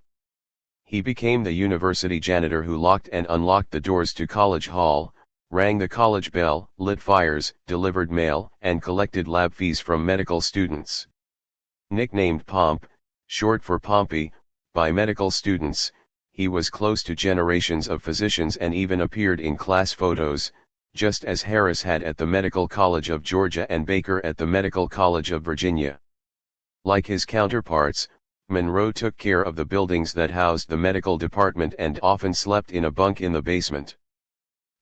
He became the university janitor who locked and unlocked the doors to College Hall, rang the college bell, lit fires, delivered mail, and collected lab fees from medical students. Nicknamed Pomp, short for Pompey, by medical students, he was close to generations of physicians and even appeared in class photos, just as Harris had at the Medical College of Georgia and Baker at the Medical College of Virginia. Like his counterparts, Monroe took care of the buildings that housed the medical department and often slept in a bunk in the basement.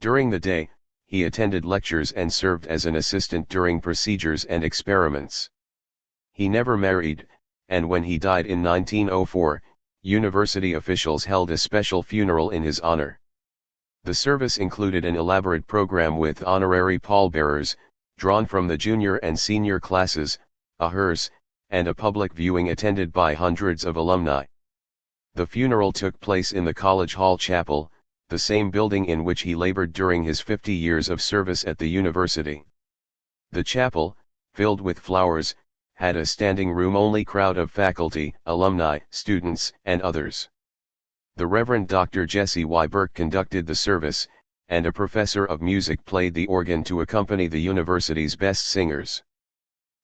During the day, he attended lectures and served as an assistant during procedures and experiments. He never married, and when he died in 1904, university officials held a special funeral in his honor. The service included an elaborate program with honorary pallbearers, drawn from the junior and senior classes, a hearse, and a public viewing attended by hundreds of alumni. The funeral took place in the College Hall Chapel, the same building in which he labored during his 50 years of service at the university. The chapel, filled with flowers, had a standing room-only crowd of faculty, alumni, students, and others. The Reverend Dr. Jesse Y. Burke conducted the service, and a professor of music played the organ to accompany the university's best singers.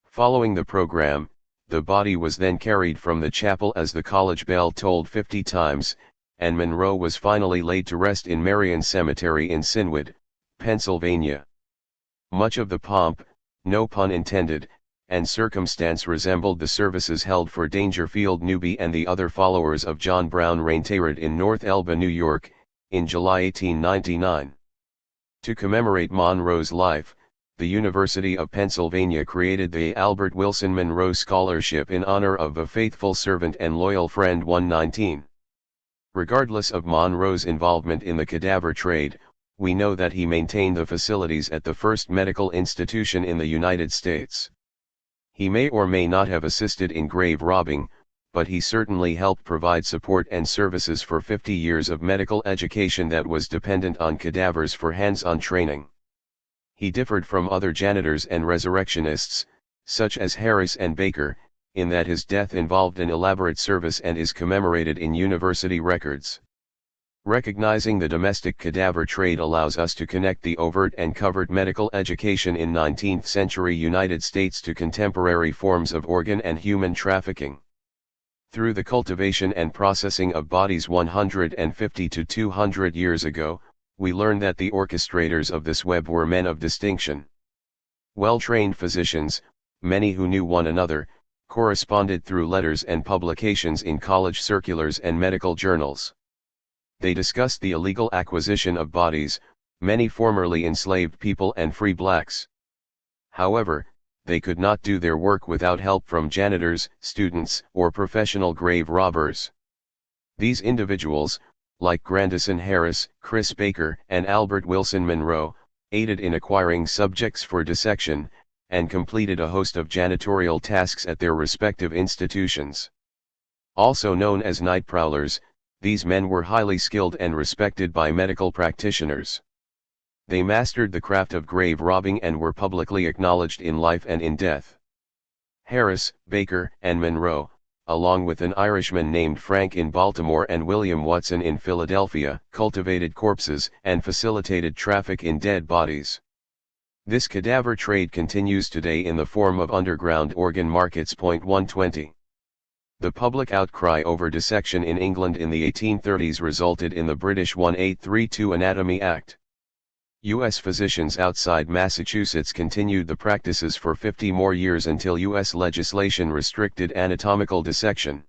Following the program, the body was then carried from the chapel as the college bell tolled 50 times, and Monroe was finally laid to rest in Marion Cemetery in Sinwood, Pennsylvania. Much of the pomp, no pun intended, and circumstance resembled the services held for Dangerfield Newby and the other followers of John Brown Reintarid in North Elba, New York, in July 1899. To commemorate Monroe's life, the University of Pennsylvania created the Albert Wilson Monroe Scholarship in honor of a faithful servant and loyal friend. 119. Regardless of Monroe's involvement in the cadaver trade, we know that he maintained the facilities at the first medical institution in the United States. He may or may not have assisted in grave robbing, but he certainly helped provide support and services for 50 years of medical education that was dependent on cadavers for hands-on training. He differed from other janitors and resurrectionists, such as Harris and Baker, in that his death involved an elaborate service and is commemorated in university records. Recognizing the domestic cadaver trade allows us to connect the overt and covert medical education in 19th-century United States to contemporary forms of organ and human trafficking. Through the cultivation and processing of bodies 150 to 200 years ago, we learn that the orchestrators of this web were men of distinction. Well-trained physicians, many who knew one another, corresponded through letters and publications in college circulars and medical journals. They discussed the illegal acquisition of bodies, many formerly enslaved people and free blacks. However, they could not do their work without help from janitors, students, or professional grave robbers. These individuals, like Grandison Harris, Chris Baker, and Albert Wilson Monroe, aided in acquiring subjects for dissection, and completed a host of janitorial tasks at their respective institutions. Also known as night prowlers, these men were highly skilled and respected by medical practitioners. They mastered the craft of grave robbing and were publicly acknowledged in life and in death. Harris, Baker, and Monroe, along with an Irishman named Frank in Baltimore and William Watson in Philadelphia, cultivated corpses and facilitated traffic in dead bodies. This cadaver trade continues today in the form of underground organ markets. 120. The public outcry over dissection in England in the 1830s resulted in the British 1832 Anatomy Act. U.S. physicians outside Massachusetts continued the practices for 50 more years until U.S. legislation restricted anatomical dissection.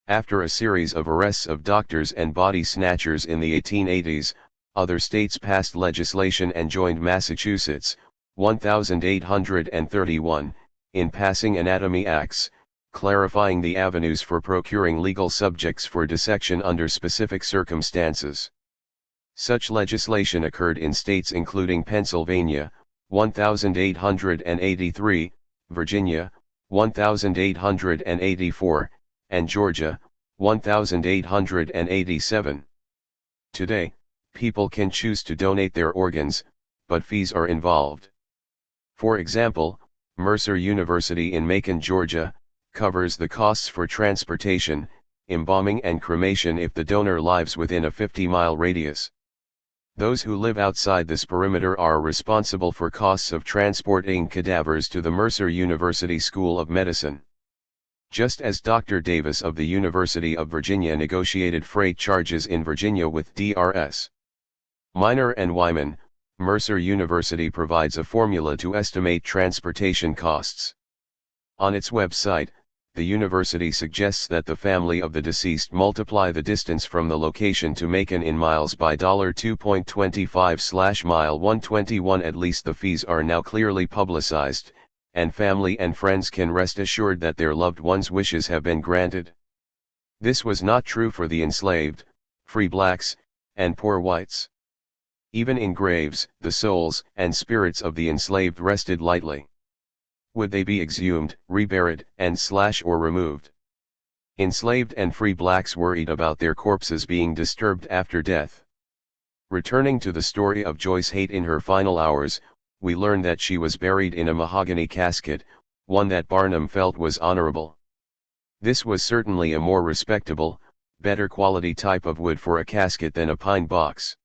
After a series of arrests of doctors and body snatchers in the 1880s, other states passed legislation and joined Massachusetts, 1831, in passing anatomy acts, clarifying the avenues for procuring legal subjects for dissection under specific circumstances. Such legislation occurred in states including Pennsylvania, 1883, Virginia, 1884, and Georgia, 1887. Today, people can choose to donate their organs, but fees are involved. For example, Mercer University in Macon, Georgia, covers the costs for transportation, embalming and cremation if the donor lives within a 50-mile radius. Those who live outside this perimeter are responsible for costs of transporting cadavers to the Mercer University School of Medicine. Just as Dr. Davis of the University of Virginia negotiated freight charges in Virginia with Drs. Minor and Wyman, Mercer University provides a formula to estimate transportation costs. On its website, the university suggests that the family of the deceased multiply the distance from the location to Macon in miles by $2.25/mile 121. At least the fees are now clearly publicized, and family and friends can rest assured that their loved ones' wishes have been granted. This was not true for the enslaved, free blacks, and poor whites. Even in graves, the souls and spirits of the enslaved rested lightly. Would they be exhumed, reburied, and or removed? Enslaved and free blacks worried about their corpses being disturbed after death. Returning to the story of Joyce Haight in her final hours, we learn that she was buried in a mahogany casket, one that Barnum felt was honorable. This was certainly a more respectable, better quality type of wood for a casket than a pine box.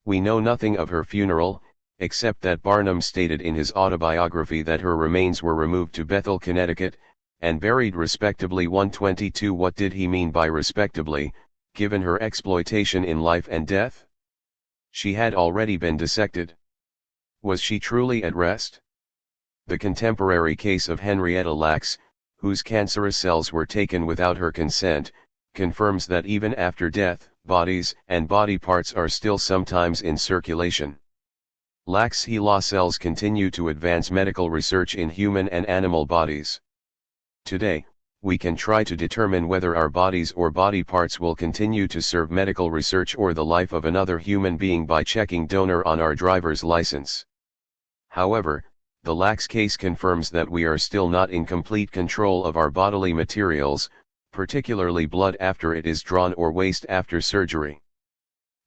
We know nothing of her funeral, except that Barnum stated in his autobiography that her remains were removed to Bethel, Connecticut, and buried respectably. 122. What did he mean by respectably, given her exploitation in life and death? She had already been dissected. Was she truly at rest? The contemporary case of Henrietta Lacks, whose cancerous cells were taken without her consent, confirms that even after death, bodies and body parts are still sometimes in circulation. Lacks HeLa cells continue to advance medical research in human and animal bodies. Today, we can try to determine whether our bodies or body parts will continue to serve medical research or the life of another human being by checking donor on our driver's license. However, the Lacks case confirms that we are still not in complete control of our bodily materials, particularly blood after it is drawn or waste after surgery.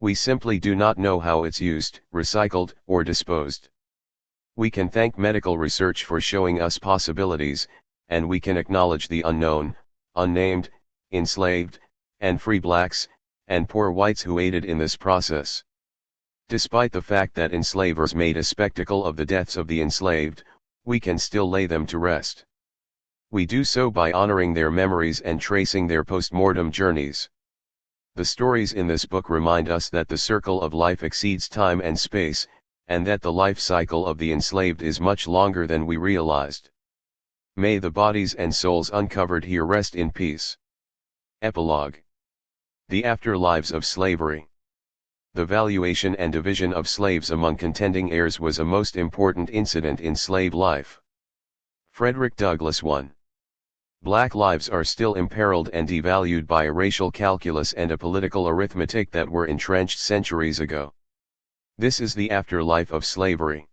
We simply do not know how it's used, recycled, or disposed. We can thank medical research for showing us possibilities, and we can acknowledge the unknown, unnamed, enslaved, and free blacks, and poor whites who aided in this process. Despite the fact that enslavers made a spectacle of the deaths of the enslaved, we can still lay them to rest. We do so by honoring their memories and tracing their post-mortem journeys. The stories in this book remind us that the circle of life exceeds time and space, and that the life cycle of the enslaved is much longer than we realized. May the bodies and souls uncovered here rest in peace. Epilogue. The Afterlives of Slavery. The valuation and division of slaves among contending heirs was a most important incident in slave life. Frederick Douglass 1. Black lives are still imperiled and devalued by a racial calculus and a political arithmetic that were entrenched centuries ago. This is the afterlife of slavery.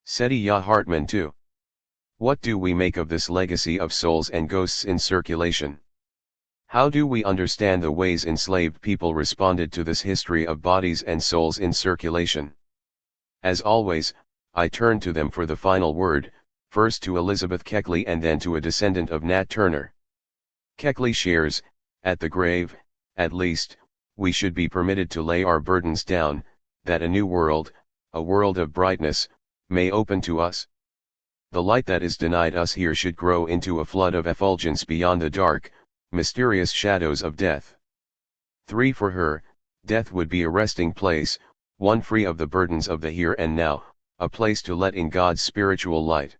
Setiya Hartman 2. What do we make of this legacy of souls and ghosts in circulation? How do we understand the ways enslaved people responded to this history of bodies and souls in circulation? As always, I turn to them for the final word, first to Elizabeth Keckley and then to a descendant of Nat Turner. Keckley shares, at the grave, at least, we should be permitted to lay our burdens down, that a new world, a world of brightness, may open to us. The light that is denied us here should grow into a flood of effulgence beyond the dark, mysterious shadows of death. 3. For her, death would be a resting place, one free of the burdens of the here and now, a place to let in God's spiritual light.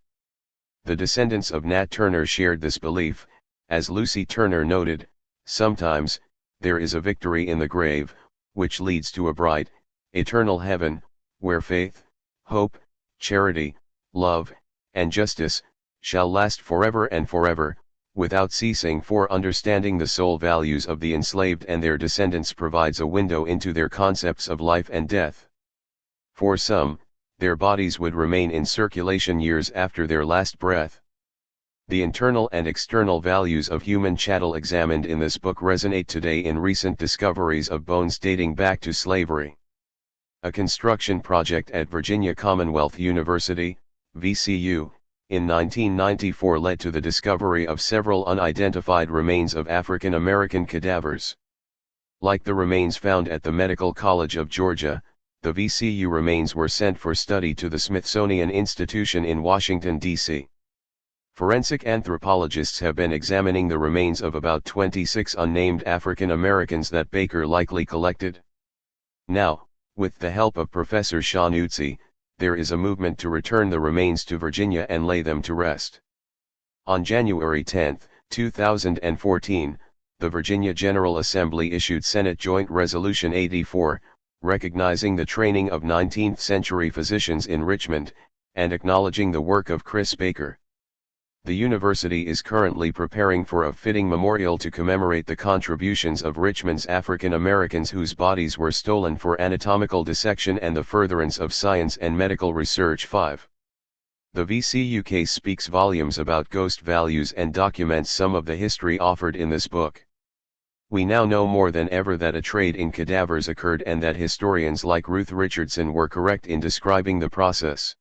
The descendants of Nat Turner shared this belief. As Lucy Turner noted, sometimes, there is a victory in the grave, which leads to a bright, eternal heaven, where faith, hope, charity, love, and justice, shall last forever and forever, without ceasing. For understanding the soul values of the enslaved and their descendants provides a window into their concepts of life and death. For some, their bodies would remain in circulation years after their last breath. The internal and external values of human chattel examined in this book resonate today in recent discoveries of bones dating back to slavery. A construction project at Virginia Commonwealth University, VCU, in 1994 led to the discovery of several unidentified remains of African American cadavers. Like the remains found at the Medical College of Georgia, the VCU remains were sent for study to the Smithsonian Institution in Washington, D.C. Forensic anthropologists have been examining the remains of about 26 unnamed African Americans that Baker likely collected. Now, with the help of Professor Sean Utsi, there is a movement to return the remains to Virginia and lay them to rest. On January 10, 2014, the Virginia General Assembly issued Senate Joint Resolution 84, recognizing the training of 19th-century physicians in Richmond, and acknowledging the work of Chris Baker. The university is currently preparing for a fitting memorial to commemorate the contributions of Richmond's African Americans whose bodies were stolen for anatomical dissection and the furtherance of science and medical research. 5. The VCU case speaks volumes about ghost values and documents some of the history offered in this book. We now know more than ever that a trade in cadavers occurred and that historians like Ruth Richardson were correct in describing the process.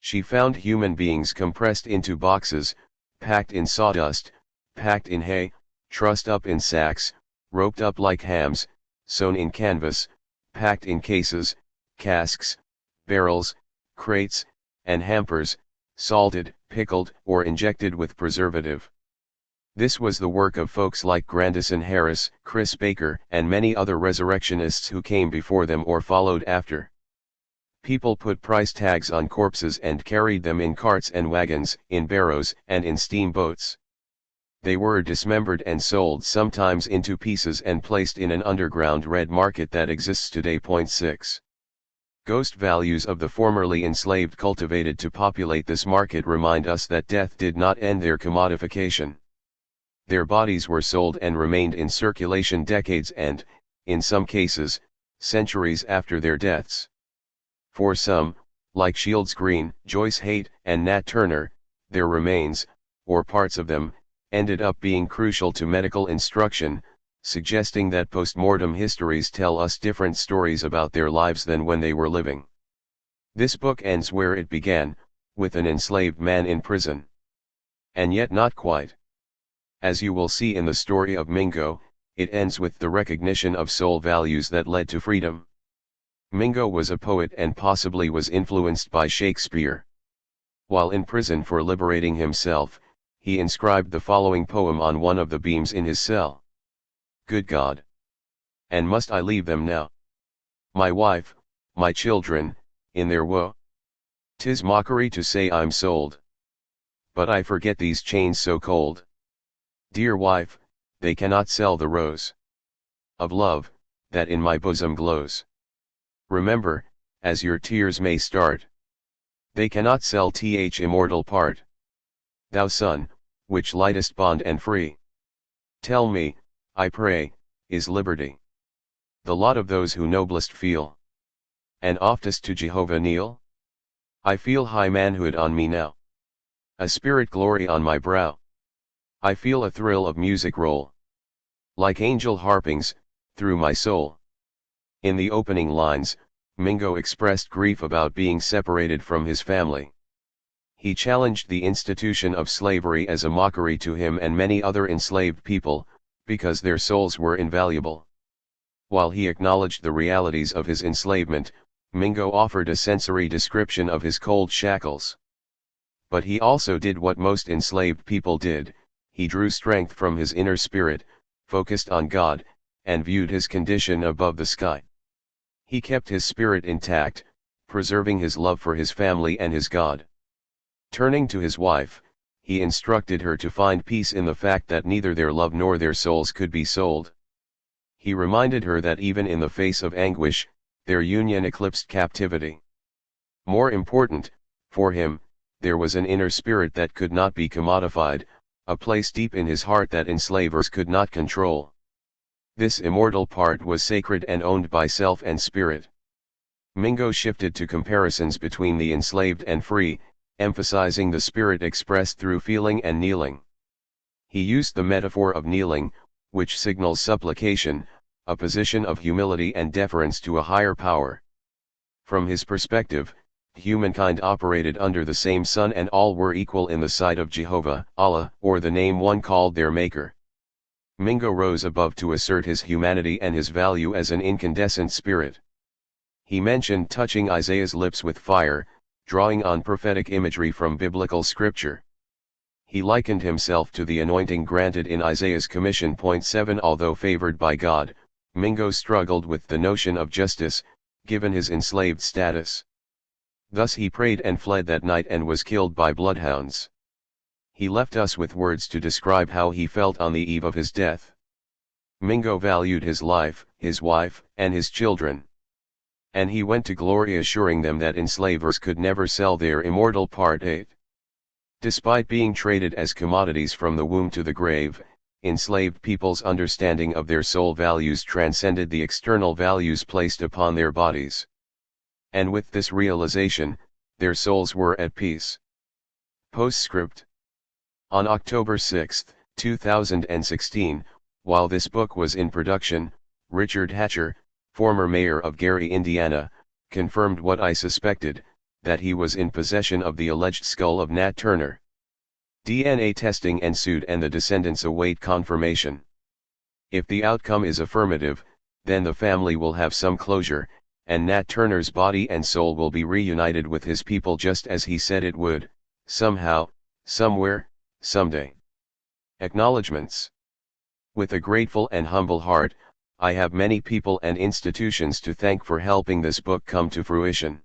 She found human beings compressed into boxes, packed in sawdust, packed in hay, trussed up in sacks, roped up like hams, sewn in canvas, packed in cases, casks, barrels, crates, and hampers, salted, pickled, or injected with preservative. This was the work of folks like Grandison Harris, Chris Baker, and many other resurrectionists who came before them or followed after. People put price tags on corpses and carried them in carts and wagons, in barrows, and in steamboats. They were dismembered and sold sometimes into pieces and placed in an underground red market that exists today. 6. Ghost values of the formerly enslaved cultivated to populate this market remind us that death did not end their commodification. Their bodies were sold and remained in circulation decades and, in some cases, centuries after their deaths. For some, like Shields Green, Joyce Haight, and Nat Turner, their remains, or parts of them, ended up being crucial to medical instruction, suggesting that post-mortem histories tell us different stories about their lives than when they were living. This book ends where it began, with an enslaved man in prison. And yet not quite. As you will see in the story of Mingo, it ends with the recognition of soul values that led to freedom. Mingo was a poet and possibly was influenced by Shakespeare. While in prison for liberating himself, he inscribed the following poem on one of the beams in his cell. Good God! And must I leave them now? My wife, my children, in their woe? 'Tis mockery to say I'm sold. But I forget these chains so cold. Dear wife, they cannot sell the rose of love, that in my bosom glows. Remember, as your tears may start, they cannot sell th immortal part. Thou sun, which lightest bond and free, tell me, I pray, is liberty the lot of those who noblest feel, and oftest to Jehovah kneel? I feel high manhood on me now, a spirit glory on my brow. I feel a thrill of music roll, like angel harpings, through my soul. In the opening lines, Mingo expressed grief about being separated from his family. He challenged the institution of slavery as a mockery to him and many other enslaved people, because their souls were invaluable. While he acknowledged the realities of his enslavement, Mingo offered a sensory description of his cold shackles. But he also did what most enslaved people did, he drew strength from his inner spirit, focused on God, and viewed his condition above the sky. He kept his spirit intact, preserving his love for his family and his God. Turning to his wife, he instructed her to find peace in the fact that neither their love nor their souls could be sold. He reminded her that even in the face of anguish, their union eclipsed captivity. More important, for him, there was an inner spirit that could not be commodified, a place deep in his heart that enslavers could not control. This immortal part was sacred and owned by self and spirit. Mingo shifted to comparisons between the enslaved and free, emphasizing the spirit expressed through feeling and kneeling. He used the metaphor of kneeling, which signals supplication, a position of humility and deference to a higher power. From his perspective, humankind operated under the same sun and all were equal in the sight of Jehovah, Allah, or the name one called their maker. Mingo rose above to assert his humanity and his value as an incandescent spirit. He mentioned touching Isaiah's lips with fire, drawing on prophetic imagery from biblical scripture. He likened himself to the anointing granted in Isaiah's commission. 7 Although favored by God, Mingo struggled with the notion of justice, given his enslaved status. Thus he prayed and fled that night and was killed by bloodhounds. He left us with words to describe how he felt on the eve of his death. Mingo valued his life, his wife, and his children. And he went to glory assuring them that enslavers could never sell their immortal part. 8. Despite being traded as commodities from the womb to the grave, enslaved people's understanding of their soul values transcended the external values placed upon their bodies. And with this realization, their souls were at peace. Postscript. On October 6, 2016, while this book was in production, Richard Hatcher, former mayor of Gary, Indiana, confirmed what I suspected, that he was in possession of the alleged skull of Nat Turner. DNA testing ensued and the descendants await confirmation. If the outcome is affirmative, then the family will have some closure, and Nat Turner's body and soul will be reunited with his people just as he said it would, somehow, somewhere, someday. Acknowledgements. With a grateful and humble heart, I have many people and institutions to thank for helping this book come to fruition.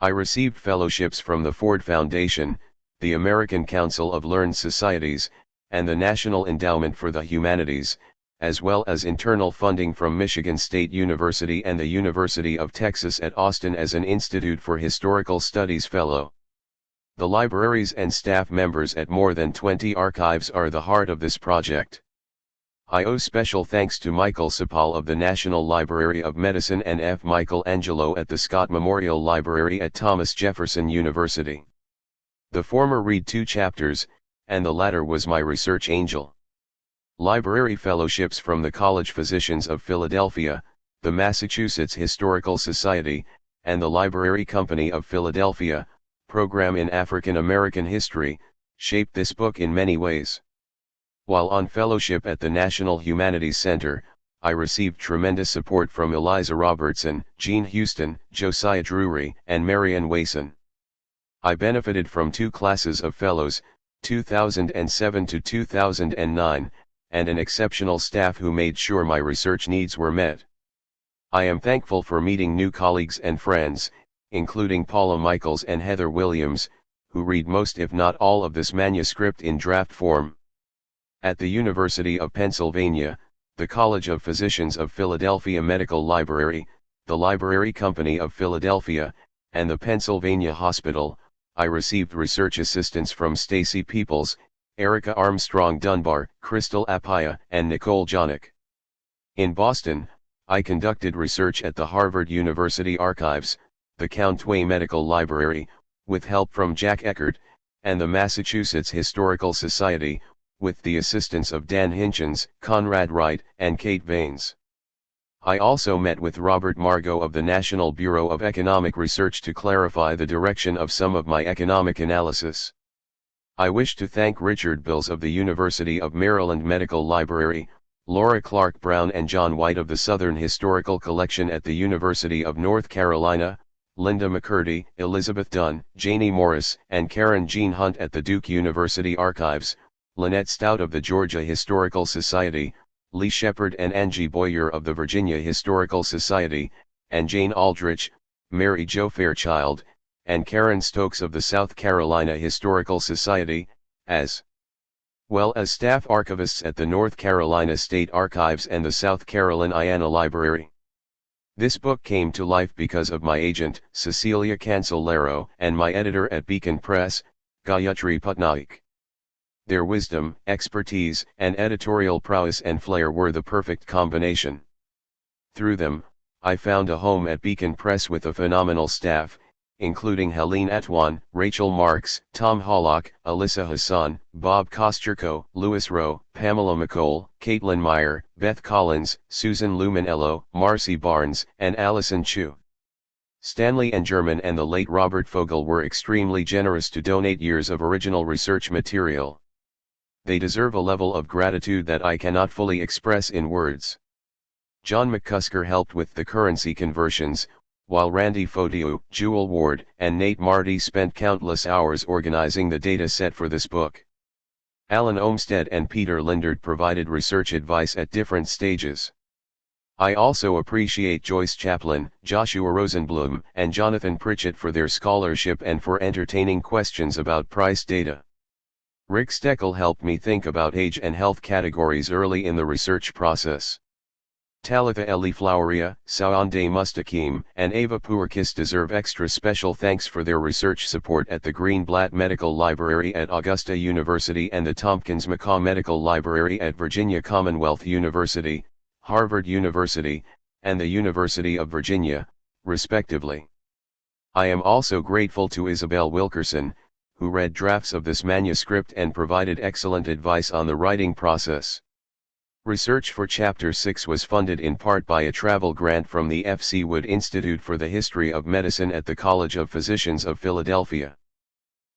I received fellowships from the Ford Foundation, the American Council of Learned Societies, and the National Endowment for the Humanities, as well as internal funding from Michigan State University and the University of Texas at Austin as an Institute for Historical Studies Fellow. The libraries and staff members at more than 20 archives are the heart of this project. I owe special thanks to Michael Sapal of the National Library of Medicine and F. Michael Angelo at the Scott Memorial Library at Thomas Jefferson University. The former read 2 chapters, and the latter was my research angel. Library fellowships from the College Physicians of Philadelphia, the Massachusetts Historical Society, and the Library Company of Philadelphia, program in African American history, shaped this book in many ways. While on fellowship at the National Humanities Center, I received tremendous support from Eliza Robertson, Jean Houston, Josiah Drury, and Marian Wason. I benefited from 2 classes of fellows, 2007 to 2009, and an exceptional staff who made sure my research needs were met. I am thankful for meeting new colleagues and friends, including Paula Michaels and Heather Williams, who read most if not all of this manuscript in draft form. At the University of Pennsylvania, the College of Physicians of Philadelphia Medical Library, the Library Company of Philadelphia, and the Pennsylvania Hospital, I received research assistance from Stacy Peoples, Erica Armstrong Dunbar, Crystal Apaya, and Nicole Jonick. In Boston, I conducted research at the Harvard University Archives, the Countway Medical Library, with help from Jack Eckert, and the Massachusetts Historical Society, with the assistance of Dan Hinchins, Conrad Wright, and Kate Vaines. I also met with Robert Margot of the National Bureau of Economic Research to clarify the direction of some of my economic analysis. I wish to thank Richard Bills of the University of Maryland Medical Library, Laura Clark Brown and John White of the Southern Historical Collection at the University of North Carolina, Linda McCurdy, Elizabeth Dunn, Janie Morris, and Karen Jean Hunt at the Duke University Archives, Lynette Stout of the Georgia Historical Society, Lee Shepard and Angie Boyer of the Virginia Historical Society, and Jane Aldrich, Mary Jo Fairchild, and Karen Stokes of the South Carolina Historical Society, as well as staff archivists at the North Carolina State Archives and the South Carolina Library. This book came to life because of my agent, Cecilia Cancelero, and my editor at Beacon Press, Gayatri Patnaik. Their wisdom, expertise, and editorial prowess and flair were the perfect combination. Through them, I found a home at Beacon Press with a phenomenal staff, including Helene Atwan, Rachel Marks, Tom Hollock, Alyssa Hassan, Bob Kosterko, Louis Rowe, Pamela McCole, Caitlin Meyer, Beth Collins, Susan Luminello, Marcy Barnes, and Allison Chu. Stanley and German and the late Robert Fogel were extremely generous to donate years of original research material. They deserve a level of gratitude that I cannot fully express in words. John McCusker helped with the currency conversions, while Randy Fotiu, Jewel Ward, and Nate Marty spent countless hours organizing the data set for this book. Alan Olmsted and Peter Lindard provided research advice at different stages. I also appreciate Joyce Chaplin, Joshua Rosenblum, and Jonathan Pritchett for their scholarship and for entertaining questions about price data. Rick Steckel helped me think about age and health categories early in the research process. Talitha Elifloweria, Saonde Mustaqim, and Ava Pourkis deserve extra special thanks for their research support at the Greenblatt Medical Library at Augusta University and the Tompkins McCaw Medical Library at Virginia Commonwealth University, Harvard University, and the University of Virginia, respectively. I am also grateful to Isabel Wilkerson, who read drafts of this manuscript and provided excellent advice on the writing process. Research for Chapter 6 was funded in part by a travel grant from the F.C. Wood Institute for the History of Medicine at the College of Physicians of Philadelphia.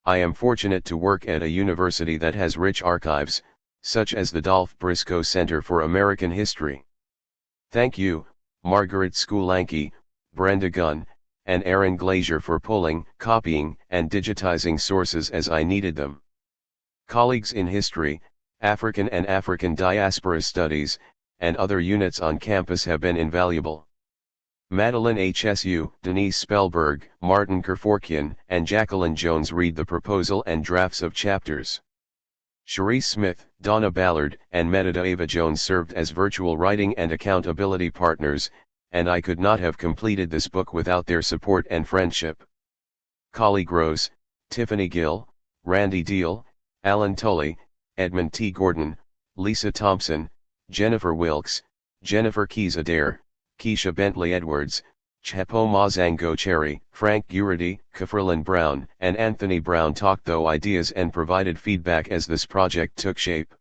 I am fortunate to work at a university that has rich archives, such as the Dolph Briscoe Center for American History. Thank you, Margaret Skulanki, Brenda Gunn, and Aaron Glazier for pulling, copying, and digitizing sources as I needed them. Colleagues in history, African and African diaspora studies, and other units on campus have been invaluable. Madeline HSU, Denise Spellberg, Martin Kerforkian, and Jacqueline Jones read the proposal and drafts of chapters. Cherise Smith, Donna Ballard, and Medida Ava Jones served as virtual writing and accountability partners, and I could not have completed this book without their support and friendship. Colleague Rose, Tiffany Gill, Randy Deal, Alan Tully, Edmund T. Gordon, Lisa Thompson, Jennifer Wilkes, Jennifer Keys Adair, Keisha Bentley Edwards, Chepo Mazango Cherry, Frank Gurity, Kefrelin Brown, and Anthony Brown talked though ideas and provided feedback as this project took shape.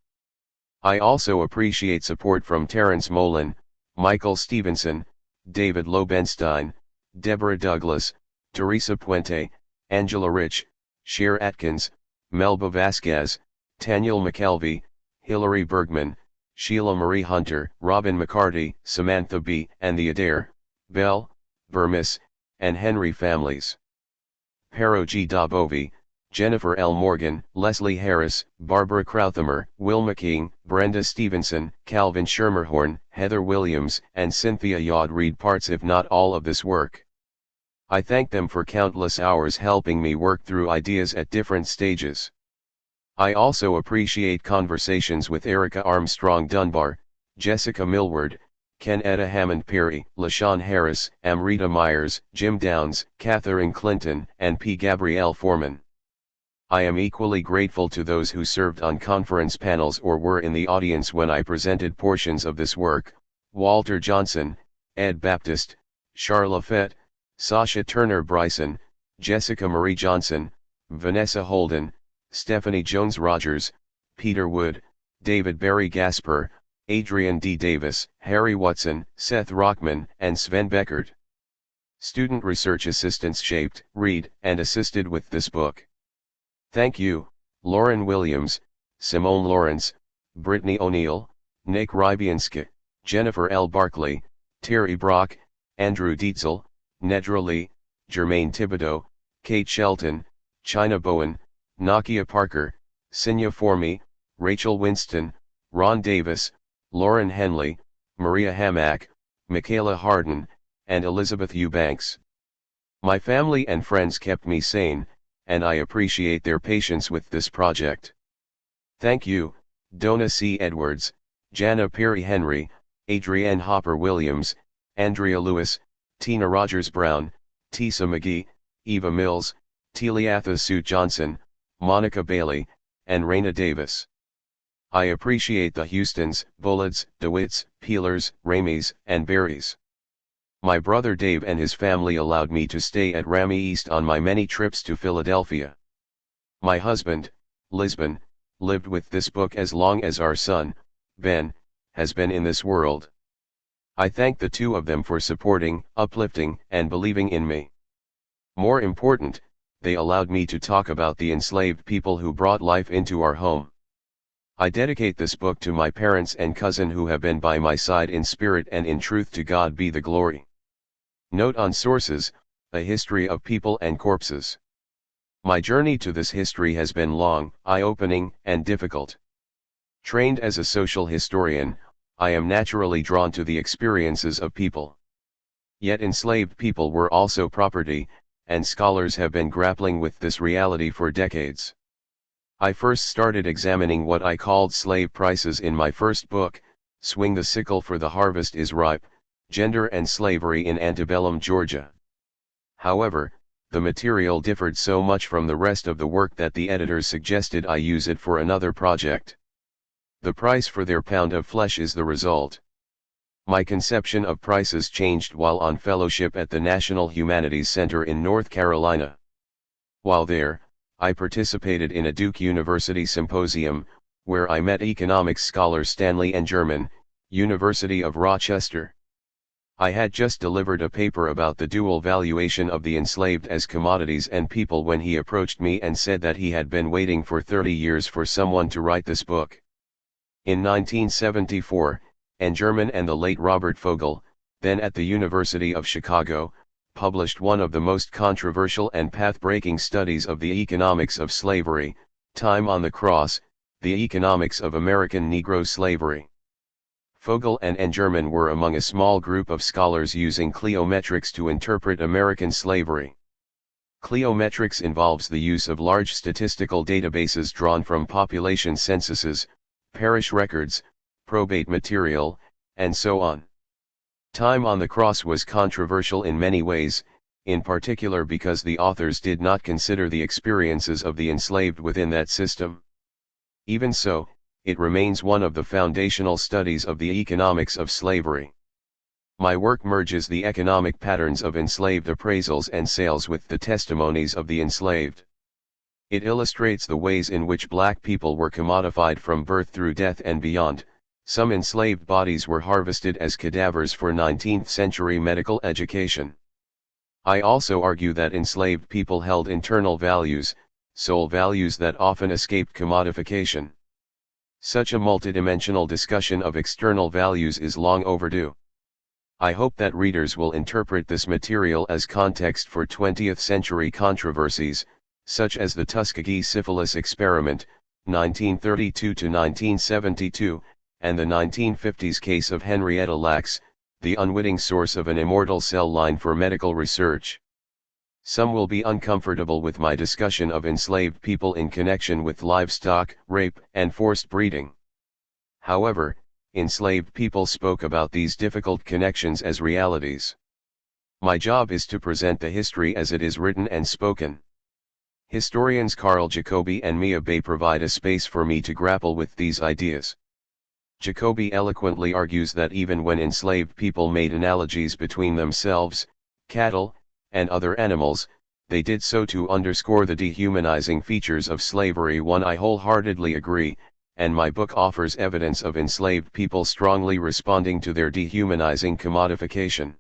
I also appreciate support from Terrence Molin, Michael Stevenson, David Lobenstein, Deborah Douglas, Teresa Puente, Angela Rich, Cher Atkins, Melba Vasquez, Taniel McKelvey, Hilary Bergman, Sheila Marie Hunter, Robin McCarty, Samantha B., and the Adair, Bell, Burmis, and Henry families. Pero G. Dabovi, Jennifer L. Morgan, Leslie Harris, Barbara Crouthamer, Wilma King, Brenda Stevenson, Calvin Schermerhorn, Heather Williams, and Cynthia Yod read parts if not all of this work. I thank them for countless hours helping me work through ideas at different stages. I also appreciate conversations with Erica Armstrong Dunbar, Jessica Millward, Ken Etta Hammond Perry, LaShawn Harris, Amrita Myers, Jim Downs, Catherine Clinton, and P. Gabrielle Foreman. I am equally grateful to those who served on conference panels or were in the audience when I presented portions of this work: Walter Johnson, Ed Baptist, Charla Fett, Sasha Turner Bryson, Jessica Marie Johnson, Vanessa Holden, Stephanie Jones Rogers, Peter Wood, David Barry Gasper, Adrian D. Davis, Harry Watson, Seth Rockman, and Sven Beckert. Student research assistants shaped, read, and assisted with this book. Thank you, Lauren Williams, Simone Lawrence, Brittany O'Neill, Nick Rybianski, Jennifer L. Barkley, Terry Brock, Andrew Dietzel, Nedra Lee, Jermaine Thibodeau, Kate Shelton, China Bowen, Nakia Parker, Sinya Formi, Rachel Winston, Ron Davis, Lauren Henley, Maria Hamack, Michaela Harden, and Elizabeth Eubanks. My family and friends kept me sane, and I appreciate their patience with this project. Thank you, Donna C. Edwards, Jana Perry Henry, Adrienne Hopper Williams, Andrea Lewis, Tina Rogers Brown, Tisa McGee, Eva Mills, Teliatha Sue Johnson, Monica Bailey, and Raina Davis. I appreciate the Houstons, Bullets, DeWitts, Peelers, Rameys, and Berries. My brother Dave and his family allowed me to stay at Ramey East on my many trips to Philadelphia. My husband, Lisbon, lived with this book as long as our son, Ben, has been in this world. I thank the two of them for supporting, uplifting, and believing in me. More important, they allowed me to talk about the enslaved people who brought life into our home. I dedicate this book to my parents and cousin who have been by my side in spirit and in truth. To God be the glory. Note on sources: A History of People and Corpses. My journey to this history has been long, eye-opening, and difficult. Trained as a social historian, I am naturally drawn to the experiences of people. Yet enslaved people were also property, and scholars have been grappling with this reality for decades. I first started examining what I called slave prices in my first book, Swing the Sickle for the Harvest is Ripe, Gender and Slavery in Antebellum Georgia. However, the material differed so much from the rest of the work that the editors suggested I use it for another project. The price for their pound of flesh is the result. My conception of prices changed while on fellowship at the National Humanities Center in North Carolina. While there, I participated in a Duke University symposium, where I met economics scholar Stanley N. German, University of Rochester. I had just delivered a paper about the dual valuation of the enslaved as commodities and people when he approached me and said that he had been waiting for 30 years for someone to write this book. In 1974, N. German and the late Robert Fogel, then at the University of Chicago, published one of the most controversial and path-breaking studies of the economics of slavery, Time on the Cross, The Economics of American Negro Slavery. Fogel and N. German were among a small group of scholars using cliometrics to interpret American slavery. Cliometrics involves the use of large statistical databases drawn from population censuses, parish records, probate material, and so on. Time on the Cross was controversial in many ways, in particular because the authors did not consider the experiences of the enslaved within that system. Even so, it remains one of the foundational studies of the economics of slavery. My work merges the economic patterns of enslaved appraisals and sales with the testimonies of the enslaved. It illustrates the ways in which black people were commodified from birth through death and beyond. Some enslaved bodies were harvested as cadavers for 19th century medical education. I also argue that enslaved people held internal values, soul values that often escaped commodification. Such a multidimensional discussion of external values is long overdue. I hope that readers will interpret this material as context for 20th century controversies, such as the Tuskegee syphilis experiment, 1932 to 1972, and the 1950s case of Henrietta Lacks, the unwitting source of an immortal cell line for medical research. Some will be uncomfortable with my discussion of enslaved people in connection with livestock, rape, and forced breeding. However, enslaved people spoke about these difficult connections as realities. My job is to present the history as it is written and spoken. Historians Carl Jacobi and Mia Bay provide a space for me to grapple with these ideas. Jacobi eloquently argues that even when enslaved people made analogies between themselves, cattle, and other animals, they did so to underscore the dehumanizing features of slavery. I wholeheartedly agree, and my book offers evidence of enslaved people strongly responding to their dehumanizing commodification.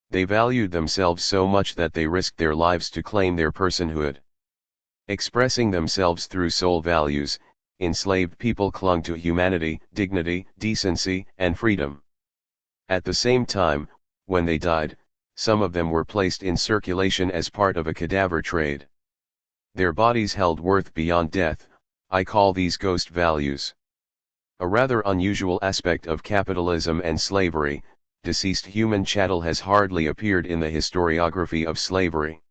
They valued themselves so much that they risked their lives to claim their personhood. Expressing themselves through soul values, enslaved people clung to humanity, dignity, decency, and freedom. At the same time, when they died, some of them were placed in circulation as part of a cadaver trade. Their bodies held worth beyond death. I call these ghost values. A rather unusual aspect of capitalism and slavery, deceased human chattel has hardly appeared in the historiography of slavery.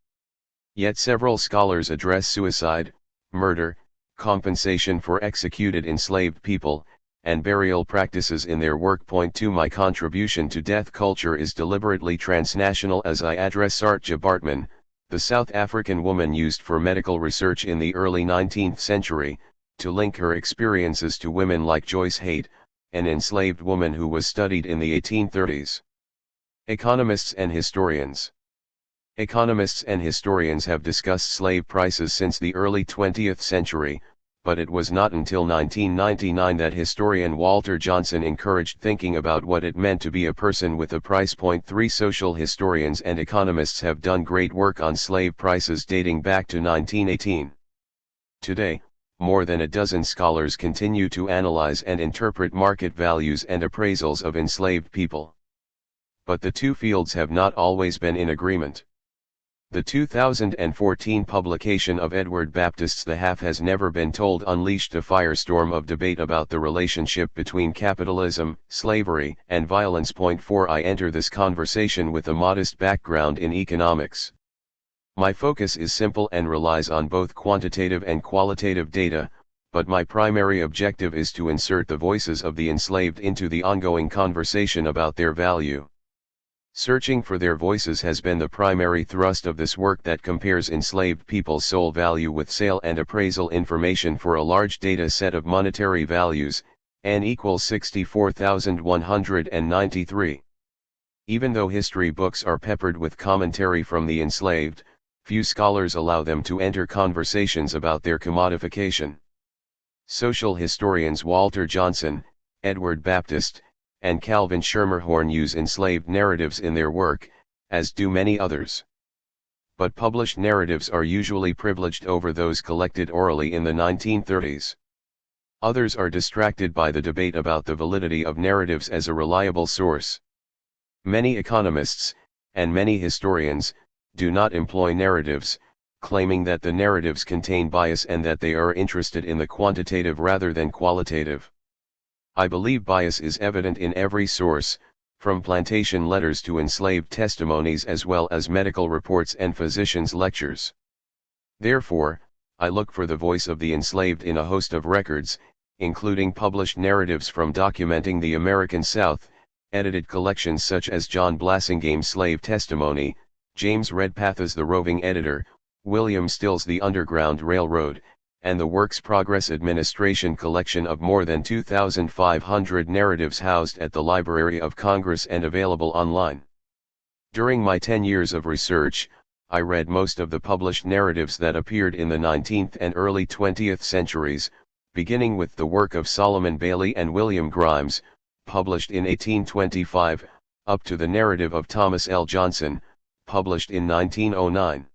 Yet several scholars address suicide, murder, compensation for executed enslaved people, and burial practices in their work. Point 2 My contribution to death culture is deliberately transnational as I address Saartjie Baartman, the South African woman used for medical research in the early 19th century, to link her experiences to women like Joyce Haight, an enslaved woman who was studied in the 1830s. Economists and historians. Economists and historians have discussed slave prices since the early 20th century, but it was not until 1999 that historian Walter Johnson encouraged thinking about what it meant to be a person with a price. Point 3 Social historians and economists have done great work on slave prices dating back to 1918. Today, more than a dozen scholars continue to analyze and interpret market values and appraisals of enslaved people. But the two fields have not always been in agreement. The 2014 publication of Edward Baptist's The Half Has Never Been Told unleashed a firestorm of debate about the relationship between capitalism, slavery, and violence. Point 4 I enter this conversation with a modest background in economics. My focus is simple and relies on both quantitative and qualitative data, but my primary objective is to insert the voices of the enslaved into the ongoing conversation about their value. Searching for their voices has been the primary thrust of this work that compares enslaved people's soul value with sale and appraisal information for a large data set of monetary values, N equals 64,193. Even though history books are peppered with commentary from the enslaved, few scholars allow them to enter conversations about their commodification. Social historians Walter Johnson, Edward Baptist, and Calvin Schermerhorn use enslaved narratives in their work, as do many others. But published narratives are usually privileged over those collected orally in the 1930s. Others are distracted by the debate about the validity of narratives as a reliable source. Many economists, and many historians, do not employ narratives, claiming that the narratives contain bias and that they are interested in the quantitative rather than qualitative. I believe bias is evident in every source, from plantation letters to enslaved testimonies as well as medical reports and physicians' lectures. Therefore, I look for the voice of the enslaved in a host of records, including published narratives from documenting the American South, edited collections such as John Blassingame's Slave Testimony, James Redpath's The Roving Editor, William Still's The Underground Railroad, and the Works Progress Administration collection of more than 2,500 narratives housed at the Library of Congress and available online. During my 10 years of research, I read most of the published narratives that appeared in the 19th and early 20th centuries, beginning with the work of Solomon Bailey and William Grimes, published in 1825, up to the narrative of Thomas L. Johnson, published in 1909.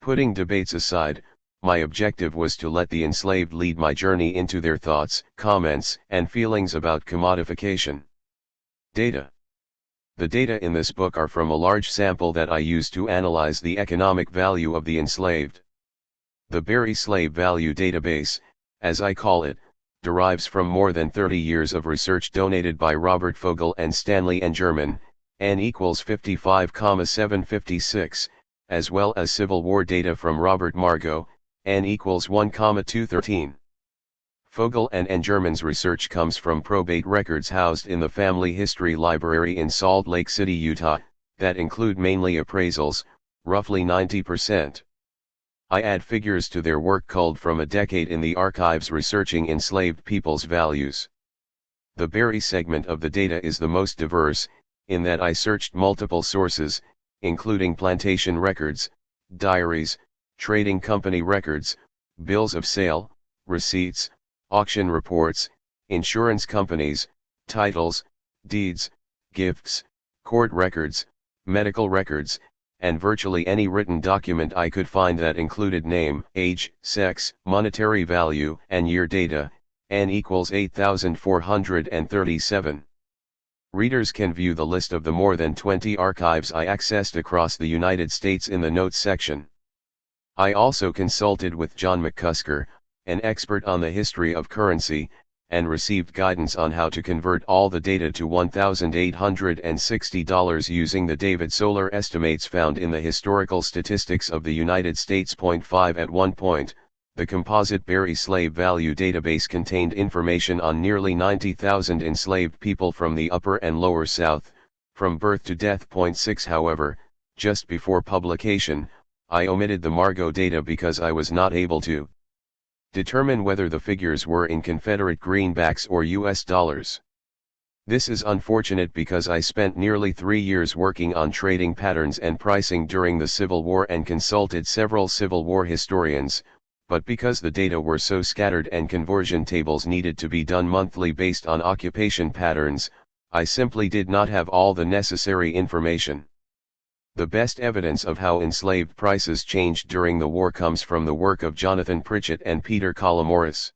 Putting debates aside, my objective was to let the enslaved lead my journey into their thoughts, comments, and feelings about commodification. Data. The data in this book are from a large sample that I used to analyze the economic value of the enslaved. The Berry Slave Value Database, as I call it, derives from more than 30 years of research donated by Robert Fogel and Stanley N. German, N equals 55,756, as well as Civil War data from Robert Margot, N equals 1,213. Fogel and N. German's research comes from probate records housed in the Family History Library in Salt Lake City, Utah, that include mainly appraisals, roughly 90%. I add figures to their work culled from a decade in the archives researching enslaved people's values. The Berry segment of the data is the most diverse, in that I searched multiple sources, including plantation records, diaries, trading company records, bills of sale, receipts, auction reports, insurance companies, titles, deeds, gifts, court records, medical records, and virtually any written document I could find that included name, age, sex, monetary value, and year data, N equals 8,437. Readers can view the list of the more than 20 archives I accessed across the United States in the Notes section. I also consulted with John McCusker, an expert on the history of currency, and received guidance on how to convert all the data to $1,860 using the David Solar estimates found in the Historical Statistics of the United States. 5 At one point, the composite Berry slave value database contained information on nearly 90,000 enslaved people from the Upper and Lower South, from birth to death. 6 However, just before publication, I omitted the Margot data because I was not able to determine whether the figures were in Confederate greenbacks or US dollars. This is unfortunate because I spent nearly 3 years working on trading patterns and pricing during the Civil War and consulted several Civil War historians, but because the data were so scattered and conversion tables needed to be done monthly based on occupation patterns, I simply did not have all the necessary information. The best evidence of how enslaved prices changed during the war comes from the work of Jonathan Pritchett and Peter Colomoris.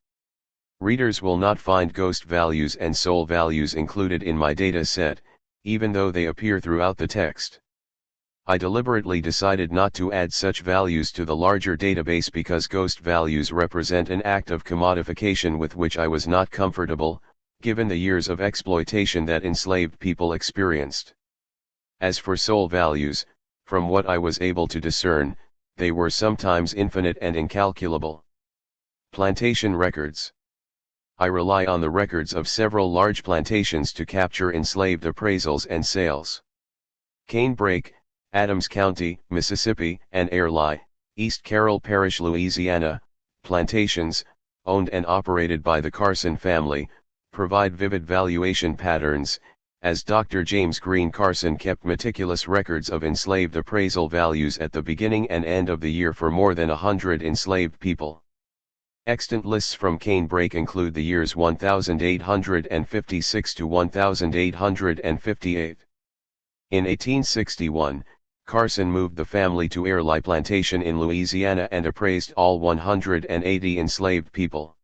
Readers will not find ghost values and soul values included in my data set, even though they appear throughout the text. I deliberately decided not to add such values to the larger database because ghost values represent an act of commodification with which I was not comfortable, given the years of exploitation that enslaved people experienced. As for soul values, from what I was able to discern, they were sometimes infinite and incalculable. Plantation records. I rely on the records of several large plantations to capture enslaved appraisals and sales. Canebrake, Adams County, Mississippi, and Airlie, East Carroll Parish, Louisiana, plantations, owned and operated by the Carson family, provide vivid valuation patterns, as Dr. James Green Carson kept meticulous records of enslaved appraisal values at the beginning and end of the year for more than 100 enslaved people. Extant lists from Canebrake include the years 1856 to 1858. In 1861, Carson moved the family to Airlie Plantation in Louisiana and appraised all 180 enslaved people.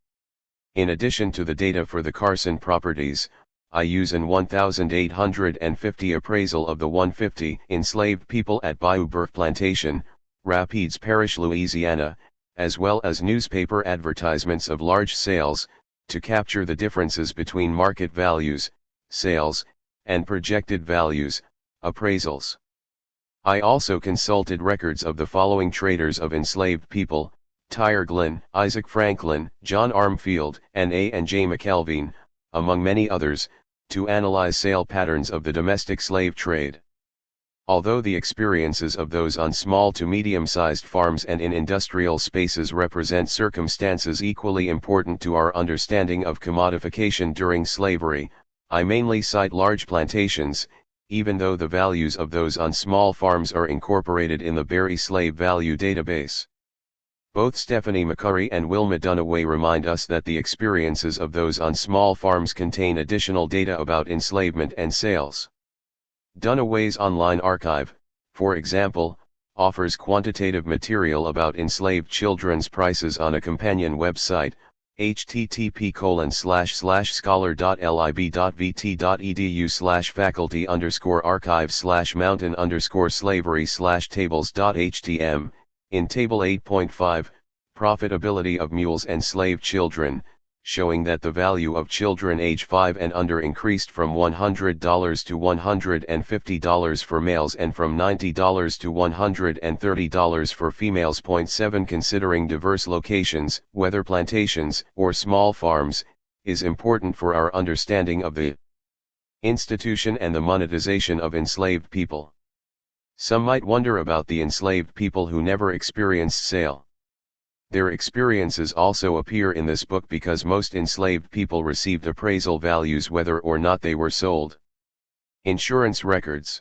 In addition to the data for the Carson properties, I use an 1850 appraisal of the 150 enslaved people at Bayou Boeuf Plantation, Rapides Parish, Louisiana, as well as newspaper advertisements of large sales, to capture the differences between market values, sales, and projected values, appraisals. I also consulted records of the following traders of enslaved people: Tyre Glynn, Isaac Franklin, John Armfield, and A. and J. McKelveen, among many others, to analyze sale patterns of the domestic slave trade. Although the experiences of those on small to medium-sized farms and in industrial spaces represent circumstances equally important to our understanding of commodification during slavery, I mainly cite large plantations, even though the values of those on small farms are incorporated in the Berry Slave Value Database. Both Stephanie McCurry and Wilma Dunaway remind us that the experiences of those on small farms contain additional data about enslavement and sales. Dunaway's online archive, for example, offers quantitative material about enslaved children's prices on a companion website, http://scholar.lib.vt.edu/faculty_archive/mountain_slavery/tables.htm. In Table 8.5, Profitability of Mules and Slave Children, showing that the value of children age 5 and under increased from $100 to $150 for males and from $90 to $130 for females. 7 Considering diverse locations, whether plantations or small farms, is important for our understanding of the institution and the monetization of enslaved people. Some might wonder about the enslaved people who never experienced sale. Their experiences also appear in this book because most enslaved people received appraisal values whether or not they were sold. Insurance records.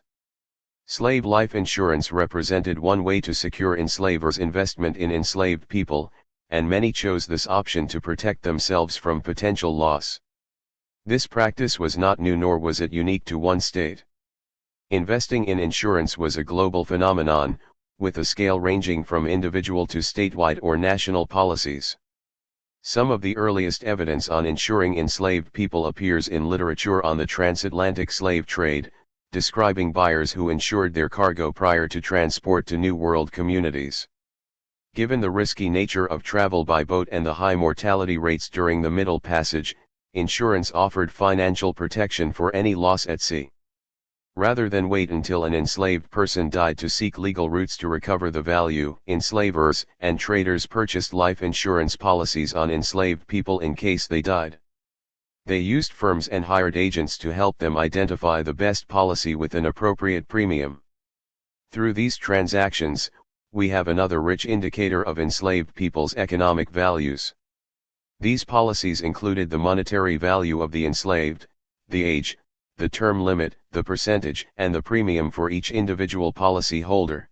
Slave life insurance represented one way to secure enslavers' investment in enslaved people, and many chose this option to protect themselves from potential loss. This practice was not new, nor was it unique to one state. Investing in insurance was a global phenomenon, with a scale ranging from individual to statewide or national policies. Some of the earliest evidence on insuring enslaved people appears in literature on the transatlantic slave trade, describing buyers who insured their cargo prior to transport to New World communities. Given the risky nature of travel by boat and the high mortality rates during the Middle Passage, insurance offered financial protection for any loss at sea. Rather than wait until an enslaved person died to seek legal routes to recover the value, enslavers and traders purchased life insurance policies on enslaved people in case they died. They used firms and hired agents to help them identify the best policy with an appropriate premium. Through these transactions, we have another rich indicator of enslaved people's economic values. These policies included the monetary value of the enslaved, the age, the term limit, the percentage, and the premium for each individual policy holder.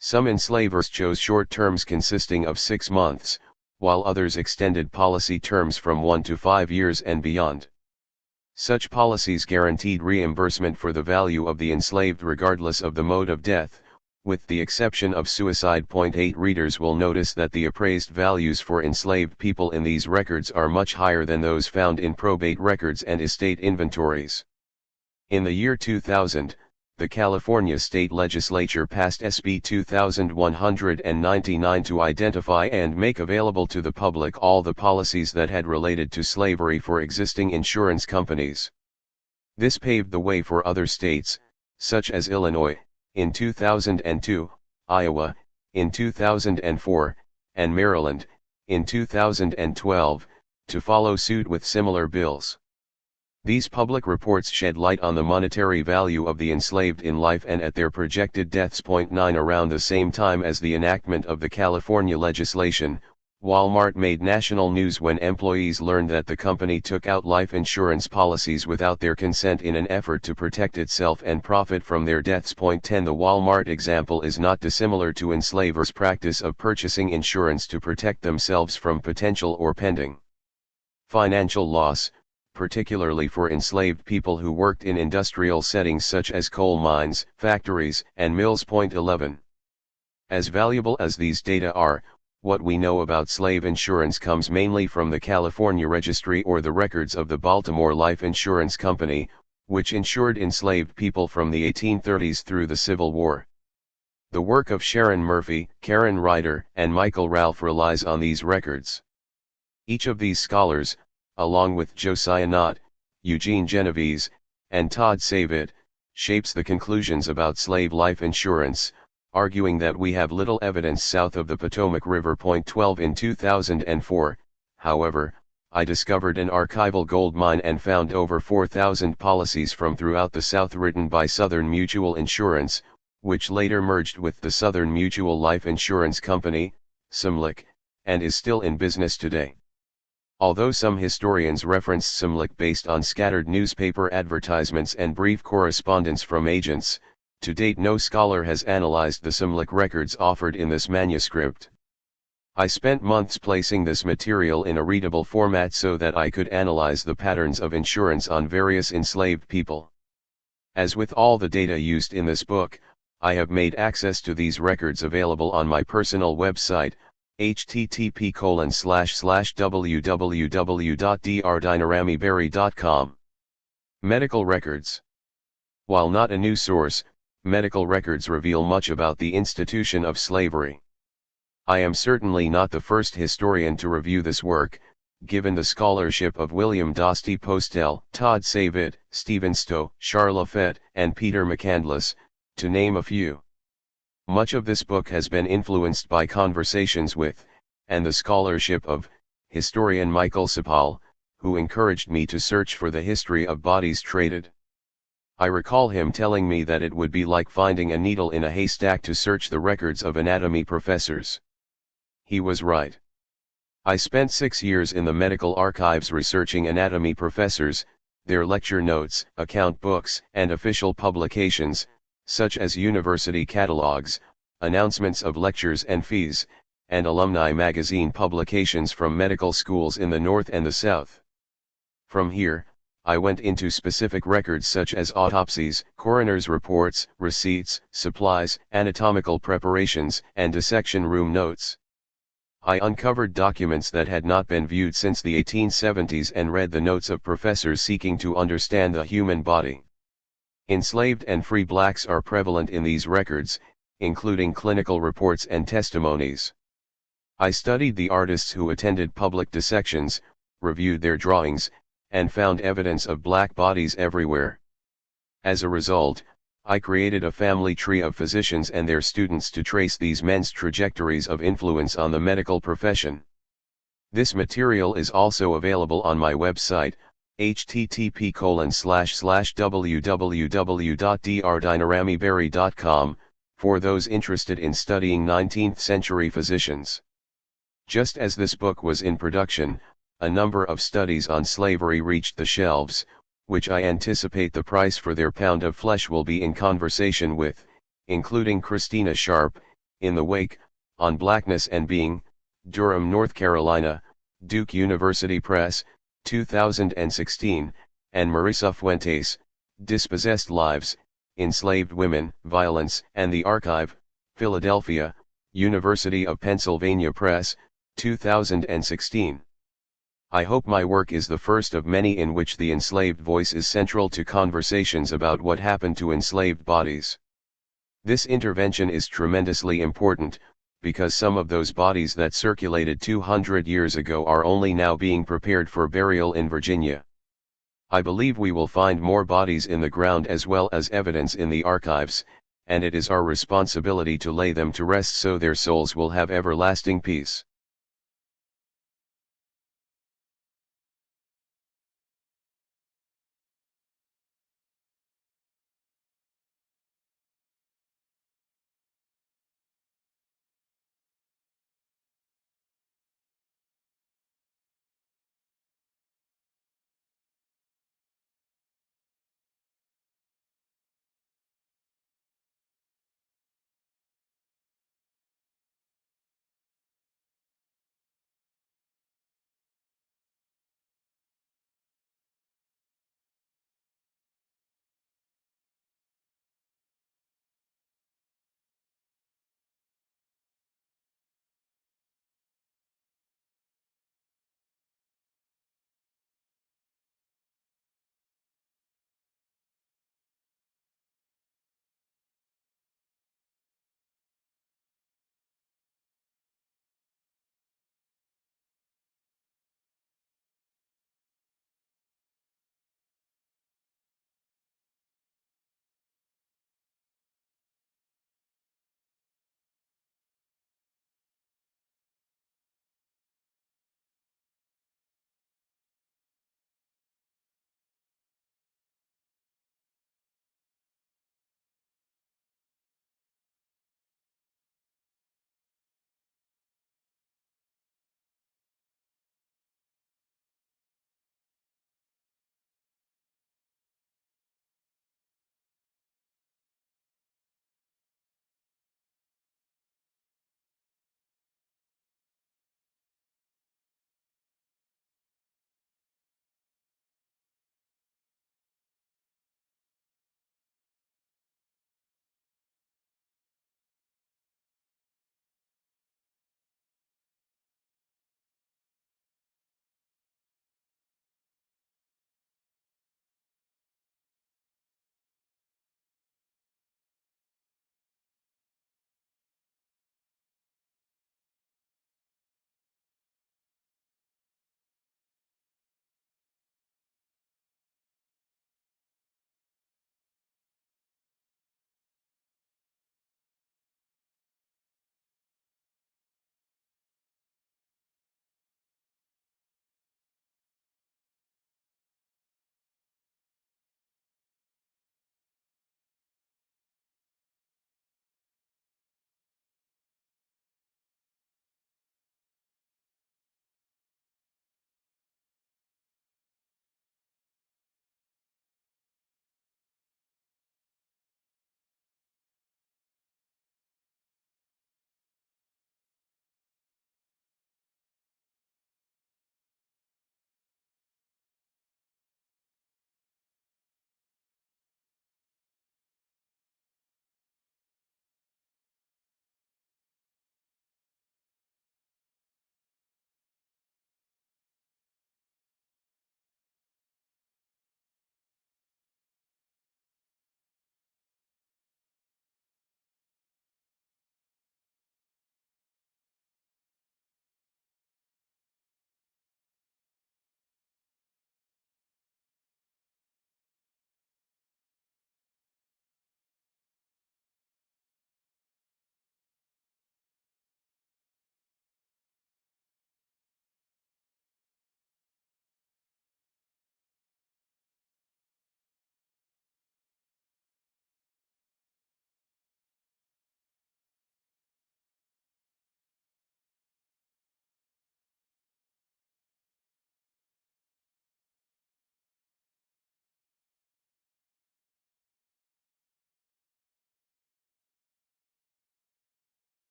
Some enslavers chose short terms consisting of 6 months, while others extended policy terms from 1 to 5 years and beyond. Such policies guaranteed reimbursement for the value of the enslaved regardless of the mode of death, with the exception of suicide. 8 Readers will notice that the appraised values for enslaved people in these records are much higher than those found in probate records and estate inventories. In the year 2000, the California State Legislature passed SB 2199 to identify and make available to the public all the policies that had related to slavery for existing insurance companies. This paved the way for other states, such as Illinois, in 2002, Iowa, in 2004, and Maryland, in 2012, to follow suit with similar bills. These public reports shed light on the monetary value of the enslaved in life and at their projected deaths. 9 Around the same time as the enactment of the California legislation, Walmart made national news when employees learned that the company took out life insurance policies without their consent in an effort to protect itself and profit from their deaths. 10 The Walmart example is not dissimilar to enslavers' practice of purchasing insurance to protect themselves from potential or pending financial loss, particularly for enslaved people who worked in industrial settings such as coal mines, factories, and mills. 11. As valuable as these data are, what we know about slave insurance comes mainly from the California Registry or the records of the Baltimore Life Insurance Company, which insured enslaved people from the 1830s through the Civil War. The work of Sharon Murphy, Karen Ryder, and Michael Ralph relies on these records. Each of these scholars, along with Josiah Knott, Eugene Genovese, and Todd Savitt, shapes the conclusions about slave life insurance, arguing that we have little evidence south of the Potomac River. 12 In 2004, however, I discovered an archival gold mine and found over 4,000 policies from throughout the South written by Southern Mutual Insurance, which later merged with the Southern Mutual Life Insurance Company, SMLIC, and is still in business today. Although some historians reference SMLIC based on scattered newspaper advertisements and brief correspondence from agents, to date no scholar has analyzed the SMLIC records offered in this manuscript. I spent months placing this material in a readable format so that I could analyze the patterns of insurance on various enslaved people. As with all the data used in this book, I have made access to these records available on my personal website, http://www.drdinaramyberry.com. Medical records. While not a new source, medical records reveal much about the institution of slavery. I am certainly not the first historian to review this work, given the scholarship of William Dostey Postel, Todd Savitt, Stephen Stowe, Charles Fett, and Peter McCandless, to name a few. Much of this book has been influenced by conversations with, and the scholarship of, historian Michael Sapal, who encouraged me to search for the history of bodies traded. I recall him telling me that it would be like finding a needle in a haystack to search the records of anatomy professors. He was right. I spent 6 years in the medical archives researching anatomy professors, their lecture notes, account books, and official publications, such as university catalogs, announcements of lectures and fees, and alumni magazine publications from medical schools in the North and the South. From here, I went into specific records such as autopsies, coroner's reports, receipts, supplies, anatomical preparations, and dissection room notes. I uncovered documents that had not been viewed since the 1870s and read the notes of professors seeking to understand the human body. Enslaved and free blacks are prevalent in these records, including clinical reports and testimonies. I studied the artists who attended public dissections, reviewed their drawings, and found evidence of black bodies everywhere. As a result, I created a family tree of physicians and their students to trace these men's trajectories of influence on the medical profession. This material is also available on my website, http://www.drdinarameyberry.com, for those interested in studying 19th century physicians. Just as this book was in production, a number of studies on slavery reached the shelves, which I anticipate the price for their pound of flesh will be in conversation with, including Christina Sharp, In the Wake, On Blackness and Being, Durham, North Carolina, Duke University Press, 2016, and Marisa Fuentes, Dispossessed Lives, Enslaved Women, Violence and the Archive, Philadelphia, University of Pennsylvania Press, 2016. I hope my work is the first of many in which the enslaved voice is central to conversations about what happened to enslaved bodies. This intervention is tremendously important, because some of those bodies that circulated 200 years ago are only now being prepared for burial in Virginia. I believe we will find more bodies in the ground as well as evidence in the archives, and it is our responsibility to lay them to rest so their souls will have everlasting peace.